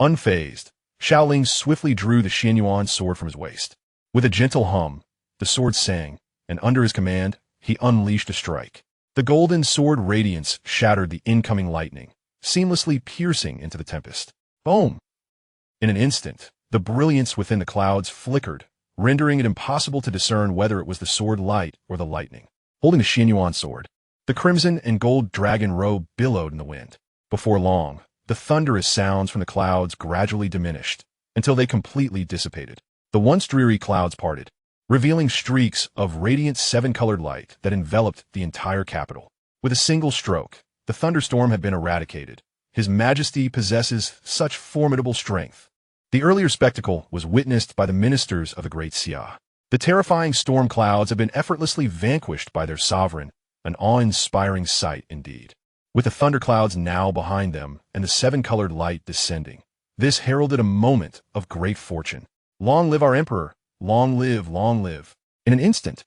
Unfazed, Xiao Ling swiftly drew the Xianyuan sword from his waist. With a gentle hum, the sword sang, and under his command, he unleashed a strike. The golden sword radiance shattered the incoming lightning, seamlessly piercing into the tempest. Boom! In an instant, the brilliance within the clouds flickered, rendering it impossible to discern whether it was the sword light or the lightning. Holding the Xianyuan sword, the crimson and gold dragon robe billowed in the wind. Before long, the thunderous sounds from the clouds gradually diminished, until they completely dissipated. The once dreary clouds parted, revealing streaks of radiant 7-colored light that enveloped the entire capital. With a single stroke, the thunderstorm had been eradicated. His Majesty possesses such formidable strength. The earlier spectacle was witnessed by the ministers of the Great Xia. The terrifying storm clouds have been effortlessly vanquished by their sovereign, an awe-inspiring sight indeed. With the thunderclouds now behind them and the 7-colored light descending, this heralded a moment of great fortune. Long live our emperor! Long live, long live! In an instant,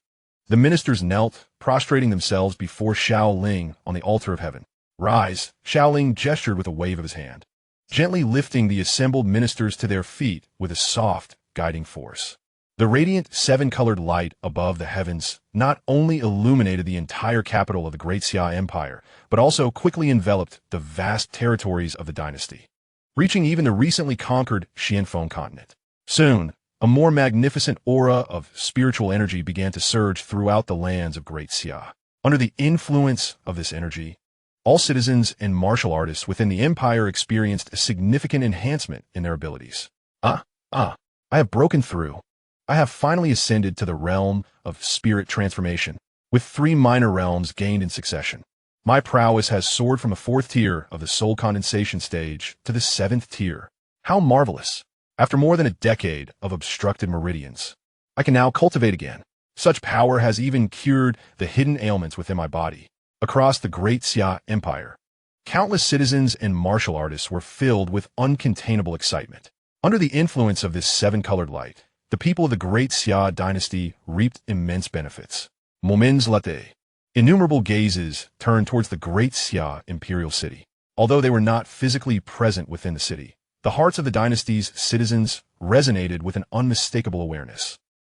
the ministers knelt, prostrating themselves before Xiao Ling on the altar of heaven. Rise! Xiao Ling gestured with a wave of his hand, gently lifting the assembled ministers to their feet with a soft, guiding force. The radiant 7-colored light above the heavens not only illuminated the entire capital of the Great Xia Empire, but also quickly enveloped the vast territories of the dynasty, reaching even the recently conquered Xianfeng continent. Soon, a more magnificent aura of spiritual energy began to surge throughout the lands of Great Xia. Under the influence of this energy, all citizens and martial artists within the empire experienced a significant enhancement in their abilities. I have broken through. I have finally ascended to the realm of spirit transformation, with 3 minor realms gained in succession. My prowess has soared from the 4th tier of the soul condensation stage to the 7th tier. How marvelous! After more than a decade of obstructed meridians, I can now cultivate again. Such power has even cured the hidden ailments within my body. Across the Great Xia Empire, countless citizens and martial artists were filled with uncontainable excitement. Under the influence of this seven-colored light, the people of the Great Xia Dynasty reaped immense benefits. Moments later, innumerable gazes turned towards the Great Xia imperial city. Although they were not physically present within the city, the hearts of the dynasty's citizens resonated with an unmistakable awareness.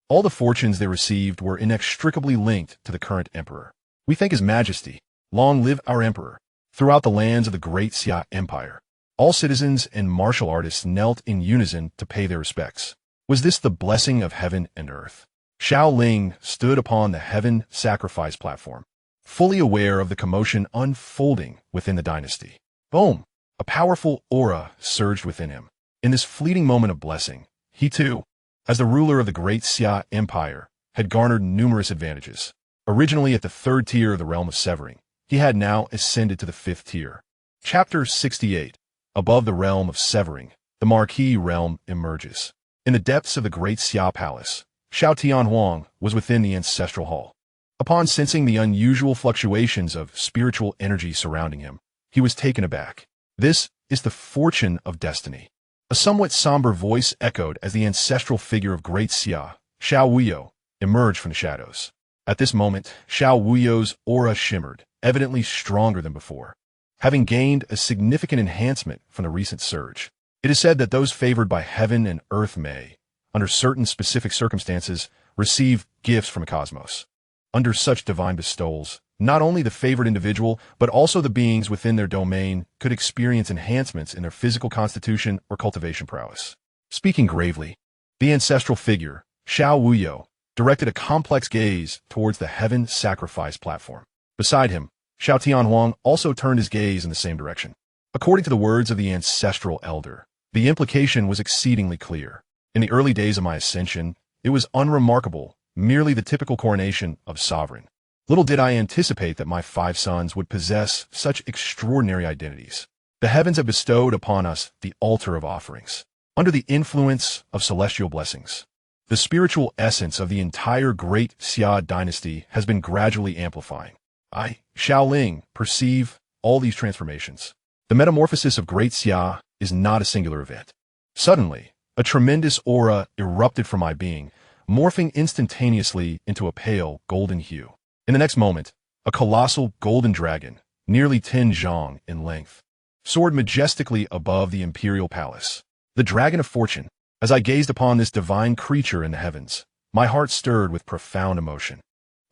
All the fortunes they received were inextricably linked to the current emperor. We thank His Majesty. Long live our emperor. Throughout the lands of the Great Xia Empire, all citizens and martial artists knelt in unison to pay their respects. Was this the blessing of heaven and earth? Xiao Ling stood upon the heaven sacrifice platform, fully aware of the commotion unfolding within the dynasty. Boom! A powerful aura surged within him. In this fleeting moment of blessing, he too, as the ruler of the Great Xia Empire, had garnered numerous advantages. Originally at the third tier of the realm of severing, he had now ascended to the fifth tier. Chapter 68. Above the realm of severing, the Marquis realm emerges. In the depths of the Great Xia Palace, Xiao Tianhuang was within the ancestral hall. Upon sensing the unusual fluctuations of spiritual energy surrounding him, he was taken aback. This is the fortune of destiny. A somewhat somber voice echoed as the ancestral figure of Great Xia, Xiao Wuyo, emerged from the shadows. At this moment, Xiao Wuyo's aura shimmered, evidently stronger than before, having gained a significant enhancement from the recent surge. It is said that those favored by heaven and earth may, under certain specific circumstances, receive gifts from the cosmos. Under such divine bestowals, not only the favored individual, but also the beings within their domain could experience enhancements in their physical constitution or cultivation prowess. Speaking gravely, the ancestral figure, Xiao Wuyo, directed a complex gaze towards the heaven sacrifice platform. Beside him, Xiao Tianhuang also turned his gaze in the same direction. According to the words of the ancestral elder, the implication was exceedingly clear. In the early days of my ascension, it was unremarkable, merely the typical coronation of sovereign. Little did I anticipate that my 5 sons would possess such extraordinary identities. The heavens have bestowed upon us the altar of offerings. Under the influence of celestial blessings, the spiritual essence of the entire Great Xia Dynasty has been gradually amplifying. I, Xiao Ling, perceive all these transformations. The metamorphosis of Great Xia is not a singular event. Suddenly, a tremendous aura erupted from my being, morphing instantaneously into a pale, golden hue. In the next moment, a colossal golden dragon, nearly 10 zhang in length, soared majestically above the imperial palace. The dragon of fortune. As I gazed upon this divine creature in the heavens, my heart stirred with profound emotion.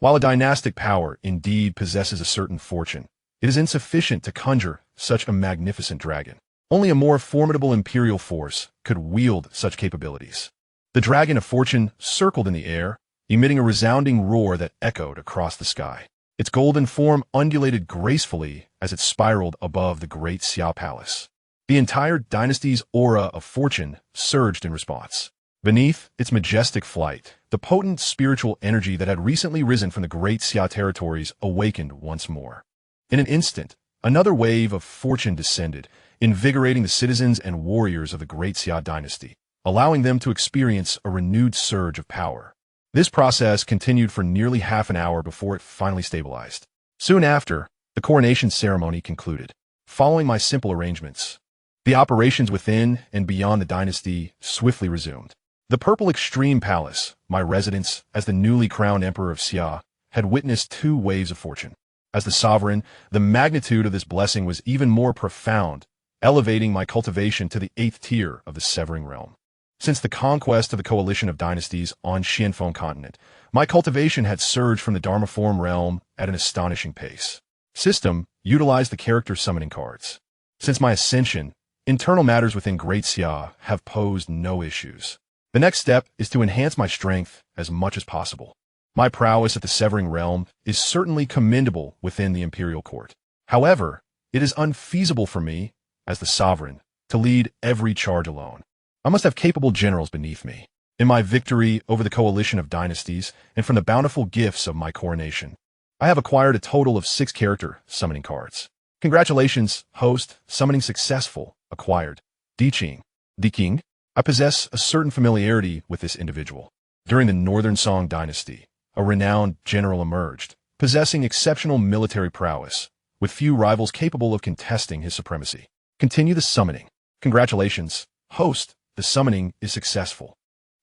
While a dynastic power indeed possesses a certain fortune, it is insufficient to conjure such a magnificent dragon. Only a more formidable imperial force could wield such capabilities. The dragon of fortune circled in the air, emitting a resounding roar that echoed across the sky. Its golden form undulated gracefully as it spiraled above the Great Xia Palace. The entire dynasty's aura of fortune surged in response. Beneath its majestic flight, the potent spiritual energy that had recently risen from the Great Xia territories awakened once more. In an instant, another wave of fortune descended, invigorating the citizens and warriors of the Great Xia Dynasty, allowing them to experience a renewed surge of power. This process continued for nearly half an hour before it finally stabilized. Soon after, the coronation ceremony concluded. Following my simple arrangements, the operations within and beyond the dynasty swiftly resumed. The Purple Extreme Palace, my residence as the newly crowned Emperor of Xia, had witnessed 2 waves of fortune. As the sovereign, the magnitude of this blessing was even more profound, elevating my cultivation to the 8th tier of the Severing Realm. Since the conquest of the coalition of dynasties on Xianfeng continent, my cultivation had surged from the Dharmaform realm at an astonishing pace. System utilized the character summoning cards. Since my ascension, internal matters within Great Xia have posed no issues. The next step is to enhance my strength as much as possible. My prowess at the Severing Realm is certainly commendable within the imperial court. However, it is unfeasible for me, as the sovereign, to lead every charge alone. I must have capable generals beneath me. In my victory over the coalition of dynasties and from the bountiful gifts of my coronation, I have acquired a total of 6 character summoning cards. Congratulations, host, summoning successful, acquired. Diqing. Diqing. I possess a certain familiarity with this individual. During the Northern Song Dynasty, a renowned general emerged, possessing exceptional military prowess, with few rivals capable of contesting his supremacy. Continue the summoning. Congratulations, host, the summoning is successful.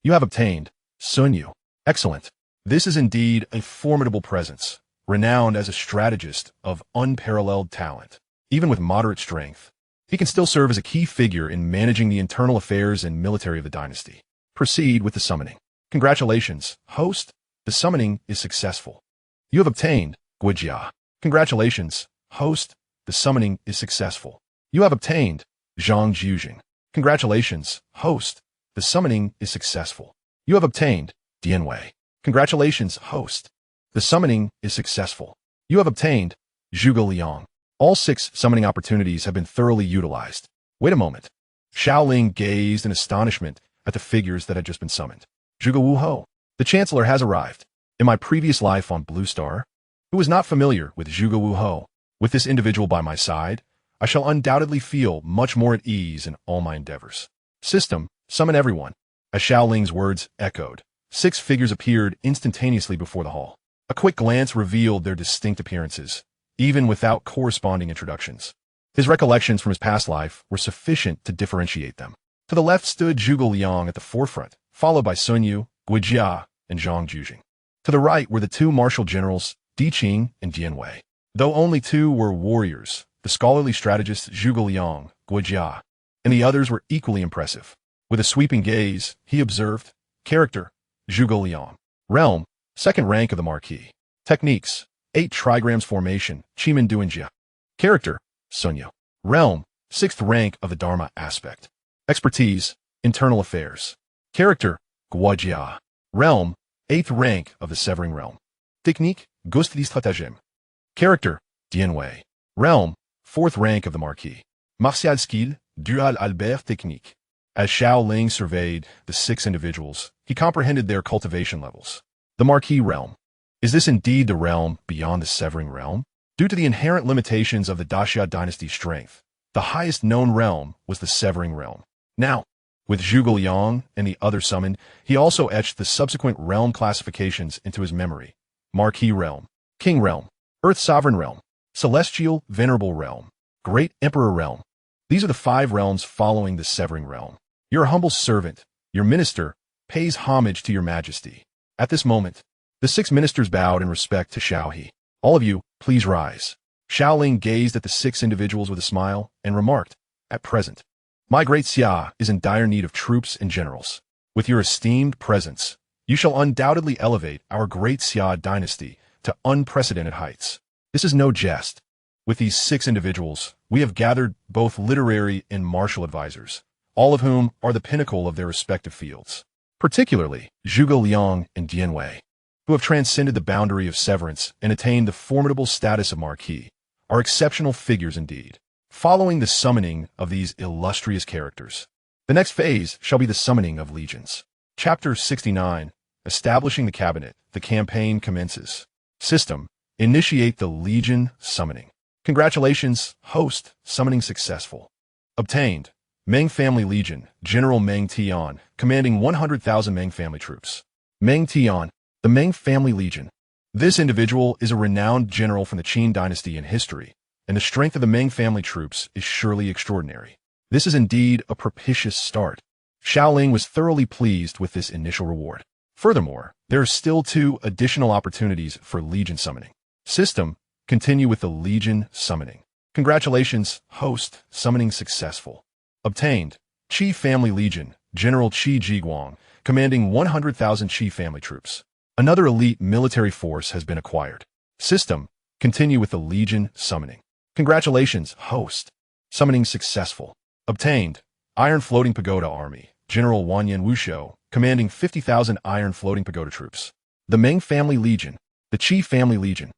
You have obtained Sun Yu. Excellent. This is indeed a formidable presence, renowned as a strategist of unparalleled talent. Even with moderate strength, he can still serve as a key figure in managing the internal affairs and military of the dynasty. Proceed with the summoning. Congratulations, host, the summoning is successful. You have obtained Great Xia. Congratulations, host, the summoning is successful. You have obtained Xianxia. Congratulations, host, the summoning is successful. You have obtained Dianwei. Congratulations, host, the summoning is successful. You have obtained Zhuge Liang. All 6 summoning opportunities have been thoroughly utilized. Wait a moment. Xiao Ling gazed in astonishment at the figures that had just been summoned. Zhuge Wuho, the Chancellor has arrived. In my previous life on Blue Star, who was not familiar with Zhuge Wuho, with this individual by my side, I shall undoubtedly feel much more at ease in all my endeavors. System, summon everyone. As Xiao Ling's words echoed, 6 figures appeared instantaneously before the hall. A quick glance revealed their distinct appearances, even without corresponding introductions. His recollections from his past life were sufficient to differentiate them. To the left stood Zhuge Liang at the forefront, followed by Sun Yu, Great Xia, and Zhang Jujing. To the right were the 2 martial generals, Di Qing and Dianwei. Though only 2 were warriors, the scholarly strategist Zhuge Liang, Great Xia, and the others were equally impressive. With a sweeping gaze, he observed, character, Zhuge Liang. Realm, 2nd rank of the Marquis. Techniques, 8 trigrams formation, Chimen Duanjia. Character, Sun Yu. Realm, 6th rank of the Dharma aspect. Expertise, internal affairs. Character, Great Xia. Realm, 8th rank of the Severing Realm. Technique, Gust di Stratagem. Character, Dianwei. Realm, 4th rank of the Marquis. Martial skill, Dual Albert Technique. As Xiao Ling surveyed the 6 individuals, he comprehended their cultivation levels. The Marquis realm. Is this indeed the realm beyond the Severing Realm? Due to the inherent limitations of the Xia Dynasty strength, the highest known realm was the Severing Realm. Now, with Zhuge Liang and the other summoned, he also etched the subsequent realm classifications into his memory. Marquis Realm, King Realm, Earth Sovereign Realm, Celestial Venerable Realm, Great Emperor Realm. These are the 5 realms following the Severing Realm. Your humble servant, your minister, pays homage to your majesty. At this moment, the 6 ministers bowed in respect to Xiao He. All of you, please rise. Xiao Ling gazed at the 6 individuals with a smile and remarked, at present, my Great Xia is in dire need of troops and generals. With your esteemed presence, you shall undoubtedly elevate our Great Xia Dynasty to unprecedented heights. This is no jest. With these 6 individuals, we have gathered both literary and martial advisors, all of whom are the pinnacle of their respective fields. Particularly Zhuge Liang and Dianwei, who have transcended the boundary of severance and attained the formidable status of Marquis, are exceptional figures indeed. Following the summoning of these illustrious characters, the next phase shall be the summoning of legions. Chapter 69, Establishing the Cabinet, the campaign commences. System, initiate the legion summoning. Congratulations, host, summoning successful. Obtained, Meng Family Legion, General Meng Tian, commanding 100,000 Meng family troops. Meng Tian, the Meng Family Legion. This individual is a renowned general from the Qin dynasty in history, and the strength of the Meng family troops is surely extraordinary. This is indeed a propitious start. Xiao Ling was thoroughly pleased with this initial reward. Furthermore, there are still 2 additional opportunities for legion summoning. System, continue with the legion summoning. Congratulations, host, summoning successful. Obtained, Qi Family Legion, General Qi Jiguang, commanding 100,000 Qi family troops. Another elite military force has been acquired. System, continue with the legion summoning. Congratulations, host, summoning successful. Obtained, Iron Floating Pagoda Army, General Wanyan Wushou, commanding 50,000 Iron Floating Pagoda troops. The Meng Family Legion, the Qi Family Legion,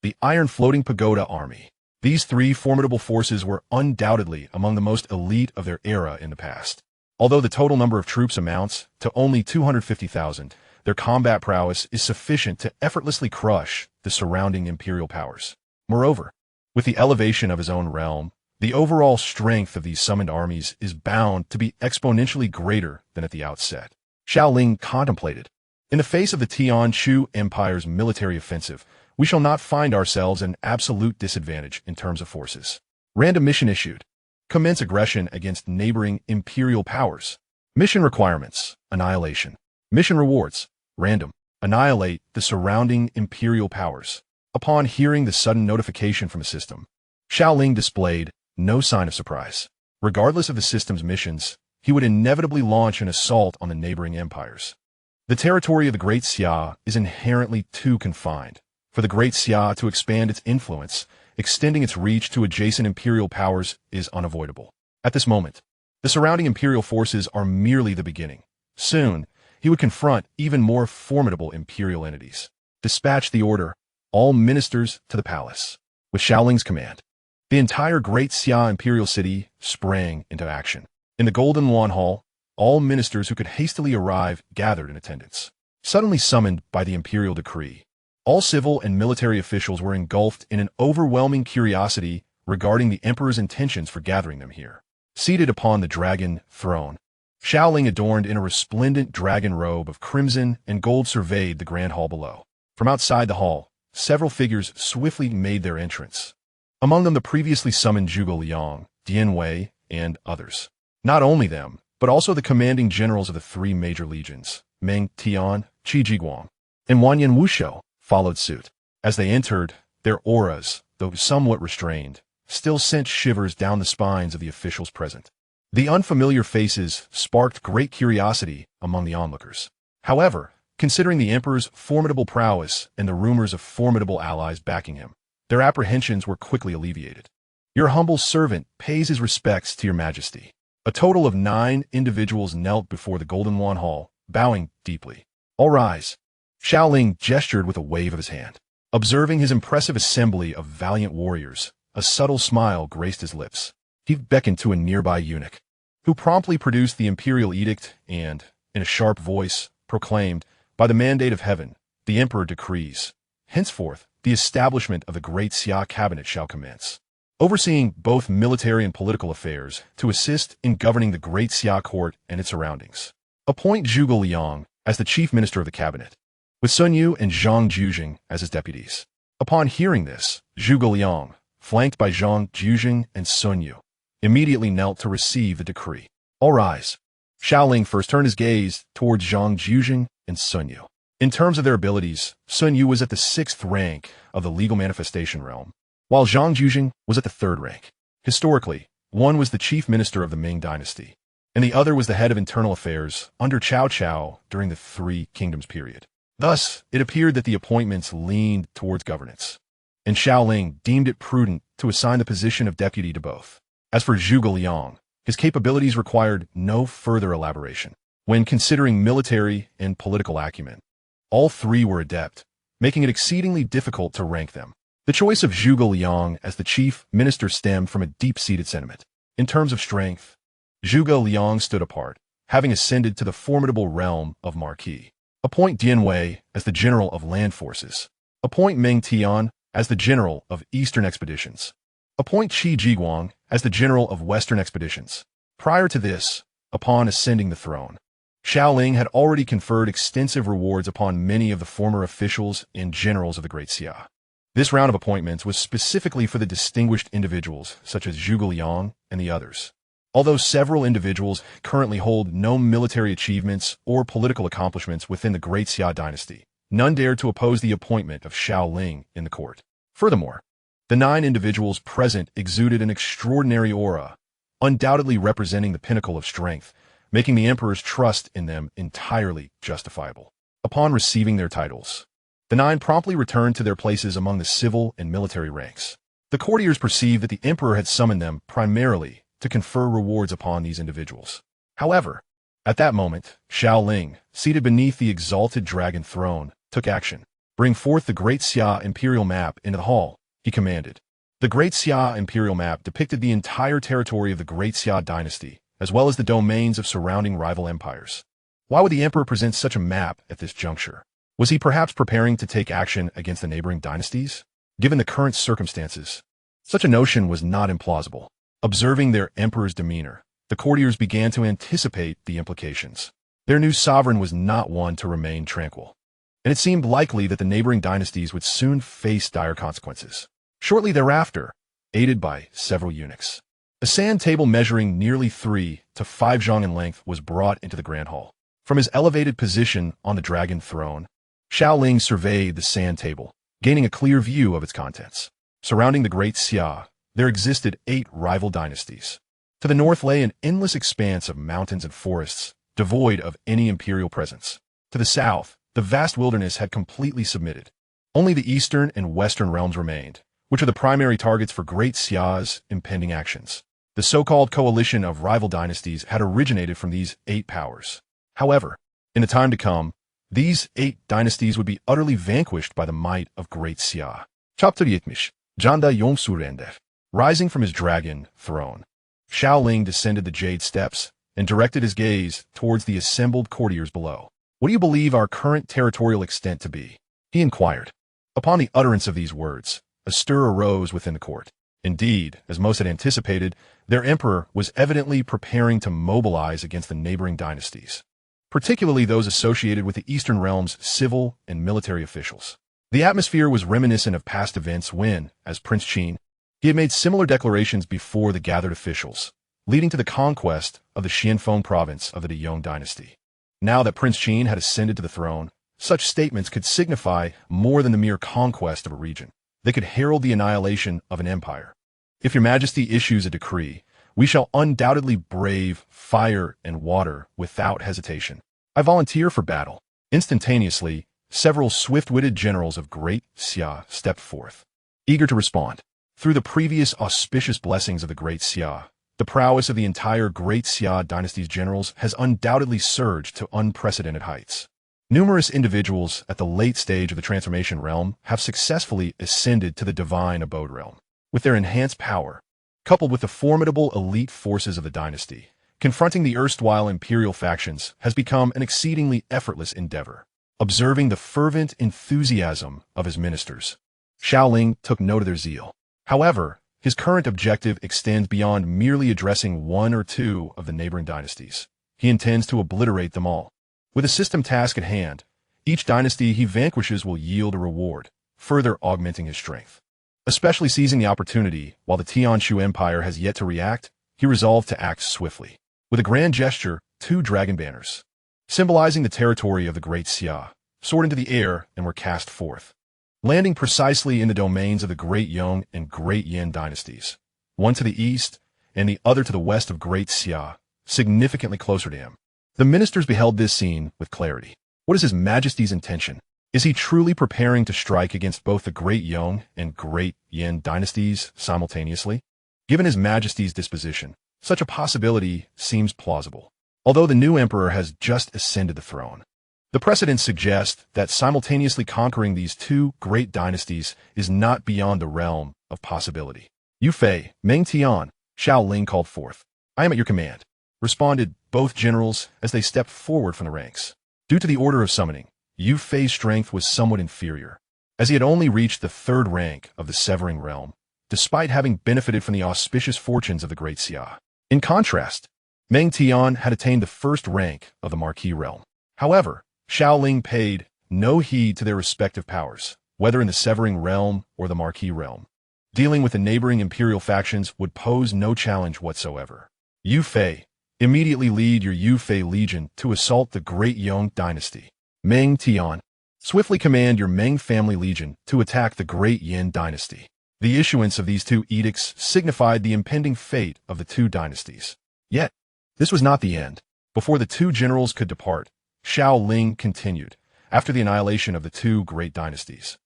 the Iron Floating Pagoda Army. These 3 formidable forces were undoubtedly among the most elite of their era in the past. Although the total number of troops amounts to only 250,000, their combat prowess is sufficient to effortlessly crush the surrounding imperial powers. Moreover, with the elevation of his own realm, the overall strength of these summoned armies is bound to be exponentially greater than at the outset. Xiao Ling contemplated, In the face of the Tian-Chu Empire's military offensive, we shall not find ourselves at an absolute disadvantage in terms of forces. Random mission issued. Commence aggression against neighboring imperial powers. Mission requirements: annihilation. Mission rewards: random. Annihilate the surrounding imperial powers. Upon hearing the sudden notification from the system, Xiao Ling displayed no sign of surprise. Regardless of the system's missions, he would inevitably launch an assault on the neighboring empires. The territory of the Great Xia is inherently too confined for the Great Xia to expand its influence. Extending its reach to adjacent imperial powers is unavoidable. At this moment, the surrounding imperial forces are merely the beginning. Soon, he would confront even more formidable imperial entities. Dispatch the order, all ministers to the palace. With Xiao Ling's command, the entire Great Xia imperial city sprang into action. In the Golden Lawn Hall, all ministers who could hastily arrive gathered in attendance. Suddenly summoned by the imperial decree, all civil and military officials were engulfed in an overwhelming curiosity regarding the emperor's intentions for gathering them here. Seated upon the dragon throne, Xiao Ling, adorned in a resplendent dragon robe of crimson and gold, surveyed the grand hall below. From outside the hall, several figures swiftly made their entrance. Among them the previously summoned Zhuge Liang, Dian Wei, and others. Not only them, but also the commanding generals of the three major legions, Meng Tian, Qi Jiguang, and Wanyan Wushou, followed suit. As they entered, their auras, though somewhat restrained, still sent shivers down the spines of the officials present. The unfamiliar faces sparked great curiosity among the onlookers. However, considering the emperor's formidable prowess and the rumors of formidable allies backing him, their apprehensions were quickly alleviated. Your humble servant pays his respects to your majesty. A total of 9 individuals knelt before the Golden Lawn Hall, bowing deeply. All rise. Xiao Ling gestured with a wave of his hand. Observing his impressive assembly of valiant warriors, a subtle smile graced his lips. He beckoned to a nearby eunuch, who promptly produced the imperial edict and, in a sharp voice, proclaimed, "By the mandate of heaven, the emperor decrees. Henceforth, the establishment of the Great Xia cabinet shall commence, overseeing both military and political affairs to assist in governing the Great Xia court and its surroundings. Appoint Zhuge Liang as the chief minister of the cabinet, with Sun Yu and Zhang Juzheng as his deputies." Upon hearing this, Zhuge Liang, flanked by Zhang Juzheng and Sun Yu, immediately knelt to receive the decree. All rise. Xiao Ling first turned his gaze towards Zhang Juzheng and Sun Yu. In terms of their abilities, Sun Yu was at the 6th rank of the legal manifestation realm, while Zhang Juzheng was at the 3rd rank. Historically, one was the chief minister of the Ming dynasty, and the other was the head of internal affairs under Cao Cao during the Three Kingdoms period. Thus, it appeared that the appointments leaned towards governance, and Xiao Ling deemed it prudent to assign the position of deputy to both. As for Zhuge Liang, his capabilities required no further elaboration. When considering military and political acumen, all three were adept, making it exceedingly difficult to rank them. The choice of Zhuge Liang as the chief minister stemmed from a deep-seated sentiment. In terms of strength, Zhuge Liang stood apart, having ascended to the formidable realm of Marquis. Appoint Dian Wei as the general of land forces. Appoint Meng Tian as the general of eastern expeditions. Appoint Qi Jiguang as the general of western expeditions. Prior to this, upon ascending the throne, Xiao Ling had already conferred extensive rewards upon many of the former officials and generals of the Great Xia. This round of appointments was specifically for the distinguished individuals such as Zhuge Liang and the others. Although several individuals currently hold no military achievements or political accomplishments within the Great Xia Dynasty, none dared to oppose the appointment of Xiao Ling in the court. Furthermore, the 9 individuals present exuded an extraordinary aura, undoubtedly representing the pinnacle of strength, making the emperor's trust in them entirely justifiable. Upon receiving their titles, the 9 promptly returned to their places among the civil and military ranks. The courtiers perceived that the emperor had summoned them primarily to confer rewards upon these individuals. However, at that moment, Xiao Ling, seated beneath the exalted dragon throne, took action. "Bring forth the Great Xia imperial map into the hall," he commanded. The Great Xia imperial map depicted the entire territory of the Great Xia Dynasty, as well as the domains of surrounding rival empires. Why would the emperor present such a map at this juncture? Was he perhaps preparing to take action against the neighboring dynasties? Given the current circumstances, such a notion was not implausible. Observing their emperor's demeanor, the courtiers began to anticipate the implications. Their new sovereign was not one to remain tranquil, and it seemed likely that the neighboring dynasties would soon face dire consequences. Shortly thereafter, aided by several eunuchs, a sand table measuring nearly 3 to 5 zhang in length was brought into the grand hall. From his elevated position on the dragon throne, Xiao Ling surveyed the sand table, gaining a clear view of its contents. Surrounding the Great Xia, there existed 8 rival dynasties. To the north lay an endless expanse of mountains and forests, devoid of any imperial presence. To the south, the vast wilderness had completely submitted. Only the eastern and western realms remained, which are the primary targets for Great Xia's impending actions. The so-called coalition of rival dynasties had originated from these 8 powers. However, in the time to come, these 8 dynasties would be utterly vanquished by the might of Great Xia. Chapter 70. Janda Yongsurender. Rising from his dragon throne, Xiao Ling descended the jade steps and directed his gaze towards the assembled courtiers below. What do you believe our current territorial extent to be? He inquired. Upon the utterance of these words, a stir arose within the court. Indeed, as most had anticipated, their emperor was evidently preparing to mobilize against the neighboring dynasties, particularly those associated with the Eastern realm's civil and military officials. The atmosphere was reminiscent of past events when, as Prince Qin, he had made similar declarations before the gathered officials, leading to the conquest of the Xianfeng province of the Yong dynasty. Now that Prince Qin had ascended to the throne, such statements could signify more than the mere conquest of a region. They could herald the annihilation of an empire. If your majesty issues a decree, we shall undoubtedly brave fire and water without hesitation. I volunteer for battle. Instantaneously, several swift-witted generals of Great Xia stepped forth, eager to respond. Through the previous auspicious blessings of the Great Xia, the prowess of the entire Great Xia Dynasty's generals has undoubtedly surged to unprecedented heights. Numerous individuals at the late stage of the transformation realm have successfully ascended to the divine abode realm. With their enhanced power, coupled with the formidable elite forces of the dynasty, confronting the erstwhile imperial factions has become an exceedingly effortless endeavor. Observing the fervent enthusiasm of his ministers, Xiao Ling took note of their zeal. However, his current objective extends beyond merely addressing 1 or 2 of the neighboring dynasties. He intends to obliterate them all. With a system task at hand, each dynasty he vanquishes will yield a reward, further augmenting his strength. Especially seizing the opportunity while the Tianshu Empire has yet to react, he resolved to act swiftly. With a grand gesture, 2 dragon banners, symbolizing the territory of the Great Xia, soared into the air and were cast forth, landing precisely in the domains of the Great Yong and Great Yin dynasties, one to the east and the other to the west of Great Xia, significantly closer to him. The ministers beheld this scene with clarity. What is His Majesty's intention? Is he truly preparing to strike against both the Great Yong and Great Yin dynasties simultaneously? Given His Majesty's disposition, such a possibility seems plausible. Although the new emperor has just ascended the throne, the precedents suggest that simultaneously conquering these 2 great dynasties is not beyond the realm of possibility. Yu Fei, Meng Tian, Xiao Ling called forth. I am at your command, responded both generals as they stepped forward from the ranks. Due to the order of summoning, Yu Fei's strength was somewhat inferior, as he had only reached the 3rd rank of the Severing Realm, despite having benefited from the auspicious fortunes of the Great Xia. In contrast, Meng Tian had attained the 1st rank of the Marquis Realm. However, Xiao Ling paid no heed to their respective powers, whether in the Severing Realm or the Marquis Realm. Dealing with the neighboring imperial factions would pose no challenge whatsoever. Yu Fei, immediately lead your Yu Fei Legion to assault the Great Yong dynasty. Meng Tian, swiftly command your Meng family legion to attack the Great Yin dynasty. The issuance of these 2 edicts signified the impending fate of the 2 dynasties. Yet, this was not the end. Before the 2 generals could depart, Xiao Ling continued, after the annihilation of the 2 great dynasties.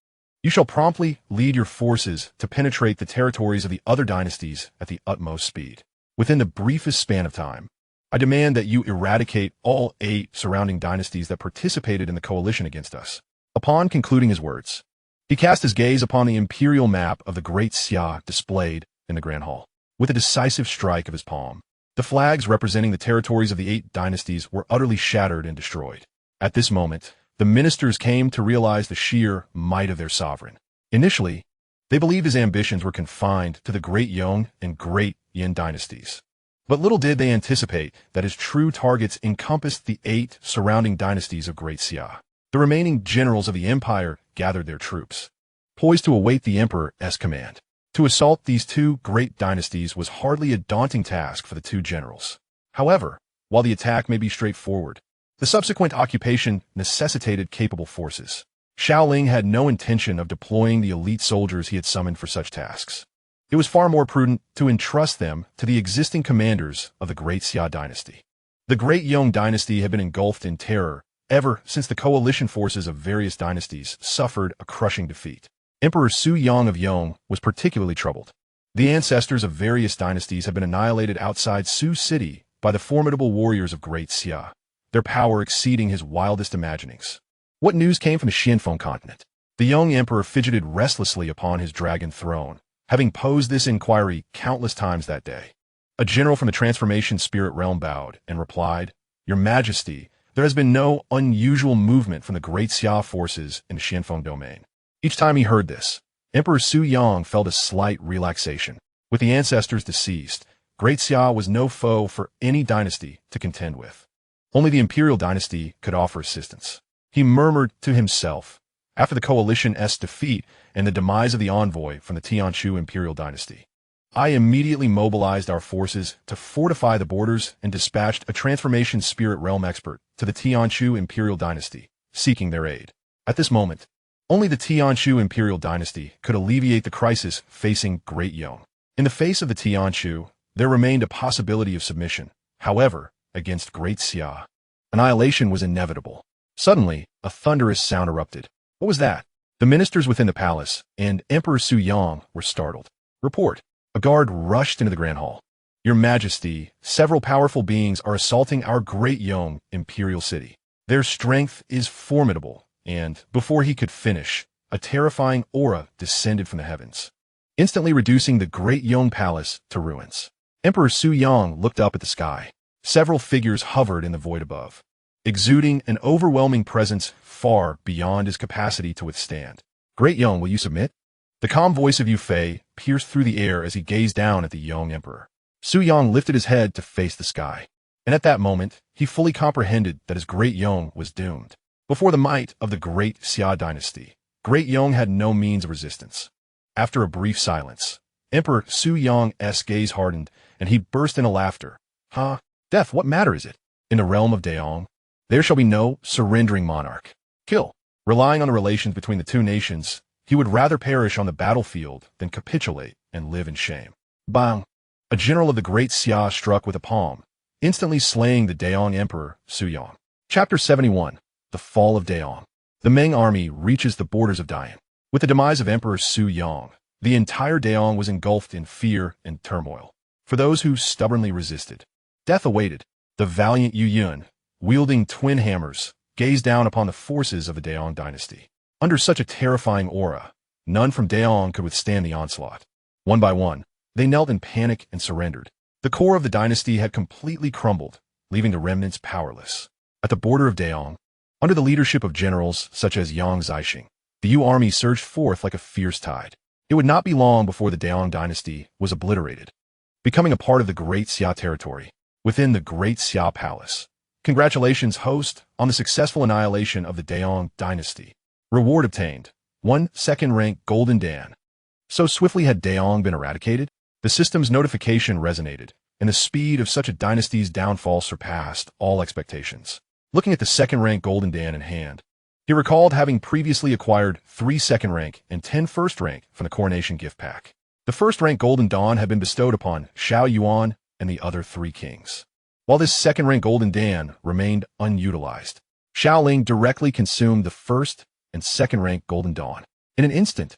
You shall promptly lead your forces to penetrate the territories of the other dynasties at the utmost speed. Within the briefest span of time, I demand that you eradicate all 8 surrounding dynasties that participated in the coalition against us. Upon concluding his words, he cast his gaze upon the imperial map of the Great Xia displayed in the Grand Hall. With a decisive strike of his palm, the flags representing the territories of the 8 dynasties were utterly shattered and destroyed. At this moment, the ministers came to realize the sheer might of their sovereign. Initially, they believed his ambitions were confined to the Great Yong and Great Yin dynasties. But little did they anticipate that his true targets encompassed the 8 surrounding dynasties of Great Xia. The remaining generals of the empire gathered their troops, poised to await the emperor's command. To assault these 2 great dynasties was hardly a daunting task for the 2 generals. However, while the attack may be straightforward, the subsequent occupation necessitated capable forces. Xiao Ling had no intention of deploying the elite soldiers he had summoned for such tasks. It was far more prudent to entrust them to the existing commanders of the Great Xia Dynasty. The Great Yong Dynasty had been engulfed in terror ever since the coalition forces of various dynasties suffered a crushing defeat. Emperor Su Yong of Yong was particularly troubled. The ancestors of various dynasties had been annihilated outside Su City by the formidable warriors of Great Xia, their power exceeding his wildest imaginings. What news came from the Xianfeng continent? The young emperor fidgeted restlessly upon his dragon throne, having posed this inquiry countless times that day. A general from the transformation spirit realm bowed and replied, "Your Majesty, there has been no unusual movement from the Great Xia forces in the Xianfeng domain." Each time he heard this, Emperor Su Yong felt a slight relaxation. With the ancestors deceased, Great Xia was no foe for any dynasty to contend with. Only the imperial dynasty could offer assistance. He murmured to himself, after the coalition's defeat and the demise of the envoy from the Tianchu imperial dynasty. I immediately mobilized our forces to fortify the borders and dispatched a transformation spirit realm expert to the Tianchu imperial dynasty, seeking their aid. At this moment, only the Tianchu imperial dynasty could alleviate the crisis facing Great Yong. In the face of the Tianchu, there remained a possibility of submission. However, against Great Xia, annihilation was inevitable. Suddenly, a thunderous sound erupted. What was that? The ministers within the palace and Emperor Su Yong were startled. Report. A guard rushed into the Grand Hall. Your Majesty, several powerful beings are assaulting our Great Yong imperial city. Their strength is formidable, and, before he could finish, a terrifying aura descended from the heavens, instantly reducing the Great Yong palace to ruins. Emperor Su Yong looked up at the sky. Several figures hovered in the void above, exuding an overwhelming presence far beyond his capacity to withstand. Great Yong, will you submit? The calm voice of Yu Fei pierced through the air as he gazed down at the young emperor. Su Yong lifted his head to face the sky, and at that moment, he fully comprehended that his Great Yong was doomed. Before the might of the Great Xia Dynasty, Great Yong had no means of resistance. After a brief silence, Emperor Su Yong's gaze hardened, and he burst into laughter. Huh? Death, what matter is it? In the realm of Daong, there shall be no surrendering monarch. Kill. Relying on the relations between the 2 nations, he would rather perish on the battlefield than capitulate and live in shame. Bang! A general of the Great Xia struck with a palm, instantly slaying the Daong Emperor Su Yong. Chapter 71. The Fall of Daong. The Meng army reaches the borders of Dayan. With the demise of Emperor Su Yong, the entire Daong was engulfed in fear and turmoil. For those who stubbornly resisted, death awaited. The valiant Yu Yun, wielding twin hammers, gazed down upon the forces of the Daong dynasty. Under such a terrifying aura, none from Daong could withstand the onslaught. One by one, they knelt in panic and surrendered. The core of the dynasty had completely crumbled, leaving the remnants powerless. At the border of Daong, under the leadership of generals such as Yang Zixing, the Yu army surged forth like a fierce tide. It would not be long before the Daong dynasty was obliterated, becoming a part of the Great Xia territory, within the Great Xia Palace. Congratulations, host, on the successful annihilation of the Daong dynasty. Reward obtained. 1 second-rank Golden Dan. So swiftly had Daong been eradicated? The system's notification resonated, and the speed of such a dynasty's downfall surpassed all expectations. Looking at the second-rank Golden Dan in hand, he recalled having previously acquired 3 second-rank and 10 first-rank from the Coronation gift pack. The first-rank Golden Dawn had been bestowed upon Xiao Yuan and the other 3 kings, while this second-rank Golden Dan remained unutilized. Xiao Ling directly consumed the first and second-rank Golden Dawn. In an instant,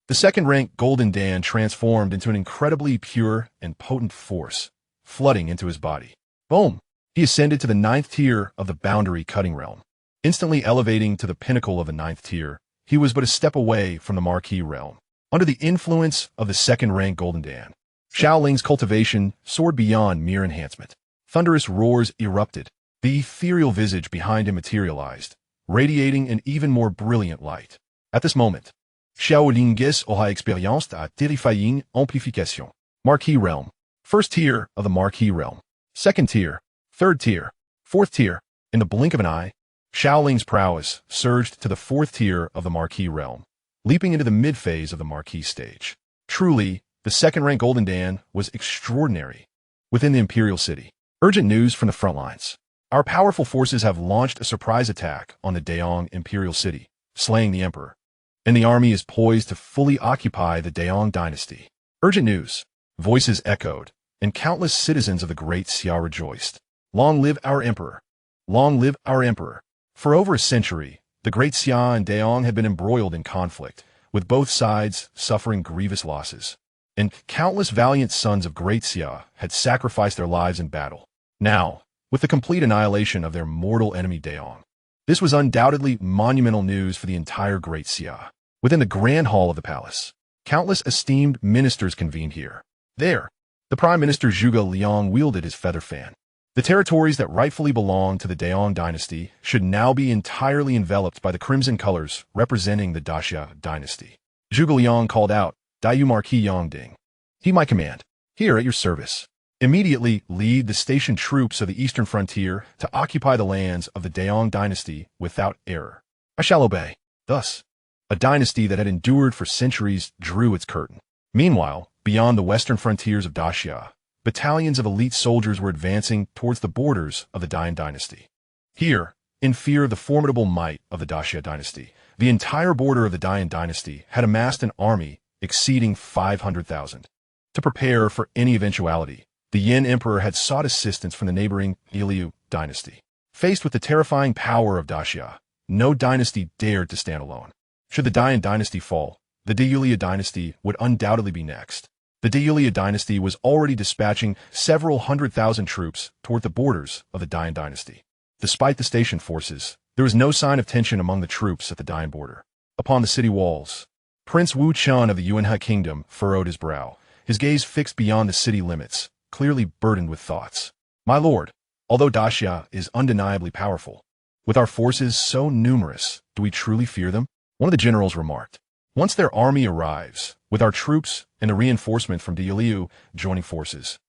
the second-rank Golden Dan transformed into an incredibly pure and potent force, flooding into his body. Boom! He ascended to the 9th tier of the boundary cutting realm. Instantly elevating to the pinnacle of the 9th tier, he was but a step away from the Marquee realm. Under the influence of the second-rank Golden Dan, Xiao Ling's cultivation soared beyond mere enhancement. Thunderous roars erupted. The ethereal visage behind him materialized, radiating an even more brilliant light. At this moment, Xiao Ling aura expérience à terrifying amplification. Marquee realm. First tier of the Marquis realm. Second tier. Third tier. Fourth tier. In the blink of an eye, Xiao Ling's prowess surged to the fourth tier of the Marquis realm, leaping into the mid-phase of the Marquis stage. Truly, the second-rank Golden Dan was extraordinary. Within the Imperial City. Urgent news from the front lines. Our powerful forces have launched a surprise attack on the Daong Imperial City, slaying the Emperor. And the army is poised to fully occupy the Daong dynasty. Urgent news. Voices echoed, and countless citizens of the Great Xia rejoiced. Long live our Emperor! Long live our Emperor! For over a century, the Great Xia and Daong had been embroiled in conflict, with both sides suffering grievous losses. And countless valiant sons of Great Xia had sacrificed their lives in battle. Now, with the complete annihilation of their mortal enemy Daong, this was undoubtedly monumental news for the entire Great Xia. Within the grand hall of the palace, countless esteemed ministers convened here. There, the Prime Minister Zhuge Liang wielded his feather fan. The territories that rightfully belonged to the Daong dynasty should now be entirely enveloped by the crimson colors representing the Daxia dynasty. Zhuge Liang called out, Dayu Marquis Yongding. He my command, here at your service. Immediately lead the stationed troops of the eastern frontier to occupy the lands of the Daong dynasty without error. I shall obey. Thus, a dynasty that had endured for centuries drew its curtain. Meanwhile, beyond the western frontiers of Daxia, battalions of elite soldiers were advancing towards the borders of the Dain dynasty. Here, in fear of the formidable might of the Daxia dynasty, the entire border of the Dain dynasty had amassed an army exceeding 500,000. To prepare for any eventuality, the Yin Emperor had sought assistance from the neighboring Liu dynasty. Faced with the terrifying power of Daxia, no dynasty dared to stand alone. Should the Dain dynasty fall, the Liu dynasty would undoubtedly be next. The Liu dynasty was already dispatching several 100,000 troops toward the borders of the Dain dynasty. Despite the stationed forces, there was no sign of tension among the troops at the Dain border. Upon the city walls, Prince Wu Chun of the Yuanhe kingdom furrowed his brow, his gaze fixed beyond the city limits, clearly burdened with thoughts. My lord, although Daxia is undeniably powerful, with our forces so numerous, do we truly fear them? One of the generals remarked. Once their army arrives, with our troops and the reinforcement from Liu joining forces,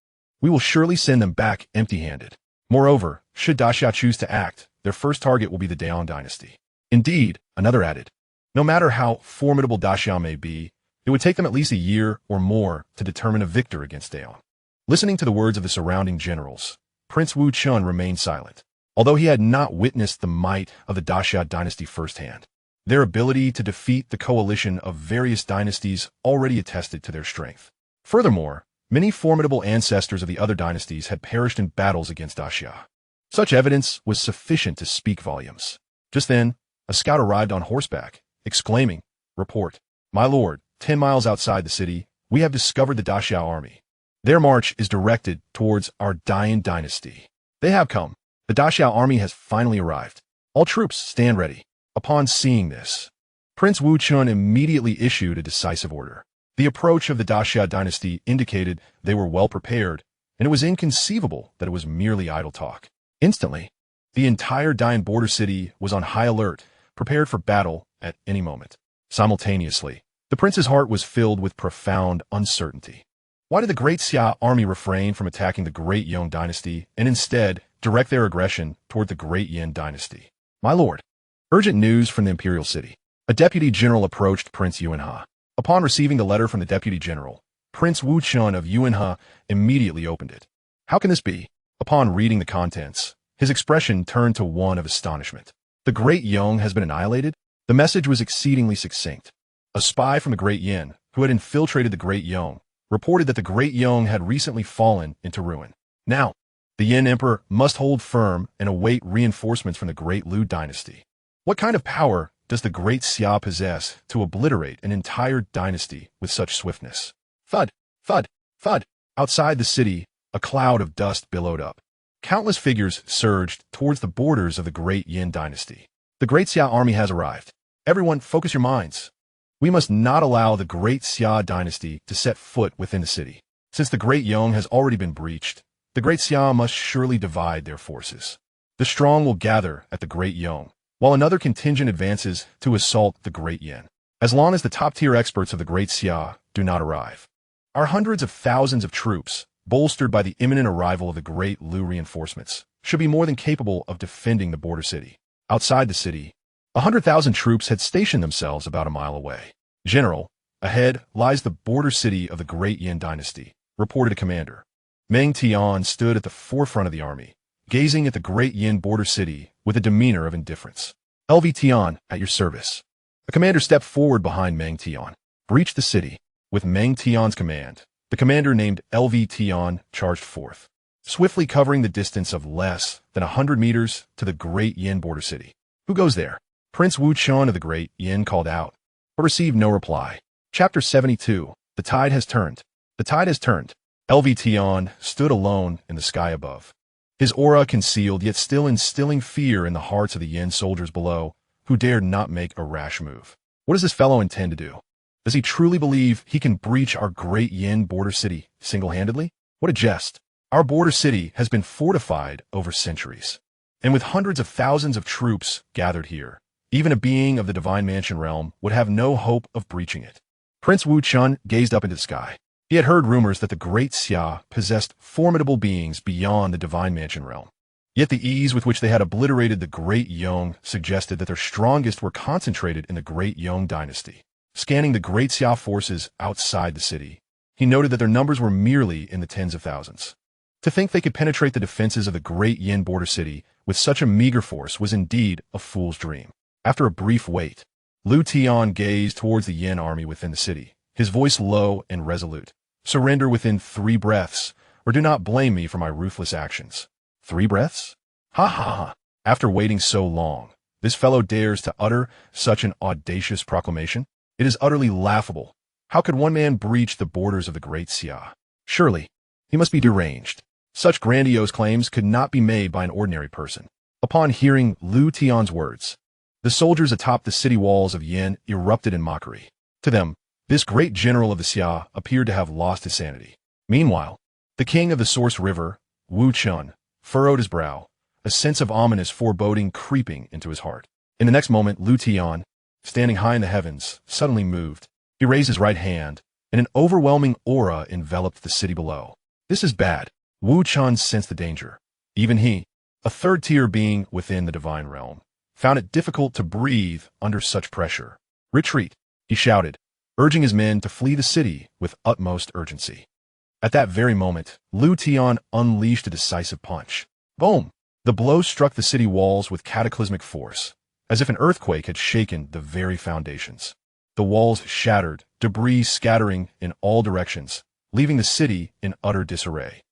we will surely send them back empty-handed. Moreover, should Daxia choose to act, their first target will be the Daong dynasty. Indeed, another added, no matter how formidable Daxia may be, it would take them at least a year or more to determine a victor against Daong. Listening to the words of the surrounding generals, Prince Wu Chun remained silent. Although he had not witnessed the might of the Daxia dynasty firsthand, their ability to defeat the coalition of various dynasties already attested to their strength. Furthermore, many formidable ancestors of the other dynasties had perished in battles against Daxia. Such evidence was sufficient to speak volumes. Just then, a scout arrived on horseback, exclaiming, Report, my lord, 10 miles outside the city, we have discovered the Daxia army. Their march is directed towards our Dain dynasty. They have come. The Daxia army has finally arrived. All troops stand ready. Upon seeing this, Prince Wu Chun immediately issued a decisive order. The approach of the Daxia dynasty indicated they were well prepared, and it was inconceivable that it was merely idle talk. Instantly, the entire Dain border city was on high alert, prepared for battle at any moment. Simultaneously, the prince's heart was filled with profound uncertainty. Why did the Great Xia army refrain from attacking the Great Yong dynasty and instead direct their aggression toward the Great Yin dynasty? My lord, urgent news from the Imperial City. A deputy general approached Prince Yuanhe. Upon receiving the letter from the deputy general, Prince Wu Chun of Yuanhe immediately opened it. How can this be? Upon reading the contents, his expression turned to one of astonishment. The Great Yong has been annihilated? The message was exceedingly succinct. A spy from the Great Yin, who had infiltrated the Great Yong, reported that the Great Yong had recently fallen into ruin. Now, the Yin Emperor must hold firm and await reinforcements from the Great Liu dynasty. What kind of power does the Great Xia possess to obliterate an entire dynasty with such swiftness? Thud, thud, thud. Outside the city, a cloud of dust billowed up. Countless figures surged towards the borders of the Great Yin dynasty. The Great Xia army has arrived. Everyone, focus your minds. We must not allow the Great Xia dynasty to set foot within the city. Since the Great Yong has already been breached, the Great Xia must surely divide their forces. The strong will gather at the Great Yong, while another contingent advances to assault the Great Yin. As long as the top-tier experts of the Great Xia do not arrive, our hundreds of thousands of troops, bolstered by the imminent arrival of the Great Lu reinforcements, should be more than capable of defending the border city. Outside the city, 100,000 troops had stationed themselves about a mile away. "General, ahead lies the border city of the Great Xia Dynasty," reported a commander. Meng Tian stood at the forefront of the army, gazing at the Great Yin border city with a demeanor of indifference. "LV Tian, at your service." A commander stepped forward behind Meng Tian. "Breach the city." With Meng Tian's command, the commander named LV Tian charged forth, swiftly covering the distance of less than 100 meters to the Great Yin border city. "Who goes there?" Prince Wu Chun of the Great Yin called out, but received no reply. Chapter 72. The tide has turned. The tide has turned. LV Tian stood alone in the sky above, his aura concealed yet still instilling fear in the hearts of the Yin soldiers below, who dared not make a rash move. What does this fellow intend to do? Does he truly believe he can breach our Great Yin border city single-handedly? What a jest. Our border city has been fortified over centuries, and with hundreds of thousands of troops gathered here, even a being of the Divine Mansion realm would have no hope of breaching it. Prince Wu Chun gazed up into the sky. He had heard rumors that the Great Xia possessed formidable beings beyond the Divine Mansion realm. Yet the ease with which they had obliterated the Great Yong suggested that their strongest were concentrated in the Great Yong dynasty. Scanning the Great Xia forces outside the city, he noted that their numbers were merely in the tens of thousands. To think they could penetrate the defenses of the Great Yin border city with such a meager force was indeed a fool's dream. After a brief wait, Lu Tian gazed towards the Yin army within the city, his voice low and resolute. "Surrender within 3 breaths, or do not blame me for my ruthless actions." 3 breaths? Ha ha ha. After waiting so long, this fellow dares to utter such an audacious proclamation? It is utterly laughable. How could one man breach the borders of the Great Xia? Surely, he must be deranged. Such grandiose claims could not be made by an ordinary person. Upon hearing Lu Tian's words, the soldiers atop the city walls of Yin erupted in mockery. To them, this great general of the Xia appeared to have lost his sanity. Meanwhile, the king of the Source River, Wu Chun, furrowed his brow, a sense of ominous foreboding creeping into his heart. In the next moment, Lu Tian, standing high in the heavens, suddenly moved. He raised his right hand, and an overwhelming aura enveloped the city below. This is bad. Wu Chun sensed the danger. Even he, a third-tier being within the divine realm, found it difficult to breathe under such pressure. "Retreat," he shouted, urging his men to flee the city with utmost urgency. At that very moment, Lu Tian unleashed a decisive punch. Boom! The blow struck the city walls with cataclysmic force, as if an earthquake had shaken the very foundations. The walls shattered, debris scattering in all directions, leaving the city in utter disarray.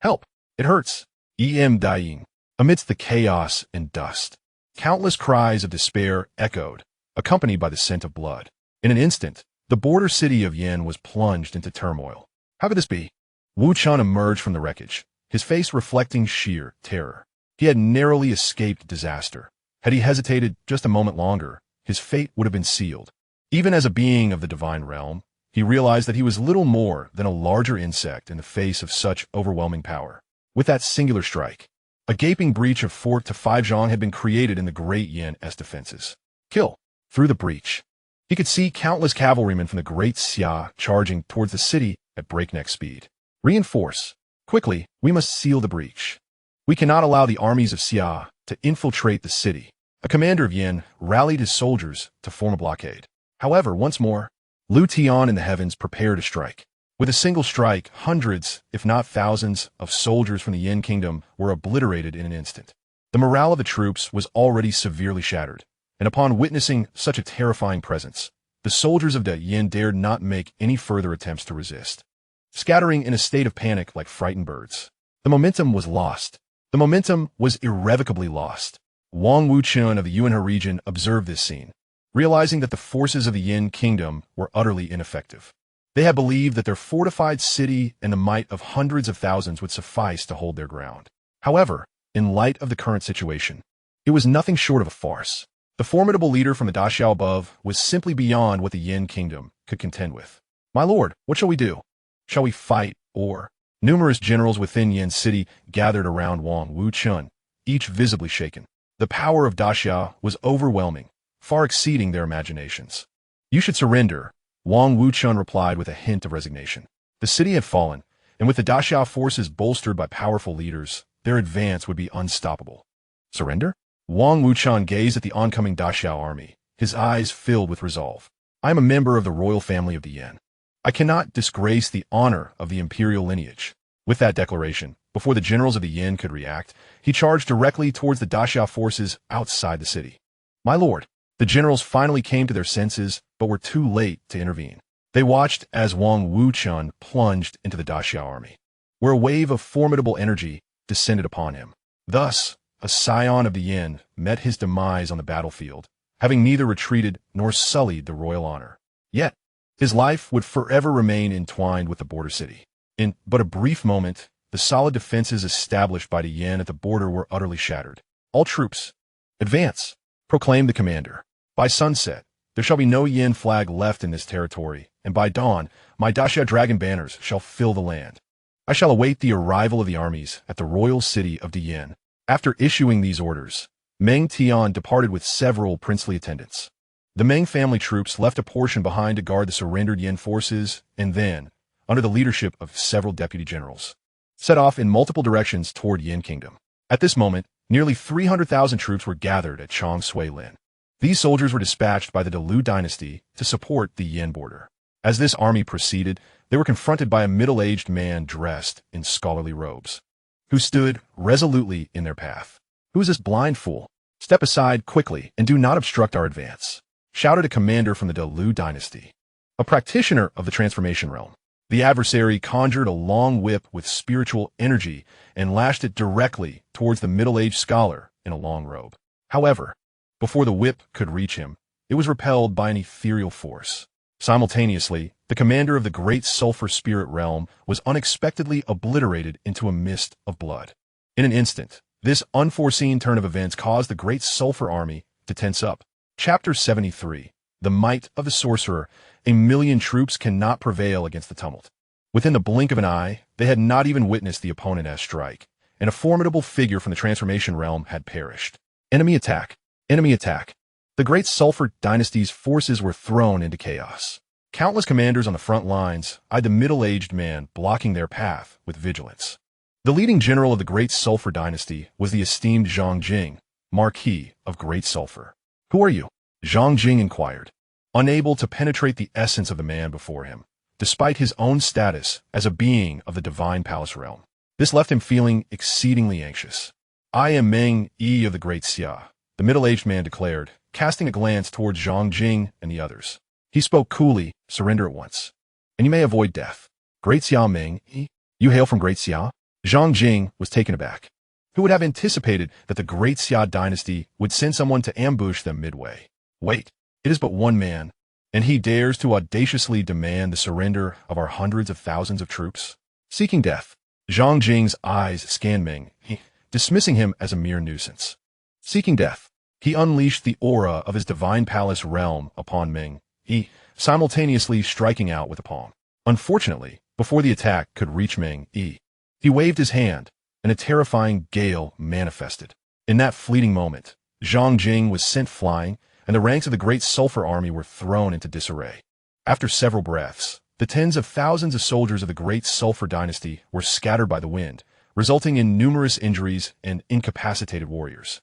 Help! It hurts! Em dying. Amidst the chaos and dust, countless cries of despair echoed, accompanied by the scent of blood. In an instant, the border city of Yin was plunged into turmoil. How could this be? Wu Chun emerged from the wreckage, his face reflecting sheer terror. He had narrowly escaped disaster. Had he hesitated just a moment longer, his fate would have been sealed. Even as a being of the divine realm, he realized that he was little more than a larger insect in the face of such overwhelming power. With that singular strike, a gaping breach of 4 to 5 zhang had been created in the Great Yin-'s defenses. Kill! Through the breach, he could see countless cavalrymen from the Great Xia charging towards the city at breakneck speed. Reinforce! Quickly, we must seal the breach. We cannot allow the armies of Xia to infiltrate the city. A commander of Yin rallied his soldiers to form a blockade. However, once more, Lu Tian in the heavens prepared to strike. With a single strike, hundreds, if not thousands, of soldiers from the Yin kingdom were obliterated in an instant. The morale of the troops was already severely shattered, and upon witnessing such a terrifying presence, the soldiers of the Yin dared not make any further attempts to resist. Scattering in a state of panic like frightened birds, the momentum was lost. The momentum was irrevocably lost. Wang Wuchun of the Yuanhe region observed this scene, realizing that the forces of the Yin kingdom were utterly ineffective. They had believed that their fortified city and the might of hundreds of thousands would suffice to hold their ground. However, in light of the current situation, it was nothing short of a farce. The formidable leader from the Daxiao above was simply beyond what the Yin kingdom could contend with. "My lord, what shall we do? Shall we fight, or—" Numerous generals within Yin city gathered around Wang Wuchun, each visibly shaken. The power of Daxiao was overwhelming, far exceeding their imaginations. "You should surrender," Wang Wuchun replied with a hint of resignation. The city had fallen, and with the Daxia forces bolstered by powerful leaders, their advance would be unstoppable. Surrender? Wang Wuchang gazed at the oncoming Daxia army, his eyes filled with resolve. I am a member of the royal family of the Yan. I cannot disgrace the honor of the imperial lineage. With that declaration, before the generals of the Yan could react, he charged directly towards the Daxia forces outside the city. My lord, the generals finally came to their senses, but were too late to intervene. They watched as Wang Wuchang plunged into the Daxia army, where a wave of formidable energy descended upon him. Thus, a scion of the Yan met his demise on the battlefield, having neither retreated nor sullied the royal honor. Yet, his life would forever remain entwined with the border city. In but a brief moment, the solid defenses established by the Yan at the border were utterly shattered. All troops, advance, proclaimed the commander. By sunset, there shall be no Yan flag left in this territory, and by dawn, my Daxia dragon banners shall fill the land. I shall await the arrival of the armies at the royal city of Dian. After issuing these orders, Meng Tian departed with several princely attendants. The Meng family troops left a portion behind to guard the surrendered Yan forces, and then, under the leadership of several deputy generals, set off in multiple directions toward Yan Kingdom. At this moment, nearly 300,000 troops were gathered at Changshui-Lin. These soldiers were dispatched by the Lu dynasty to support the Yan border. As this army proceeded, they were confronted by a middle-aged man dressed in scholarly robes, who stood resolutely in their path. Who is this blind fool? Step aside quickly and do not obstruct our advance, shouted a commander from the Lu dynasty, a practitioner of the transformation realm. The adversary conjured a long whip with spiritual energy and lashed it directly towards the middle-aged scholar in a long robe. However, before the whip could reach him, it was repelled by an ethereal force. Simultaneously, the commander of the Great Sulfur Spirit Realm was unexpectedly obliterated into a mist of blood. In an instant, this unforeseen turn of events caused the Great Sulfur Army to tense up. Chapter 73. The Might of the Sorcerer. 1,000,000 troops cannot prevail against the tumult. Within the blink of an eye, they had not even witnessed the opponent's strike, and a formidable figure from the Transformation Realm had perished. Enemy attack! Enemy attack! The Great Sulfur Dynasty's forces were thrown into chaos. Countless commanders on the front lines eyed the middle-aged man blocking their path with vigilance. The leading general of the Great Sulfur Dynasty was the esteemed Zhang Jing, Marquis of Great Sulfur. Who are you? Zhang Jing inquired, unable to penetrate the essence of the man before him, despite his own status as a being of the Divine Palace realm. This left him feeling exceedingly anxious. I am Meng Yi of the Great Xia, the middle-aged man declared, casting a glance towards Zhang Jing and the others. He spoke coolly, surrender at once, and you may avoid death. Great Xia Meng Yi? You hail from Great Xia? Zhang Jing was taken aback. Who would have anticipated that the Great Xia Dynasty would send someone to ambush them midway? Wait, it is but one man, and he dares to audaciously demand the surrender of our hundreds of thousands of troops? Seeking death, Zhang Jing's eyes scanned Meng Yi, dismissing him as a mere nuisance. Seeking death, he unleashed the aura of his Divine Palace realm upon Meng Yi, simultaneously striking out with a palm. Unfortunately, before the attack could reach Meng Yi, he waved his hand, and a terrifying gale manifested. In that fleeting moment, Zhang Jing was sent flying, and the ranks of the Great Sulfur Army were thrown into disarray. After several breaths, the tens of thousands of soldiers of the Great Sulfur Dynasty were scattered by the wind, resulting in numerous injuries and incapacitated warriors.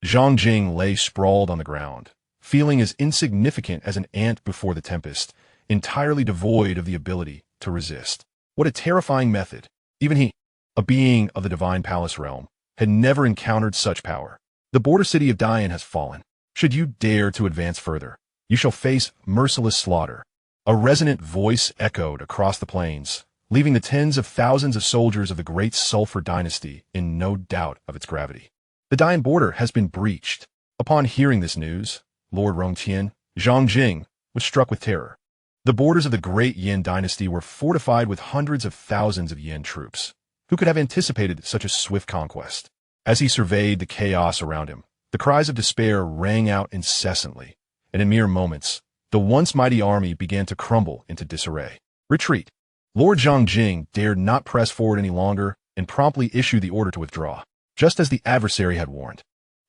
Zhang Jing lay sprawled on the ground, feeling as insignificant as an ant before the tempest, entirely devoid of the ability to resist. What a terrifying method! Even he, a being of the Divine Palace realm, had never encountered such power. The border city of Dian has fallen. Should you dare to advance further, you shall face merciless slaughter. A resonant voice echoed across the plains, leaving the tens of thousands of soldiers of the Great Sulfur Dynasty in no doubt of its gravity. The Dian border has been breached. Upon hearing this news, Lord Rongtian, Zhang Jing, was struck with terror. The borders of the Great Yan Dynasty were fortified with hundreds of thousands of Yan troops. Who could have anticipated such a swift conquest? As he surveyed the chaos around him, the cries of despair rang out incessantly, and in mere moments, the once mighty army began to crumble into disarray. Retreat! Lord Zhang Jing dared not press forward any longer and promptly issued the order to withdraw, just as the adversary had warned.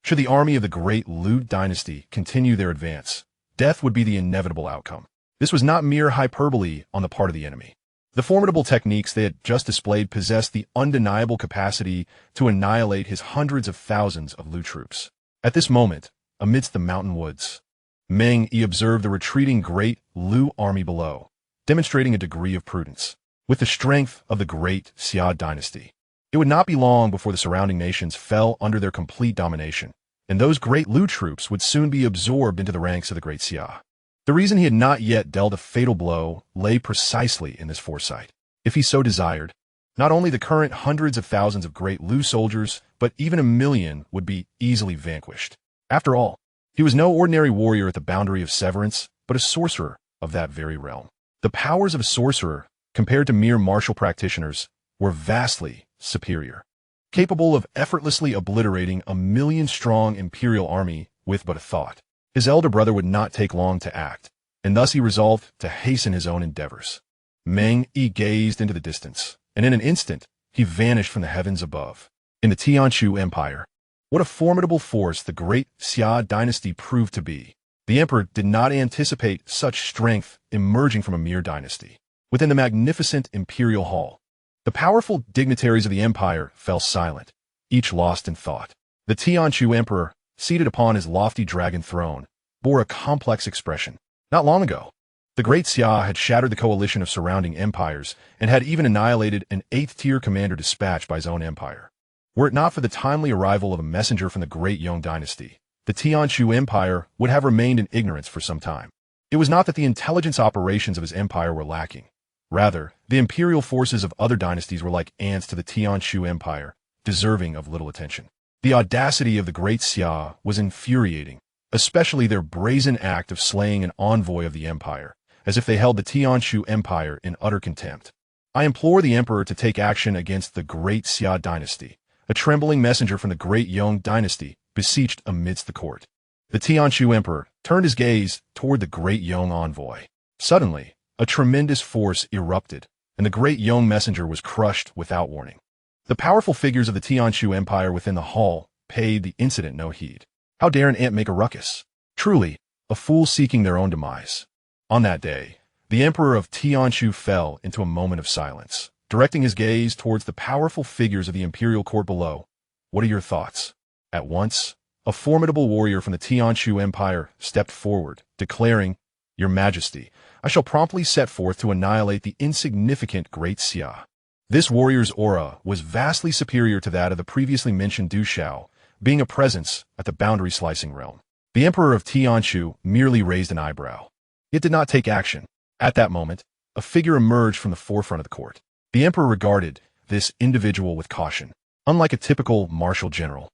Should the army of the Great Lu Dynasty continue their advance, death would be the inevitable outcome. This was not mere hyperbole on the part of the enemy. The formidable techniques they had just displayed possessed the undeniable capacity to annihilate his hundreds of thousands of Lu troops. At this moment, amidst the mountain woods, Meng Yi observed the retreating Great Lu army below, demonstrating a degree of prudence. With the strength of the Great Xia Dynasty, it would not be long before the surrounding nations fell under their complete domination, and those Great Lu troops would soon be absorbed into the ranks of the Great Xia. The reason he had not yet dealt a fatal blow lay precisely in this foresight. If he so desired, not only the current hundreds of thousands of Great Lu soldiers, but even 1,000,000 would be easily vanquished. After all, he was no ordinary warrior at the boundary of severance, but a sorcerer of that very realm. The powers of a sorcerer, compared to mere martial practitioners, were vastly superior, capable of effortlessly obliterating a 1,000,000-strong imperial army with but a thought. His elder brother would not take long to act, and thus he resolved to hasten his own endeavors. Meng Yi gazed into the distance, and in an instant, he vanished from the heavens above. In the Xianxia Empire, what a formidable force the Great Xia Dynasty proved to be. The emperor did not anticipate such strength emerging from a mere dynasty. Within the magnificent imperial hall, the powerful dignitaries of the empire fell silent, each lost in thought. The Xianxia emperor, seated upon his lofty dragon throne, bore a complex expression. Not long ago, the Great Xia had shattered the coalition of surrounding empires and had even annihilated an 8th-tier commander dispatched by his own empire. Were it not for the timely arrival of a messenger from the Great Yong Dynasty, the Xianxia Empire would have remained in ignorance for some time. It was not that the intelligence operations of his empire were lacking. Rather, the imperial forces of other dynasties were like ants to the Xianxia Empire, deserving of little attention. The audacity of the Great Xia was infuriating, especially their brazen act of slaying an envoy of the empire, as if they held the Xianxia Empire in utter contempt. I implore the emperor to take action against the Great Xia Dynasty. A trembling messenger from the Great Yong Dynasty beseeched amidst the court. The Xianxia emperor turned his gaze toward the Great Yong envoy. Suddenly, a tremendous force erupted, and the Great Yong messenger was crushed without warning. The powerful figures of the Xianxia Empire within the hall paid the incident no heed. How dare an ant make a ruckus? Truly, a fool seeking their own demise. On that day, the emperor of Xianxia fell into a moment of silence, directing his gaze towards the powerful figures of the imperial court below. What are your thoughts? At once, a formidable warrior from the Xianxia Empire stepped forward, declaring, "Your Majesty, I shall promptly set forth to annihilate the insignificant Great Xia." This warrior's aura was vastly superior to that of the previously mentioned Du Xiao, being a presence at the boundary-slicing realm. The emperor of Xianxia merely raised an eyebrow. It did not take action. At that moment, a figure emerged from the forefront of the court. The emperor regarded this individual with caution. Unlike a typical martial general,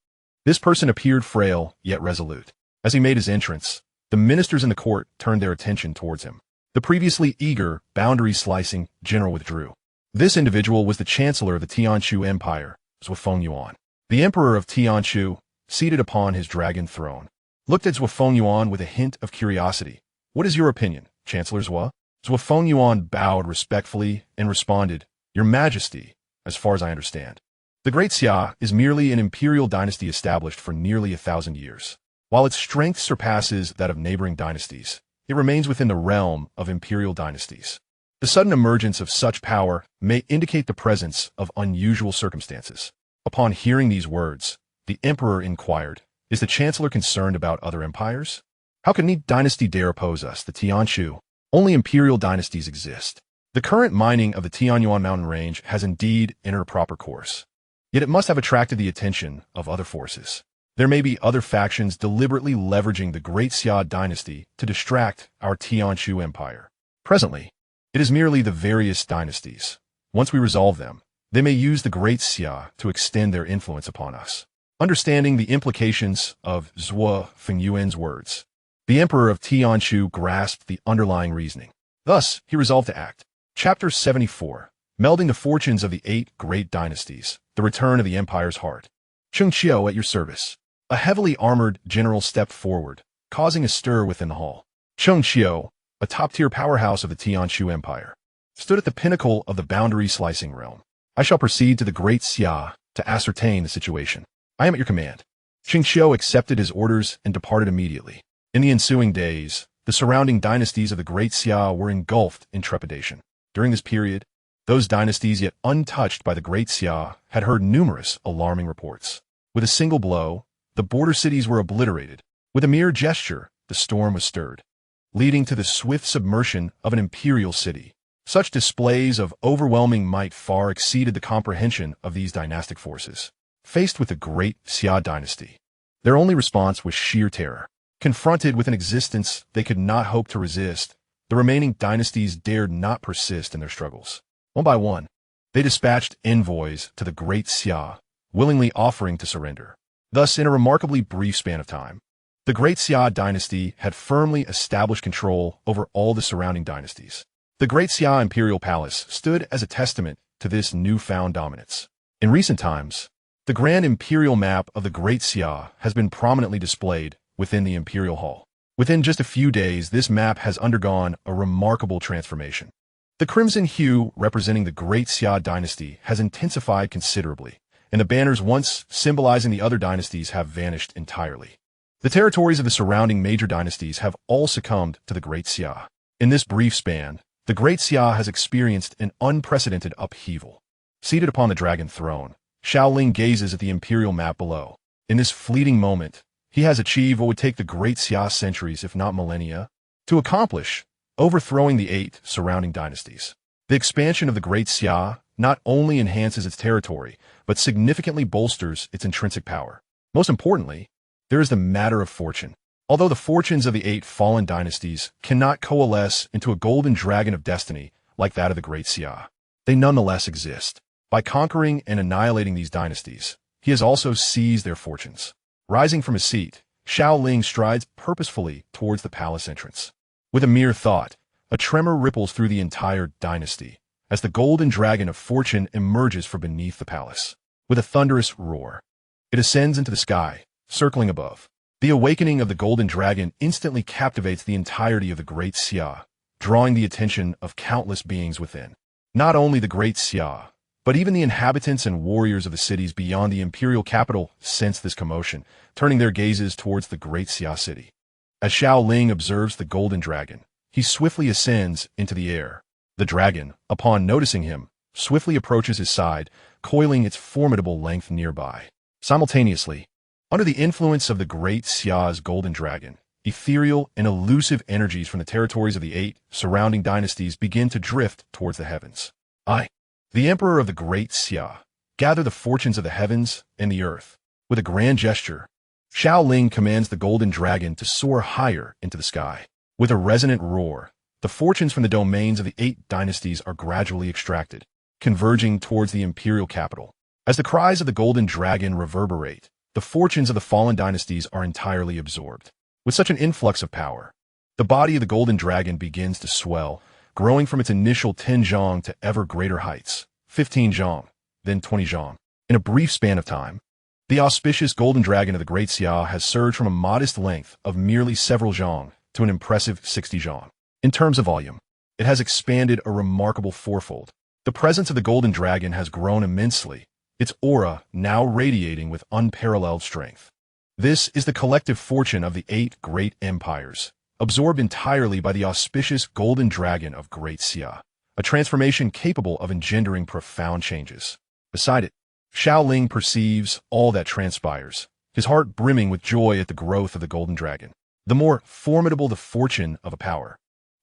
this person appeared frail yet resolute. As he made his entrance, the ministers in the court turned their attention towards him. The previously eager, boundary-slicing general withdrew. This individual was the chancellor of the Xianxia Empire, Zhuo Fengyuan. The emperor of Xianxia, seated upon his dragon throne, looked at Zhuo Fengyuan with a hint of curiosity. "What is your opinion, Chancellor Zhuo?" Zhuo Fengyuan bowed respectfully and responded, "Your Majesty, as far as I understand, the Great Xia is merely an imperial dynasty established for nearly 1,000 years. While its strength surpasses that of neighboring dynasties, it remains within the realm of imperial dynasties. The sudden emergence of such power may indicate the presence of unusual circumstances." Upon hearing these words, the emperor inquired, "Is the chancellor concerned about other empires? How can any dynasty dare oppose us, the Xianxia? Only imperial dynasties exist. The current mining of the Tianyuan mountain range has indeed entered a proper course. Yet it must have attracted the attention of other forces. There may be other factions deliberately leveraging the Great Xia Dynasty to distract our Xianxia Empire. Presently, it is merely the various dynasties. Once we resolve them, they may use the Great Xia to extend their influence upon us." Understanding the implications of Zhuo Fengyuan's words, the emperor of Xianxia grasped the underlying reasoning. Thus, he resolved to act. Chapter 74. Melding the fortunes of the 8 great dynasties, the return of the empire's heart. Xianxia at your service. A heavily armored general stepped forward, causing a stir within the hall. Xianxia, a top-tier powerhouse of the Xianxia Empire, stood at the pinnacle of the boundary-slicing realm. "I shall proceed to the Great Xia to ascertain the situation. I am at your command." Xianxia accepted his orders and departed immediately. In the ensuing days, the surrounding dynasties of the Great Xia were engulfed in trepidation. During this period, Those dynasties yet untouched by the Great Xia had heard numerous alarming reports. With a single blow, the border cities were obliterated. With a mere gesture, the storm was stirred, leading to the swift submersion of an imperial city. Such displays of overwhelming might far exceeded the comprehension of these dynastic forces. Faced with the Great Xia Dynasty, their only response was sheer terror. Confronted with an existence they could not hope to resist, the remaining dynasties dared not persist in their struggles. One by one, they dispatched envoys to the Great Xia, willingly offering to surrender. Thus, in a remarkably brief span of time, the Great Xia Dynasty had firmly established control over all the surrounding dynasties. The Great Xia Imperial Palace stood as a testament to this newfound dominance. In recent times, the grand imperial map of the Great Xia has been prominently displayed within the Imperial Hall. Within just a few days, this map has undergone a remarkable transformation. The crimson hue representing the Great Xia Dynasty has intensified considerably, and the banners once symbolizing the other dynasties have vanished entirely. The territories of the surrounding major dynasties have all succumbed to the Great Xia. In this brief span, the Great Xia has experienced an unprecedented upheaval. Seated upon the dragon throne, Xiao Ling gazes at the imperial map below. In this fleeting moment, he has achieved what would take the Great Xia centuries, if not millennia, to accomplish, overthrowing the 8 surrounding dynasties. The expansion of the Great Xia not only enhances its territory, but significantly bolsters its intrinsic power. Most importantly, there is the matter of fortune. Although the fortunes of the 8 fallen dynasties cannot coalesce into a golden dragon of destiny like that of the Great Xia, they nonetheless exist. By conquering and annihilating these dynasties, he has also seized their fortunes. Rising from his seat, Xiao Ling strides purposefully towards the palace entrance. With a mere thought, a tremor ripples through the entire dynasty as the golden dragon of fortune emerges from beneath the palace. With a thunderous roar, it ascends into the sky, circling above. The awakening of the golden dragon instantly captivates the entirety of the Great Xia, drawing the attention of countless beings within. Not only the Great Xia, but even the inhabitants and warriors of the cities beyond the imperial capital sense this commotion, turning their gazes towards the Great Xia city. As Xiao Ling observes the golden dragon, he swiftly ascends into the air. The dragon, upon noticing him, swiftly approaches his side, coiling its formidable length nearby. Simultaneously, under the influence of the Great Xia's golden dragon, ethereal and elusive energies from the territories of the 8 surrounding dynasties begin to drift towards the heavens. The Emperor of the Great Xia, gather the fortunes of the heavens and the earth. With a grand gesture, Xiao Ling commands the golden dragon to soar higher into the sky. With a resonant roar, the fortunes from the domains of the 8 dynasties are gradually extracted, converging towards the imperial capital. As the cries of the golden dragon reverberate, the fortunes of the fallen dynasties are entirely absorbed. With such an influx of power, the body of the golden dragon begins to swell, growing from its initial 10 zhang to ever greater heights, 15 zhang, then 20 zhang. In a brief span of time, the auspicious golden dragon of the Great Xia has surged from a modest length of merely several zhang to an impressive 60 zhang. In terms of volume, it has expanded a remarkable fourfold. The presence of the golden dragon has grown immensely, its aura now radiating with unparalleled strength. This is the collective fortune of the 8 great empires, absorbed entirely by the auspicious golden dragon of Great Xia, a transformation capable of engendering profound changes. Beside it, Xiao Ling perceives all that transpires, his heart brimming with joy at the growth of the golden dragon. The more formidable the fortune of a power,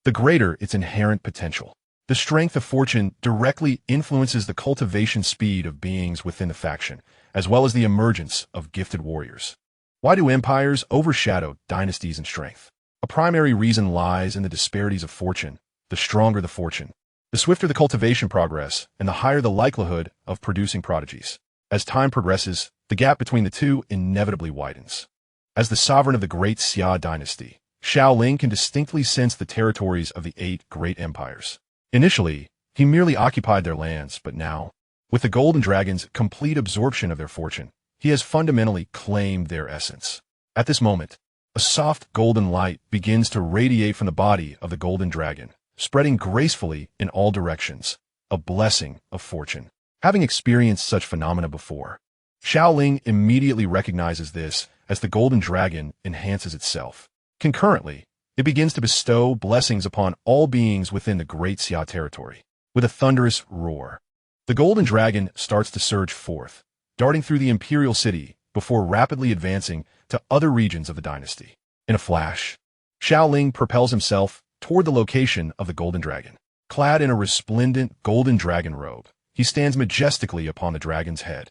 the greater its inherent potential. The strength of fortune directly influences the cultivation speed of beings within the faction, as well as the emergence of gifted warriors. Why do empires overshadow dynasties in strength? A primary reason lies in the disparities of fortune. The stronger the fortune, the swifter the cultivation progress, and the higher the likelihood of producing prodigies. As time progresses, the gap between the two inevitably widens. As the sovereign of the Great Xia Dynasty, Xiao Ling can distinctly sense the territories of the 8 great empires. Initially, he merely occupied their lands, but now, with the golden dragon's complete absorption of their fortune, he has fundamentally claimed their essence. At this moment, a soft golden light begins to radiate from the body of the golden dragon, spreading gracefully in all directions, a blessing of fortune. Having experienced such phenomena before, Xiao Ling immediately recognizes this as the golden dragon enhances itself. Concurrently, it begins to bestow blessings upon all beings within the Great Xia territory. with a thunderous roar. The golden dragon starts to surge forth, darting through the imperial city before rapidly advancing to other regions of the dynasty. In a flash, Xiao Ling propels himself toward the location of the golden dragon. Clad in a resplendent golden dragon robe, he stands majestically upon the dragon's head.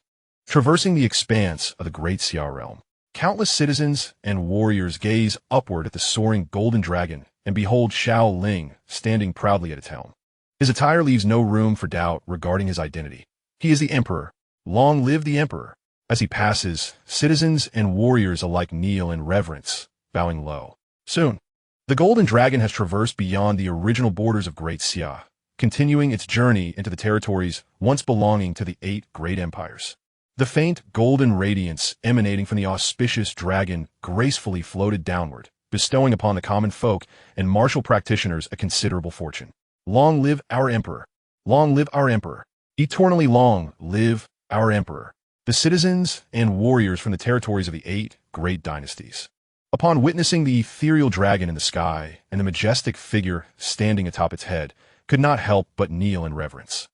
Traversing the expanse of the Great Xia realm, countless citizens and warriors gaze upward at the soaring golden dragon and behold Xiao Ling standing proudly at its helm. His attire leaves no room for doubt regarding his identity. He is the emperor. Long live the emperor! As he passes, citizens and warriors alike kneel in reverence, bowing low. Soon, the golden dragon has traversed beyond the original borders of Great Xia, continuing its journey into the territories once belonging to the 8 great empires. The faint golden radiance emanating from the auspicious dragon gracefully floated downward, bestowing upon the common folk and martial practitioners a considerable fortune. Long live our emperor! Long live our emperor! Eternally long live our emperor! The citizens and warriors from the territories of the 8 great dynasties, upon witnessing the ethereal dragon in the sky and the majestic figure standing atop its head, could not help but kneel in reverence.